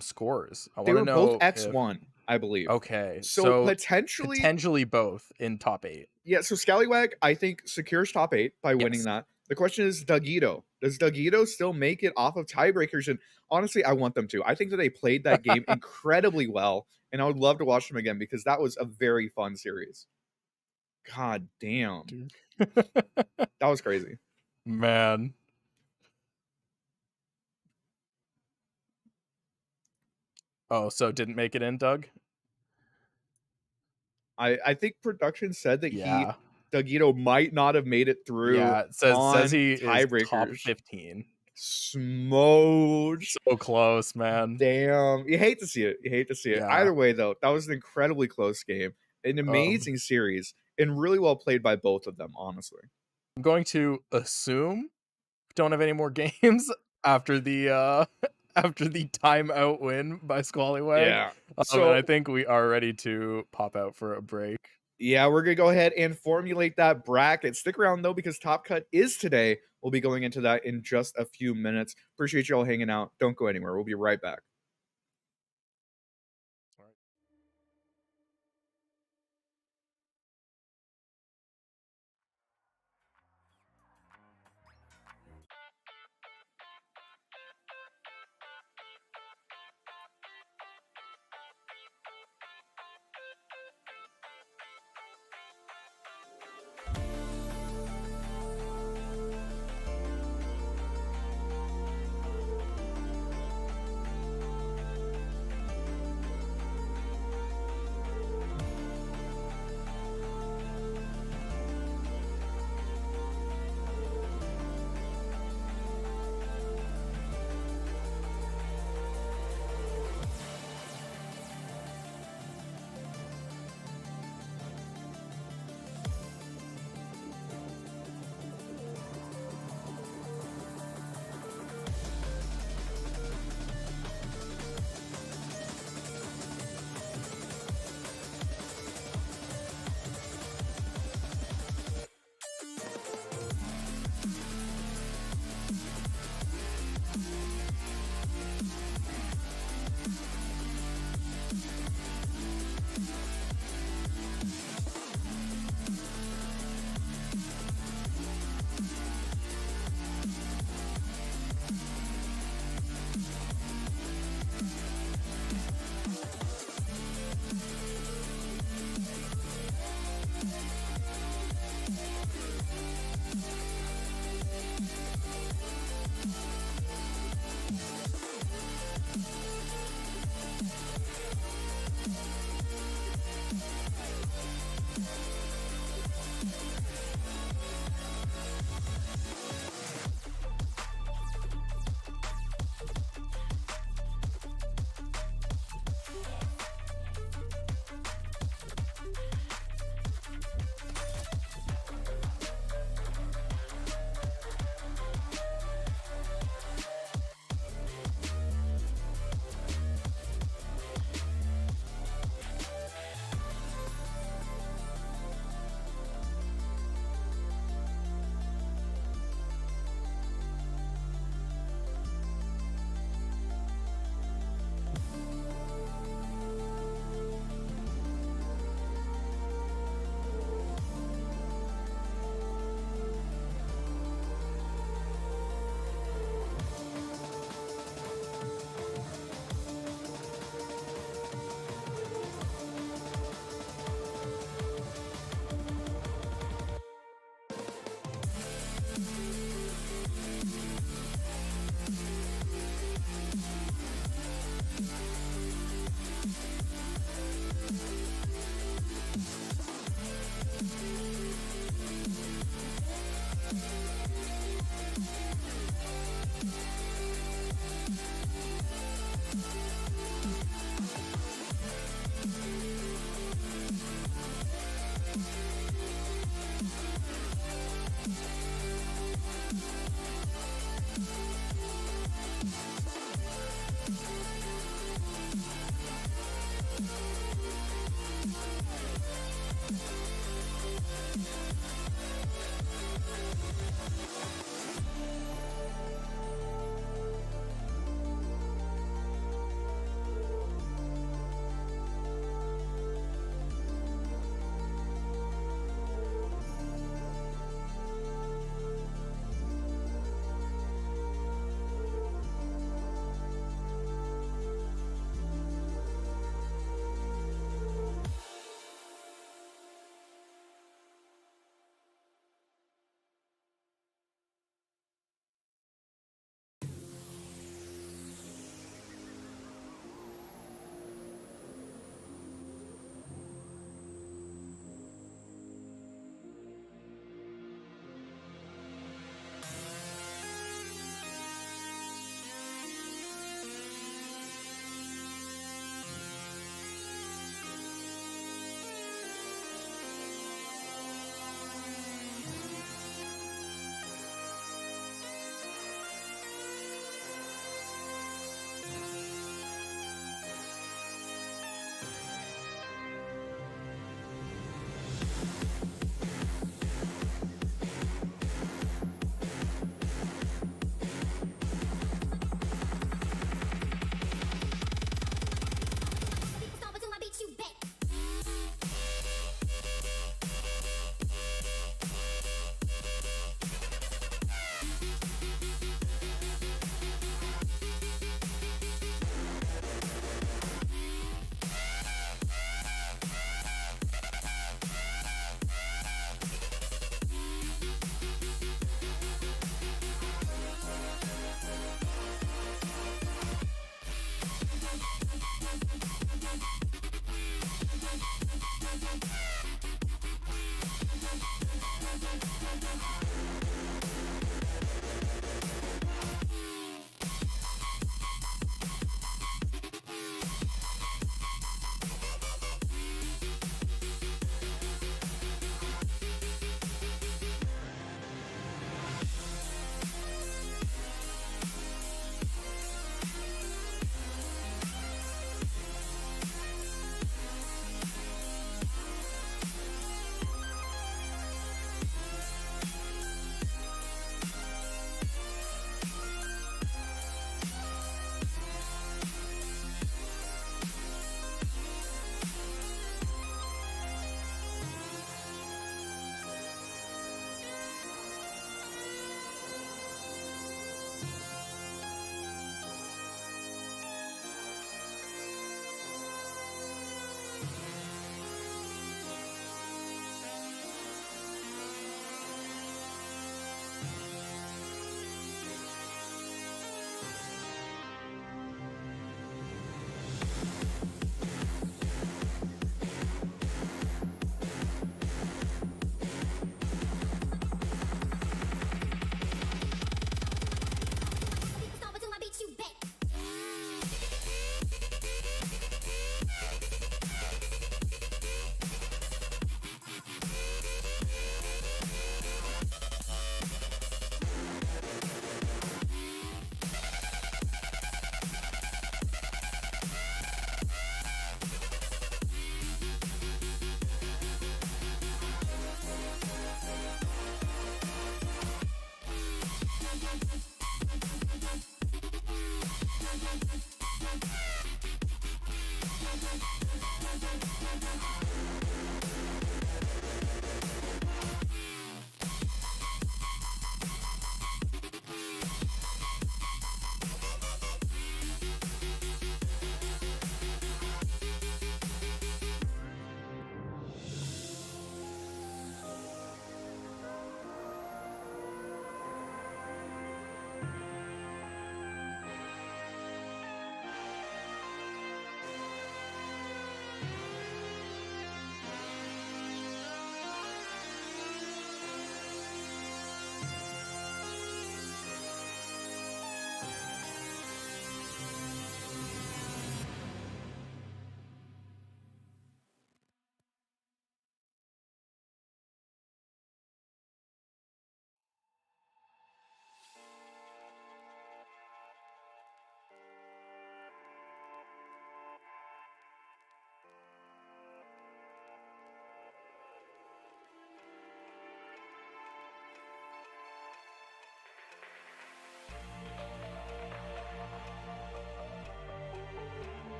scores? I They want to were know both if- X1, I believe. Okay, So, potentially, potentially both in top 8. yeah, so Scallywag, I think, secures top 8 by winning Yes. that. The question is Dogito. Does Dogito still make it off of tiebreakers? And honestly, I want them to. I think that they played that game incredibly well, and I would love to watch them again because that was a very fun series. God damn. Dude. That was crazy. Man. Oh, so didn't make it in, Doug? I think production said that Yeah. Dogito might not have made it through. Yeah, it says on he is top tiebreakers. 15. Smoked. So close, man. Damn. You hate to see it. You hate to see it. Yeah. Either way, though, that was an incredibly close game. An amazing series, and really well played by both of them, honestly. I'm going to assume we don't have any more games after the after the timeout win by Squallywag. So And I think we are ready to pop out for a break. yeah, we're gonna go ahead and formulate that bracket. Stick around though, because Top Cut is today. We'll be going into that in just a few minutes. Appreciate you all hanging out. Don't go anywhere. We'll be right back.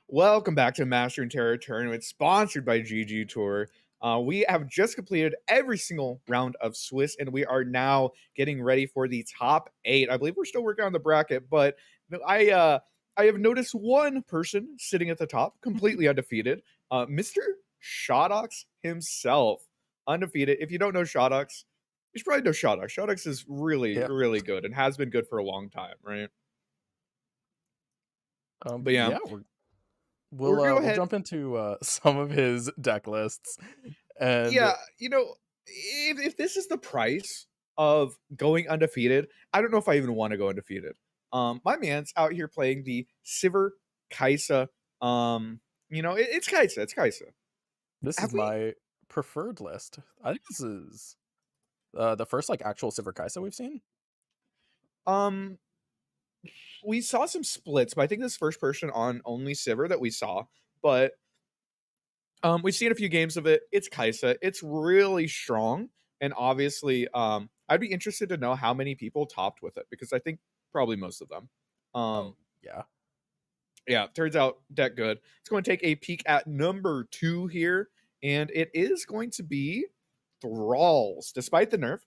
Welcome back to MasteringRuneterra Tournament, sponsored by GGtoor. We have just completed every single round of Swiss, and we are now getting ready for the top 8. I believe we're still working on the bracket, but I have noticed one person sitting at the top, completely undefeated, Mr. Shodox himself, undefeated. If you don't know Shodox, you should probably know Shodox. Shodox is really, really good and has been good for a long time, right? But yeah, we'll jump into some of his deck lists. And yeah, if this is the price of going undefeated, I don't know if I even want to go undefeated. My man's out here playing the Sivir Kaiser. It's Kaiser. It's Kaiser. this is my preferred list. I think this is the first like actual Sivir Kaiser we've seen. We saw some splits, but I think this first person on only Sivir that we saw. But we've seen a few games of it. It's Kaiser. It's really strong, and obviously, I'd be interested to know how many people topped with it because I think probably most of them. Yeah, turns out deck good. It's going to take a peek at number 2 here, and it is going to be Thralls. Despite the nerf,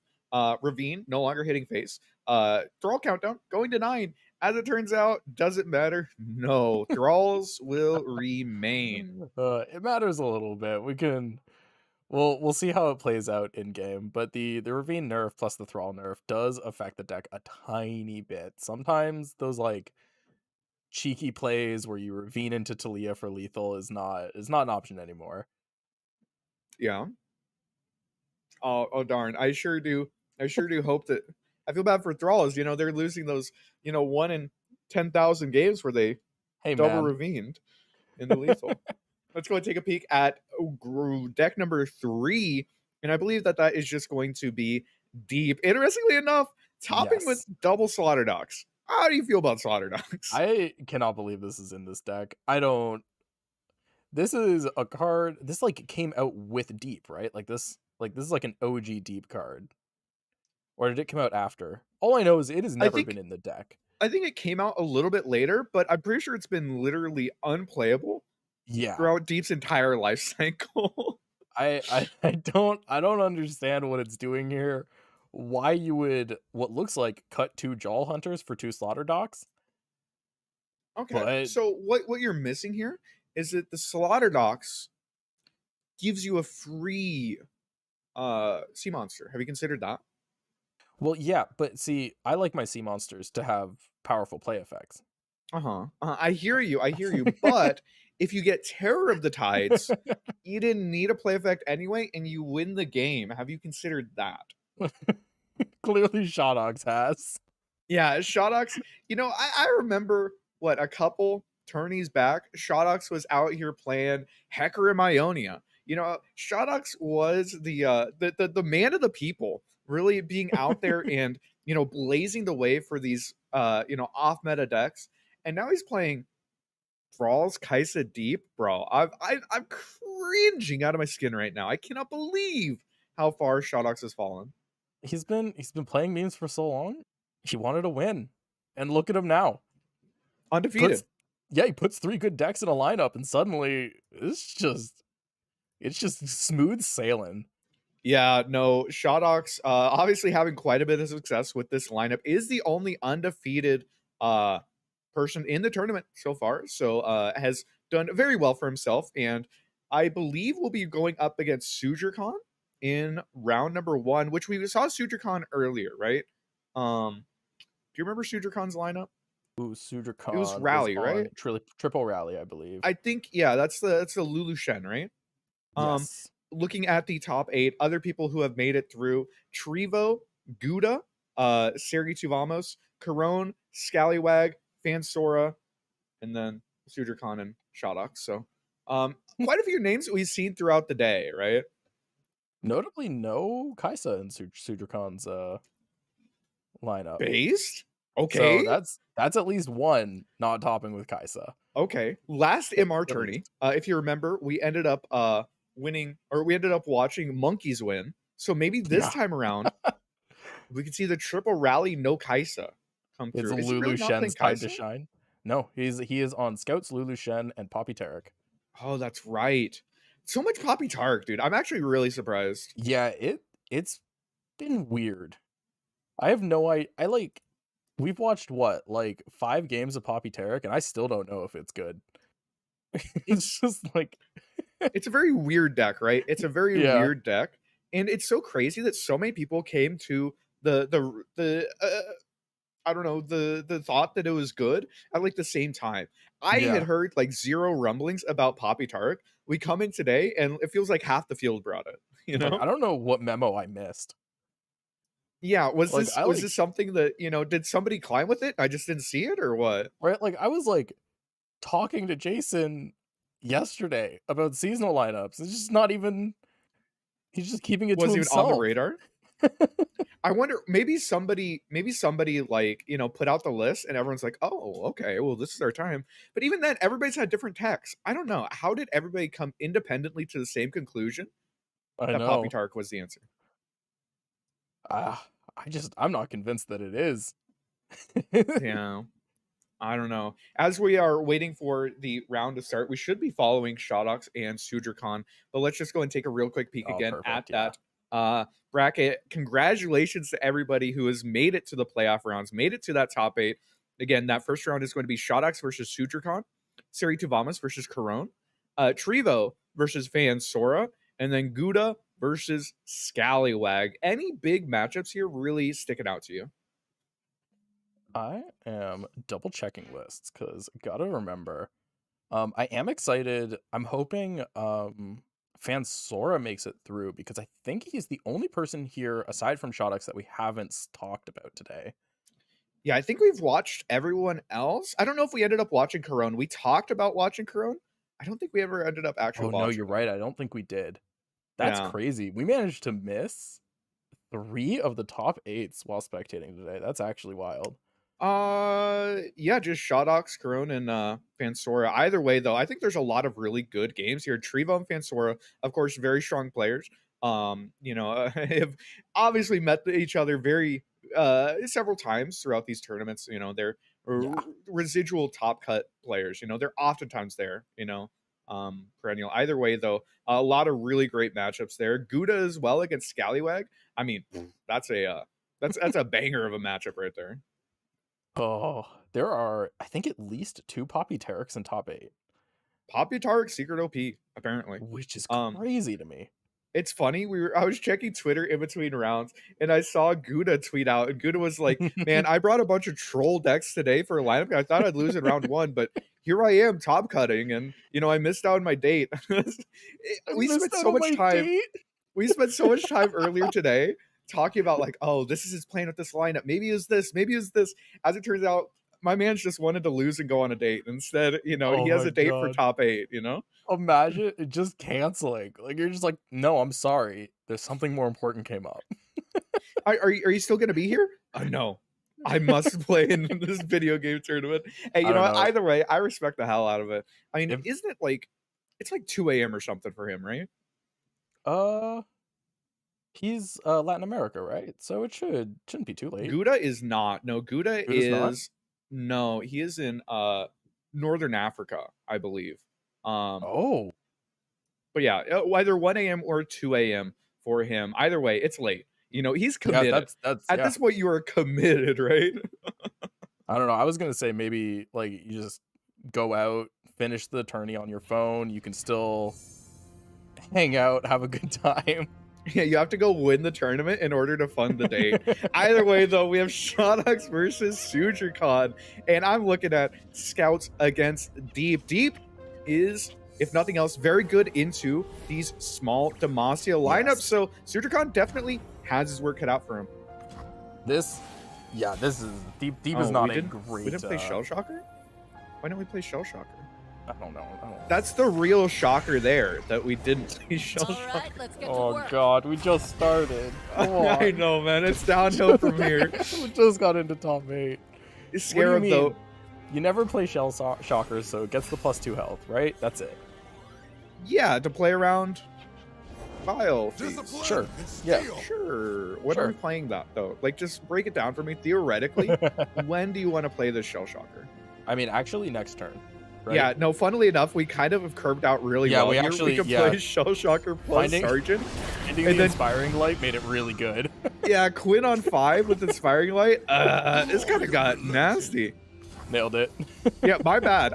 Ravine no longer hitting face. Thrall countdown going to 9. As it turns out, does it matter? No, Thralls will remain. It matters a little bit. We'll see how it plays out in game, but the Ravine nerf plus the Thrall nerf does affect the deck a tiny bit. Sometimes those like cheeky plays where you Ravine into Taliah for lethal is not an option anymore. Yeah. Oh darn. I sure do hope that I feel bad for Thralls. They're losing those, 1 in 10,000 games where they double Ravined into lethal. Let's go and take a peek at deck number 3. And I believe that is just going to be deep. Interestingly enough, topping with double Slaughter Dogs. How do you feel about Slaughter Dogs? I cannot believe this is in this deck. This is a card. This like came out with deep, right? This is like an OG deep card. Or did it come out after? All I know is it has never been in the deck. I think it came out a little bit later, but I'm pretty sure it's been literally unplayable throughout Deep's entire life cycle. I don't understand what it's doing here. Why you would what looks like cut 2 Jaw Hunters for 2 Slaughter Dogs? Okay, so what you're missing here is that the Slaughter Dogs gives you a free sea monster. Have you considered that? Well, yeah, but see, I like my sea monsters to have powerful play effects. I hear you, but if you get Terror of the Tides, you didn't need a play effect anyway, and you win the game. Have you considered that? Clearly, Shodox has. Yeah, Shodox, I remember, a couple tourneys back, Shodox was out here playing Hecker and Ionia. Shodox was the man of the people, really being out there and, blazing the way for these, off-meta decks. And now he's playing Thralls, Kaiser Deep. Bro, I'm cringing out of my skin right now. I cannot believe how far Shodox has fallen. He's been playing memes for so long. He wanted to win. And look at him now. Undefeated. He puts 3 good decks in a lineup, and suddenly it's just smooth sailing. Yeah, no, Shodox, obviously having quite a bit of success with this lineup, is the only undefeated person in the tournament so far. So has done very well for himself, and I believe will be going up against Sujirkhan in round number 1, which we saw Sujirkhan earlier, right? Do you remember Sujirkhan's lineup? Ooh, Sujirkhan. It was Rally, right? Triple Rally, I believe. I think, yeah, that's the Lulu Shen, right? Yes. Looking at the top 8, other people who have made it through: Trivo, Gouda, Sergei Tuvamos, Corone, Scallywag, Fansora, and then Sujirkhan and Shodox. So quite a few names that we've seen throughout the day, right? Notably, no Kaiser in Sujirkhan's lineup. Based? Okay. So that's at least one not topping with Kaiser. Okay. Last MR tourney, if you remember, we ended up winning, or we ended up watching Monkeys win. So maybe this time around, we could see the triple rally no Kaiser come through. It's Lulu Shen's time to shine. No, he is on Scouts, Lulu Shen, and Poppy Taric. Oh, that's right. So much Poppy Taric, dude. I'm actually really surprised. Yeah, it's been weird. I have no idea. We've watched what, like 5 games of Poppy Taric, and I still don't know if it's good. It's just like It's a very weird deck, right? It's a very Yeah. weird deck, and it's so crazy that so many people came to the I don't know, the thought that it was good at like the same time. I Yeah. had heard like 0 rumblings about Poppy Taric. We come in today and it feels like half the field brought it, you like, know? I don't know what memo I missed. Yeah, was Like, this I was like this something that, you know, did somebody climb with it? I just didn't see it or what? right? Like I was like talking to Jason yesterday about seasonal lineups. It's just not even. He's just keeping it to Wasn't even on the himself. radar? I wonder, maybe somebody like, you know, put out the list and everyone's like, oh, okay, well, this is our time. But even then, everybody's had different texts. I don't know. How did everybody come independently to the same conclusion I that Poppy know. Taric was the answer? I'm not convinced that it is. Yeah. I don't know. As we are waiting for the round to start, we should be following Shodox and SudreCon, but let's just go and take a real quick peek Oh, again perfect, at that bracket. Congratulations to everybody who has made it to the playoff rounds, made it to that top 8. Again, that first round is going to be Shodox versus SudreCon, Seri Tuvamas versus Corone, Trivo versus Fan Sora, and then Gouda versus Scallywag. Any big matchups here really sticking out to you? I am double checking lists because gotta remember. I am excited. I'm hoping Fansora makes it through because I think he's the only person here aside from Shodox that we haven't talked about today. Yeah, I think we've watched everyone else. I don't know if we ended up watching Corone. We talked about watching Corone. I don't think we ever ended up actually Oh no, watching. you're right. I don't think we did. That's Yeah. crazy. We managed to miss 3 of the top 8s while spectating today. That's actually wild. Yeah, just Shodox, Corone, and Fansora. Either way, though, I think there's a lot of really good games here. Trivo and Fansora, of course, very strong players. You know, have obviously met each other very several times throughout these tournaments. You know, they're Yeah. residual top cut players. You know, they're oftentimes there. You know, perennial. Either way, though, a lot of really great matchups there. Gouda as well against Scallywag. I mean, that's a banger of a matchup right there. Oh, there are, I think, at least 2 Poppy Tarics in top 8, Poppy Taric secret OP, apparently. which is Um, crazy to me. It's funny. I was checking Twitter in between rounds, and I saw Gouda tweet out, and Gouda was like, "Man, I brought a bunch of troll decks today for a lineup. I thought I'd lose in round 1, but here I am, top cutting, and you know I missed out on my date." We spent so much time. We spent so much time earlier today talking about like, oh, this is his plan with this lineup. Maybe it's this. Maybe it's this. As it turns out, my man's just wanted to lose and go on a date. Instead, you know, he has my a date for God. top 8. You know. Imagine it just canceling. Like you're just like, no, I'm sorry. There's something more important came up. Are you still gonna be here? No. I must play in this video game tournament. Hey, you know what? Either way, I respect the hell out of it. I mean, isn't it like it's like 2 a.m. or something for him, right? He's Latin America, right? So it shouldn't be too late. Gouda is not. No, Gouda Gouda's not? is no, he is in Northern Africa, I believe. Oh, But yeah, either 1 a.m. or 2 a.m. for him. Either way, it's late. You know, he's committed. yeah, that's At yeah. this point, you are committed, right? I don't know. I was gonna say maybe like you just go out, finish the tourney on your phone. You can still hang out, have a good time. Yeah, you have to go win the tournament in order to fund the date. Either way, though, we have Shodox versus SudreCon, and I'm looking at Scouts against Deep. Deep is, if nothing else, very good into these small Demacia lineups, Yes. so SudreCon definitely has his work cut out for him. This is Deep Oh, is not we a didn't- great. We didn't play Shell Shocker? Why didn't we play Shell Shocker? I don't know. That's the real shocker there, that we didn't play Shell All Shocker. right, let's get to Oh work. God, we just started. Come on. I know, man. It's downhill from here. We just got into top 8. Scarab, mean? though. You never play Shell Shockers, so it gets the +2 health, right? That's it. Yeah, to play around Vile. Discipline Sure. and Yeah. steel. Sure. When are Sure. we playing that, though? Like, just break it down for me. Theoretically, when do you want to play this Shell Shocker? I mean, actually, next turn. Right? Yeah, no, funnily enough, we kind of have curved out really Yeah, well we here. actually- We can yeah. play Shell Shocker plus Finding- Sergeant. Finding And the then- Inspiring Light made it really good. Yeah, Quinn on 5 with Inspiring Light. This kind of got nasty. Nailed it. Yeah, my bad.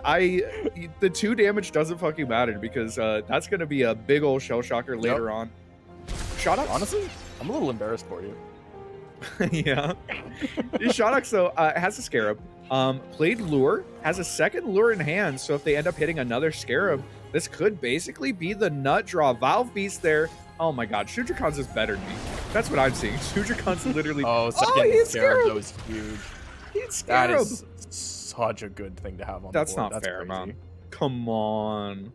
The 2 damage doesn't fucking matter because that's gonna be a big old Shell Shocker later on. Shot up. Honestly, I'm a little embarrassed for you. Yeah. Shotox, though, has a Scarab. Played Lure, has a second Lure in hand, so if they end up hitting another Scarab, this could basically be the nut draw. Valve Beast there. Oh my god, Shudrakon's is better than me. That's what I'm seeing. Shudrakon's literally... Second he had Scarab, that was huge. He had That Scarab. is such a good thing to have on That's the board. not That's fair, crazy. man. Come on.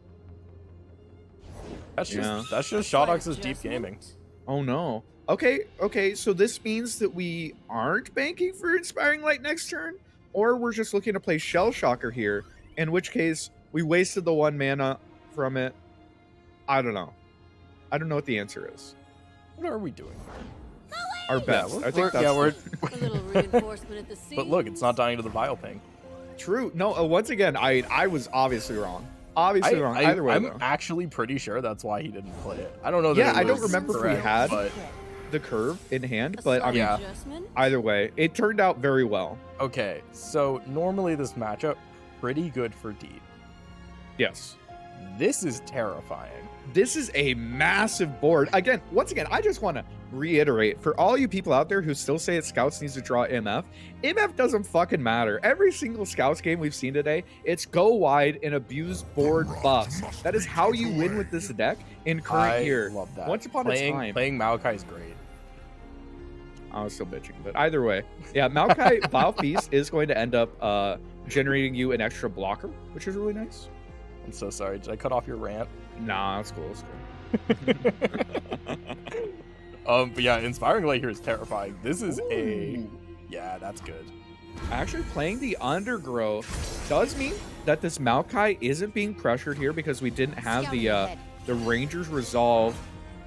That's Yeah. just Shotox's deep gaming. Oh no. Okay, so this means that we aren't banking for Inspiring Light next turn? Or we're just looking to play Shell Shocker here, in which case we wasted the 1 mana from it. I don't know. I don't know what the answer is. What are we doing? Our best. I think that's we're A little reinforcement at the seams. But look, it's not dying to the Vile Ping. true. No, once again, I was obviously wrong. Obviously wrong. Either way, I'm though. actually pretty sure that's why he didn't play it. I don't know that Yeah, it I don't was remember if we correct, had but the curve in hand, A but I mean, Yeah. adjustment? either way, it turned out very well. okay. So normally this matchup pretty good for deep. Yes. This is terrifying. This is a massive board. Again, once again, I just want to reiterate for all you people out there who still say that Scouts needs to draw MF, MF doesn't fucking matter. Every single Scouts game we've seen today, it's go wide and abuse board buffs. That is how you win with this deck in current I year. love that. Once upon a time. Playing Maokai is great. I was still bitching, but either way. Yeah, Maokai Vile Feast is going to end up generating you an extra blocker, which is really nice. I'm so sorry. Did I cut off your rant? Nah, that's cool. That's cool. But yeah, Inspiring Light here is terrifying. This is yeah, that's good. Actually, playing the Undergrowth does mean that this Maokai isn't being pressured here because we didn't have Scouting ahead. the Rangers resolve.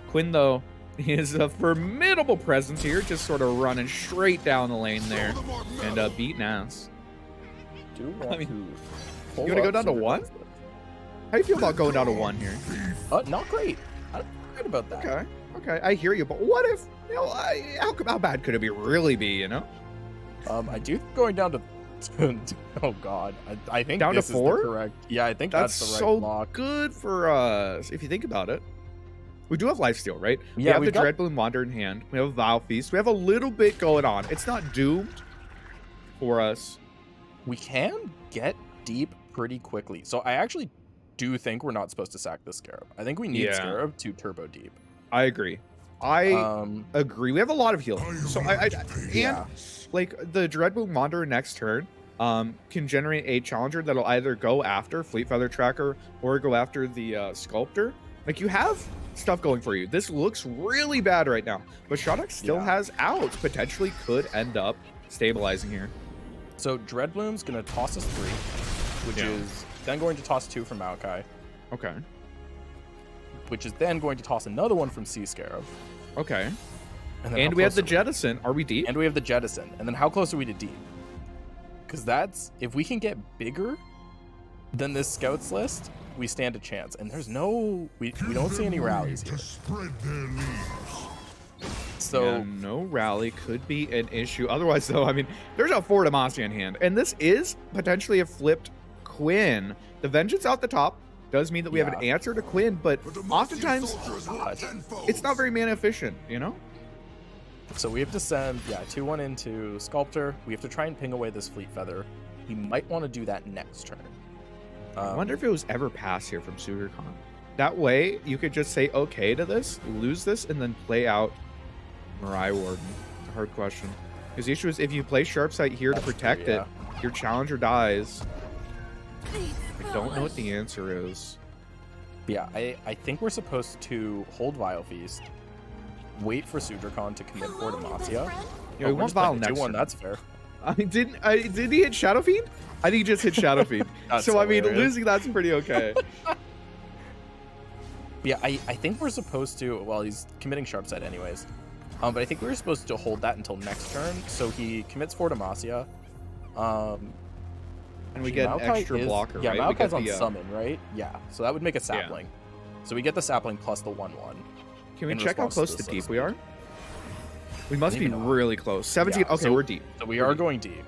Quinn, though, is a formidable presence here, just sort of running straight down the lane there and beating ass. Do want mean, to you pull wanna go up down to some- 1? How do you feel about going down to 1 here? Not great. I'm good about that. Okay, I hear you, but what if, you know, how bad could it really be, you know? I do think going down to oh god, I think Down to this is the 4? correct. Yeah, I think That's that's the right so lock. good for us, if you think about it. We do have Lifesteal, right? We Yeah, have the we've got- Dreadbloom Wander in hand. We have a Vile Feast. We have a little bit going on. It's not doomed for us. We can get deep pretty quickly. So I actually do think we're not supposed to sack the Scarab. I think we need Yeah. Scarab to turbo deep. I agree. I agree. We have a lot of heal. So Yeah. like the Dreadbloom Wanderer next turn can generate a challenger that'll either go after Fleet Feather Tracker or go after the Sculptor. Like, you have stuff going for you. This looks really bad right now, but Shotox still Yeah. has outs. Potentially could end up stabilizing here. So Dreadbloom's gonna toss us 3, which Yeah. is then going to toss 2 from Maokai, Okay. which is then going to toss another one from Sea Scarab. Okay. And, then And how we have close the are we? Jettison. Are we deep? And we have the Jettison. And then how close are we to deep? Because that's, if we can get bigger than this Scouts list, we stand a chance. And there's no, we don't see any rallies here. So, Yeah, no rally could be an issue. Otherwise, though, I mean, there's a 4 Demacia in hand. And this is potentially a flipped Quinn. The Vengeance out the top does mean that we have an answer to Quinn, but oftentimes it's not very mana efficient, you know? so we have to send, 2-1 into Sculptor. We have to try and ping away this Fleet Feather. He might want to do that next turn. I wonder if it was ever passed here from Sugarcon. That way, you could just say okay to this, lose this, and then play out Mirai Warden. It's a hard question. Because the issue is if you play Sharp Sight here to protect true, it, your challenger dies. I don't know what the answer is. Yeah, I think we're supposed to hold Vile Feast, wait for Sudracon to commit for Demacia. Yeah, we want Vile next 2-1, turn. that's fair. I mean, did he hit Shadow Fiend? I think he just hit Shadow Fiend. That's So, I mean, hilarious. losing that's pretty okay. Yeah, I think we're supposed to, well, he's committing Sharp Sight anyways. But I think we were supposed to hold that until next turn, so he commits for Demacia. I And we get an extra blocker, yeah, right? We Maokai's get on the, summon, right? Yeah, so that would make a sapling. So we get the sapling plus the 1/1. Can we in check how response close to to the deep slow we are? We must be Maybe not. really close. 17. Yeah, Okay, so- we're deep. So we We're are deep. going deep.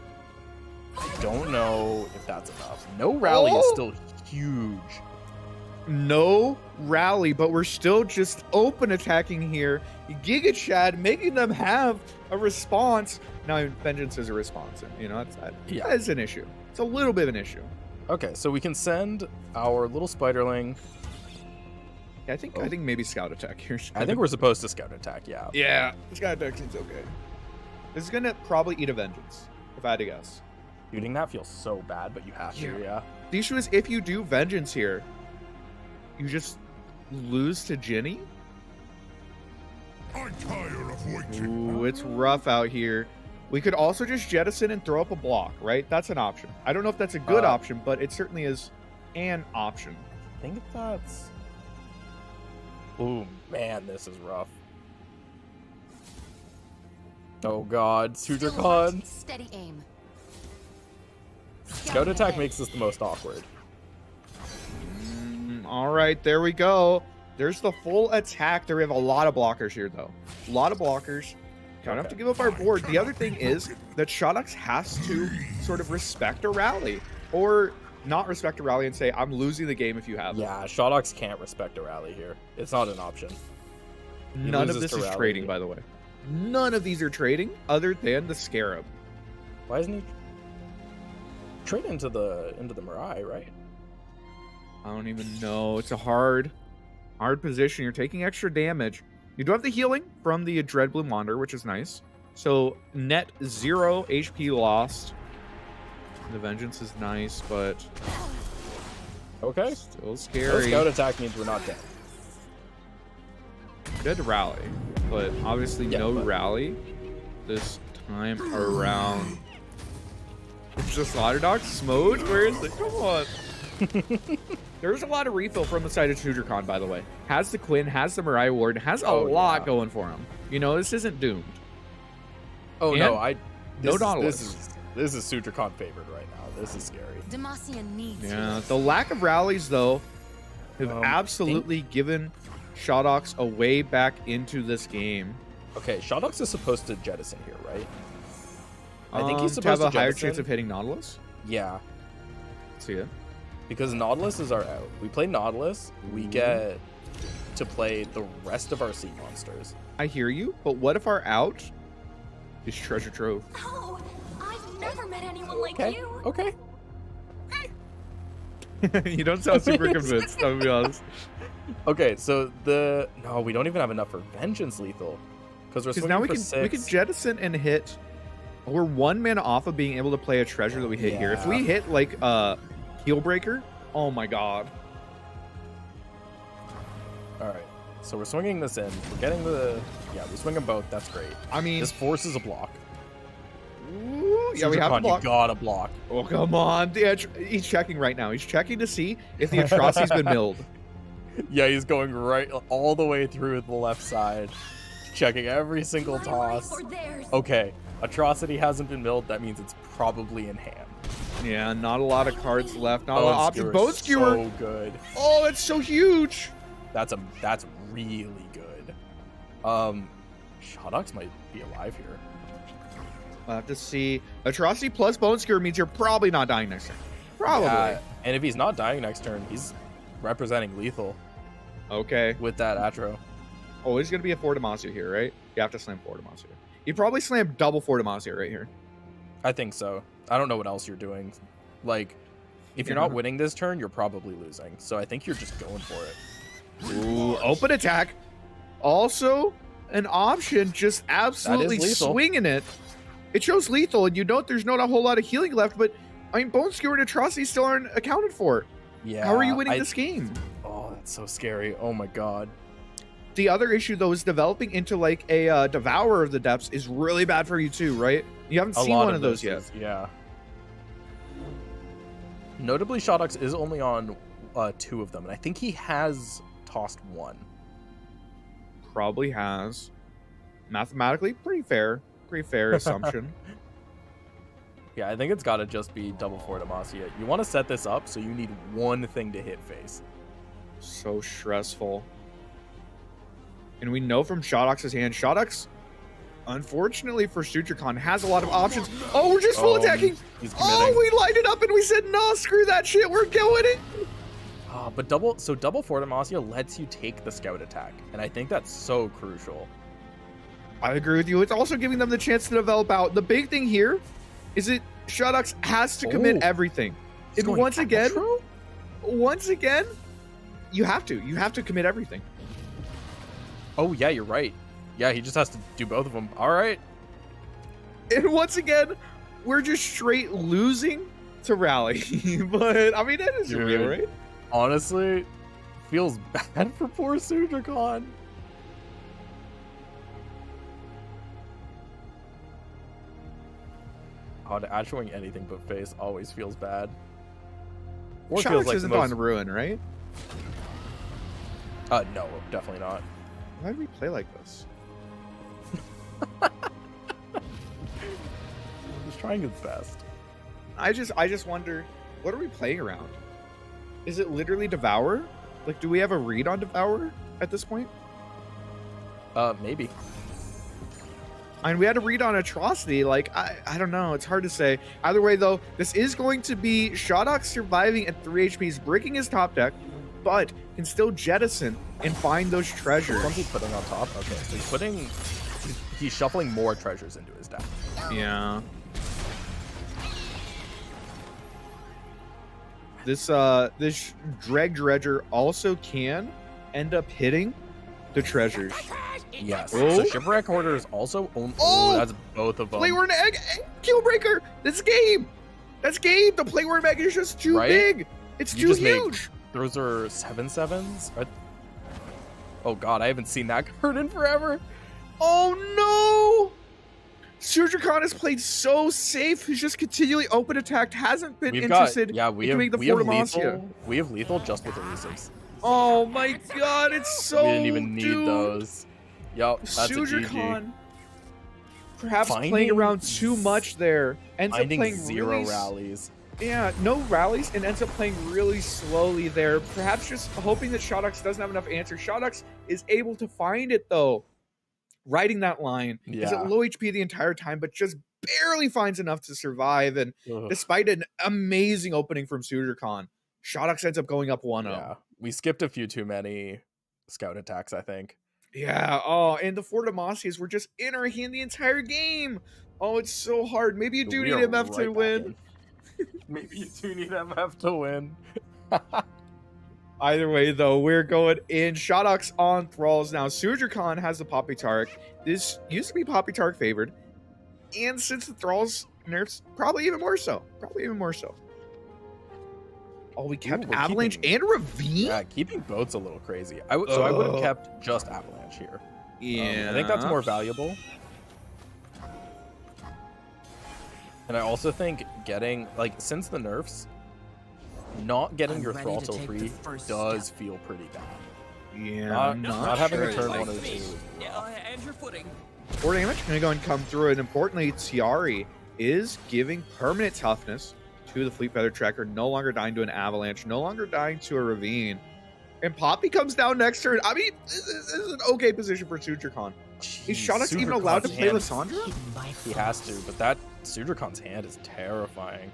I don't know if that's enough. No rally is Oh! still huge. No rally, but we're still just open attacking here. Giga Chad making them have a response. Now, Vengeance is a response. And, you know, that is an issue. It's a little bit of an issue. Okay, so we can send our little spiderling. I think maybe Scout Attack here. I think we're supposed to scout attack, yeah. Yeah, Scout Attack seems okay. This is going to probably eat a Vengeance, if I had to guess. Shooting that feels so bad, but you have to, yeah. The issue is if you do Vengeance here, you just lose to Jinny. Ooh, it's rough out here. We could also just jettison and throw up a block, right? That's an option. I don't know if that's a good option, but it certainly is an option. I think that's... Ooh, man, this is rough. Oh god, Still Sudracon. heart, steady aim. Scout attack makes this the most awkward. All right, there we go. There's the full attack. There we have a lot of blockers here, though. A lot of blockers. Don't have to give up our board. The other thing is that Shodox has to sort of respect a rally. Or not respect a rally and say, I'm losing the game if you have it. Yeah, Shodox can't respect a rally here. It's not an option. He None of loses this to is rally. trading, by the way. None of these are trading other than the Scarab. Why isn't he trade into the Mirai, right? I don't even know. It's a hard position. You're taking extra damage. You do have the healing from the Dreadbloom Wander, which is nice. So net 0 HP lost. The Vengeance is nice, but Okay. still No scary. scout attack means we're not dead. Dead to rally, but obviously Yeah, no but- rally this time around. It's just Slaughter Dog Smode? Where is it? Come on. There's a lot of refill from the side of Sudracon, by the way. Has the Quinn, has the Mariah Ward, has a lot going for him. You know, this isn't doomed. Oh And no, no this Nautilus. is Sudracon favored right now. This is scary. Demacian needs Yeah, you. the lack of rallies, though, have Um, absolutely given Shodox a way back into this game. Okay, Shodox is supposed to jettison here, right? I think he's to have supposed a to higher jettison. chance of hitting Nautilus. Yeah, See it. because Nautilus is our out. We play Nautilus, we get to play the rest of our sea monsters. I hear you, but what if our out is Treasure Trove? Oh, I've never met anyone like Okay, you. okay. You don't sound super convinced, I'll be honest. Okay, so no, we don't even have enough for Vengeance lethal. Because we're Because swinging now we for can 6. jettison and hit. We're 1 mana off of being able to play a treasure that we hit here. If we Yeah. hit like Heel Breaker, oh my god. Alright, so we're swinging this in. We're getting we swing them both. That's great. I mean, This forces a block. ooh, yeah, we have to Sudracon, block. You gotta block. Oh come on, he's checking right now. He's checking to see if the atrocity's been milled. Yeah, he's going right all the way through the left side, checking every single My toss. life or theirs. Okay, Atrocity hasn't been milled. That means it's probably in hand. Yeah, not a lot of cards left. Not a lot of options. Bone Bone Skewer. so good. Oh, it's so huge. That's really good. Shodox might be alive here. We'll have to see. Atrocity plus Bone Skewer means you're probably not dying next turn. Probably. Yeah, and if he's not dying next turn, he's representing lethal Okay. with that Atro. Oh, he's gonna be a 4 Demacia here, right? You have to slam 4 Demacia. You probably slam double 4 Demacia right here. I think so. I don't know what else you're doing. Like, if you're not winning this turn, you're probably losing. So I think you're just going for it. Ooh, open attack. Also, an option, just absolutely lethal. swinging it. It shows lethal, and you know there's not a whole lot of healing left, but I mean, Bone Skewer and Atrocity still aren't accounted for. Yeah. How are you winning this game? Oh, that's so scary. Oh my god. The other issue, though, is developing into like a Devourer of the Depths is really bad for you too, right? You haven't seen one of those yet. Yeah. Notably, Shodox is only on 2 of them, and I think he has tossed 1. Probably has. Mathematically, pretty fair assumption. Yeah, I think it's got to just be double for Demacia. You want to set this up, so you need one thing to hit face. So stressful. And we know from Shodox's hand, Shodox, unfortunately for SutureCon, has a lot of options. Oh, we're just full attacking. He's Oh, committing. we lined it up and we said, no, screw that shit. We're going in. But double for Demacia lets you take the scout attack, and I think that's so crucial. I agree with you. It's also giving them the chance to develop out. The big thing here is that Shodox has to commit everything. He's And going once again, Aggro? you have to commit everything. Oh yeah, you're right. Yeah, he just has to do both of them. All right. And once again, we're just straight losing to rally. But I mean, that is Dude. real, right? Honestly, feels bad for poor SutureCon. God, showing anything but face always feels bad. Or Shodox feels like the isn't most... on Ruin, right? No, definitely not. Why do we play like this? He's trying his best. I just wonder, what are we playing around? Is it literally Devour? Like, do we have a read on Devour at this point? Maybe. I mean, we had a read on Atrocity. Like, I don't know. It's hard to say. Either way, though, this is going to be Shodox surviving at 3 HP. He's breaking his top deck, but can still jettison and find those treasures. What's he putting on top? Okay, so he's shuffling more treasures into his deck. Yeah. This Dreg Dredger also can end up hitting the treasures. Yes. Oh. So Shipwreck Hoarder is also owned. Oh! Oh, that's both of them. Playworm Egg, Killbreaker. That's game. That's game. The Playworm Egg is just too Right? big. It's You too just made- huge. Those are 7/7s. Oh god, I haven't seen that card in forever. Oh no! SutureCon has played so safe. He's just continually open attacked. Hasn't been interested. We in have the lethal. We have lethal just with Elise's. Oh my god, it's so. We didn't even need dude. those. Yup, that's a GG. SutureCon. Perhaps playing Finding- around too much there. Ends up Finding playing 0 really rallies. Yeah, no rallies, and ends up playing really slowly there. Perhaps just hoping that Shodox doesn't have enough answers. Shodox is able to find it, though. Riding that line. Is Yeah. at low HP the entire time, but just barely finds enough to survive. And Ugh. despite an amazing opening from SutureCon, Shodox ends up going up 1-0. Yeah, we skipped a few too many scout attacks, I think. Yeah. Oh, and the 4 Demacias were just in our hand the entire game. Oh, it's so hard. Maybe you do We need are MF to right win. back in. Maybe you do need MF to win. Either way, though, we're going in. Shodox on Thralls now. SutureCon has the Poppy Taric. This used to be Poppy Taric favored. And since the Thralls nerfs, probably even more so. Oh, we kept we're Avalanche keeping- and Ravine? Yeah, keeping both's a little crazy. So I would have Ugh. kept just Avalanche here. Yeah. I think that's more valuable. And I also think getting, like, since the nerfs, not getting I'm your ready Thrall to till take 3 the first does step. feel pretty bad. Yeah. Not having sure a I turn like 1 or 2 this. is rough. And your footing. 4 damage gonna go and come through, and importantly, Tiari is giving permanent toughness to the Fleet Feather Tracker, no longer dying to an Avalanche, no longer dying to a Ravine. And Poppy comes down next turn. I mean, this is an okay position for SutureCon. Is Jeez, Shodox even allowed to SutureCon's play hand- Lissandra? He has to, but that SutureCon's hand is terrifying.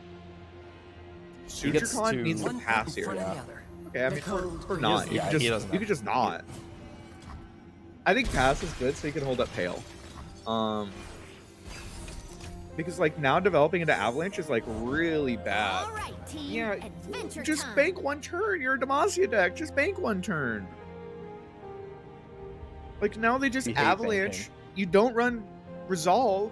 He gets SutureCon to- needs to One pass foot in here. front of yeah. the other. Okay, I The mean, code or not. is- You Yeah, could just, he doesn't you could have just not. I think pass is good, so you can hold up Pale. Because like now developing into Avalanche is like really bad. All right, team. Yeah, Adventure just time. bank 1 turn. You're a Demacia deck. Just bank 1 turn. Like now they just We hate Avalanche. banking. You don't run Resolve.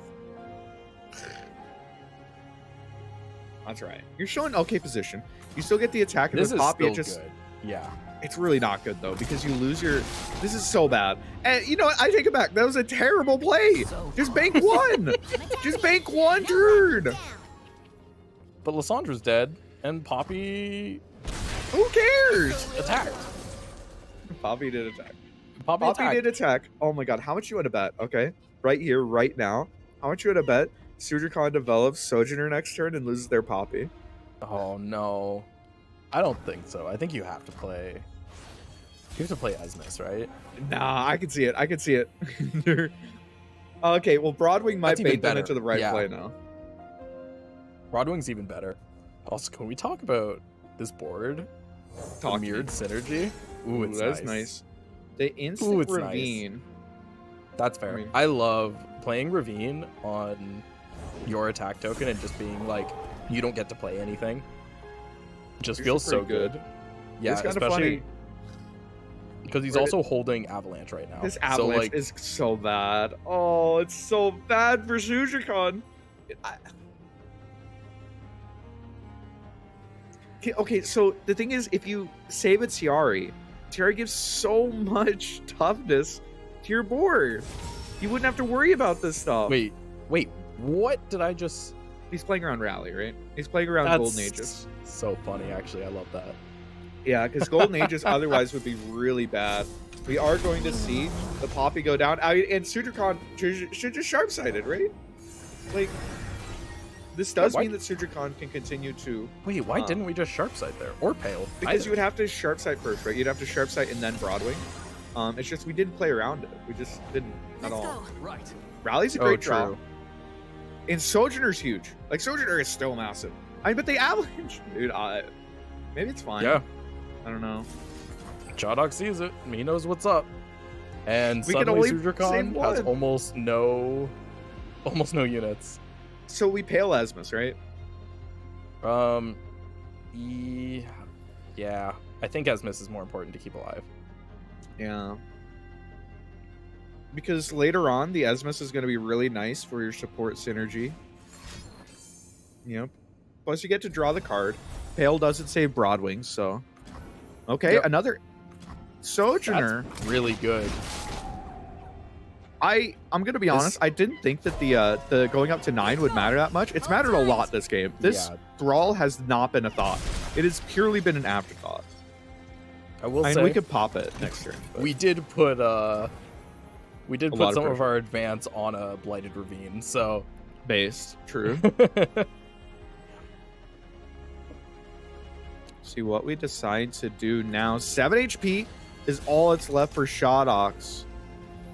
That's right. You're showing okay position. You still get the attack and This with is Poppy. still It just good. Yeah. it's really not good though because you lose your. This is so bad. And you know what? I take it back. That was a terrible play. So Just bank 1. Just bank 1 turn. But Lissandra's dead, and Poppy Who cares? attacked. Poppy did attack. Poppy Poppy attacked. did attack. Oh my god, how much you want to bet? Okay, right here, right now. How much you want to bet SudraCon develops Sojourner next turn and loses their Poppy. Oh no, I don't think so. I think you have to play. You have to play Esmus, right? Nah, I can see it. I can see it. Okay, well, Broadwing might That's even bait them better. into the right Yeah. play now. Broadwing's even better. Also, can we talk about this board? Talk The to me. mirrored synergy. Ooh, it's that's nice. nice. The instant it's nice. Ravine. That's fair. I mean- I love playing Ravine on your attack token and just being like, you don't get to play anything. Just Yours feels is so pretty good. good. Yeah, It's kinda especially funny. because he's Where also holding Avalanche right now. This So, Avalanche like, is so bad. Oh, it's so bad for SudraCon. Okay, so the thing is, if you save a Tiari, Tiari gives so much toughness to your board. You wouldn't have to worry about this stuff. wait, what did I just? He's playing around Rally, right? He's playing around That's Golden Aegis. so funny. Actually, I love that. Yeah, because Golden Aegis otherwise would be really bad. We are going to see the Poppy go down. And SudraCon should just sharp-sighted, right? Like, this does why- mean that SudraCon can continue to... Wait, why didn't we just sharp sight there or pale? Because you would have to sharp-sight first, right? You'd have to sharp-sight and then Broadwing. It's just we didn't play around it. We just didn't at Let's all. go. Right. Rally's a great draw. true. And Sojourner's huge. Like, Sojourner is still massive. But they Avalanche. Dude, maybe it's fine. Yeah, I don't know. Jawdog sees it. He knows what's up. And We can suddenly only save SudraCon has one. almost no units. So we pale Esmus, right? Yeah. I think Esmus is more important to keep alive. Yeah. Because later on, the Esmus is going to be really nice for your support synergy. Yep. Plus, you get to draw the card. Pale doesn't save Broadwing, so... Okay, Yep. another... Sojourner. That's really good. I'm going to be This- honest, I didn't think that the going up to 9 would matter that much. It's mattered a lot this game. This Yeah. Thrall has not been a thought. It has purely been an afterthought. I will And say we could pop it next turn. but- we did put lot some of of our advance on a blighted ravine, so Based. True. See what we decide to do now. 7 HP is all that's left for Shodox.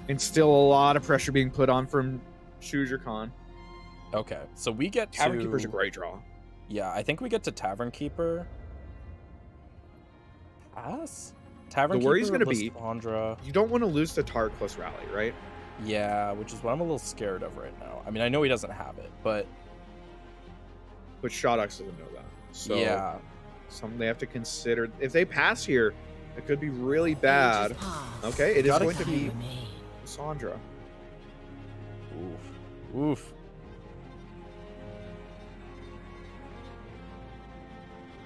And still a lot of pressure being put on from SudraCon. okay. So we get Tavern to Keeper's a great draw. Yeah, I think we get to Tavern Keeper. Pass? Tavern The worry's Keeper, gonna be- Lysandra. You don't want to lose to Taric plus Rally, right? Yeah, which is what I'm a little scared of right now. I mean, I know he doesn't have it, but But Shodox doesn't know that. So yeah. something they have to consider. If they pass here, it could be really bad. Okay, it is Gotta going to be Sandra. Oof. Oof.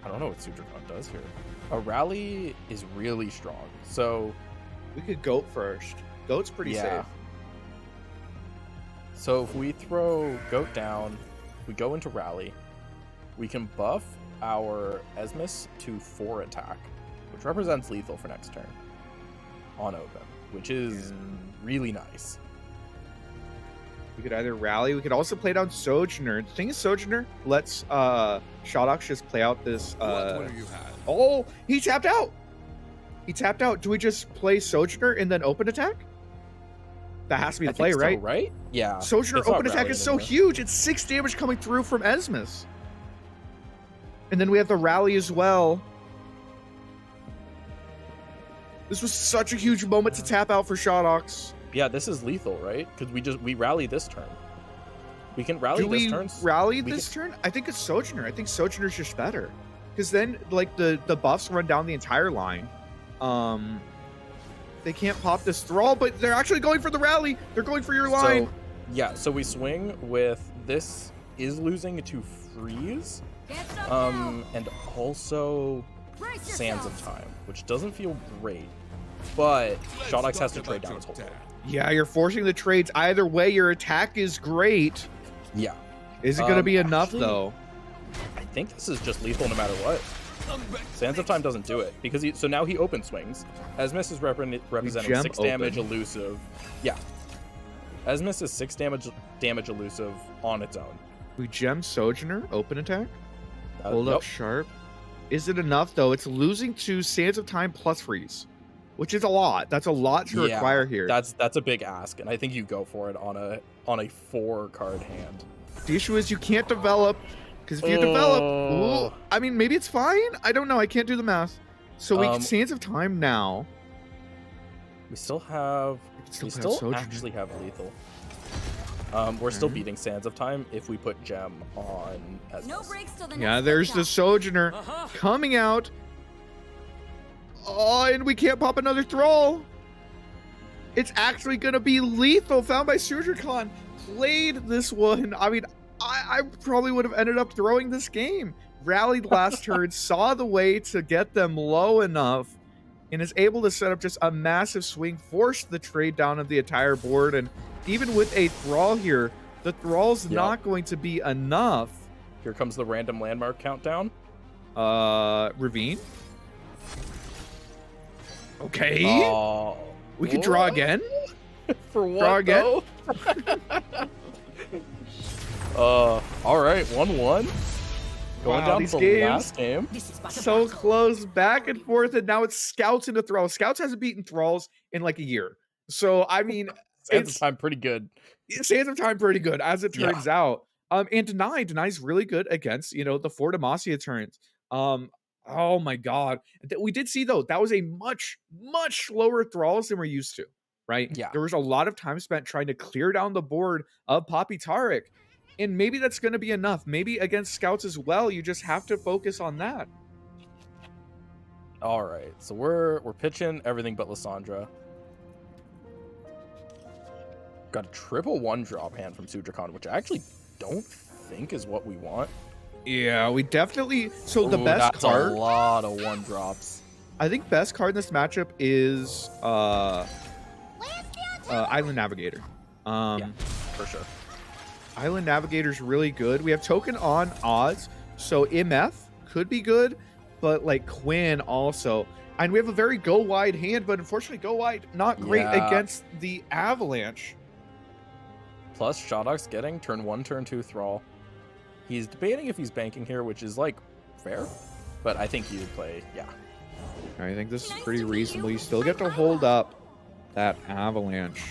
I don't know what SudraCon does here. A rally is really strong. So We could Goat first. Goat's pretty Yeah. safe. So if we throw Goat down, we go into Rally, we can buff our Esmus to 4 attack, which represents lethal for next turn on open, which is really nice. We could either Rally, we could also play down Sojourner. The thing is, Sojourner lets Shodox just play out this... What will you have? Oh, he tapped out! He tapped out. Do we just play Sojourner and then open attack? That has to be I the play, think so, right? right? Yeah. Sojourner It's not open attack Rally is so anymore. huge. It's 6 damage coming through from Esmus. And then we have the Rally as well. This was such a huge moment to tap out for Shodox. Yeah, this is lethal, right? Because we rally this turn. We can rally Do this we turn. rally we this turn? I think it's Sojourner. I think Sojourner's just better. Because then, like, the buffs run down the entire line. They can't pop this Thrall, but they're actually going for the Rally. They're going for your line. So, yeah, so we swing with this is losing to freeze, and also Sands of Time, which doesn't feel great, but Shodox has to trade down his whole board. Yeah, you're forcing the trades. Either way, your attack is great. Yeah, Is it going to be enough, actually, though? I think this is just lethal no matter what. Sands of Time doesn't do it because so now he open swings. Esmus is representing gem 6 damage, open. elusive. Yeah, Esmus is 6 damage elusive on its own. We gem Sojourner, open attack. Hold nope. up sharp. Is it enough though? It's losing to Sands of Time plus freeze, which is a lot. That's a lot to require here. That's a big ask, and I think you go for it on a 4-card hand. The issue is you can't develop, because if you develop, ooh, I mean maybe it's fine. I don't know. I can't do the math. So we can Sands of Time now. We still have. We still actually have lethal. We're still beating Sands of Time if we put gem on Esmus. No breaks till the Yeah, next there's the workout. Sojourner coming out. Oh, and we can't pop another Thrall. It's actually going to be lethal, found by Surgicon. Played this one. I mean, I probably would have ended up throwing this game. Rallied last turn, saw the way to get them low enough, and is able to set up just a massive swing, forced the trade down of the entire board, and even with a Thrall here, the Thrall's not going to be enough. Here comes the random landmark countdown. Ravine. Okay. We can draw again. For what? Draw again. All right, 1-1. Going Wow, down these to the games. last game. This is So close, back and forth, and now it's Scouts into Thralls. Scouts hasn't beaten Thralls in like a year. So I mean, Sands of Time pretty good. Sands of Time pretty good, as it turns out. And Deny's really good against, the 4 Demacia turns. Oh my god. We did see though, that was a much slower Thralls than we're used to, right? Yeah. There was a lot of time spent trying to clear down the board of Poppy Taric. And maybe that's gonna be enough. Maybe against Scouts as well, you just have to focus on that. All right, so we're pitching everything but Lissandra. Got a triple 1-drop hand from Sudrakhan, which I actually don't think is what we want. Yeah, we definitely. So the Ooh, best that's card, a lot of 1-drops. I think, best card in this matchup is Island Navigator. Yeah, for sure. Island Navigator's really good. We have token on odds, so MF could be good, but like Quinn also. And we have a very go wide hand, but unfortunately, go wide not great against the Avalanche. Plus, Shadok's getting turn 1, turn 2 Thrall. He's debating if he's banking here, which is like fair, but I think he would play. Yeah. I think this is pretty reasonable. You still get to hold up that Avalanche.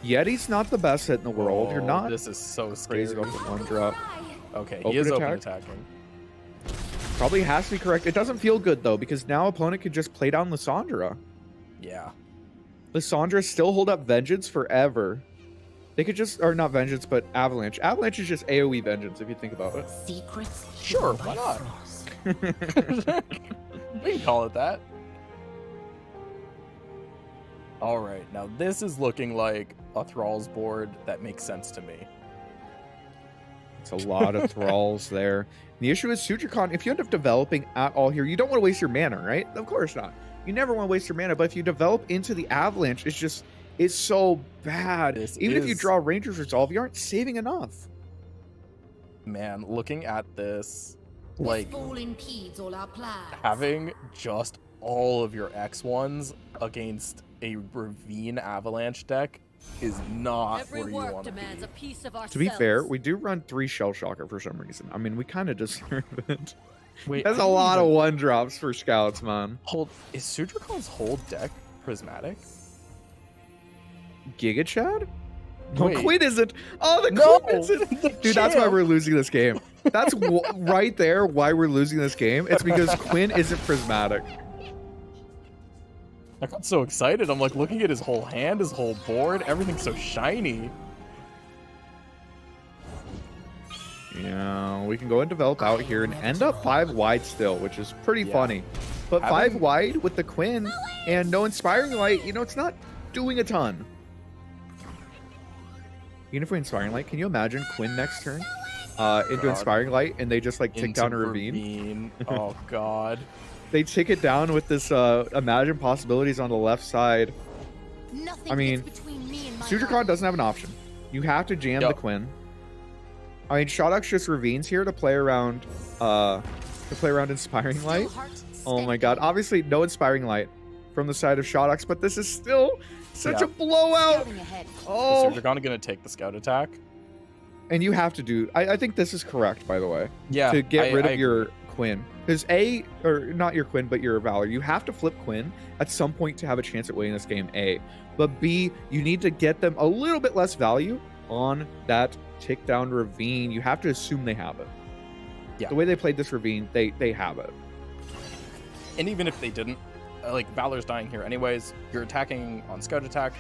Yeti's not the best hit in the world. You're not This is so scary. crazy about the 1-drop. Okay, Open he is open attack. attacking. Probably has to be correct. It doesn't feel good though, because now opponent could just play down Lissandra. Yeah. Lissandra still hold up Vengeance forever. They could just, or not Vengeance, but Avalanche. Avalanche is just AoE Vengeance if you think about it. Secrets. Sure, why not? We can call it that. All right, now this is looking like a Thralls board that makes sense to me. It's a lot of Thralls there. The issue is Sudrakhan, if you end up developing at all here, you don't want to waste your mana, right? Of course not. You never want to waste your mana, but if you develop into the Avalanche, it's so bad. Even if you draw Ranger's Resolve, you aren't saving enough. Man, looking at this, like, having just all of your X1s against a Ravine Avalanche deck is not Every where you work want to demands be. a piece of ourselves. To be fair, we do run 3 Shell Shocker for some reason. I mean, we kind of deserve it. Wait, That's I a didn't lot of even- 1-drops for Scouts, man. Is Sudrakhan's whole deck prismatic? Giga Chad? No, Wait. Quinn isn't. Oh, the No! Quinn isn't. The Dude, that's why champ! we're losing this game. That's right there why we're losing this game. It's because Quinn isn't prismatic. I got so excited. I'm like looking at his whole hand, his whole board. Everything's so shiny. Yeah, we can go and develop out here and end up 5 wide still, which is pretty Yeah. funny. But 5 wide with the Quinn and no Inspiring Light, it's not doing a ton. Even if we Inspiring Light, can you imagine Quinn next turn into God. Inspiring Light and they just like tick Into down a ravine? Oh god. They tick it down with this Imagine Possibilities on the left side. Nothing I mean, gets between me and my Sudrakhan life. doesn't have an option. You have to jam the Yep. Quinn. I mean, Shadok's just Ravines here to play around Inspiring Light. Still heart, Oh my steady god. aim. Obviously, no Inspiring Light from the side of Shadok's, but this is still Such Yeah. a blowout. Scouting ahead. Oh, Is Surgeon gonna take the scout attack? and you have to do. I think this is correct, by the way. Yeah. To get rid I of your agree. Quinn. Because or not your Quinn, but your Valor. You have to flip Quinn at some point to have a chance at winning this game, A. But B, you need to get them a little bit less value on that tick down Ravine. You have to assume they have it. Yeah. The way they played this Ravine, they have it. And even if they didn't, like Valor's dying here anyways. You're attacking on scout attack.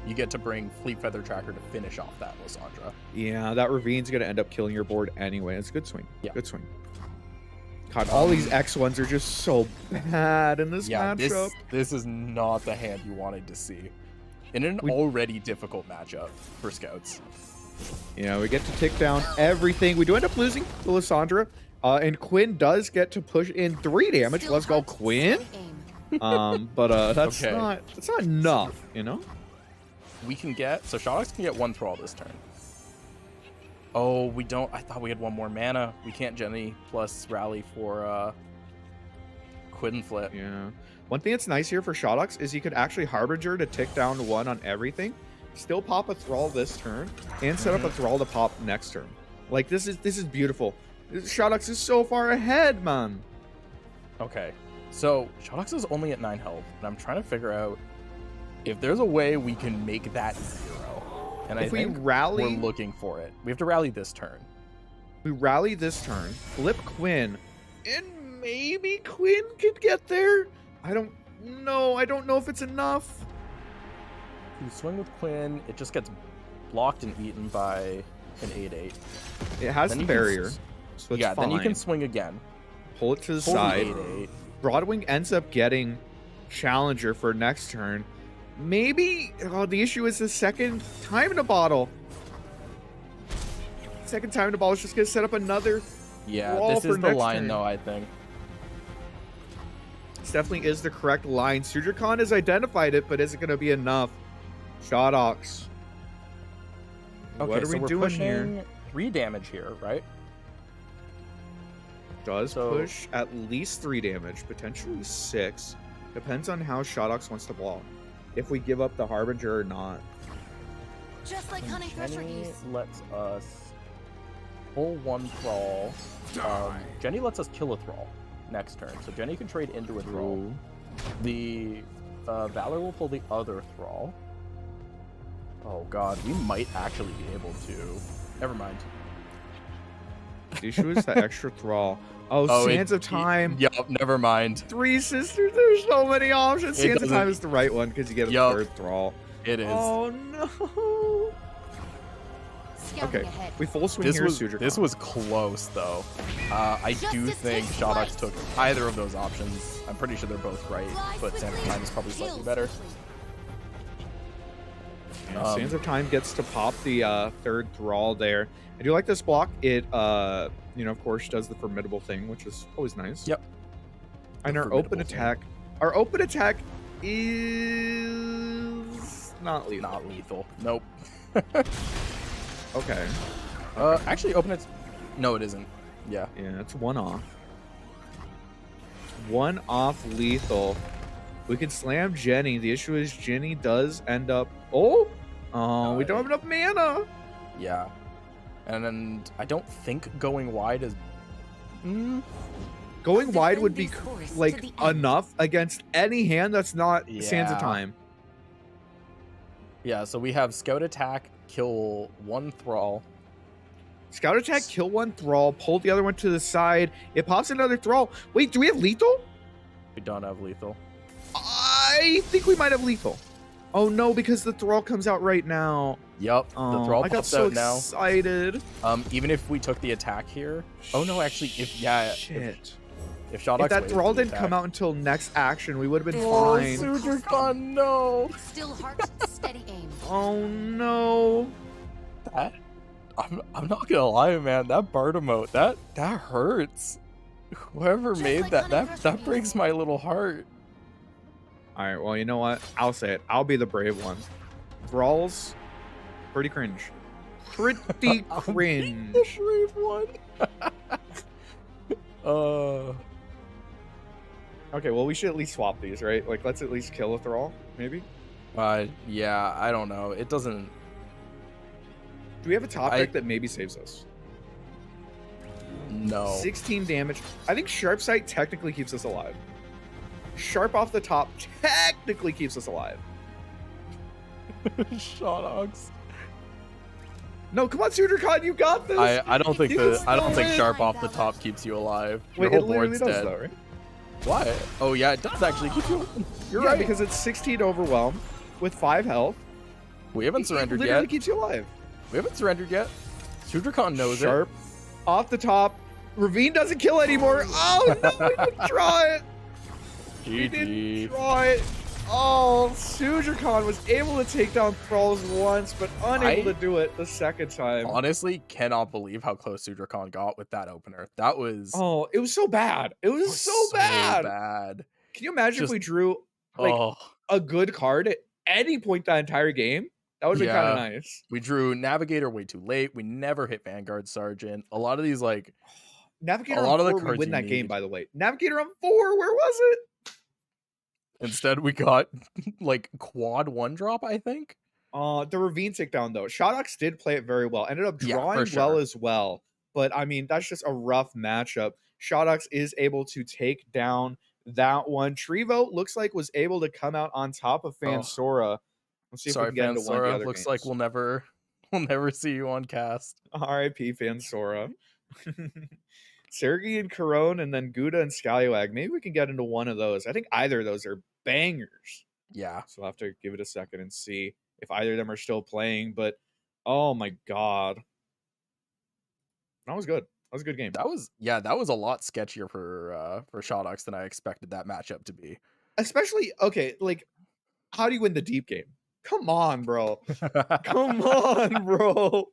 You get to bring Fleet Feather Tracker to finish off that Lysandra. Yeah, that Ravine's going to end up killing your board anyway. It's a good swing. Yeah. Good swing. God, all these X1s are just so bad in this Yeah, matchup. this is not the hand you wanted to see in an already difficult matchup for scouts. Yeah, we get to tick down everything. We do end up losing to Lysandra. And Quinn does get to push in 3 damage. Still Let's go, hurts. Quinn. Steady aim. But that's Okay. not enough, you know? We can get Shotox can get 1 Thrall this turn. Oh, we don't. I thought we had 1 more mana. We can't Jenny plus rally for Quinn flip. Yeah. One thing that's nice here for Shotox is you could actually Harbinger to tick down 1 on everything, still pop a Thrall this turn, and set up a Thrall to pop next turn. Like, this is beautiful. Shotox is so far ahead, man. Okay, so Shotox is only at 9 health, and I'm trying to figure out if there's a way we can make that 0. And I If we think rally, we're looking for it. We have to rally this turn. we rally this turn, flip Quinn, and maybe Quinn could get there. I don't know. I don't know if it's enough. If you swing with Quinn, it just gets blocked and eaten by an 8/8. It has Then the you can barrier, s- so it's yeah, fine. then you can swing again. Pull it to the Pull the side. 8/8. Broadwing ends up getting Challenger for next turn. Maybe the issue is the second time in a bottle. Second time in a bottle is just gonna set up another. Yeah, Wall this for is the next line turn. though, I think. This definitely is the correct line. Sujircon has identified it, but is it gonna be enough? Shotox. Okay, What are so we we're doing pushing here? 3 damage here, right? Does So- push at least 3 damage, potentially 6. Depends on how Shotox wants to block. If we give up the Harbinger or not. Just like hunting thresher Jenny geese. lets us pull 1 Thrall. Jenny lets us kill a Thrall next turn, so Jenny can trade into a Thrall. The Valor will pull the other Thrall. Oh god, we might actually be able to. Never mind. The issue is the extra Thrall. Oh, Sands of Time. Yup, never mind. 3 sisters. There's so many options. It Sands of doesn't- Time is the right one because you get a Yup. 3rd Thrall. It is. Oh no. Scouting Okay, ahead. we full swing This here. was Sujircon. this was close though. I do Justice think takes Shotox place. took either of those options. I'm pretty sure they're both right, Fly but Sands of swiftly, Time is probably slightly kill better. swiftly. Yeah, Sands of Time gets to pop the 3rd Thrall there. I do like this block. It of course does the formidable thing, which is always nice. Yep. And The our open formidable thing. attack. Our open attack is not lethal. Not lethal. Nope. Okay. Actually, open it. No, it isn't. Yeah. Yeah, it's 1 off. 1 off lethal. We can slam Jenny. The issue is Jenny does end up. Oh, we don't have enough mana. Yeah. And I don't think going wide is. Going wide would be Defend these forests to like the end. enough against any hand that's not Sands of Yeah. Time. Yeah. So we have scout attack, kill 1 Thrall. Scout attack, kill 1 Thrall, pull the other one to the side. It pops another Thrall. Wait, do we have lethal? We don't have lethal. I think we might have lethal. Oh no, because the Thrall comes out right now. Yup. The Oh, Thrall I got pops so out now. excited. Even if we took the attack here. Oh no, actually, if Shit. if Shotox If that waited Thrall for the didn't come attack- out until next action, we would have been Oh, fine. Sujircon, no. Still heart, steady aim. Oh no. That I'm not gonna lie, man. That Bartamote, that hurts. Whoever Just made like that, Honey that Thresher breaks my little heart. All right, well, you know what? I'll say it. I'll be the brave one. Thralls, pretty cringe. Pretty cringe. The brave one. Okay, well, we should at least swap these, right? Like, let's at least kill a Thrall, maybe? Yeah, I don't know. It doesn't. Do we have a top I- deck that maybe saves us? No. 16 damage. I think Sharp Sight technically keeps us alive. Sharp off the top technically keeps us alive. Shotox. No, come on, SuitorCon, you got this. I don't think You can I don't still think win. sharp off the top keeps you alive. Your Wait, it whole literally board's does dead. though, right? Why? Oh yeah, it does actually keep you. You're Yeah, right. because it's 16 overwhelm with 5 health. We haven't It surrendered literally yet. keeps you alive. We haven't surrendered yet. SuitorCon knows Sharp off the top. Ravine doesn't kill anymore. Oh no, we didn't try it. it. We didn't GG. try it. Oh, SuitorCon was able to take down Thralls once, but unable I- to do it the second time. Honestly, cannot believe how close SuitorCon got with that opener. That was Oh, it was so bad. It was so bad. Can you imagine if Just- we drew like oh, a good card at any point that entire game? That would have been kind Yeah. of nice. we drew Navigator way too late. We never hit Vanguard Sergeant. A lot of these like Navigator A lot on of the 4, we cards win you that game, need. by the way. Navigator on 4, where was it? instead we got like quad 1-drop, I think. The Ravine takedown, though. Shotox did play it very well. Ended up Yeah, for drawing well sure. as well. But, I mean, that's just a rough matchup. Shotox is able to take down that one. Trevo looks like was able to come out on top of Fansora. Let's see if we Sorry, can get into one of the Fansora. other Looks games. like we'll never see you on cast. R.I.P. Fansora. Sergey and Corone, and then Gouda and Scallywag. Maybe we can get into one of those. I think either of those are bangers. Yeah. So I'll have to give it a second and see if either of them are still playing. But oh my god, that was good. That was a good game. That was a lot sketchier for Shotox than I expected that matchup to be. Especially okay, like how do you win the deep game? Come on, bro. Come on, bro.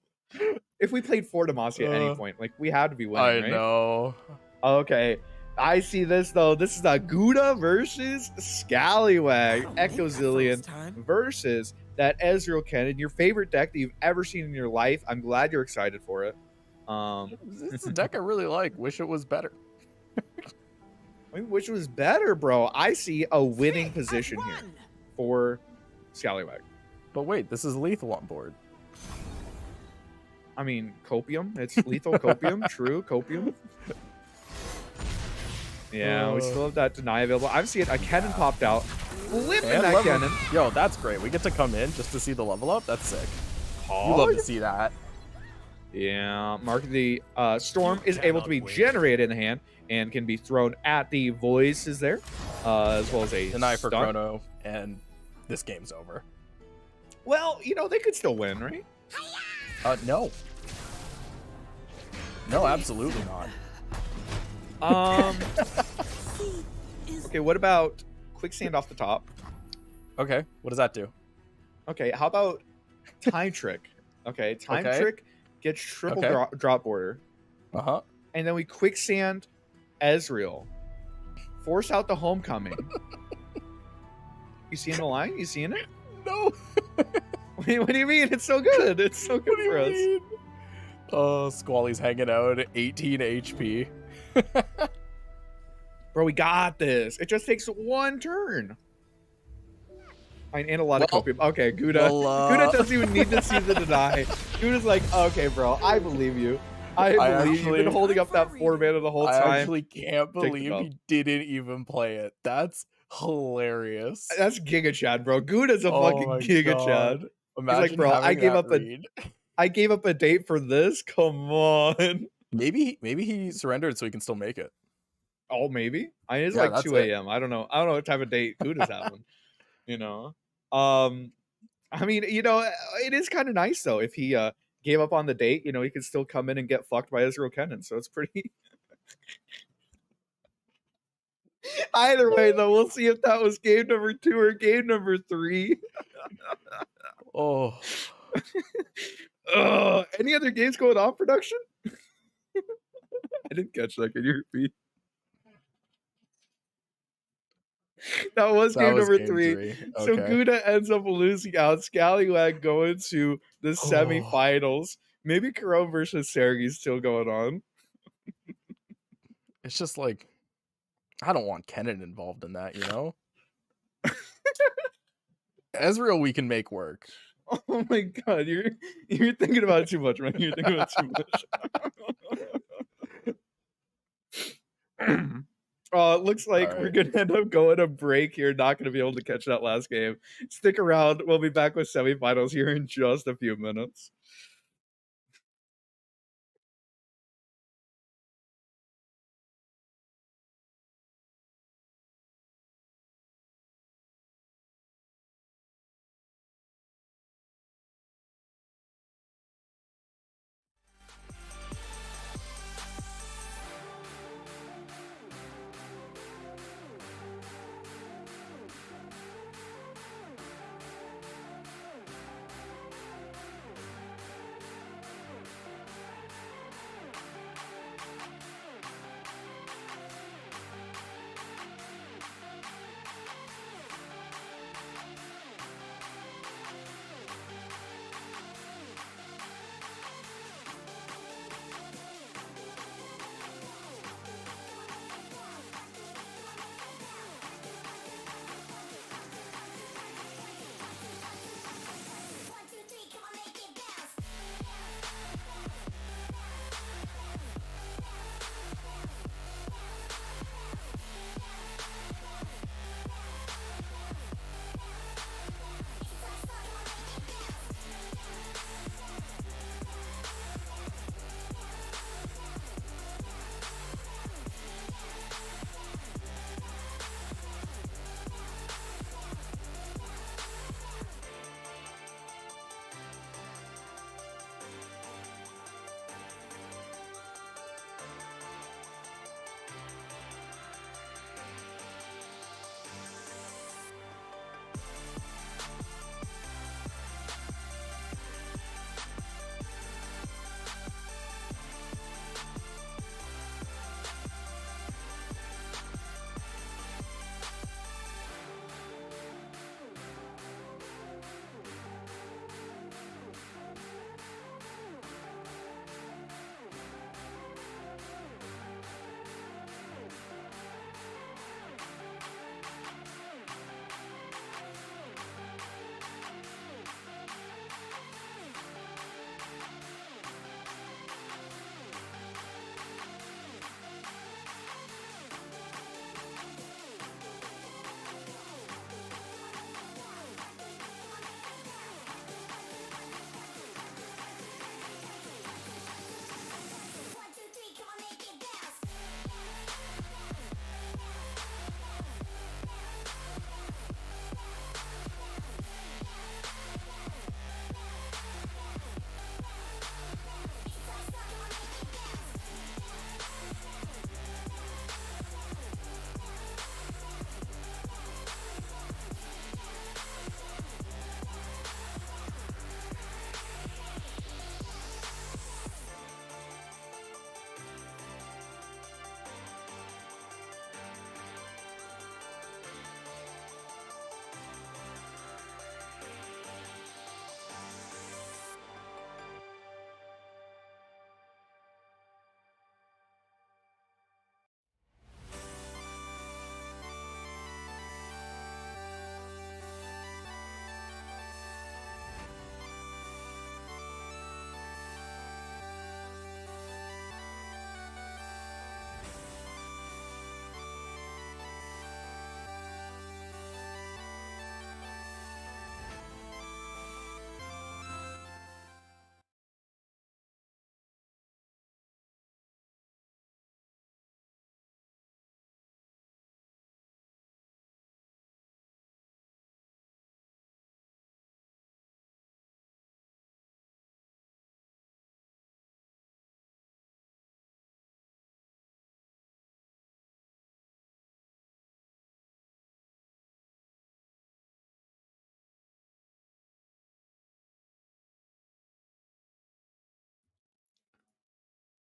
If we played for Demacia at any point, like we had to be winning, I right? know. Okay. I see this though. This is a Gouda versus Scallywag, Echo Zilean versus that Ezreal Kennen, your favorite deck that you've ever seen in your life. I'm glad you're excited for it. This is a deck I really like. Wish it was better. I wish it was better, bro. I see a winning position here for Scallywag. But wait, this is lethal on board. I mean, Copium. It's lethal Copium. True, Copium. Yeah, we still have that deny available. I'm seeing a Kennen popped out. Flipping And that level- Kennen. Yo, that's great. We get to come in just to see the level up. That's sick. You love to see that. Yeah, Mark the Storm is able to be generated in the hand and can be thrown at the voices there, as well as a Deny for stun. Chrono, and this game's over. Well, you know, they could still win, right? No. No, absolutely not. Okay, what about quicksand off the top? Okay, what does that do? Okay, how about time trick? Okay, time Okay. trick gets triple Okay. drop border, Uh-huh. and then we quicksand Ezreal, force out the homecoming. You seeing the line? You seeing it? No. What do you mean? It's so good. It's so good for us. Oh, Squally's hanging out at 18 HP. Bro, we got this. It just takes one turn. And a lot of Well, copium. Okay, Gouda. well, Gouda doesn't even need to see the deny. Gouda's like, okay, bro, I believe you. I believe you've been actually- holding up that 4-mana the whole I time. actually can't Take the believe belt. he didn't even play it. That's hilarious. That's Giga Chad, bro. Gouda's a Oh fucking my Giga God. Chad. Imagine bro, I having gave that up a- read. I gave up a date for this. Come on. Maybe he surrendered so he can still make it. Oh, maybe. It's Yeah, like that's 2 it. a.m. I don't know. I don't know what type of date Gouda's having. You know. I mean, you know, it is kind of nice though. If he gave up on the date, you know, he could still come in and get fucked by Ezreal Kennen. So it's pretty. Either way, though, we'll see if that was game number 2 or game number 3. Oh, Any other games going on, production? I didn't catch that. Can you repeat? That was that game was number game 3. three. So Okay. Gouda ends up losing out. Scallywag going to the semifinals. Maybe Corone versus Sergey's still going on. It's just like, I don't want Kennen involved in that, you know? Ezreal we can make work. Oh my god, you're thinking about it too much, man. You're thinking about it too much. Looks like we're gonna end up going a break here. Not gonna be able to catch that last game. Stick around. We'll be back with semifinals here in just a few minutes.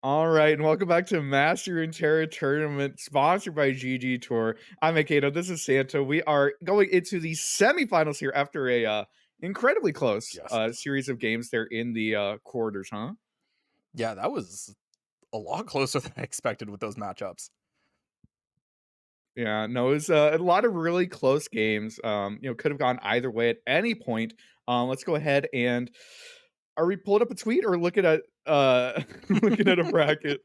All right, and welcome back to MasteringRuneterra Tournament, sponsored by GGtoor. I'm Aikado. This is Santa. We are going into the semifinals here after a incredibly close series of games there in the quarters, huh? Yeah, that was a lot closer than I expected with those matchups. Yeah, no, it was a lot of really close games. Could have gone either way at any point. Let's go ahead and are we pulling up a tweet or looking at looking at a bracket?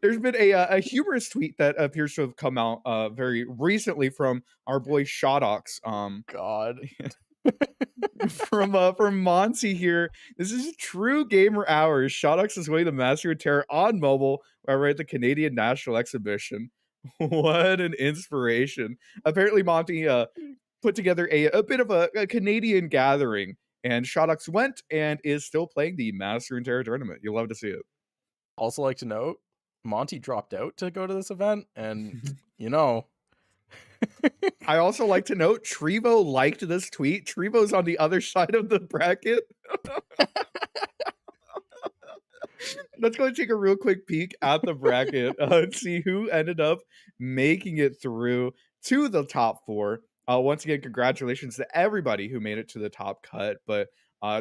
There's been a humorous tweet that appears to have come out very recently from our boy Shodox. God. From Monty here. This is true gamer hours. Shodox is winning the MasteringRuneterra on mobile while we're at the Canadian National Exhibition. What an inspiration. Apparently Monty put together a bit of a Canadian gathering, and Shodox went and is still playing the MasteringRuneterra tournament. You'll love to see it. Also like to note, Monty dropped out to go to this event, and you know. I also like to note Trevo liked this tweet. Trevo's on the other side of the bracket. Let's go and take a real quick peek at the bracket and see who ended up making it through to the top 4. Once again, congratulations to everybody who made it to the top cut. But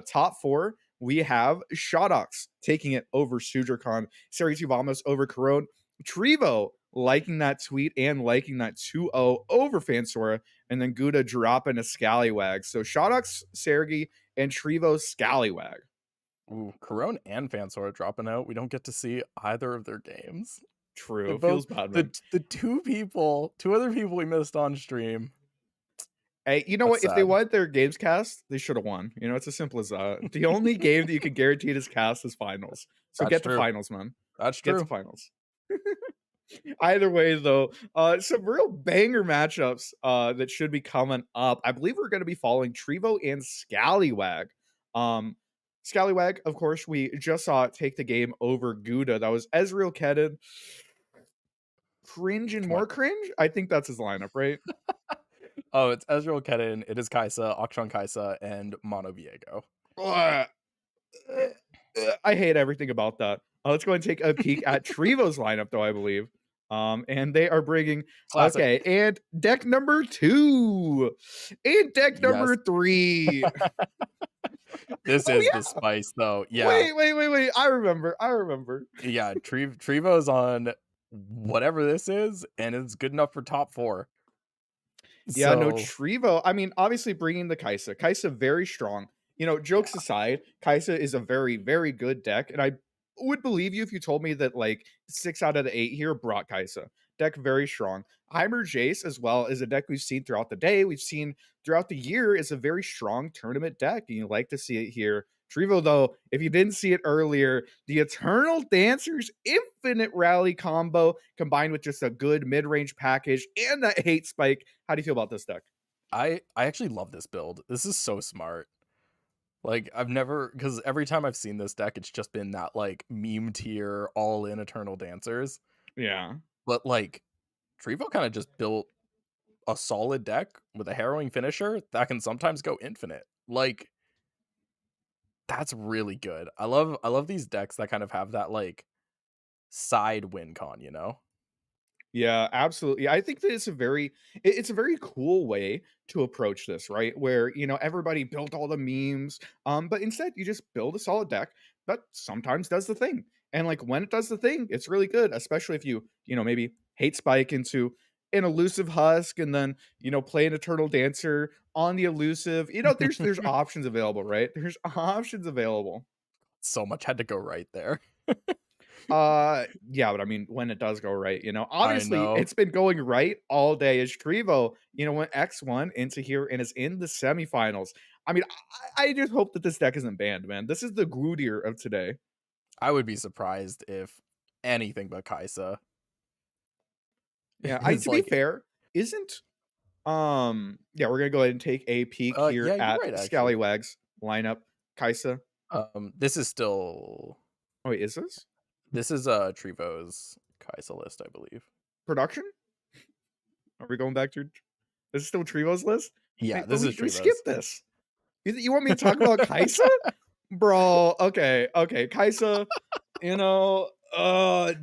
top 4, we have Shodox taking it over Sudrakon, Sergey Vamos over Corone, Trevo liking that tweet and liking that 2-0 over Fansora, and then Gouda dropping a Scallywag. So Shodox, Sergey, and Trevo Scallywag. Ooh, Corone and Fansora dropping out. We don't get to see either of their games. True. It feels bad, man. The two other people we missed on stream. Hey, you know what? If they wanted their games cast, they should have won. It's as simple as that. The only game that you can guarantee is cast is finals. So get to finals, man. That's true. Get to finals. Either way, though, some real banger matchups that should be coming up. I believe we're going to be following Trevo and Scallywag. Scallywag, of course, we just saw it take the game over Gouda. That was Ezreal, Kennen, cringe and more cringe. I think that's his lineup, right? Oh, it's Ezreal, Kennen, it is Kaiser, Akshan Kaiser, and Mono Viego. I hate everything about that. Let's go and take a peek at Trevo's lineup, though, I believe. And they are bringing Classic. Okay, and deck number 2 and deck number 3. This is the spice, though. Yeah. Wait. I remember. Yeah, Trevo's on whatever this is, and it's good enough for top 4. Yeah, no, Trevo. I mean, obviously bringing the Kaiser. Kaiser very strong. Jokes aside, Kaiser is a very, very good deck, and I would believe you if you told me that like 6 out of the 8 here brought Kaiser. Deck very strong. Heimer Jace as well is a deck we've seen throughout the day. We've seen throughout the year is a very strong tournament deck, and you like to see it here. Trevo, though, if you didn't see it earlier, the Eternal Dancers Infinite Rally combo combined with just a good mid-range package and that hate spike. How do you feel about this deck? I actually love this build. This is so smart. Like, because every time I've seen this deck, it's just been that, like, meme tier, all-in Eternal Dancers. Yeah. But, like, Trevo kind of just built a solid deck with a harrowing finisher that can sometimes go infinite. Like, that's really good. I love these decks that kind of have that, like, side win con, Yeah, absolutely. I think that it's a very cool way to approach this, right? Where, everybody built all the memes, but instead you just build a solid deck that sometimes does the thing. And like when it does the thing, it's really good, especially if you maybe hate spike into an elusive husk and then, play an Eternal Dancer on the elusive. There's options available, right? There's options available. So much had to go right there. Yeah, but I mean, when it does go right, obviously it's been going right all day as Trevo, went X1 into here and is in the semifinals. I mean, I just hope that this deck isn't banned, man. This is the Grudier of today. I would be surprised if anything but Kaiser. Yeah, to be fair, isn't yeah, we're gonna go ahead and take a peek here at Scallywag's lineup. Kaiser. This is still wait, is this? This is Trevo's Kaiser list, I believe. Production? Are we going back to this is still Trevo's list? Yeah, this is Trevo's. Skip this. You want me to talk about Kaiser? Bro, okay, Kaiser,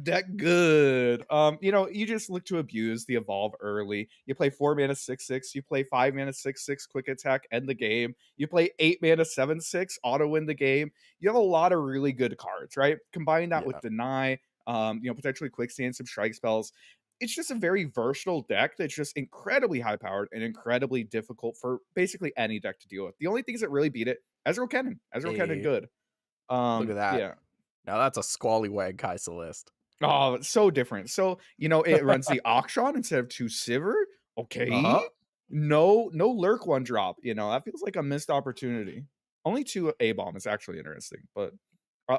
deck good. You just look to abuse the evolve early. You play 4 mana 6/6, you play 5 mana 6/6 quick attack, end the game. You play 8 mana 7/6, auto win the game. You have a lot of really good cards, right? Combine that with deny, potentially quick stand, some strike spells. it's just a very versatile deck that's just incredibly high powered and incredibly difficult for basically any deck to deal with. The only things that really beat it, Ezreal Kennen. Ezreal Kennen Hey, good. look at that. Yeah. Now that's a squallywag Kaiser list. Oh, it's so different. So, it runs the Auction instead of 2 Sivir. Okay. No lurk one drop. That feels like a missed opportunity. Only 2 A-bomb is actually interesting, but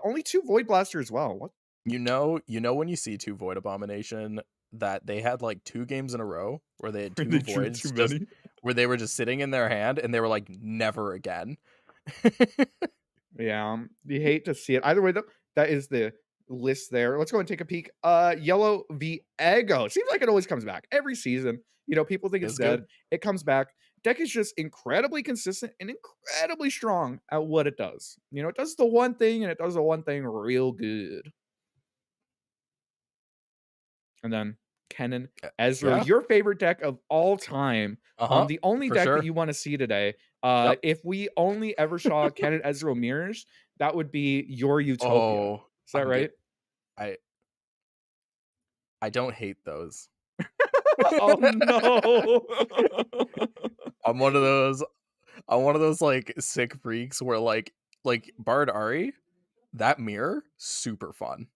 only 2 Void Blaster as well. What? You know when you see 2 Void Abomination that they had like 2 games in a row where they had 2 They drew voids too just many. where they were just sitting in their hand and they were like never again. Yeah, you hate to see it. Either way, though, that is the list there. Let's go and take a peek. Yellow Viego. Seems like it always comes back every season. People think it's It's dead. good. It comes back. Deck is just incredibly consistent and incredibly strong at what it does. It does the one thing, and it does the one thing real good. And then Kennen, Ezreal, Yeah. your favorite deck of all time. The only for deck sure. that you want to see today. Yep. If we only ever saw Kennen Ezreal mirrors, that would be your utopia. Oh, Is that right? I don't hate those. Oh no. I'm one of those like sick freaks where like Bard Ari, that mirror, super fun.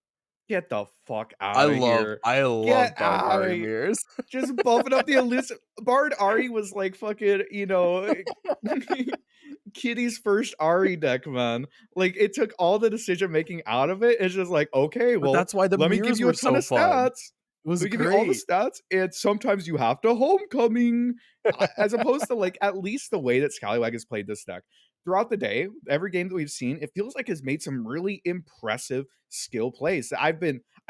Get the fuck out of here. I love Get Bard outta Ari here. mirrors. Just buffing up the Elise. Bard Ari was like fucking, Kitty's first Ari deck, man. Like, it took all the decision making out of it. It's just like, okay, well, that's why the let me give mirrors you a were ton so of fun. stats. It was We give you all the great. stats, and sometimes you have to homecoming. As opposed to like at least the way that Scallywag has played this deck throughout the day, every game that we've seen, it feels like has made some really impressive skill plays that I've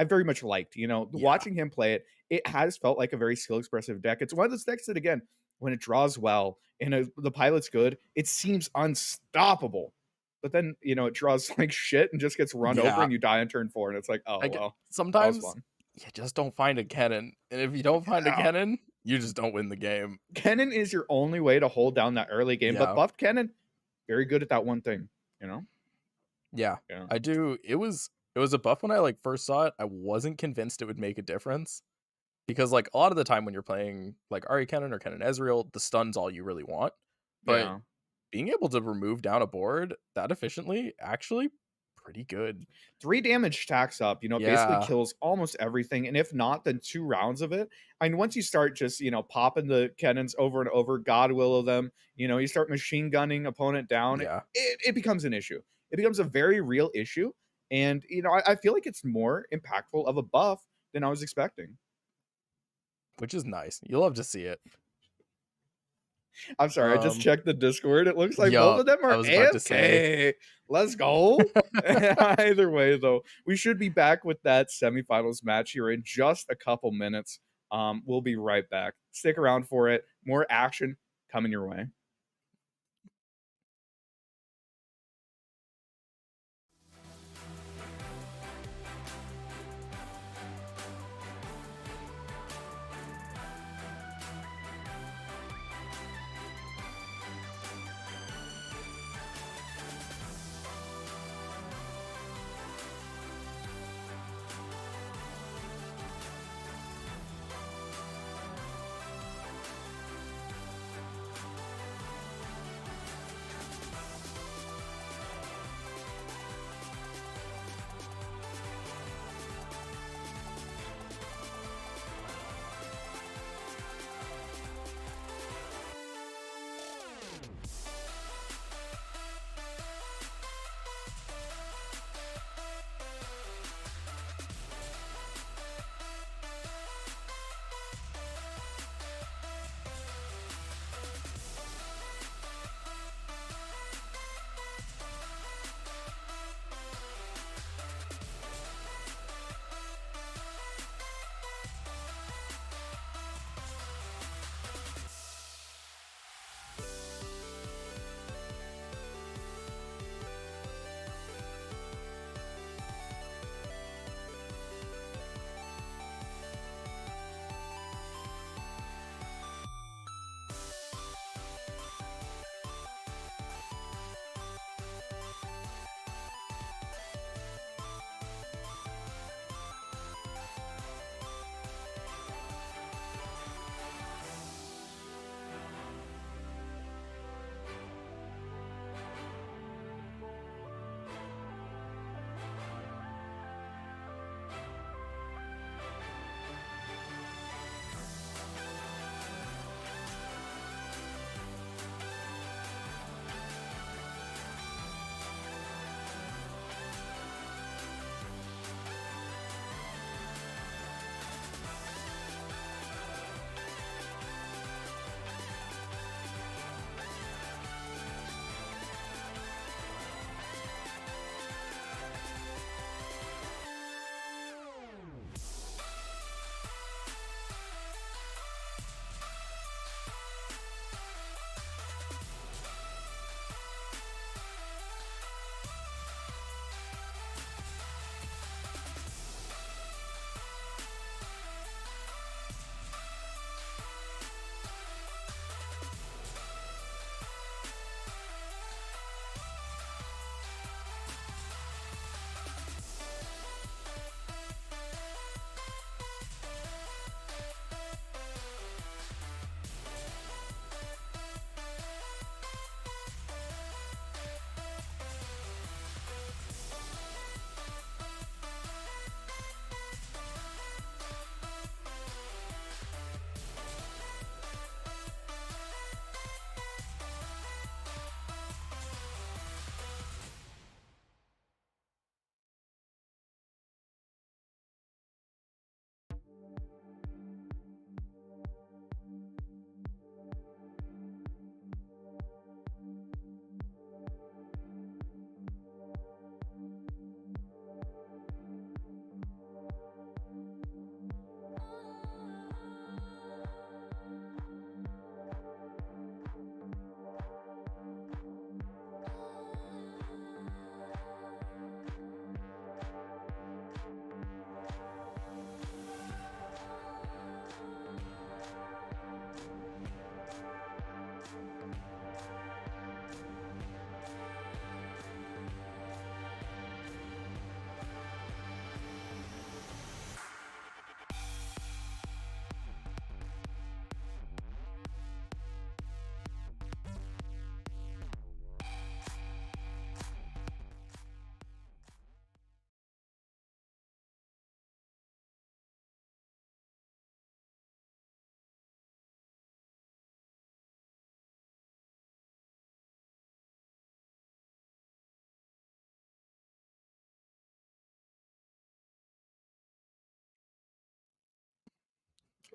very much liked. Watching him play it, it has felt like a very skill expressive deck. It's one of those decks that, again, when it draws well and the pilot's good, it seems unstoppable. But then it draws like shit and just gets run over, and you die on turn 4, and it's like, oh well, that was Sometimes fun. you just don't find a Kennen, and if you don't find a Kennen, you just don't win the game. Kennen is your only way to hold down that early game, but buffed Kennen, very good at that one thing, Yeah, I do. It was a buff when I like first saw it. I wasn't convinced it would make a difference because like a lot of the time when you're playing like Ari Kennen or Kennen Ezreal, the stun's all you really want. But being able to remove down a board that efficiently, actually pretty good. 3 damage stacks up, basically kills almost everything. And if not, then 2 rounds of it. I mean, once you start just, popping the Kennens over and over, God will of them, you start machine gunning opponent down, it becomes an issue. It becomes a very real issue. And, I feel like it's more impactful of a buff than I was expecting. Which is nice. You'll love to see it. I'm sorry, I just checked the Discord. It looks like both of them are AFK. Let's go. Either way, though, we should be back with that semifinals match here in just a couple minutes. We'll be right back. Stick around for it. More action coming your way.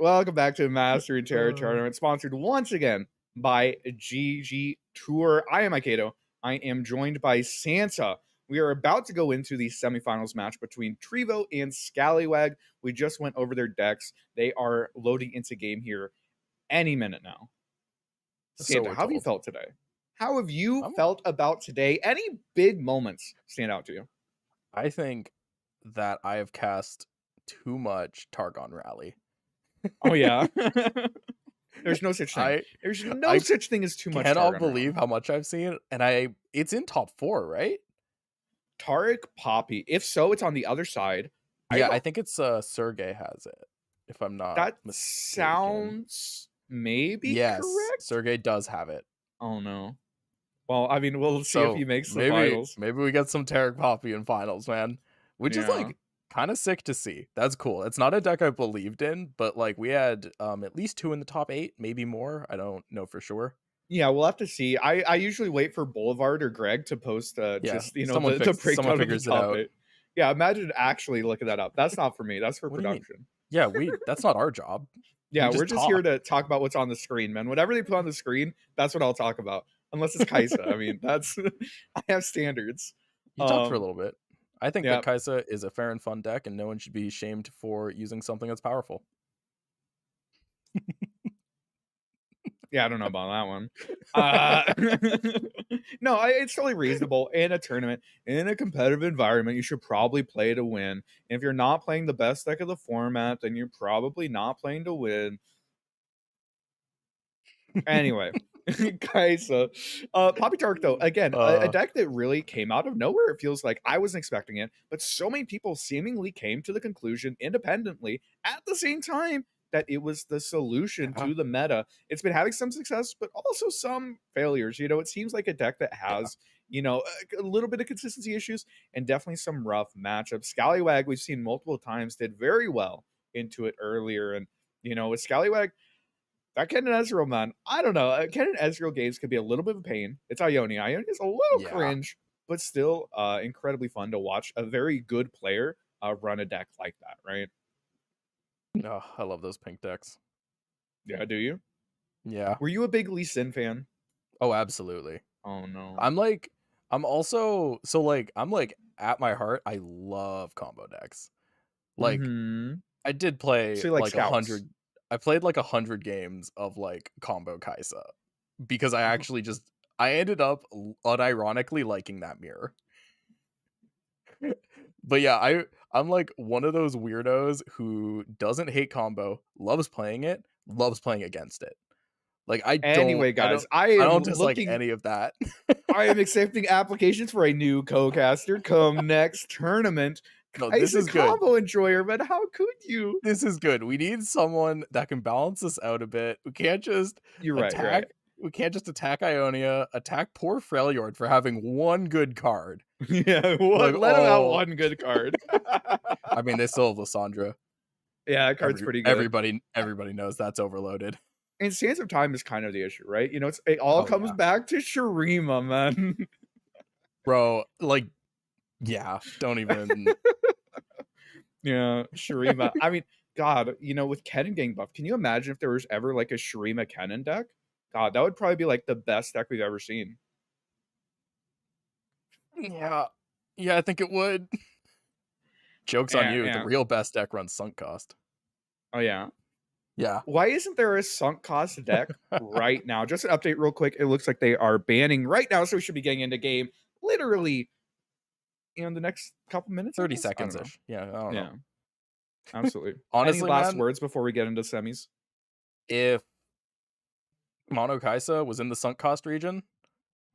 Welcome back to the MasteringRuneterra tournament, sponsored once again by GGtoor. I am Aikado. I am joined by Santa. We are about to go into the semifinals match between Trevo and Scallywag. We just went over their decks. They are loading into game here any minute now. Santa, how have you felt today? How have you felt about today? Any big moments stand out to you? I think that I have cast too much Targon Rally. Oh, yeah. There's no such thing. There's no such thing as too much. I cannot believe how much I've seen, and it's in top 4, right? Taric, Poppy. If so, it's on the other side. Yeah, I think it's Sergey has it. If I'm not that mistaken. Sounds maybe correct. Sergey does have it. Oh no. Well, I mean, we'll see if he makes the finals. Maybe we get some Taric Poppy in finals, man. Which is like kind of sick to see. That's cool. It's not a deck I believed in, but like we had at least 2 in the top 8, maybe more. I don't know for sure. Yeah, we'll have to see. I usually wait for Boulevard or Greg to post just the breakdown of the top 8. Yeah, imagine actually looking that up. That's not for me. That's for production. Yeah, that's not our job. Yeah, we're just here to talk about what's on the screen, man. Whatever they put on the screen, that's what I'll talk about. Unless it's Kaiser. I mean, that's I have standards. You talked for a little bit. I think that Kaiser is a fair and fun deck, and no one should be shamed for using something that's powerful. Yeah, I don't know about that one. No, it's totally reasonable. In a tournament, in a competitive environment, you should probably play to win. And if you're not playing the best deck of the format, then you're probably not playing to win. Anyway, Kaiser. Poppy Taric, though, again, a deck that really came out of nowhere. It feels like I wasn't expecting it, but so many people seemingly came to the conclusion independently at the same time that it was the solution to the meta. It's been having some success, but also some failures. You know, it seems like a deck that has, you know, a little bit of consistency issues and definitely some rough matchups. Scallywag, we've seen multiple times, did very well into it earlier. And, you know, with Scallywag, that Kennen Ezreal, man, I don't know. Kennen Ezreal games can be a little bit of a pain. It's Ionia. Ionia is a little cringe, but still incredibly fun to watch a very good player run a deck like that, right? Oh, I love those pink decks. Yeah, do you? Yeah. Were you a big Lee Sin fan? Oh, absolutely. Oh no. I'm at my heart, I love combo decks. Like I did play so like 100. I played like 100 games of like combo Kaiser because I actually I ended up unironically liking that mirror. But yeah, I'm like one of those weirdos who doesn't hate combo, loves playing it, loves playing against it. Like I don't dislike any of that. I am accepting applications for a new co-caster come next tournament. No, this is good. Combo enjoyer, but how could you? This is good. We need someone that can balance this out a bit. We can't just attack. We can't just attack Ionia, attack poor Freljord for having one good card. Yeah, let him have one good card. I mean, they still have Lissandra. Yeah, that card's pretty good. Everybody knows that's overloaded. And Sands of Time is kind of the issue, right? You know, it all comes back to Shurima, man. Bro, like, yeah, don't even. Yeah, Shurima. I mean, God, you know, with Kennen getting buffed, can you imagine if there was ever like a Shurima Kennen deck? God, that would probably be like the best deck we've ever seen. Yeah, I think it would. Joke's on you. The real best deck runs sunk cost. Oh, yeah. Yeah. Why isn't there a sunk cost deck right now? Just an update real quick. It looks like they are banning right now, so we should be getting into game literally in the next couple minutes. 30 seconds-ish. Yeah, I don't know. Absolutely. Honestly, any last words before we get into semis? If Mono Kaiser was in the sunk cost region,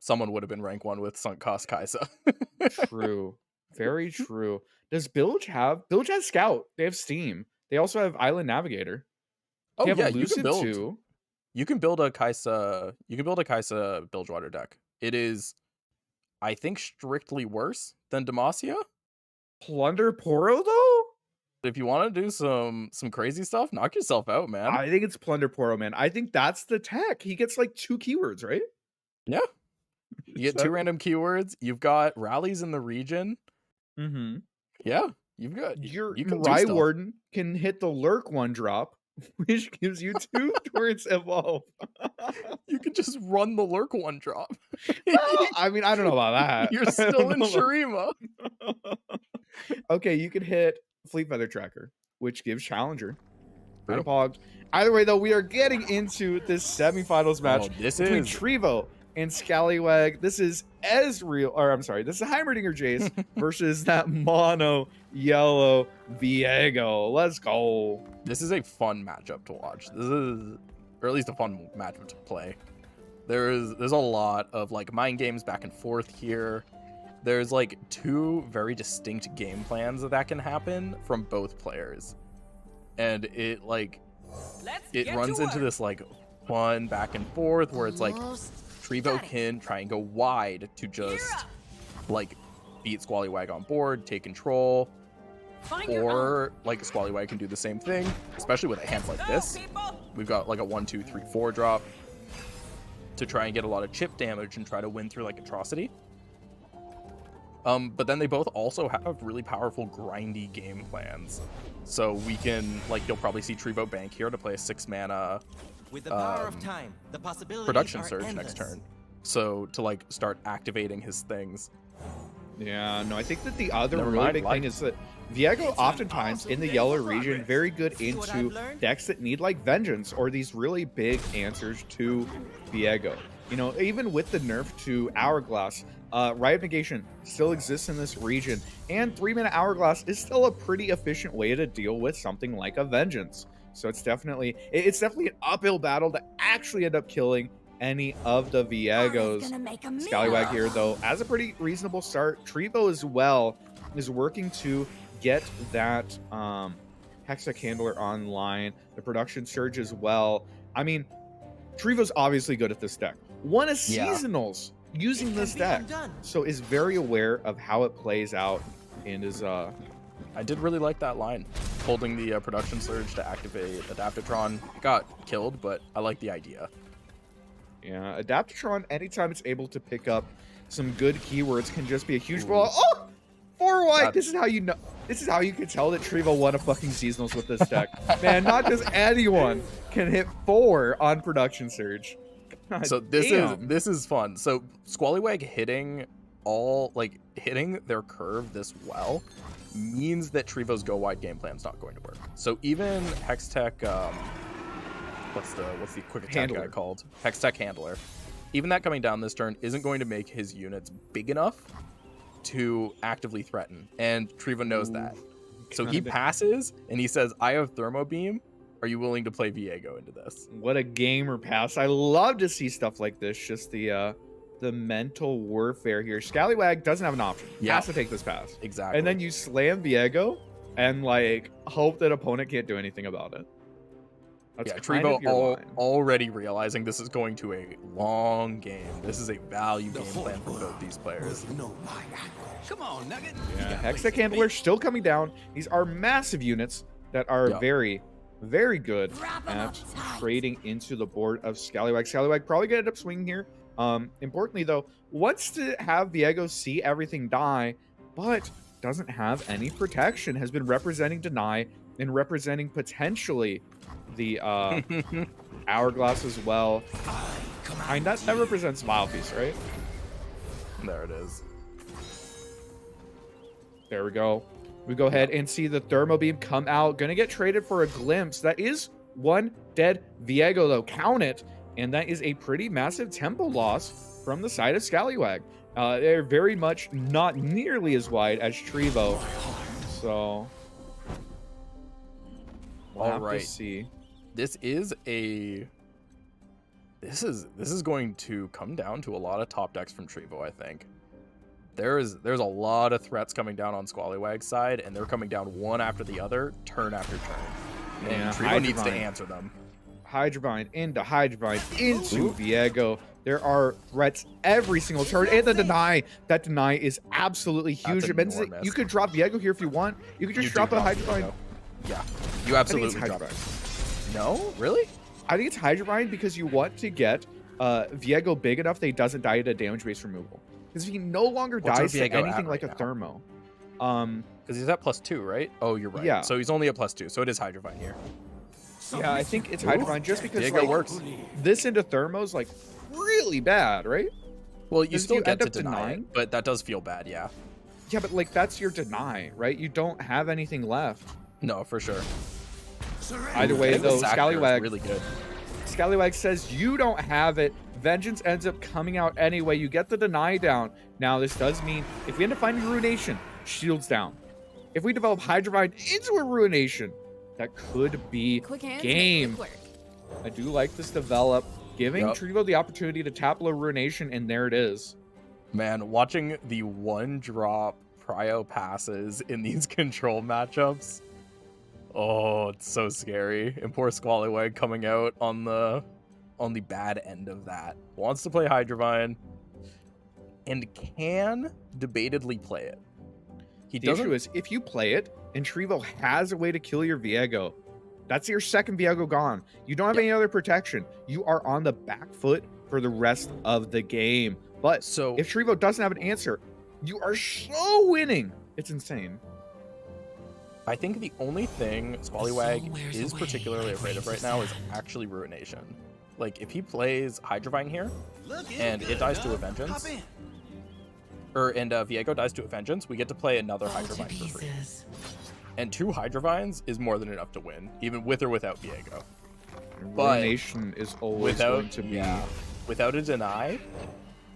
someone would have been rank 1 with sunk cost Kaiser. True. Very true. Does Bilge has Scout? They have Steam. They also have Island Navigator. Oh, yeah, you can build a Kaiser. You can build a Kaiser Bilgewater deck. It is, I think, strictly worse than Demacia. Plunder Poro, though? If you want to do some crazy stuff, knock yourself out, man. I think it's Plunder Poro, man. I think that's the tech. He gets like 2 keywords, right? Yeah. You get 2 random keywords. You've got rallies in the region. Mm-hmm. Yeah. You've got your Rye Warden can hit the lurk 1-drop. which gives you 2 turrets evolve. You can just run the lurk 1-drop. Well, I mean, I don't know about that. You're I still don't in know about- Shurima. Okay, you can hit Fleet Feather Tracker, which gives Challenger. Kind True. of pogged. Either way, though, we are getting into this semifinals match this between is Trevo and Scallywag. This is Ezreal, or I'm sorry, this is Heimerdinger Jace versus that mono yellow Viego. Let's go. this is a fun matchup to watch. This is, or at least a fun matchup to play. There's a lot of like mind games back and forth here. There's like 2 very distinct game plans that can happen from both players, and it like it runs into this like fun back and forth where it's like Trevo can try and go wide to just like beat Squallywag on board, take control, or like Squallywag can do the same thing, especially with a hand like this. We've got like a 1, 2, 3, 4 drop to try and get a lot of chip damage and try to win through like Atrocity. But then they both also have really powerful grindy game plans. So we can, like, you'll probably see Trevo bank here to play a 6-mana With the power of time, the possibilities production are surge endless. next turn. So to like start activating his things. Yeah, no, I think that the other Never really mind, big like- thing is that Viego oftentimes in the yellow region very good into decks that need like Vengeance or these really big answers to Viego. You know, even with the nerf to Hourglass, Riot Negation still exists in this region, and 3-mana Hourglass is still a pretty efficient way to deal with something like a Vengeance. So it's definitely an uphill battle to actually end up killing any of the Viegos. Scallywag here, though, has a pretty reasonable start. Trevo as well is working to get that Hextech Handler online, the production surge as well. I mean, Trevo's obviously good at this deck. Won a seasonals using this deck, so is very aware of how it plays out and is I did really like that line, holding the production surge to activate Adaptatron. It got killed, but I like the idea. Yeah, Adaptatron, anytime it's able to pick up some good keywords, can just be a huge ball. Oh! 4 white! This is how you know. This is how you can tell that Trevo won a fucking seasonals with this deck. Man, not just anyone can hit 4 on production surge. God So damn. this is fun. So Squallywag hitting their curve this well means that Trevo's go wide game plan is not going to work. So even Hextech, what's the quick attack Handler. guy called? Hextech Handler. Even that coming down this turn isn't going to make his units big enough to actively threaten, and Trevo knows that. So he passes and he says, "I have Thermo Beam. Are you willing to play Viego into this?" What a gamer pass. I love to see stuff like this. Just the mental warfare here. Scallywag doesn't have an option. He has to take this pass. Exactly. And then you slam Viego and like hope that opponent can't do anything about it. That's kind of your line. already realizing this is going to a long game. This is a value game plan for both these players. Come on, Nugget. Yeah, Hextech Handler still coming down. These are massive units that are very, very good at trading into the board of Scallywag. Scallywag probably gonna end up swinging here. Importantly though, wants to have Viego see everything die, but doesn't have any protection. Has been representing Deny and representing potentially the Hourglass as well. I mean, that represents Vile Feast, right? There it is. There we go. We go ahead and see the Thermo Beam come out. Gonna get traded for a Glimpse. That is 1 dead Viego, though. Count it. And that is a pretty massive tempo loss from the side of Scallywag. They're very much not nearly as wide as Trevo. So, we'll have to see. This is going to come down to a lot of top decks from Trevo, I think. There's a lot of threats coming down on Squallywag's side, and they're coming down one after the other, turn after turn. And Trevo needs to answer them. Hydrobind into Viego. There are threats every single turn. And the deny. That deny is absolutely huge. It means that you could drop Viego here if you want. You could just drop a Hydrobind. Yeah, you absolutely drop it. No? Really? I think it's Hydrobind because you want to get Viego big enough that he doesn't die to damage-based removal. Because if he no longer dies to anything like a Thermo. Because he's at +2, right? Oh, you're right. Yeah. So he's only at +2, so it is Hydrobind here. Yeah, I think it's Hydrovine just because Viego like works. this into Thermo's like really bad, right? Well, you Because still you get end to up deny denying. it, but that does feel bad, yeah. Yeah, but like that's your deny, right? You don't have anything left. No, for sure. Either I way, think the though, sack there is Scallywag really good. Scallywag says you don't have it. Vengeance ends up coming out anyway. You get the deny down. Now, this does mean if we end up finding Ruination, shields down. If we develop Hydrovine into a Ruination, that could be Quick hands, game. quick work. I do like this develop, giving Yep. Trevo the opportunity to tap low Ruination, and there it is. Man, watching the 1-drop prio passes in these control matchups. Oh, it's so scary. And poor Scallywag coming out on the bad end of that. Wants to play Hydrovine and can debatedly play it. He The doesn't. issue is if you play it and Trevo has a way to kill your Viego, that's your second Viego gone. You don't have any other protection. You are on the back foot for the rest of the game. But So if Trevo doesn't have an answer, you are so winning. It's insane. I think the only thing Scallywag is particularly afraid of right now is actually Ruination. Like, if he plays Hydrovine here, and it dies to a Vengeance, and Viego dies to a Vengeance, we get to play another Hydrovine for free. And 2 Hydrovines is more than enough to win, even with or without Viego. But Ruination is always going to be. Without a deny,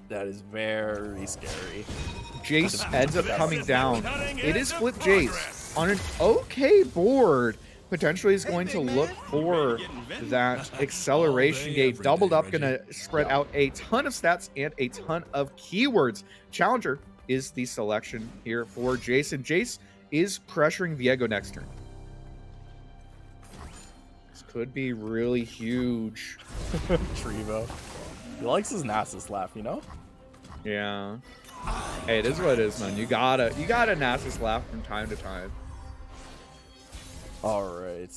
that is very scary. Jace ends up coming down. It is flip Jace on an okay board. Potentially is going to look for that acceleration gate. Doubled up, going to spread out a ton of stats and a ton of keywords. Challenger is the selection here for Jace, and Jace is pressuring Viego next turn. This could be really huge. Trevo. He likes his Nasus laugh, you know? Yeah. Hey, it is what it is, man. You gotta Nasus laugh from time to time. All right.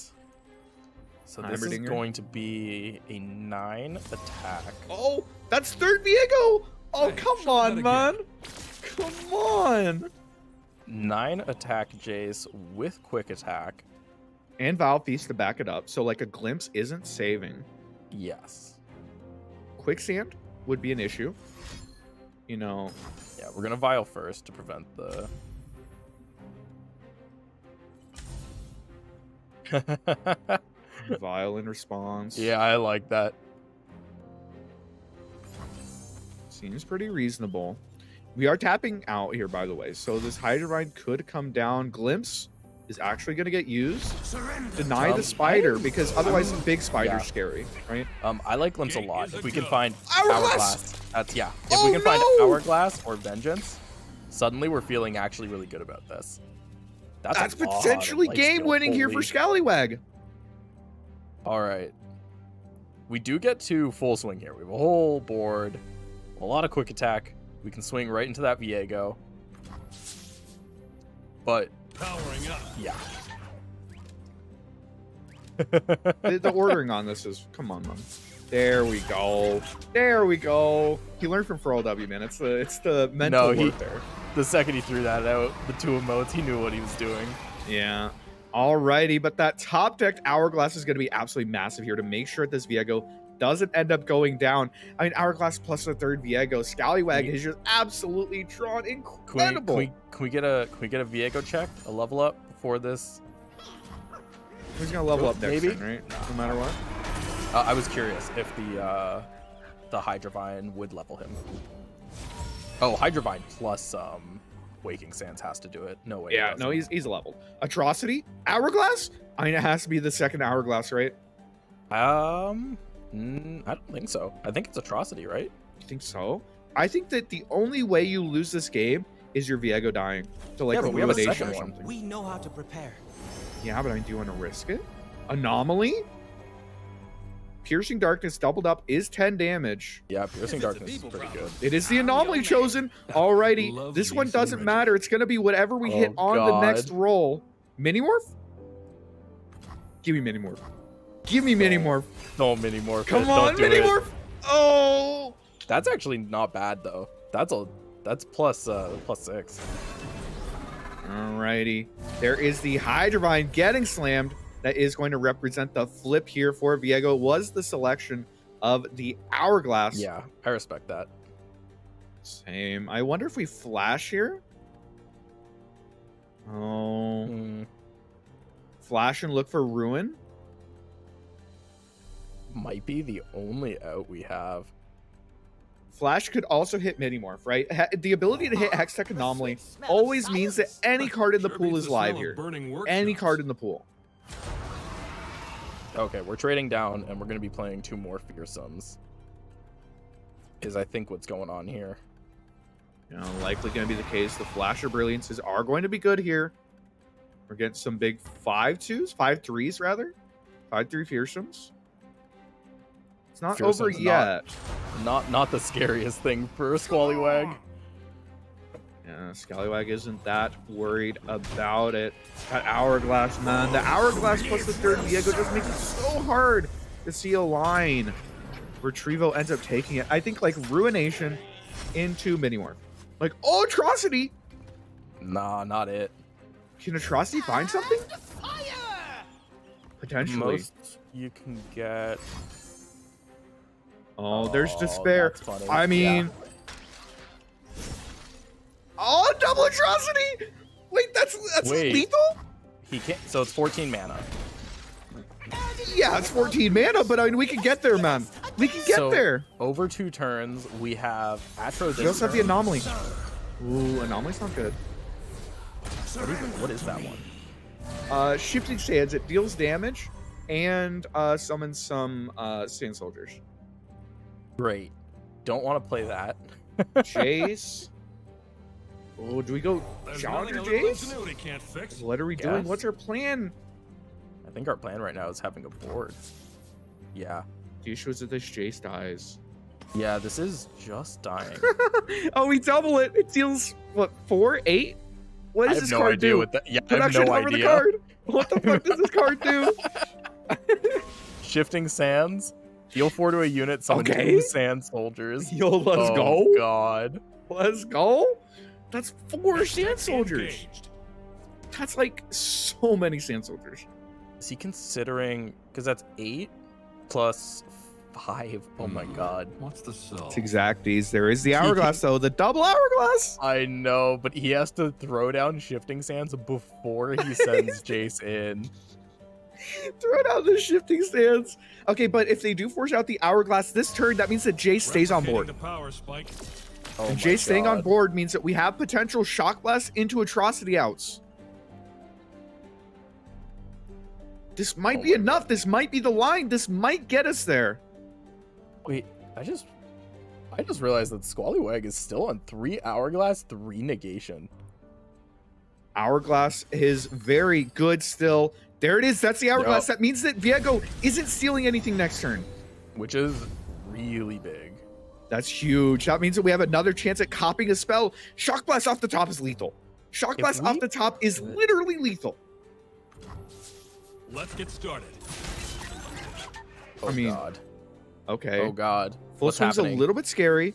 So this is Heimerdinger. going to be a 9 attack. Oh, that's third Viego. Oh, come on, man. Come on. 9 attack Jace with quick attack. And Val Feast to back it up. So, like, a glimpse isn't saving. Yes. Quicksand would be an issue. You know, Yeah, we're gonna Vial first to prevent the. Vile in response. Yeah, I like that. Seems pretty reasonable. We are tapping out here, by the way. So this Hydrovine could come down. Glimpse is actually going to get used. Deny the spider, because otherwise big spider's Yeah. scary, right? I like Glimpse a lot. If we can find Hourglass! that's If Oh, we can find no! Hourglass or Vengeance, suddenly we're feeling actually really good about this. That's a lot of potentially life game steal. winning here for Holy- Scallywag. All right. We do get to full swing here. We have a whole board, a lot of quick attack. We can swing right into that Viego. But Powering up. yeah. The ordering on this is, come on, man. There we go. There we go. He learned from For All W, man. It's the mental warfare. The second he threw that out, the 2 emotes, he knew what he was doing. Yeah. Alrighty, but that top decked Hourglass is going to be absolutely massive here to make sure that this Viego doesn't end up going down. I mean, Hourglass plus the third Viego. Scallywag is just absolutely drawn incredible. Can we get a Viego check, a level up before this? Who's going to level up next Maybe? turn, right? No matter what. I was curious if the Hydrovine would level him. Oh, Hydrovine plus Waking Sands has to do it. No way. it Yeah, no, doesn't. he's leveled. Atrocity? Hourglass? I mean, it has to be the second Hourglass, right? I don't think so. I think it's Atrocity, right? You think so? I think that the only way you lose this game is your Viego dying to like Yeah, a but we have a Ruination second or one. something. We know how to prepare. Yeah, but do you want to risk it? Anomaly? Piercing Darkness doubled up is 10 damage. Yeah, Piercing Darkness is pretty good. It is the anomaly chosen. Alrighty, this one doesn't matter. It's going to be whatever we hit Oh, on the next God. roll. Minimorph? Give me Minimorph. Give me Minimorph. Don't Minimorph. Come it. on, Don't do it. Minimorph. Oh! That's actually not bad though. That's plus 6. Alrighty. There is the Hydrovine getting slammed. that is going to represent the flip here for Viego was the selection of the Hourglass. Yeah, I respect that. Same. I wonder if we flash here. Oh. Flash and look for Ruin. Might be the only out we have. Flash could also hit Minimorph, right? The ability to hit Hextech Anomaly always means that any card in the pool is live here. Any card in the pool. Okay, we're trading down, and we're going to be playing 2 more Fearsomes. Is I think what's going on here. You know, likely going to be the case. The Flasher Brilliances are going to be good here. We're getting some big 5-2s, 5-3s rather. 5-3 Fearsomes. It's not over yet. Not the scariest thing for Squallywag. Yeah, Scallywag isn't that worried about it. That Hourglass, man. The Hourglass plus the third Viego just makes it so hard to see a line where Trevo ends up taking it. I think like Ruination into Minimorph. Like, oh, Atrocity! Nah, not it. Can Atrocity find something? Potentially. Most you can get... Oh, there's Despair. That's funny. I mean... Yeah. Oh, double Atrocity! Wait, that's lethal? He can't... So it's 14 mana. Yeah, it's 14 mana, but I mean, we can get there, man. We can get there. Over 2 turns, we have Atro. We also have the Anomaly. Ooh, Anomaly's not good. What is that one? Shifting Sands. It deals damage and summons some Sand Soldiers. Great. Don't want to play that. Jace. Oh, do we go Challenger Jace? What are we doing? What's our plan? I think our plan right now is having a board. Yeah. The issue is that this Jace dies. Yeah, this is just dying. Oh, we double it. It deals, what, 4, 8? What does this card do? What that, yeah, Production over the card. What the fuck does this card do? Shifting Sands. Deal 4 to a unit, summon 2 Sand Soldiers. Yo, let's go. Oh, God. Let's go. That's 4 Sand Soldiers. That's like so many Sand Soldiers. Is he considering... Because that's 8 plus 5. Oh, my God. What's the sell? It's exacties. There is the Hourglass, though. The double Hourglass. I know, but he has to throw down Shifting Sands before he sends Jace in. Throw down the Shifting Sands. Okay, but if they do force out the Hourglass this turn, that means that Jace stays on board. Oh and Jace staying on board means that we have potential Shock Blast into Atrocity outs. This might be enough. This might be the line. This might get us there. Wait, I just realized that Squallywag is still on 3 Hourglass, 3 Negation. Hourglass is very good still. There it is. That's the Hourglass. Yep. That means that Viego isn't stealing anything next turn. Which is really big. That's huge. That means that we have another chance at copying a spell. Shock Blast off the top is lethal. Shock Blast off the top is literally lethal. Let's get started. Oh, I mean, God. Okay. Oh, God. Full swing's a little bit scary.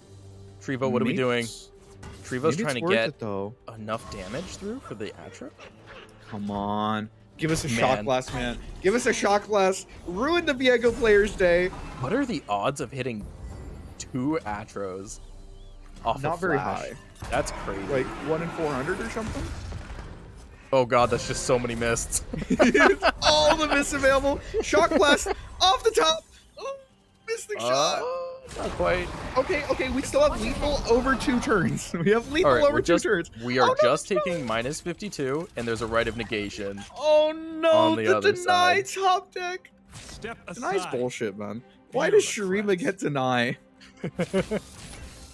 Trevo, what are we doing? Trevo's trying to get though. enough damage through for the Atro? Come on. Give us a Shock Blast, man. Give us a Shock Blast. Ruin the Viego player's day. What are the odds of hitting 2 Atros off Not of very Flash? high. That's crazy. Like 1 in 400 or something? Oh, God, that's just so many mists. All the miss available. Shock Blast off the top. Oh, missed the shot. Not quite. Okay, we still have lethal over 2 turns. We have lethal over 2 turns. We are just taking minus 52, and there's a right of negation. Oh no, on the other deny side. top deck. Step Deny's aside. bullshit, man. Why does Shurima get deny?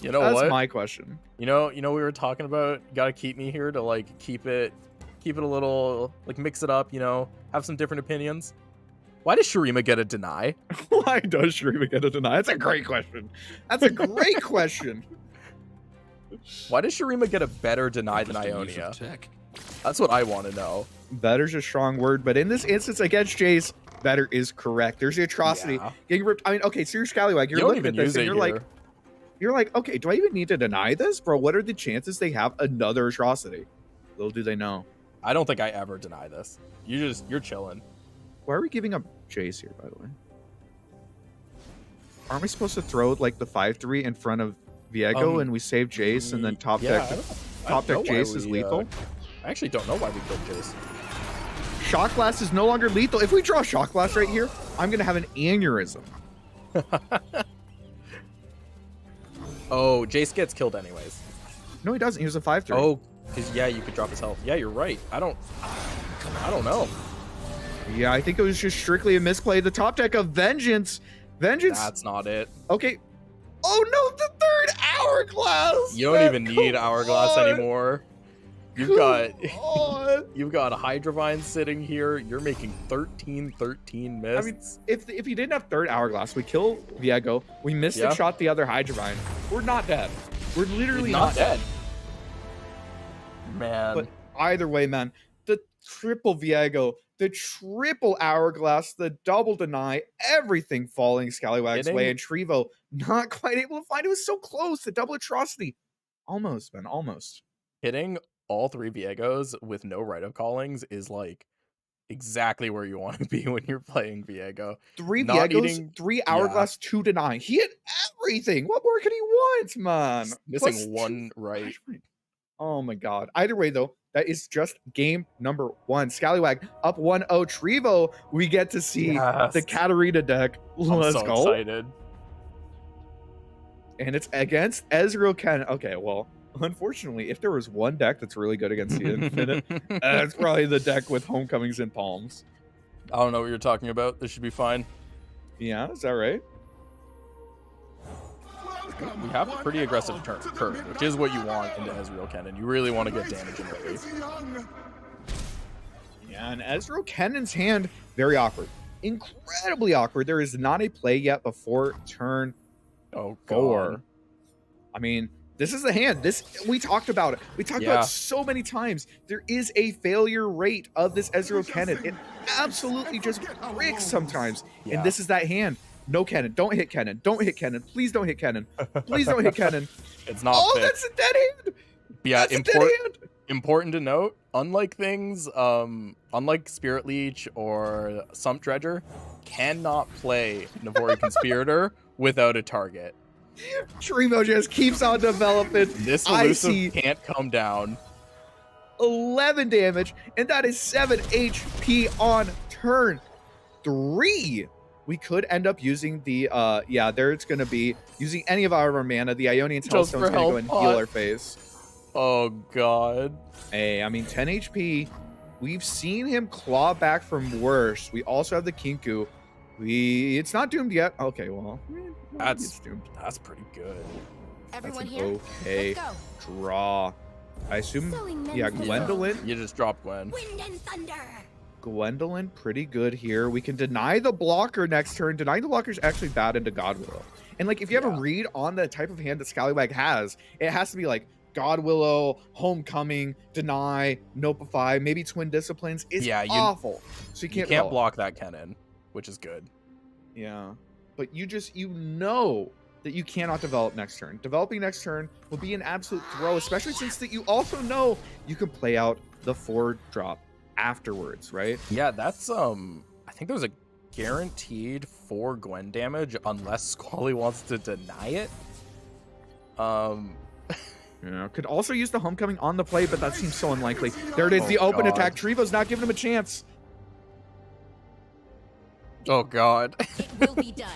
You know That's what? my question. You know, we were talking about gotta keep me here to like keep it a little, like mix it up, you know, have some different opinions. Why does Shurima get a deny? Why does Shurima get a deny? That's a great question. That's a great question. Why does Shurima get a better deny than Ionia? That's what I want to know. Better's a strong word, but in this instance against Jace, better is correct. There's the Atrocity getting ripped. I mean, okay, so you're Scallywag. You're looking at this and you're like, okay, do I even need to deny this? Bro, what are the chances they have another Atrocity? Little do they know. I don't think I ever deny this. You're chilling. Why are we giving up Jace here, by the way? Aren't we supposed to throw like the 5/3 in front of Viego and we save Jace and then top deck Jace is lethal? I actually don't know why we killed Jace. Shock Blast is no longer lethal. If we draw Shock Blast right here, I'm gonna have an aneurysm. Oh, Jace gets killed anyways. No, he doesn't. He was a 5/3. Oh, because yeah, you could drop his health. Yeah, you're right. I don't know. Yeah, I think it was just strictly a misplay. The top deck of Vengeance. That's not it. Okay. Oh no, the third Hourglass. You don't even need Hourglass anymore. You've got a Hydrovine sitting here. You're making 13 miss. I mean, if he didn't have third Hourglass, we kill Viego. We missed the shot the other Hydrovine. We're not dead. We're literally not dead. Man. But either way, man, the triple Viego, the triple Hourglass, the double deny, everything falling Scallywag's way, and Trevo not quite able to find it. It was so close. The double atrocity. Almost, man, almost. Hitting all 3 Viegos with no write-up callings is like exactly where you want to be when you're playing Viego. 3 Viegos, 3 Hourglass, 2 deny. He hit everything. What more could he want, man? Missing one right. Oh my god. Either way, though, that is just game number 1. Scallywag up 1-0. Trevo, we get to see the Katarina deck. Let's go. Excited. And it's against Ezreal Kennen. Okay, well, unfortunately, if there was one deck that's really good against the Infinite, it's probably the deck with Homecomings and Palms. I don't know what you're talking about. This should be fine. Yeah, is that right? We have a pretty aggressive curve, which is what you want into Ezreal Kennen. You really want to get damage in early. Yeah, and Ezreal Kennen's hand, very awkward. Incredibly awkward. There is not a play yet before turn 4. I mean, this is the hand. We talked about it. We talked about it so many times. There is a failure rate of this Ezreal Kennen. It absolutely just bricks sometimes. And this is that hand. No Kennen. Don't hit Kennen. Don't hit Kennen. Please don't hit Kennen. Please don't hit Kennen. It's not Oh, fixed. that's a dead hand. Yeah, That's important to note, unlike things, unlike Spirit Leech or Sump Dredger, cannot play Navori Conspirator without a target. Trevo just keeps on developing. This elusive can't come down. 11 damage, and that is 7 HP on turn 3. We could end up using the, there's going to be using any of our mana. The Ionian Telestone is going to go and heal our face. Oh, God. Hey, I mean, 10 HP. We've seen him claw back from worse. We also have the Kinku. It's not doomed yet. Okay, well, that's doomed. That's pretty good. Everyone That's here? okay. Let's go. Draw. I assume, Gwendolyn. You just drop Gwen. Wind and thunder. Gwendolyn, pretty good here. We can deny the blocker next turn. Denying the blocker is actually bad into God Willow. And like, if you have a read on the type of hand that Scallywag has, it has to be like God Willow, Homecoming, Deny, Nopify, maybe Twin Disciplines. It's awful. So you can't block that Kennen, which is good. Yeah, but you know that you cannot develop next turn. Developing next turn will be an absolute throw, especially since that you also know you can play out the 4-drop afterwards, right? Yeah, that's I think there's a guaranteed 4 Gwen damage unless Squally wants to deny it. Yeah, could also use the Homecoming on the play, but that seems so unlikely. There it is, the open attack. Trevo's not giving him a chance. Oh God. It will be done.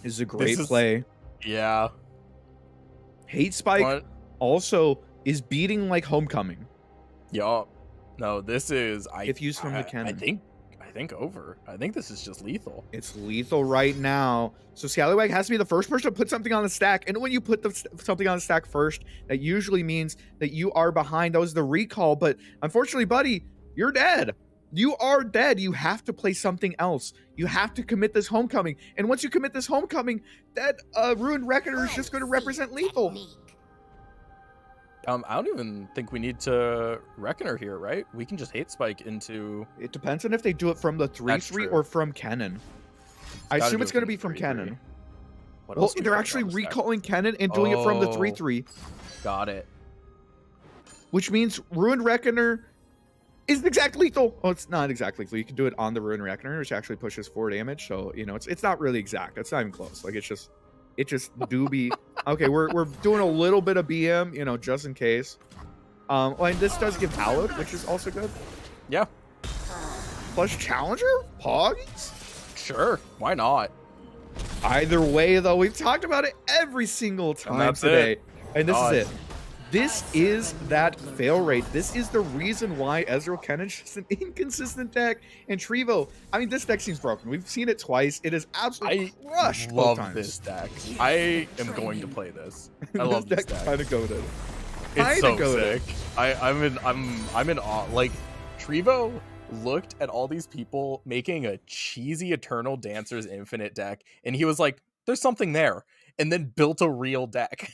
This is a great play. Yeah. Hate Spike also is beating like Homecoming. Yup. No, this is if used from the Kennen. I think over. I think this is just lethal. It's lethal right now. So Scallywag has to be the first person to put something on the stack. And when you put something on the stack first, that usually means that you are behind. That was the recall. But unfortunately, buddy, you're dead. You are dead. You have to play something else. You have to commit this Homecoming. And once you commit this Homecoming, that Ruined Reckoner is just going to represent lethal. I don't even think we need to Reckoner here, right? We can just Hate Spike into... It depends on if they do it from the 3/3 or from Kennen. I assume it's going to be from Kennen. Well, they're actually recalling Kennen and doing it from the 3/3. Got it. Which means Ruined Reckoner is exact lethal. Oh, it's not exact lethal. You can do it on the Rune Reckoner, which actually pushes 4 damage. So, you know, it's not really exact. It's not even close. Like, it just do be. Okay, we're doing a little bit of BM, you know, just in case. Well, and this does give Hallowed, which is also good. Yeah. Plus Challenger? Poggies? Sure. Why not? Either way, though, we've talked about it every single time today. And this is it. This is that fail rate. This is the reason why Ezreal Kennen's just an inconsistent deck. And Trevo, I mean, this deck seems broken. We've seen it twice. It is absolutely crushed both times. I love this deck. I am going to play this. I love this deck. Kind of goated. It's so sick. I'm in awe. Like, Trevo looked at all these people making a cheesy Eternal Dancers Infinite deck, and he was like, there's something there. And then built a real deck.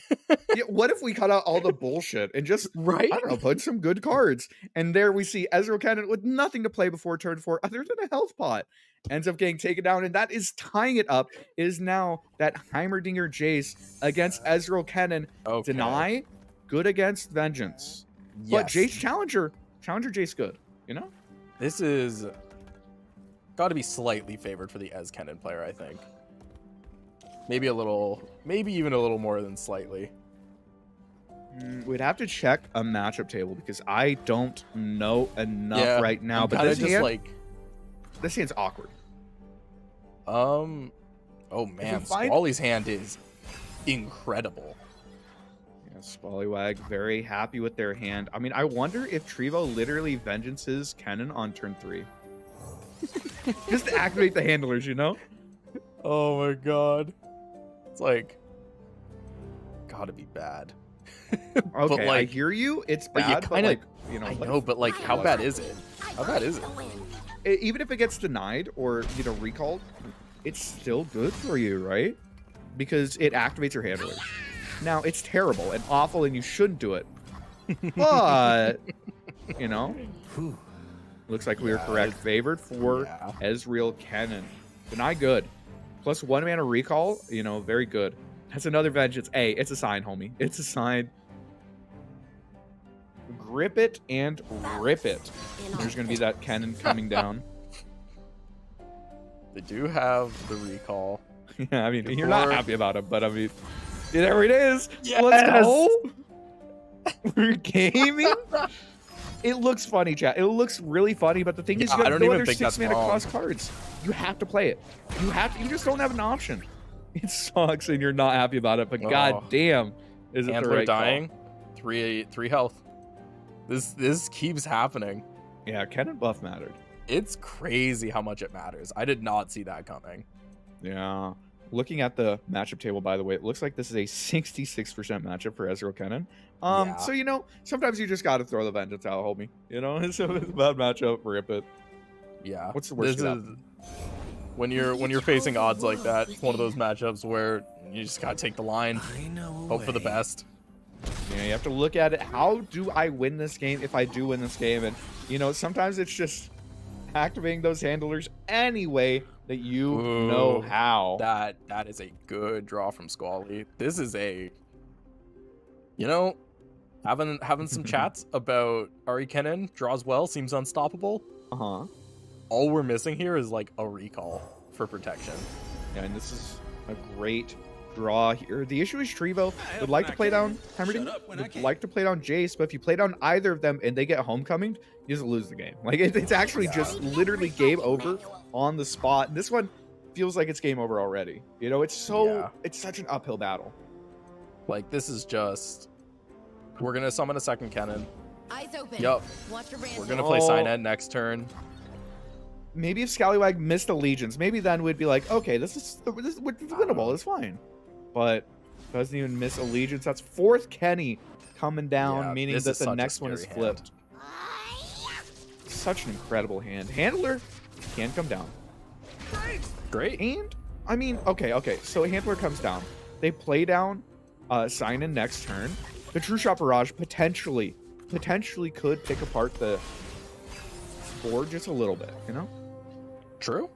Yeah, what if we cut out all the bullshit and just, I don't know, put some good cards? And there we see Ezreal Kennen with nothing to play before turn 4 other than a health pot. Ends up getting taken down, and that is tying it up. It is now that Heimerdinger Jace against Ezreal Kennen. Okay. Deny, good against Vengeance. Yes. But Jace Challenger Jace good, you know? This is got to be slightly favored for the Ez Kennen player, I think. Maybe even a little more than slightly. We'd have to check a matchup table because I don't know enough right now. But this just hand, this hand's awkward. Oh man, Squally's hand is incredible. Yeah, Spollywag very happy with their hand. I mean, I wonder if Trevo literally vengeances Kennen on turn 3. Just to activate the handlers, you know? Oh my god. It's like, gotta be bad. Okay, I hear you. It's bad, but like, you know. I know, but like, how bad is it? How bad is it? Even if it gets denied or, you know, recalled, it's still good for you, right? Because it activates your handlers. Now, it's terrible and awful, and you shouldn't do it. But, you know, looks like we were correct. Favored for Ezreal Kennen. Deny good. Plus 1 mana recall, you know, very good. That's another vengeance. Hey, it's a sign, homie. It's a sign. Grip it and rip it. There's going to be that Kennen coming down. They do have the recall. Yeah, I mean, you're not happy about it, but I mean, there it is. Yes! Let's go. We're gaming. It looks funny, chat. It looks really funny, but the thing is, you have no other 6-mana cost cards. You have to play it. You just don't have an option. It sucks, and you're not happy about it. But god damn, is it the right dying? call? 3 health. This keeps happening. Yeah, Kennen buff mattered. It's crazy how much it matters. I did not see that coming. Yeah. Looking at the matchup table, by the way, it looks like this is a 66% matchup for Ezreal Kennen. So, you know, sometimes you just got to throw the vengeance out, homie. You know, it's a bad matchup, rip it. Yeah. What's the worst? When you're facing odds like that, it's one of those matchups where you just gotta take the line, hope for the best. Yeah, you have to look at it. How do I win this game if I do win this game? And, you know, sometimes it's just activating those handlers anyway that you know how. That is a good draw from Squally. This is a, you know, having some chats about Ari Kennen draws well, seems unstoppable. All we're missing here is like a recall for protection. Yeah, and this is a great draw here. The issue is Trevo would like to play down Heimerdinger, would like to play down Jace, but if you play down either of them and they get homecoming, you just lose the game. Like, it's actually just literally game over on the spot. This one feels like it's game over already. You know, it's such an uphill battle. Like, this is just, we're gonna summon a second Kennen. Eyes open. Yup. We're gonna play Synet next turn. Maybe if Scallywag missed Allegiance, maybe then we'd be like, okay, this is winnable. It's fine. But doesn't even miss Allegiance. That's 4th Kenny coming down, meaning that the next one is flipped. Such an incredible hand. Handler can come down. Great. And, I mean, okay. So Handler comes down. They play down Sign-In next turn. The True Shot Barrage potentially could pick apart the board just a little bit, you know? True.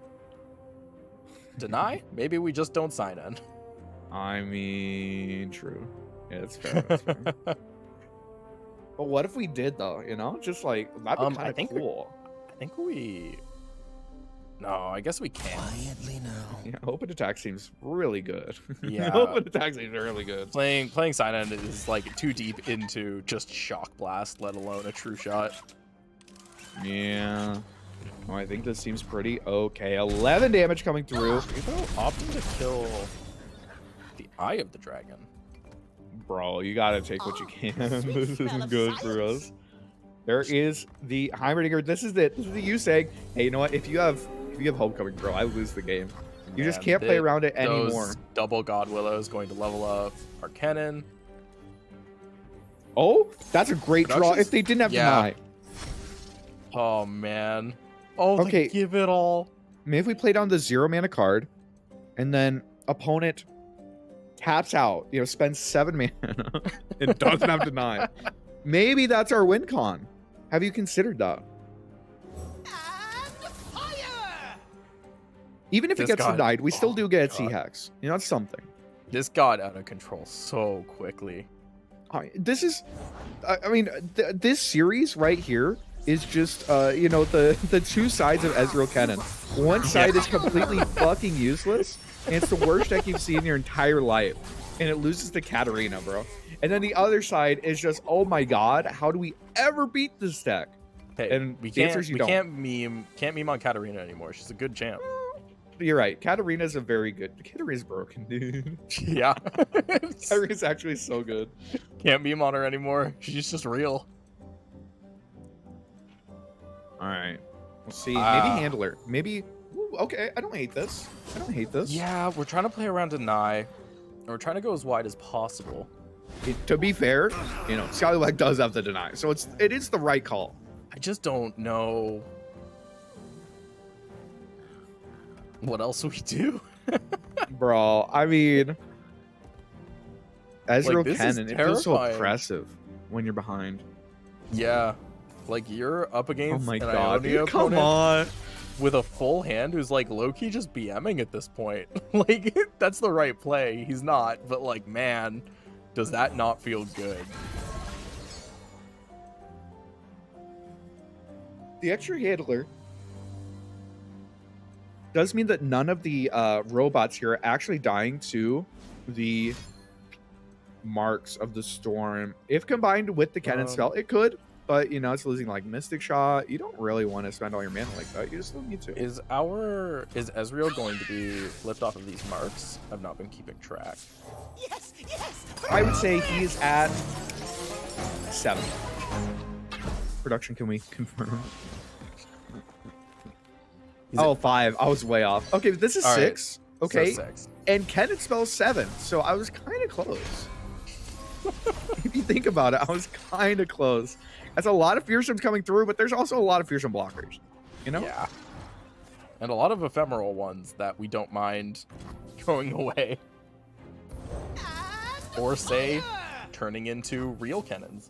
Deny? Maybe we just don't sign in. I mean, true. Yeah, that's fair. That's fair. But what if we did though? You know, just like that'd be I kind think of cool. I think we. No, I guess we can. Quietly now. Yeah, open attack seems really good. Yeah. Open attack seems really good. Playing Silent is like too deep into just shock blast, let alone a true shot. Yeah. Oh, I think this seems pretty okay. 11 damage coming through. Viego opting to kill the Eye of the Dragon. Bro, you gotta take what you can. This isn't good for us. There is the Heimerdinger. This is it. This is the you saying, hey, you know what? If you have Homecoming, bro, I lose the game. You just Man, can't play around it anymore. Those double God Willows going to level up our Kennen. Oh, that's a great draw. Productions? If they didn't have Yeah. deny. Oh man. Oh, Okay. they give it all. Maybe if we play down the 0 mana card, and then opponent taps out, you know, spends 7 mana and doesn't have deny. Maybe that's our win con. Have you considered that? And fire! Even if it This gets guy- denied, we still do get God. Sea Hex. You know, that's something. This got out of control so quickly. This is, I mean, this series right here is just, you know, the two sides of Ezreal Kennen. One side is completely fucking useless, and it's the worst deck you've seen in your entire life, and it loses to Katarina, bro. And then the other side is just, oh my god, how do we ever beat this deck? Hey, And we the answer can't is you we don't. can't meme on Katarina anymore. She's a good champ. You're right. Katarina's a very good. Katarina's broken, dude. Yeah. Katarina's actually so good. Can't meme on her anymore. She's just real. All right. We'll see. Maybe Handler. Maybe. Ooh, okay. I don't hate this. I don't hate this. Yeah, we're trying to play around deny. And we're trying to go as wide as possible. To be fair, you know, Scallywag does have the deny, so it is the right call. I just don't know what else we do. Bro, I mean, Ezreal this is Kennen, it feels so terrifying. oppressive when you're behind. Yeah. Like you're up Oh against my an god, Ionia dude, come opponent on. with a full hand who's like low-key just BMing at this point. Like that's the right play. He's not, but like man, does that not feel good? The extra handler does mean that none of the robots here are actually dying to the marks of the storm. If combined with the Kennen spell, it could, but you know, it's losing like Mystic Shot. You don't really want to spend all your mana like that. You just don't need to. Is Ezreal going to be flipped off of these marks? I've not been keeping track. Yes, yes! I would say he is at 7. Production, can we confirm? Oh, 5. I was way off. Okay, this is All right, 6. Okay, So 6. and Kennen spells 7, so I was kind of close. If you think about it, I was kind of close. That's a lot of fearsomes coming through, but there's also a lot of fearsome blockers. You know? Yeah. And a lot of ephemeral ones that we don't mind going away. Or say, turning into real Kennens.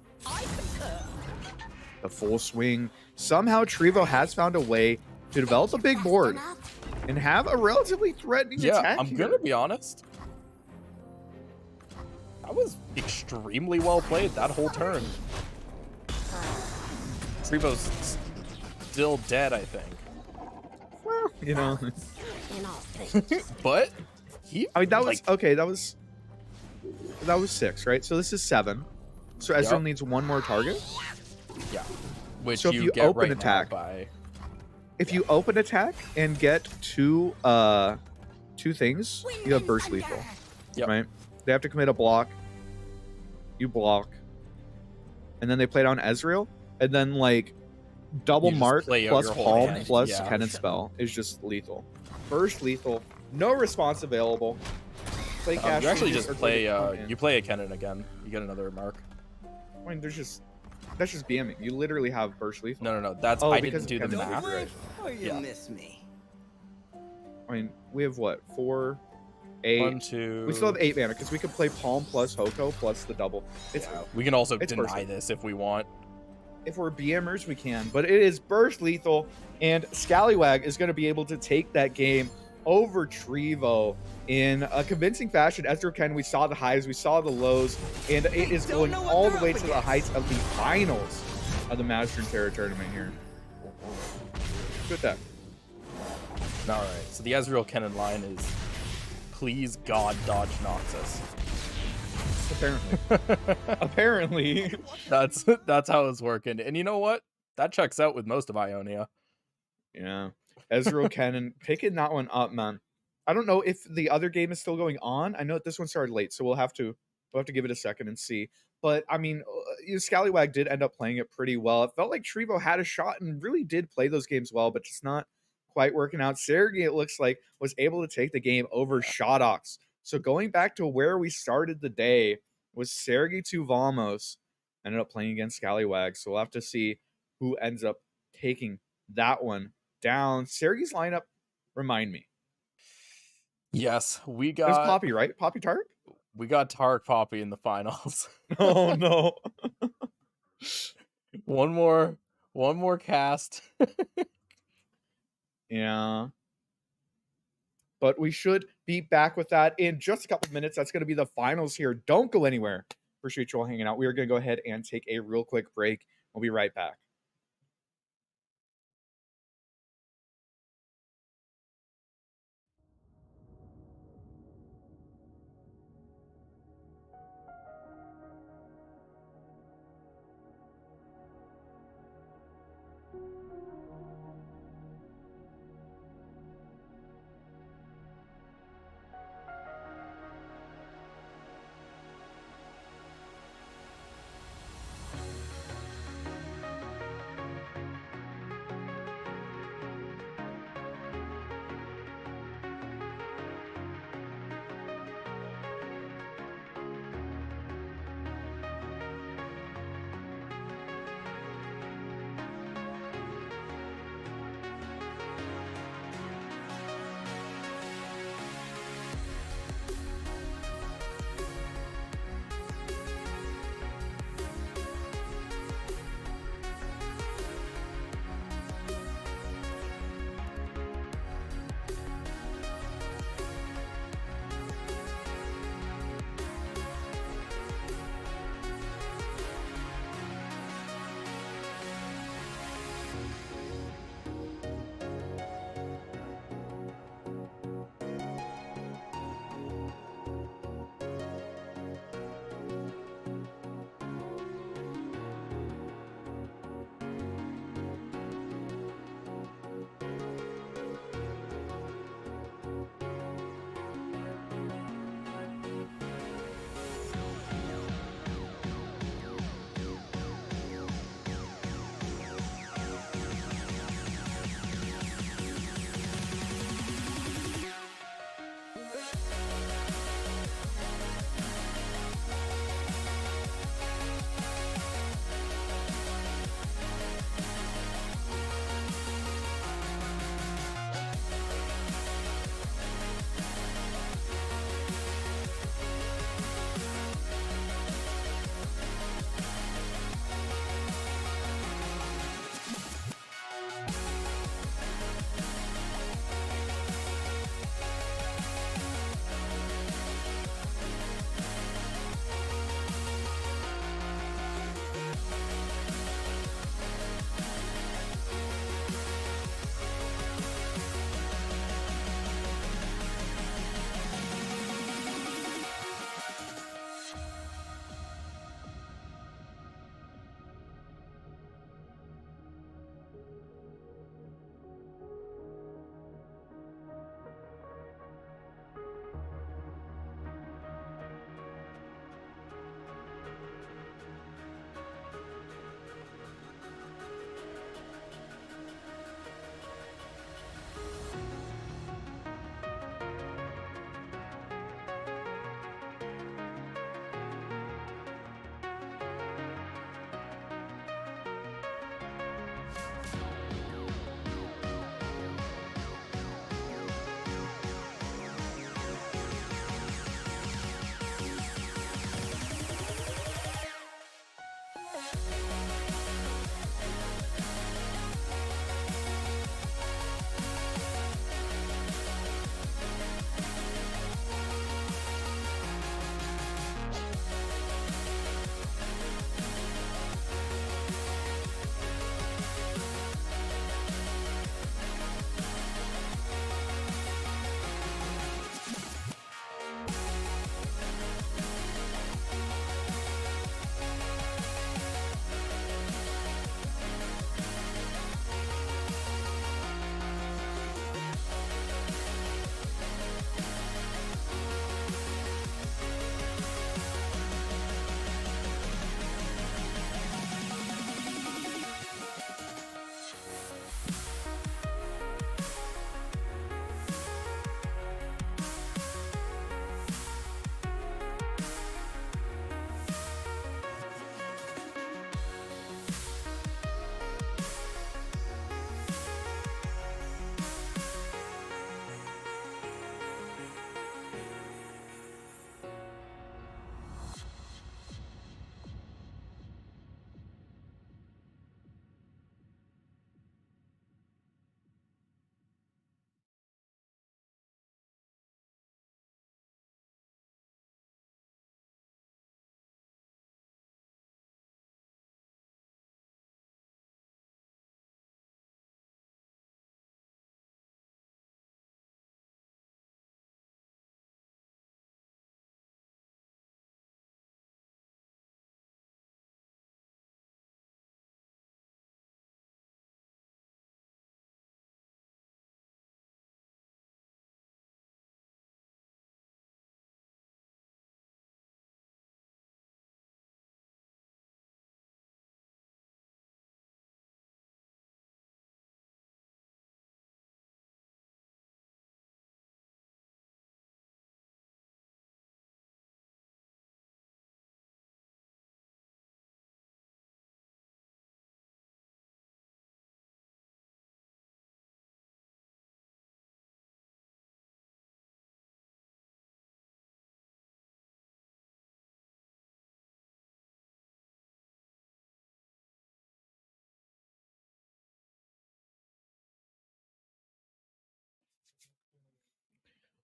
The full swing. Somehow Trevo has found a way to develop a big board and have a relatively threatening Yeah, attack I'm here. gonna be honest. That was extremely well played that whole turn. Trevo's still dead, I think. Well, you know. But he I mean, that was like, okay. That was 6, right? So this is 7. So Ezreal Yep. needs one more target. yeah. Which So if you get open right attack- now by If you open attack and get two things, you have burst lethal. Yep. Right? They have to commit a block. You block. And then they play down Ezreal. And then like double You just mark play out plus your whole palm hand. plus Yeah. Kennen spell is just lethal. Burst lethal. No response available. Play you cash actually changes just or play the- you play a Kennen again. You get another mark. I mean, that's just BMing. You literally have burst lethal. No. That's Oh, I because didn't do of the Kennen. math. Right. Oh, you Yeah. miss me. I mean, we have what? 4, 8. 1, 2. We still have 8 mana because we could play Palm plus Hoko plus the double. It's Yeah, we can also it's deny burst. this if we want. If we're BMers, we can, but it is burst lethal, and Scallywag is going to be able to take that game over Trevo in a convincing fashion. Ezreal Kennen, we saw the highs, we saw the lows, and it is going all the way to the heights of the finals of the MasteringRuneterra tournament here. Good that. All right, so the Ezreal Kennen line is, please God dodge Nasus. Apparently. Apparently. That's how it's working. And you know what? That checks out with most of Ionia. Yeah. Ezreal Kennen picking that one up, man. I don't know if the other game is still going on. I know that this one started late, so we'll have to give it a second and see. But I mean, Scallywag did end up playing it pretty well. It felt like Trevo had a shot and really did play those games well, but just not quite working out. Sergey, it looks like, was able to take the game over Shodox. So going back to where we started the day was Sergey 2 Vamos ended up playing against Scallywag. So we'll have to see who ends up taking that one down. Sergey's lineup, remind me. Yes, we It was got Poppy, right? Poppy Taric? we got Taric Poppy in the finals. Oh no. one more cast. Yeah. But we should be back with that in just a couple of minutes. That's going to be the finals here. Don't go anywhere. Appreciate you all hanging out. We are going to go ahead and take a real quick break. We'll be right back.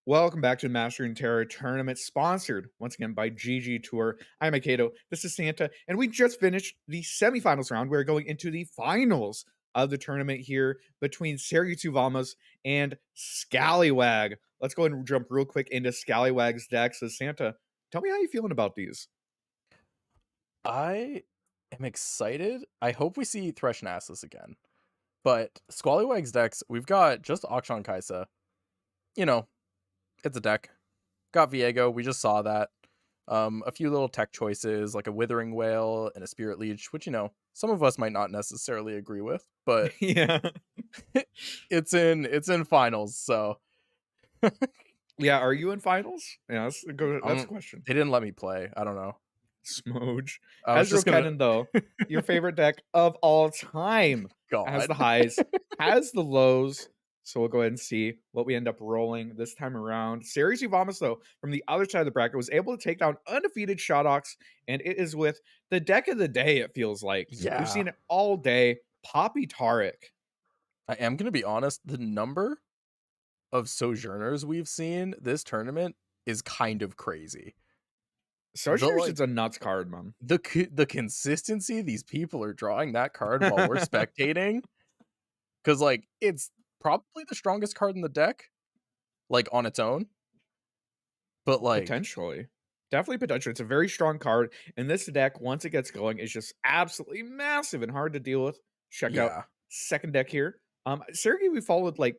Welcome back to the MasteringRuneterra tournament, sponsored once again by GGtoor. I'm Aikado, this is Santa, and we just finished the semifinals round. We're going into the finals of the tournament here between Sergi Vamos and Scallywag. Let's go ahead and jump real quick into Scallywag's deck. So Santa, tell me how you feeling about these. I am excited. I hope we see Thresh Nasus again. But Scallywag's decks, we've got just Akshan Kaiser. You know, it's a deck. Got Viego, we just saw that. A few little tech choices, like a Withering Whale and a Spirit Leech, which, you know, some of us might not necessarily agree with, but Yeah. it's in finals, so Yeah, are you in finals? Yeah, that's the question. they didn't let me play. I don't know. Smooge. I was Ezreal just gonna Kennen, though, your favorite deck of all time. Has the God. highs, has the lows. So we'll go ahead and see what we end up rolling this time around. Sergi Vamos, though, from the other side of the bracket, was able to take down undefeated Shodox, and it is with the deck of the day, it feels like. Yeah. We've seen it all day. Poppy Taric. I am gonna be honest, the number of Sojourners we've seen this tournament is kind of crazy. Sojourners like- is a nuts card, man. The consistency these people are drawing that card while we're spectating, because like it's probably the strongest card in the deck, like on its own. But like Potentially. Definitely potential. It's a very strong card. And this deck, once it gets going, is just absolutely massive and hard to deal with. Check out yeah, second deck here. Sergi, we followed like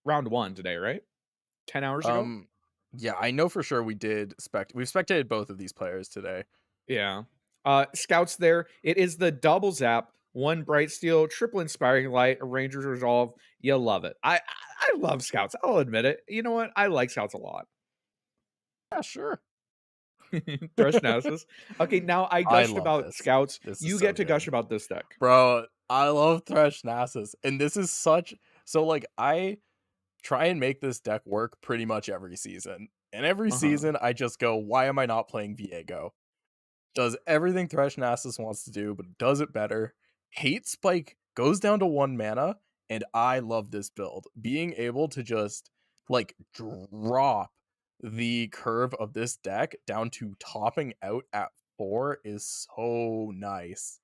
round 1 today, right? 10 hours ago? yeah, I know for sure we did we've spectated both of these players today. Yeah. Scouts there. It is the double zap, 1 Bright Steel, triple Inspiring Light, a Ranger's Resolve. You love it. I love Scouts. I'll admit it. You know what? I like Scouts a lot. Yeah, sure. Thresh Nasus. Okay, now I gushed love about this. Scouts. This is You so get to gush good. about this deck. Bro, I love Thresh Nasus. And this is so like I try and make this deck work pretty much every season. And every season I just go, why am I not playing Viego? Does everything Thresh Nasus wants to do, but does it better. Hate Spike goes down to 1 mana, and I love this build. Being able to just like drop the curve of this deck down to topping out at 4 is so nice.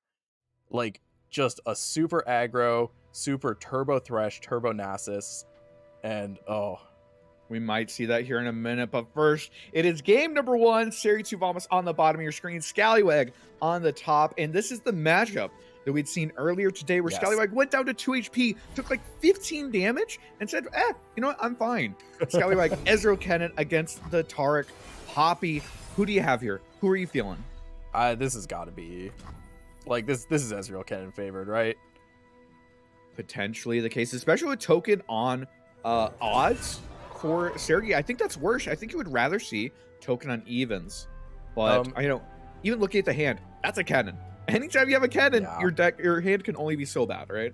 Like just a super aggro, super turbo Thresh, turbo Nasus, and oh, we might see that here in a minute, but first, it is game number 1. Sergi Vamos on the bottom of your screen, Scallywag on the top, and this is the matchup that we'd seen earlier today where Yes. Scallywag went down to 2 HP, took like 15 damage, and said, you know what, I'm fine. Scallywag, Ezreal Kennen against the Taric Poppy. Who do you have here? Who are you feeling? this has got to be like this is Ezreal Kennen favored, right? Potentially the case, especially with token on odds for Sergi. I think that's worse. I think you would rather see token on evens, but you know, even looking at the hand, that's a Kennen. Anytime you have a Kennen, Yeah. your hand can only be so bad, right?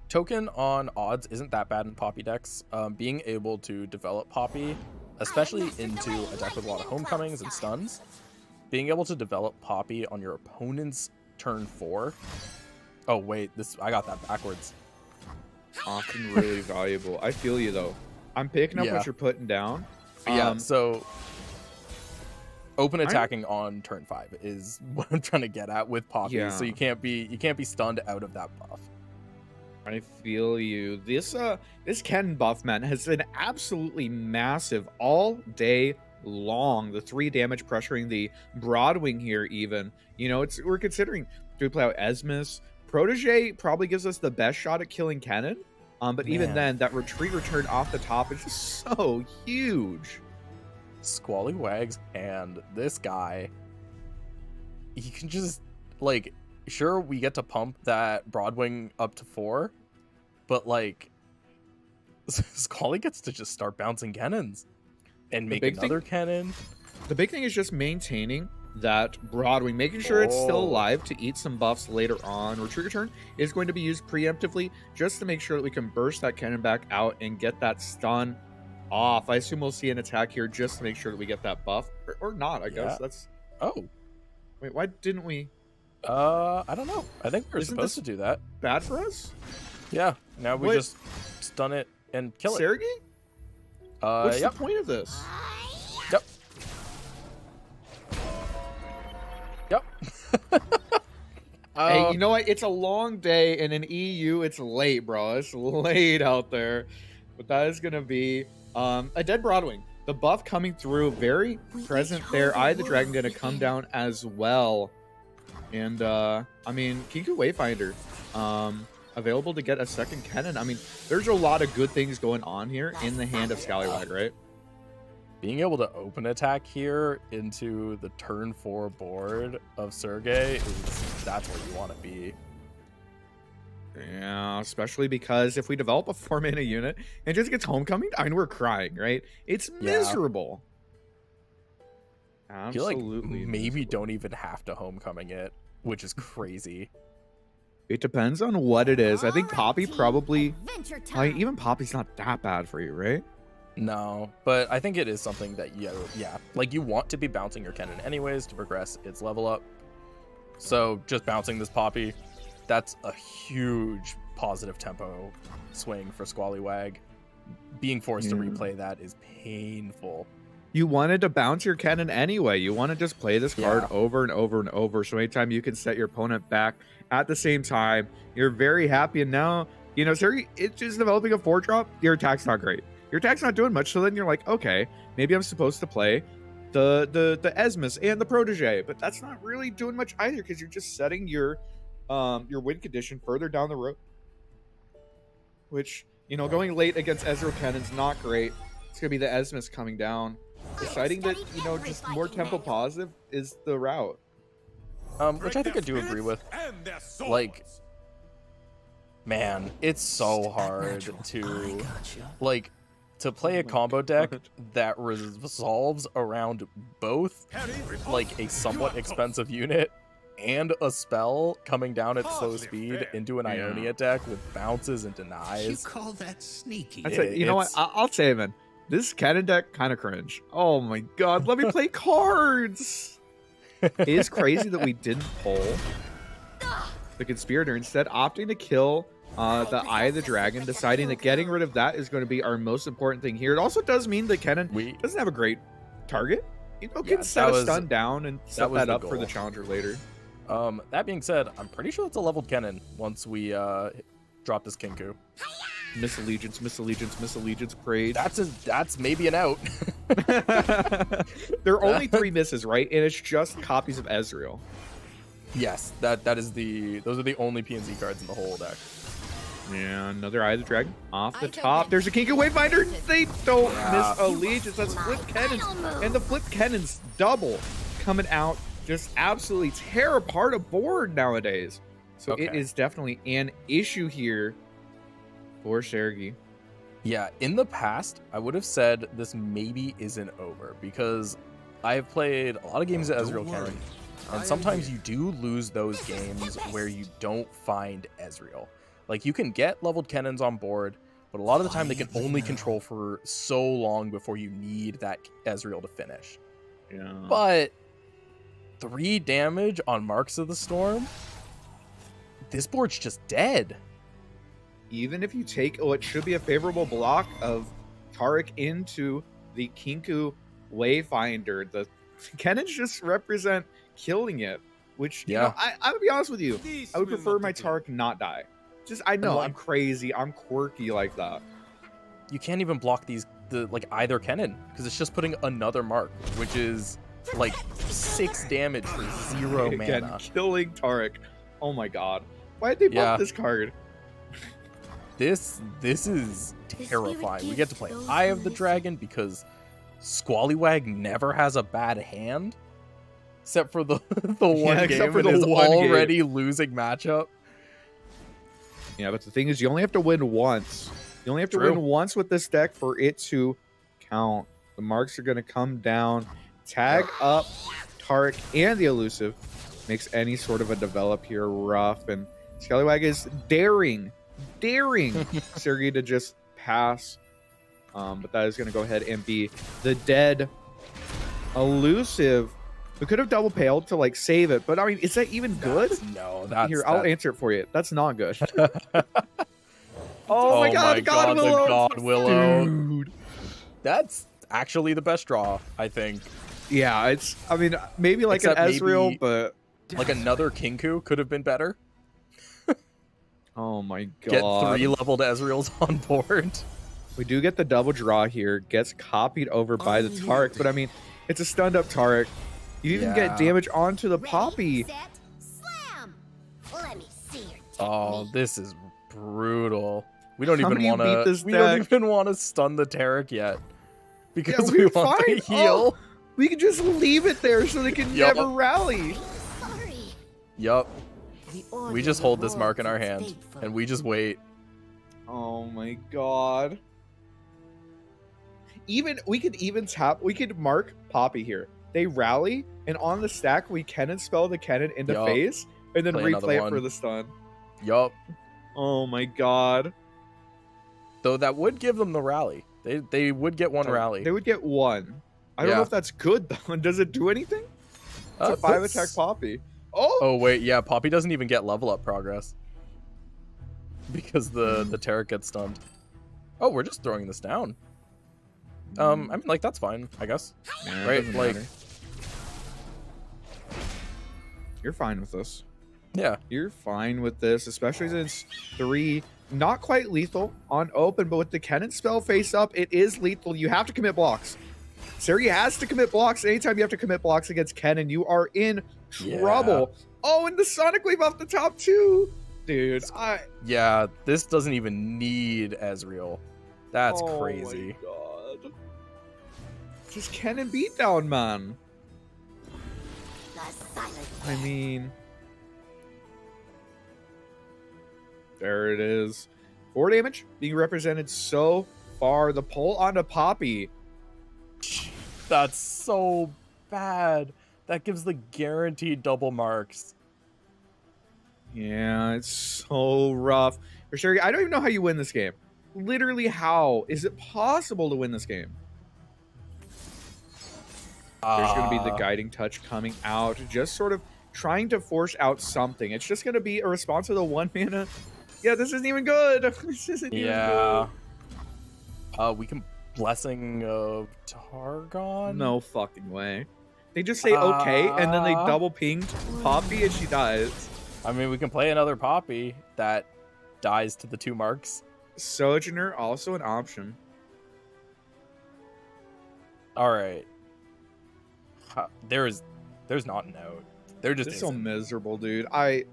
Token on odds isn't that bad in Poppy decks. Being able to develop Poppy, especially into a deck with a lot of homecomings and stuns, being able to develop Poppy on your opponent's turn 4. Oh wait, I got that backwards. Often really valuable. I feel you though. I'm picking up Yeah. what you're putting down. Yeah, so open attacking on turn 5 is what I'm trying to get at with Poppy. Yeah. So you can't be stunned out of that buff. I feel you. This Kennen buff, man, has been absolutely massive all day long. The 3 damage pressuring the Broadwing here, even. You know, we're considering, do we play out Esmus? Protege probably gives us the best shot at killing Kennen. But even Man. then, that retreat return off the top is just so huge. Scallywags and this guy, he can just like, sure, we get to pump that Broadwing up to 4, but like Scully gets to just start bouncing cannons and make big another cannon. The big thing is just maintaining that Broadwing, making sure it's still alive to eat some buffs later on. Retreat return is going to be used preemptively just to make sure that we can burst that cannon back out and get that stun off. I assume we'll see an attack here just to make sure that we get that buff, or not. I guess that's. Oh, wait, why didn't we? I don't know. I think we were Isn't supposed this to do that. Bad for us? Yeah. Now we What? just stun it and kill it. Sergi? What's Yep. the point of this? Yep. Yep. Hey, you know what? It's a long day, and in EU, it's late, bro. It's late out there. But that is going to be a dead Broadwing. The buff coming through, very present there. Eye of the Dragon going to come down as well. And, I mean, Kinkou Wayfinder, available to get a second Kennen. I mean, there's a lot of good things going on here in the hand of Scallywag, right? Being able to open attack here into the turn 4 board of Sergey that's where you want to be. Yeah, especially because if we develop a 4-mana unit and just gets homecoming, I mean, we're crying, right? It's miserable. I feel like Absolutely. maybe miserable. don't even have to homecoming it, which is crazy. It depends on what it is. I think Poppy probably. Adventure I mean, time. even Poppy's not that bad for you, right? No, but I think it is something that yeah, like you want to be bouncing your Kennen anyways to progress its level up. So just bouncing this Poppy, that's a huge positive tempo swing for Squallywag. Being forced to replay that is painful. You wanted to bounce your Kennen anyway. You want to just play this card Yeah. over and over and over. So anytime you can set your opponent back at the same time, you're very happy. And now, you know, Sergey, it's just developing a 4-drop. Your attack's not great. Your attack's not doing much. So then you're like, okay, maybe I'm supposed to play the Esmus and the Protege, but that's not really doing much either because you're just setting your win condition further down the road. Which, you know, going late against Ezreal Kennen's not great. It's gonna be the Esmus coming down. Deciding that, you know, just more tempo positive is the route. Which I think I do agree with. Like, man, it's so hard to like to play a combo deck that resolves around both like a somewhat expensive unit and a spell coming down at slow speed into an Ionia deck with bounces and You denies. call that sneaky? That's it. You know what? I'll say, man. This Kennen deck kind of cringe. Oh my god, let me play cards. It is crazy that we didn't pull the Conspirator, instead opting to kill the Eye of the Dragon, deciding that getting rid of that is going to be our most important thing here. It also does mean that Kennen doesn't have a great target. You know, can set a stun down and set that up for the challenger later. That being said, I'm pretty sure it's a leveled Kennen once we drop this Kinkou. Misallegiance, misallegiance, misallegiance, praise. That's maybe an out. There are only 3 misses, right? And it's just copies of Ezreal. Yes, those are the only PNZ cards in the whole deck. Yeah, another Eye of the Dragon off the top. There's a Kinkou Wayfinder. They don't miss Allegiance. That's Flip Kennen. And the Flip Kennen's double coming out. Just absolutely tear apart a board nowadays. So it is definitely an issue here for Sergey. Yeah, in the past, I would have said this maybe isn't over because I've played a lot of games of Ezreal Kennen, and sometimes you do lose those games where you don't find Ezreal. Like, you can get leveled Kennens on board, but a lot of the time they can only control for so long before you need that Ezreal to finish. Yeah. But 3 damage on Marks of the Storm? This board's just dead. Even if you take what should be a favorable block of Taric into the Kinkou Wayfinder, the Kennens just represent killing it, which, you know, I would be honest with you, I would prefer my Taric not die. Just, I know, I'm crazy, I'm quirky like that. You can't even block either Kennen, because it's just putting another mark, which is like 6 damage for 0 mana. Again, killing Taric. Oh my god. Why did they buff this card? This is terrifying. We get to play Eye of the Dragon because Squallywag never has a bad hand, except for the one game and is already losing matchup. Yeah, but the thing is, you only have to win once. You only have to win once with this deck for it to count. The marks are going to come down, tag up Taric and the elusive. Makes any sort of a develop here rough, and Scallywag is daring Sergey to just pass. But that is going to go ahead and be the dead elusive. We could have double paled to like save it, but I mean, is that even good? I'll answer it for you. That's not good. Oh my god, the God Willow. Dude. That's actually the best draw, I think. Yeah, it's. I mean, maybe like Except an Ezreal, maybe- but Like another Kinku could have been better. oh my god. Get 3 leveled Ezreals on board. We do get the double draw here. Gets copied over by the Taric, but I mean, it's a stunned up Taric. You even get Yeah. damage onto the Ready, Poppy. set, slam. Let me see your Oh, technique. this is brutal. We don't How even do you want beat this to. We don't deck? even want to stun the Taric yet because we're we want fine. to heal. Oh, we can just leave it there so they can Yup. never rally. Sorry. Yup. The We order just hold this rewards mark in our its hand faithful. and we just wait. Oh my god. Even we could even tap. We could mark Poppy here. They rally, and on the stack we Kennen spell the Kennen into Yup. phase, and then Play another replay it for one. the stun. Yup. Oh my god. Though that would give them the rally. They would get one rally. They would get one. I don't Yeah. know if that's good though. Does it do anything? It's a 5 puts- attack Poppy. Oh, Oh wait, yeah, Poppy doesn't even get level up progress because the Taric gets stunned. Oh, we're just throwing this down. I mean, like that's fine, I guess. yeah, it Right, doesn't like- matter. You're fine with this. Yeah. You're fine with this, especially since 3 not quite lethal on open, but with the Kennen spell face up, it is lethal. You have to commit blocks. Seri has to commit blocks. Anytime you have to commit blocks against Kennen, you are in trouble. Oh, and the Sonic Wave off the top too. Dude, Yeah, this doesn't even need Ezreal. That's oh crazy. my god. Just Kennen beatdown, man. The silent I mean, there it is. 4 damage being represented so far. The pull onto Poppy. That's so bad. That gives the guaranteed double marks. Yeah, it's so rough. For sure, I don't even know how you win this game. Literally, how is it possible to win this game? There's going to be the guiding touch coming out, just sort of trying to force out something. It's just going to be a response to the 1 mana. Yeah, this isn't even good. This isn't Yeah. even We can Blessing of Targon? good. No fucking way. They just say okay, and then they double pinged Poppy, and she dies. I mean, we can play another Poppy that dies to the 2 marks. Sojourner, also an option. All right. There's not an out. There just This is so isn't. miserable, dude. I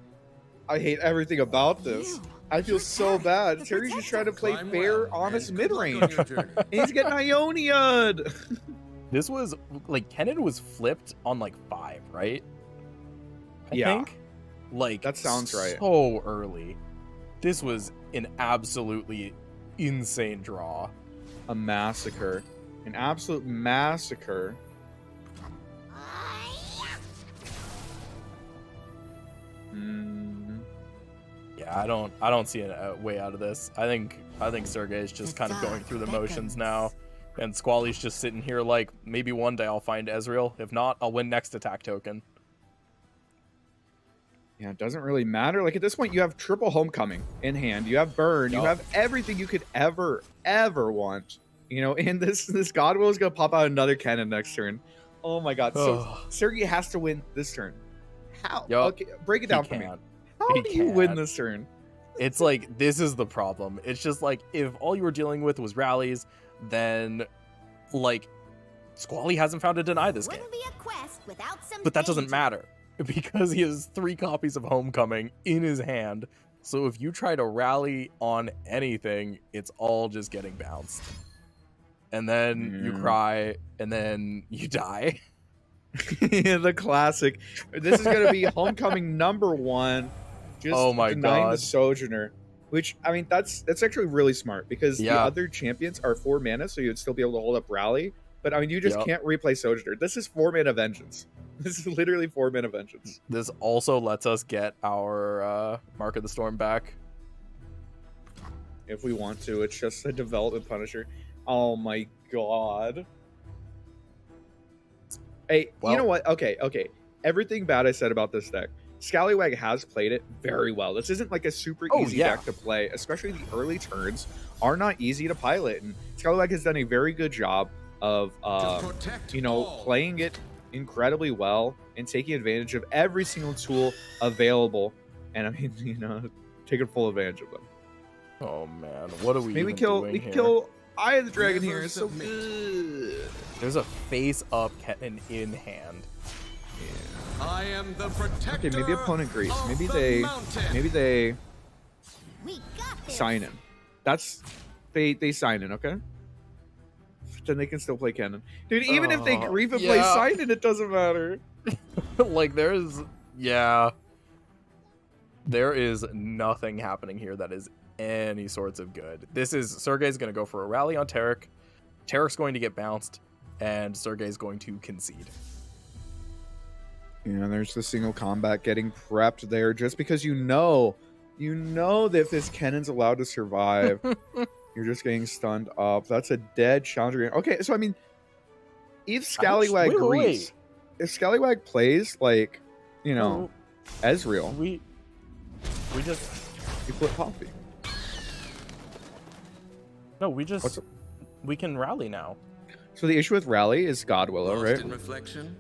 hate everything about this. I feel so bad. Terry's just trying to play Climb fair, well, honest and good luck on mid-range. your journey. And he's getting Ionia'd. This was like Kennen was flipped on like 5, right? I Yeah. think. Like That sounds right. So early. This was an absolutely insane draw. A massacre. An absolute massacre. Mm. Yeah, I don't see a way out of this. I think Sergey's just kind of going through the motions now, and Squally's just sitting here like maybe one day I'll find Ezreal. If not, I'll win next attack token. Yeah, it doesn't really matter. Like, at this point, you have triple Homecoming in hand. You have Burn. You Yup. have everything you could ever want. You know, and this God Will is going to pop out another cannon next turn. Oh my god. So, Sergey has to win this turn. How? Yup. Okay, break it down for me. Can't. How He do you win can't. this turn? It's like this is the problem. It's just like if all you were dealing with was rallies, then like Squally hasn't found a deny this game. Wouldn't be a quest without some But that doesn't danger. matter because he has 3 copies of Homecoming in his hand. So if you try to rally on anything, it's all just getting bounced. And then you Yeah. cry and then you die. The classic. This is going to be Homecoming #1. Just Oh my denying the God. Sojourner. Which, I mean, that's actually really smart because the Yeah. other champions are 4 mana, so you'd still be able to hold up Rally. But, I mean, you just Yup. can't replay Sojourner. This is 4 mana Vengeance. This is literally 4 mana Vengeance. This also lets us get our Mark of the Storm back. If we want to. It's just a development Punisher. Oh my god. Hey, Well- you know what? Okay. Everything bad I said about this deck. Scallywag has played it very well. This isn't like a super Oh, easy yeah. deck to play, especially the early turns are not easy to pilot. And Scallywag has done a very good job of, playing it incredibly well and taking advantage of every single tool available. And I mean, taking full advantage of them. Oh man, what are we Maybe even kill. doing We can here? kill Eye of the Dragon Never here. It's so submit. good. There's a face up Kennen in hand. I am the protector. Okay, maybe opponent Greece. of Maybe the they mountain. We got this. sign in. That's they sign in, okay? Then they can still play Kennen. Dude, even if they grief and play yeah. sign in, it doesn't matter. Like there is nothing happening here that is any sorts of good. This is Sergey's gonna go for a rally on Taric. Taric's going to get bounced, and Sergey's going to concede. You know, there's the single combat getting prepped there just because you know that if this Kennen's allowed to survive, you're just getting stunned up. That's a dead challenger. Okay, so I mean, if Scallywag agrees, if Scallywag plays like, Ezreal, We just you flip Poppy. we can rally now. So the issue with Rally is Godwillow, Lost right? in reflection.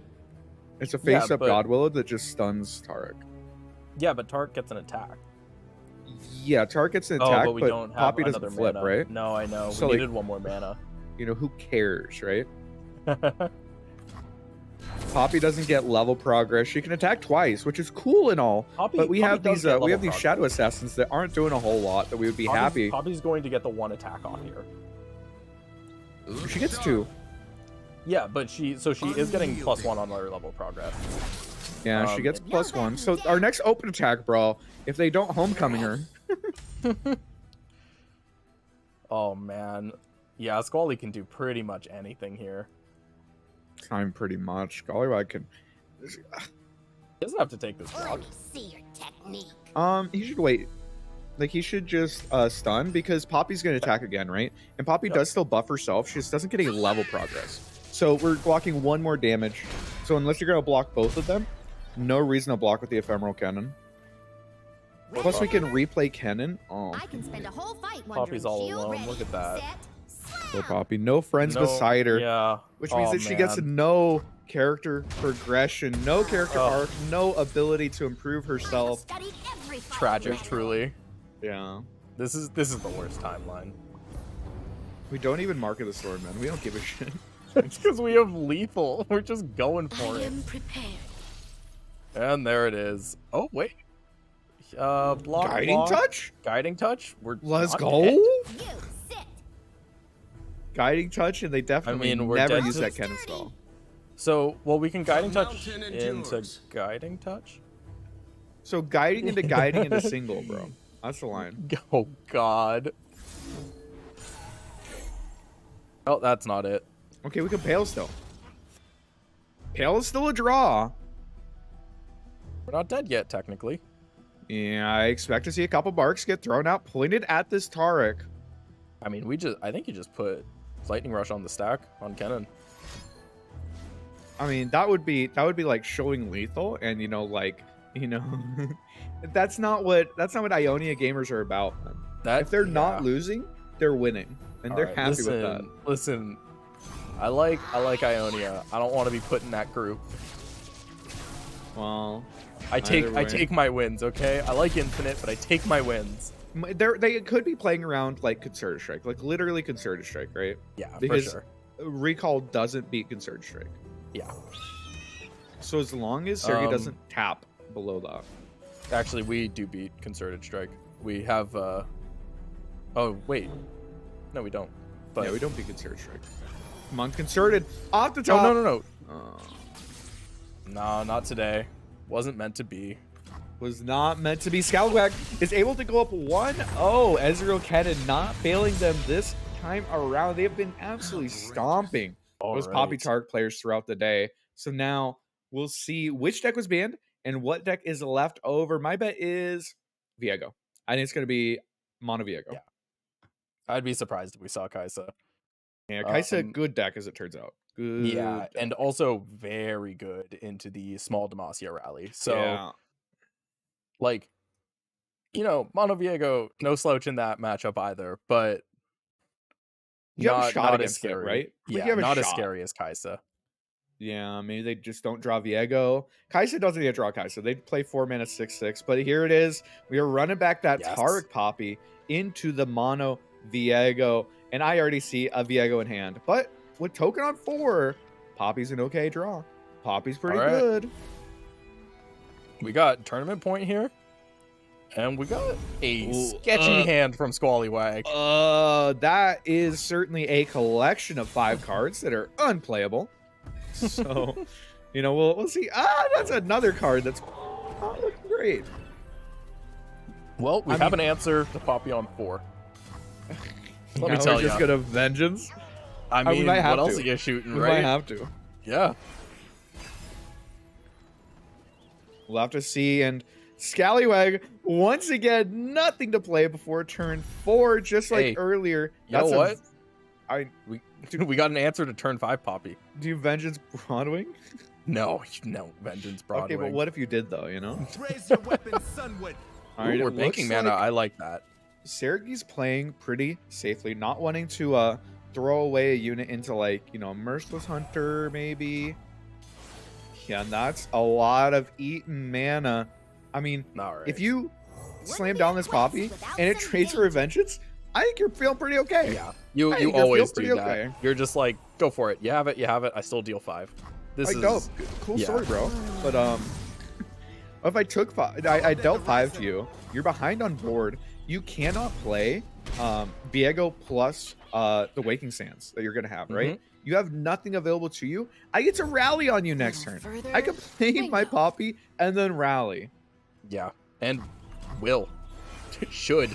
It's a Yeah, face-up but- Godwillow that just stuns Taric. Yeah, but Taric gets an attack. Yeah, Taric gets an attack, but we but don't have Poppy doesn't another flip, mana. right? No, I know. So, We like- needed one more mana. Who cares, right? Poppy doesn't get level progress. She can attack twice, which is cool and all. But we have does these get we level have these progress. shadow assassins that aren't doing a whole lot that we would be happy. Poppy's going to get the one attack off here. She gets two. Yeah, but she is getting +1 on her level progress. Yeah, she Um, gets +1. So our next open attack, bro, if they don't homecoming her, Oh man, yeah, Squally can do pretty much anything here. time pretty much. Scallywag can. He doesn't have to take this Let block. me see your technique. He should wait. Like he should just stun because Poppy's gonna attack again, right? And Poppy Yep. does still buff herself. She just doesn't get any level progress. So we're blocking one more damage. So unless you're gonna block both of them, no reason to block with the ephemeral cannon. Plus we can replay Kennen. Oh, I can spend a whole fight Poppy's wondering, all shield alone, ready, look at that. set, poor slam. Poppy. No friends No- beside her. Yeah. Which means Oh, that she gets man. no character progression, no character Oh. arc, no ability to improve I have herself. studied every fight Tragic, record. truly. Yeah. This is the worst timeline. We don't even market the sword, man. We don't give a shit. It's because we have lethal. We're just going for I it. am prepared. And there it is. Oh wait. Block. Guiding block. touch? Guiding touch. We're Let's not go. dead. You sit. Guiding touch, and they definitely we're never dead use to- that Kennen spell. So, well, we can guiding The touch mountain into endures. guiding touch. So guiding into single, bro. That's the line. Oh God. Oh, that's not it. Okay, we can Pale still. Pale is still a draw. We're not dead yet, technically. Yeah, I expect to see a couple barks get thrown out, pointed at this Taric. I mean, I think you just put lightning rush on the stack on Kennen. I mean, that would be like showing lethal, and that's not what Ionia gamers are about. Man. That If they're yeah. not losing, they're winning, and they're Alright, happy with that. Listen, I like Ionia. I don't want to be put in that group. Well, I Either way. take my wins, okay? I like Infinite, but I take my wins. they could be playing around like Concerted Strike, like literally Concerted Strike, right? Yeah, Because for sure. Recall doesn't beat Concerted Strike. Yeah. So as long as Sergey Um, doesn't tap below that. Actually, we do beat Concerted Strike. We have Oh, wait. No, we don't. But Yeah, we don't beat Concerted Strike. Come on, Concerted off the Oh, top. no. Oh, No, not today. Wasn't meant to be. was not meant to be. Scallywag is able to go up 1-0. Ezreal Kennen not failing them this time around. They have been absolutely stomping those Poppy Alright. Tark players throughout the day. So now we'll see which deck was banned and what deck is left over. My bet is Viego. I think it's going to be Mono Viego. Yeah. I'd be surprised if we saw Kaiser. Yeah, Kaisa, Um, good deck as it turns out. Good. Yeah, deck. and also very good into the small Demacia rally. So yeah. Like, you know, Mono Viego, no slouch in that matchup either, but You have a not, shot not as against it, scary. right? Like, Yeah, you have a not as shot. scary as Kaiser. Yeah, maybe they just don't draw Viego. Kaiser doesn't get draw Kaiser. They play 4 mana 6/6. But here it is. We are running back that Yes. Taric Poppy into the mono Viego. And I already see a Viego in hand. But with token on 4, Poppy's an okay draw. Poppy's pretty All right. good. We got tournament point here. And we got a Ooh, sketchy hand from Squallywag. That is certainly a collection of 5 cards that are unplayable. So, you know, we'll see. That's another card that's looking great. Well, we have an answer to Poppy on 4. Let me Now tell we're you. just gonna vengeance. I we mean, might have what else to. are you shooting, We right? might have to. Yeah. We'll have to see. And Scallywag, once again, nothing to play before turn 4, just like Hey, earlier. You know what? We got an answer to turn 5 Poppy. Do you vengeance Broadwing? No, Vengeance Broadwing. Okay, but what if you did though? You know. Raise your weapon, Sunwood. All right, Ooh, we're it banking looks mana. like I like that. Sergey's playing pretty safely, not wanting to throw away a unit into, like, you know, Merciless Hunter maybe. Yeah, and that's a lot of eaten mana. I mean, All right. if you slam down this Poppy and it trades for a vengeance, I think you're feeling pretty okay. Yeah, you think you're always feeling do pretty that. okay. You're just like, go for it. You have it. I still deal 5. This Like, is dope. Cool yeah. story, bro. But if I took 5, I dealt 5 to you. You're behind on board. You cannot play Viego plus the Waking Sands that you're gonna have, right? Mm-hmm. You have nothing available to you. I get to rally on you next turn. I can play my Poppy and then rally. Yeah, and will should.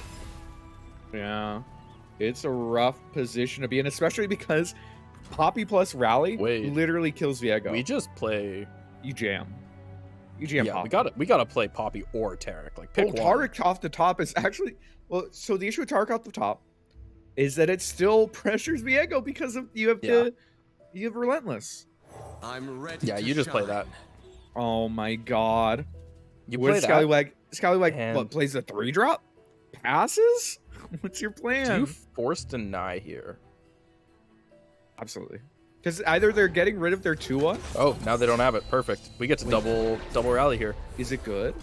Yeah, it's a rough position to be in, especially because Poppy plus rally Wait. literally kills Viego. We just play. You jam. You jam. Yeah, Poppy. we gotta play Poppy or Taric. Like pick one. Taric off the top is actually so the issue with Taric off the top is that it still pressures Viego because of you have Relentless. I'm ready. Yeah, to you just play shine. that. Oh my god. You What play is that. Scallywag and- what plays a 3-drop? Passes? What's your plan? Do you force deny here? Absolutely. Because either they're getting rid of their 2-1. Oh, now they don't have it. Perfect. We get to double rally here. Is it good?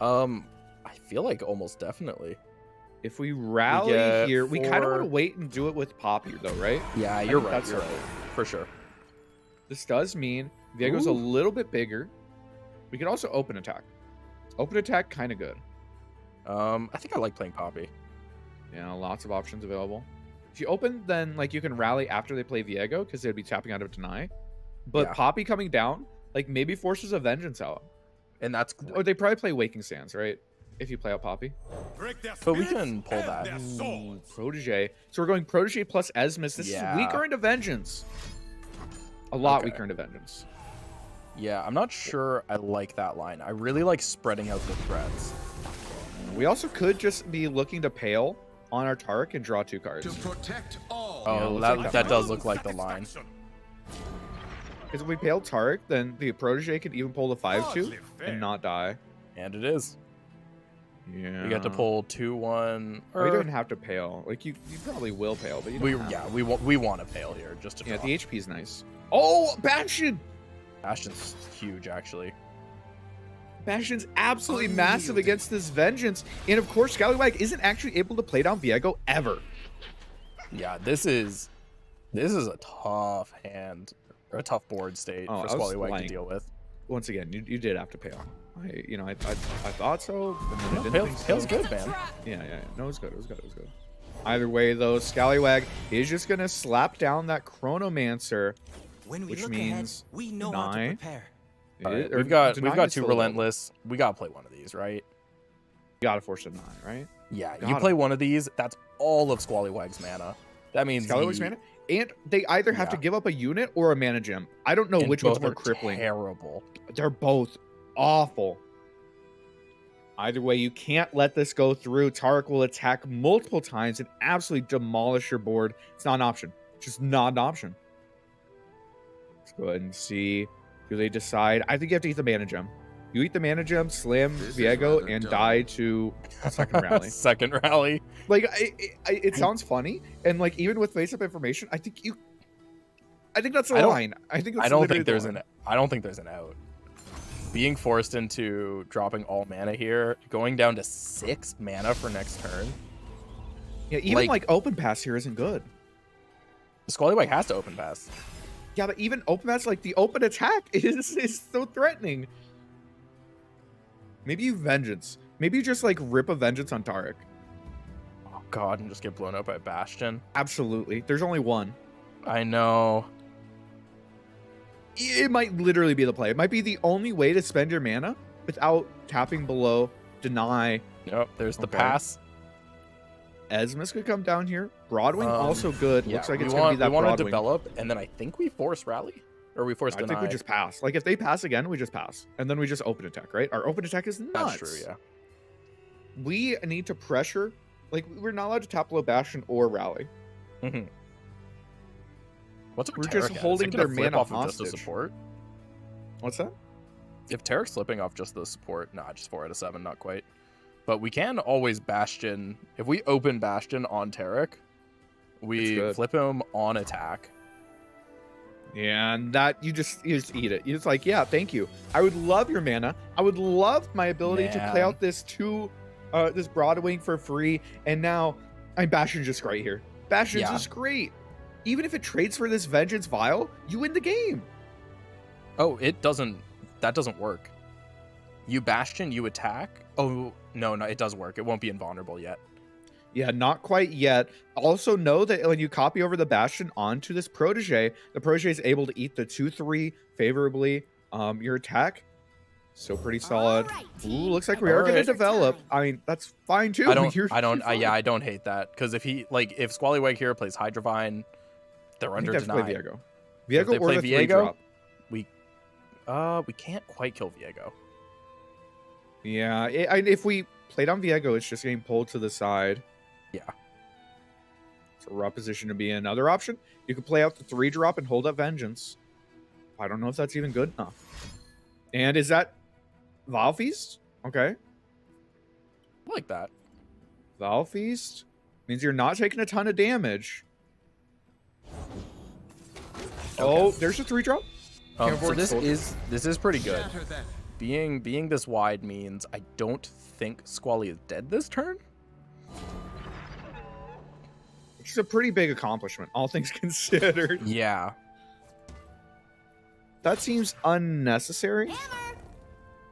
I feel like almost definitely. If we rally get here, we kind of 4. want to wait and do it with Poppy though, right? Yeah, you're you're right, right. that's You're right. right. For sure. This does mean Viego's a Ooh. little bit bigger. We could also open attack. Open attack, kind of good. I think I like playing Poppy. Yeah, lots of options available. If you open, then like you can rally after they play Viego because they'd be tapping out of deny. But Yeah. Poppy coming down, like maybe forces a vengeance out. And that's Or they probably play Waking Sands, right? If you play out Poppy. Break their But we spirits can pull and that. their swords. Protege. So we're going Protege plus Esmus. This Yeah. is weaker into Vengeance. A lot Okay. weaker into Vengeance. Yeah, I'm not sure I like that line. I really like spreading out the threats. We also could just be looking to Pale on our Taric and draw 2 cards. To protect all. Oh, looks that, like that that does My look like the line. satisfaction. Because if we Pale Taric, then the Protege could even pull the 5-2 Hardly fair. and not die. And it is. Yeah. We got to pull 2-1. Or you don't have to Pale. Like, you probably will Pale, but you don't have to. we want to Pale here just to draw. Yeah, the HP is nice. Oh, Bastion! Bastion's huge, actually. Bastion's absolutely massive against this Vengeance. And of course, Scallywag isn't actually able to play down Viego ever. Yeah, this is a tough hand, or a tough board state Oh, for I was Squallywag to lying. deal with. Once again, you did have to Pale. I thought so, but then I No, didn't Pale, think so. Pale's good, man. Yeah. No, it was good. Either way, though, Scallywag is just going to slap down that Chronomancer. When we Which look means ahead, we know how to deny. prepare. All right, Or we've got Deny is 2 still available. relentless. We gotta play one of these, right? You gotta force a 9, right? Yeah, Got you him. play one of these. That's all of Squallywag's mana. That means Scallywag's mana. And they either have to Yeah. give up a unit or a mana gem. I don't know and which one's both more are crippling. Terrible. They're both awful. Either way, you can't let this go through. Taric will attack multiple times and absolutely demolish your board. It's not an option. It's just not an option. Let's go ahead and see. Do they decide? I think you have to eat the mana gem. You eat the mana gem, slam This is Viego, rather and dumb. die to a second rally. Second rally. Like, it sounds funny, and like even with face-up information, I think that's a I don't- line. I think that's I don't literally think the there's line. I don't think there's an out. Being forced into dropping all mana here, going down to 6 mana for next turn. Yeah, even like- like open pass here isn't good. Squallywag has to open pass. Yeah, but even open pass, like the open attack is so threatening. Maybe you vengeance. Maybe you just like rip a vengeance on Taric. Oh god, and just get blown up by Bastion. Absolutely. There's only one. I know. It might literally be the play. It might be the only way to spend your mana without tapping below, deny. Yep, there's the Okay. pass. Esmus could come down here. Broadwing also good. Yeah, Looks like we it's want, gonna be that we want to Broadwing. develop, and then I think we force rally, or we force I deny. think we just pass. Like if they pass again, we just pass, and then we just open attack. Right? Our open attack is nuts. That's true. Yeah. We need to pressure. Like we're not allowed to tap below Bastion or rally. Mm-hmm. What's our We're Taric just at? Is holding it gonna their flip mana off of just the hostage. support? What's that? If Taric's flipping off just the support, nah, just 4 out of 7, not quite. But we can always Bastion. If we open Bastion on Taric, It's we good. flip him on attack. Yeah, and that you just eat it. You're just like, yeah, thank you. I would love your mana. I would love my ability to play Man. out this this Broadwing for free. And now I'm Bastion's just great here. Bastion's Yeah. just great. Even if it trades for this Vengeance Vial, you win the game. Oh, that doesn't work. You Bastion, you attack. Oh, no, it does work. It won't be invulnerable yet. Yeah, not quite yet. Also know that when you copy over the Bastion onto this Protege, the Protege is able to eat the 2/3 favorably. Your attack, so pretty solid. All right, Ooh, team. looks like we are going to Alright. develop. I mean, that's fine too. I don't You're fine. yeah, I don't hate that. Because if Squallywag here plays Hydrovine, they're I think under that's play denied. Viego. If they Viego or play the 3 Viego, drop. We can't quite kill Viego. Yeah, if we played on Viego, it's just getting pulled to the side. Yeah. It's a rough position to be in. Another option, you could play out the 3 drop and hold up Vengeance. I don't know if that's even good enough. And is that Vile Feast? Okay. I like that. Vile Feast means you're not taking a ton of damage. Oh, there's a 3 drop. So Cameron this Soldier. is pretty good. Shatter them. Being this wide means I don't think Squally is dead this turn. Which is a pretty big accomplishment, all things considered. Yeah. That seems unnecessary Hammer.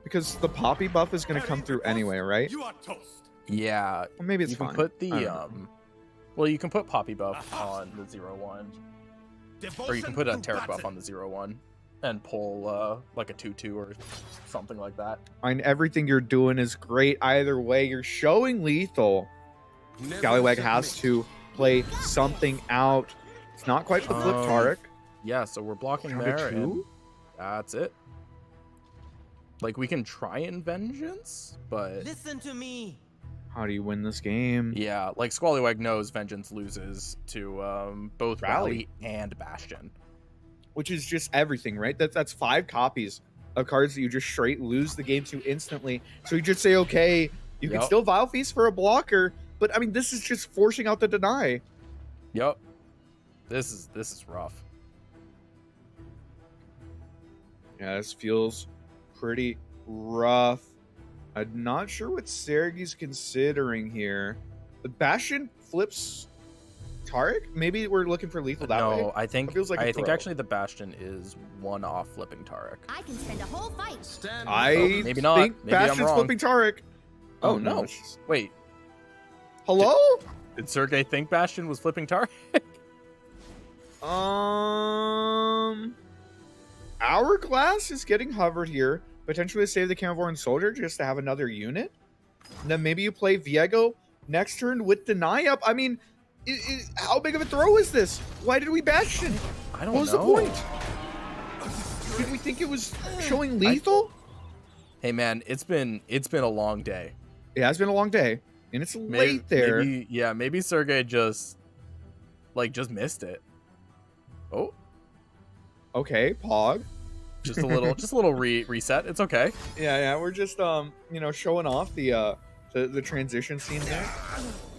because the Poppy buff is going to come through anyway, right? You are toast. Yeah. Or maybe it's You fine. can put I the don't know. well, you can put Poppy buff on the 0/1, or you can put a Taric buff on the 0/1 and pull like a 2/2 or something like that. And everything you're doing is great. Either way, you're showing lethal. Scallywag has to play something out. It's not quite the flip Taric. Yeah, so we're blocking Down to there, 2? and that's it. Like we can try and Vengeance, but Listen to me. How do you win this game? yeah, like Squallywag knows Vengeance loses to both Rally and Bastion. Which is just everything, right? That's 5 copies of cards that you just straight lose the game to instantly. So you just say, okay, you can Yep. still Vile Feast for a blocker, but I mean, this is just forcing out the deny. Yep. This is rough. Yeah, this feels pretty rough. I'm not sure what Sergey's considering here. The Bastion flips Taric? Maybe we're looking for lethal that way? No, I think It feels like a I think throw. actually the Bastion is one off flipping Taric. I can spend a whole fight. Stand I Oh, maybe not. think Maybe I'm Bastion's wrong. flipping Taric. Oh, no. it's just- Wait, Hello? did Sergey think Bastion was flipping Taric? Hourglass is getting hovered here. Potentially to save the Canavorran Soldier just to have another unit. And then maybe you play Viego next turn with Deny Up. I mean, how big of a throw is this? Why did we Bastion? I don't What was know. the point? Did we think it was showing lethal? Hey man, it's been a long day. It has been a long day. And it's late there. Maybe Sergey just missed it. Oh, Okay, Pog. Just a little reset. It's okay. Yeah, we're just you know, showing off the transition scene there.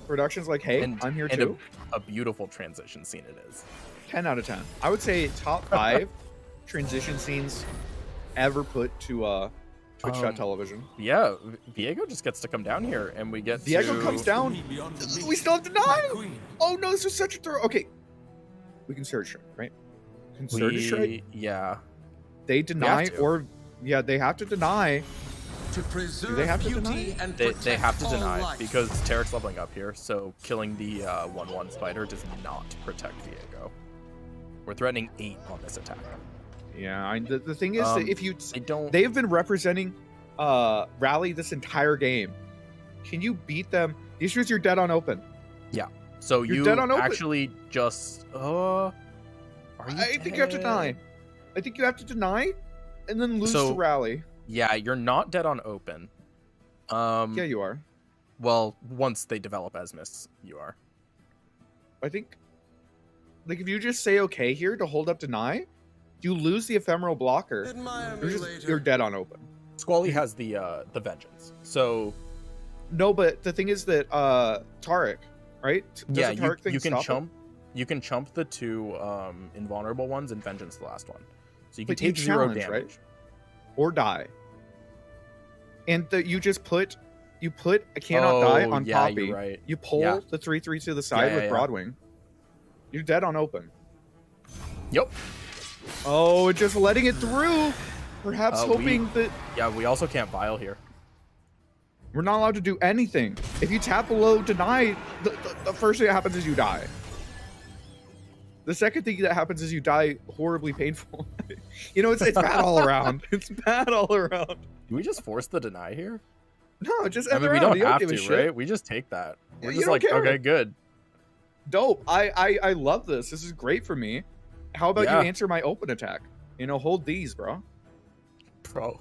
Production's like, hey, I'm here and too. A beautiful transition scene it is. 10 out of 10. I would say top 5 transition scenes ever put to Twitch television. Yeah, Viego just gets to come down here, and we get Viego comes down. We still have to deny. Oh no, this is such a throw. Okay, we can surge strike, right? Can surge strike? Yeah. They deny, or yeah, they have to deny. To preserve they have to beauty deny? and They have to protect all deny life. because Taric's leveling up here, so killing the 1/1 spider does not protect Viego. We're threatening 8 on this attack. Yeah, the thing is that if you, don't. they've been representing Rally this entire game. Can you beat them? The issue is you're dead on open. Yeah. So You're you dead on open. actually just are you I think you have to deny. I think you have to deny, and then lose So- to Rally. Yeah, you're not dead on open. Yeah, you are. Well, once they develop as mists, you are. I think, like, if you just say okay here to hold up deny, you lose the ephemeral blocker. Admire me later. You're dead on open. Squally has the vengeance. So No, but the thing is that Taric, right? yeah, Doesn't Taric thing you can stop it? chump. You can chump the 2 invulnerable ones and vengeance the last one. So you can But you take 0 challenge, damage. right? Or die. And you just put a cannot die on yeah, Poppy. you're right. You pull Yeah. the 3/3 to the side with yeah. Broadwing. You're dead on open. Yep. Oh, just letting it through. Perhaps hoping that Yeah, we also can't vial here. we're not allowed to do anything. If you tap below deny, the first thing that happens is you die. The second thing that happens is you die horribly painful. You know, it's bad all around. It's bad all around. Do we just force the deny here? No, just I end mean, the we round. don't You have give a to, shit. right? We just take that. We're You just don't like, care. okay, good. Dope. I love this. This is great for me. How about Yeah. you answer my open attack? You know, hold these, bro. Bro.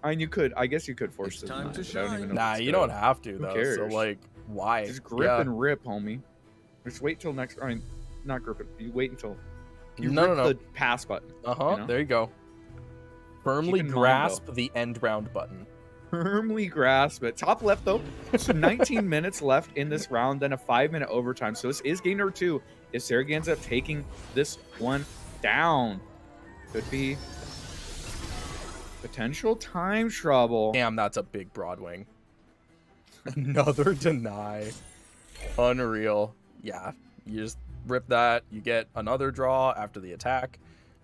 And you could, I guess you could force It's this. time deny, to but I don't even shine. know Nah, if it's you good. don't have to, though. So, cares? like, why? Just grip Yeah. and rip, homie. Just wait till next. I mean, not grip it. You wait until you No, rip no. the pass button. Uh-huh, you know? there you go. Firmly in mind, grasp the end round button. Firmly grasp it. Top left though. So 19 minutes left in this round, then a 5-minute overtime. So this is game number 2. If Sergey ends up taking this one down, could be potential time trouble. Damn, that's a big Broadwing. Another deny. Unreal. Yeah, you just rip that. You get another draw after the attack.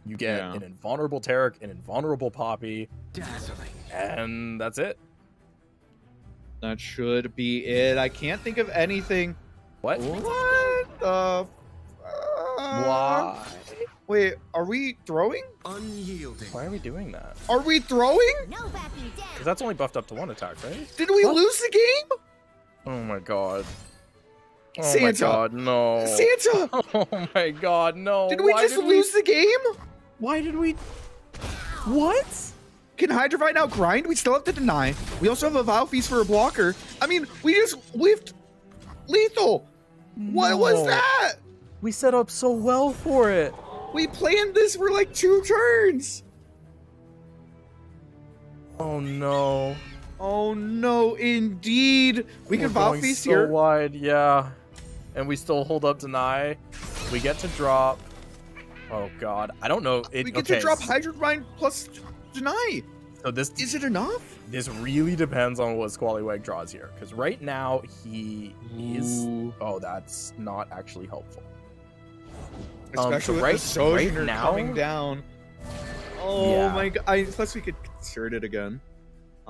You get Yeah. an invulnerable Taric, an invulnerable Poppy, Dazzling. and that's it. That should be it. I can't think of anything. What? What the? Why? Wait, are we throwing? Unyielding. Why are we doing that? Are we throwing? No backing down. Because that's only buffed up to 1 attack, right? Did we lose the game? Oh my god. Oh Santa. my god, no. Santa! Oh my god, no. Did we Why just lose the game? Why did we? What? Can Hydrovite now grind? We still have to deny. We also have a Vow Feast for a blocker. I mean, we just whiffed lethal. What was No. that? We set up so well for it. We planned this for like 2 turns. Oh no. Oh no, indeed. We can Vow going Feast so here. wide, yeah. And we still hold up deny. We get to drop. Oh god, I don't know. We get to drop Hydrovite plus deny. So this Is it enough? this really depends on what Squallywag draws here, because right now he is. Ooh. Oh, that's not actually helpful. Especially so with right- the Sojourner right now- coming down. Oh Yeah. my god. Plus we could insert it again.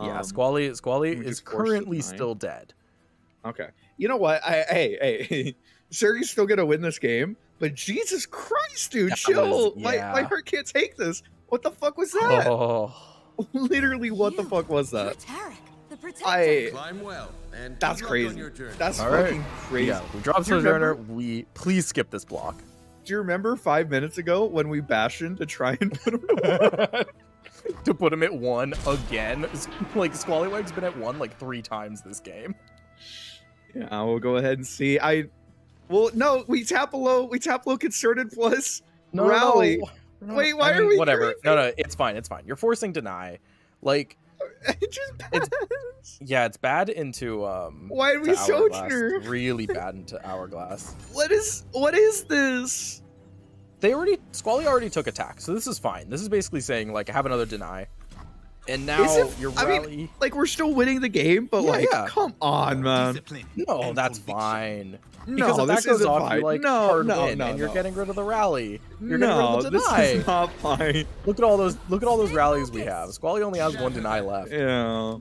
Yeah, Squally we is just force currently the deny. still dead. Okay. You know what? Hey. Sergey's still gonna win this game, but Jesus Christ, dude, That chill. was- My yeah. heart can't take this. What the fuck was that? Oh, Literally, what the You, fuck was you're that? Taric, the protector. Climb well and That's good luck crazy. on your journey. That's all right. fucking crazy. Yeah, we dropped Do you Sojourner. remember- We please skip this block. Do you remember 5 minutes ago when we bashed him to try and put him to To put him at 1 again. Like Squallywag's been at 1 like 3 times this game. Yeah, we'll go ahead and see. Well, no, we tap low concerted plus No, rally. no. Wait, why are we whatever? griefing? No, it's fine. It's fine. You're forcing deny. Like, It just It's- passed. yeah, it's bad into Why are we to so Hourglass. nerfed? It's really bad into Hourglass. What is this? Squally already took attack, so this is fine. This is basically saying like have another deny. And now Is it- your I mean, rally. Like we're still winning the game, but Yeah, like, yeah. come on, man. Discipline No, and that's conviction. fine. No, Because if this that goes isn't off, fine. you like no, hard no, win, no, and you're no. getting rid of the rally. You're no, getting rid of the this deny. is not fine. Look at all those rallies we have. Squally only has one deny left. Yeah.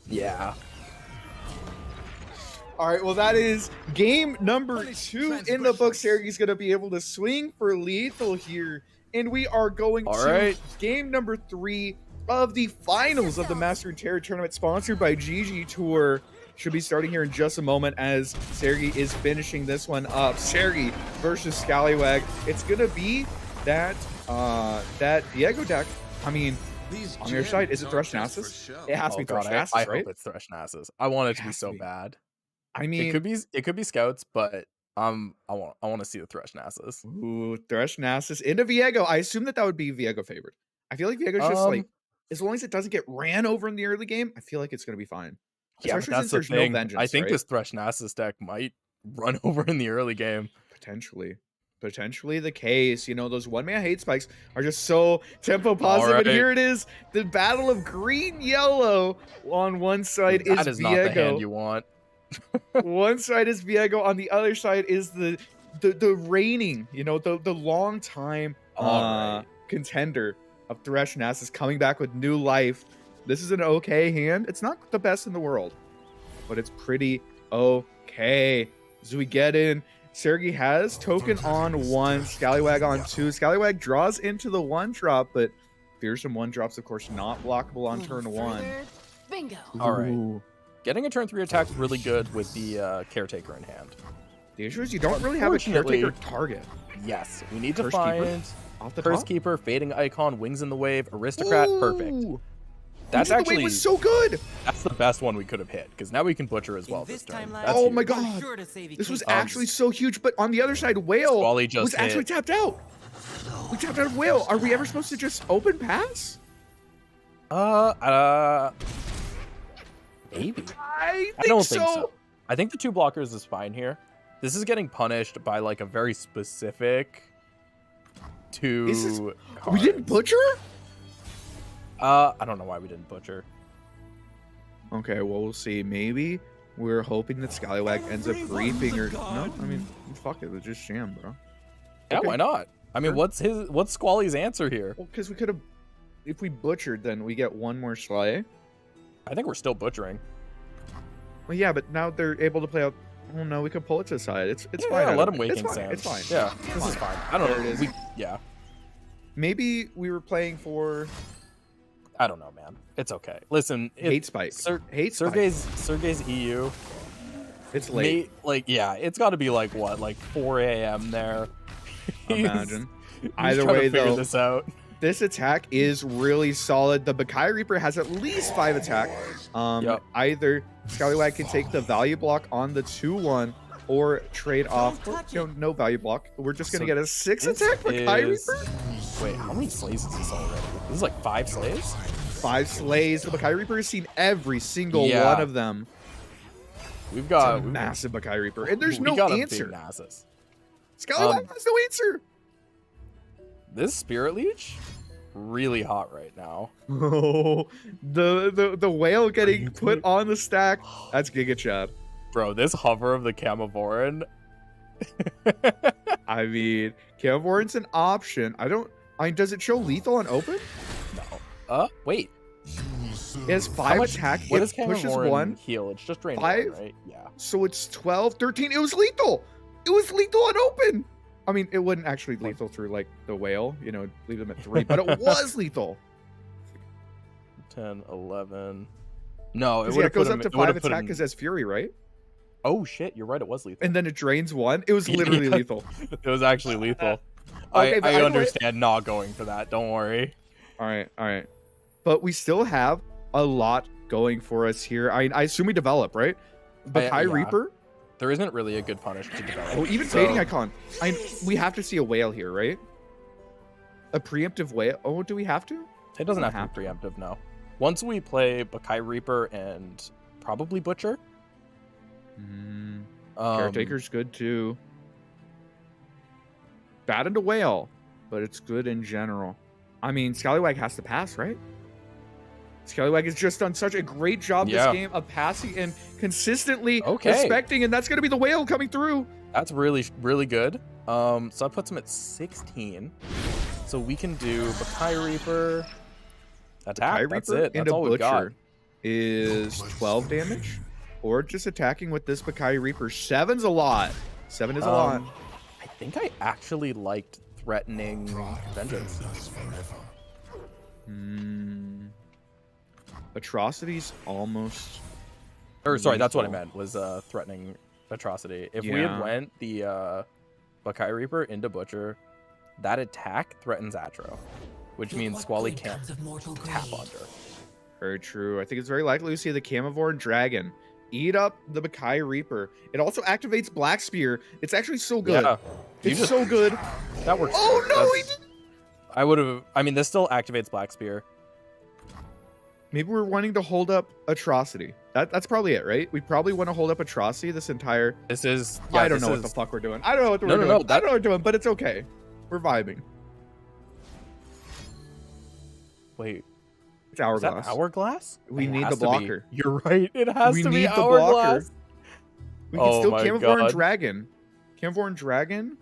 Yeah. All right, well, that is game number 2 in the books. Sergey's going to be able to swing for lethal here. And we are going All to right. game number 3 of the finals of the MasteringRuneterra tournament, sponsored by GGtoor. Should be starting here in just a moment as Sergey is finishing this one up. Sergey versus Scallywag. It's going to be that Viego deck. I mean, These on your side, is it gems Thresh aren't just Nasus? for show. It has to be Thresh Nasus, I right? hope it's Thresh Nasus. I want it to be has so to be. bad. I mean, It could be Scouts, but I want to see the Thresh Nasus. ooh, Thresh Nasus into Viego. I assume that would be Viego favored. I feel like Viego's just like, as long as it doesn't get ran over in the early game, I feel like it's going to be fine. Yeah, but Especially that's since the there's thing. no vengeance, I think right? this Thresh Nasus deck might run over in the early game. Potentially the case. You know, those one-man hate spikes are just so tempo positive. And right. here it is, the battle of green-yellow. On one side is That is not the hand Viego. you want. One side is Viego. On the other side is the reigning, you know, the long time All right. contender of Thresh Nasus coming back with new life. This is an okay hand. It's not the best in the world, but it's pretty okay. As we get in, Sergey has token on 1, Scallywag on 2. Scallywag draws into the 1-drop, but fearsome 1-drops, of course, not blockable on turn 1. Bingo. All right. Ooh. Getting a turn 3 attack is really good with the Caretaker in hand. The issue is you don't really have a Unfortunately- caretaker target. Yes, we need to Curse Keeper? find Off the Curse top? Keeper, Fading Icon, Wings in the Wave, Aristocrat, perfect. Ooh, That's Wings of the Wave actually was so good. that's the best one we could have hit because now we can butcher as well In this this turn. timeline, That's Oh my huge. God. we're sure to save you This was King. actually so huge, but on the other side, Whale Squally just was actually hit. tapped out. We tapped out of Whale. Are we ever supposed to just open pass? Maybe. I think I don't think so. I think the 2 blockers is fine here. This is getting punished by like a very specific 2 Is this- cards. We didn't butcher? I don't know why we didn't butcher. Okay, well, we'll see. Maybe we're hoping that Scallywag ends up reaping or... No, I mean, fuck it. It's just sham, bro. Yeah, Okay. why not? I mean, Sure. what's Squally's answer here? Well, because we could have... If we butchered, then we get 1 more slay. I think we're still butchering. Well, yeah, but now they're able to play out... Oh, no, we could pull it to the side. It's Yeah, fine. let Adam. him Waking It's fine. Sand. It's fine. Yeah, this is fine. I don't There know. it is. Yeah, Maybe we were playing for I don't know, man. It's okay. Listen, hate spike. Hate spike. Sergey's EU. It's late. Yeah, it's got to be like what, like 4 a.m. there. Imagine. He's Either trying to way, figure though, this out. this attack is really solid. The Bakai Reaper has at least 5 attack. Yep. Either Scallywag can take the value block on the 2-1 or trade off. touch You know, no value block. We're just gonna So get a 6 this attack Bakai is- Reaper. Wait, how many slays is this already? This is like 5 slays. 5 slays. The Bakai Reaper has seen every single Yeah. one of them. We've It's got a massive Bakai Reaper, and there's we no got answer. A big Nasus. Scallywag has no answer. This Spirit Leech, really hot right now. Oh, the whale getting put on the stack. That's Giga Chad. Bro, this hover of the Camavoran. I mean, Camavoran's an option. I mean, does it show lethal on open? No. Wait. It has 5 attack. What It does pushes Camavoran 1. heal? It's just drain 5? 1, right? Yeah. So it's 12, 13. It was lethal. It was lethal on open. I mean, it wouldn't actually lethal through like the whale, you know, leave them at 3, but it was lethal. 10, 11. No, it 'Cause, would yeah, have it goes put up him, to it would 5 have put attack him. because that's Fury, right? Oh shit, you're right. It was lethal. And then it drains 1. It was literally Yeah. lethal. It was actually lethal. Okay, but I either way- understand not going for that. Don't worry. All right. But we still have a lot going for us here. I assume we develop, right? Bakai yeah. Reaper there isn't really a good punish to develop. Oh, even Fading Icon. We have to see a whale here, right? A preemptive whale. Oh, do we have to? It doesn't have to be preemptive, no. Once we play Bakai Reaper and probably Butcher. Caretaker's good too. Bad into whale, but it's good in general. I mean, Scallywag has to pass, right? Scallywag has just done such a great job this game of passing and consistently respecting, and that's going to be the whale coming through. That's really, really good. So that puts him at 16. So we can do Bakai Reaper. Attack, Bakai that's Reaper it. That's into all we got. Butcher is 12 damage. Or just attacking with this Bakai Reaper. 7's a lot. 7 is a lot. I think I actually liked threatening Vengeance. Atrocity's almost... Or sorry, that's what I meant, was threatening Atrocity. If we had went the Bakai Reaper into Butcher, that attack threatens Atro, which means Squally can't tap under. Very true. I think it's very likely we see the Camivore Dragon eat up the Bakai Reaper. It also activates Black Spear. It's actually so good. Yeah. It's so good. That works. Oh, no, he didn't. I would have... I mean, this still activates Black Spear. Maybe we're wanting to hold up Atrocity. That's probably it, right? We probably want to hold up Atrocity this entire... This is... Yeah, I don't know what the fuck we're doing. I don't know what we're doing. I don't know what we're doing, but it's okay. We're vibing. Wait. It's Hourglass. Is that Hourglass? We need the blocker. You're right. It has to be the Hourglass. blocker. We can still Camivore and Dragon. Camivore and Dragon.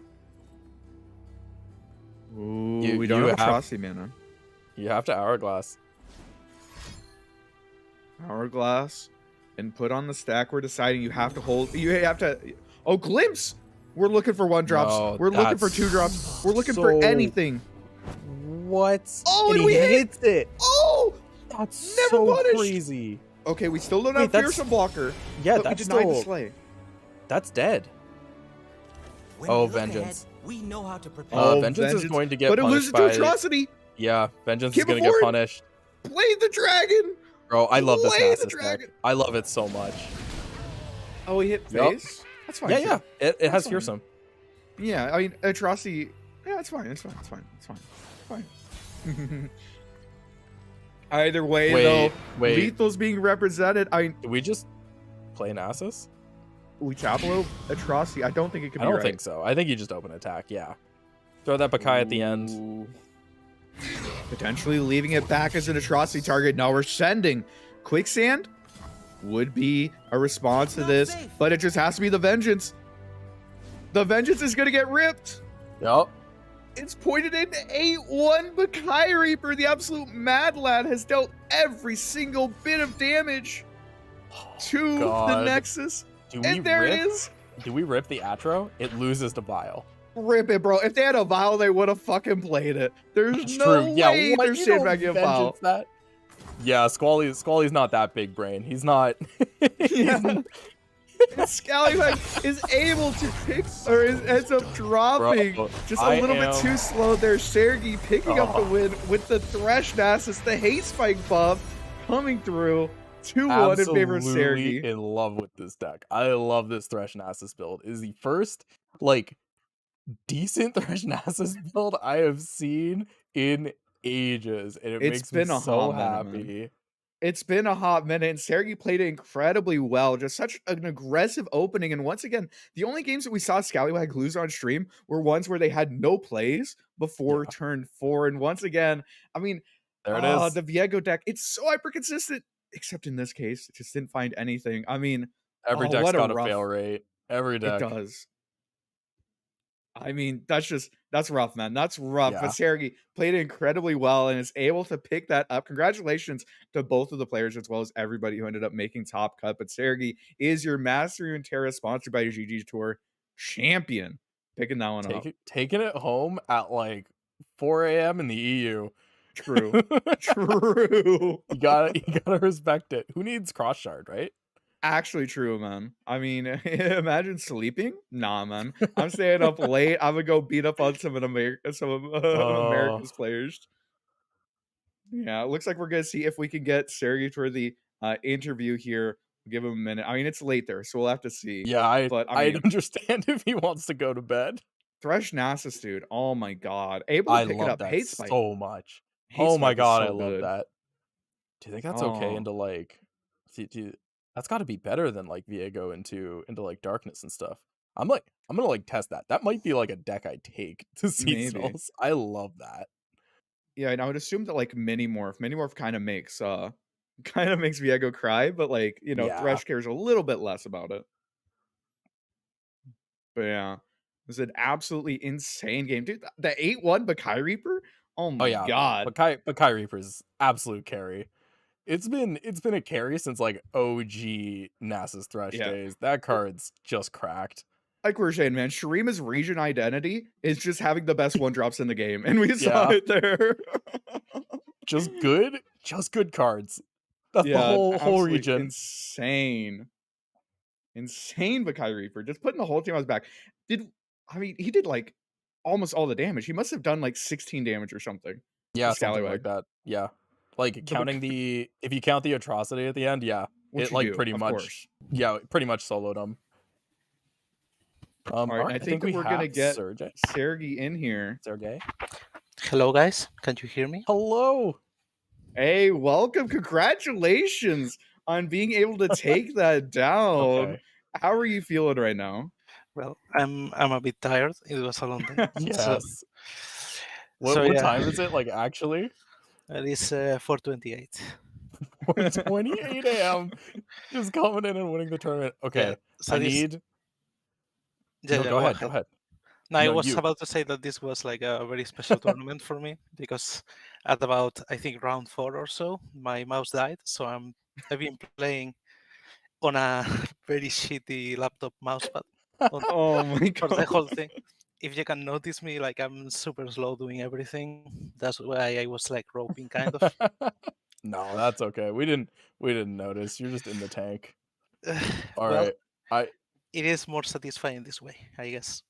Ooh, we don't have Atrocity mana. You have to Hourglass. Hourglass. And put on the stack. We're deciding you have to hold. You have to. Oh, Glimpse. We're looking for 1-drops. No, we're looking for 2-drops. We're looking for anything. What? Oh, and we hit it. Oh, that's never so punished. Crazy. Okay, we still don't have Fearsome Blocker. Yeah, but that's we denied still... the Slay. That's dead. When Vengeance. Ahead, we know how to prepare. Vengeance is going to get punished. But it punished loses to Atrocity. Yeah, Vengeance is going to get punished. Play the Dragon. Bro, I love this Nasus deck. I love it so much. Oh, he hit face? That's fine. Yeah. It has Fearsome. Yeah, I mean, Atrocity... Yeah, it's fine. It's fine. Either way, though, Lethal's being represented. Did we just play Nasus? We Tableau Atrocity. I don't think it could be I don't think so. I think you just open attack, yeah. Throw that Bakai at the end. Potentially leaving it back as an Atrocity target. Now we're sending. Quicksand would be a response to this, but it just has to be the Vengeance. The Vengeance is going to get ripped. Yep. It's pointed into 8-1 Bakai Reaper. The absolute mad lad has dealt every single bit of damage to the Nexus. And there it is. Do we rip the Atro? It loses to Vile. Rip it, bro. If they had a Vile, they would have fucking played it. There's no way they're sandbagging a Vile. Yeah, Squally's not that big brain. He's not. Yeah. Scallywag is able to pick, or ends up dropping just a little bit too slow there. Sergi picking up the win with the Thresh Nasus, the hate spike buff coming through. 2-1 in favor of Sergi. In love with this deck. I love this Thresh Nasus build. It is the first like decent Thresh Nasus build I have seen in ages, and it makes me so happy. It's been a hot minute, and Sergi played it incredibly well. Just such an aggressive opening. And once again, the only games that we saw Scallywag lose on stream were ones where they had no plays before turn 4. And once again, I mean, there it is. The Viego deck, it's so hyper consistent, except in this case, it just didn't find anything. I mean, every deck's got a fail rate. Every deck. It does. I mean, that's rough, man. That's rough. Yeah. But Sergi played it incredibly well and is able to pick that up. Congratulations to both of the players as well as everybody who ended up making top cut. But Sergi is your MasteringRuneterra, sponsored by GGtoor champion. Picking that one up. Taking it home at like 4 a.m. in the EU. True. True. You gotta respect it. Who needs cross shard, right? Actually true, man. I mean, imagine sleeping. Nah, man. I'm staying up late. I'm gonna go beat up on some of America's players. Yeah, it looks like we're gonna see if we can get Sergi for the interview here Give him a minute. I mean, it's late there, so we'll have to see. Yeah, But I I'd mean, understand if he wants to go to bed. Thresh Nasus, dude. Oh my god. Able to I pick it love up. that Hate Spike. so much. Hate Oh my Spike is god, I so love good. that. Do you think that's okay Oh, into like that's got to be better than like Viego into like darkness and stuff. I'm gonna like test that. That might be like a deck I take to see maybe. Thralls. I love that. Yeah, and I would assume that like Mini Morph kind of makes Viego cry, but like, Yeah. Thresh cares a little bit less about it. But yeah, it was an absolutely insane game, dude. The 8-1 Bakai Reaper. Oh Oh my yeah. god. But Kai Reaper's absolute carry. It's been a carry since like OG Nasus Thresh Yeah. days. That card's just cracked. Like we were saying, man, Shurima's region identity is just having the best one drops in the game, and we saw Yeah. it there. Just good cards. That's the Yeah, whole absolutely region. insane. Insane Bakai Reaper. Just putting the whole team on his back. He did like almost all the damage. He must have done like 16 damage or something. Yeah, The something Scallywag. like that. Yeah. Like The counting if you count the atrocity at the end, yeah. Which It you like do, pretty of much course. pretty much soloed him. All right, Alright, I think that we we're gonna have get Sergey. Sergey in here. Sergey. Hello, guys. Can you hear me? Hello. Hey, welcome. Congratulations on being able to take that down. Okay. How are you feeling right now? Well, I'm a bit tired. It was a long day. Yes. So What yeah, time is it like actually? it is 4:28. 4:28 a.m. Just coming in and winning the tournament. Okay. Yeah. So Go ahead. No, I No, was you. about to say that this was like a very special tournament for me because at about I think round 4 or so, my mouse died. So I've been playing on a very shitty laptop mousepad Oh my for the god. whole thing. If you can notice me, like I'm super slow doing everything. That's why I was like roping kind of. No, that's okay. We didn't notice. You're just in the tank. All Well, right. it is more satisfying this way, I guess.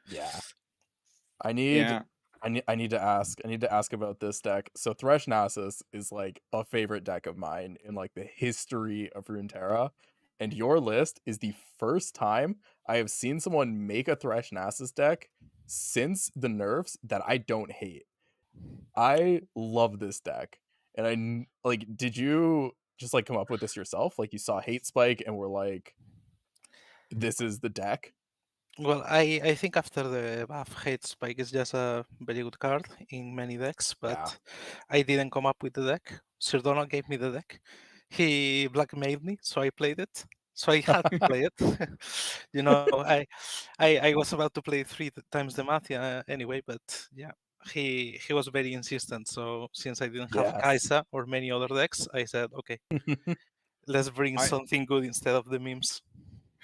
Yeah. I need Yeah. to ask about this deck. So Thresh Nasus is like a favorite deck of mine in like the history of Runeterra. And your list is the first time I have seen someone make a Thresh Nasus deck since the nerfs that I don't hate. I love this deck. And did you just like come up with this yourself? Like you saw Hate Spike and were like, this is the deck? Well, I think after the buff, Hate Spike is just a very good card in many decks, but Yeah. I didn't come up with the deck. Sir Donald gave me the deck. He blackmailed me, so I played it. So I had to play it. I was about to play times the math anyway, but yeah, he was very insistent. So since I didn't have Yes. Kaiser or many other decks, I said, okay, let's bring something good instead of the memes.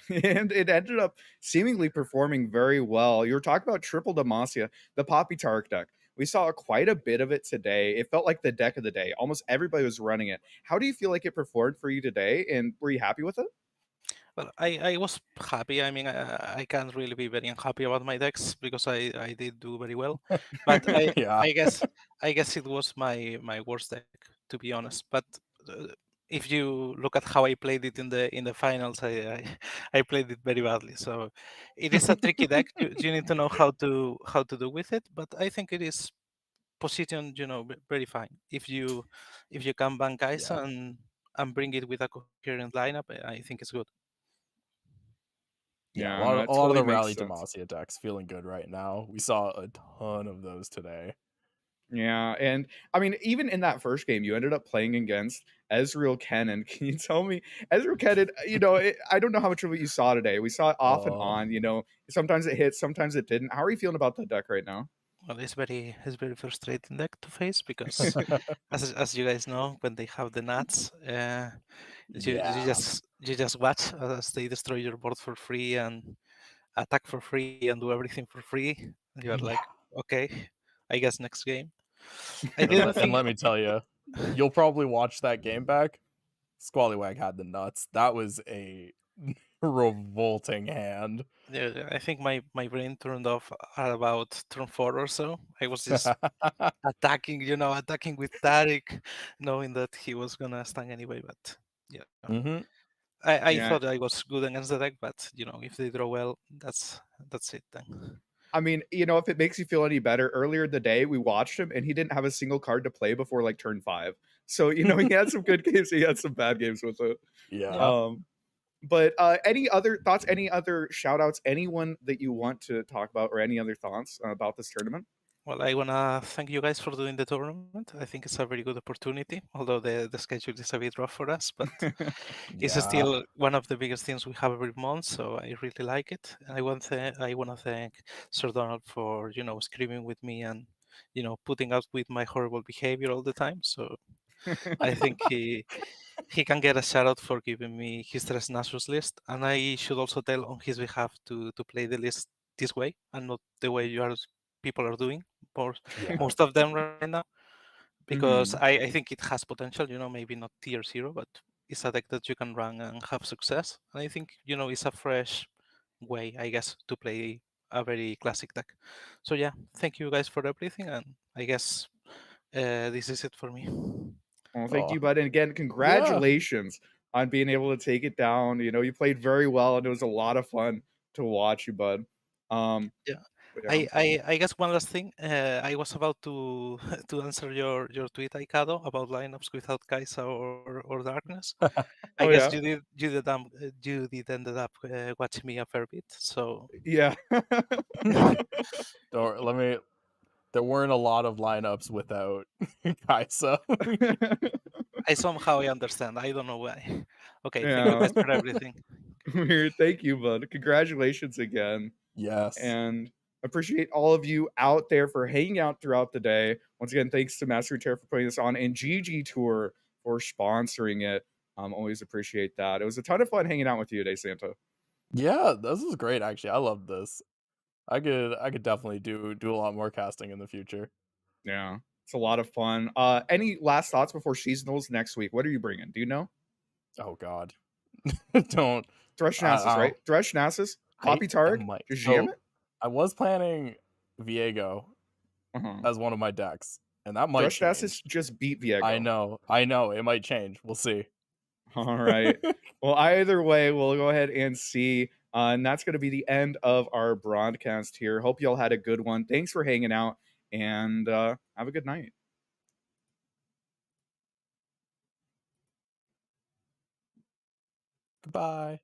And it ended up seemingly performing very well. You were talking about Triple Demacia, the Poppy Taric deck. We saw quite a bit of it today. It felt like the deck of the day. Almost everybody was running it. How do you feel like it performed for you today? And were you happy with it? Well, I was happy. I mean, I can't really be very unhappy about my decks because I did do very well. But Yeah. I guess it was my worst deck, to be honest. But if you look at how I played it in the finals, I played it very badly. So it is a tricky deck. You need to know how to do with it. But I think it is positioned, very fine. If you can ban Kaiser and bring it with a coherent lineup, I think it's good. Yeah, Yeah, no, a it lot of totally the makes Rally sense. Demacia decks feeling good right now. We saw a ton of those today. Yeah, and I mean, even in that first game, you ended up playing against Ezreal Kennen. Can you tell me, Ezreal Kennen? I don't know how much of it you saw today. We saw it off and on. Sometimes it hits, sometimes it didn't. How are you feeling about the deck right now? Well, it's very frustrating deck to face because, as you guys know, when they have the nuts, you just watch as they destroy your board for free and attack for free and do everything for free. And you are like, okay, I guess next game. I didn't think. Let me tell you, you'll probably watch that game back. Squallywag had the nuts. That was a revolting hand. Yeah, I think my brain turned off at about turn 4 or so. I was just attacking with Taric, knowing that he was gonna stun anyway. But yeah, I Yeah. thought I was good against the deck, but if they draw well, that's it then. I mean, if it makes you feel any better, earlier in the day we watched him and he didn't have a single card to play before like turn 5. So, he had some good games, he had some bad games with it. Yeah. But any other thoughts, any other shout outs, anyone that you want to talk about, or any other thoughts about this tournament? Well, I want to thank you guys for doing the tournament. I think it's a very good opportunity, although the schedule is a bit rough for us, but it's Yeah. still one of the biggest things we have every month, so I really like it. And I want to thank Sir Donald for, screaming with me and, putting up with my horrible behavior all the time. So I think he can get a shout out for giving me his Thresh Nasus list, and I should also tell on his behalf to play the list this way and not the way people are doing, Yeah. most of them right now, because Mhm. I think it has potential. Maybe not tier 0, but it's a deck that you can run and have success. And I think it's a fresh way, I guess, to play a very classic deck. So yeah, thank you guys for everything, and I guess this is it for me. Well, thank Oh, you, bud. And again, yeah. congratulations on being able to take it down. You played very well, and it was a lot of fun to watch you, bud. Yeah. But yeah. I guess one last thing. I was about to to answer your tweet, Aikado, about lineups without Kaiser or Darkness. I Oh guess yeah. you did ended up watching me a fair bit. So Yeah. There weren't a lot of lineups without Kaisa. I somehow I understand. I don't know why. Okay, thank you Yeah. guys for everything. Weird. Thank you, bud. Congratulations again. Yes. And appreciate all of you out there for hanging out throughout the day. Once again, thanks to MasteringRuneterra for putting this on and GGtoor for sponsoring it. Always appreciate that. It was a ton of fun hanging out with you today, Santa. Yeah, this is great actually. I love this. I could definitely do a lot more casting in the future. Yeah, it's a lot of fun. Any last thoughts before seasonals next week? What are you bringing? Do you know? Oh god. Don't Thresh Nasus, right? Thresh Nasus, copy I Taric, might. just jam So it. I was planning Viego Uh-huh. as one of my decks, and that might Thresh Nasus change. just beat I Viego. know, it might change. We'll see. All right. Well, either way, we'll go ahead and see. And that's going to be the end of our broadcast here. Hope you all had a good one. Thanks for hanging out, and have a good night. Goodbye.